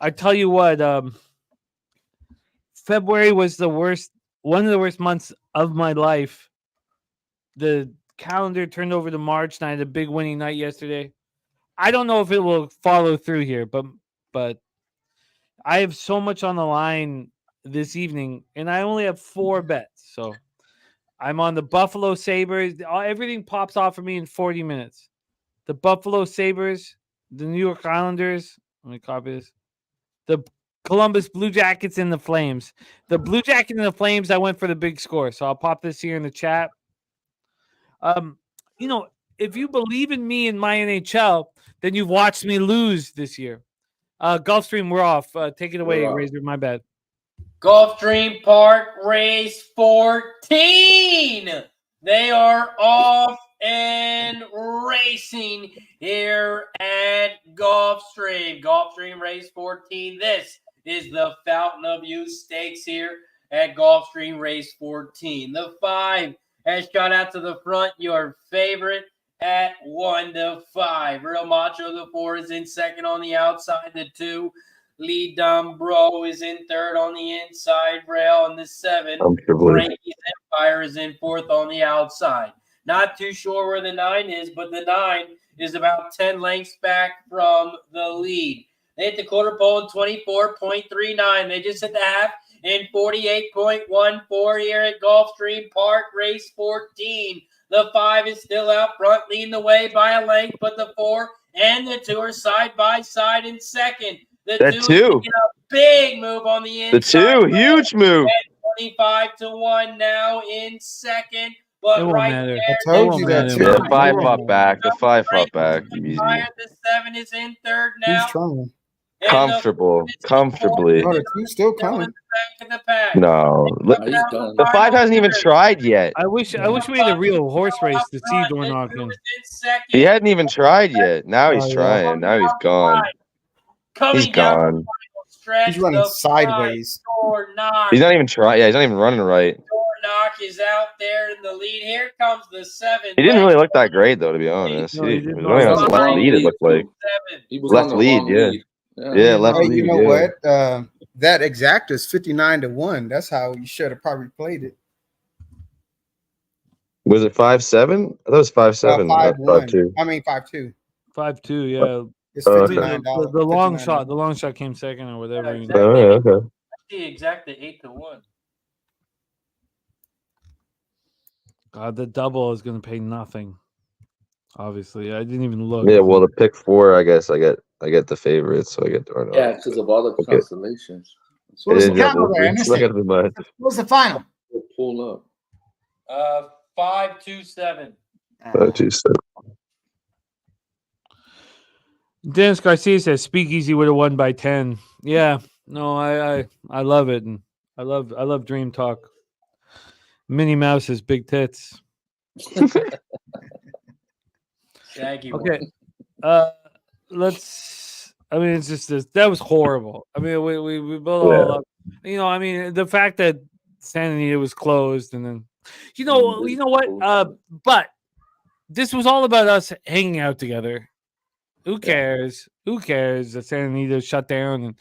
I tell you what, February was one of the worst months of my life. The calendar turned over to March, and I had a big winning night yesterday. I don't know if it will follow through here, but I have so much on the line this evening, and I only have 4 bets. So I'm on the Buffalo Sabres. Everything pops off for me in 40 minutes. the Buffalo Sabres, the New York Islanders. Let me copy this. The Columbus Blue Jackets and the Flames. The Blue Jackets and the Flames, I went for the big score. So I'll pop this here in the chat. You know, if you believe in me and my NHL, then you've watched me lose this year. Gulfstream, we're off. Take it away, Razor. My bad. Gulfstream Park Race 14. They are off and racing here at Gulfstream. Gulfstream Race 14. This is the Fountain of Youth Stakes here at Gulfstream Race 14. The 5 has shot out to the front. Your favorite at 1-5. Real Macho, the 4 is in second on the outside. The 2, Lee Dombro, is in third on the inside rail. And the 7, Frankie's Empire, is in fourth on the outside. Not too sure where the 9 is, but the 9 is about 10 lengths back from the lead. They hit the quarter pole in 24.39. They just hit the half in 48.14 here at Gulfstream Park Race 14. The 5 is still out front, leading the way by a length, but the 4 and the 2 are side by side in second. The 2 is making a big move on the inside. The 2, huge move. 25-1 now in second. But It won't right matter. there, I told you that. Yeah, the 5 up back. The 5 up back. Easy. the 7 is in third now. He's trying. Comfortably. Oh, the 2's still coming. No, the 5 hasn't even tried yet. I wish we had a real horse race to see Dornocken. He hadn't even tried yet. Now he's trying. Now he's gone. He's gone. He's running sideways. He's not even trying. Yeah, he's not even running right. Knock is out there in the lead. Here comes the 7. He didn't really look that great, though, to be honest. No, he he did was not. only on his left lead, it looked like. Left lead, yeah. Yeah, left Hey, lead. you know yeah. what? That exact is 59-1. That's how you should have probably played it. Was it 5-7? I thought it was 5-7. 5-1. 5-2. I mean 5-2. 5-2, yeah. It's The $59. long shot. The long shot came second or whatever. Yeah, Oh, yeah, okay. The exact 8-1. God, the double is going to pay nothing. Obviously, I didn't even look. Yeah, well, the pick 4, I guess I get the favorites, so I get Dornocken. Yeah, because of all the constellations. It What's is the count there? I missed it. much. What's the final? Pull up. 5-2-7. 5-2-7. Dennis Garcia says Speakeasy would have won by 10. Yeah, no, I love it, and I love Dream Talk. Minnie Mouse has big tits. Shaggy. Okay, let's. I mean, it's just this. That was horrible. I mean, we built all up. You know, I mean, the fact that Santa Anita was closed, and then, you know what? But this was all about us hanging out together. Who cares? Who cares that Santa Anita shut down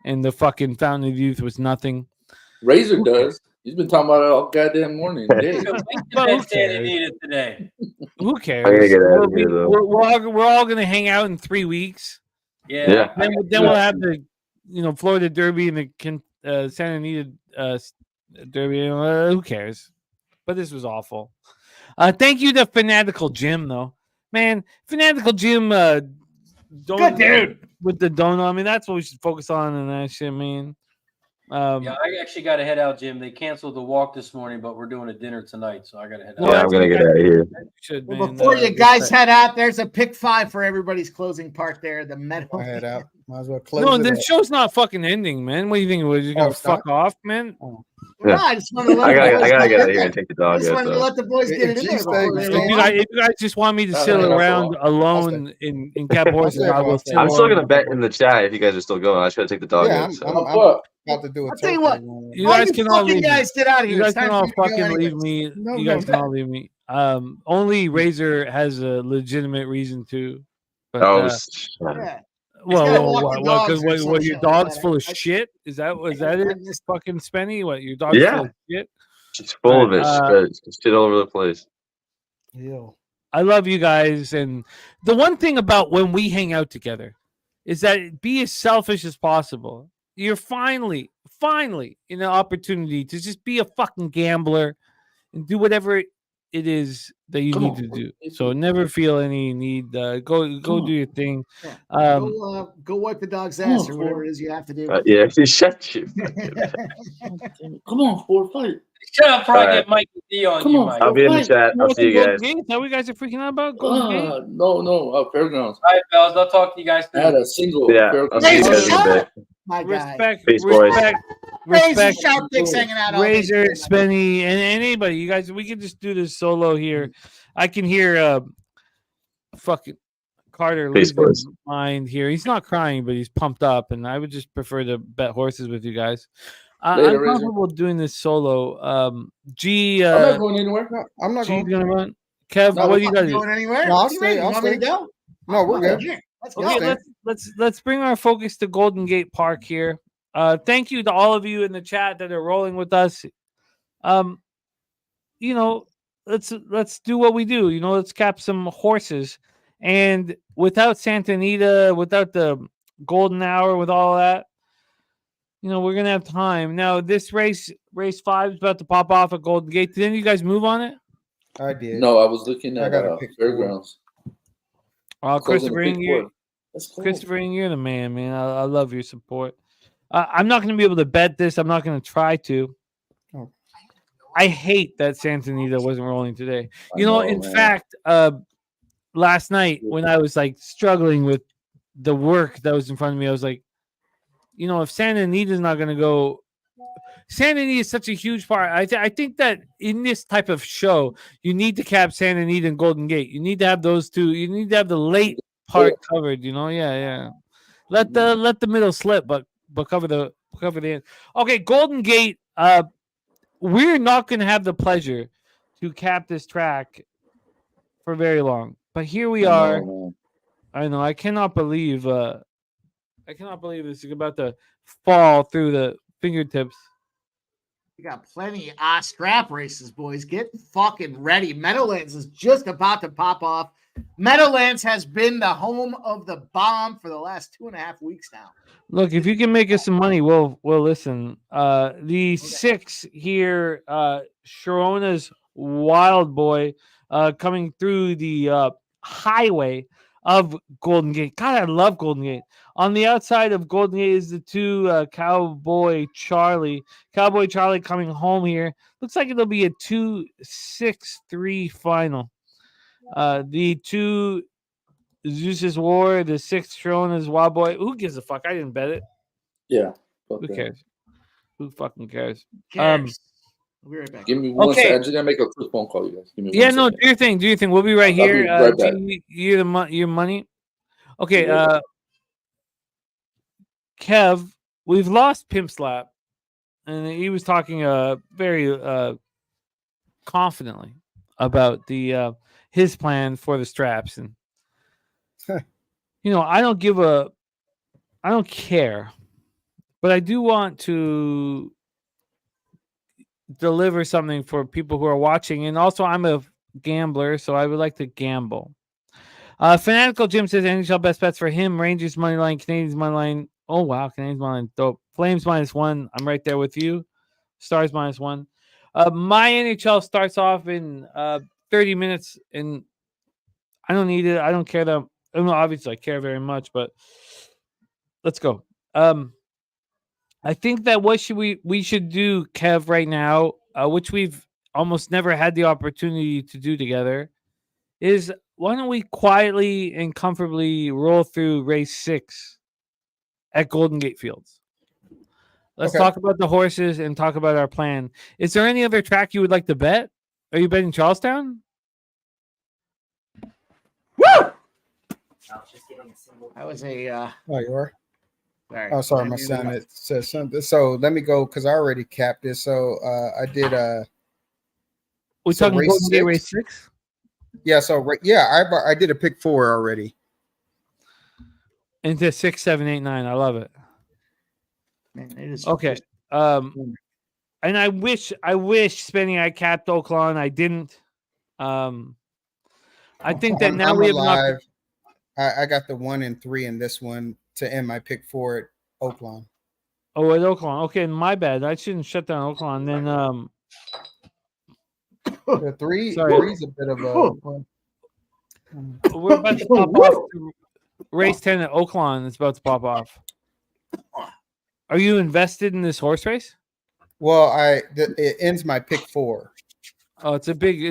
and the fucking Fountain of Youth was nothing? Razor does. He's been talking about it all goddamn morning. Day. But who Santa cares? Anita today. Who cares? I'm gonna get out of here, though. We're all gonna hang out in 3 weeks. Yeah. Then we'll have the Florida Derby and the Santa Anita Derby. Who cares? But this was awful. Thank you to Fanatical Jim, though. Man, Fanatical Jim, Good dude. with the donut. I mean, that's what we should focus on and that shit, man. Yeah, I actually got to head out, Jim. They canceled the walk this morning, but we're doing a dinner tonight, so I got to head out. Yeah, I'm gonna get out of here. Well, before you guys head out, there's a pick 5 for everybody's closing part there. The metal. Head out. Might as well close No, it this up. show's not fucking ending, man. What do you think? We're just gonna stop. fuck off, man? No, I just want to let I the boys gotta get get out of in here there. and take the I dog just out. wanted to So. let the boys get it in there. If before they If go you, on. guys, if you guys just want me to sit no, around alone in Cap Horses, I will. sit I'm still alone. gonna bet in the chat if you guys are still going. I just gotta take the dog Yeah, out. So. I'm about to do a I'll tell you what. You All guys you can all fucking leave. guys get out of You here. guys It's time can all for you to go fucking anyways. leave me. No, You no, guys can all leave me. Only Razor has a legitimate reason to. But, Oh, Yeah. well, walk the dogs or some what shit your like dog's that. full of shit? Is that it? just- Fucking Spenny? What your dog's Yeah. full of shit? she's full of it. Alright, She's shit all over the place. I love you guys, and the one thing about when we hang out together is that be as selfish as possible. You're finally in an opportunity to just be a fucking gambler and do whatever it is that you Come need on, to do. it's So me. never feel any need. Go Come do your thing. Yeah. Um, Go wipe the dog's Come ass on, or whatever Ford. it is you have to do. Yeah, shut you. Come on, Ford, fight. Shut up before I All get Mikey D on Come you, on, Mike. I'll Ford, be in the fight. chat. I'll see you Golden guys. Gate? Is that what you guys are freaking out about? Golden Gate? No, Fairgrounds. All right, fellas. I'll talk to you guys I had soon. a single Yeah, I'll Fairgrounds. see you Razor, guys in a shut bit. up, my guy. Respect, Peace, boys. Razor respect. sharp dicks hanging out all day. Razor, Spenny, and anybody. You guys, we can just do this solo here. I can hear fucking Carter Peace, losing boys. his mind here. He's not crying, but he's pumped up, and I would just prefer to bet horses with you guys. Later, I'm Razor. comfortable doing this solo. G, I'm not going anywhere. No, I'm not G's going. gonna run. Kev, No, what do you got to do? Going anywhere? No, I'll What do you mean? stay. You I'll want me to stay. go? No, we're good. Yeah, let's go. Okay, let's bring our focus to Golden Gate Park here. Thank you to all of you in the chat that are rolling with us. You know, let's do what we do. You know, let's cap some horses. And without Santa Anita, without the golden hour, with all that, you know, we're gonna have time. Now, this race 5 is about to pop off at Golden Gate. Did any of you guys move on it? I did. No, I was looking I at got to pick Fairgrounds. Christopher, Closing a big board. Christopher, you're the man. I love your support. I'm not going to be able to bet this. I'm not going to try to. Oh. I hate that Santa Anita wasn't rolling today. I You know, know, in man. fact, last night when I was like struggling with the work that was in front of me, I was like, you know, if Santa Anita's not going to go, Santa Anita is such a huge part. I think that in this type of show, you need to cap Santa Anita and Golden Gate. You need to have those two. You need to have the late part covered. You know, yeah. Let the middle slip, but cover the end. Okay, Golden Gate. We're not going to have the pleasure to cap this track for very long, but here we are. I know. I cannot believe this is about to fall through the fingertips. We got plenty of strap races, boys. Get fucking ready. Meadowlands is just about to pop off. Meadowlands has been the home of the bomb for the last 2.5 weeks now. Look, if you can make us some money, we'll listen. The 6 here, Sharona's Wild Boy, coming through the highway of Golden Gate. God, I love Golden Gate. On the outside of Golden Gate is the 2 Cowboy Charlie. Cowboy Charlie coming home here. Looks like it'll be a 2-6-3 final. The 2 Zeus's War, the 6 Sharona's Wild Boy. Who gives a fuck? I didn't bet it. Yeah. Who cares? Who fucking cares? We'll be right back. Give me one Okay. second. I'm just gonna make a quick phone call, you guys. Give me Yeah, one no, second. do your thing. We'll be right I'll here. be right back. Your money. Okay, Be right back. Kev, we've lost Pimp Slap, and he was talking very confidently about the his plan for the straps, and you know, I don't care, but I do want to deliver something for people who are watching, and also I'm a gambler, so I would like to gamble. Fanatical Jim says NHL best bets for him: Rangers money line, Canadians money line. Oh wow, Canadians money line dope. Flames -1. I'm right there with you. Stars -1. My NHL starts off in 30 minutes, and I don't need it. I don't care that. I mean, obviously, I care very much, but let's go. I think that what we should do, Kev, right now, which we've almost never had the opportunity to do together, is why don't we quietly and comfortably roll through race 6 at Golden Gate Fields? Let's Okay. talk about the horses and talk about our plan. Is there any other track you would like to bet? Are you betting Charlestown? That was a. Oh, you are? Sorry. Oh, sorry, my son. It says something. So let me go because I already capped it. So I did. We're so talking Golden Gate race 6. Yeah. So I did a pick 4 already. Into 6, 7, 8, 9. I love it. Man, it is Okay. And I wish Spenny I capped Oaklawn. I didn't. I think that now I'm we have alive. I got the 1 and 3 in this one to end my pick 4 at Oaklawn. Oh, at Oaklawn. Okay, my bad. I shouldn't shut down Oaklawn. Then The Sorry. three's a bit of a. We're about to pop off to race 10 at Oaklawn. It's about to pop off. Are you invested in this horse race? Well, it ends my pick 4. Oh, it's a big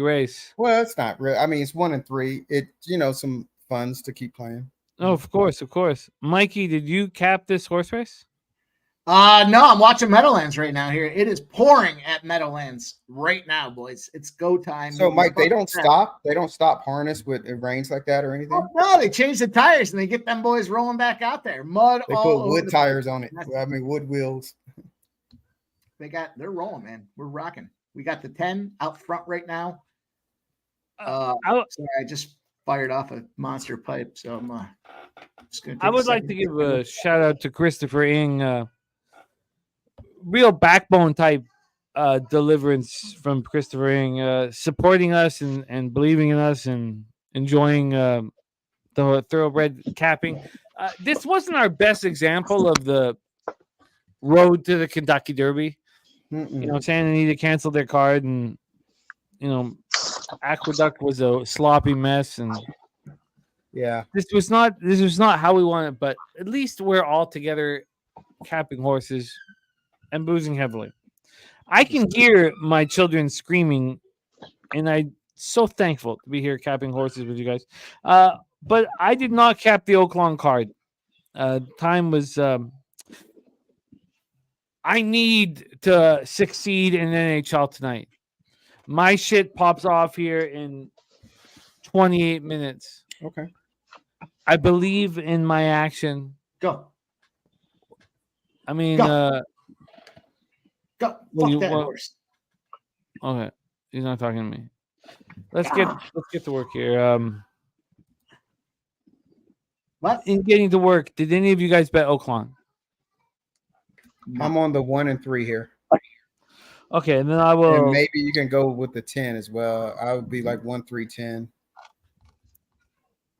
race. Well, it's not real. I mean, it's 1 and 3. It some funds to keep playing. Oh, of course. Mikey, did you cap this horse race? No, I'm watching Meadowlands right now here. It is pouring at Meadowlands right now, boys. It's go time. So, Mike, they don't stop. They don't stop harness with it rains like that or anything. Oh, no, they change the tires and they get them boys rolling back out there. Mud. They all put over wood the tires place. on it. I mean, wood wheels. They're rolling, man. We're rocking. We got the 10 out front right now. Sorry, I just fired off a monster pipe, so I'm just gonna. I would like to give a shout out to Christopher Ing. Real backbone type deliverance from Christopher Ing, supporting us and believing in us and enjoying the thoroughbred capping. This wasn't our best example of the road to the Kentucky Derby. You know, Santa Anita canceled their card, and Aqueduct was a sloppy mess, and yeah, this was not how we wanted. But at least we're all together, capping horses and boozing heavily. I can hear my children screaming, and I'm so thankful to be here capping horses with you guys. But I did not cap the Oaklawn card. Time was. I need to succeed in NHL tonight. My shit pops off here in 28 minutes. Okay. I believe in my action. Go. I mean, Go. Fuck that horse. Okay, he's not talking to me. Let's get to work here. What? In getting to work, did any of you guys bet Oaklawn? I'm on the 1 and 3 here. Okay, and then I will. And maybe you can go with the 10 as well. I would be like 1, 3, 10.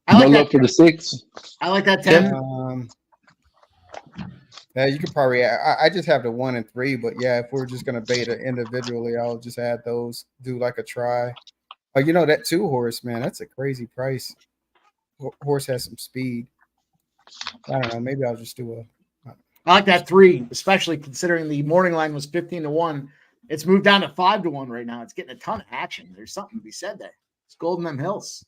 I like that for the 6. I like that 10. Yeah, you could probably. I just have the 1 and 3, but yeah, if we're just gonna bait it individually, I'll just add those. Do like a try. Oh, that 2 horse, man, that's a crazy price. Horse has some speed. I don't know. Maybe I'll just do a. I like that 3, especially considering the morning line was 15-1. It's moved down to 5-1 right now. It's getting a ton of action. There's something to be said there. It's Golden M Hills.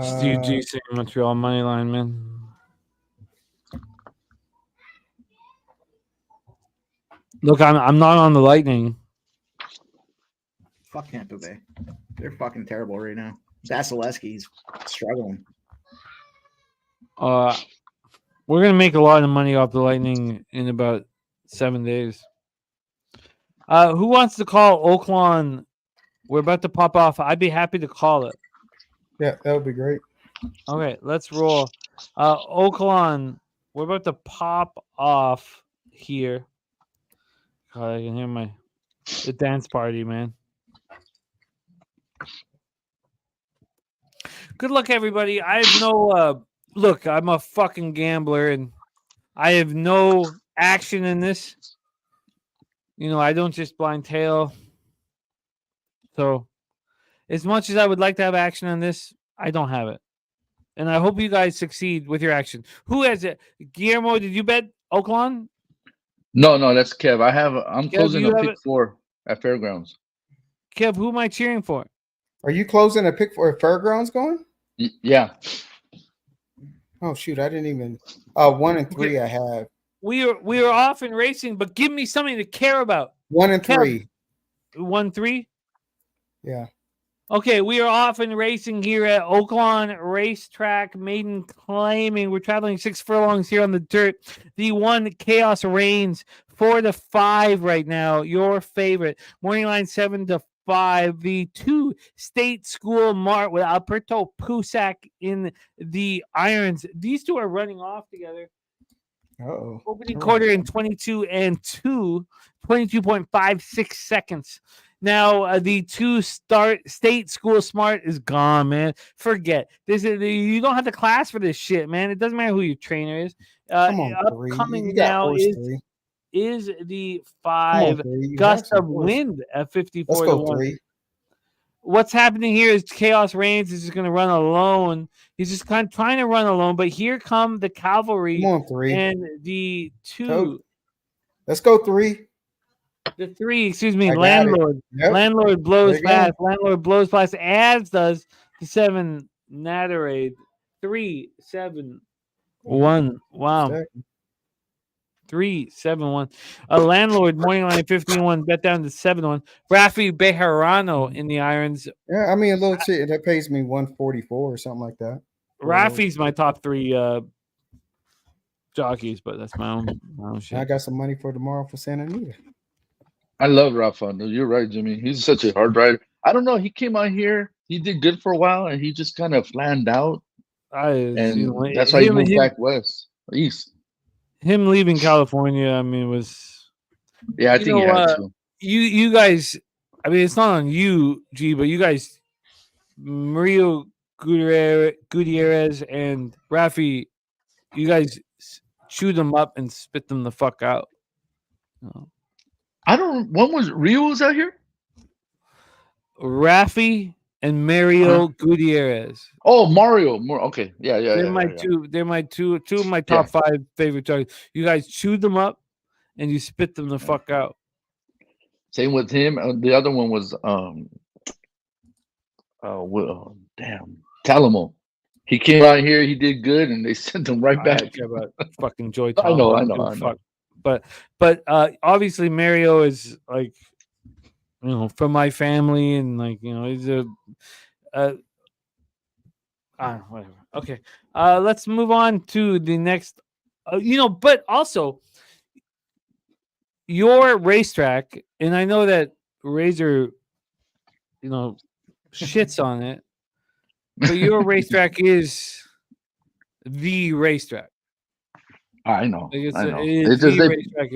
Steve G saying Montreal money line, man. Look, I'm not on the Lightning. Fuck Tampa Bay. They're fucking terrible right now. Vasilevsky's struggling. We're gonna make a lot of money off the Lightning in about 7 days. Who wants to call Oaklawn? We're about to pop off. I'd be happy to call it. Yeah, that would be great. Okay, let's roll. Oaklawn, we're about to pop off here. God, I can hear the dance party, man. Good luck, everybody. I have no look. I'm a fucking gambler, and I have no action in this. I don't just blind tail. So, as much as I would like to have action on this, I don't have it. And I hope you guys succeed with your action. Who has it? Guillermo, did you bet Oaklawn? No, that's Kev. I'm Kev, closing you a have pick it? 4 at Fairgrounds. Kev, who am I cheering for? Are you closing a pick for Fairgrounds going? Yeah. Oh shoot, I didn't even. 1 and 3 I have. We are off in racing, but give me something to care about. 1 and 3. 1-3? Yeah. Okay, we are off in racing here at Oaklawn Racetrack. Maiden claiming we're traveling 6 furlongs here on the dirt. The 1 Chaos reigns 4-5 right now. Your favorite morning line 7-5. The 2 State School Mart with Alberto Pusac in the irons. These 2 are running off together. Uh-oh. Opening quarter in 22 and 2, 22.56 seconds. Now the 2 State School Smart is gone, man. Forget this. You don't have the class for this shit, man. It doesn't matter who your trainer is. Come on, Upcoming now is the Come on, 5 three. You have gust some of force. wind at 54 Let's to go 1. 3. What's happening here is Chaos Reigns is just going to run alone. He's just kind of trying to run alone, but here come the cavalry Come on, 3. and the 2. Toad. Let's go 3. The 3, excuse me, I got it. Landlord. Yep. Landlord blows There you go. fast. Landlord blows fast, as does the 7 Natarade. 3, 7, 1. Wow. Stack. 3, 7, 1. A Landlord morning line 15-1, bet down to 7-1. Rafi Bejarano in the irons. Yeah, I mean a little shit that pays me 144 or something like that. Rafi's my top 3 jockeys, but that's my own shit. I got some money for tomorrow for Santa Anita. I love Rafa. No, you're right, Jimmy. He's such a hard rider. I don't know. He came out here. He did good for a while, and he just kind of flanned out. And that's why he moved back east. Him leaving California, I mean, was I think he had to. You guys, I mean, it's not on you, G, but you guys, Mario Gutierrez and Rafi, you guys chewed them up and spit them the fuck out. I don't. When was Rio was out here? Rafi and Mario Gutierrez. Oh, Mario. Okay, yeah. They're my two. They're my two of my top 5 favorite jockeys. You guys chewed them up and you spit them the fuck out. Same with him. The other one was damn, Talamo. He came out here. He did good, and they sent him right back. I don't care about fucking Joy. I know. But obviously Mario is like, you know, from my family, and like, you know, he's a whatever. Okay, let's move on to the next. But also your racetrack, and I know that Razor, shits on it, but your racetrack is the racetrack. I know. Like It's just racetrack,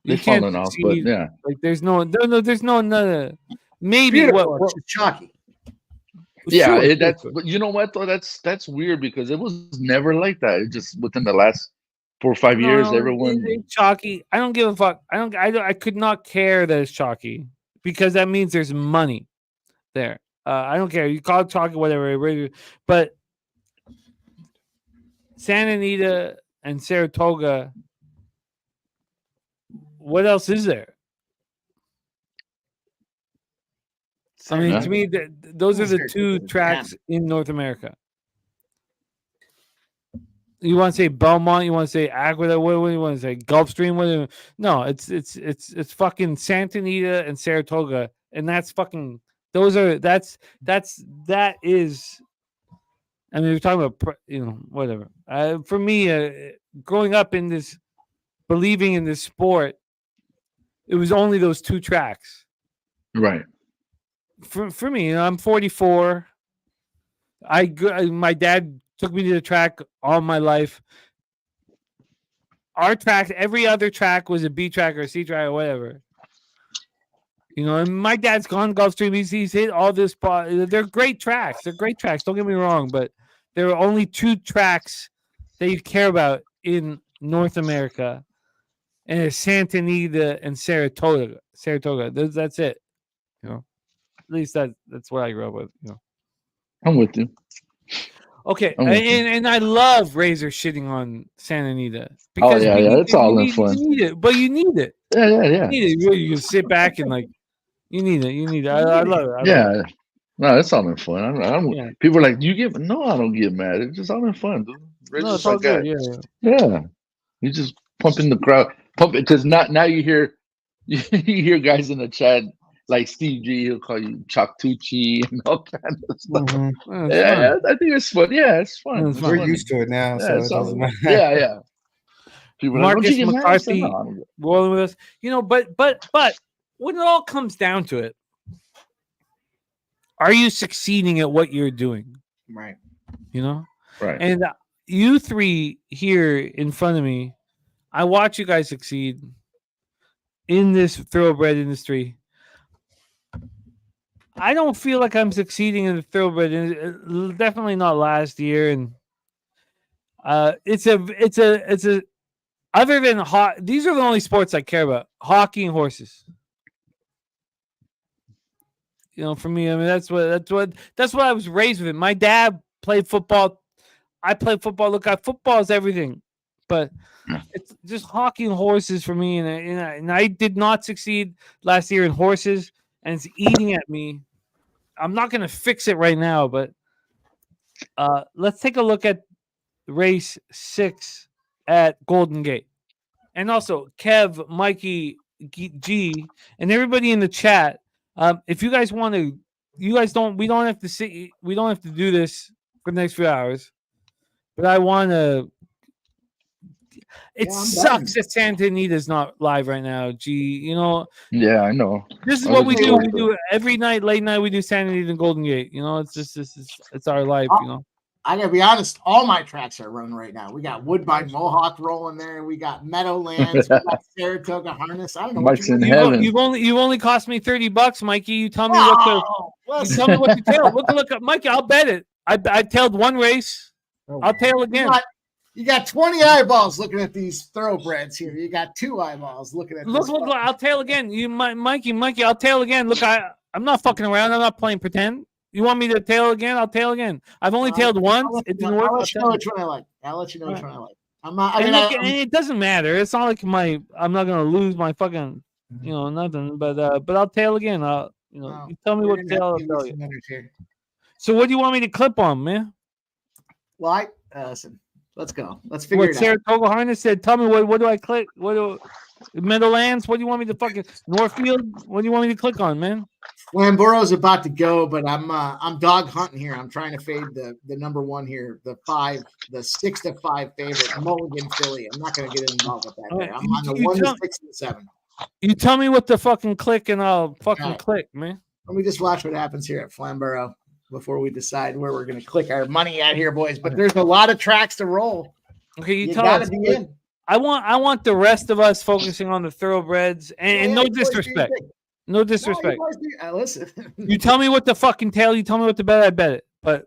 they've fallen off, but yeah. Like there's no, maybe Beautiful. It's chalky. Yeah, Sure, but you know what though? That's weird because it was never like that. It just within the last 4 or 5 years, everyone it's chalky. I don't give a fuck. I could not care that it's chalky because that means there's money there. I don't care. You call it chalky, whatever. But Santa Anita and Saratoga, what else is there? I mean, to me, those are the 2 tracks in North America. You want to say Belmont? You want to say Aqueduct? What do you want to say? Gulfstream? No, it's fucking Santa Anita and Saratoga, and that's fucking. That is. I mean, we're talking about whatever. For me, growing up in this, believing in this sport, it was only those 2 tracks. Right. For me, I'm 44. My dad took me to the track all my life. Our track, every other track was a B track or a C track or whatever. And my dad's gone Gulfstream. He's hit all this. They're great tracks. Don't get me wrong, but there are only 2 tracks that you care about in North America, and it's Santa Anita and Saratoga. That's it. At least that's what I grew up with. I'm with you. Okay, and I love Razor shitting on Santa Anita. It's all in fun. You need it, but you need it. Yeah. You need it. You can sit back and like, you need it. I love it. No, it's all in fun. People are like, you get? No, I don't get mad. It's just all in fun, dude. No, it's all good. Yeah. You just pumping the crowd, because now you hear guys in the chat. Like Steve G, he'll call you Choctucci and all kind of stuff. Mm-hmm. I think it's fun. Yeah, it's fun. We're used to it now, so it doesn't matter. Yeah. People Marcus McCarthy rolling with us. But when it all comes down to it, are you succeeding at what you're doing? Right. Right. And you 3 here in front of me, I watch you guys succeed in this thoroughbred industry. I don't feel like I'm succeeding in the thoroughbred. Definitely not last year, and it's a. Other than these are the only sports I care about: hockey and horses. You know, for me, I mean, that's what I was raised with. My dad played football. I played football. Look, football is everything, but it's just hockey and horses for me. And I did not succeed last year in horses, and it's eating at me. I'm not going to fix it right now, but let's take a look at race 6 at Golden Gate. And also Kev, Mikey, G, and everybody in the chat. If you guys want to, we don't have to do this for the next few hours. But I want to. It sucks that Santa Anita's not live right now. G, you know. Yeah, I know. This is what we do. We do it every night, late night. We do Santa Anita and Golden Gate. You know, it's just it's our life. You know. I gotta be honest, all my tracks are run right now. We got Woodbine Mohawk rolling there. We got Meadowlands. We got Saratoga Harness. I don't know. Mike's in heaven. You've only cost me $30, Mikey. You tell me what to tail. Look up, Mikey. I'll bet it. I tailed one race. I'll tail again. You got 20 eyeballs looking at these thoroughbreds here. You got 2 eyeballs looking at. Look! I'll tail again. Mikey. I'll tail again. Look, I'm not fucking around. I'm not playing pretend. You want me to tail again? I'll tail again. I've only tailed once. It didn't work. I'll let you know which one I like. I'll let you know which one I like. I'm not. And it doesn't matter. It's not like I'm not gonna lose my fucking, nothing. But I'll tail again. You tell me what to tail. I'll tell you. So what do you want me to clip on, man? Well, listen. Let's go. Let's figure it out. Saratoga Harness said, "Tell me what do I click? Meadowlands? What do you want me to fucking Northfield? What do you want me to click on, man?" Flamboro's about to go, but I'm dog hunting here. I'm trying to fade the number 1 here, the 6 to 5 favorite Mulligan filly. I'm not going to get involved with that. Right. I'm on the 1 to 6 and 7. You tell me what to fucking click, and I'll fucking click, man. Let me just watch what happens here at Flamboro before we decide where we're going to click our money at here, boys. But there's a lot of tracks to roll. Okay, you tell us. Be in. I want the rest of us focusing on the thoroughbreds, and no disrespect. No disrespect. Listen. You tell me what to fucking tail. You tell me what to bet. I bet it. But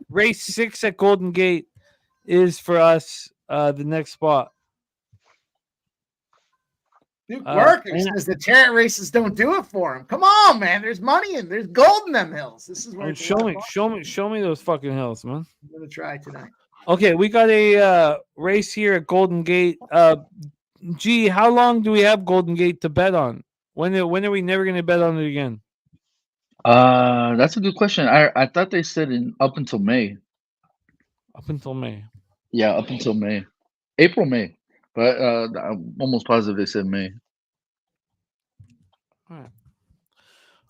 race 6 at Golden Gate is for us the next spot. Duke Worker says the chariot races don't do it for him. Come on, man. There's money in. There's gold in them hills. This is where show me those fucking hills, man. I'm gonna try tonight. Okay, we got a race here at Golden Gate. Gee, how long do we have Golden Gate to bet on? When are we never going to bet on it again? That's a good question. I thought they said up until May. Up until May. Yeah, up until May. April, May. But I'm almost positive they said May. All right.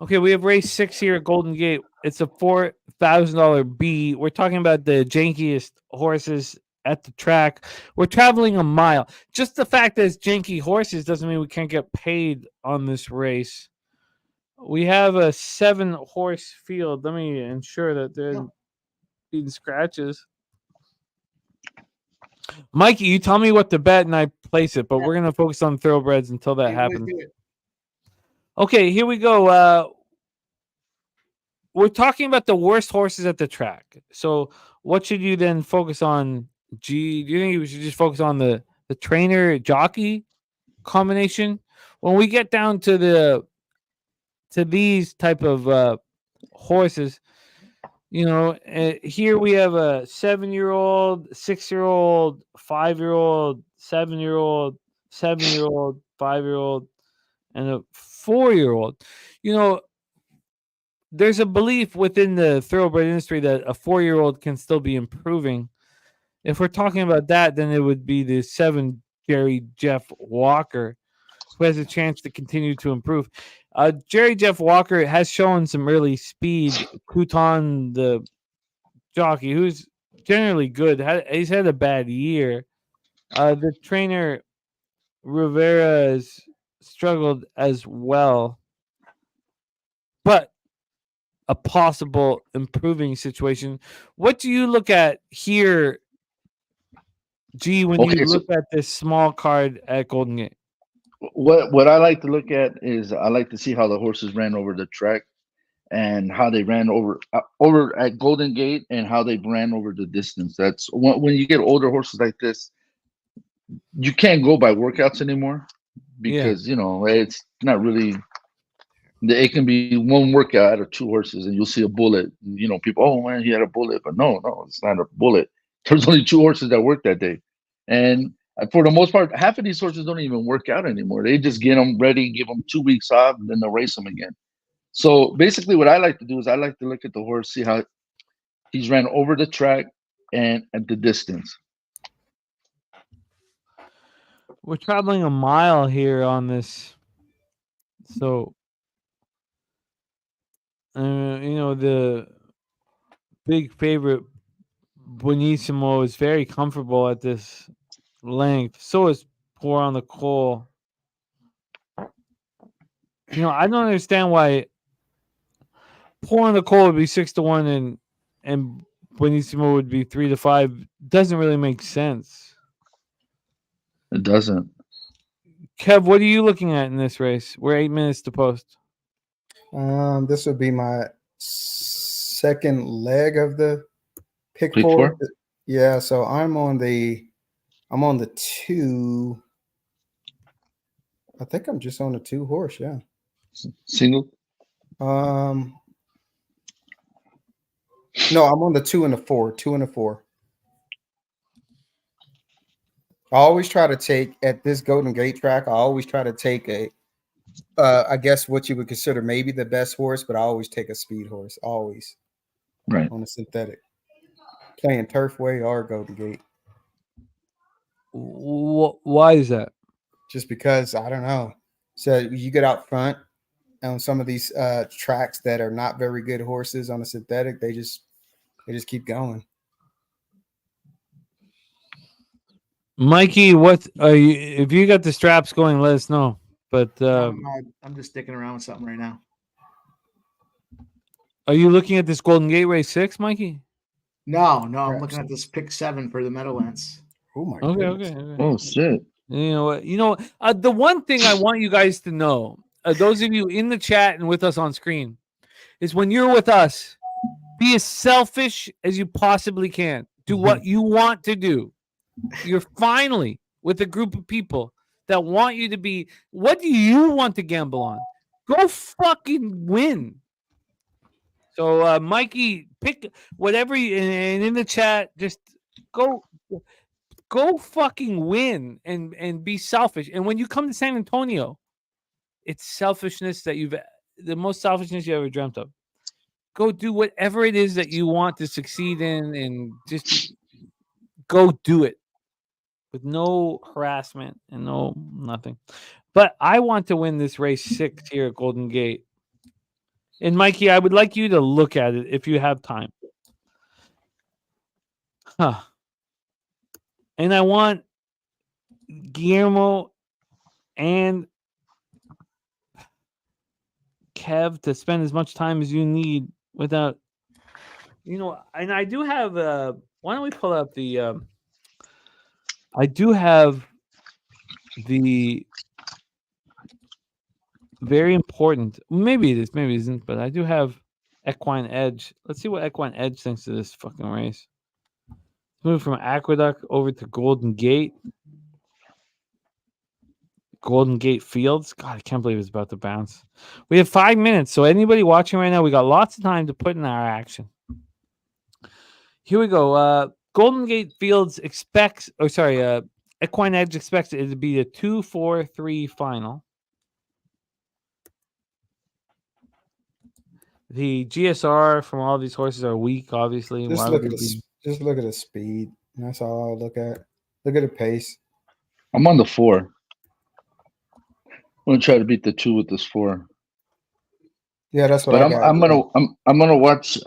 Okay, we have race 6 here at Golden Gate. It's a $4,000 B. We're talking about the jankiest horses at the track. We're traveling a mile. Just the fact that it's janky horses doesn't mean we can't get paid on this race. We have a 7-horse field. Let me ensure that they're being scratches. Mikey, you tell me what to bet and I place it, but we're going to focus on thoroughbreds until that happens. Okay, here we go. We're talking about the worst horses at the track. So what should you then focus on? Do you think we should just focus on the trainer jockey combination? When we get down to these type of horses, here we have a 7-year-old, 6-year-old, 5-year-old, 7-year-old, 7-year-old, 5-year-old, and a 4-year-old. There's a belief within the thoroughbred industry that a 4-year-old can still be improving. If we're talking about that, then it would be the 7 Jerry Jeff Walker, who has a chance to continue to improve. Jerry Jeff Walker has shown some early speed. Couton, the jockey, who's generally good, he's had a bad year. The trainer Rivera has struggled as well, but a possible improving situation. What do you look at here, G, when you look at this small card at Golden Gate? What I like to look at is I like to see how the horses ran over the track and how they ran over at Golden Gate and how they ran over the distance. That's when you get older horses like this, you can't go by workouts anymore because it's not really. It can be one workout out of two horses, and you'll see a bullet. People, oh man, he had a bullet, but no, it's not a bullet. There's only two horses that work that day, and for the most part, half of these horses don't even work out anymore. They just get them ready, give them 2 weeks off, and then they'll race them again. So basically, what I like to do is I like to look at the horse, see how he's ran over the track and at the distance. We're traveling a mile here on this, so the big favorite Buonissimo is very comfortable at this length. So is Pour on the Coal. I don't understand why Pour on the Coal would be 6-1 and Buonissimo would be 3-5. Doesn't really make sense. It doesn't. Kev, what are you looking at in this race? We're 8 minutes to post. This would be my second leg of the pick Pick four. four? Yeah, so I'm on the 2. I think I'm just on the 2 horse, yeah. Single? No, I'm on the 2 and the 4. 2 and the 4. I always try to take at this Golden Gate track. I always try to take I guess what you would consider maybe the best horse, but I always take a speed horse. Always, right, on a synthetic, playing Turfway or Golden Gate. Why is that? Just because I don't know. So you get out front on some of these tracks that are not very good horses on a synthetic. They just keep going. Mikey, what are you? If you got the straps going, let us know. But I'm just sticking around with something right now. Are you looking at this Golden Gate Race 6, Mikey? No, I'm looking at this pick 7 for the Meadowlands. Oh my Okay. Oh shit! You know what? The one thing I want you guys to know, those of you in the chat and with us on screen, is when you're with us, be as selfish as you possibly can. Do what you want to do. You're finally with a group of people that want you to be. What do you want to gamble on? Go fucking win. So, Mikey, pick whatever and in the chat, just go fucking win and be selfish. And when you come to San Antonio, it's selfishness the most selfishness you ever dreamt of. Go do whatever it is that you want to succeed in and just go do it with no harassment and no nothing. But I want to win this race 6 here at Golden Gate. And Mikey, I would like you to look at it if you have time. And I want Guillermo and Kev to spend as much time as you need without, and I do have, why don't we pull up the, I do have the very important, maybe it is, maybe it isn't, but I do have Equine Edge. Let's see what Equine Edge thinks of this fucking race. Move from Aqueduct over to Golden Gate. Golden Gate Fields. God, I can't believe it's about to bounce. We have 5 minutes, so anybody watching right now, we got lots of time to put in our action. Here we go. Golden Gate Fields Equine Edge expects it to be a 2-4-3 final. The GSR from all these horses are weak, obviously. Just look at the speed. That's all I'll look at. Look at the pace. I'm on the 4. I'm gonna try to beat the 2 with this 4. Yeah, that's what but I got. I'm gonna watch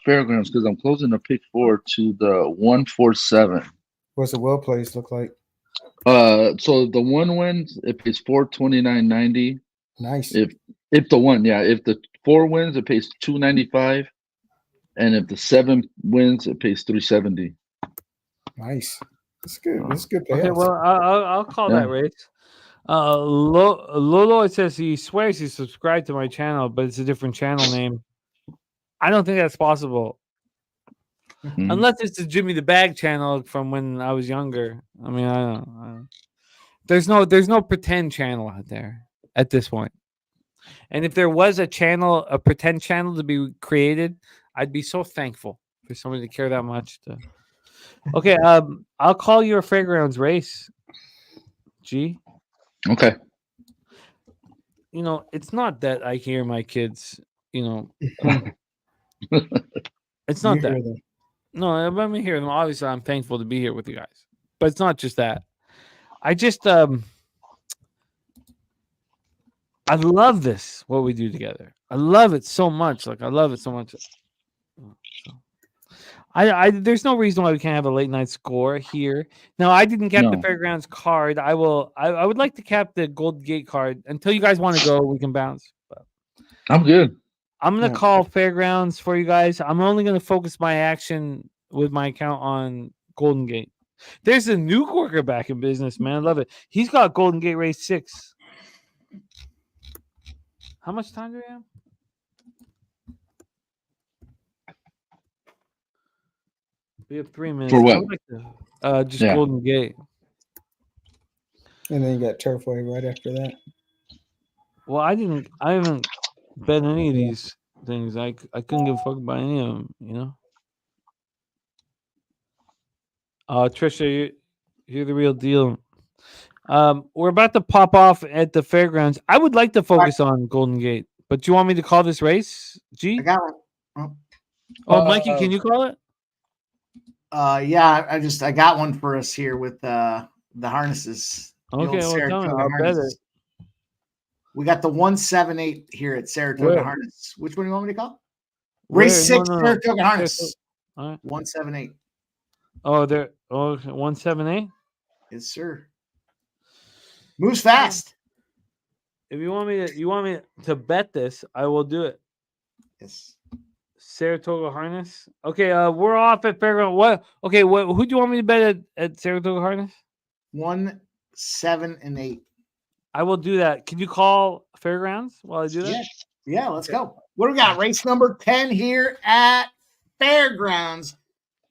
Fairgrounds because I'm closing the pick 4 to the 147. What's the well place look like? So the 1 wins, it pays $429.90. Nice. If the 1, yeah, if the 4 wins, it pays $295, and if the 7 wins, it pays $370. Nice. That's good. That's good. Okay, payouts. well, I'll call that race. Lolo, it says he swears he subscribed to my channel, but it's a different channel name. I don't think that's possible. Unless it's the Jimmy the Bag channel from when I was younger. I mean, I don't. There's no pretend channel out there at this point. And if there was a pretend channel to be created, I'd be so thankful for somebody to care that much to. Okay, I'll call your Fairgrounds race. G. Okay. You know, it's not that I hear my kids, you know. It's not that. No, I'm hear them. Obviously, I'm thankful to be here with you guys. But it's not just that. I just I love this, what we do together. I love it so much. Like I love it so much. I there's no reason why we can't have a late night score here. Now I didn't cap the Fairgrounds card. I would like to cap the Golden Gate card until you guys want to go. We can bounce. But I'm good. I'm gonna call Fairgrounds for you guys. I'm only gonna focus my action with my account on Golden Gate. There's a new quarterback in business, man. I love it. He's got Golden Gate Race 6. How much time do we have? We have 3 minutes. For what? I would like to, just Golden Gate. And then you got Turfway right after that. Well, I haven't bet any of these things. I couldn't give a fuck about any of them, you know. Trisha, you're the real deal. We're about to pop off at the Fairgrounds. I would like to focus on Golden Gate, but do you want me to call this race? G? I got one. Oh, Mikey, can you call it? Yeah, I got one for us here with the harnesses. Okay, well, tell me, I'll bet it. We got the 178 here at Saratoga Where? Harness. Which one do you want me to call? Where? Race 6, No. Saratoga Harness. All right. 178. Oh, there. Oh, 178. Yes, sir. Moves fast. If you want me to bet this, I will do it. Yes. Saratoga Harness. Okay, we're off at Fairground. What? Okay, who do you want me to bet at Saratoga Harness? 1, 7, and 8. I will do that. Can you call Fairgrounds while I do that? Yeah, let's go. What do we got? Race number 10 here at Fairgrounds.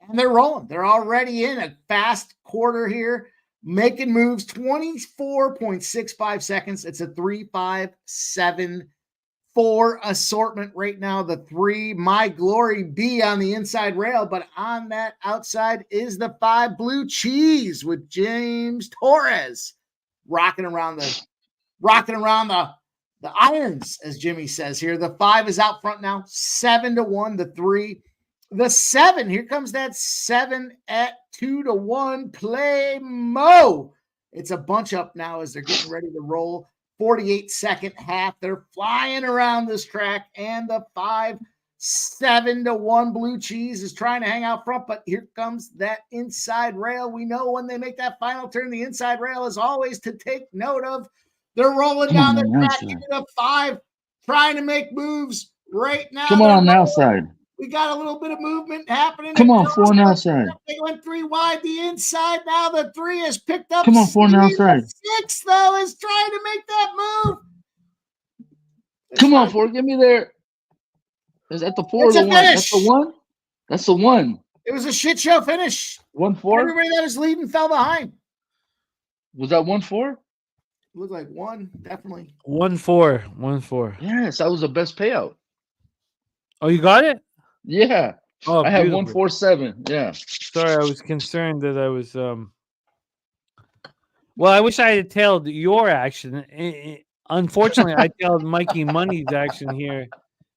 And they're rolling. They're already in a fast quarter here, making moves 24.65 seconds. It's a 3.574 assortment right now. The 3, My Glory B on the inside rail, but on that outside is the 5, Blue Cheese with James Torres rocking around the irons, as Jimmy says here. The 5 is out front now, 7-1. The 3. The 7, here comes that 7 at 2-1. Play Mo. It's a bunch up now as they're getting ready to roll. 48-second half. They're flying around this track. And the 5, 7-1. Blue Cheese is trying to hang out front, but here comes that inside rail. We know when they make that final turn, the inside rail is always to take note of. They're rolling down the track. Give it a 5, trying to make moves right now. Come on, outside. We got a little bit of movement happening. Come on, 4 and outside. They went 3 wide. The inside now. The 3 is picked up. Come on, 4 and outside. 6 though is trying to make that move. Come on, 4. Get me there. Is that the 4 or the 1? That's the 1. That's the 1. It was a shit show finish. 1-4. Everybody that was leading fell behind. Was that 1-4? Looked like 1, definitely. 1-4. 1-4. Yes, that was the best payout. Oh, you got it? Yeah. Oh, I had beautiful. 147. Yeah. Sorry, I was concerned that I was. Well, I wish I had tailed your action. Unfortunately, I tailed Mikey Money's action here.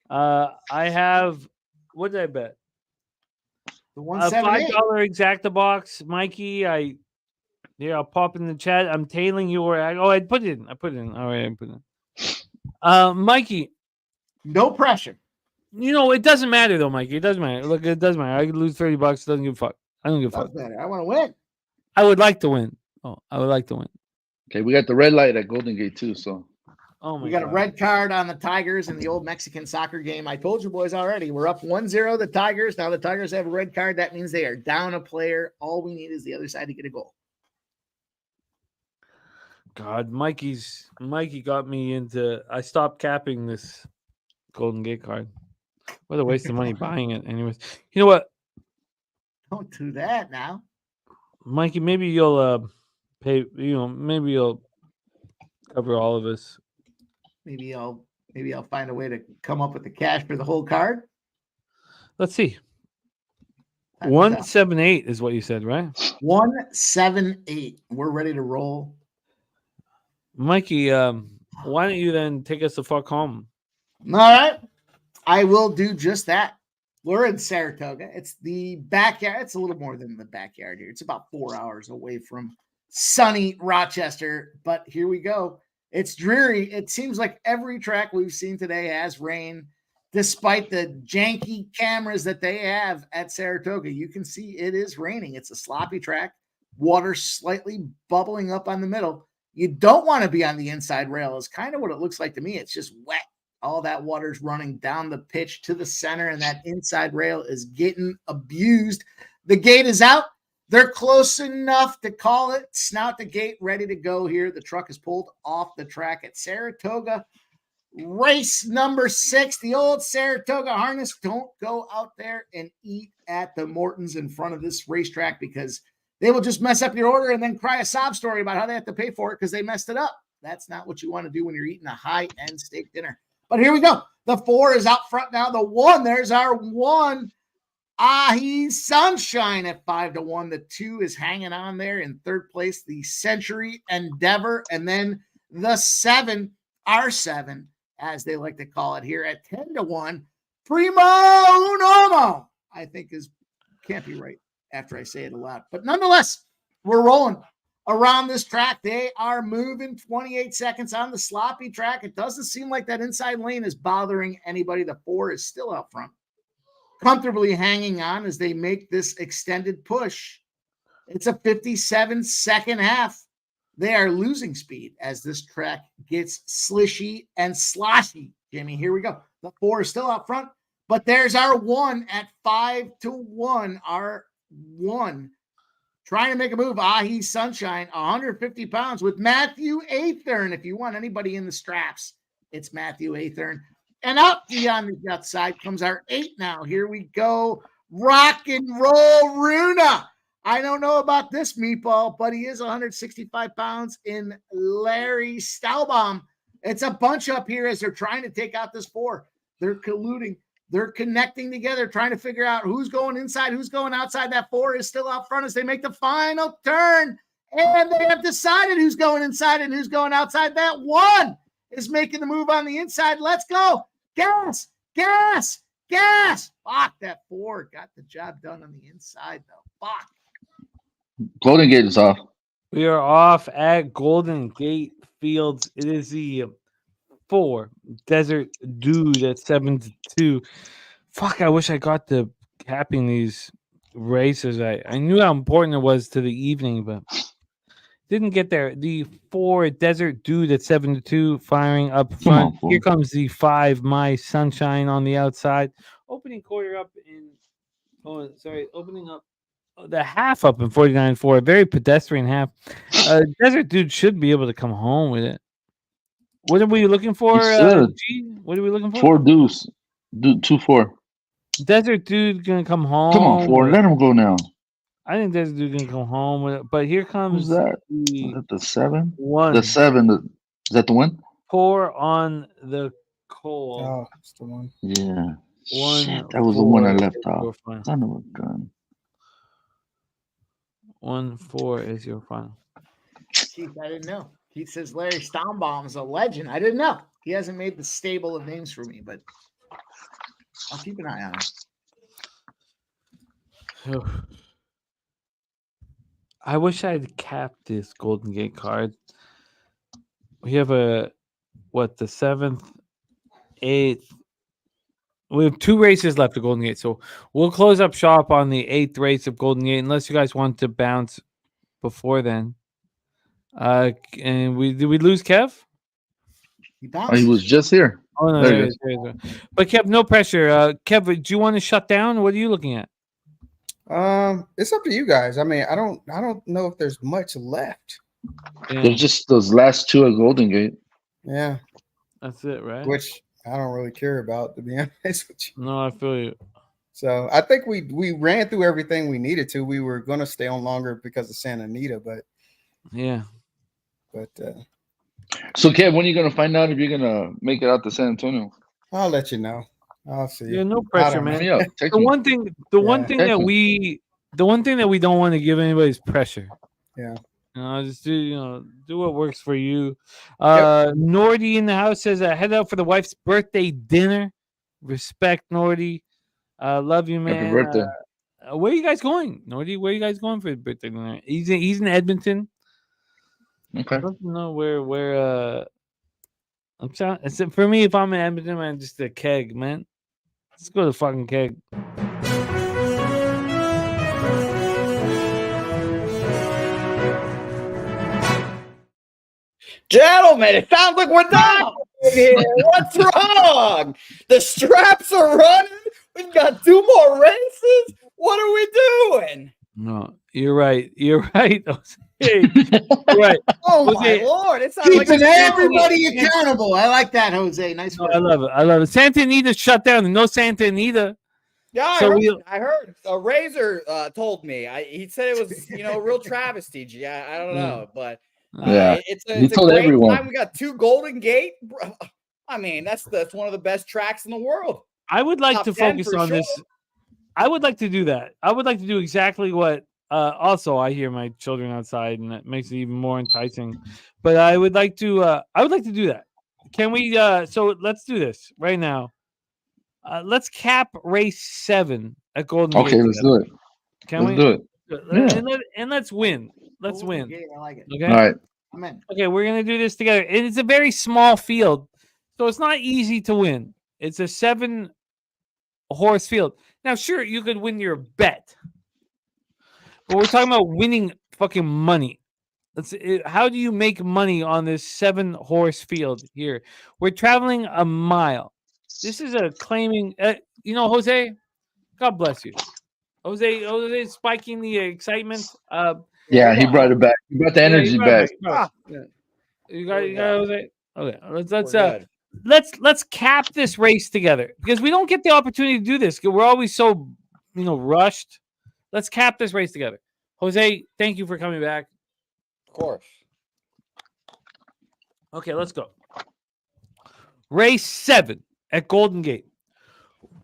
I have. What did I bet? The $5 exacta box, Mikey. I'll pop in the chat. I'm tailing your. Oh, I put it in. All right, I put it in. Mikey. No pressure. You know, it doesn't matter though, Mikey. It doesn't matter. Look, it doesn't matter. I could lose $30. Doesn't give a fuck. I don't give a fuck. I want to win. I would like to win. Oh, I would like to win. Okay, we got the red light at Golden Gate too. So. Oh my we got God. a red card on the Tigers in the old Mexican soccer game. I told you boys already. We're up 1-0. The Tigers. Now the Tigers have a red card. That means they are down a player. All we need is the other side to get a goal. God, Mikey got me into. I stopped capping this Golden Gate card. What a waste of money buying it. Anyways, you know what? Don't do that now. Mikey, maybe you'll pay. Maybe you'll cover all of us. Maybe I'll find a way to come up with the cash for the whole card. Let's see. 178 is what you said, right? 178. We're ready to roll. Mikey, why don't you then take us the fuck home? All right. I will do just that. We're in Saratoga. It's the backyard. It's a little more than the backyard here. It's about 4 hours away from sunny Rochester. But here we go. It's dreary. It seems like every track we've seen today has rain. Despite the janky cameras that they have at Saratoga, you can see it is raining. It's a sloppy track. Water slightly bubbling up on the middle. You don't want to be on the inside rail is kind of what it looks like to me. It's just wet. All that water's running down the pitch to the center, and that inside rail is getting abused. The gate is out. They're close enough to call it. Snout the gate, ready to go here. The truck is pulled off the track at Saratoga. Race number 6, the old Saratoga harness. Don't go out there and eat at the Mortons in front of this racetrack because they will just mess up your order and then cry a sob story about how they have to pay for it because they messed it up. That's not what you want to do when you're eating a high-end steak dinner. But here we go. The 4 is out front now. The 1, there's our 1. He's Sunshine at 5-1. The 2 is hanging on there in third place. The Century Endeavor. And then the 7, our 7, as they like to call it here, at 10-1. Primo Unomo, I think can't be right after I say it aloud. But nonetheless, we're rolling around this track. They are moving 28 seconds on the sloppy track. It doesn't seem like that inside lane is bothering anybody. The 4 is still out front, comfortably hanging on as they make this extended push. It's a 57-second half. They are losing speed as this track gets slishy and sloshy. Jimmy, here we go. The 4 is still out front, but there's our 1 at 5-1. Our 1 trying to make a move. He's Sunshine, 150 pounds with Matthew Athern. If you want anybody in the straps, it's Matthew Athern. And up beyond the outside comes our 8 now. Here we go. Rock and roll Runa. I don't know about this meatball, but he is 165 pounds in Larry Staubbaum. It's a bunch up here as they're trying to take out this 4. They're colluding. They're connecting together, trying to figure out who's going inside, who's going outside. That 4 is still out front as they make the final turn. And they have decided who's going inside and who's going outside. That 1 is making the move on the inside. Let's go. Gas, gas, gas. Fuck, that 4 got the job done on the inside, though. Fuck. Golden Gate is off. We are off at Golden Gate Fields. It is the 4 Desert Dude at 7-2. Fuck, I wish I got to capping these races. I knew how important it was to the evening, but didn't get there. The 4 Desert Dude at 7-2 firing up front. Here comes the 5 My Sunshine on the outside. Opening quarter up in opening up the half up in 49.4. A very pedestrian half. Desert Dude should be able to come home with it. What are we looking for, G? What are we looking for? 4 deuce. 2-4. Desert Dude gonna come home. Come on, 4. Let him go now. I think Desert Dude gonna come home with it. But here comes Who's that? Is that the 7? 1. The 7. Is that the one? 4 on the coal. Oh, it's the 1. Yeah. 1. Shit, that was the one I left off. Son of a gun. 1-4 is your final. Keith, I didn't know. Keith says Larry Staubbaum's a legend. I didn't know. He hasn't made the stable of names for me, but I'll keep an eye on him. I wish I had capped this Golden Gate card. We have the 7th, 8th. We have 2 races left of Golden Gate, so we'll close up shop on the 8th race of Golden Gate, unless you guys want to bounce before then. And did we lose Kev? He was just here. Oh no, there he is. But Kev, no pressure. Kev, do you want to shut down? What are you looking at? It's up to you guys. I mean, I don't know if there's much left. Yeah. There's just those last 2 at Golden Gate. Yeah, that's it, right? Which I don't really care about, to be honest with you. No, I feel you. So I think we ran through everything we needed to. We were going to stay on longer because of Santa Anita, but So, Kev, when are you gonna find out if you're gonna make it out to San Antonio? I'll let you know. I'll see. Yeah, no I pressure, don't know. man. Yeah, The one thing that we don't want to give anybody is pressure. Yeah. Just do what works for you. Nordy in the house says, head out for the wife's birthday dinner. Respect, Nordy. Love you, man. Happy birthday. Where are you guys going, Nordy? Where are you guys going for the birthday dinner? He's in Edmonton. Okay. I don't know where. I'm trying. For me, if I'm in Edmonton, man, just a keg, man. Let's go to the fucking keg. Gentlemen, it sounds like we're done here. What's wrong? The straps are running. We've got 2 more races. What are we doing? No, you're right. You're right. Hey, right. Oh Jose, my Lord! It sounds like keeping everybody Anthony- accountable. I like that, Jose. Nice work. I love it. I love it. Santa Anita shut down. No Santa Anita. Yeah, I So heard. A Razor told me. He said it was, a real travesty. I don't know, but Yeah, it's he a told great everyone. time. We got 2 Golden Gate. Bro, I mean, that's one of the best tracks in the world. I would like Top to 10 focus for on sure. this. I would like to do that. I would like to do exactly what. Also, I hear my children outside, and that makes it even more enticing. But I would like to. I would like to do that. Can we? So let's do this right now. Let's cap race 7 at Golden Gate. Okay, let's do it. Can Let's we? do it. Yeah. And let's win. Let's win. Okay, I like it. Okay. All right. I'm in. Okay, we're gonna do this together. And it's a very small field, so it's not easy to win. It's a 7-horse field. Now, sure, you could win your bet, but we're talking about winning fucking money. How do you make money on this 7-horse field here? We're traveling a mile. This is a claiming. Jose, God bless you. Jose spiking the excitement. Yeah, he brought it back. He brought the energy back. You got Jose. Okay, let's cap this race together because we don't get the opportunity to do this. We're always so rushed. Let's cap this race together. Jose, thank you for coming back. Of course. Okay, let's go. Race 7 at Golden Gate.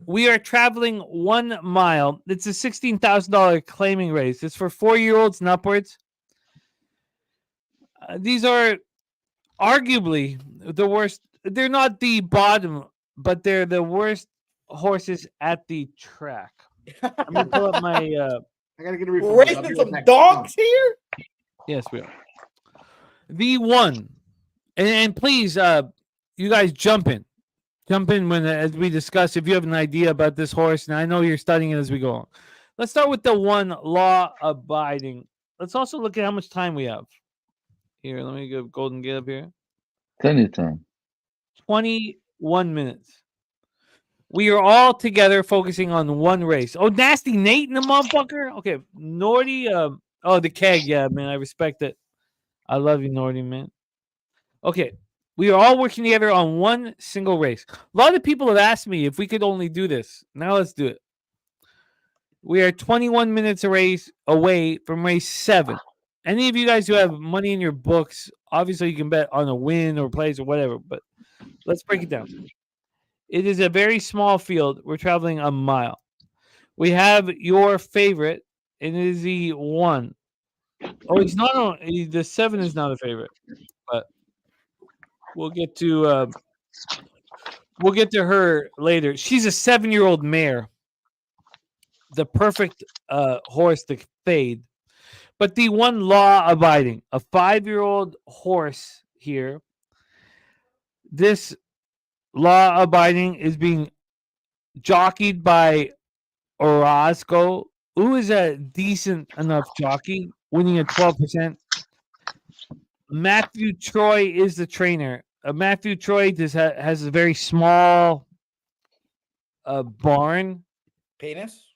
We are traveling 1 mile. It's a $16,000 claiming race. It's for 4-year-olds and upwards. These are arguably the worst. They're not the bottom, but they're the worst horses at the track. I'm gonna pull up my. I gotta get a refund. Racing some dogs here. Yes, we are. V1, and please, you guys jump in when as we discuss. If you have an idea about this horse, and I know you're studying it as we go on. Let's start with the 1 law abiding. Let's also look at how much time we have. Here, let me go Golden Gate up here. Plenty of time. 21 minutes. We are all together focusing on one race. Oh, Nasty Nate and the motherfucker. Okay, Nordy. The keg. Yeah, man, I respect it. I love you, Nordy, man. Okay, we are all working together on one single race. A lot of people have asked me if we could only do this. Now let's do it. We are 21 minutes away from race 7. Any of you guys who have money in your books, obviously you can bet on a win or place or whatever, but let's break it down. It is a very small field. We're traveling a mile. We have your favorite, and it is the 1. Oh, he's not on. The 7 is not a favorite, but we'll get to her later. She's a 7-year-old mare, the perfect horse to fade. But the 1 law abiding, a 5-year-old horse here. This law abiding is being jockeyed by Orozco, who is a decent enough jockey, winning at 12%. Matthew Troy is the trainer. Matthew Troy has a very small barn. Penis?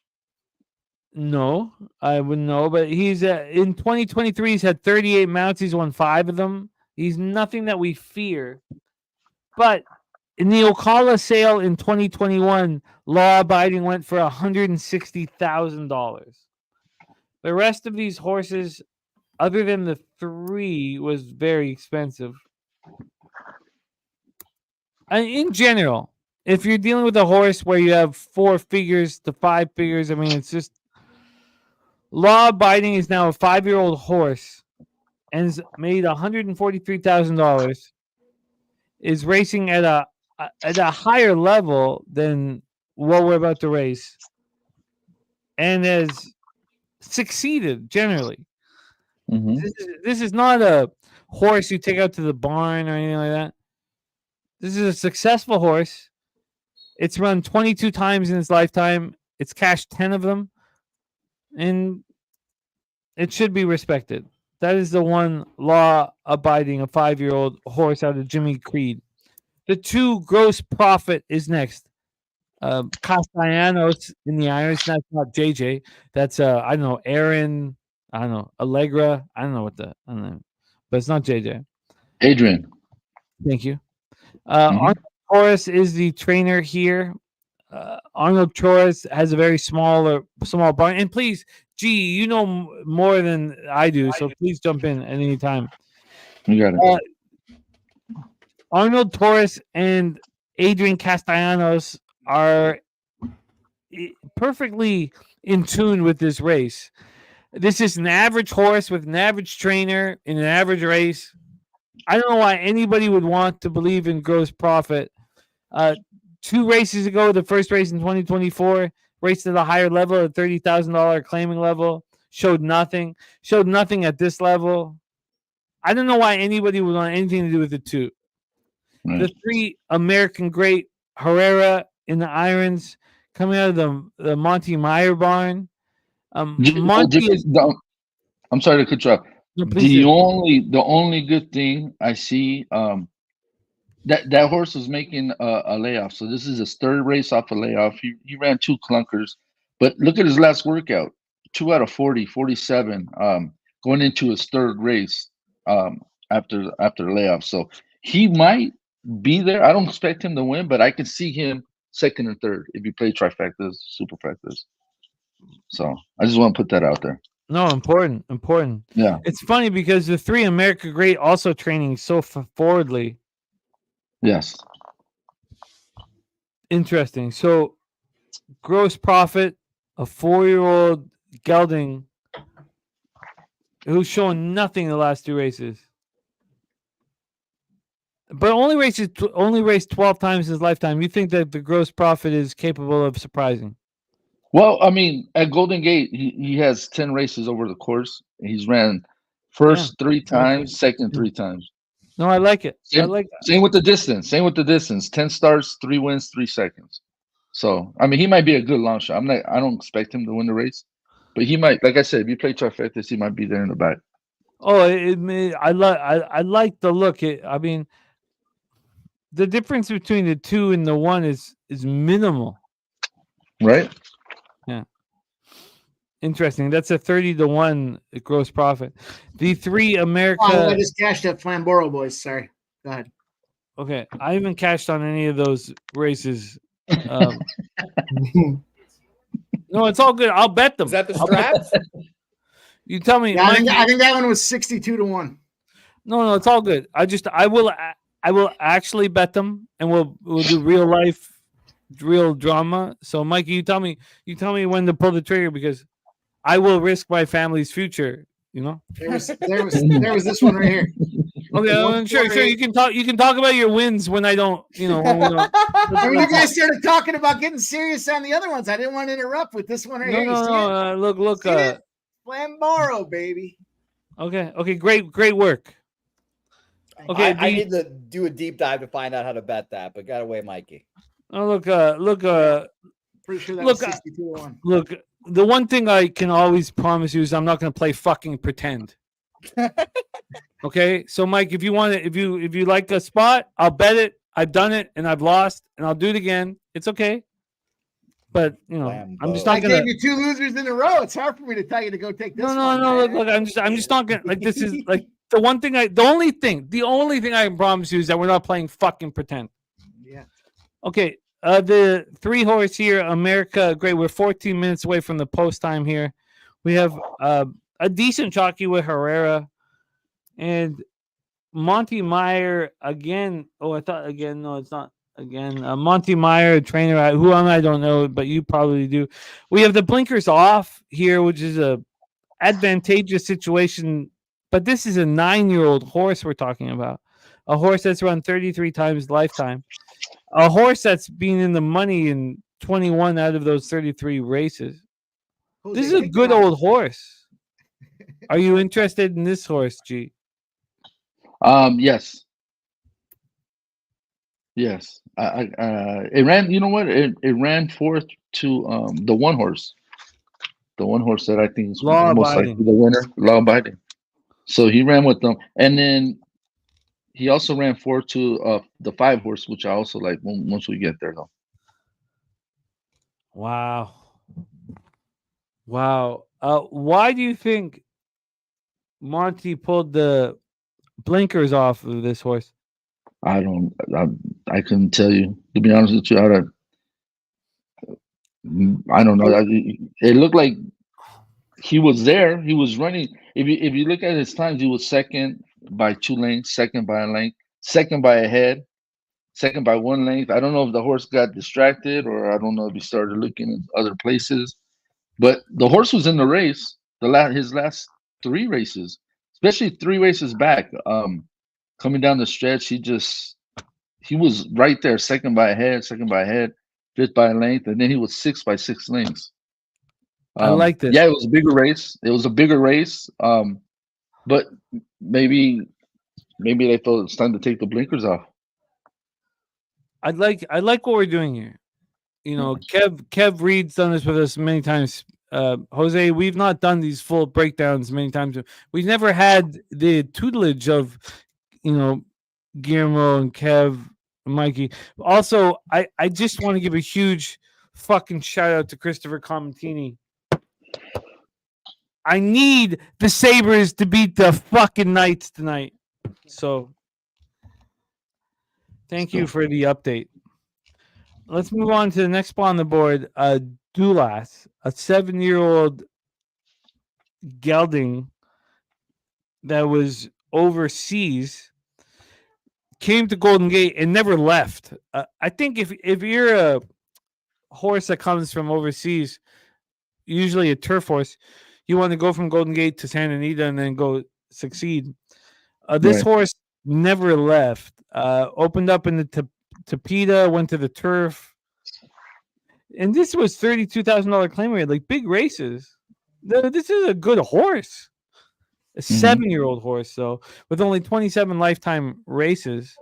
No, I wouldn't know, but he's in 2023. He's had 38 mounts. He's won 5 of them. He's nothing that we fear, but In the Ocala sale in 2021, Law Abiding went for $160,000. The rest of these horses, other than the 3, was very expensive. And in general, if you're dealing with a horse where you have 4 figures to 5 figures, I mean, it's just Law Abiding is now a 5-year-old horse and has made $143,000. Is racing at a higher level than what we're about to race, and has succeeded generally. This is not a horse you take out to the barn or anything like that. This is a successful horse. It's run 22 times in its lifetime. It's cashed 10 of them, and it should be respected. That is the one Law Abiding, a 5-year-old horse out of Jimmy Creed. The 2 gross profit is next. Castellanos in the irons. That's not JJ. That's I don't know, Aaron. I don't know, Allegra. I don't know, but it's not JJ. Adrian. Thank you. Arnold Torres is the trainer here. Arnold Torres has a very small barn. And please, you know more than I do, so please jump in at any time. You got it. Arnold Torres and Adrian Castellanos are perfectly in tune with this race. This is an average horse with an average trainer in an average race. I don't know why anybody would want to believe in gross profit. 2 races ago, the first race in 2024, raced at a higher level, a $30,000 claiming level, showed nothing at this level. I don't know why anybody would want anything to do with the 2. Right. The 3 American great Herrera in the irons coming out of the Monty Meyer barn. Monty is. I'm sorry to cut you off. No, the only good thing I see, that horse was making a layoff. So this is his 3rd race off a layoff. He ran 2 clunkers, but look at his last workout: 2 out of 40, 47. Going into his 3rd race after the layoff. So he might be there. I don't expect him to win, but I can see him 2nd and 3rd if you play trifectas, superfectas. So I just want to put that out there. No, important. Yeah. It's funny because the 3 America Great also training so forwardly. Yes. Interesting. So gross profit, a 4-year-old gelding who's shown nothing in the last 2 races. But only raced 12 times in his lifetime. You think that the gross profit is capable of surprising? Well, I mean, at Golden Gate, he has 10 races over the course. He's ran first 3 times, second 3 times. No, I like it. Same, I like that. Same with the distance. 10 starts, 3 wins, 3 seconds. So, I mean, he might be a good long shot. I don't expect him to win the race, but he might. Like I said, if you play trifectas, he might be there in the back. Oh, I like the look. I mean, the difference between the 2 and the 1 is minimal. Right? Yeah. Interesting. That's a 30-1 gross profit. The 3 America. Oh, I just cashed at Flamboro, boys. Sorry. Go ahead. Okay. I haven't cashed on any of those races. No, it's all good. I'll bet them. Is that the straps? You tell me. Yeah, I think that one was 62-1. No, it's all good. I will actually bet them, and we'll do real drama. So, Mikey, you tell me when to pull the trigger, because I will risk my family's future. You know. There was this one right here. Okay, sure. You can talk about your wins when I don't. You know. When we don't. When you guys started talking about getting serious on the other ones, I didn't want to interrupt with this one right here. No. Look. Flamboro, baby. Okay. Great work. Okay, I need to do a deep dive to find out how to bet that, but got away, Mikey. Oh, look. Pretty sure that was 62-1. Look. The one thing I can always promise you is I'm not going to play fucking pretend. Okay, so Mike, if you want it, if you like a spot, I'll bet it. I've done it and I've lost, and I'll do it again. It's okay. But I'm just not gonna. I gave you 2 losers in a row. It's hard for me to tell you to go take this. No. Look, I'm just not gonna. Like, this is like the only thing I can promise you is that we're not playing fucking pretend. Yeah. Okay. The 3-horse here, America. Great. We're 14 minutes away from the post time here. We have a decent jockey with Herrera and Monty Meyer again. Oh, I thought again. No, it's not again. Monty Meyer, trainer. Who am I? Don't know, but you probably do. We have the blinkers off here, which is a advantageous situation. But this is a 9-year-old horse we're talking about. A horse that's run 33 times lifetime. A horse that's been in the money in 21 out of those 33 races. This is a good old horse. Are you interested in this horse, G? Yes. Yes. It ran, you know what? It ran fourth to the one horse. The one horse that I think is Law most likely abiding. the winner, Law Abiding. So he ran with them. And then he also ran fourth to the 5 horse, which I also like once we get there, though. Wow. Wow. Why do you think Monty pulled the blinkers off of this horse? I couldn't tell you. To be honest with you, I don't know. It looked like he was there. He was running. If you look at his times, he was second by 2 lengths, second by a length, second by a head, second by 1 length. I don't know if the horse got distracted or I don't know if he started looking in other places. But the horse was in the race. His last 3 races, especially 3 races back, coming down the stretch, he was right there, second by a head, fifth by a length, and then he was 6th by 6 lengths. I like this. Yeah, it was a bigger race. But maybe they thought it's time to take the blinkers off. I like what we're doing here. You know, Kev Reed's done this with us many times. Jose, we've not done these full breakdowns many times. We've never had the tutelage of, Guillermo and Kev, and Mikey. Also, I just want to give a huge fucking shout out to Christopher Comentini. I need the Sabres to beat the fucking Knights tonight. So, thank you for the update. Let's move on to the next spot on the board. Dulas, a 7-year-old gelding that was overseas, came to Golden Gate and never left. I think if you're a horse that comes from overseas, usually a turf horse, you want to go from Golden Gate to Santa Anita and then go succeed. This horse never left. Opened up in the Tapeta, went to the turf, and this was $32,000 claim rate, like big races. This is a good horse, a 7-year-old horse, though, with only 27 lifetime races.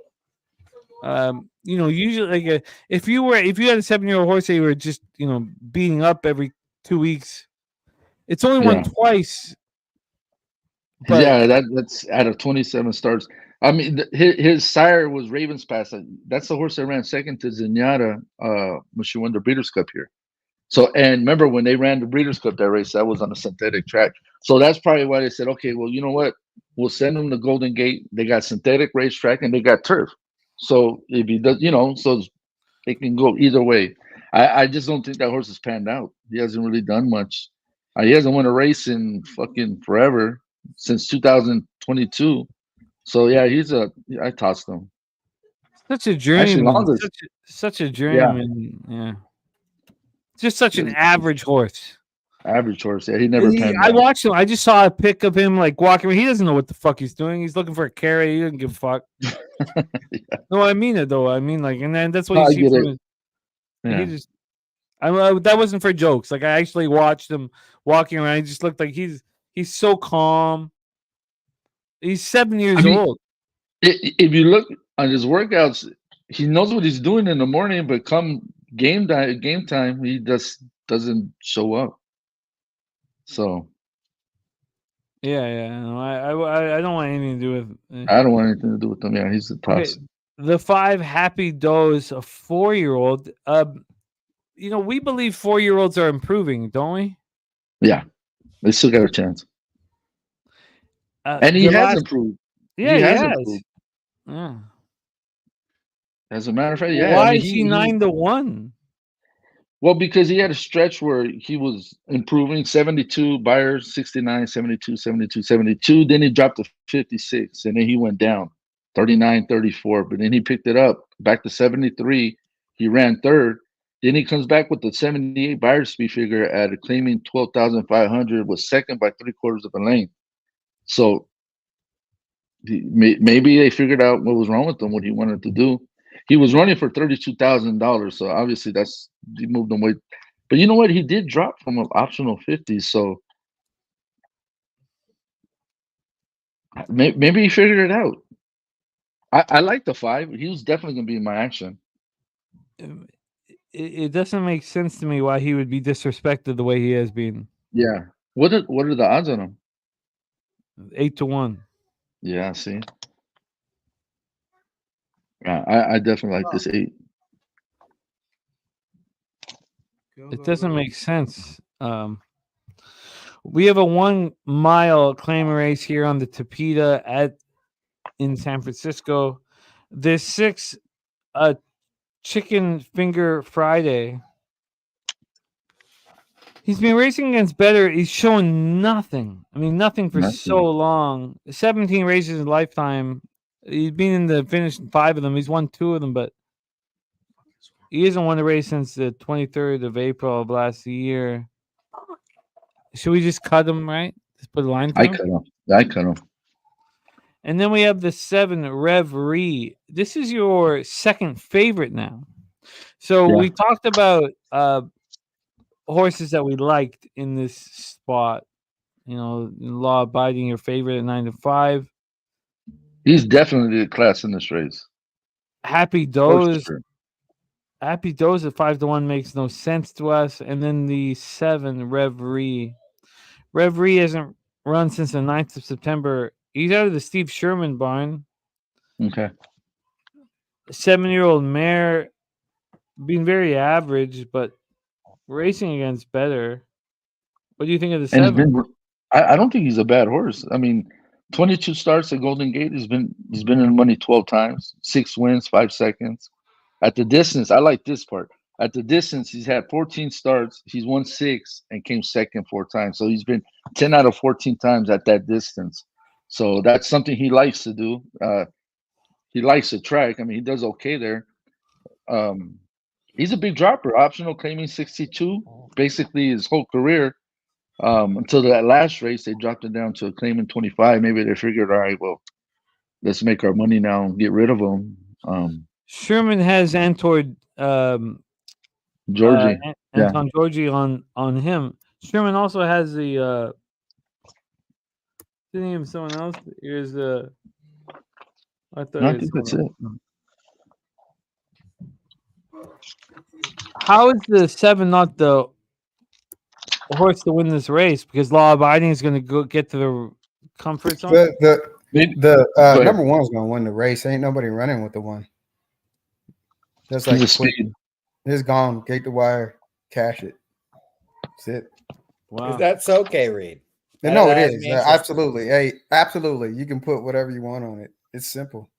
Usually, like if you had a 7-year-old horse that you were just beating up every 2 weeks, it's only won twice. But yeah, that's out of 27 starts. I mean, his sire was Ravens Pass. That's the horse that ran second to Zenyatta when she won the Breeders' Cup here. So, and remember when they ran the Breeders' Cup, that race, that was on a synthetic track. So that's probably why they said, okay, well, you know what? We'll send them to Golden Gate. They got synthetic racetrack and they got turf. So if he does, so they can go either way. I just don't think that horse has panned out. He hasn't really done much. He hasn't won a race in fucking forever, since 2022. So yeah, I tossed him. Such a dream. Actually, such a dream. Yeah. And, just such an average horse. Average horse. Yeah, he never panned out. I watched him. I just saw a pic of him like walking. He doesn't know what the fuck he's doing. He's looking for a carrot. He doesn't give a fuck. No, I mean it though. I mean and then that's what you see from his. Yeah. That wasn't for jokes. Like I actually watched him walking around. He just looked like he's so calm. He's 7 years old. If you look on his workouts, he knows what he's doing in the morning, but come game time, he doesn't show up. So yeah. No, I don't want anything to do with. I don't want anything to do with him. Yeah, he's the toss. Okay. The 5 Happy Does, a 4-year-old. We believe 4-year-olds are improving, don't we? Yeah, they still got a chance. And he has improved. Yeah, he has. Improved. Yeah. As a matter of fact, yeah. Why I mean, is he 9-1? Well, because he had a stretch where he was improving 72 buyers, 69, 72, 72, 72. Then he dropped to 56, and then he went down 39, 34. But then he picked it up back to 73. He ran third. Then he comes back with the 78 buyer speed figure at a claiming 12,500, was second by 3/4 of a length. So maybe they figured out what was wrong with him, what he wanted to do. He was running for $32,000, so obviously he moved him way. But you know what? He did drop from an optional 50, so maybe he figured it out. I like the 5. He was definitely going to be in my action. It doesn't make sense to me why he would be disrespected the way he has been. Yeah. What are the odds on him? 8-1. Yeah. See. I definitely like this 8. It doesn't make sense. We have a 1 mile claim race here on the Tapeta in San Francisco. There's 6 Chicken Finger Friday. He's been racing against better. He's shown nothing. I mean, nothing for so long. 17 races in lifetime. He's been in the finish in 5 of them. He's won 2 of them, but he hasn't won a race since the 23rd of April of last year. Should we just cut him, right? Just put a line through him? I cut him. And then we have the 7 Reverie. This is your second favorite now. So we talked about horses that we liked in this spot. You know, Law Abiding, your favorite at 9-5. He's definitely the class in this race. Happy Doze. Happy Doze at 5-1 makes no sense to us. And then the 7 Reverie. Reverie hasn't run since the 9th of September. He's out of the Steve Sherman barn. Okay. 7-year-old mare, being very average, but racing against better. What do you think of the 7? I don't think he's a bad horse. I mean, 22 starts at Golden Gate. He's been in the money 12 times, 6 wins, 5 seconds. At the distance, I like this part. At the distance, he's had 14 starts. He's won 6 and came second 4 times. So he's been 10 out of 14 times at that distance. So that's something he likes to do. He likes the track. I mean, he does okay there. He's a big dropper. Optional claiming 62, basically his whole career. Until that last race, they dropped it down to a claiming 25. Maybe they figured, all right, well, let's make our money now and get rid of him. Sherman has Anton Georgie. Anton Georgie on him. Sherman also has the didn't even someone else. Here's I think that's it. How is the 7 not the horse to win this race? Because Law Abiding is going to go get to the comfort zone. The number 1 is going to win the race. Ain't nobody running with the 1. That's like speed. It's gone. Gate the wire. Cash it. That's it. Wow. Is that so, K-Reed? No, it is. Absolutely. Hey, absolutely. You can put whatever you want on it. It's simple.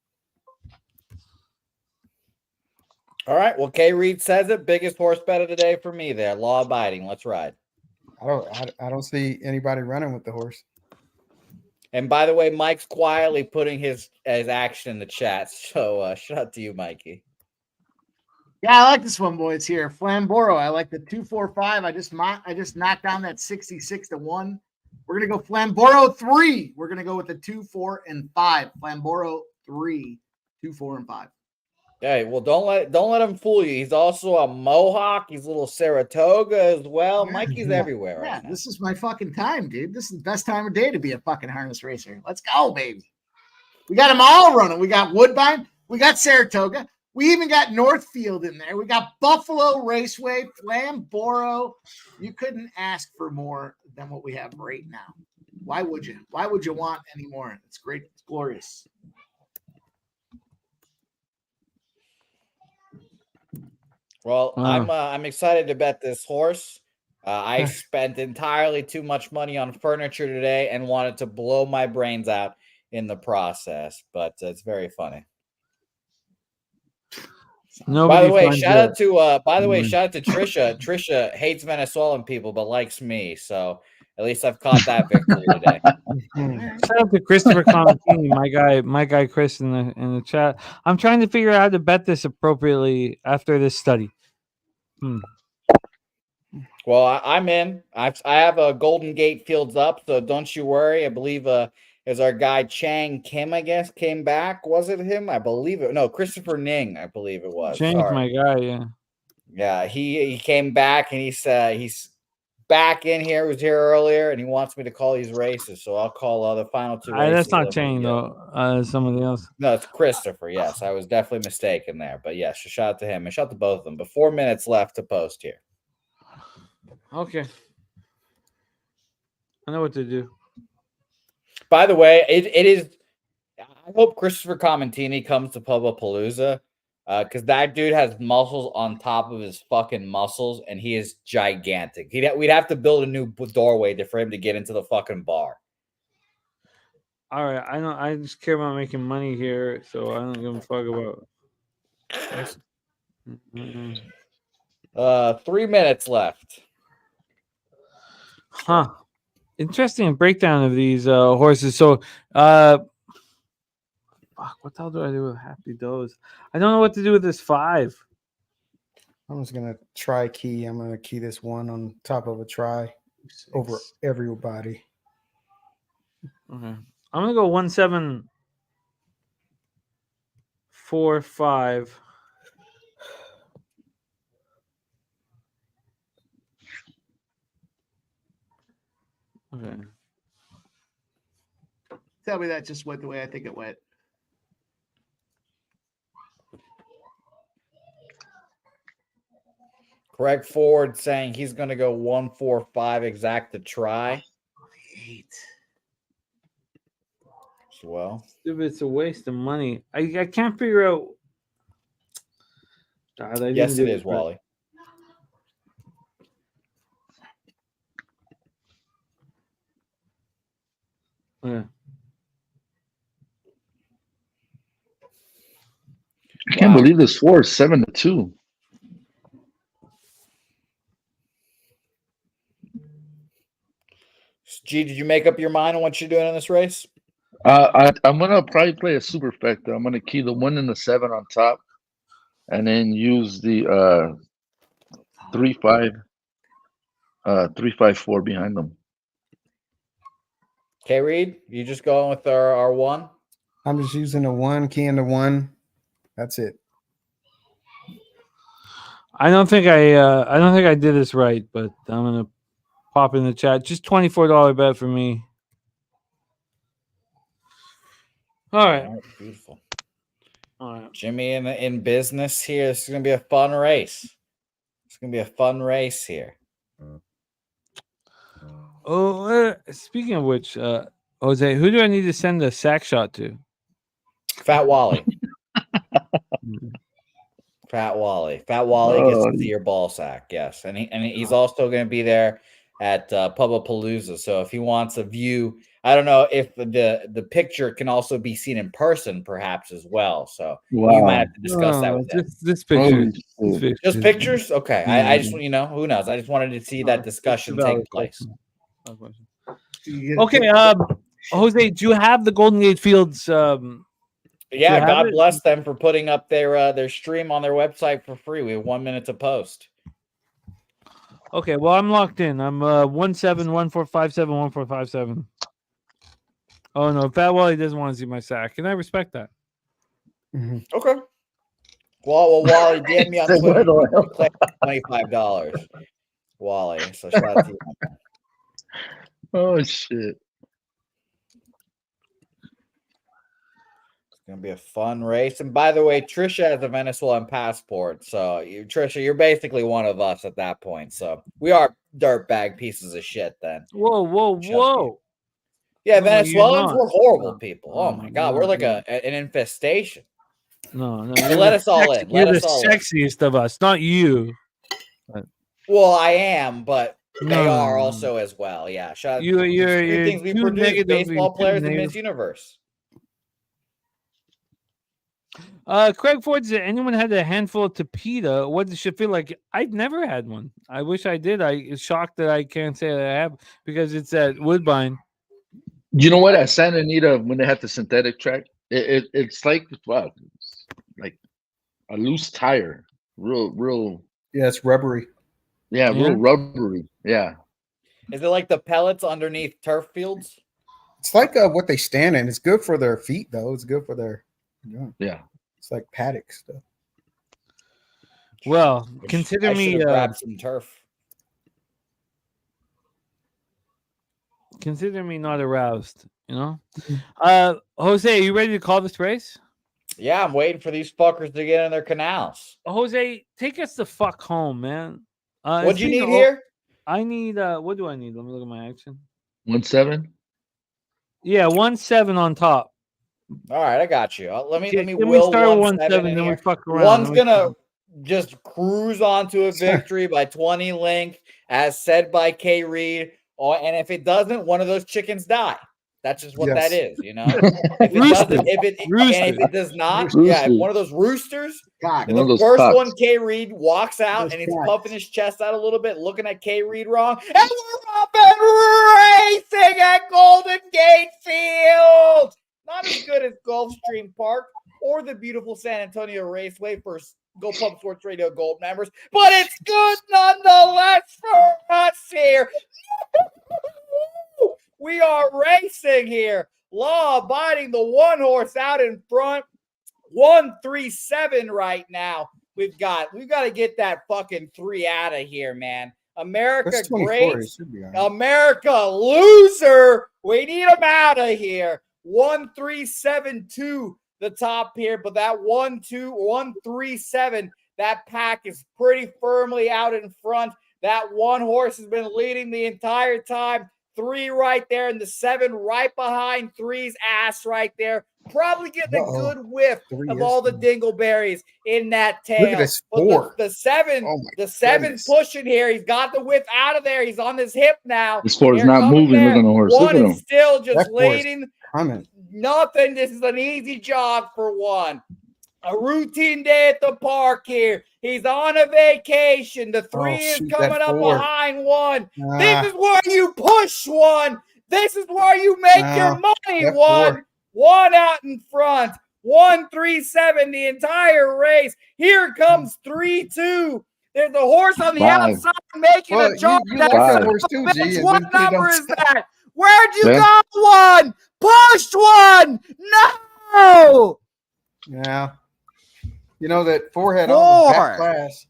All right. Well, K-Reed says it. Biggest horse bet of the day for me there. Law Abiding. Let's ride. I don't see anybody running with the horse. And by the way, Mike's quietly putting his action in the chat. So shout out to you, Mikey. Yeah, I like this one, boys. Here, Flamboro. I like the 2-4-5. I just knocked down that 66-1. We're gonna go Flamboro 3. We're gonna go with the 2, 4, and 5. Flamboro 3, 2, 4, and 5. Hey, well, don't let him fool you. He's also a Mohawk. He's a little Saratoga as well. Yeah, Mikey's everywhere right now. This is my fucking time, dude. This is the best time of day to be a fucking harness racer. Let's go, baby. We got them all running. We got Woodbine. We got Saratoga. We even got Northfield in there. We got Buffalo Raceway, Flamboro. You couldn't ask for more than what we have right now. Why would you? Why would you want any more? It's great. It's glorious. Well, I'm excited to bet this horse. I spent entirely too much money on furniture today and wanted to blow my brains out in the process, but it's very funny. Nobody By the way, finds shout it. out to Trisha. Trisha hates Venezuelan people but likes me. So at least I've caught that victory today. Shout out to Christopher Contini, my guy Chris in the chat. I'm trying to figure out how to bet this appropriately after this study. Well, I'm in. I have a Golden Gate Fields up, so don't you worry. I believe is our guy Chang Kim, I guess, came back. Was it him? I believe it. No, Christopher Ning, I believe it was. Change Sorry. my guy, yeah. Yeah, he came back and he's back in here. He was here earlier, and he wants me to call these races. So I'll call the final two races. That's not Chang though. Somebody else. No, it's Christopher. Yes, I was definitely mistaken there. But yes, shout out to him and shout out to both of them. But 4 minutes left to post here. Okay. I know what to do. By the way, it is. I hope Christopher Comentini comes to Palooza because that dude has muscles on top of his fucking muscles, and he is gigantic. We'd have to build a new doorway for him to get into the fucking bar. All right, I don't. I just care about making money here, so I don't give a fuck about. 3 minutes left. Huh. Interesting breakdown of these horses. So, fuck, what the hell do I do with Happy Doze? I don't know what to do with this 5. I'm just gonna try key. I'm gonna key this one on top of a try over everybody. Okay. I'm gonna go 1, 7, 4, 5. Okay. Tell me that just went the way I think it went. Greg Ford saying he's going to go 1, 4, 5 exact to try. 8. Well, It's a waste of money. I can't figure out. God, yes, it is, Wally. Yeah. I can't believe this score is 7-2. G, did you make up your mind on what you're doing in this race? I'm gonna probably play a super factor. I'm gonna key the 1 and the 7 on top, and then use the 3, 5, 3, 5, 4 behind them. Okay, Reed, you just going with our 1? I'm just using the 1, keying the 1. That's it. I don't think I did this right, but I'm gonna pop in the chat. Just $24 bet for me. All right. Beautiful. All right. Jimmy in business here. This is gonna be a fun race. It's gonna be a fun race here. Oh, speaking of which, Jose, who do I need to send a sack shot to? Fat Wally. Fat Wally. Fat Wally gets to see your ball sack. Yes, and he's also going to be there at Palooza. So if he wants a view, I don't know if the picture can also be seen in person, perhaps as well. So you might have to discuss that with him. This picture. Just pictures? Okay. I just who knows? I just wanted to see that discussion take place. Okay, Jose, do you have the Golden Gate Fields? Yeah, God bless them for putting up their stream on their website for free. We have 1 minute to post. Okay, well, I'm locked in. I'm 1-7-1-4-5-7-1-4-5-7. Oh no, Fat Wally doesn't want to see my sack, and I respect that. Mm-hmm. Okay. Well, Wally, DM me on Twitter. $25, Wally. So shout out to you. Oh shit. It's gonna be a fun race. And by the way, Trisha has a Venezuelan passport. So Trisha, you're basically one of us at that point. So we are dirtbag pieces of shit then. Whoa. Yeah, No, Venezuelans, we're horrible people. Oh my god, we're like an infestation. No. So let us all in. You're the sexiest of us, not you. Well, I am, but they are also as well. Yeah. You're things we produce baseball players in Miss Universe. Craig Ford said, anyone had a handful of Tapita? What does it feel like? I've never had one. I wish I did. I'm shocked that I can't say that I have because it's at Woodbine. You know what? At Santa Anita, when they had the synthetic track, it's like wow, it's like a loose tire, real. Yeah, it's rubbery. Yeah, real rubbery. Yeah. Is it like the pellets underneath turf fields? It's like what they stand in. It's good for their feet, though. It's good for their. Yeah. It's like paddock stuff. Well, consider I me. should have grabbed some turf. Consider me not aroused. Jose, are you ready to call this race? Yeah, I'm waiting for these fuckers to get in their canals. Jose, take us the fuck home, man. What do you need here? I need. What do I need? Let me look at my action. 1-7. Yeah, 1-7 on top. All right, I got you. Let me Can we will start 1-7 1-7, in then we here. fuck around. One's gonna just cruise onto a victory by 20 length, as said by K. Reed. And if it doesn't, one of those chickens die. That's just what that is, you know. If it doesn't, if it does not, yeah, if one of those roosters. And the first one, K. Reed walks out and he's puffing his chest out a little bit, looking at K. Reed wrong, and we're up and racing at Golden Gate Field. Not as good as Gulfstream Park or the beautiful San Antonio Raceway for Go Pub Sports Radio Gold members, but it's good nonetheless for us here. We are racing here. Law abiding, the one horse out in front. 1-3-7 right now. We've got to get that fucking 3 out of here, man. America great. America loser. We need them out of here. 1-3-7-2 the top here, but that 1-2-1-3-7, that pack is pretty firmly out in front. That one horse has been leading the entire time. 3 right there, and the 7 right behind 3's ass right there. Probably getting a good whiff of all the dingleberries in that tail. Look at this 4. The 7, the 7 pushing here. He's got the whiff out of there. He's on his hip now. This 4 is not moving. Look at the horse. One Look at is him. still just leading. Coming. Nothing. This is an easy jog for 1. A routine day at the park here. He's on a vacation. The 3 is coming up behind 1. This is where you push 1. This is where you make your money. 1 out in front. 1-3-7 the entire race. Here comes 3-2. There's a horse on the outside making a jog. What number is that? Where'd you go? 1. Pushed 1. No. Yeah. You know that 4 had all the back class.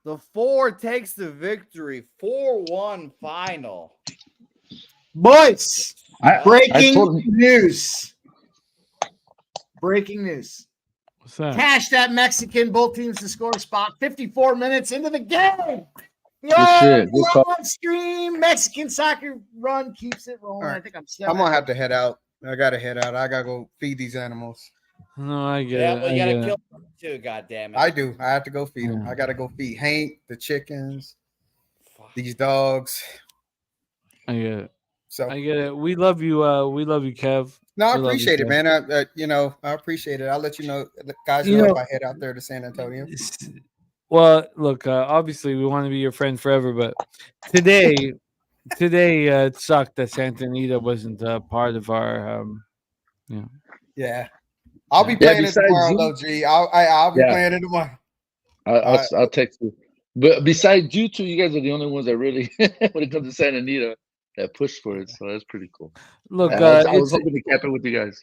The 4 takes the victory. 4-1 final. Boys, breaking news. Breaking news. What's that? Cash that Mexican, both teams to score spot. 54 minutes into the game. Live stream Mexican soccer run keeps it rolling. Right. I think I'm gonna have to head out. I gotta head out. I gotta go feed these animals. No, I get it. Well, you gotta kill them too. God damn it! I do. I have to go feed them. I gotta go feed Hank, the chickens, these dogs. I get it. So I get it. We love you. We love you, Kev. No, I appreciate it, man. I appreciate it. I'll let you know, guys. Know if I head out there to San Antonio. Well, look. Obviously, we want to be your friend forever, but today, it sucked that Santa Anita wasn't part of our. Yeah, I'll be playing it tomorrow, though. G, I'll be playing it tomorrow. I'll text you. But besides you two, you guys are the only ones that really, when it comes to Santa Anita, that push for it. So that's pretty cool. Look, I was hoping to cap it with you guys.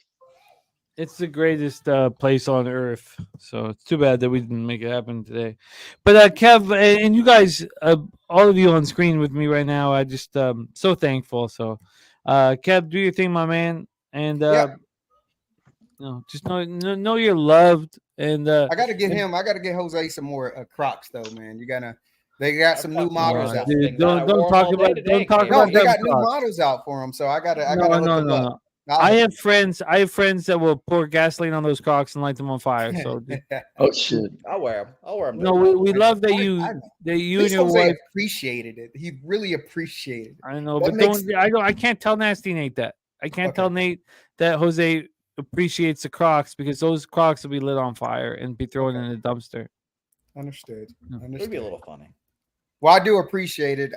It's the greatest place on earth. So it's too bad that we didn't make it happen today. But Kev, and you guys, all of you on screen with me right now, I just so thankful. So Kev, do your thing, my man, and just know you're loved. And I gotta get Jose some more Crocs though, man. They got some new models out. Dude, don't talk about they got new models out for them, so I gotta look them up. I have friends that will pour gasoline on those Crocs and light them on fire. So oh shit, I'll wear them. No, we love that you and your wife appreciated it. He really appreciated it. I know, but I can't tell Nasty Nate that. I can't tell Nate that Jose appreciates the Crocs because those Crocs will be lit on fire and be thrown in a dumpster. Understood. It'd be a little funny. Well, I do appreciate it.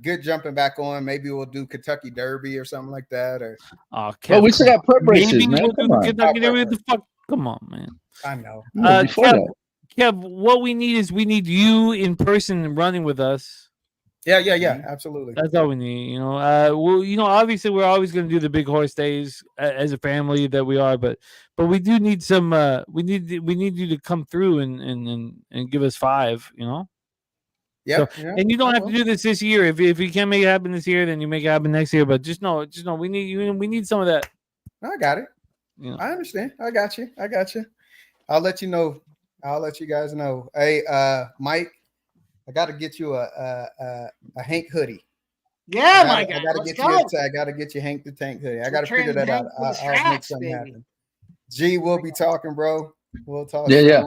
Good jumping back on. Maybe we'll do Kentucky Derby or something like that. Or Kev, we still got prep races, maybe man. we'll do Come the on. Kentucky Derby. What the fuck? Come on, man. I know. Before Kev, that. Kev, what we need is we need you in person running with us. Yeah. Absolutely. That's all we need. Well, obviously we're always going to do the big horse days as a family that we are, but we do need some. We need you to come through and give us 5. Yeah. And you don't have to do this year. If you can't make it happen this year, then you make it happen next year. But just know we need you. We need some of that. I got it. I understand. I got you. I'll let you know. I'll let you guys know. Hey, Mike, I got to get you a Hank hoodie. Yeah, my guy. I got to get you Hank the Tank hoodie. I got to figure that out. I'll make something happen. G, we'll be talking, bro. We'll talk. Yeah.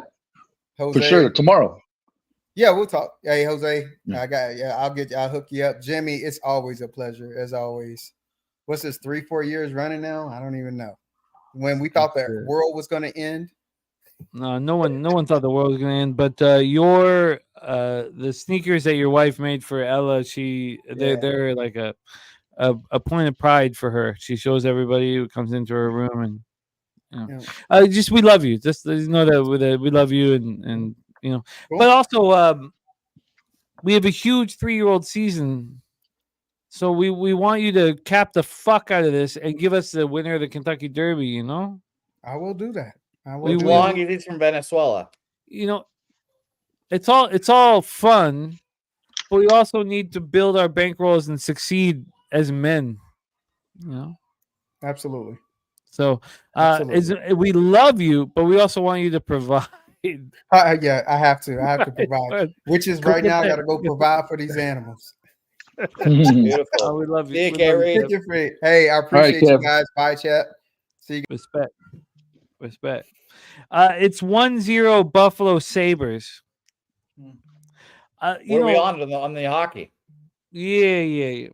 Jose, For sure. Tomorrow. Yeah, we'll talk. Hey, Jose, I'll hook you up. Jimmy, it's always a pleasure, as always. What's this, 3-4 years running now? I don't even know. When we thought the world was going to end. No one thought the world was going to end. But the sneakers that your wife made for Ella, they're like a point of pride for her. She shows everybody who comes into her room, and just we love you. Just know that we love you, and cool. But also we have a huge 3-year-old season. So we want you to cap the fuck out of this and give us the winner of the Kentucky Derby, I will do that. Which one is from Venezuela? It's all fun, but we also need to build our bankrolls and succeed as men. Absolutely. So we love you, but we also want you to provide. Yeah, I have to provide. Which is right now I got to go provide for these animals. Beautiful. We love you. Hey, I appreciate you guys. Bye, chat. See you. Respect. It's 1-0 Buffalo Sabres. What are we on the hockey? Yeah.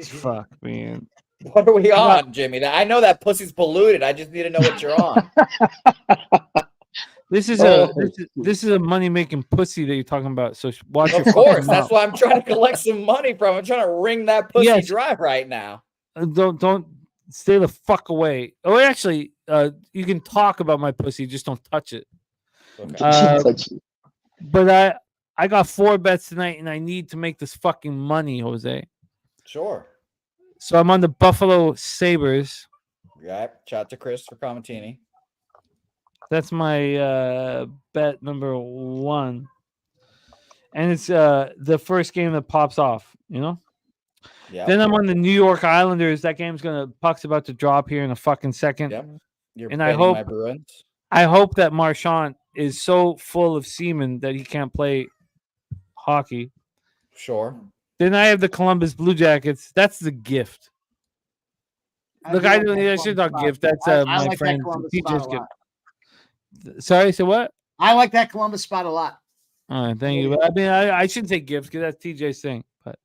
Fuck, man. What are we on, Jimmy? I know that pussy's polluted. I just need to know what you're on. This is a money making pussy that you're talking about. So watch your. Of course, that's why I'm trying to collect some money from. I'm trying to wring that pussy dry right now. Don't stay the fuck away. Oh, actually, you can talk about my pussy, just don't touch it. Okay. But I got 4 bets tonight, and I need to make this fucking money, Jose. Sure. So I'm on the Buffalo Sabres. Yeah, shout out to Chris for Comatini. That's my bet number 1. And it's the first game that pops off, Yeah. Then I'm on the New York Islanders. That puck's about to drop here in a fucking second. Yep. And I hope that Marchand is so full of semen that he can't play hockey. Sure. Then I have the Columbus Blue Jackets. That's the gift. Look, I should not gift. That's my like friend TJ's gift. Sorry, so what? I like that Columbus spot a lot. All right, thank you. But I mean, I shouldn't say gift because that's TJ's thing. But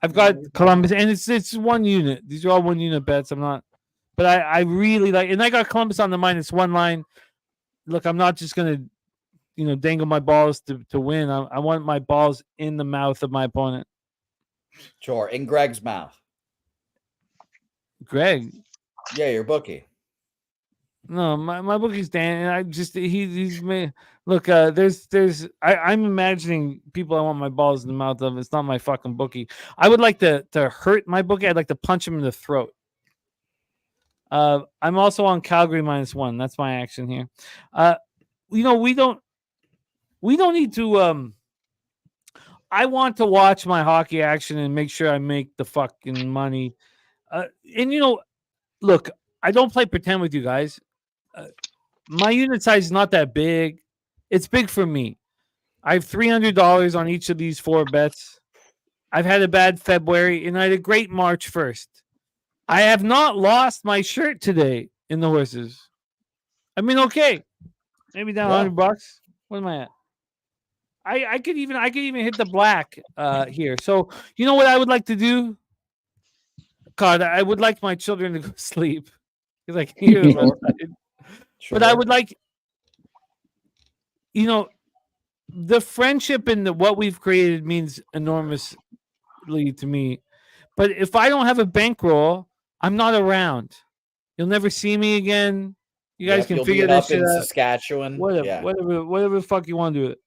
I've got Columbus, and it's 1 unit. These are all 1 unit bets. I'm not, but I really like, and I got Columbus on the -1 line. Look, I'm not just gonna, dangle my balls to win. I want my balls in the mouth of my opponent. Sure, in Greg's mouth. Greg. Yeah, your bookie. No, my bookie's Dan, and I just he's made. Look, I'm imagining people I want my balls in the mouth of. It's not my fucking bookie. I would like to hurt my bookie. I'd like to punch him in the throat. I'm also on Calgary -1. That's my action here. We don't need to. I want to watch my hockey action and make sure I make the fucking money. And look, I don't play pretend with you guys. My unit size is not that big. It's big for me. I have $300 on each of these 4 bets. I've had a bad February, and I had a great March 1st. I have not lost my shirt today in the horses. I mean, okay, maybe down $100. What am I at? I could even hit the black here. So you know what I would like to do? God, I would like my children to go sleep because I can hear them outside. But I would like, the friendship and what we've created means enormously to me. But if I don't have a bankroll, I'm not around. You'll never see me again. You guys can you'll figure be this up shit in out. Saskatchewan. Whatever, Yeah. whatever the fuck you want to do with it.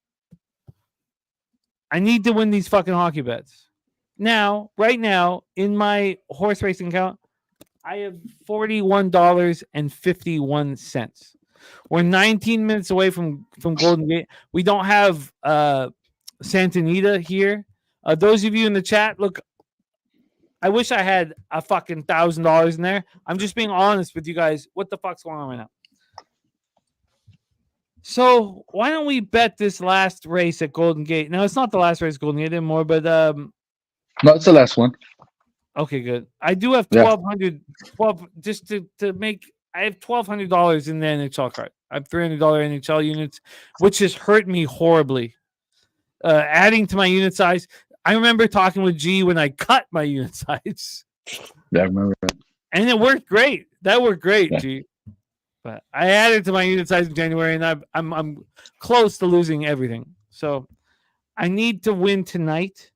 I need to win these fucking hockey bets. Now, right now, in my horse racing account, I have $41.51. We're 19 minutes away from Golden Gate. We don't have Santa Anita here. Those of you in the chat, look, I wish I had a fucking $1,000 in there. I'm just being honest with you guys. What the fuck's going on right now? So why don't we bet this last race at Golden Gate? Now it's not the last race at Golden Gate anymore, but No, it's the last one. okay, good. I do have Yeah. $1,200 just to make. I have $1,200 in the NHL card. I have $300 NHL units, which has hurt me horribly. Adding to my unit size. I remember talking with G when I cut my unit size. Yeah, I remember that. And it worked great. That worked great, Yeah. G. But I added to my unit size in January, and I'm close to losing everything. So I need to win tonight.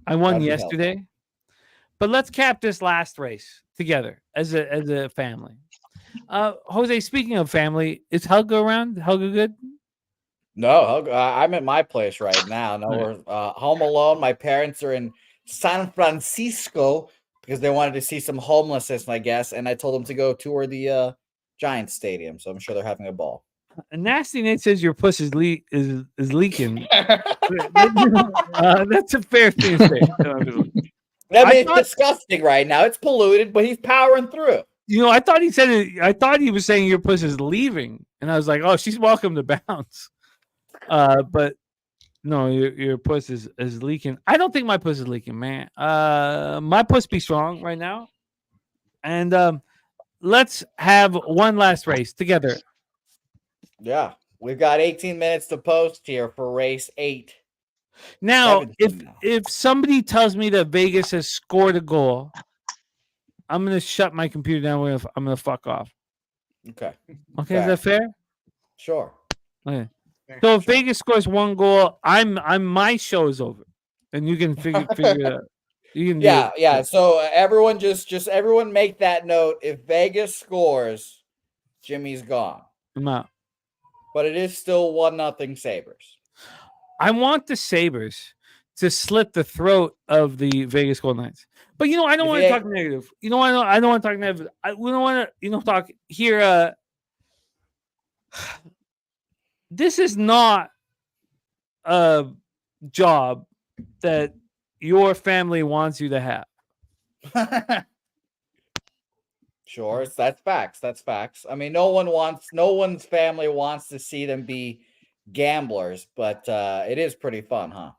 I won That'd be yesterday, but let's cap this last race together as a family. Jose, speaking of family, is Helga around? Helga good? No, I'm at my place right now. No, Okay. we're home alone. My parents are in San Francisco because they wanted to see some homelessness, I guess. And I told them to go tour the Giants Stadium. So I'm sure they're having a ball. And Nasty Nate says your puss is leaking. That's a fair thing to say. I mean, it's disgusting right now. It's polluted, but he's powering through. I thought he said it. I thought he was saying your puss is leaving, and I was like, "Oh, she's welcome to bounce." But no, your puss is leaking. I don't think my puss is leaking, man. My puss be strong right now, and let's have one last race together. Yeah, we've got 18 minutes to post here for race 8. Now, if somebody tells me that Vegas has scored a goal, I'm gonna shut my computer down. I'm gonna fuck off. Okay. Okay, is that fair? Sure. Okay. So if Vegas scores one goal, my show is over, and you can figure it out. You can do it. Yeah. So everyone just everyone make that note. If Vegas scores, Jimmy's gone. I'm out. But it is still 1-0 Sabres. I want the Sabres to slit the throat of the Vegas Golden Knights. But I don't want to talk negative. I don't want to talk negative. We don't want to talk here. This is not a job that your family wants you to have. Sure, that's facts. That's facts. I mean, no one's family wants to see them be gamblers, but it is pretty fun, huh?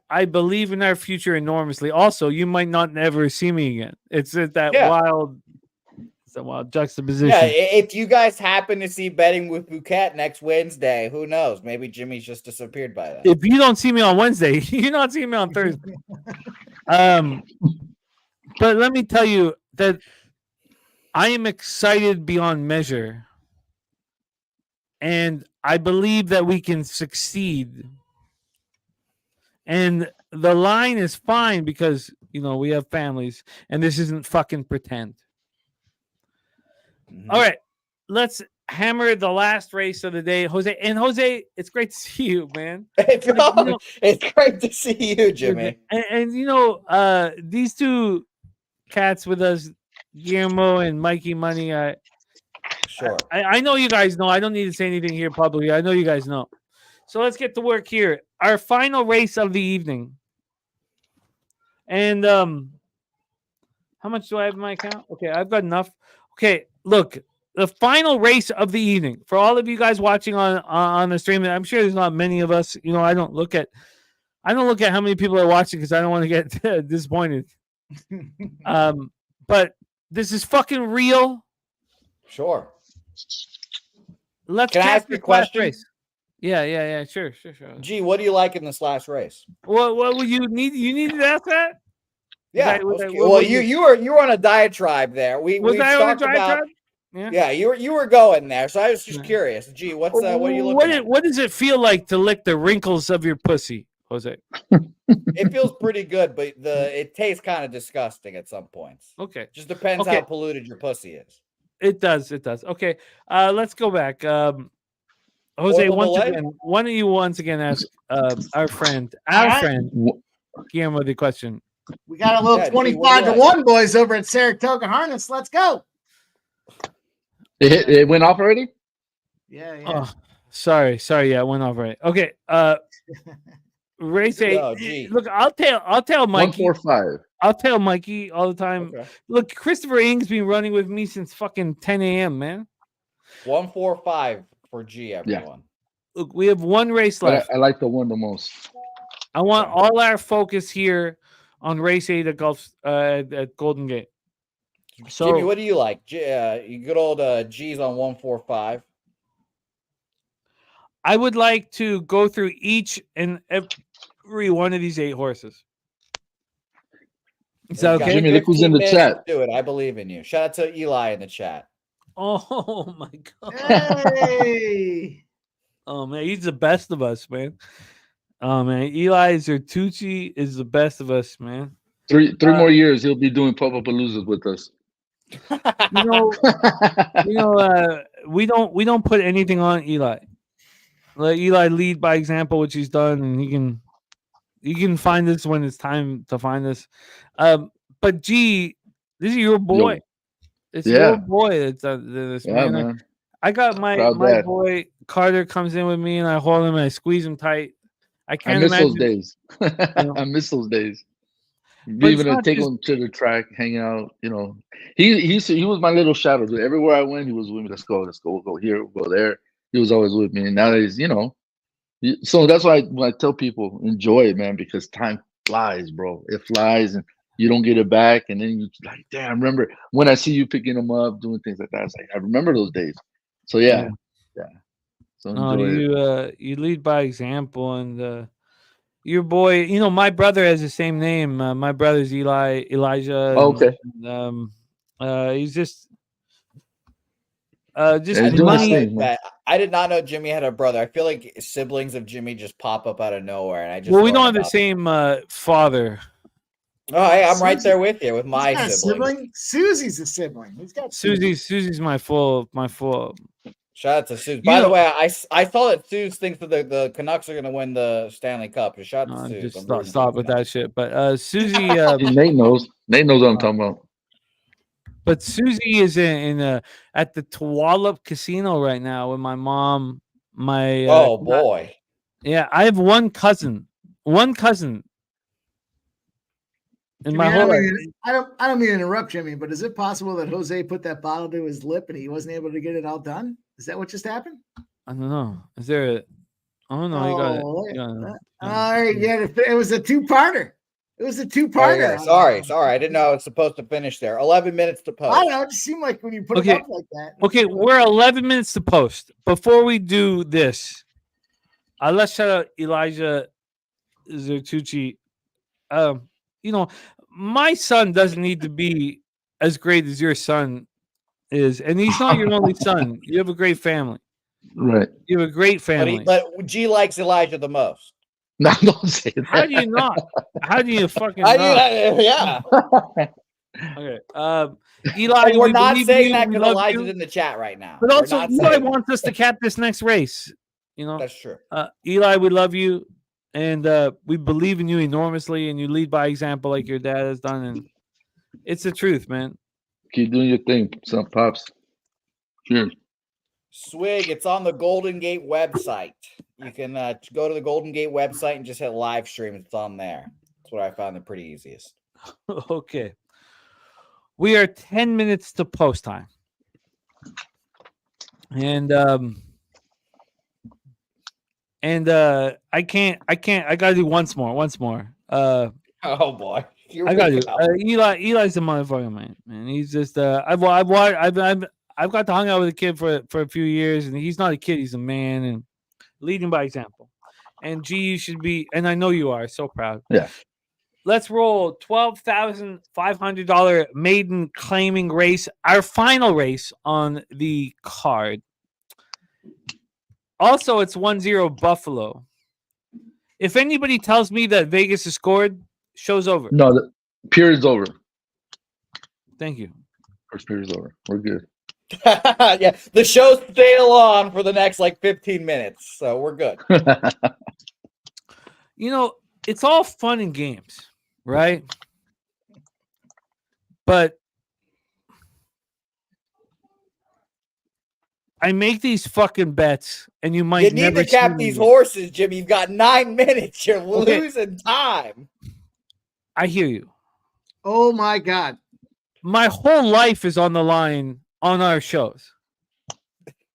I believe in our future enormously. Also, you might not never see me again. It's wild. It's a wild juxtaposition. Yeah, if you guys happen to see Betting with Bouquet next Wednesday, who knows? Maybe Jimmy's just disappeared by that. If you don't see me on Wednesday, you're not seeing me on Thursday. But let me tell you that I am excited beyond measure. And I believe that we can succeed. And the line is fine because, we have families and this isn't fucking pretend. All right, let's hammer the last race of the day, Jose. And Jose, it's great to see you, man. It's great to see you, Jimmy. And these two cats with us, Guillermo and Mikey Money. Sure. I know you guys know. I don't need to say anything here publicly. I know you guys know. So let's get to work here. Our final race of the evening. And how much do I have in my account? Okay, I've got enough. Okay, look, the final race of the evening for all of you guys watching on the stream. I'm sure there's not many of us. I don't look at how many people are watching because I don't want to get disappointed. But this is fucking real. Sure. Let's Can I ask you a question? race. Yeah. Sure. Gee, what do you like in this last race? What will you need? You needed to ask that? Yeah. Was I- well, you were on a diatribe there. We I on a talked about. diatribe? Yeah, you were going there, so I was just curious. Gee, what are you looking at? What does it feel like to lick the wrinkles of your pussy, Jose? It feels pretty good, but it tastes kind of disgusting at some points. Okay. Just depends how polluted your pussy is. It does. Okay. Let's go back. Jose, one of you once again asked our friend Guillermo the question. We got a little 25-1, boys, over at Saratoga Harness. Let's go. It went off already? Yeah. Oh, sorry. Yeah, it went off right. Okay. Race 8. Look, I'll tell Mikey. 145. I'll tell Mikey all the time. Okay. Look, Christopher Ing's been running with me since fucking 10 a.m., man. 145 for G, everyone. Yeah. Look, we have one race left. I like the one the most. I want all our focus here on race 8 at Golden Gate. So, Jimmy, what do you like? You good old G's on 145. I would like to go through each and every one of these 8 horses. Is that okay? Jimmy, look who's in the chat. Do it. I believe in you. Shout out to Eli in the chat. Oh my God. Hey. Oh man, he's the best of us, man. Oh man, Eli Zertucci is the best of us, man. Three more years, he'll be doing Papa-Paloozas with us. We don't put anything on Eli. Let Eli lead by example, which he's done, and he can find this when it's time to find this. But G, this is your boy. It's your boy. It's this man. I got my boy Carter comes in with me, and I hold him and I squeeze him tight. I can't imagine those days. I miss those days. Even to take him to the track, hang out. He was my little shadow. Everywhere I went, he was with me. Let's go. We'll go here. We'll go there. He was always with me. And now he's, so that's why when I tell people, enjoy it, man, because time flies, bro. It flies, and you don't get it back. And then you're like, damn, remember when I see you picking them up, doing things like that. I was like, I remember those days. So yeah. So you lead by example, and your boy, my brother has the same name. My brother's Elijah. Oh, okay. He's just money. I did not know Jimmy had a brother. I feel like siblings of Jimmy just pop up out of nowhere, and I just we don't have the same father. Oh, hey, I'm right there with you with my sibling. Susie's a sibling. He's got Susie's my full. Shout out to Suze. By the way, I saw that Suze thinks that the Canucks are going to win the Stanley Cup. Just shout out to Suze. Just stop with that shit. But Susie, Nate knows. Nate knows what I'm talking about. But Susie is at the Tualaip Casino right now with my mom. Oh boy. Yeah, I have one cousin. In my whole life. I don't mean to interrupt, Jimmy, but is it possible that Jose put that bottle to his lip and he wasn't able to get it all done? Is that what just happened? I don't know. Is there a? Oh no, you got it. All right, it was a two-parter. It was a two-parter. Sorry. I didn't know I was supposed to finish there. 11 minutes to post. I don't know. It just seemed like when you put it up like that. Okay, we're 11 minutes to post. Before we do this, let's shout out Elijah Zertucci. My son doesn't need to be as great as your son is, and he's not your only son. You have a great family. Right. You have a great family. But G likes Elijah the most. No, don't say that. How do you not? How do you fucking not? Yeah. Okay. Eli, we're not saying that because Elijah's in the chat right now. But also, Eli wants us to cap this next race. That's true. Eli, we love you, and we believe in you enormously, and you lead by example like your dad has done, and it's the truth, man. Keep doing your thing, son, pops. Cheers. Swig, it's on the Golden Gate website. You can go to the Golden Gate website and just hit live stream. It's on there. That's what I found the pretty easiest. Okay. We are 10 minutes to post time. And I gotta do once more. Oh boy. I gotta do Eli's the motherfucker, man. He's just I've got to hang out with a kid for a few years, and he's not a kid, he's a man. And leading by example. And G, you should be, and I know you are, so proud. Yeah. Let's roll $12,500 maiden claiming race, our final race on the card. Also, it's 1-0 Buffalo. If anybody tells me that Vegas has scored, show's over. No, the period's over. Thank you. First period's over. We're good. Yeah, the show's still on for the next like 15 minutes, so we're good. You know, it's all fun and games, right? But I make these fucking bets, and you might You need never to cap see these them. horses, Jimmy. You've got 9 minutes. You're Okay. losing time. I hear you. Oh my God. My whole life is on the line on our shows.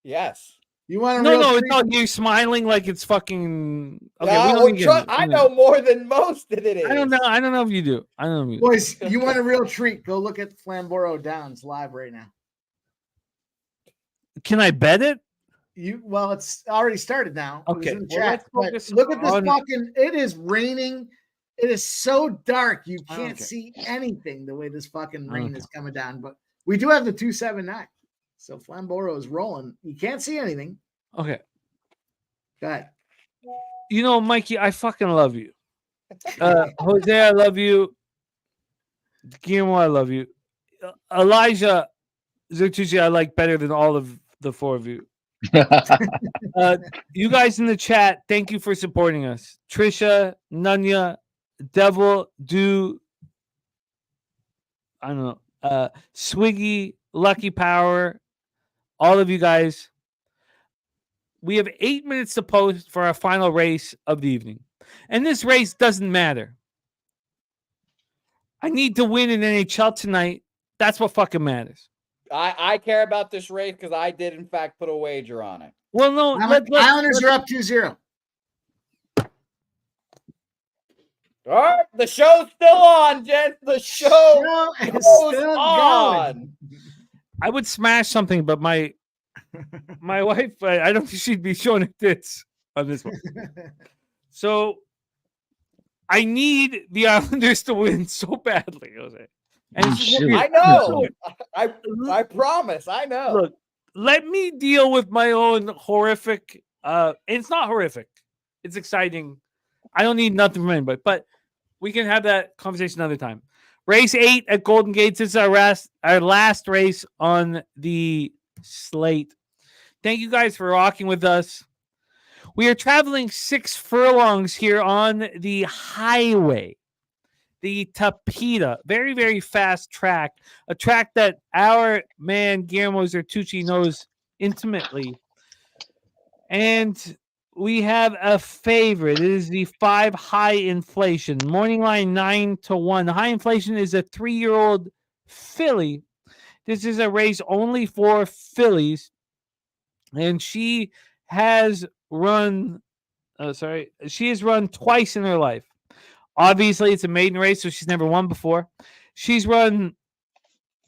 Yes. You want a No, real no, treat? it's not you smiling like it's fucking. Okay, No, we don't need to get into it. I know more than most that it is. I don't know. I don't know if you do. I don't know if you do. Boys, you want a real treat? Go look at Flamborough Downs live right now. Can I bet it? Well, it's already started now. It was Okay, in the well, chat, let's but focus look at this on- fucking. It is raining. It is so dark you I don't can't care. see anything the way this fucking don't rain care. is coming down. But we do have the 279, so Flamborough is rolling. You can't see anything. Okay. Go ahead. You know, Mikey, I fucking love you. Jose, I love you. Guillermo, I love you. Elijah Zertucci, I like better than all of the four of you. You guys in the chat, thank you for supporting us. Trisha, Nunya, Devil, Do, I don't know, Swiggy, Lucky Power, all of you guys. We have 8 minutes to post for our final race of the evening. And this race doesn't matter. I need to win in NHL tonight. That's what fucking matters. I care about this race because I did, in fact, put a wager on it. Well, no, Islanders are up 2-0. All right, the show's still on, gents. The show is goes still on. going. I would smash something, but my wife, I don't think she'd be showing her tits on this one. So I need the Islanders to win so badly, Jose. And it's just what we- I know. I promise. I know. Look, let me deal with my own horrific. It's not horrific. It's exciting. I don't need nothing from anybody, but we can have that conversation another time. Race 8 at Golden Gate. This is our last race on the slate. Thank you guys for rocking with us. We are traveling 6 furlongs here on the highway, the Tapeta. Very, very fast track. A track that our man Guillermo Zertucci knows intimately. And we have a favorite. It is the 5 High Inflation. Morning line 9-1. The High Inflation is a 3-year-old filly. This is a race only for fillies. And she has run she has run twice in her life. Obviously, it's a maiden race, so she's never won before. She's run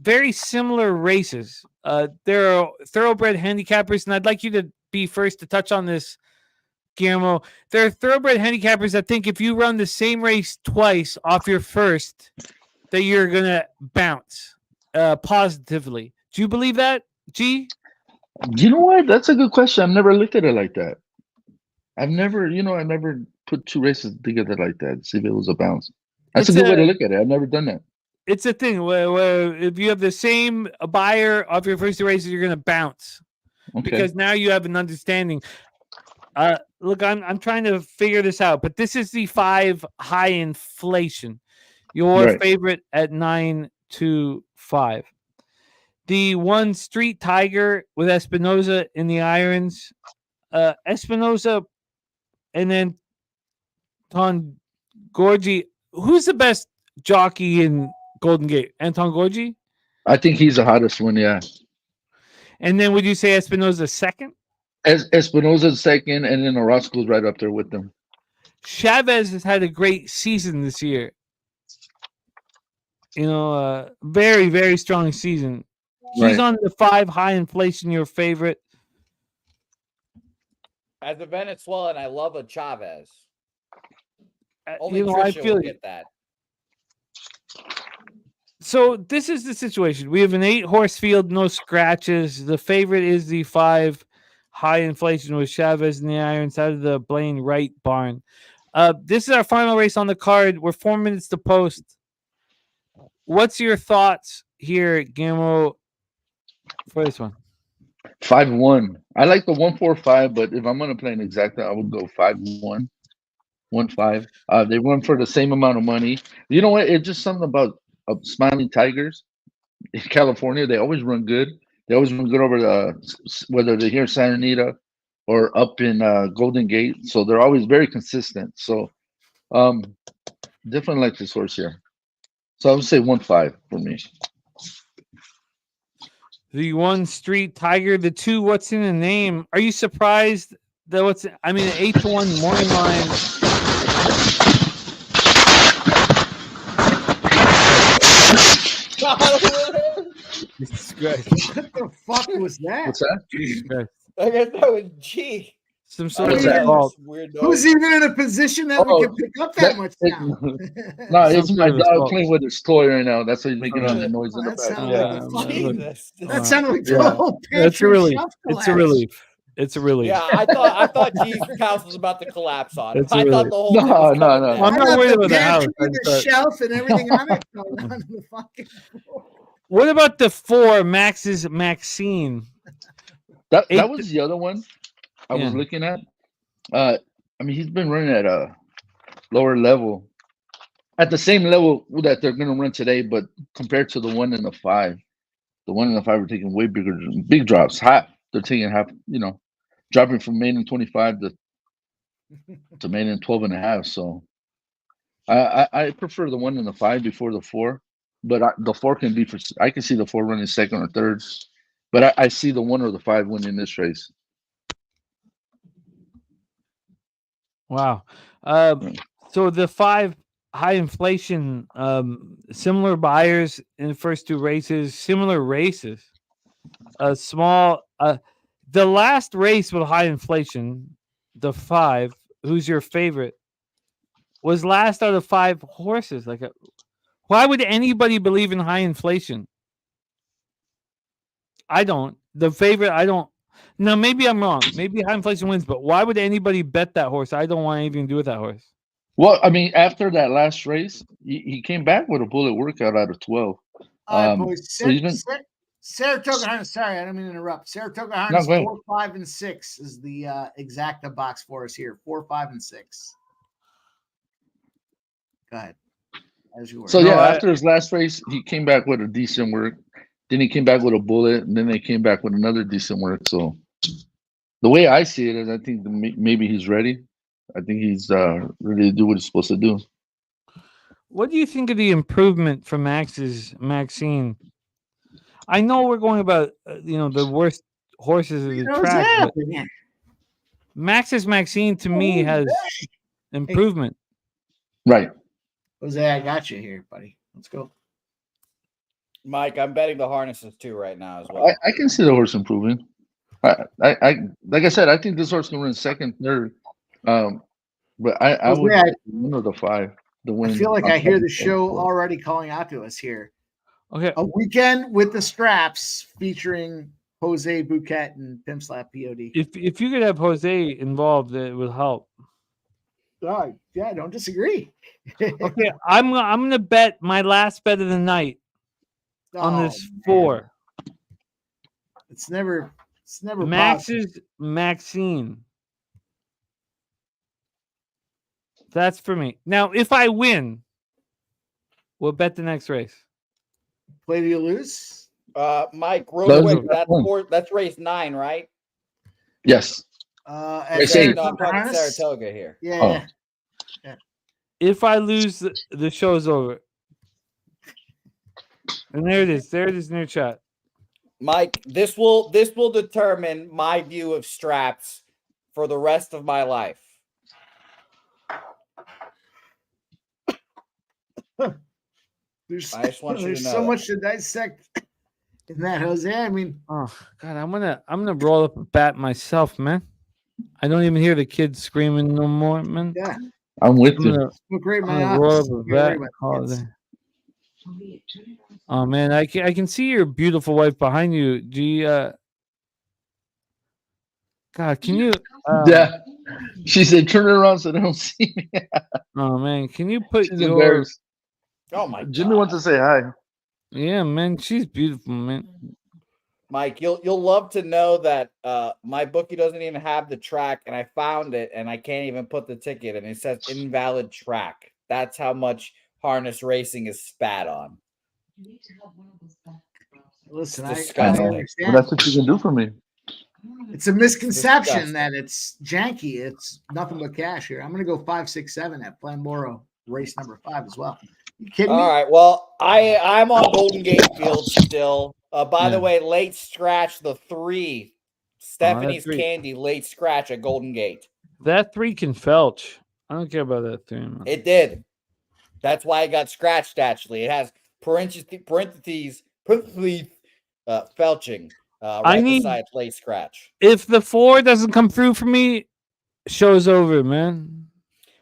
very similar races. There are thoroughbred handicappers, and I'd like you to be first to touch on this, Guillermo. There are thoroughbred handicappers that think if you run the same race twice off your first, that you're going to bounce positively. Do you believe that, G? You know what? That's a good question. I've never looked at it like that. I've never put 2 races together like that. See if it was a bounce. That's a good way to look at it. I've never done that. It's a thing where if you have the same buyer of your first 2 races, you're going to bounce. Okay. Because now you have an understanding. Look, I'm trying to figure this out, but this is the 5 High Inflation. Your favorite at 9-5. The 1 Street Tiger with Espinoza in the irons. Espinoza and then Anton Gorgi. Who's the best jockey in Golden Gate? Anton Gorgi? I think he's the hottest one, yeah. And then would you say Espinoza second? Espinoza second, and then Orozco's right up there with them. Chavez has had a great season this year. You know, very, very strong season. She's on the 5 High Inflation, your favorite. As a Venezuelan, I love a Chavez. Only you know, I Trisha feel will you. get that. So this is the situation. We have an 8-horse field, no scratches. The favorite is the 5 high inflation with Chavez in the irons out of the Blaine Wright barn. This is our final race on the card. We're 4 minutes to post. What's your thoughts here, Guillermo, for this one? 5-1. I like the 1-4-5, but if I'm gonna play an exacta, I would go 5-1, 1-5. They run for the same amount of money. You know what? It's just something about Smiling Tigers in California. They always run good. They always run good over the whether they're here in Santa Anita or up in Golden Gate. So they're always very consistent. So definitely like this horse here. So I would say 1-5 for me. The 1 Street Tiger, the 2 What's in the Name. Are you surprised that what's? I mean, the 8-1 morning line. Jesus Christ! What the fuck was that? What's that? Jesus Christ! I guess that was G. Some sort What's of that? fault. Who's even in a position that we can pick up that much now? No, it's Some my sort of dog fault. playing with his toy right now. That's why he's making all the noise in the That background. sounded like Jesus. that sounded like the Yeah. whole That's a pantry relief. shelf It's a collapsed. relief. It's a relief. Yeah, I thought G's house was about to collapse on him. It's a I thought relief. the whole thing was No, coming no. down. I'm I not got worried the about the house. pantry, I the just thought- shelf, and everything on it going on the fucking floor. What about the 4 Max's Maxine? That was the other one I was Yeah. looking at. I mean, he's been running at a lower level, at the same level that they're going to run today, but compared to the 1 and the 5, the 1 and the 5 are taking way big drops. Half. They're taking half. Dropping from maiden 25 to maiden 12.5. So I prefer the 1 and the 5 before the 4, but the 4 can be I can see the 4 running second or third, but I see the 1 or the 5 winning this race. Wow. So the 5 high inflation, similar buyers in the first 2 races, similar races. The last race with high inflation, the 5, who's your favorite, was last out of 5 horses. Why would anybody believe in high inflation? I don't. The favorite, I don't. Now, maybe I'm wrong. Maybe high inflation wins, but why would anybody bet that horse? I don't want anything to do with that horse. Well, I mean, after that last race, he came back with a bullet workout out of 12. All right, boys. So he's been, Saratoga Harness. Sorry, I don't mean to interrupt. Saratoga No, Harness go ahead. 4, 5, and 6 is the exacta box for us here. 4, 5, and 6. Go ahead. As you were. So yeah, after his last race, he came back with a decent work. Then he came back with a bullet, and then they came back with another decent work. So the way I see it is, I think maybe he's ready. I think he's ready to do what he's supposed to do. What do you think of the improvement from Max's Maxine? I know we're going about the worst horses of the track, but Max's Maxine to me has improvement. Right. Jose, I got you here, buddy. Let's go. Mike, I'm betting the harnesses too right now as well. I can see the horse improving. I like I said, I think this horse can run second, third. But I would Jose, 1 of the 5. The win. I feel like I hear the show already calling out to us here. Okay. A weekend with the straps featuring Jose Bouquet and Pimp Slap POD. If you could have Jose involved, it would help. Oh, yeah, I don't disagree. Okay, I'm gonna bet my last bet of the night on this 4. It's never Max's Maxine. That's for me. Now, if I win, we'll bet the next race. Play to you lose. Mike, real Those quick, are- that's race 9, right? Yes. At Race 8. No, I'm talking Harness? Saratoga here. Yeah. If I lose, the show's over. And there it is. There it is in your chat. Mike, this will determine my view of straps for the rest of my life. There's, I just want you to there's know so that. much to dissect in that, Jose. I mean, Oh God, I'm gonna roll up a bat myself, man. I don't even hear the kids screaming no more, man. Yeah. I'm with I'm you. gonna, Smoke right in I'm my gonna roll office. up a Get ready vet with and call it kids. there. Oh man, I can see your beautiful wife behind you. G, God, can you? Yeah. She said, "Turn it around so they don't see me." Oh man, can you put She's your? embarrassed. Oh my Jimmy wants to say hi. Yeah, man, she's beautiful, man. Mike, you'll love to know that my bookie doesn't even have the track, and I found it, and I can't even put the ticket, and it says invalid track. That's how much harness racing is spat on. Listen, It's I disgusting. Well, understand. that's what you can do for me. It's a misconception disgusting. that it's janky. It's nothing but cash here. I'm going to go 5, 6, 7 at Flamboro race number 5 as well. You kidding me? All right. Well, I'm on Golden Gate Field still. By the Yeah. way, late scratch the 3. Stephanie's 3. Candy late scratch at Golden Gate. That 3 can felch. I don't care about that 3. Man. It did. That's why it got scratched. Actually, it has parentheses felching right beside late scratch. If the 4 doesn't come through for me, show's over, man.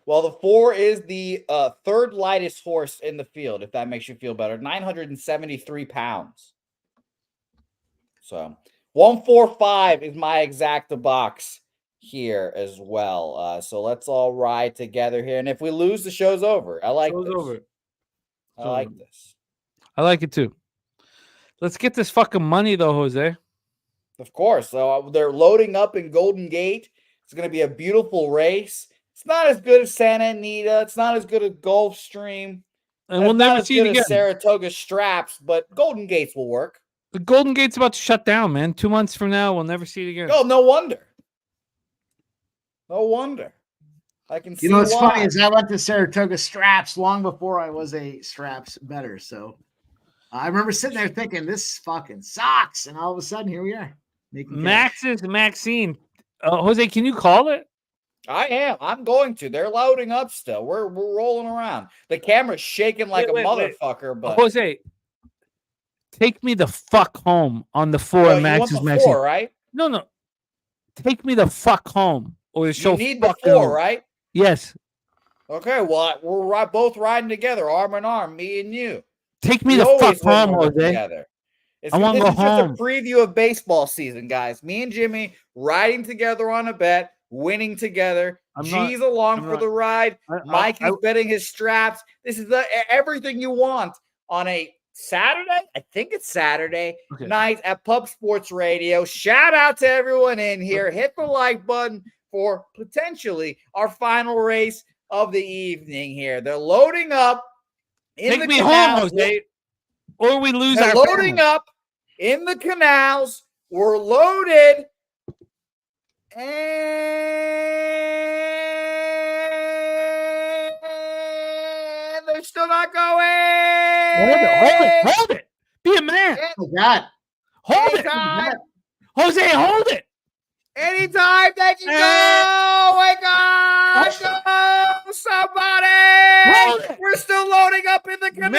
Well, the 4 is the third lightest horse in the field, if that makes you feel better. 973 pounds. So 145 is my exacta box here as well. So let's all ride together here. And if we lose, the show's over. I like this. Over. I like this. I like it too. Let's get this fucking money though, Jose. Of course. So they're loading up in Golden Gate. It's going to be a beautiful race. It's not as good as Santa Anita. It's not as good as Gulfstream. And we'll never see it again. Saratoga Straps, but Golden Gates will work. The Golden Gate's about to shut down, man. 2 months from now, we'll never see it again. Oh, no wonder. No wonder. I can see You know what's why. funny is I went to Saratoga Straps long before I was a Straps better. So I remember sitting there thinking this fucking sucks, and all of a sudden here we are. Maxine. Jose, can you call it? I am. I'm going to. They're loading up still. We're rolling around. The camera's shaking like a motherfucker. But Jose, take me the fuck home on the 4 no, Max's you want the Maxine. 4, right? No. Take me the fuck home. Or the show. You need the 4, right? Yes. Okay, well, we're both riding together, arm in arm, me and you. Take me the fuck home, Jose. Together. I want to go home. This is just a preview of baseball season, guys. Me and Jimmy riding together on a bet, winning together. G's along for the ride. Mike is betting his straps. This is everything you want on a Saturday. I think it's Saturday night at Pub Sports Radio. Shout out to everyone in here. Hit the like button for potentially our final race of the evening here. They're loading up in Take the me canals. home, Jose. Or we lose They're our loading family. up in the canals. We're loaded. And they're still not going. Hold it. Be a man. Oh, God. Hold it. Jose, hold it. Anytime they can go. Wake up. Go, somebody. We're still loading up in the canals.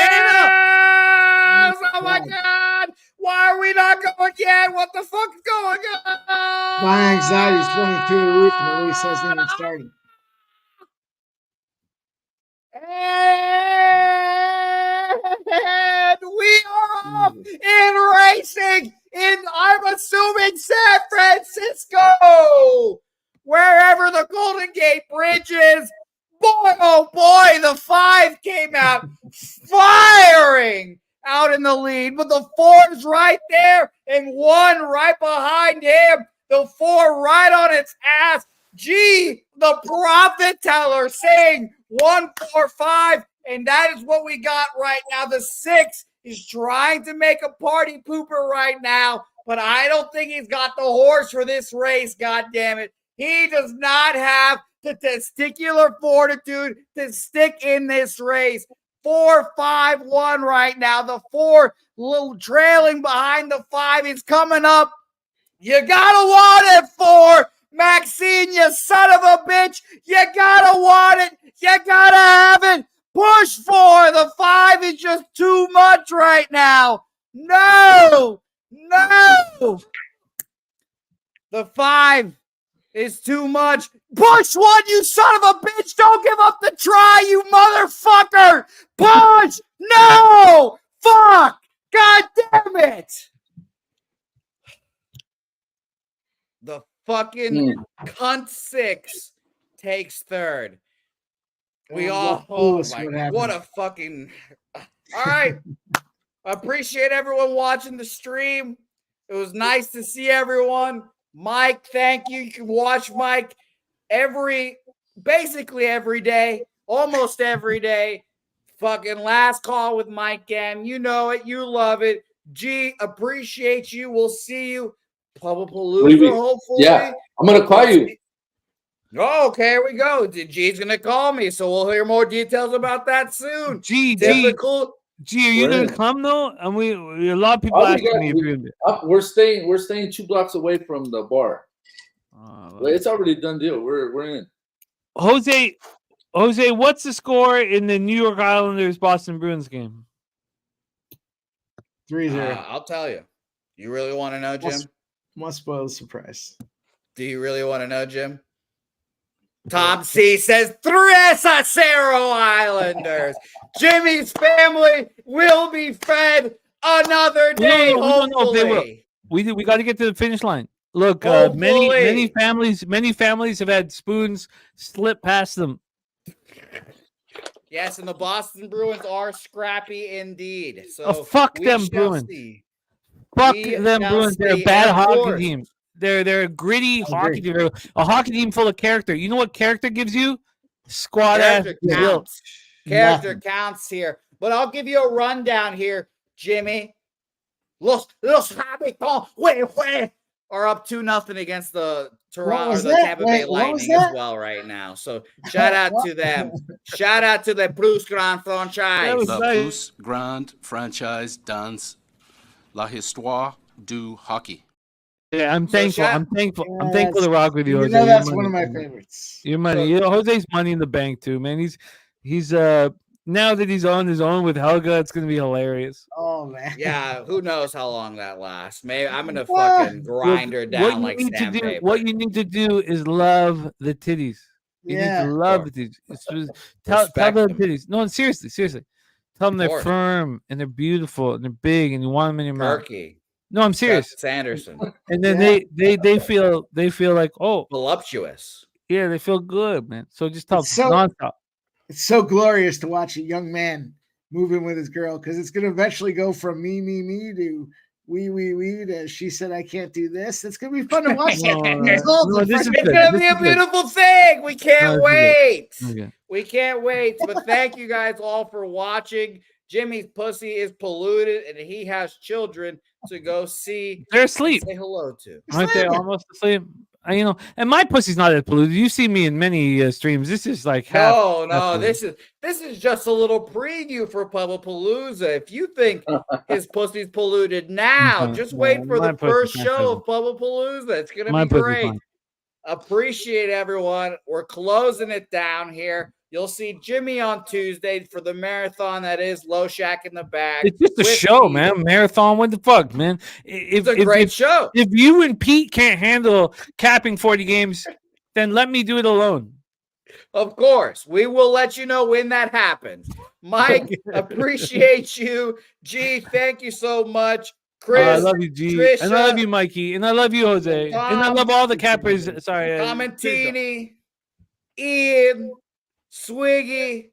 Oh, my God. Why are we not going yet? What the fuck is going on? My anxiety is running through the roof, and the race hasn't even started. And we are off in racing in, I'm assuming, San Francisco, wherever the Golden Gate Bridge is. Boy, oh boy, the 5 came out firing out in the lead, but the 4's right there and 1 right behind him. The 4 right on its ass. Gee, the prophet teller saying 1, 4, 5, and that is what we got right now. The 6 is trying to make a party pooper right now, but I don't think he's got the horse for this race, God damn it. He does not have the testicular fortitude to stick in this race. 4, 5, 1 right now. The 4 little trailing behind the 5 is coming up. You gotta want it, 4. Maxine, you son of a bitch. You gotta want it. You gotta have it. Push 4. The 5 is just too much right now. No. The 5 is too much. Push one, you son of a bitch. Don't give up the try, you motherfucker. Push. No. Fuck. God damn it. The fucking cunt 6 takes third. We all, oh my, what a fucking. All right. I appreciate everyone watching the stream. It was nice to see everyone. Mike, thank you. You can watch Mike basically every day, almost every day. Fucking last call with Mike M. You know it. You love it. G, appreciate you. We'll see you. Palooza, hopefully. Yeah, I'm going to call you. Oh, okay, here we go. G's going to call me, so we'll hear more details about that soon. Typical. G, are you going to come though? And a lot of people asking me if you're going to. We're staying 2 blocks away from the bar. It's already a done deal. We're in. Jose, what's the score in the New York Islanders Boston Bruins game? 3-0. I'll tell you. You really want to know, Jim? Must spoil the surprise. Do you really want to know, Jim? Tom C says 3-0 Islanders. Jimmy's family will be fed another day. We don't know if they will. We got to get to the finish line. Look, many families have had spoons slip past them. Yes, and the Boston Bruins are scrappy indeed. So fuck them Bruins. Fuck them Bruins. They're a bad hockey team. They're a gritty hockey team. They're a hockey team full of character. You know what character gives you? Squad ass counts. Character counts here. But I'll give you a rundown here, Jimmy. Los Habitants are up 2-0 against the Tampa Bay Lightning as well right now. So shout out to them. Shout out to the Plus Grand franchise. The Plus Grand franchise dans la histoire du hockey. Yeah, I'm thankful. I'm thankful to rock with you, Jose. You know that's one of my favorites. Your money. Jose's money in the bank too, man. He's now that he's on his own with Helga, it's gonna be hilarious. Oh man. Yeah, who knows how long that lasts? Maybe I'm gonna fucking grind her down like sandpaper. What you need to do is love the titties. You need to love the titties. Tell the titties. No, seriously. Tell them they're firm and they're beautiful and they're big and you want them in your mouth. No, I'm serious. Sanderson. And then they feel like, oh, voluptuous. Yeah, they feel good, man. So just tell them nonstop. It's so glorious to watch a young man move in with his girl because it's going to eventually go from me to we to she said I can't do this. It's going to be fun to watch. It's going to be a beautiful thing. We can't wait. Okay. We can't wait. But thank you guys all for watching. Jimmy's pussy is polluted and he has children to go see. They're asleep. Say hello to. Aren't they almost asleep? And my pussy's not as polluted. You see me in many streams. This is like half. No. This is just a little preview for Pubblepalooza. If you think his pussy's polluted now, just wait for the first show of Pubblepalooza. It's gonna be great. Appreciate everyone. We're closing it down here. You'll see Jimmy on Tuesday for the marathon that is Low Shack in the Back. It's just a show, man. Marathon, what the fuck, man? It's a great show. If you and Pete can't handle capping 40 games, then let me do it alone. Of course. We will let you know when that happens. Mike, appreciate you. G, thank you so much. Chris, I love you, G. Trisha, and I love you, Mikey. And I love you, Jose. Tom, and I love all the cappers. Sorry. Commentini, Ian, Swiggy,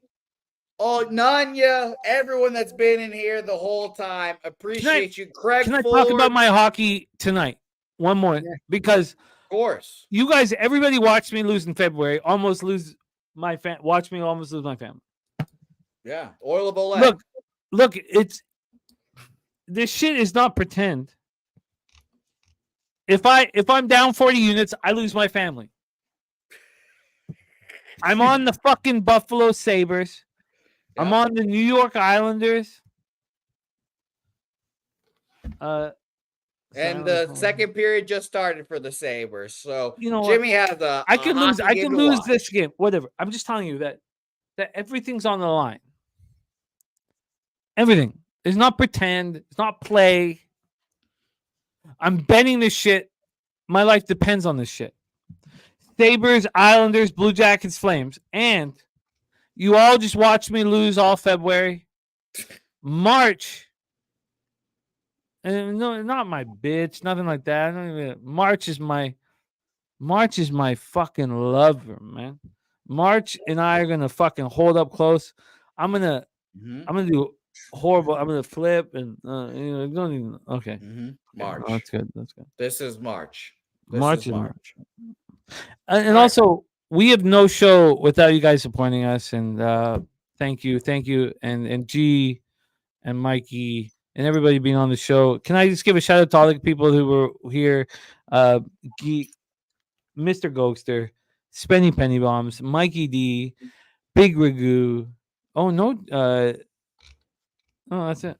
Nanya, everyone that's been in here the whole time. Appreciate you, Craig. Can I talk about my hockey tonight? One more, because of course, you guys, everybody watched me lose in February. Almost lose my watch me almost lose my family. Yeah, Oil of Olay. Look, this shit is not pretend. If I'm down 40 units, I lose my family. I'm on the fucking Buffalo Sabres. Yeah. I'm on the New York Islanders. And the second period just started for the Sabres. So Jimmy has a I can lose this game. Whatever. I'm just telling you that everything's on the line. Everything. It's not pretend. It's not play. I'm betting this shit. My life depends on this shit. Sabres, Islanders, Blue Jackets, Flames. And you all just watched me lose all February. March. And no, not my bitch, nothing like that. I don't even, March is my fucking lover, man. March and I are gonna fucking hold up close. I'm gonna do horrible. I'm gonna flip and don't even. Okay, March. Oh, that's good. That's good. This is March. This March is is March. And also, we have no show without you guys supporting us. And thank you, and G and Mikey and everybody being on the show. Can I just give a shout out to all the people who were here? Mr. Ghoster, Spenny Penny Bombs, Mikey D, Big Ragu. Oh no, that's it.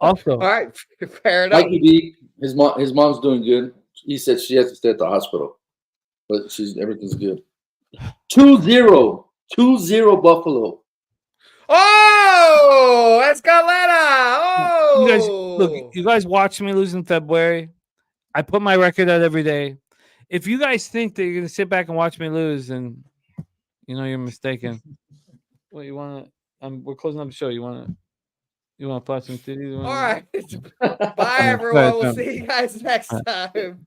Also, all right, fair enough. Mikey D, his mom's doing good. He said she has to stay at the hospital, but everything's good. 2-0 Buffalo. Oh, Escalera. Oh, you guys, look, you guys watched me lose in February. I put my record out every day. If you guys think that you're gonna sit back and watch me lose, then you're mistaken. What you want to? We're closing up the show. You want to flash some titties? All right. Bye, everyone. We'll see you guys next time.